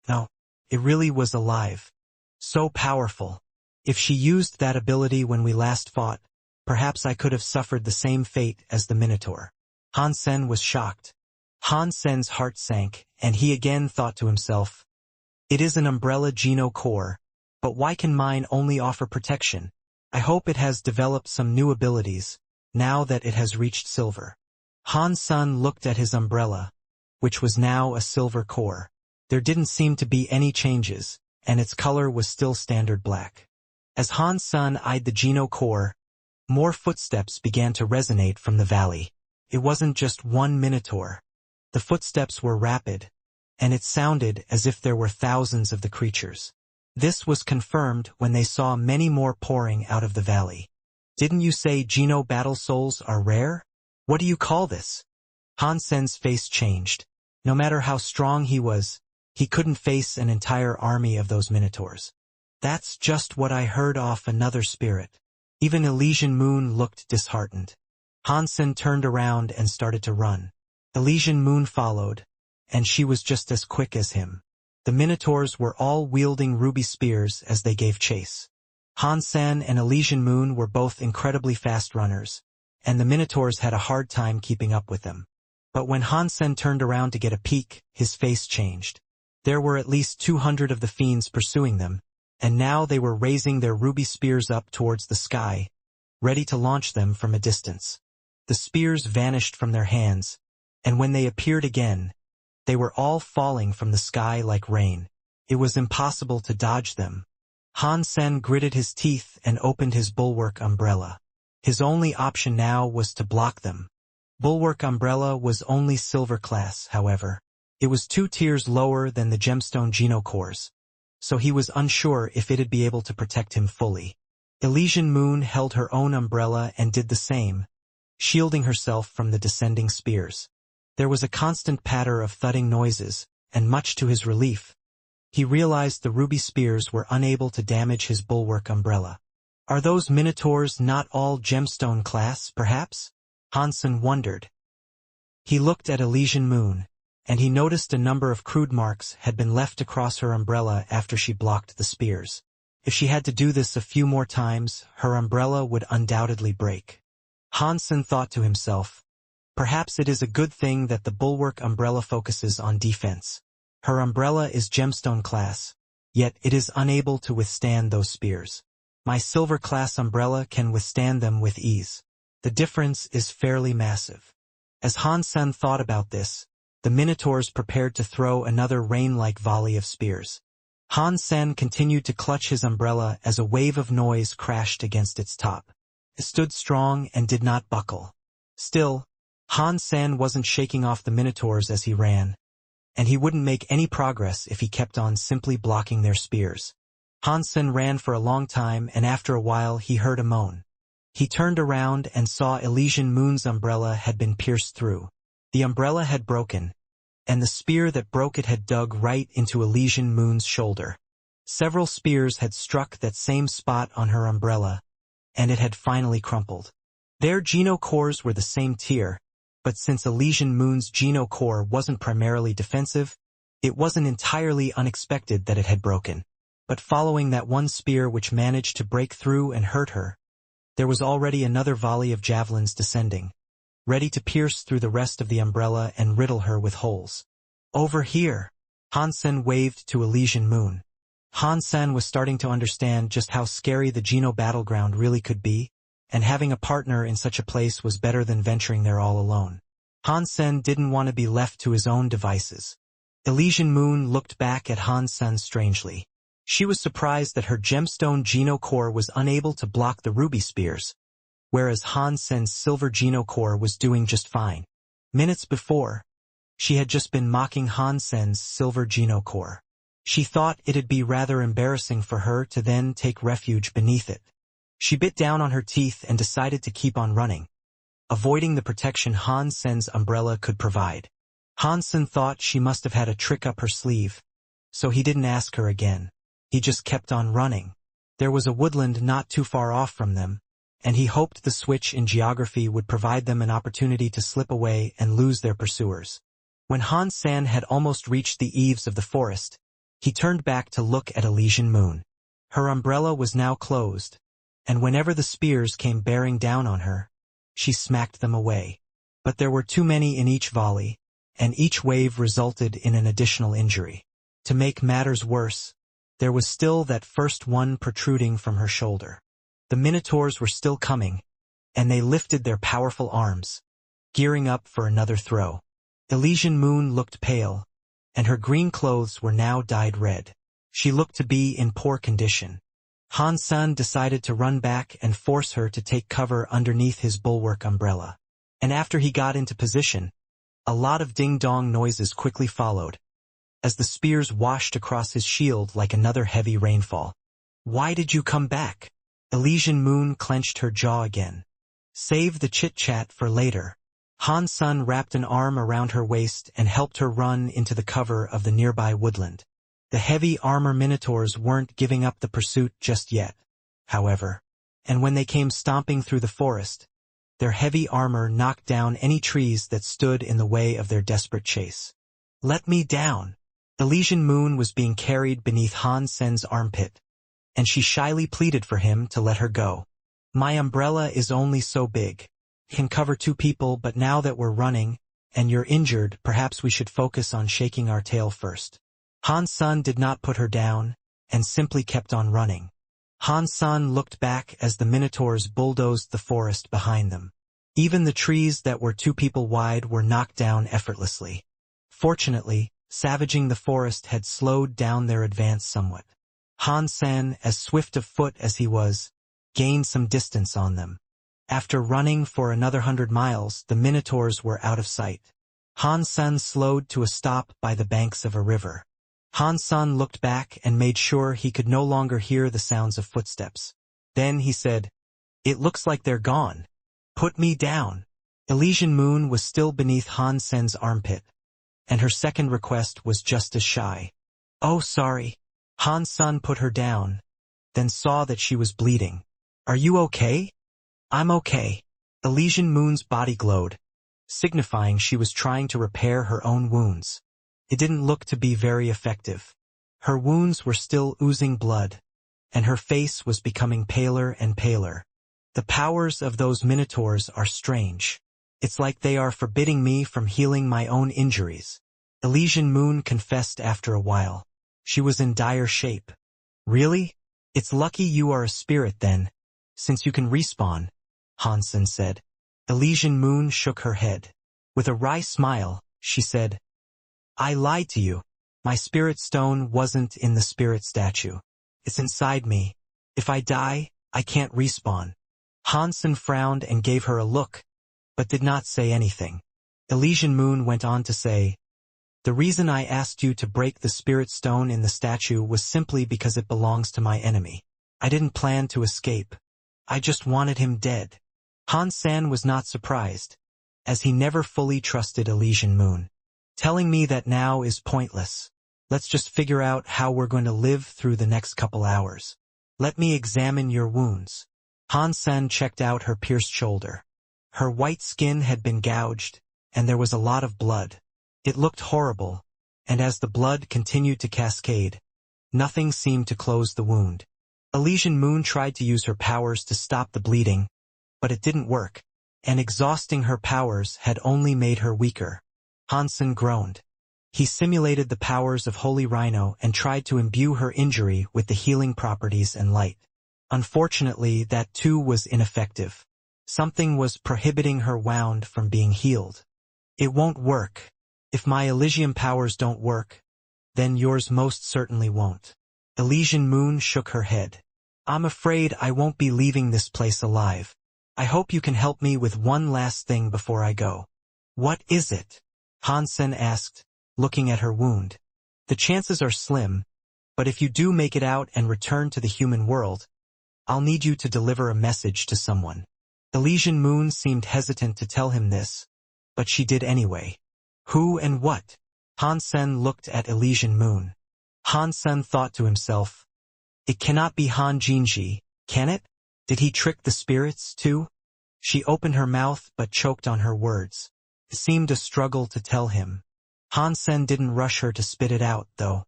No, it really was alive. So powerful. If she used that ability when we last fought, perhaps I could have suffered the same fate as the Minotaur. Hansen was shocked. Hansen's heart sank, and he again thought to himself, it is an umbrella Geno core, but why can mine only offer protection? I hope it has developed some new abilities, now that it has reached silver. Hansen looked at his umbrella, which was now a silver core. There didn't seem to be any changes, and its color was still standard black. As Hansen eyed the Geno core, more footsteps began to resonate from the valley. It wasn't just one Minotaur. The footsteps were rapid, and it sounded as if there were thousands of the creatures. This was confirmed when they saw many more pouring out of the valley. Didn't you say Geno battle souls are rare? What do you call this? Hansen's face changed. No matter how strong he was, he couldn't face an entire army of those Minotaurs. That's just what I heard off another spirit. Even Elysian Moon looked disheartened. Hansen turned around and started to run. Elysian Moon followed, and she was just as quick as him. The Minotaurs were all wielding ruby spears as they gave chase. Hansen and Elysian Moon were both incredibly fast runners, and the minotaurs had a hard time keeping up with them. But when Hansen turned around to get a peek, his face changed. There were at least 200 of the fiends pursuing them, and now they were raising their ruby spears up towards the sky, ready to launch them from a distance. The spears vanished from their hands, and when they appeared again, they were all falling from the sky like rain. It was impossible to dodge them. Hansen gritted his teeth and opened his bulwark umbrella. His only option now was to block them. Bulwark umbrella was only silver class, however. It was 2 tiers lower than the gemstone genocores, so he was unsure if it'd be able to protect him fully. Elysian Moon held her own umbrella and did the same, shielding herself from the descending spears. There was a constant patter of thudding noises, and much to his relief, he realized the ruby spears were unable to damage his bulwark umbrella. Are those minotaurs not all gemstone class, perhaps? Hansen wondered. He looked at Elysian Moon, and he noticed a number of crude marks had been left across her umbrella after she blocked the spears. If she had to do this a few more times, her umbrella would undoubtedly break. Hansen thought to himself, perhaps it is a good thing that the bulwark umbrella focuses on defense. Her umbrella is gemstone class, yet it is unable to withstand those spears. My silver class umbrella can withstand them with ease. The difference is fairly massive. As Hansen thought about this, the minotaurs prepared to throw another rain-like volley of spears. Hansen continued to clutch his umbrella as a wave of noise crashed against its top. It stood strong and did not buckle. Still, Hansen wasn't shaking off the minotaurs as he ran, and he wouldn't make any progress if he kept on simply blocking their spears. Hansen ran for a long time, and after a while he heard a moan. He turned around and saw Elysian Moon's umbrella had been pierced through. The umbrella had broken, and the spear that broke it had dug right into Elysian Moon's shoulder. Several spears had struck that same spot on her umbrella, and it had finally crumpled. Their genocores were the same tier, but since Elysian Moon's genocore wasn't primarily defensive, it wasn't entirely unexpected that it had broken. But following that one spear which managed to break through and hurt her, there was already another volley of javelins descending, ready to pierce through the rest of the umbrella and riddle her with holes. Over here, Hansen waved to Elysian Moon. Hansen was starting to understand just how scary the Geno battleground really could be, and having a partner in such a place was better than venturing there all alone. Hansen didn't want to be left to his own devices. Elysian Moon looked back at Hansen strangely. She was surprised that her gemstone genocore was unable to block the ruby spears, whereas Hansen's silver genocore was doing just fine. Minutes before, she had just been mocking Hansen's silver genocore. She thought it'd be rather embarrassing for her to then take refuge beneath it. She bit down on her teeth and decided to keep on running, avoiding the protection Hansen's umbrella could provide. Hansen thought she must have had a trick up her sleeve, so he didn't ask her again. He just kept on running. There was a woodland not too far off from them, and he hoped the switch in geography would provide them an opportunity to slip away and lose their pursuers. When Hansen had almost reached the eaves of the forest, he turned back to look at Elysian Moon. Her umbrella was now closed, and whenever the spears came bearing down on her, she smacked them away. But there were too many in each volley, and each wave resulted in an additional injury. To make matters worse, there was still that first one protruding from her shoulder. The minotaurs were still coming, and they lifted their powerful arms, gearing up for another throw. Elysian Moon looked pale, and her green clothes were now dyed red. She looked to be in poor condition. Hansen decided to run back and force her to take cover underneath his bulwark umbrella. And after he got into position, a lot of ding-dong noises quickly followed, as the spears washed across his shield like another heavy rainfall. Why did you come back? Elysian Moon clenched her jaw again. Save the chit-chat for later. Hansen wrapped an arm around her waist and helped her run into the cover of the nearby woodland. The heavy armor minotaurs weren't giving up the pursuit just yet, however, and when they came stomping through the forest, their heavy armor knocked down any trees that stood in the way of their desperate chase. Let me down. Elysian Moon was being carried beneath Hansen's armpit, and she shyly pleaded for him to let her go. My umbrella is only so big. Can cover 2 people, but now that we're running, and you're injured, perhaps we should focus on shaking our tail first. Han-san did not put her down, and simply kept on running. Han-san looked back as the minotaurs bulldozed the forest behind them. Even the trees that were 2 people wide were knocked down effortlessly. Fortunately, savaging the forest had slowed down their advance somewhat. Han-san, as swift of foot as he was, gained some distance on them. After running for another 100 miles, the minotaurs were out of sight. Han-san slowed to a stop by the banks of a river. Han-san looked back and made sure he could no longer hear the sounds of footsteps. Then he said, "It looks like they're gone. Put me down." Elysian Moon was still beneath Han-sen's armpit, and her second request was just as shy. "Oh, sorry." Han-san put her down, then saw that she was bleeding. "Are you okay?" "I'm okay." Elysian Moon's body glowed, signifying she was trying to repair her own wounds. It didn't look to be very effective. Her wounds were still oozing blood, and her face was becoming paler and paler. The powers of those minotaurs are strange. It's like they are forbidding me from healing my own injuries. Elysian Moon confessed after a while. She was in dire shape. "Really? It's lucky you are a spirit then, since you can respawn," Han-san said. Elysian Moon shook her head. With a wry smile, she said, "I lied to you. My spirit stone wasn't in the spirit statue. It's inside me. If I die, I can't respawn." Han-san frowned and gave her a look, but did not say anything. Elysian Moon went on to say, "The reason I asked you to break the spirit stone in the statue was simply because it belongs to my enemy. I didn't plan to escape. I just wanted him dead." Han-san was not surprised, as he never fully trusted Elysian Moon. "Telling me that now is pointless. Let's just figure out how we're going to live through the next couple hours. Let me examine your wounds." Han-san checked out her pierced shoulder. Her white skin had been gouged, and there was a lot of blood. It looked horrible, and as the blood continued to cascade, nothing seemed to close the wound. Elysian Moon tried to use her powers to stop the bleeding, but it didn't work, and exhausting her powers had only made her weaker. Han-san groaned. He simulated the powers of Holy Rhino and tried to imbue her injury with the healing properties and light. Unfortunately, that too was ineffective. Something was prohibiting her wound from being healed. "It won't work. If my Elysium powers don't work, then yours most certainly won't." Elysian Moon shook her head. "I'm afraid I won't be leaving this place alive. I hope you can help me with one last thing before I go." "What is it?" Han-san asked, looking at her wound. "The chances are slim, but if you do make it out and return to the human world, I'll need you to deliver a message to someone." Elysian Moon seemed hesitant to tell him this, but she did anyway. "Who and what?" Han-san looked at Elysian Moon. Han-san thought to himself, "It cannot be Han Jinji, can it? Did he trick the spirits too?" She opened her mouth but choked on her words. It seemed a struggle to tell him. Han-san didn't rush her to spit it out, though.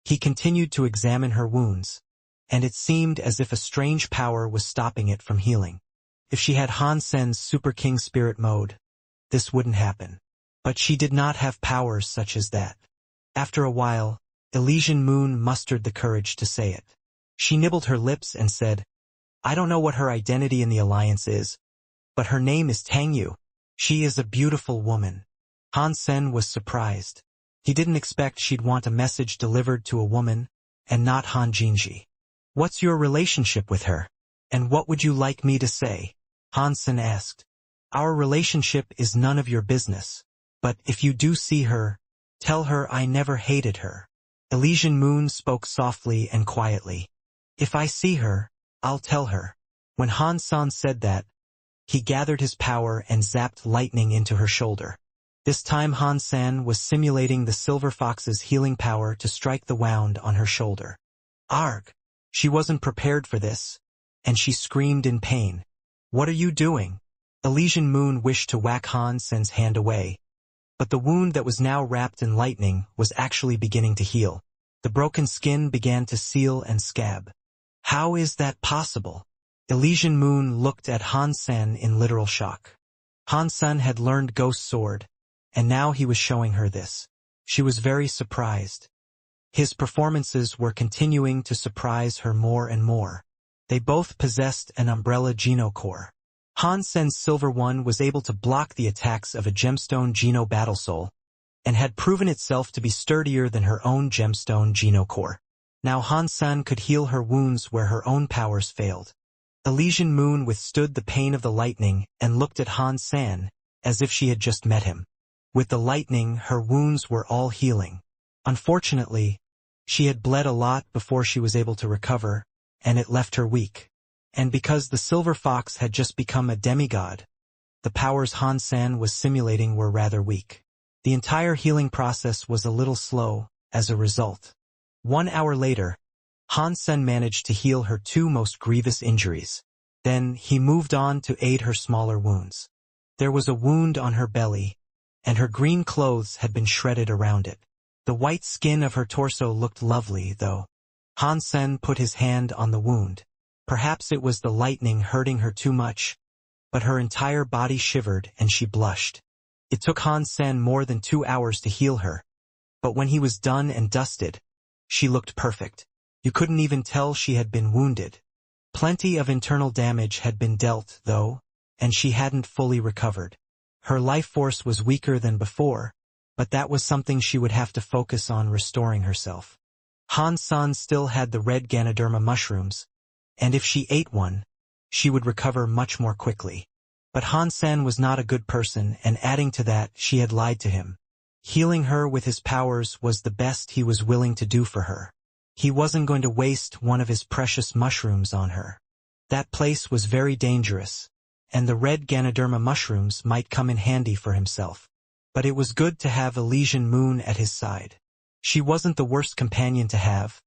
He continued to examine her wounds, and it seemed as if a strange power was stopping it from healing. If she had Han-sen's Super King Spirit mode, this wouldn't happen. But she did not have powers such as that. After a while, Elysian Moon mustered the courage to say it. She nibbled her lips and said, "I don't know what her identity in the Alliance is, but her name is Tangyu. She is a beautiful woman." Han-sen was surprised. He didn't expect she'd want a message delivered to a woman, and not Han Jinji. "What's your relationship with her? And what would you like me to say?" Han-sen asked. "Our relationship is none of your business. But if you do see her, tell her I never hated her." Elysian Moon spoke softly and quietly. "If I see her, I'll tell her." When Han-san said that, he gathered his power and zapped lightning into her shoulder. This time Han-san was simulating the Silver Fox's healing power to strike the wound on her shoulder. Arg! She wasn't prepared for this, and she screamed in pain. "What are you doing?" Elysian Moon wished to whack Han-sen's hand away, but the wound that was now wrapped in lightning was actually beginning to heal. The broken skin began to seal and scab. "How is that possible?" Elysian Moon looked at Han Sen in literal shock. Han Sen had learned Ghost Sword, and now he was showing her this. She was very surprised. His performances were continuing to surprise her more and more. They both possessed an umbrella Geno core. Han Sen's Silver One was able to block the attacks of a gemstone Geno Battle Soul, and had proven itself to be sturdier than her own gemstone Geno core. Now Han Sen could heal her wounds where her own powers failed. Elysian Moon withstood the pain of the lightning and looked at Han Sen as if she had just met him. With the lightning, her wounds were all healing. Unfortunately, she had bled a lot before she was able to recover, and it left her weak. And because the Silver Fox had just become a demigod, the powers Han Sen was simulating were rather weak. The entire healing process was a little slow as a result. 1 hour later, Han Sen managed to heal her 2 most grievous injuries. Then he moved on to aid her smaller wounds. There was a wound on her belly, and her green clothes had been shredded around it. The white skin of her torso looked lovely, though. Han Sen put his hand on the wound. Perhaps it was the lightning hurting her too much, but her entire body shivered and she blushed. It took Han Sen more than 2 hours to heal her, but when he was done and dusted, she looked perfect. You couldn't even tell she had been wounded. Plenty of internal damage had been dealt, though, and she hadn't fully recovered. Her life force was weaker than before, but that was something she would have to focus on restoring herself. Han Sen still had the red Ganoderma mushrooms, and if she ate one, she would recover much more quickly. But Han Sen was not a good person, and adding to that, she had lied to him. Healing her with his powers was the best he was willing to do for her. He wasn't going to waste one of his precious mushrooms on her. That place was very dangerous, and the red Ganoderma mushrooms might come in handy for himself. But it was good to have Elysian Moon at his side. She wasn't the worst companion to have,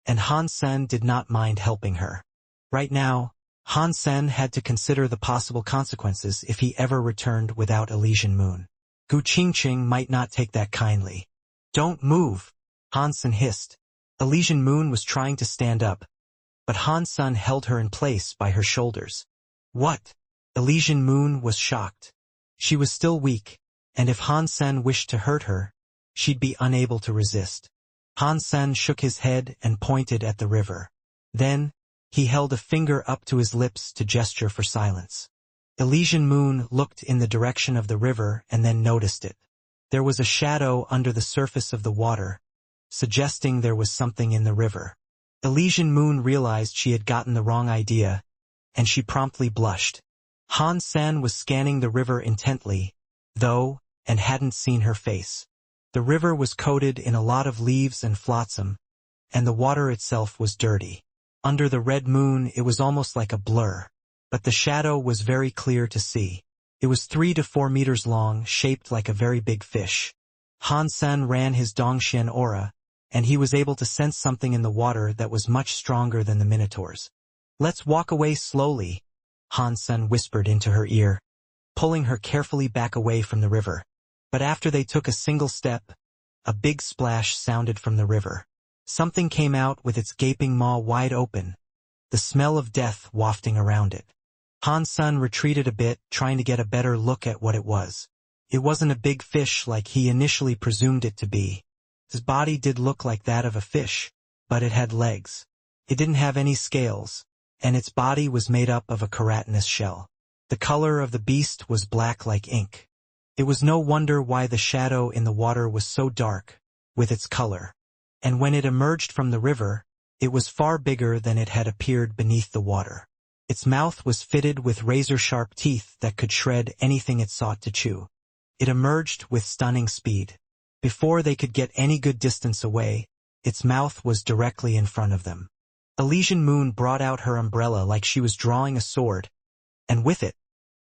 and Han Sen did not mind helping her. Right now, Han Sen had to consider the possible consequences if he ever returned without Elysian Moon. Gu Qingqing might not take that kindly. "Don't move," Han Sen hissed. Elysian Moon was trying to stand up, but Han Sen held her in place by her shoulders. "What?" Elysian Moon was shocked. She was still weak, and if Han Sen wished to hurt her, she'd be unable to resist. Han Sen shook his head and pointed at the river. Then, he held a finger up to his lips to gesture for silence. Elysian Moon looked in the direction of the river and then noticed it. There was a shadow under the surface of the water, suggesting there was something in the river. Elysian Moon realized she had gotten the wrong idea, and she promptly blushed. Han Sen was scanning the river intently, though, and hadn't seen her face. The river was coated in a lot of leaves and flotsam, and the water itself was dirty. Under the red moon it was almost like a blur, but the shadow was very clear to see. It was 3 to 4 meters long, shaped like a very big fish. Han Sen ran his Dongxian aura, and he was able to sense something in the water that was much stronger than the Minotaur's. "Let's walk away slowly," Han Sen whispered into her ear, pulling her carefully back away from the river. But after they took a single step, a big splash sounded from the river. Something came out with its gaping maw wide open, the smell of death wafting around it. Han Sen retreated a bit, trying to get a better look at what it was. It wasn't a big fish like he initially presumed it to be. His body did look like that of a fish, but it had legs. It didn't have any scales, and its body was made up of a keratinous shell. The color of the beast was black like ink. It was no wonder why the shadow in the water was so dark, with its color. And when it emerged from the river, it was far bigger than it had appeared beneath the water. Its mouth was fitted with razor-sharp teeth that could shred anything it sought to chew. It emerged with stunning speed. Before they could get any good distance away, its mouth was directly in front of them. Elysian Moon brought out her umbrella like she was drawing a sword, and with it,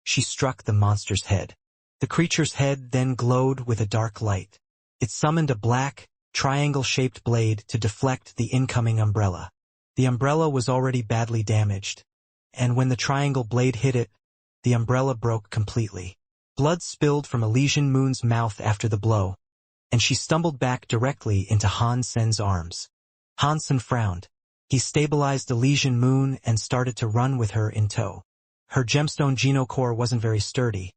she struck the monster's head. The creature's head then glowed with a dark light. It summoned a black, triangle-shaped blade to deflect the incoming umbrella. The umbrella was already badly damaged, and when the triangle blade hit it, the umbrella broke completely. Blood spilled from Elysian Moon's mouth after the blow, and she stumbled back directly into Han Sen's arms. Han Sen frowned. He stabilized Elysian Moon and started to run with her in tow. Her gemstone genocore wasn't very sturdy,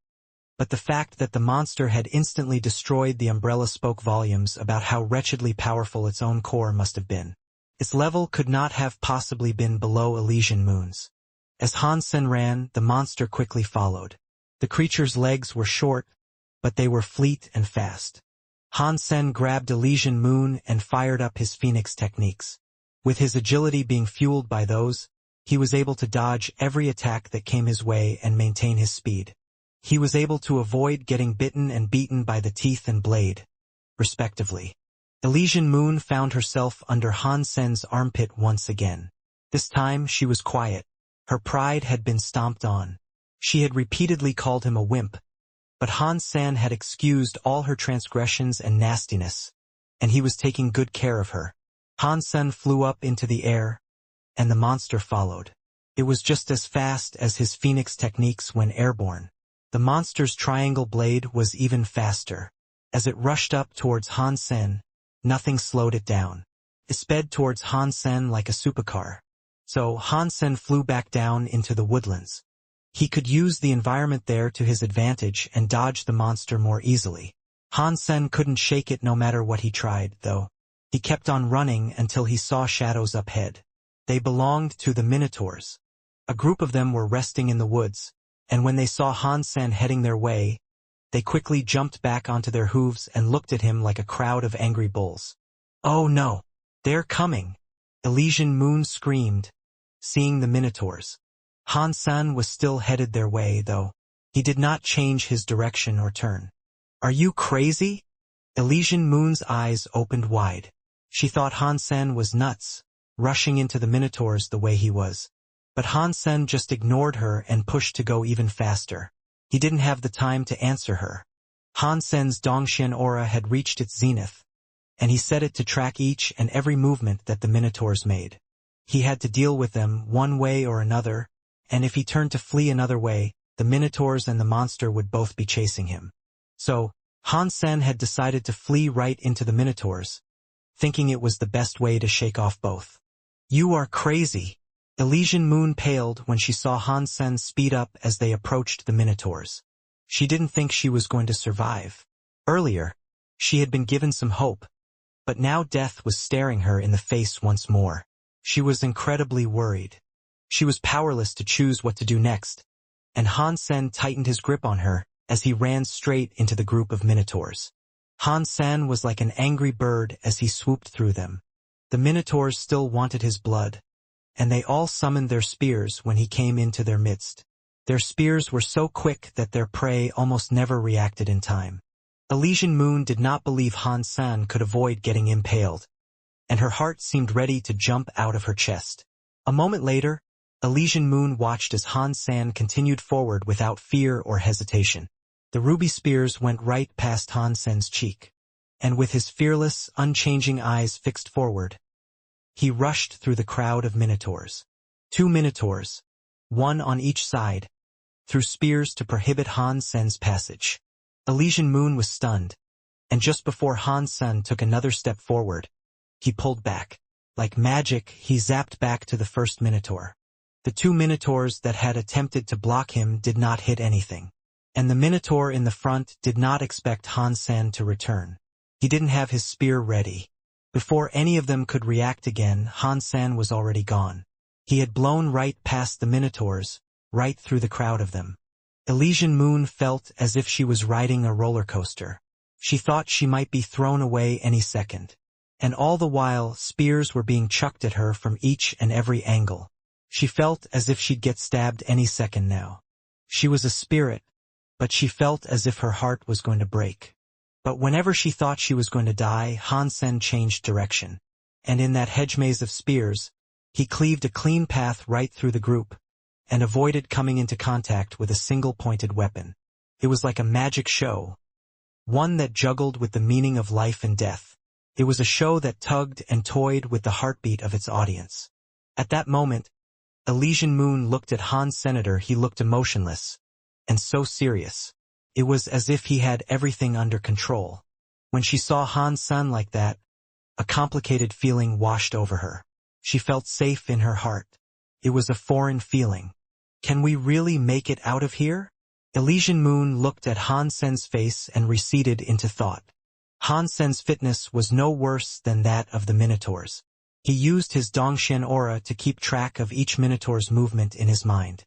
but the fact that the monster had instantly destroyed the umbrella spoke volumes about how wretchedly powerful its own core must have been. Its level could not have possibly been below Elysian Moon's. As Hansen ran, the monster quickly followed. The creature's legs were short, but they were fleet and fast. Hansen grabbed Elysian Moon and fired up his Phoenix techniques. With his agility being fueled by those, he was able to dodge every attack that came his way and maintain his speed. He was able to avoid getting bitten and beaten by the teeth and blade, respectively. Elysian Moon found herself under Hansen's armpit once again. This time she was quiet. Her pride had been stomped on. She had repeatedly called him a wimp, but Hansen had excused all her transgressions and nastiness, and he was taking good care of her. Hansen flew up into the air, and the monster followed. It was just as fast as his Phoenix techniques when airborne. The monster's triangle blade was even faster. As it rushed up towards Hansen, nothing slowed it down. It sped towards Hansen like a supercar. So Hansen flew back down into the woodlands. He could use the environment there to his advantage and dodge the monster more easily. Hansen couldn't shake it no matter what he tried, though. He kept on running until he saw shadows up ahead. They belonged to the Minotaurs. A group of them were resting in the woods, and when they saw Hansen heading their way, they quickly jumped back onto their hooves and looked at him like a crowd of angry bulls. "Oh no! They're coming!" Elysian Moon screamed, seeing the Minotaurs. Hansen was still headed their way, though. He did not change his direction or turn. "Are you crazy?" Elysian Moon's eyes opened wide. She thought Hansen was nuts, rushing into the Minotaurs the way he was. But Hansen just ignored her and pushed to go even faster. He didn't have the time to answer her. Hansen's Dongxian aura had reached its zenith, and he set it to track each and every movement that the Minotaurs made. He had to deal with them one way or another, and if he turned to flee another way, the Minotaurs and the monster would both be chasing him. So, Hansen had decided to flee right into the Minotaurs, thinking it was the best way to shake off both. "You are crazy." Elysian Moon paled when she saw Hansen speed up as they approached the Minotaurs. She didn't think she was going to survive. Earlier, she had been given some hope, but now death was staring her in the face once more. She was incredibly worried. She was powerless to choose what to do next, and Hansen tightened his grip on her as he ran straight into the group of Minotaurs. Hansen was like an angry bird as he swooped through them. The Minotaurs still wanted his blood, and they all summoned their spears when he came into their midst. Their spears were so quick that their prey almost never reacted in time. Elysian Moon did not believe Hansen could avoid getting impaled, and her heart seemed ready to jump out of her chest. A moment later, Elysian Moon watched as Hansen continued forward without fear or hesitation. The ruby spears went right past Hansen's cheek, and with his fearless, unchanging eyes fixed forward, he rushed through the crowd of Minotaurs. 2 Minotaurs, one on each side, threw spears to prohibit Hansen's passage. Elysian Moon was stunned, and just before Hansen took another step forward, he pulled back. Like magic, he zapped back to the first Minotaur. The 2 Minotaurs that had attempted to block him did not hit anything, and the Minotaur in the front did not expect Hansen to return. He didn't have his spear ready. Before any of them could react again, Hansen was already gone. He had blown right past the Minotaurs, right through the crowd of them. Elysian Moon felt as if she was riding a roller coaster. She thought she might be thrown away any second. And all the while, spears were being chucked at her from each and every angle. She felt as if she'd get stabbed any second now. She was a spirit, but she felt as if her heart was going to break. But whenever she thought she was going to die, Hansen changed direction. And in that hedge maze of spears, he cleaved a clean path right through the group, and avoided coming into contact with a single-pointed weapon. It was like a magic show, one that juggled with the meaning of life and death. It was a show that tugged and toyed with the heartbeat of its audience. At that moment, Elysian Moon looked at Han Senator. He looked emotionless, and so serious. It was as if he had everything under control. When she saw Han Sun like that, a complicated feeling washed over her. She felt safe in her heart. It was a foreign feeling. Can we really make it out of here? Elysian Moon looked at Han Sen's face and receded into thought. Han Sen's fitness was no worse than that of the Minotaurs. He used his Dongxian aura to keep track of each Minotaur's movement in his mind.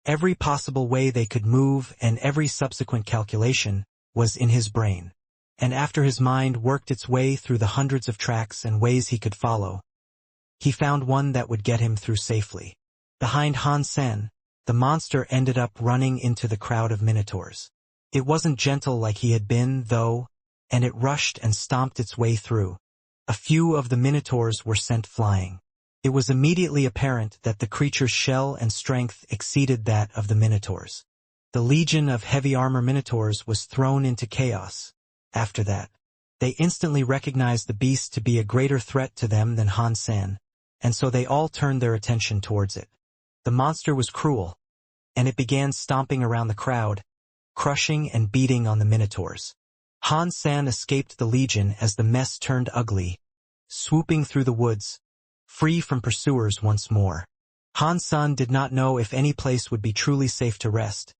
Every possible way they could move and every subsequent calculation was in his brain. And after his mind worked its way through the hundreds of tracks and ways he could follow, he found one that would get him through safely. Behind Han Sen, the monster ended up running into the crowd of Minotaurs. It wasn't gentle like he had been, though, and it rushed and stomped its way through. A few of the Minotaurs were sent flying. It was immediately apparent that the creature's shell and strength exceeded that of the Minotaurs. The legion of heavy armor Minotaurs was thrown into chaos. After that, they instantly recognized the beast to be a greater threat to them than Han Sen, and so they all turned their attention towards it. The monster was cruel, and it began stomping around the crowd, crushing and beating on the Minotaurs. Han Sen escaped the legion as the mess turned ugly, swooping through the woods, free from pursuers once more. Han Sen did not know if any place would be truly safe to rest,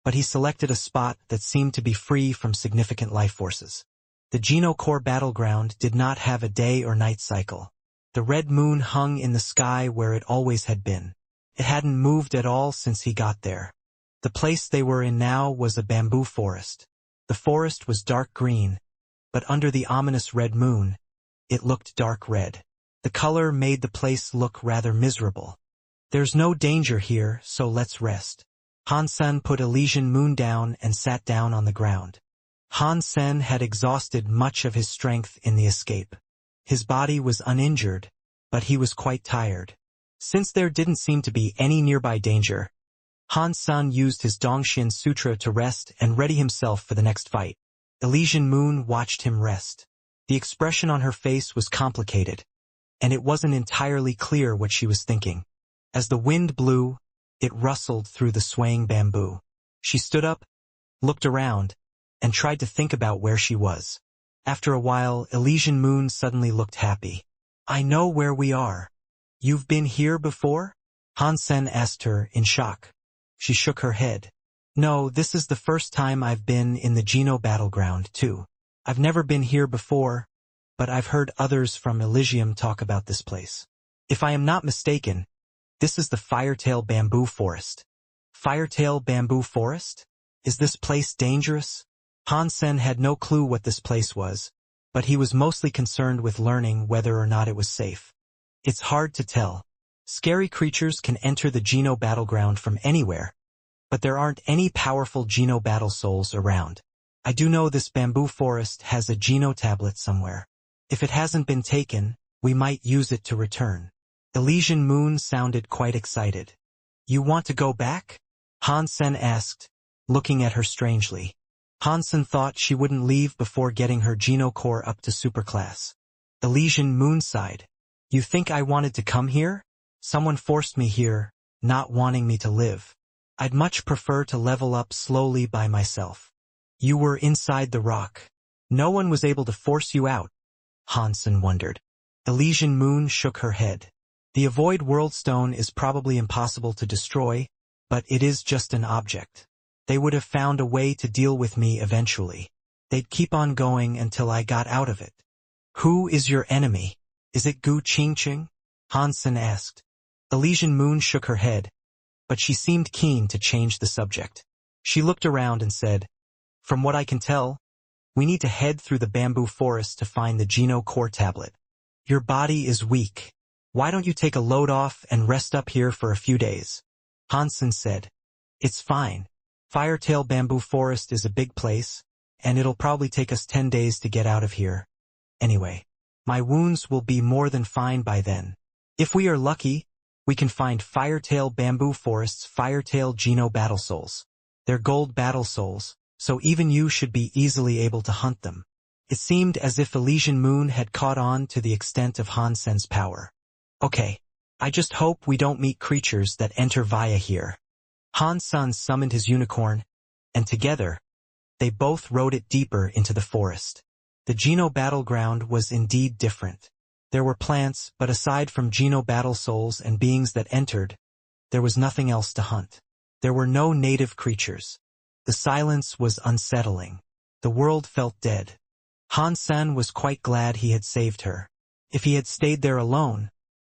but he selected a spot that seemed to be free from significant life forces. The Geno Core battleground did not have a day or night cycle. The red moon hung in the sky where it always had been. It hadn't moved at all since he got there. The place they were in now was a bamboo forest. The forest was dark green, but under the ominous red moon, it looked dark red. The color made the place look rather miserable. There's no danger here, so let's rest. Han Sen put Elysian Moon down and sat down on the ground. Han Sen had exhausted much of his strength in the escape. His body was uninjured, but he was quite tired. Since there didn't seem to be any nearby danger, Han Sen used his Dongxian Sutra to rest and ready himself for the next fight. Elysian Moon watched him rest. The expression on her face was complicated, and it wasn't entirely clear what she was thinking. As the wind blew, it rustled through the swaying bamboo. She stood up, looked around, and tried to think about where she was. After a while, Elysian Moon suddenly looked happy. I know where we are. You've been here before? Han Sen asked her in shock. She shook her head. No, this is the first time I've been in the Geno battleground, too. I've never been here before, but I've heard others from Elysium talk about this place. If I am not mistaken, this is the Firetail Bamboo Forest. Firetail Bamboo Forest? Is this place dangerous? Han Sen had no clue what this place was, but he was mostly concerned with learning whether or not it was safe. It's hard to tell. Scary creatures can enter the Geno battleground from anywhere, but there aren't any powerful Geno battle souls around. I do know this bamboo forest has a Geno tablet somewhere. If it hasn't been taken, we might use it to return. Elysian Moon sounded quite excited. You want to go back? Han Sen asked, looking at her strangely. Han Sen thought she wouldn't leave before getting her Geno Core up to superclass. Elysian Moon sighed. You think I wanted to come here? Someone forced me here, not wanting me to live. I'd much prefer to level up slowly by myself. You were inside the rock. No one was able to force you out. Han Sen wondered. Elysian Moon shook her head. The Avoid World Stone is probably impossible to destroy, but it is just an object. They would have found a way to deal with me eventually. They'd keep on going until I got out of it. Who is your enemy? Is it Gu Qingqing? Han Sen asked. Elysian Moon shook her head, but she seemed keen to change the subject. She looked around and said, From what I can tell, we need to head through the bamboo forest to find the Geno Core tablet. Your body is weak. Why don't you take a load off and rest up here for a few days? Han Sen said. It's fine. Firetail Bamboo Forest is a big place, and it'll probably take us 10 days to get out of here. Anyway, my wounds will be more than fine by then. If we are lucky, we can find Firetail Bamboo Forest's Firetail Geno Battle Souls. They're gold battle souls, so even you should be easily able to hunt them. It seemed as if Elysian Moon had caught on to the extent of Han Sen's power. Okay, I just hope we don't meet creatures that enter via here. Han Sen summoned his unicorn, and together, they both rode it deeper into the forest. The Geno battleground was indeed different. There were plants, but aside from geno-battle souls and beings that entered, there was nothing else to hunt. There were no native creatures. The silence was unsettling. The world felt dead. Han-san was quite glad he had saved her. If he had stayed there alone,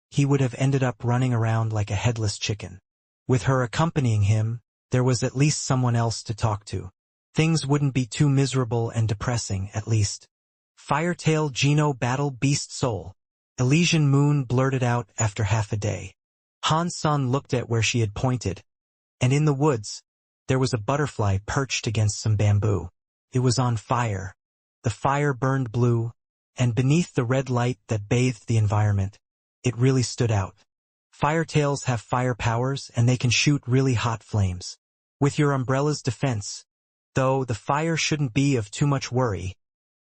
he would have ended up running around like a headless chicken. With her accompanying him, there was at least someone else to talk to. Things wouldn't be too miserable and depressing, at least. Firetail Geno-battle beast soul. Elysian Moon blurted out after half a day. Han-san looked at where she had pointed, and in the woods, there was a butterfly perched against some bamboo. It was on fire. The fire burned blue, and beneath the red light that bathed the environment, it really stood out. Firetails have fire powers and they can shoot really hot flames. With your umbrella's defense, though, the fire shouldn't be of too much worry,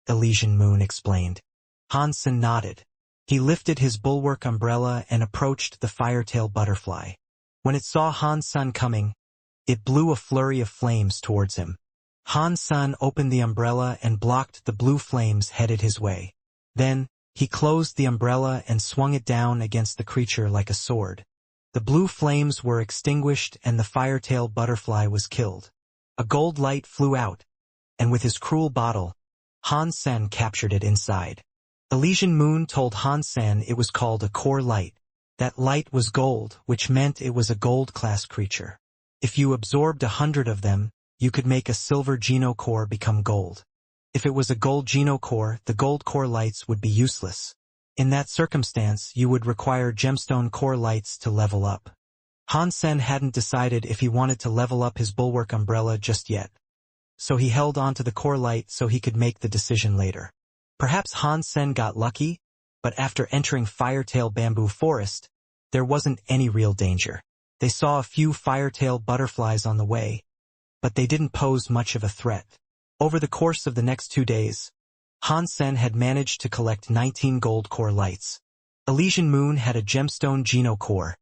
Elysian Moon explained. Han-san nodded. He lifted his bulwark umbrella and approached the firetail butterfly. When it saw Han-san coming, it blew a flurry of flames towards him. Han-san opened the umbrella and blocked the blue flames headed his way. Then, he closed the umbrella and swung it down against the creature like a sword. The blue flames were extinguished and the firetail butterfly was killed. A gold light flew out, and with his cruel bottle, Han-san captured it inside. Elysian Moon told Han-san it was called a core light. That light was gold, which meant it was a gold-class creature. If you absorbed 100 of them, you could make a silver Geno core become gold. If it was a gold Geno core, the gold core lights would be useless. In that circumstance, you would require gemstone core lights to level up. Han-san hadn't decided if he wanted to level up his bulwark umbrella just yet. So he held onto the core light so he could make the decision later. Perhaps Han-san got lucky, but after entering Firetail Bamboo Forest, there wasn't any real danger. They saw a few firetail butterflies on the way, but they didn't pose much of a threat. Over the course of the next 2 days, Han-san had managed to collect 19 gold core lights. Elysian Moon had a gemstone Geno core,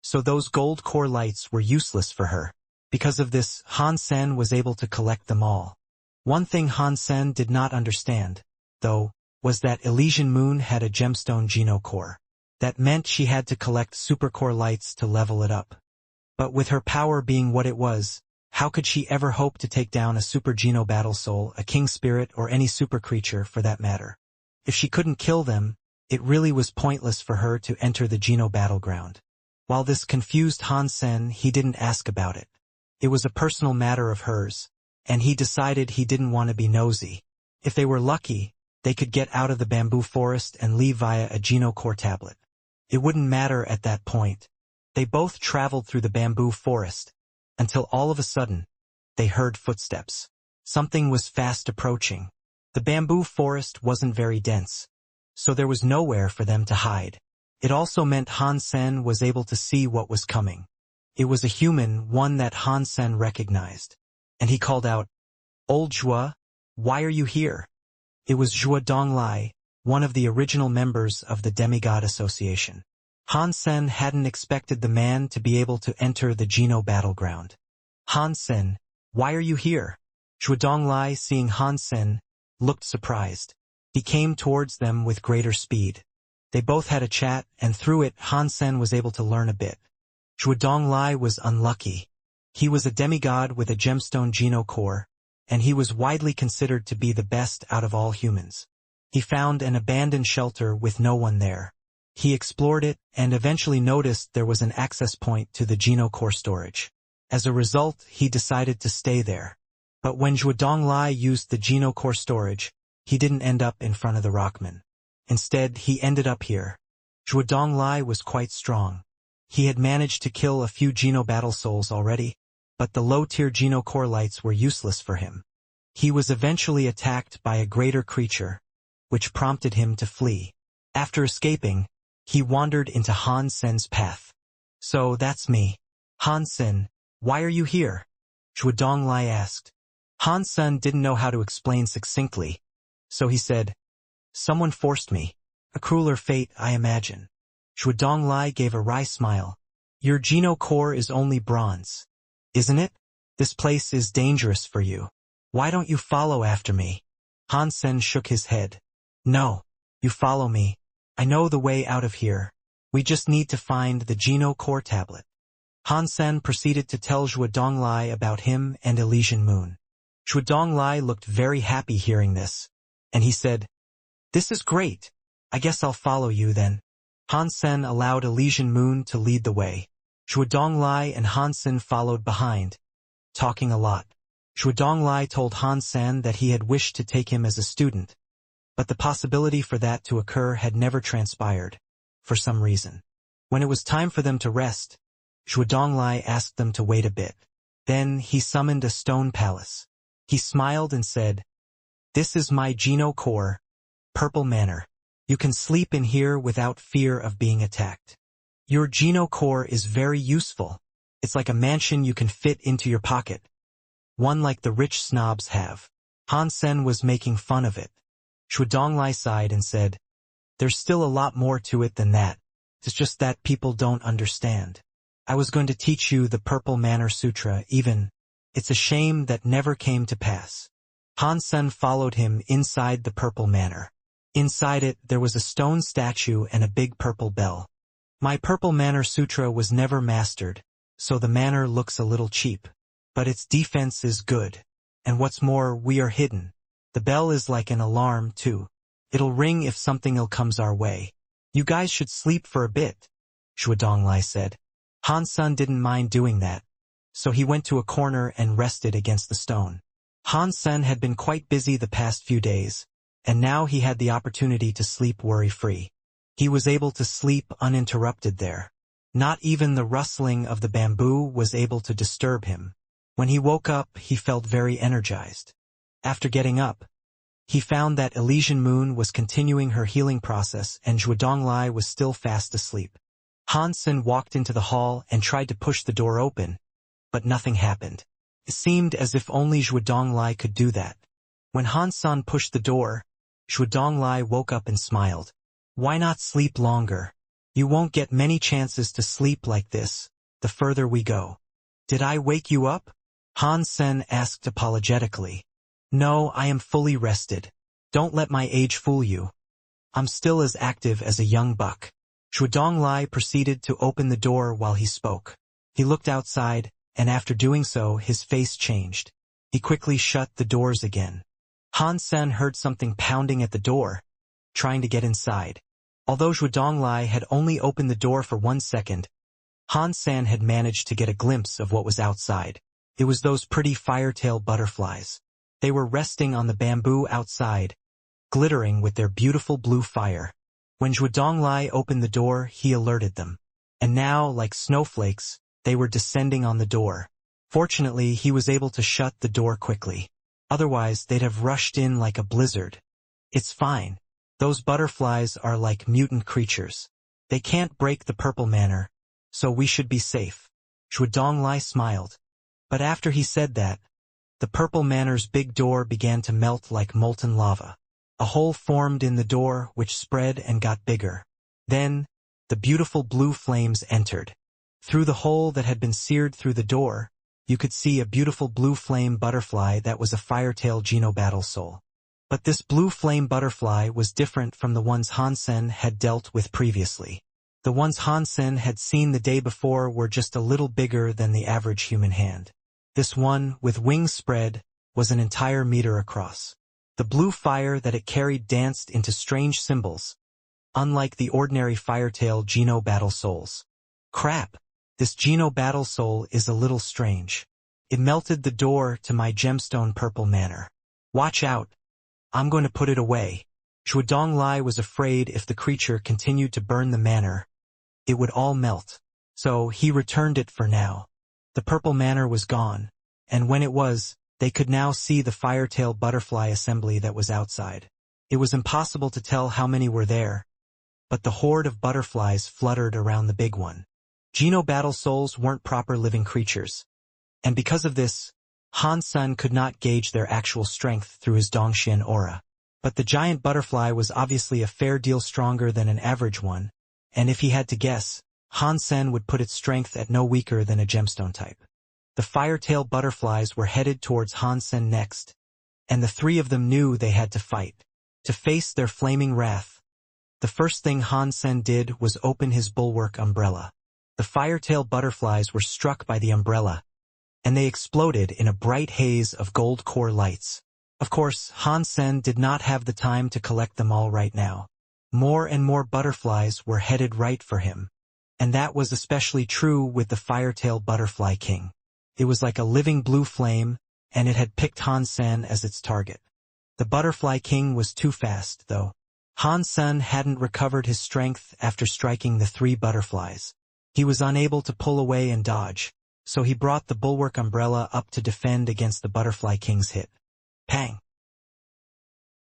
so those gold core lights were useless for her. Because of this, Han-san was able to collect them all. One thing Han-san did not understand, though, was that Elysian Moon had a gemstone Geno core. That meant she had to collect supercore lights to level it up. But with her power being what it was, how could she ever hope to take down a super Geno battle soul, a king spirit, or any super creature for that matter? If she couldn't kill them, it really was pointless for her to enter the Geno battleground. While this confused Han-san, he didn't ask about it. It was a personal matter of hers, and he decided he didn't want to be nosy. If they were lucky, they could get out of the bamboo forest and leave via a Geno core tablet. It wouldn't matter at that point. They both traveled through the bamboo forest, until all of a sudden, they heard footsteps. Something was fast approaching. The bamboo forest wasn't very dense, so there was nowhere for them to hide. It also meant Han-san was able to see what was coming. It was a human, one that Han-san recognized. And he called out, "Old Zhua, why are you here?" It was Zhua Donglai, one of the original members of the Demigod Association. Han-sen hadn't expected the man to be able to enter the Geno battleground. "Han-sen, why are you here?" Zhua Donglai, seeing Han-sen, looked surprised. He came towards them with greater speed. They both had a chat, and through it Han-sen was able to learn a bit. Zhua Donglai was unlucky. He was a demigod with a gemstone Geno core, and he was widely considered to be the best out of all humans. He found an abandoned shelter with no one there. He explored it and eventually noticed there was an access point to the Geno core storage. As a result, he decided to stay there. But when Zhua Donglai used the Geno core storage, he didn't end up in front of the Rockman. Instead, he ended up here. Zhua Donglai was quite strong. He had managed to kill a few Geno battle souls already, but the low-tier Geno core lights were useless for him. He was eventually attacked by a greater creature, which prompted him to flee. After escaping, he wandered into Han-sen's path. "So that's me. Han-sen, why are you here?" Zhua Donglai asked. Han-sen didn't know how to explain succinctly, so he said, "Someone forced me. A crueler fate, I imagine." Zhua Donglai gave a wry smile. "Your Geno core is only bronze, isn't it? This place is dangerous for you. Why don't you follow after me?" Han-sen shook his head. "No, you follow me. I know the way out of here. We just need to find the Geno core tablet. Han Sen proceeded to tell Zhuo Donglai about him and Elysian Moon. Zhuo Donglai looked very happy hearing this, and he said, "This is great. I guess I'll follow you then." Han Sen allowed Elysian Moon to lead the way. Zhuo Donglai and Han Sen followed behind, talking a lot. Zhuo Donglai told Han Sen that he had wished to take him as a student, but the possibility for that to occur had never transpired, for some reason. When it was time for them to rest, Zhuo Donglai asked them to wait a bit. Then he summoned a stone palace. He smiled and said, "This is my Geno core, Purple Manor. You can sleep in here without fear of being attacked. Your Geno core is very useful. It's like a mansion you can fit into your pocket. One like the rich snobs have." Han Sen was making fun of it. Zhuo Donglai sighed and said, "There's still a lot more to it than that. It's just that people don't understand. I was going to teach you the Purple Manor Sutra even. It's a shame that never came to pass." Han Sen followed him inside the Purple Manor. Inside it, there was a stone statue and a big purple bell. My Purple Manor Sutra was never mastered, so the manor looks a little cheap. But its defense is good. And what's more, we are hidden. The bell is like an alarm, too. It'll ring if something ill comes our way. You guys should sleep for a bit," Zhuo Donglai said. Han Sen didn't mind doing that, so he went to a corner and rested against the stone. Han Sen had been quite busy the past few days, and now he had the opportunity to sleep worry-free. He was able to sleep uninterrupted there. Not even the rustling of the bamboo was able to disturb him. When he woke up, he felt very energized. After getting up, he found that Elysian Moon was continuing her healing process and Zhuo Donglai was still fast asleep. Han Sen walked into the hall and tried to push the door open, but nothing happened. It seemed as if only Zhuo Donglai could do that. When Han Sen pushed the door, Zhuo Donglai woke up and smiled. "Why not sleep longer? You won't get many chances to sleep like this, the further we go." "Did I wake you up?" Han Sen asked apologetically. "No, I am fully rested. Don't let my age fool you. I'm still as active as a young buck." Zhuo Donglai proceeded to open the door while he spoke. He looked outside, and after doing so, his face changed. He quickly shut the doors again. Han Sen heard something pounding at the door, trying to get inside. Although Zhuo Donglai had only opened the door for 1 second, Han Sen had managed to get a glimpse of what was outside. It was those pretty firetail butterflies. They were resting on the bamboo outside, glittering with their beautiful blue fire. When Zhuo Donglai opened the door, he alerted them. And now, like snowflakes, they were descending on the door. Fortunately, he was able to shut the door quickly. Otherwise, they'd have rushed in like a blizzard. "It's fine. Those butterflies are like mutant creatures. They can't break the Purple Manor, so we should be safe." Zhuo Donglai smiled. But after he said that, the Purple Manor's big door began to melt like molten lava. A hole formed in the door which spread and got bigger. Then, the beautiful blue flames entered. Through the hole that had been seared through the door, you could see a beautiful blue flame butterfly that was a firetail Geno battle soul. But this blue flame butterfly was different from the ones Han Sen had dealt with previously. The ones Han Sen had seen the day before were just a little bigger than the average human hand. This one, with wings spread, was an entire meter across. The blue fire that it carried danced into strange symbols, unlike the ordinary firetail Geno battle souls. Crap! This Geno battle soul is a little strange. It melted the door to my gemstone Purple Manor. Watch out! I'm going to put it away. Zhuo Donglai was afraid if the creature continued to burn the manor, it would all melt. So he returned it for now. The Purple Manor was gone, and when it was, they could now see the firetail butterfly assembly that was outside. It was impossible to tell how many were there, but the horde of butterflies fluttered around the big one. Geno battle souls weren't proper living creatures, and because of this, Han Sen could not gauge their actual strength through his Dongxian aura. But the giant butterfly was obviously a fair deal stronger than an average one, and if he had to guess, Han Sen would put its strength at no weaker than a gemstone type. The firetail butterflies were headed towards Han Sen next, and the three of them knew they had to fight. To face their flaming wrath, the The first thing Han Sen did was open his bulwark umbrella. The firetail butterflies were struck by the umbrella, and they exploded in a bright haze of gold core lights. Of course, Han Sen did not have the time to collect them all right now. More and more butterflies were headed right for him. And that was especially true with the firetail butterfly king. It was like a living blue flame, and it had picked Han Sen as its target. The butterfly king was too fast, though. Han Sen hadn't recovered his strength after striking the 3 butterflies. He was unable to pull away and dodge, so he brought the bulwark umbrella up to defend against the butterfly king's hit. Pang!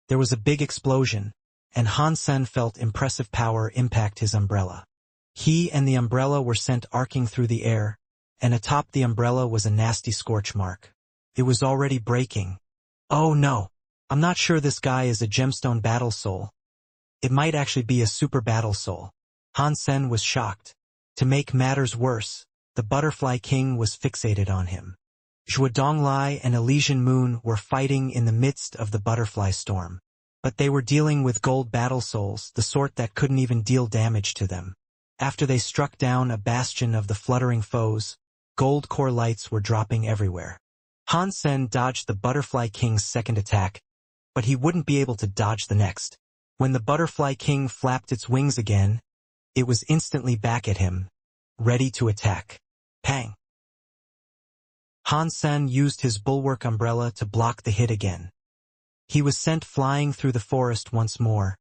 There was a big explosion, and Han Sen felt impressive power impact his umbrella. He and the umbrella were sent arcing through the air, and atop the umbrella was a nasty scorch mark. It was already breaking. Oh no! I'm not sure this guy is a gemstone battle soul. It might actually be a super battle soul. Han Sen was shocked. To make matters worse, the butterfly king was fixated on him. Zhuo Donglai and Elysian Moon were fighting in the midst of the butterfly storm. But they were dealing with gold battle souls, the sort that couldn't even deal damage to them. After they struck down a bastion of the fluttering foes, gold core lights were dropping everywhere. Han Sen dodged the butterfly king's second attack, but he wouldn't be able to dodge the next. When the butterfly king flapped its wings again, it was instantly back at him, ready to attack. Pang! Han Sen used his bulwark umbrella to block the hit again. He was sent flying through the forest once more,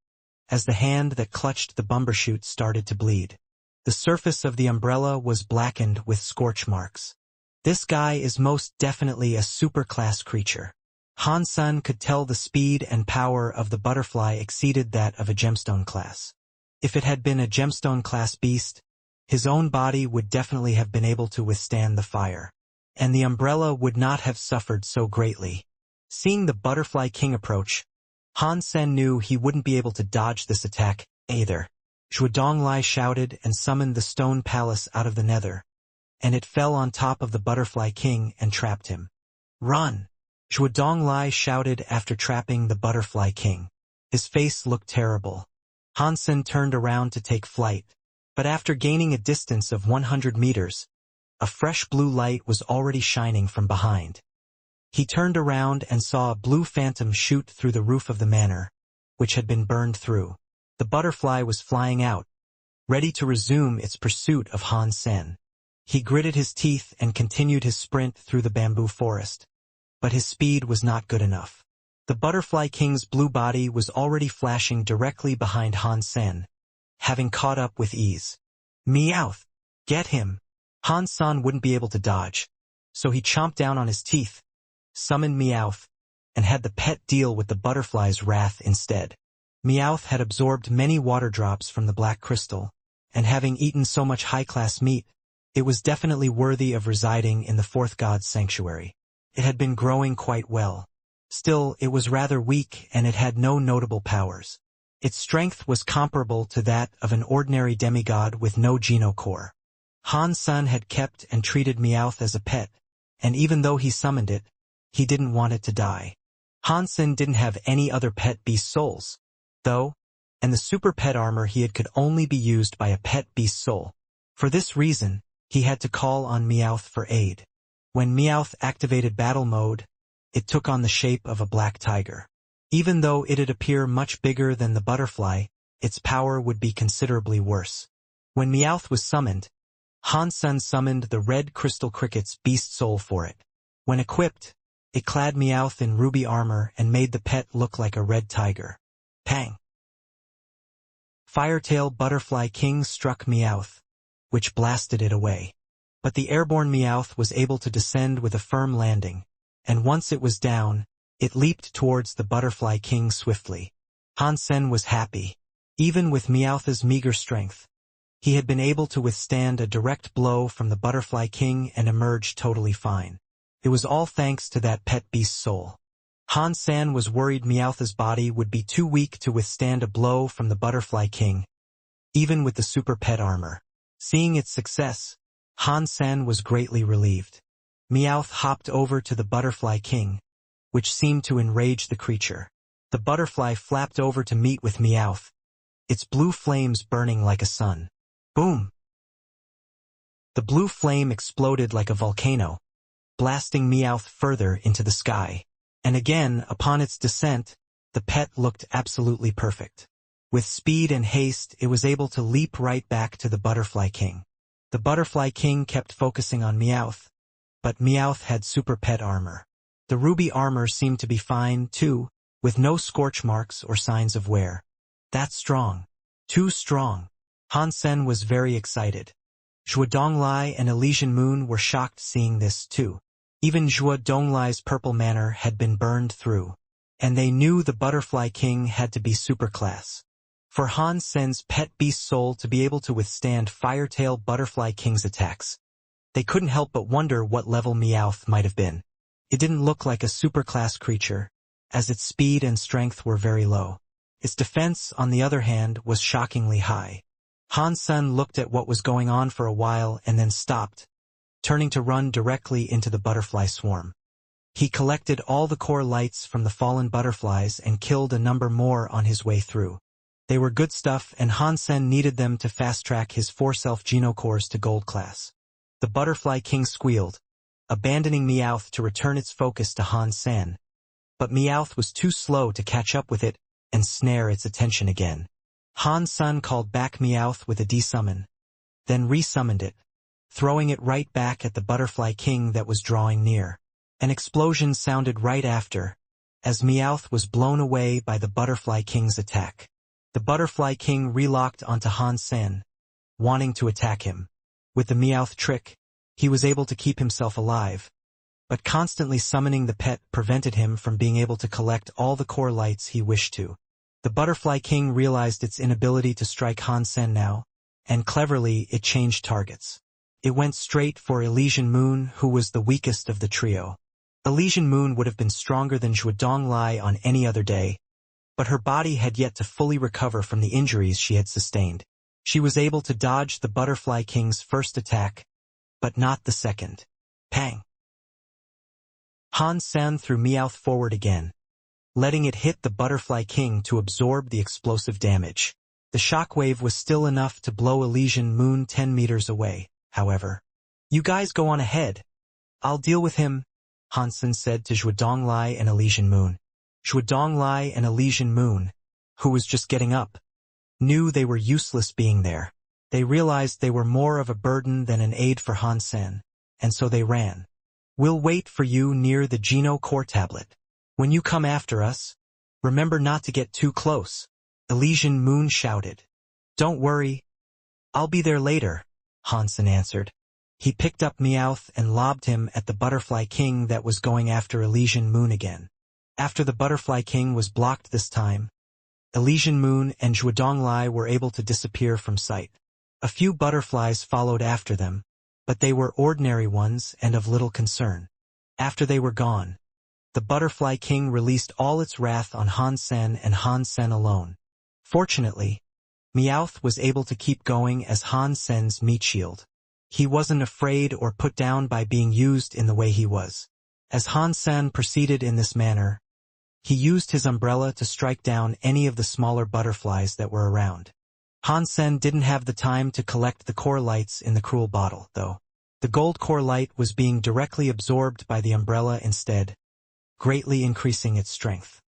as the hand that clutched the bumbershoot started to bleed. The surface of the umbrella was blackened with scorch marks. This guy is most definitely a super-class creature. Han Sen could tell the speed and power of the butterfly exceeded that of a gemstone class. If it had been a gemstone class beast, his own body would definitely have been able to withstand the fire, and the umbrella would not have suffered so greatly. Seeing the butterfly king approach, Han Sen knew he wouldn't be able to dodge this attack either. Zhuo Donglai shouted and summoned the stone palace out of the nether, and it fell on top of the butterfly king and trapped him. Run! Zhuo Donglai shouted after trapping the butterfly king. His face looked terrible. Han Sen turned around to take flight, but after gaining a distance of 100 meters, a fresh blue light was already shining from behind. He turned around and saw a blue phantom shoot through the roof of the manor, which had been burned through. The butterfly was flying out, ready to resume its pursuit of Han Sen. He gritted his teeth and continued his sprint through the bamboo forest. But his speed was not good enough. The butterfly king's blue body was already flashing directly behind Han Sen, having caught up with ease. Meowth! Get him! Han Sen wouldn't be able to dodge, so he chomped down on his teeth, summoned Meowth, and had the pet deal with the butterfly's wrath instead. Meowth had absorbed many water drops from the black crystal, and having eaten so much high-class meat, it was definitely worthy of residing in the fourth god's sanctuary. It had been growing quite well. Still, it was rather weak and it had no notable powers. Its strength was comparable to that of an ordinary demigod with no genocore. Han Sen had kept and treated Meowth as a pet, and even though he summoned it, he didn't want it to die. Han Sen didn't have any other pet beast souls, though, and the super pet armor he had could only be used by a pet beast soul. For this reason, he had to call on Meowth for aid. When Meowth activated battle mode, it took on the shape of a black tiger. Even though it'd appear much bigger than the butterfly, its power would be considerably worse. When Meowth was summoned, Han Sen summoned the red crystal cricket's beast soul for it. When equipped, it clad Meowth in ruby armor and made the pet look like a red tiger. Pang! Firetail Butterfly King struck Meowth, which blasted it away. But the airborne Meowth was able to descend with a firm landing, and once it was down, it leaped towards the Butterfly King swiftly. Han Sen was happy. Even with Meowth's meager strength, he had been able to withstand a direct blow from the Butterfly King and emerge totally fine. It was all thanks to that pet beast soul. Han Sen was worried Meowth's body would be too weak to withstand a blow from the Butterfly King, even with the super pet armor. Seeing its success, Han Sen was greatly relieved. Meowth hopped over to the Butterfly King, which seemed to enrage the creature. The butterfly flapped over to meet with Meowth, its blue flames burning like a sun. Boom! The blue flame exploded like a volcano, blasting Meowth further into the sky. And again, upon its descent, the pet looked absolutely perfect. With speed and haste, it was able to leap right back to the Butterfly King. The Butterfly King kept focusing on Meowth, but Meowth had super pet armor. The ruby armor seemed to be fine, too, with no scorch marks or signs of wear. That's strong. Too strong. Han Sen was very excited. Zhuo Donglai and Elysian Moon were shocked seeing this, too. Even Zhuo Donglai's purple manner had been burned through, and they knew the Butterfly King had to be superclass. For Han Sen's pet beast soul to be able to withstand Firetail Butterfly King's attacks, they couldn't help but wonder what level Meowth might have been. It didn't look like a superclass creature, as its speed and strength were very low. Its defense, on the other hand, was shockingly high. Han Sen looked at what was going on for a while and then stopped, turning to run directly into the butterfly swarm. He collected all the core lights from the fallen butterflies and killed a number more on his way through. They were good stuff, and Han Sen needed them to fast-track his 4 self-genocores to gold class. The Butterfly King squealed, abandoning Meowth to return its focus to Han Sen. But Meowth was too slow to catch up with it and snare its attention again. Han Sen called back Meowth with a desummon, then resummoned it, throwing it right back at the Butterfly King that was drawing near. An explosion sounded right after, as Meowth was blown away by the Butterfly King's attack. The Butterfly King relocked onto Han Sen, wanting to attack him. With the Meowth trick, he was able to keep himself alive, but constantly summoning the pet prevented him from being able to collect all the core lights he wished to. The Butterfly King realized its inability to strike Han Sen now, and cleverly it changed targets. It went straight for Elysian Moon, who was the weakest of the trio. Elysian Moon would have been stronger than Zhuo Donglai on any other day, but her body had yet to fully recover from the injuries she had sustained. She was able to dodge the Butterfly King's first attack, but not the second. Pang! Han Sen threw Meowth forward again, letting it hit the Butterfly King to absorb the explosive damage. The shockwave was still enough to blow Elysian Moon 10 meters away, however. "You guys go on ahead. I'll deal with him," Han Sen said to Zhuo Donglai and Elysian Moon. Zhuo Donglai and Elysian Moon, who was just getting up, knew they were useless being there. They realized they were more of a burden than an aid for Han Sen, and so they ran. "We'll wait for you near the Geno core tablet. When you come after us, remember not to get too close," Elysian Moon shouted. "Don't worry. I'll be there later," Han Sen answered. He picked up Meowth and lobbed him at the Butterfly King that was going after Elysian Moon again. After the Butterfly King was blocked this time, Elysian Moon and Zhuo Donglai were able to disappear from sight. A few butterflies followed after them, but they were ordinary ones and of little concern. After they were gone, the Butterfly King released all its wrath on Han Sen and Han Sen alone. Fortunately, Meowth was able to keep going as Han Sen's meat shield. He wasn't afraid or put down by being used in the way he was. As Han Sen proceeded in this manner, he used his umbrella to strike down any of the smaller butterflies that were around. Han Sen didn't have the time to collect the core lights in the cruel bottle, though. The gold core light was being directly absorbed by the umbrella instead, greatly increasing its strength.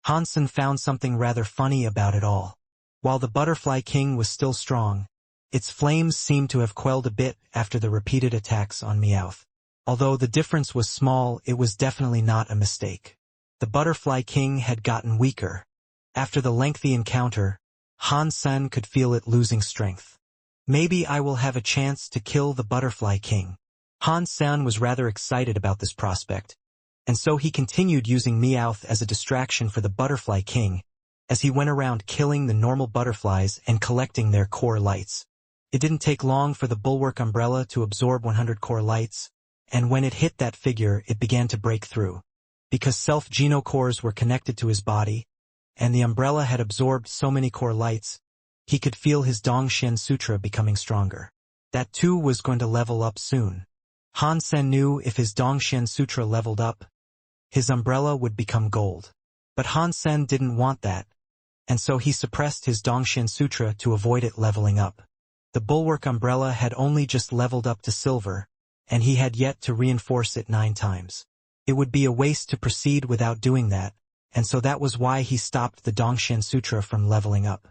Han Sen found something rather funny about it all. While the Butterfly King was still strong, its flames seemed to have quelled a bit after the repeated attacks on Meowth. Although the difference was small, it was definitely not a mistake. The Butterfly King had gotten weaker. After the lengthy encounter, Han Sen could feel it losing strength. "Maybe I will have a chance to kill the Butterfly King." Han Sen was rather excited about this prospect, and so he continued using Meowth as a distraction for the Butterfly King, as he went around killing the normal butterflies and collecting their core lights. It didn't take long for the Bulwark umbrella to absorb 100 core lights, and when it hit that figure it began to break through. Because self-genocores were connected to his body, and the umbrella had absorbed so many core lights, he could feel his Dongshen Sutra becoming stronger. That too was going to level up soon. Han Sen knew if his Dongshen Sutra leveled up, his umbrella would become gold. But Han Sen didn't want that, and so he suppressed his Dongshin Sutra to avoid it leveling up. The Bulwark umbrella had only just leveled up to silver, and he had yet to reinforce it 9 times. It would be a waste to proceed without doing that, and so that was why he stopped the Dongshin Sutra from leveling up.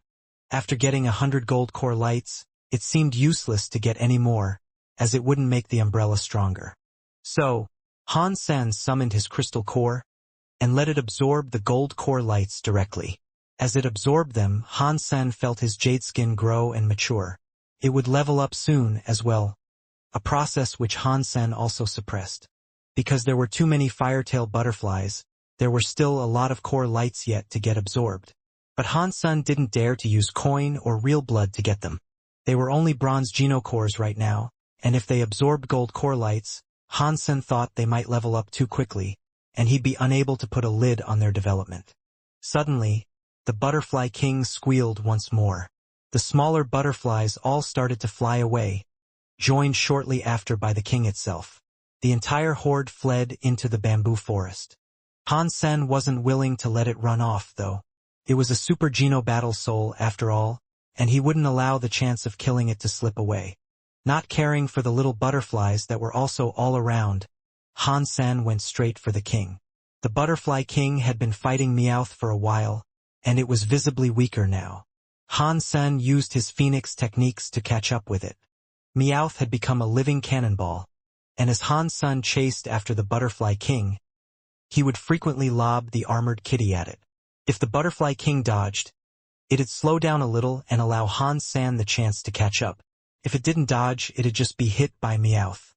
After getting 100 gold core lights, it seemed useless to get any more, as it wouldn't make the umbrella stronger. So, Han Sen summoned his crystal core, and let it absorb the gold core lights directly. As it absorbed them, Han Sen felt his jade skin grow and mature. It would level up soon as well, a process which Han Sen also suppressed. Because there were too many firetail butterflies, there were still a lot of core lights yet to get absorbed. But Han Sen didn't dare to use coin or real blood to get them. They were only bronze geno cores right now, and if they absorbed gold core lights, Han Sen thought they might level up too quickly, and he'd be unable to put a lid on their development. Suddenly, the Butterfly King squealed once more. The smaller butterflies all started to fly away, joined shortly after by the king itself. The entire horde fled into the bamboo forest. Han Sen wasn't willing to let it run off, though. It was a Super Geno battle soul, after all, and he wouldn't allow the chance of killing it to slip away. Not caring for the little butterflies that were also all around, Han Sen went straight for the king. The Butterfly King had been fighting Meowth for a while, and it was visibly weaker now. Han Sen used his phoenix techniques to catch up with it. Meowth had become a living cannonball, and as Han Sen chased after the Butterfly King, he would frequently lob the armored kitty at it. If the Butterfly King dodged, it'd slow down a little and allow Han Sen the chance to catch up. If it didn't dodge, it'd just be hit by Meowth.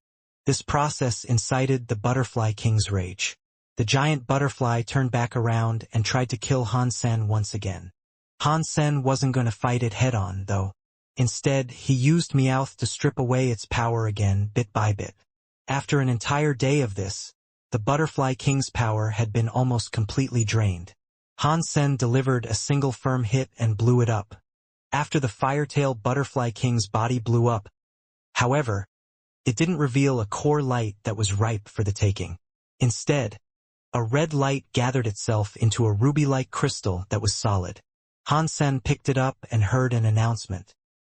This process incited the Butterfly King's rage. The giant butterfly turned back around and tried to kill Han Sen once again. Han Sen wasn't going to fight it head-on, though. Instead, he used Meowth to strip away its power again bit by bit. After an entire day of this, the Butterfly King's power had been almost completely drained. Han Sen delivered a single firm hit and blew it up. After the Firetail Butterfly King's body blew up, however, it didn't reveal a core light that was ripe for the taking. Instead, a red light gathered itself into a ruby-like crystal that was solid. Han Sen picked it up and heard an announcement.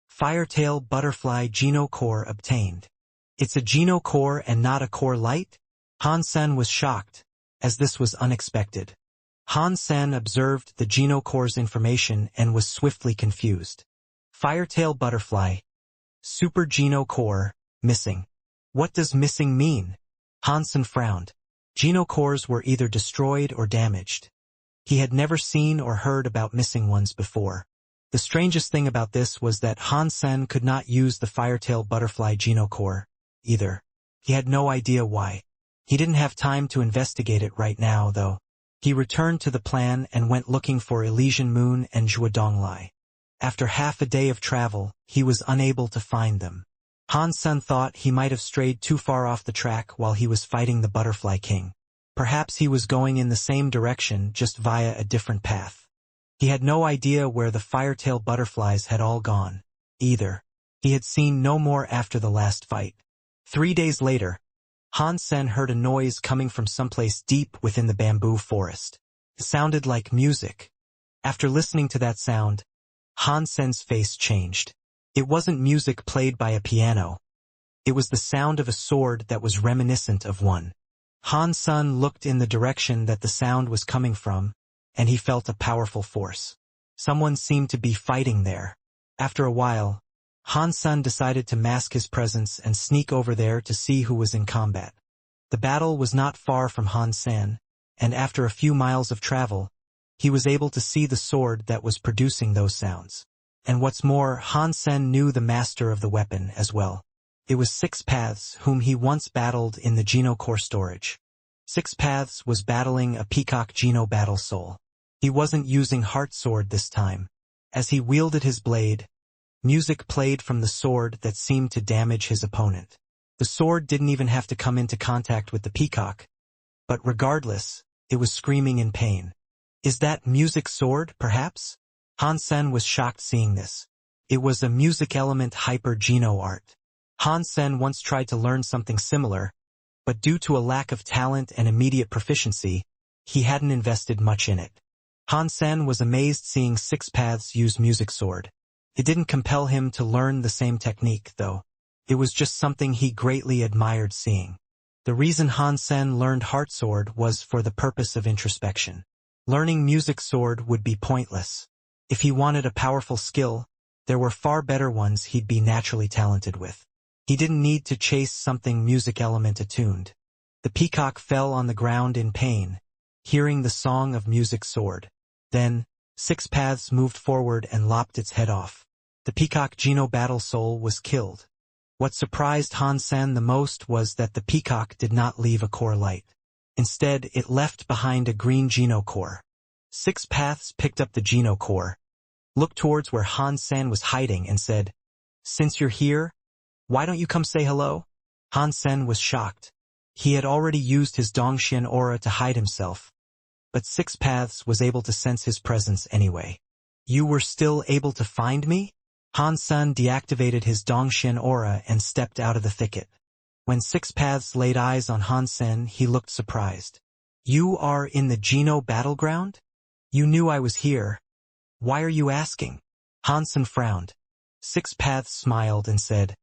Firetail Butterfly Geno Core obtained. It's a Geno Core and not a core light? Han Sen was shocked, as this was unexpected. Han Sen observed the Geno Core's information and was swiftly confused. Firetail Butterfly, Super Geno Core, missing. What does missing mean? Han Sen frowned. Geno Cores were either destroyed or damaged. He had never seen or heard about missing ones before. The strangest thing about this was that Han Sen could not use the Firetail Butterfly Geno Core, either. He had no idea why. He didn't have time to investigate it right now, though. He returned to the plan and went looking for Elysian Moon and Zhuodonglai. After half a day of travel, he was unable to find them. Han Sen thought he might have strayed too far off the track while he was fighting the Butterfly King. Perhaps he was going in the same direction, just via a different path. He had no idea where the Firetail butterflies had all gone, either. He had seen no more after the last fight. 3 days later, Han Sen heard a noise coming from someplace deep within the bamboo forest. It sounded like music. After listening to that sound, Han Sen's face changed. It wasn't music played by a piano. It was the sound of a sword that was reminiscent of one. Han Sen looked in the direction that the sound was coming from, and he felt a powerful force. Someone seemed to be fighting there. After a while, Han Sen decided to mask his presence and sneak over there to see who was in combat. The battle was not far from Han Sen, and after a few miles of travel, he was able to see the sword that was producing those sounds. And what's more, Han Sen knew the master of the weapon as well. It was Six Paths, whom he once battled in the Geno Core storage. Six Paths was battling a Peacock Geno battle soul. He wasn't using Heart Sword this time. As he wielded his blade, music played from the sword that seemed to damage his opponent. The sword didn't even have to come into contact with the peacock, but regardless, it was screaming in pain. Is that music sword, perhaps? Han Sen was shocked seeing this. It was a music element hyper Geno art. Han Sen once tried to learn something similar, but due to a lack of talent and immediate proficiency, he hadn't invested much in it. Hansen was amazed seeing Six Paths use music sword. It didn't compel him to learn the same technique, though. It was just something he greatly admired seeing. The reason Hansen learned Heart Sword was for the purpose of introspection. Learning music sword would be pointless. If he wanted a powerful skill, there were far better ones he'd be naturally talented with. He didn't need to chase something music element attuned. The peacock fell on the ground in pain, hearing the song of music sword. Then, Six Paths moved forward and lopped its head off. The peacock Geno battle soul was killed. What surprised Hansen the most was that the peacock did not leave a core light. Instead, it left behind a green Geno core. Six Paths picked up the Geno core, looked towards where Hansen was hiding and said, "Since you're here, why don't you come say hello?" Hansen was shocked. He had already used his Dongxian aura to hide himself, but Six Paths was able to sense his presence anyway. "You were still able to find me?" Hansen deactivated his Dongxian aura and stepped out of the thicket. When Six Paths laid eyes on Hansen, he looked surprised. "You are in the Geno battleground? You knew I was here. Why are you asking?" Hansen frowned. Six Paths smiled and said,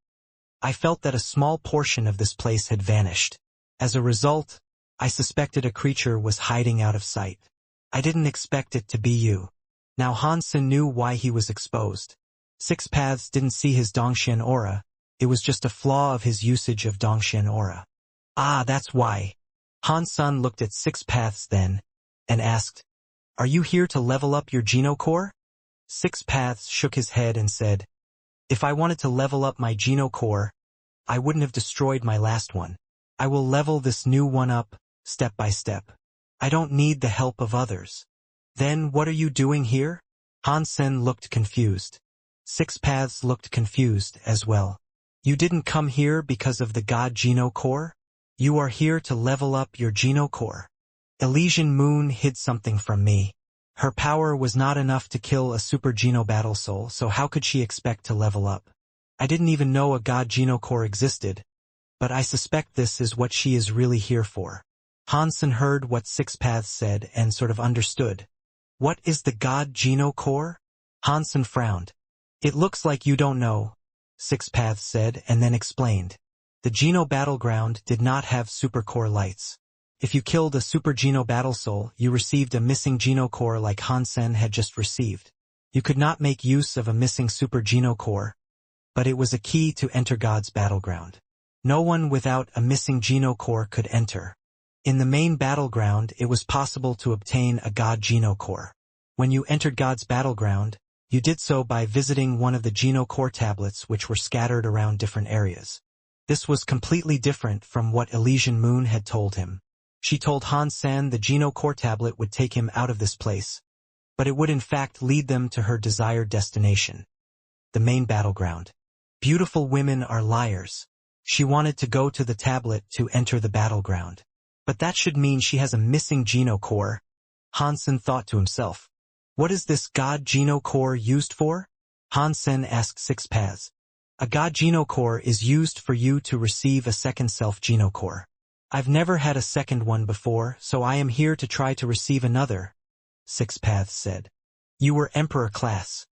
"I felt that a small portion of this place had vanished. As a result, I suspected a creature was hiding out of sight. I didn't expect it to be you." Now Hansen knew why he was exposed. Six Paths didn't see his Dongxian aura. It was just a flaw of his usage of Dongxian aura. "Ah, that's why." Hansen looked at Six Paths then, and asked, "Are you here to level up your Geno core?" Six Paths shook his head and said, "If I wanted to level up my Geno core, I wouldn't have destroyed my last one. I will level this new one up, step by step. I don't need the help of others." "Then what are you doing here?" Hansen looked confused. Six Paths looked confused as well. "You didn't come here because of the god Geno core? You are here to level up your Geno core." Elysian Moon hid something from me. Her power was not enough to kill a super Geno battle soul, so how could she expect to level up? I didn't even know a god Geno core existed, but I suspect this is what she is really here for. Hansen heard what Six Paths said and sort of understood. "What is the god Geno core?" Hansen frowned. "It looks like you don't know," Six Paths said and then explained. The Geno battleground did not have super core lights. If you killed a super Geno battle soul, you received a missing Geno core like Hansen had just received. You could not make use of a missing super Geno core, but it was a key to enter God's battleground. No one without a missing Geno core could enter. In the main battleground, it was possible to obtain a God Geno core. When you entered God's battleground, you did so by visiting one of the Geno core tablets which were scattered around different areas. This was completely different from what Elysian Moon had told him. She told Hansen the Geno core tablet would take him out of this place, but it would in fact lead them to her desired destination, the main battleground. Beautiful women are liars. She wanted to go to the tablet to enter the battleground. But that should mean she has a missing Geno core, Hansen thought to himself. What is this God Geno core used for? Hansen asked Six Paths. A God Geno core is used for you to receive a second self Geno core. I've never had a second one before, so I am here to try to receive another, Six Paths said. You were Emperor class.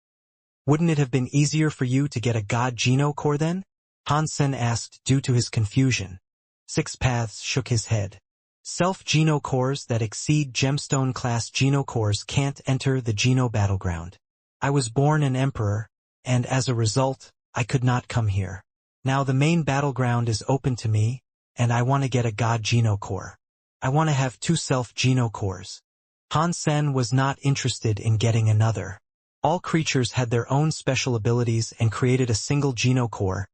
Wouldn't it have been easier for you to get a God Geno core then? Hansen asked due to his confusion. Six Paths shook his head. Self-Geno cores that exceed gemstone-class Geno cores can't enter the Geno battleground. I was born an emperor, and as a result, I could not come here. Now the main battleground is open to me, and I want to get a God Geno core. I want to have 2 self-Geno cores. Hansen was not interested in getting another. All creatures had their own special abilities and created a single Geno core,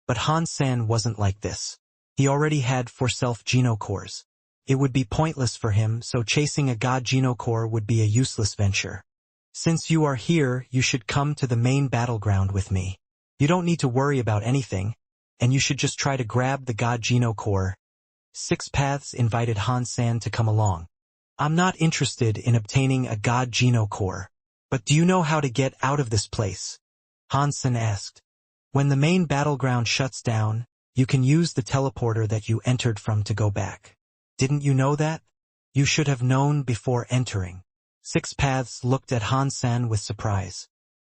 but Hansen wasn't like this. He already had 4 self-Geno cores. It would be pointless for him, so chasing a God Geno core would be a useless venture. Since you are here, you should come to the main battleground with me. You don't need to worry about anything, and you should just try to grab the God Geno core. Six Paths invited Hansen to come along. I'm not interested in obtaining a God Geno core, but do you know how to get out of this place? Hansen asked. When the main battleground shuts down, you can use the teleporter that you entered from to go back. Didn't you know that? You should have known before entering. Six Paths looked at Han Sen with surprise.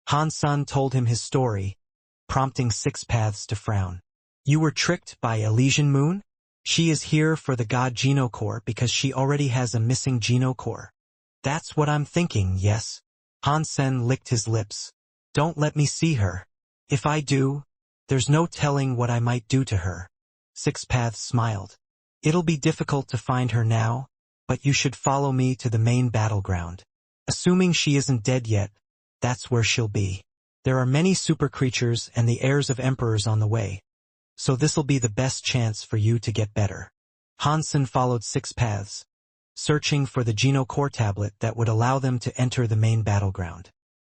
Han Sen told him his story, prompting Six Paths to frown. You were tricked by Elysian Moon? She is here for the god Genocore because she already has a missing Genocore. That's what I'm thinking, yes. Han Sen licked his lips. Don't let me see her. If I do, there's no telling what I might do to her. Six Paths smiled. It'll be difficult to find her now, but you should follow me to the main battleground. Assuming she isn't dead yet, that's where she'll be. There are many super creatures and the heirs of emperors on the way, so this'll be the best chance for you to get better. Han Sen followed Six Paths, searching for the Genocore tablet that would allow them to enter the main battleground.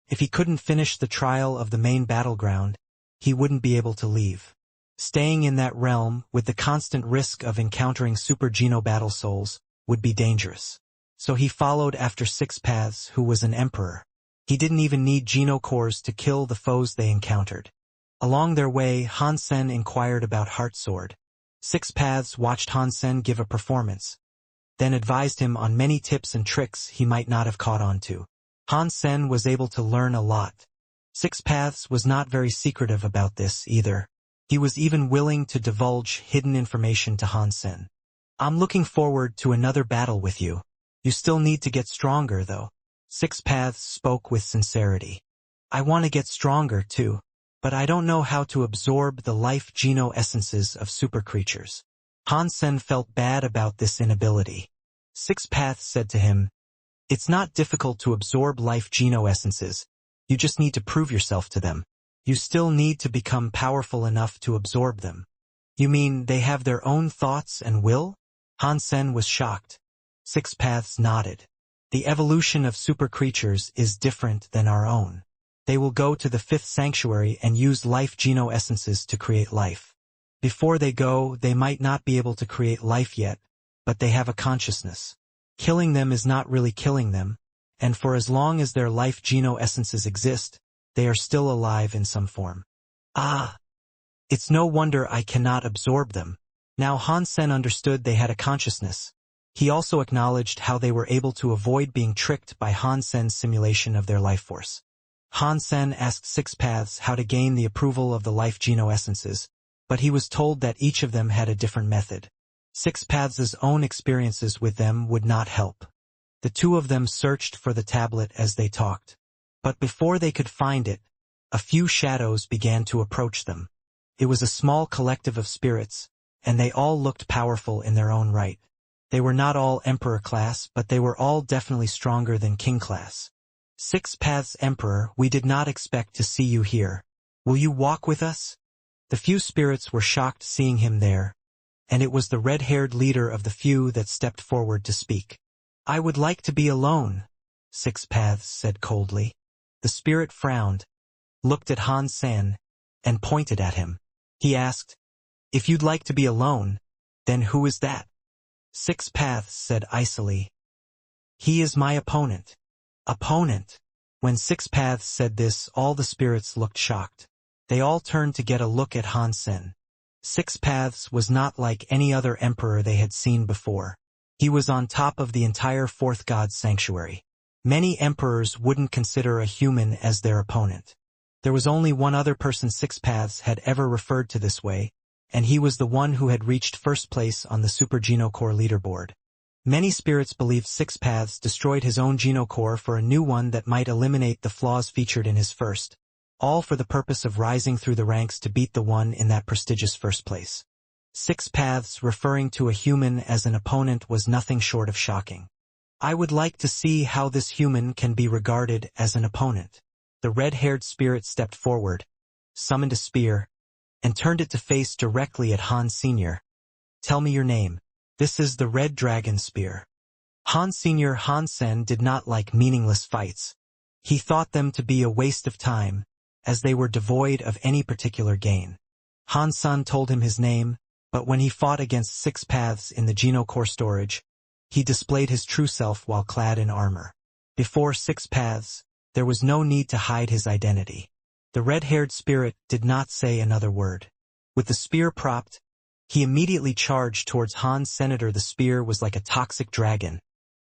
If he couldn't finish the trial of the main battleground, he wouldn't be able to leave. Staying in that realm, with the constant risk of encountering super Geno battle souls, would be dangerous. So he followed after Six Paths, who was an emperor. He didn't even need Genocores to kill the foes they encountered. Along their way, Han Sen inquired about Heartsword. Six Paths watched Han Sen give a performance, then advised him on many tips and tricks he might not have caught on to. Han Sen was able to learn a lot. Six Paths was not very secretive about this either. He was even willing to divulge hidden information to Han Sen. I'm looking forward to another battle with you. You still need to get stronger, though. Six Paths spoke with sincerity. I want to get stronger, too, but I don't know how to absorb the life Geno essences of super creatures. Han Sen felt bad about this inability. Six Paths said to him, It's not difficult to absorb life Geno essences. You just need to prove yourself to them. You still need to become powerful enough to absorb them. You mean they have their own thoughts and will? Han Sen was shocked. Six Paths nodded. The evolution of super creatures is different than our own. They will go to the fifth sanctuary and use life Geno essences to create life. Before they go, they might not be able to create life yet, but they have a consciousness. Killing them is not really killing them, and for as long as their life Geno essences exist, they are still alive in some form. Ah! It's no wonder I cannot absorb them. Now Han Sen understood they had a consciousness. He also acknowledged how they were able to avoid being tricked by Han Sen's simulation of their life force. Han Sen asked Six Paths how to gain the approval of the life Geno essences, but he was told that each of them had a different method. Six Paths' own experiences with them would not help. The two of them searched for the tablet as they talked. But before they could find it, a few shadows began to approach them. It was a small collective of spirits, and they all looked powerful in their own right. They were not all Emperor class, but they were all definitely stronger than King class. Six Paths Emperor, we did not expect to see you here. Will you walk with us? The few spirits were shocked seeing him there, and it was the red-haired leader of the few that stepped forward to speak. I would like to be alone, Six Paths said coldly. The spirit frowned, looked at Han Sen, and pointed at him. He asked, If you'd like to be alone, then who is that? Six Paths said icily, He is my opponent. Opponent. When Six Paths said this, all the spirits looked shocked. They all turned to get a look at Han Sen. Six Paths was not like any other emperor they had seen before. He was on top of the entire fourth god sanctuary. Many emperors wouldn't consider a human as their opponent. There was only one other person Six Paths had ever referred to this way, and he was the one who had reached first place on the Super Genocore leaderboard. Many spirits believed Six Paths destroyed his own Genocore for a new one that might eliminate the flaws featured in his first, all for the purpose of rising through the ranks to beat the one in that prestigious first place. Six Paths referring to a human as an opponent was nothing short of shocking. I would like to see how this human can be regarded as an opponent. The red-haired spirit stepped forward, summoned a spear, and turned it to face directly at Han Sr. Tell me your name. This is the Red Dragon Spear. Han Sr. Han Sen did not like meaningless fights. He thought them to be a waste of time, as they were devoid of any particular gain. Han Sen told him his name, but when he fought against Six Paths in the Genocore storage, he displayed his true self while clad in armor. Before Six Paths, there was no need to hide his identity. The red-haired spirit did not say another word. With the spear propped, he immediately charged towards Han Senator. The spear was like a toxic dragon,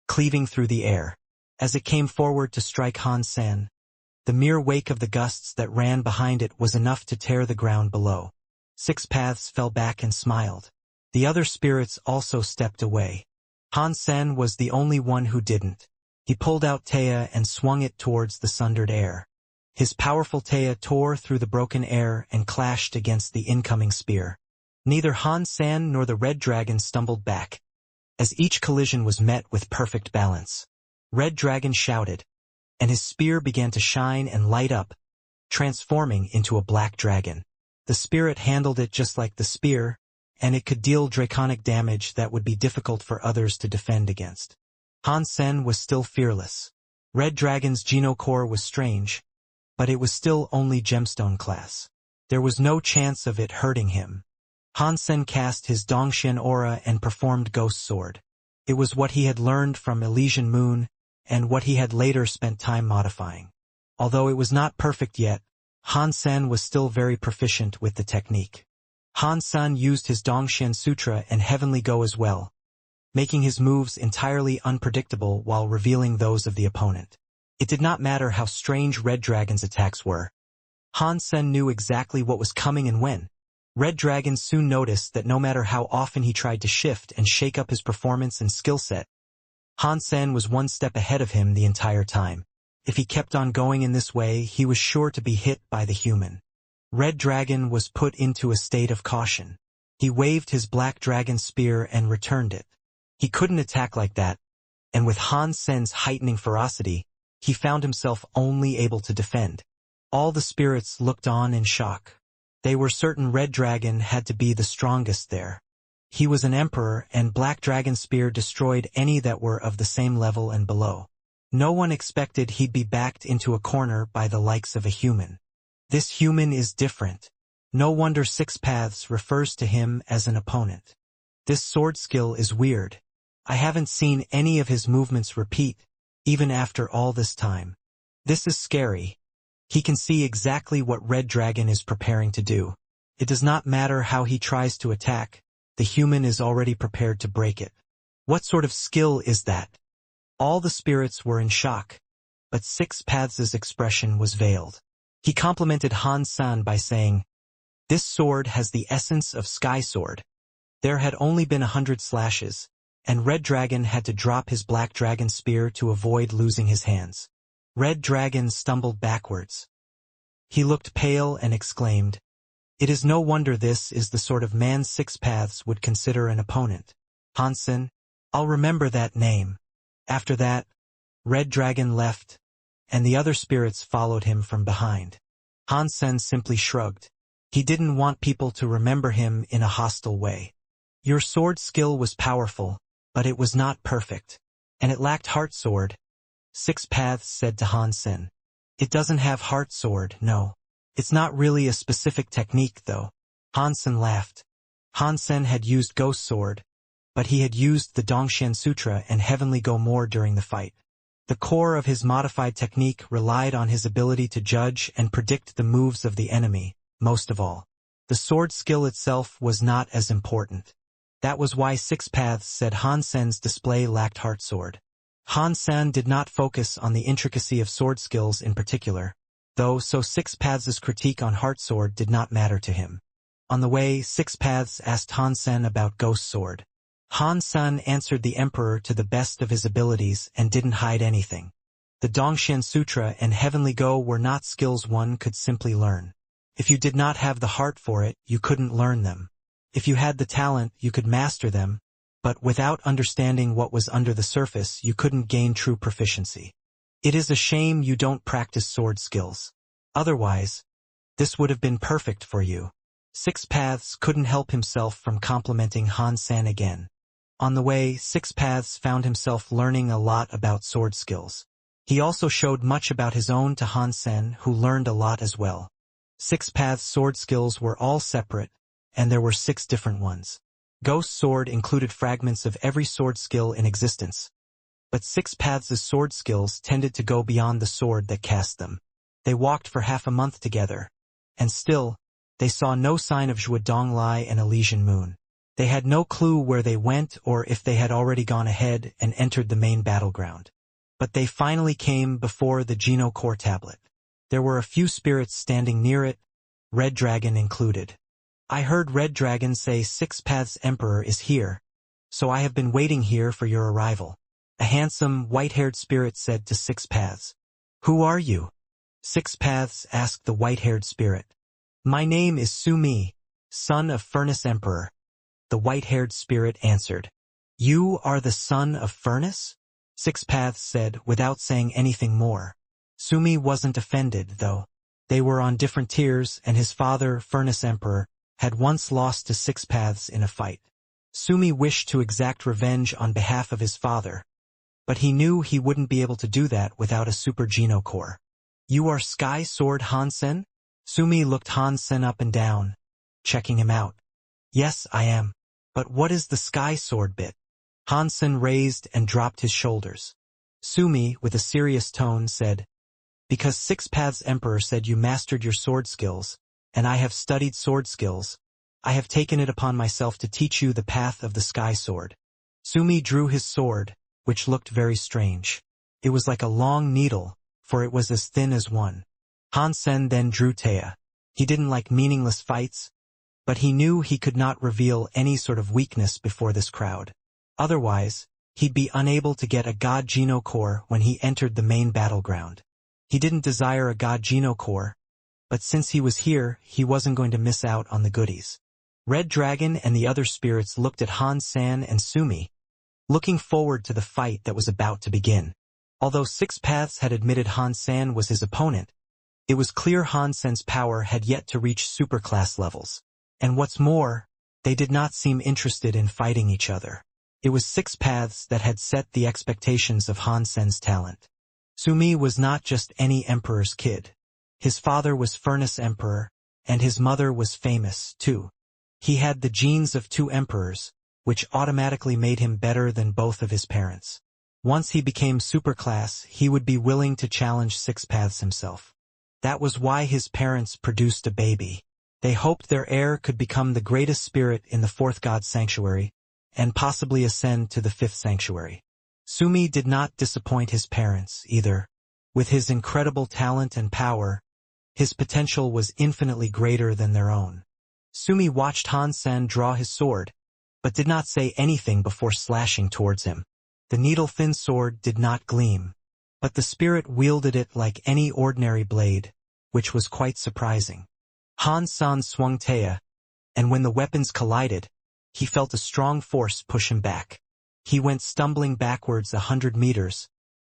cleaving through the air. As it came forward to strike Han Sen, the mere wake of the gusts that ran behind it was enough to tear the ground below. Six Paths fell back and smiled. The other spirits also stepped away. Han Sen was the only one who didn't. He pulled out Taya and swung it towards the sundered air. His powerful Taya tore through the broken air and clashed against the incoming spear. Neither Han Sen nor the Red Dragon stumbled back, as each collision was met with perfect balance. Red Dragon shouted, and his spear began to shine and light up, transforming into a black dragon. The spirit handled it just like the spear, and it could deal draconic damage that would be difficult for others to defend against. Han Sen was still fearless. Red Dragon's genocore was strange, but it was still only gemstone class. There was no chance of it hurting him. Han Sen cast his Dongxian aura and performed Ghost Sword. It was what he had learned from Elysian Moon, and what he had later spent time modifying. Although it was not perfect yet, Han Sen was still very proficient with the technique. Han Sen used his Dongxian Sutra and Heavenly Go as well, making his moves entirely unpredictable while revealing those of the opponent. It did not matter how strange Red Dragon's attacks were. Han Sen knew exactly what was coming and when. Red Dragon soon noticed that no matter how often he tried to shift and shake up his performance and skill set, Han Sen was one step ahead of him the entire time. If he kept on going in this way, he was sure to be hit by the human. Red Dragon was put into a state of caution. He waved his Black Dragon spear and returned it. He couldn't attack like that, and with Han Sen's heightening ferocity, he found himself only able to defend. All the spirits looked on in shock. They were certain Red Dragon had to be the strongest there. He was an emperor, and Black Dragon Spear destroyed any that were of the same level and below. No one expected he'd be backed into a corner by the likes of a human. This human is different. No wonder Six Paths refers to him as an opponent. This sword skill is weird. I haven't seen any of his movements repeat, even after all this time. This is scary. He can see exactly what Red Dragon is preparing to do. It does not matter how he tries to attack, the human is already prepared to break it. What sort of skill is that? All the spirits were in shock, but Six Paths' expression was veiled. He complimented Han Sen by saying, "This sword has the essence of Sky Sword." There had only been 100 slashes, and Red Dragon had to drop his Black Dragon Spear to avoid losing his hands. Red Dragon stumbled backwards. He looked pale and exclaimed, "It is no wonder this is the sort of man Six Paths would consider an opponent. Han Sen, I'll remember that name." After that, Red Dragon left, and the other spirits followed him from behind. Han Sen simply shrugged. He didn't want people to remember him in a hostile way. Your sword skill was powerful, but it was not perfect, and it lacked Heart Sword. Six Paths said to Han Sen. It doesn't have Heart Sword, no. It's not really a specific technique, though. Han Sen laughed. Han Sen had used Ghost Sword, but he had used the Dongxian Sutra and Heavenly Go more during the fight. The core of his modified technique relied on his ability to judge and predict the moves of the enemy, most of all. The sword skill itself was not as important. That was why Six Paths said Han Sen's display lacked Heart Sword. Han Sen did not focus on the intricacy of sword skills in particular, though so Six Paths' critique on Heart Sword did not matter to him. On the way, Six Paths asked Han Sen about Ghost Sword. Han Sen answered the Emperor to the best of his abilities and didn't hide anything. The Dongxian Sutra and Heavenly Go were not skills one could simply learn. If you did not have the heart for it, you couldn't learn them. If you had the talent, you could master them, but without understanding what was under the surface, you couldn't gain true proficiency. It is a shame you don't practice sword skills. Otherwise, this would have been perfect for you. Six Paths couldn't help himself from complimenting Han Sen again. On the way, Six Paths found himself learning a lot about sword skills. He also showed much about his own to Han Sen, who learned a lot as well. Six Paths' sword skills were all separate, and there were 6 different ones. Ghost Sword included fragments of every sword skill in existence. But Six Paths' sword skills tended to go beyond the sword that cast them. They walked for half a month together, and still, they saw no sign of Zhuodonglai and Elysian Moon. They had no clue where they went or if they had already gone ahead and entered the main battleground. but they finally came before the Geno core tablet. There were a few spirits standing near it, Red Dragon included. I heard Red Dragon say Six Paths Emperor is here, so I have been waiting here for your arrival. A handsome, white-haired spirit said to Six Paths. Who are you? Six Paths asked the white-haired spirit. My name is Sumi, son of Furnace Emperor. The white-haired spirit answered. You are the son of Furnace? Six Paths said without saying anything more. Sumi wasn't offended, though. They were on different tiers, and his father, Furnace Emperor, had once lost to Six Paths in a fight. Sumi wished to exact revenge on behalf of his father, but he knew he wouldn't be able to do that without a Super Geno core. You are Sky Sword Hansen? Sumi looked Hansen up and down, checking him out. Yes, I am. But what is the Sky Sword bit? Hansen raised and dropped his shoulders. Sumi, with a serious tone, said, Because Six Paths Emperor said you mastered your sword skills, and I have studied sword skills, I have taken it upon myself to teach you the path of the Sky Sword. Sumi drew his sword, which looked very strange. It was like a long needle, for it was as thin as one. Hansen then drew Taya. He didn't like meaningless fights, but he knew he could not reveal any sort of weakness before this crowd. Otherwise, he'd be unable to get a God Geno core when he entered the main battleground. He didn't desire a God Geno core, but since he was here, he wasn't going to miss out on the goodies. Red Dragon and the other spirits looked at Hansen and Sumi, looking forward to the fight that was about to begin. Although Six Paths had admitted Hansen was his opponent, it was clear Hansen's power had yet to reach superclass levels. And what's more, they did not seem interested in fighting each other. It was Six Paths that had set the expectations of Hansen's talent. Sumi was not just any emperor's kid. His father was Furnace Emperor, and his mother was famous, too. He had the genes of two emperors, which automatically made him better than both of his parents. Once he became superclass, he would be willing to challenge Six Paths himself. That was why his parents produced a baby. They hoped their heir could become the greatest spirit in the fourth god sanctuary, and possibly ascend to the fifth sanctuary. Sumi did not disappoint his parents, either. With his incredible talent and power, his potential was infinitely greater than their own. Sumi watched Hansen draw his sword, but did not say anything before slashing towards him. The needle-thin sword did not gleam, but the spirit wielded it like any ordinary blade, which was quite surprising. Hansen swung Taya, and when the weapons collided, he felt a strong force push him back. He went stumbling backwards 100 meters,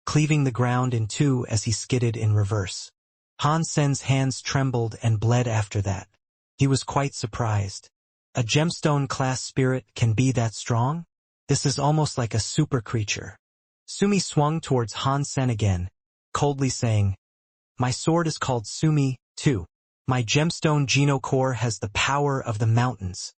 cleaving the ground in two as he skidded in reverse. Hansen's hands trembled and bled after that. He was quite surprised. A gemstone-class spirit can be that strong? This is almost like a super creature. Sumi swung towards Hansen again, coldly saying, My sword is called Sumi, too. My gemstone Geno core has the power of the mountains.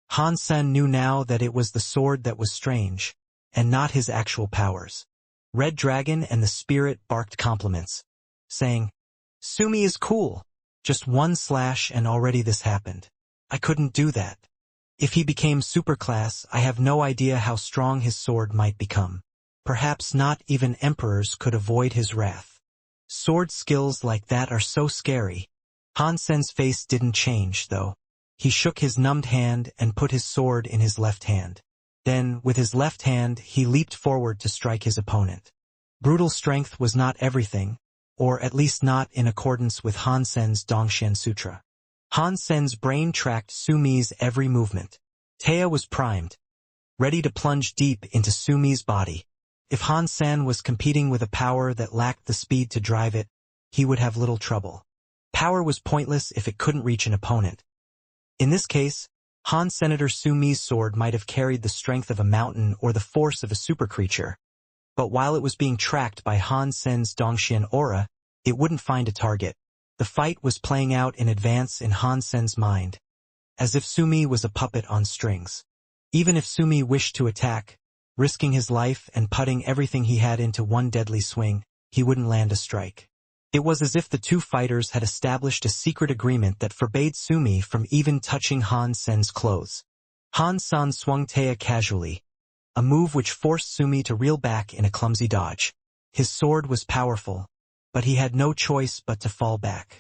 Hansen knew now that it was the sword that was strange, and not his actual powers. Red Dragon and the spirit barked compliments, saying, Sumi is cool. Just one slash and already this happened. I couldn't do that. If he became superclass, I have no idea how strong his sword might become. Perhaps not even emperors could avoid his wrath. Sword skills like that are so scary. Hansen's face didn't change, though. He shook his numbed hand and put his sword in his left hand. Then, with his left hand, he leaped forward to strike his opponent. Brutal strength was not everything, or at least not in accordance with Hansen's Dongxian Sutra. Hansen's brain tracked Sumi's every movement. Taya was primed, ready to plunge deep into Sumi's body. If Hansen was competing with a power that lacked the speed to drive it, he would have little trouble. Power was pointless if it couldn't reach an opponent. In this case, Senator Sumi's sword might have carried the strength of a mountain or the force of a super creature, but while it was being tracked by Hansen's Dongxian aura, it wouldn't find a target. The fight was playing out in advance in Hansen's mind, as if Sumi was a puppet on strings. Even if Sumi wished to attack, risking his life and putting everything he had into one deadly swing, he wouldn't land a strike. It was as if the two fighters had established a secret agreement that forbade Sumi from even touching Hansen's clothes. Hansen swung Taya casually, a move which forced Sumi to reel back in a clumsy dodge. His sword was powerful, but he had no choice but to fall back.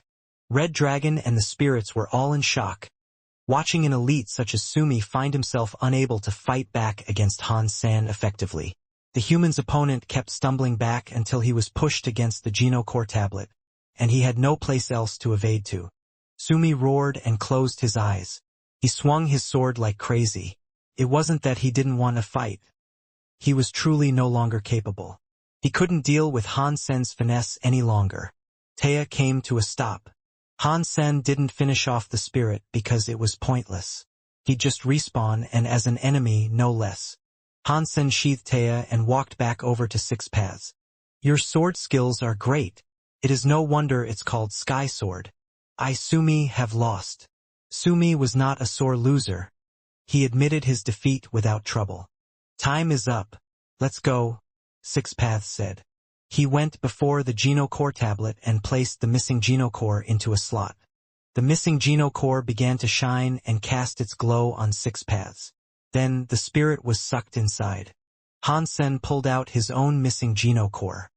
Red Dragon and the spirits were all in shock, watching an elite such as Sumi find himself unable to fight back against Han San effectively. The human's opponent kept stumbling back until he was pushed against the Geno core tablet, and he had no place else to evade to. Sumi roared and closed his eyes. He swung his sword like crazy. It wasn't that he didn't want to fight. He was truly no longer capable. He couldn't deal with Han Sen's finesse any longer. Taya came to a stop. Han Sen didn't finish off the spirit because it was pointless. He'd just respawn, and as an enemy, no less. Han Sen sheathed Taya and walked back over to Six Paths. Your sword skills are great. It is no wonder it's called Sky Sword. I, Sumi, have lost. Sumi was not a sore loser. He admitted his defeat without trouble. Time is up. Let's go, Six Paths said. He went before the Geno core tablet and placed the missing Geno core into a slot. The missing Geno core began to shine and cast its glow on Six Paths. Then the spirit was sucked inside. Han Sen pulled out his own missing Geno core.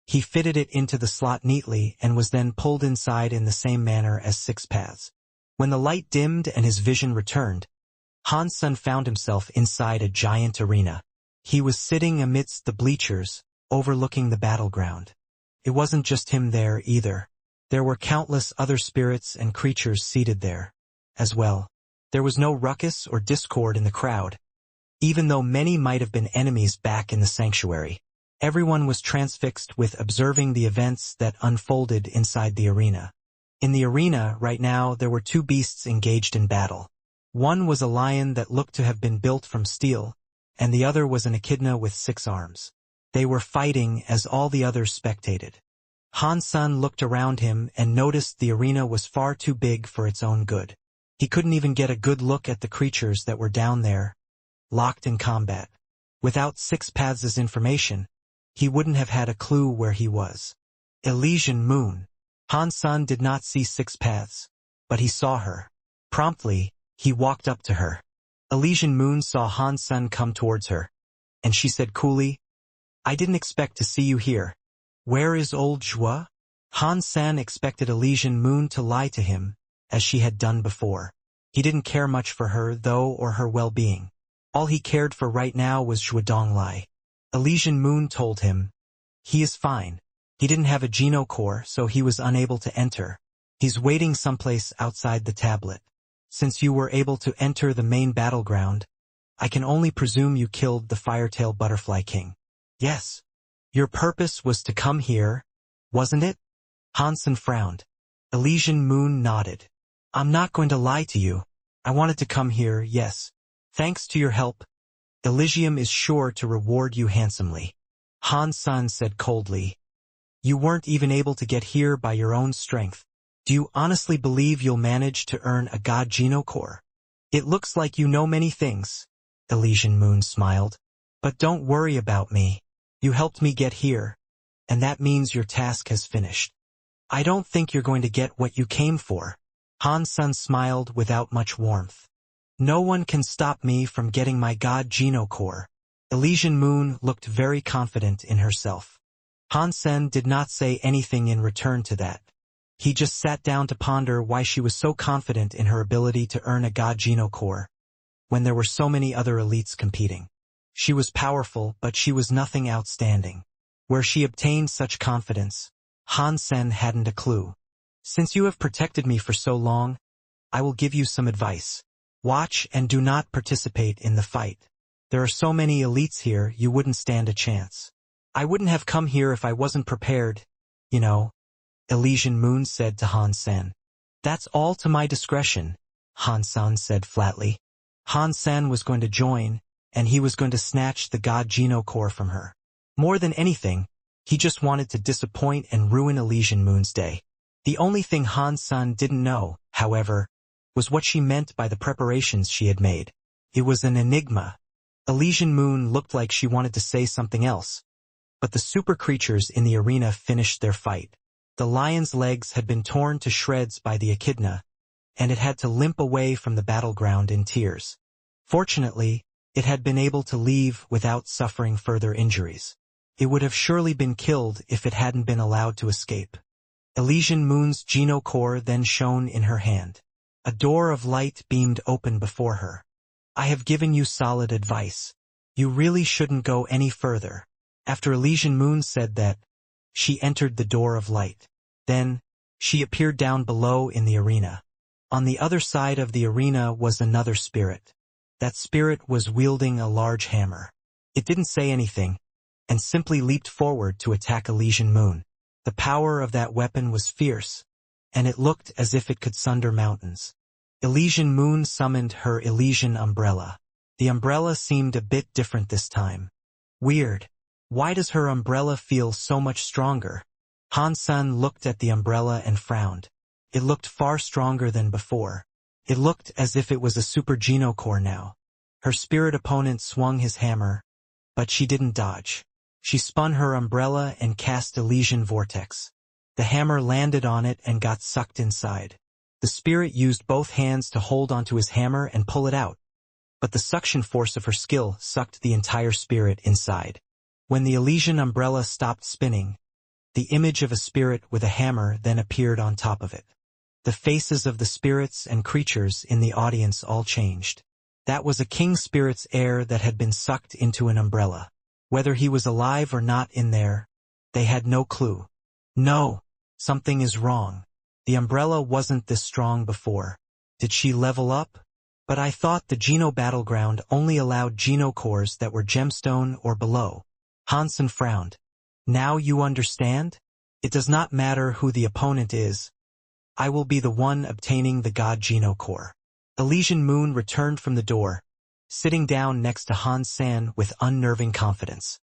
He fitted it into the slot neatly and was then pulled inside in the same manner as Six Paths. When the light dimmed and his vision returned, Han Sen found himself inside a giant arena. He was sitting amidst the bleachers, overlooking the battleground. It wasn't just him there either. There were countless other spirits and creatures seated there as well. There was no ruckus or discord in the crowd. Even though many might have been enemies back in the sanctuary, everyone was transfixed with observing the events that unfolded inside the arena. In the arena, right now, there were two beasts engaged in battle. One was a lion that looked to have been built from steel, and the other was an echidna with 6 arms. They were fighting as all the others spectated. Han Sen looked around him and noticed the arena was far too big for its own good. He couldn't even get a good look at the creatures that were down there, locked in combat. Without Six Paths' information, he wouldn't have had a clue where he was. Elysian Moon. Han Sen did not see Six Paths, but he saw her. Promptly, he walked up to her. Elysian Moon saw Han Sen come towards her, and she said coolly, I didn't expect to see you here. Where is old Zhua? Han Sen expected Elysian Moon to lie to him, as she had done before. He didn't care much for her, though, or her well-being. All he cared for right now was Zhua Donglai. Elysian Moon told him, he is fine. He didn't have a Geno core, so he was unable to enter. He's waiting someplace outside the tablet. Since you were able to enter the main battleground, I can only presume you killed the Firetail Butterfly King. Yes. Your purpose was to come here, wasn't it? Han Sen frowned. Elysian Moon nodded. I'm not going to lie to you. I wanted to come here, yes. Thanks to your help, Elysium is sure to reward you handsomely. Han Sen said coldly. You weren't even able to get here by your own strength. Do you honestly believe you'll manage to earn a God Geno core? It looks like you know many things, Elysian Moon smiled. But don't worry about me. You helped me get here, and that means your task has finished. I don't think you're going to get what you came for. Han Sen smiled without much warmth. No one can stop me from getting my God Geno core. Elysian Moon looked very confident in herself. Han Sen did not say anything in return to that. He just sat down to ponder why she was so confident in her ability to earn a God Geno core, when there were so many other elites competing. She was powerful, but she was nothing outstanding. Where she obtained such confidence, Han Sen hadn't a clue. Since you have protected me for so long, I will give you some advice. Watch and do not participate in the fight. There are so many elites here, you wouldn't stand a chance. I wouldn't have come here if I wasn't prepared, you know, Elysian Moon said to Han Sen. That's all to my discretion, Han Sen said flatly. Han Sen was going to join, and he was going to snatch the God Geno core from her. More than anything, he just wanted to disappoint and ruin Elysian Moon's day. The only thing Han Sen didn't know, however, was what she meant by the preparations she had made. It was an enigma. Elysian Moon looked like she wanted to say something else, but the super creatures in the arena finished their fight. The lion's legs had been torn to shreds by the echidna, and it had to limp away from the battleground in tears. Fortunately, it had been able to leave without suffering further injuries. It would have surely been killed if it hadn't been allowed to escape. Elysian Moon's Geno-core then shone in her hand. A door of light beamed open before her. I have given you solid advice. You really shouldn't go any further. After Elysian Moon said that, she entered the door of light. Then, she appeared down below in the arena. On the other side of the arena was another spirit. That spirit was wielding a large hammer. It didn't say anything, and simply leaped forward to attack Elysian Moon. The power of that weapon was fierce, and it looked as if it could sunder mountains. Elysian Moon summoned her Elysian umbrella. The umbrella seemed a bit different this time. Weird. Why does her umbrella feel so much stronger? Han-san looked at the umbrella and frowned. It looked far stronger than before. It looked as if it was a super Geno-core now. Her spirit opponent swung his hammer, but she didn't dodge. She spun her umbrella and cast Elysian Vortex. The hammer landed on it and got sucked inside. The spirit used both hands to hold onto his hammer and pull it out, but the suction force of her skill sucked the entire spirit inside. When the Elysian umbrella stopped spinning, the image of a spirit with a hammer then appeared on top of it. The faces of the spirits and creatures in the audience all changed. That was a king spirit's heir that had been sucked into an umbrella. Whether he was alive or not in there, they had no clue. No, something is wrong. The umbrella wasn't this strong before. Did she level up? But I thought the Geno battleground only allowed Geno-cores that were gemstone or below. Hansen frowned. Now you understand? It does not matter who the opponent is. I will be the one obtaining the God Geno-core. Elysian Moon returned from the door, sitting down next to Han-san with unnerving confidence.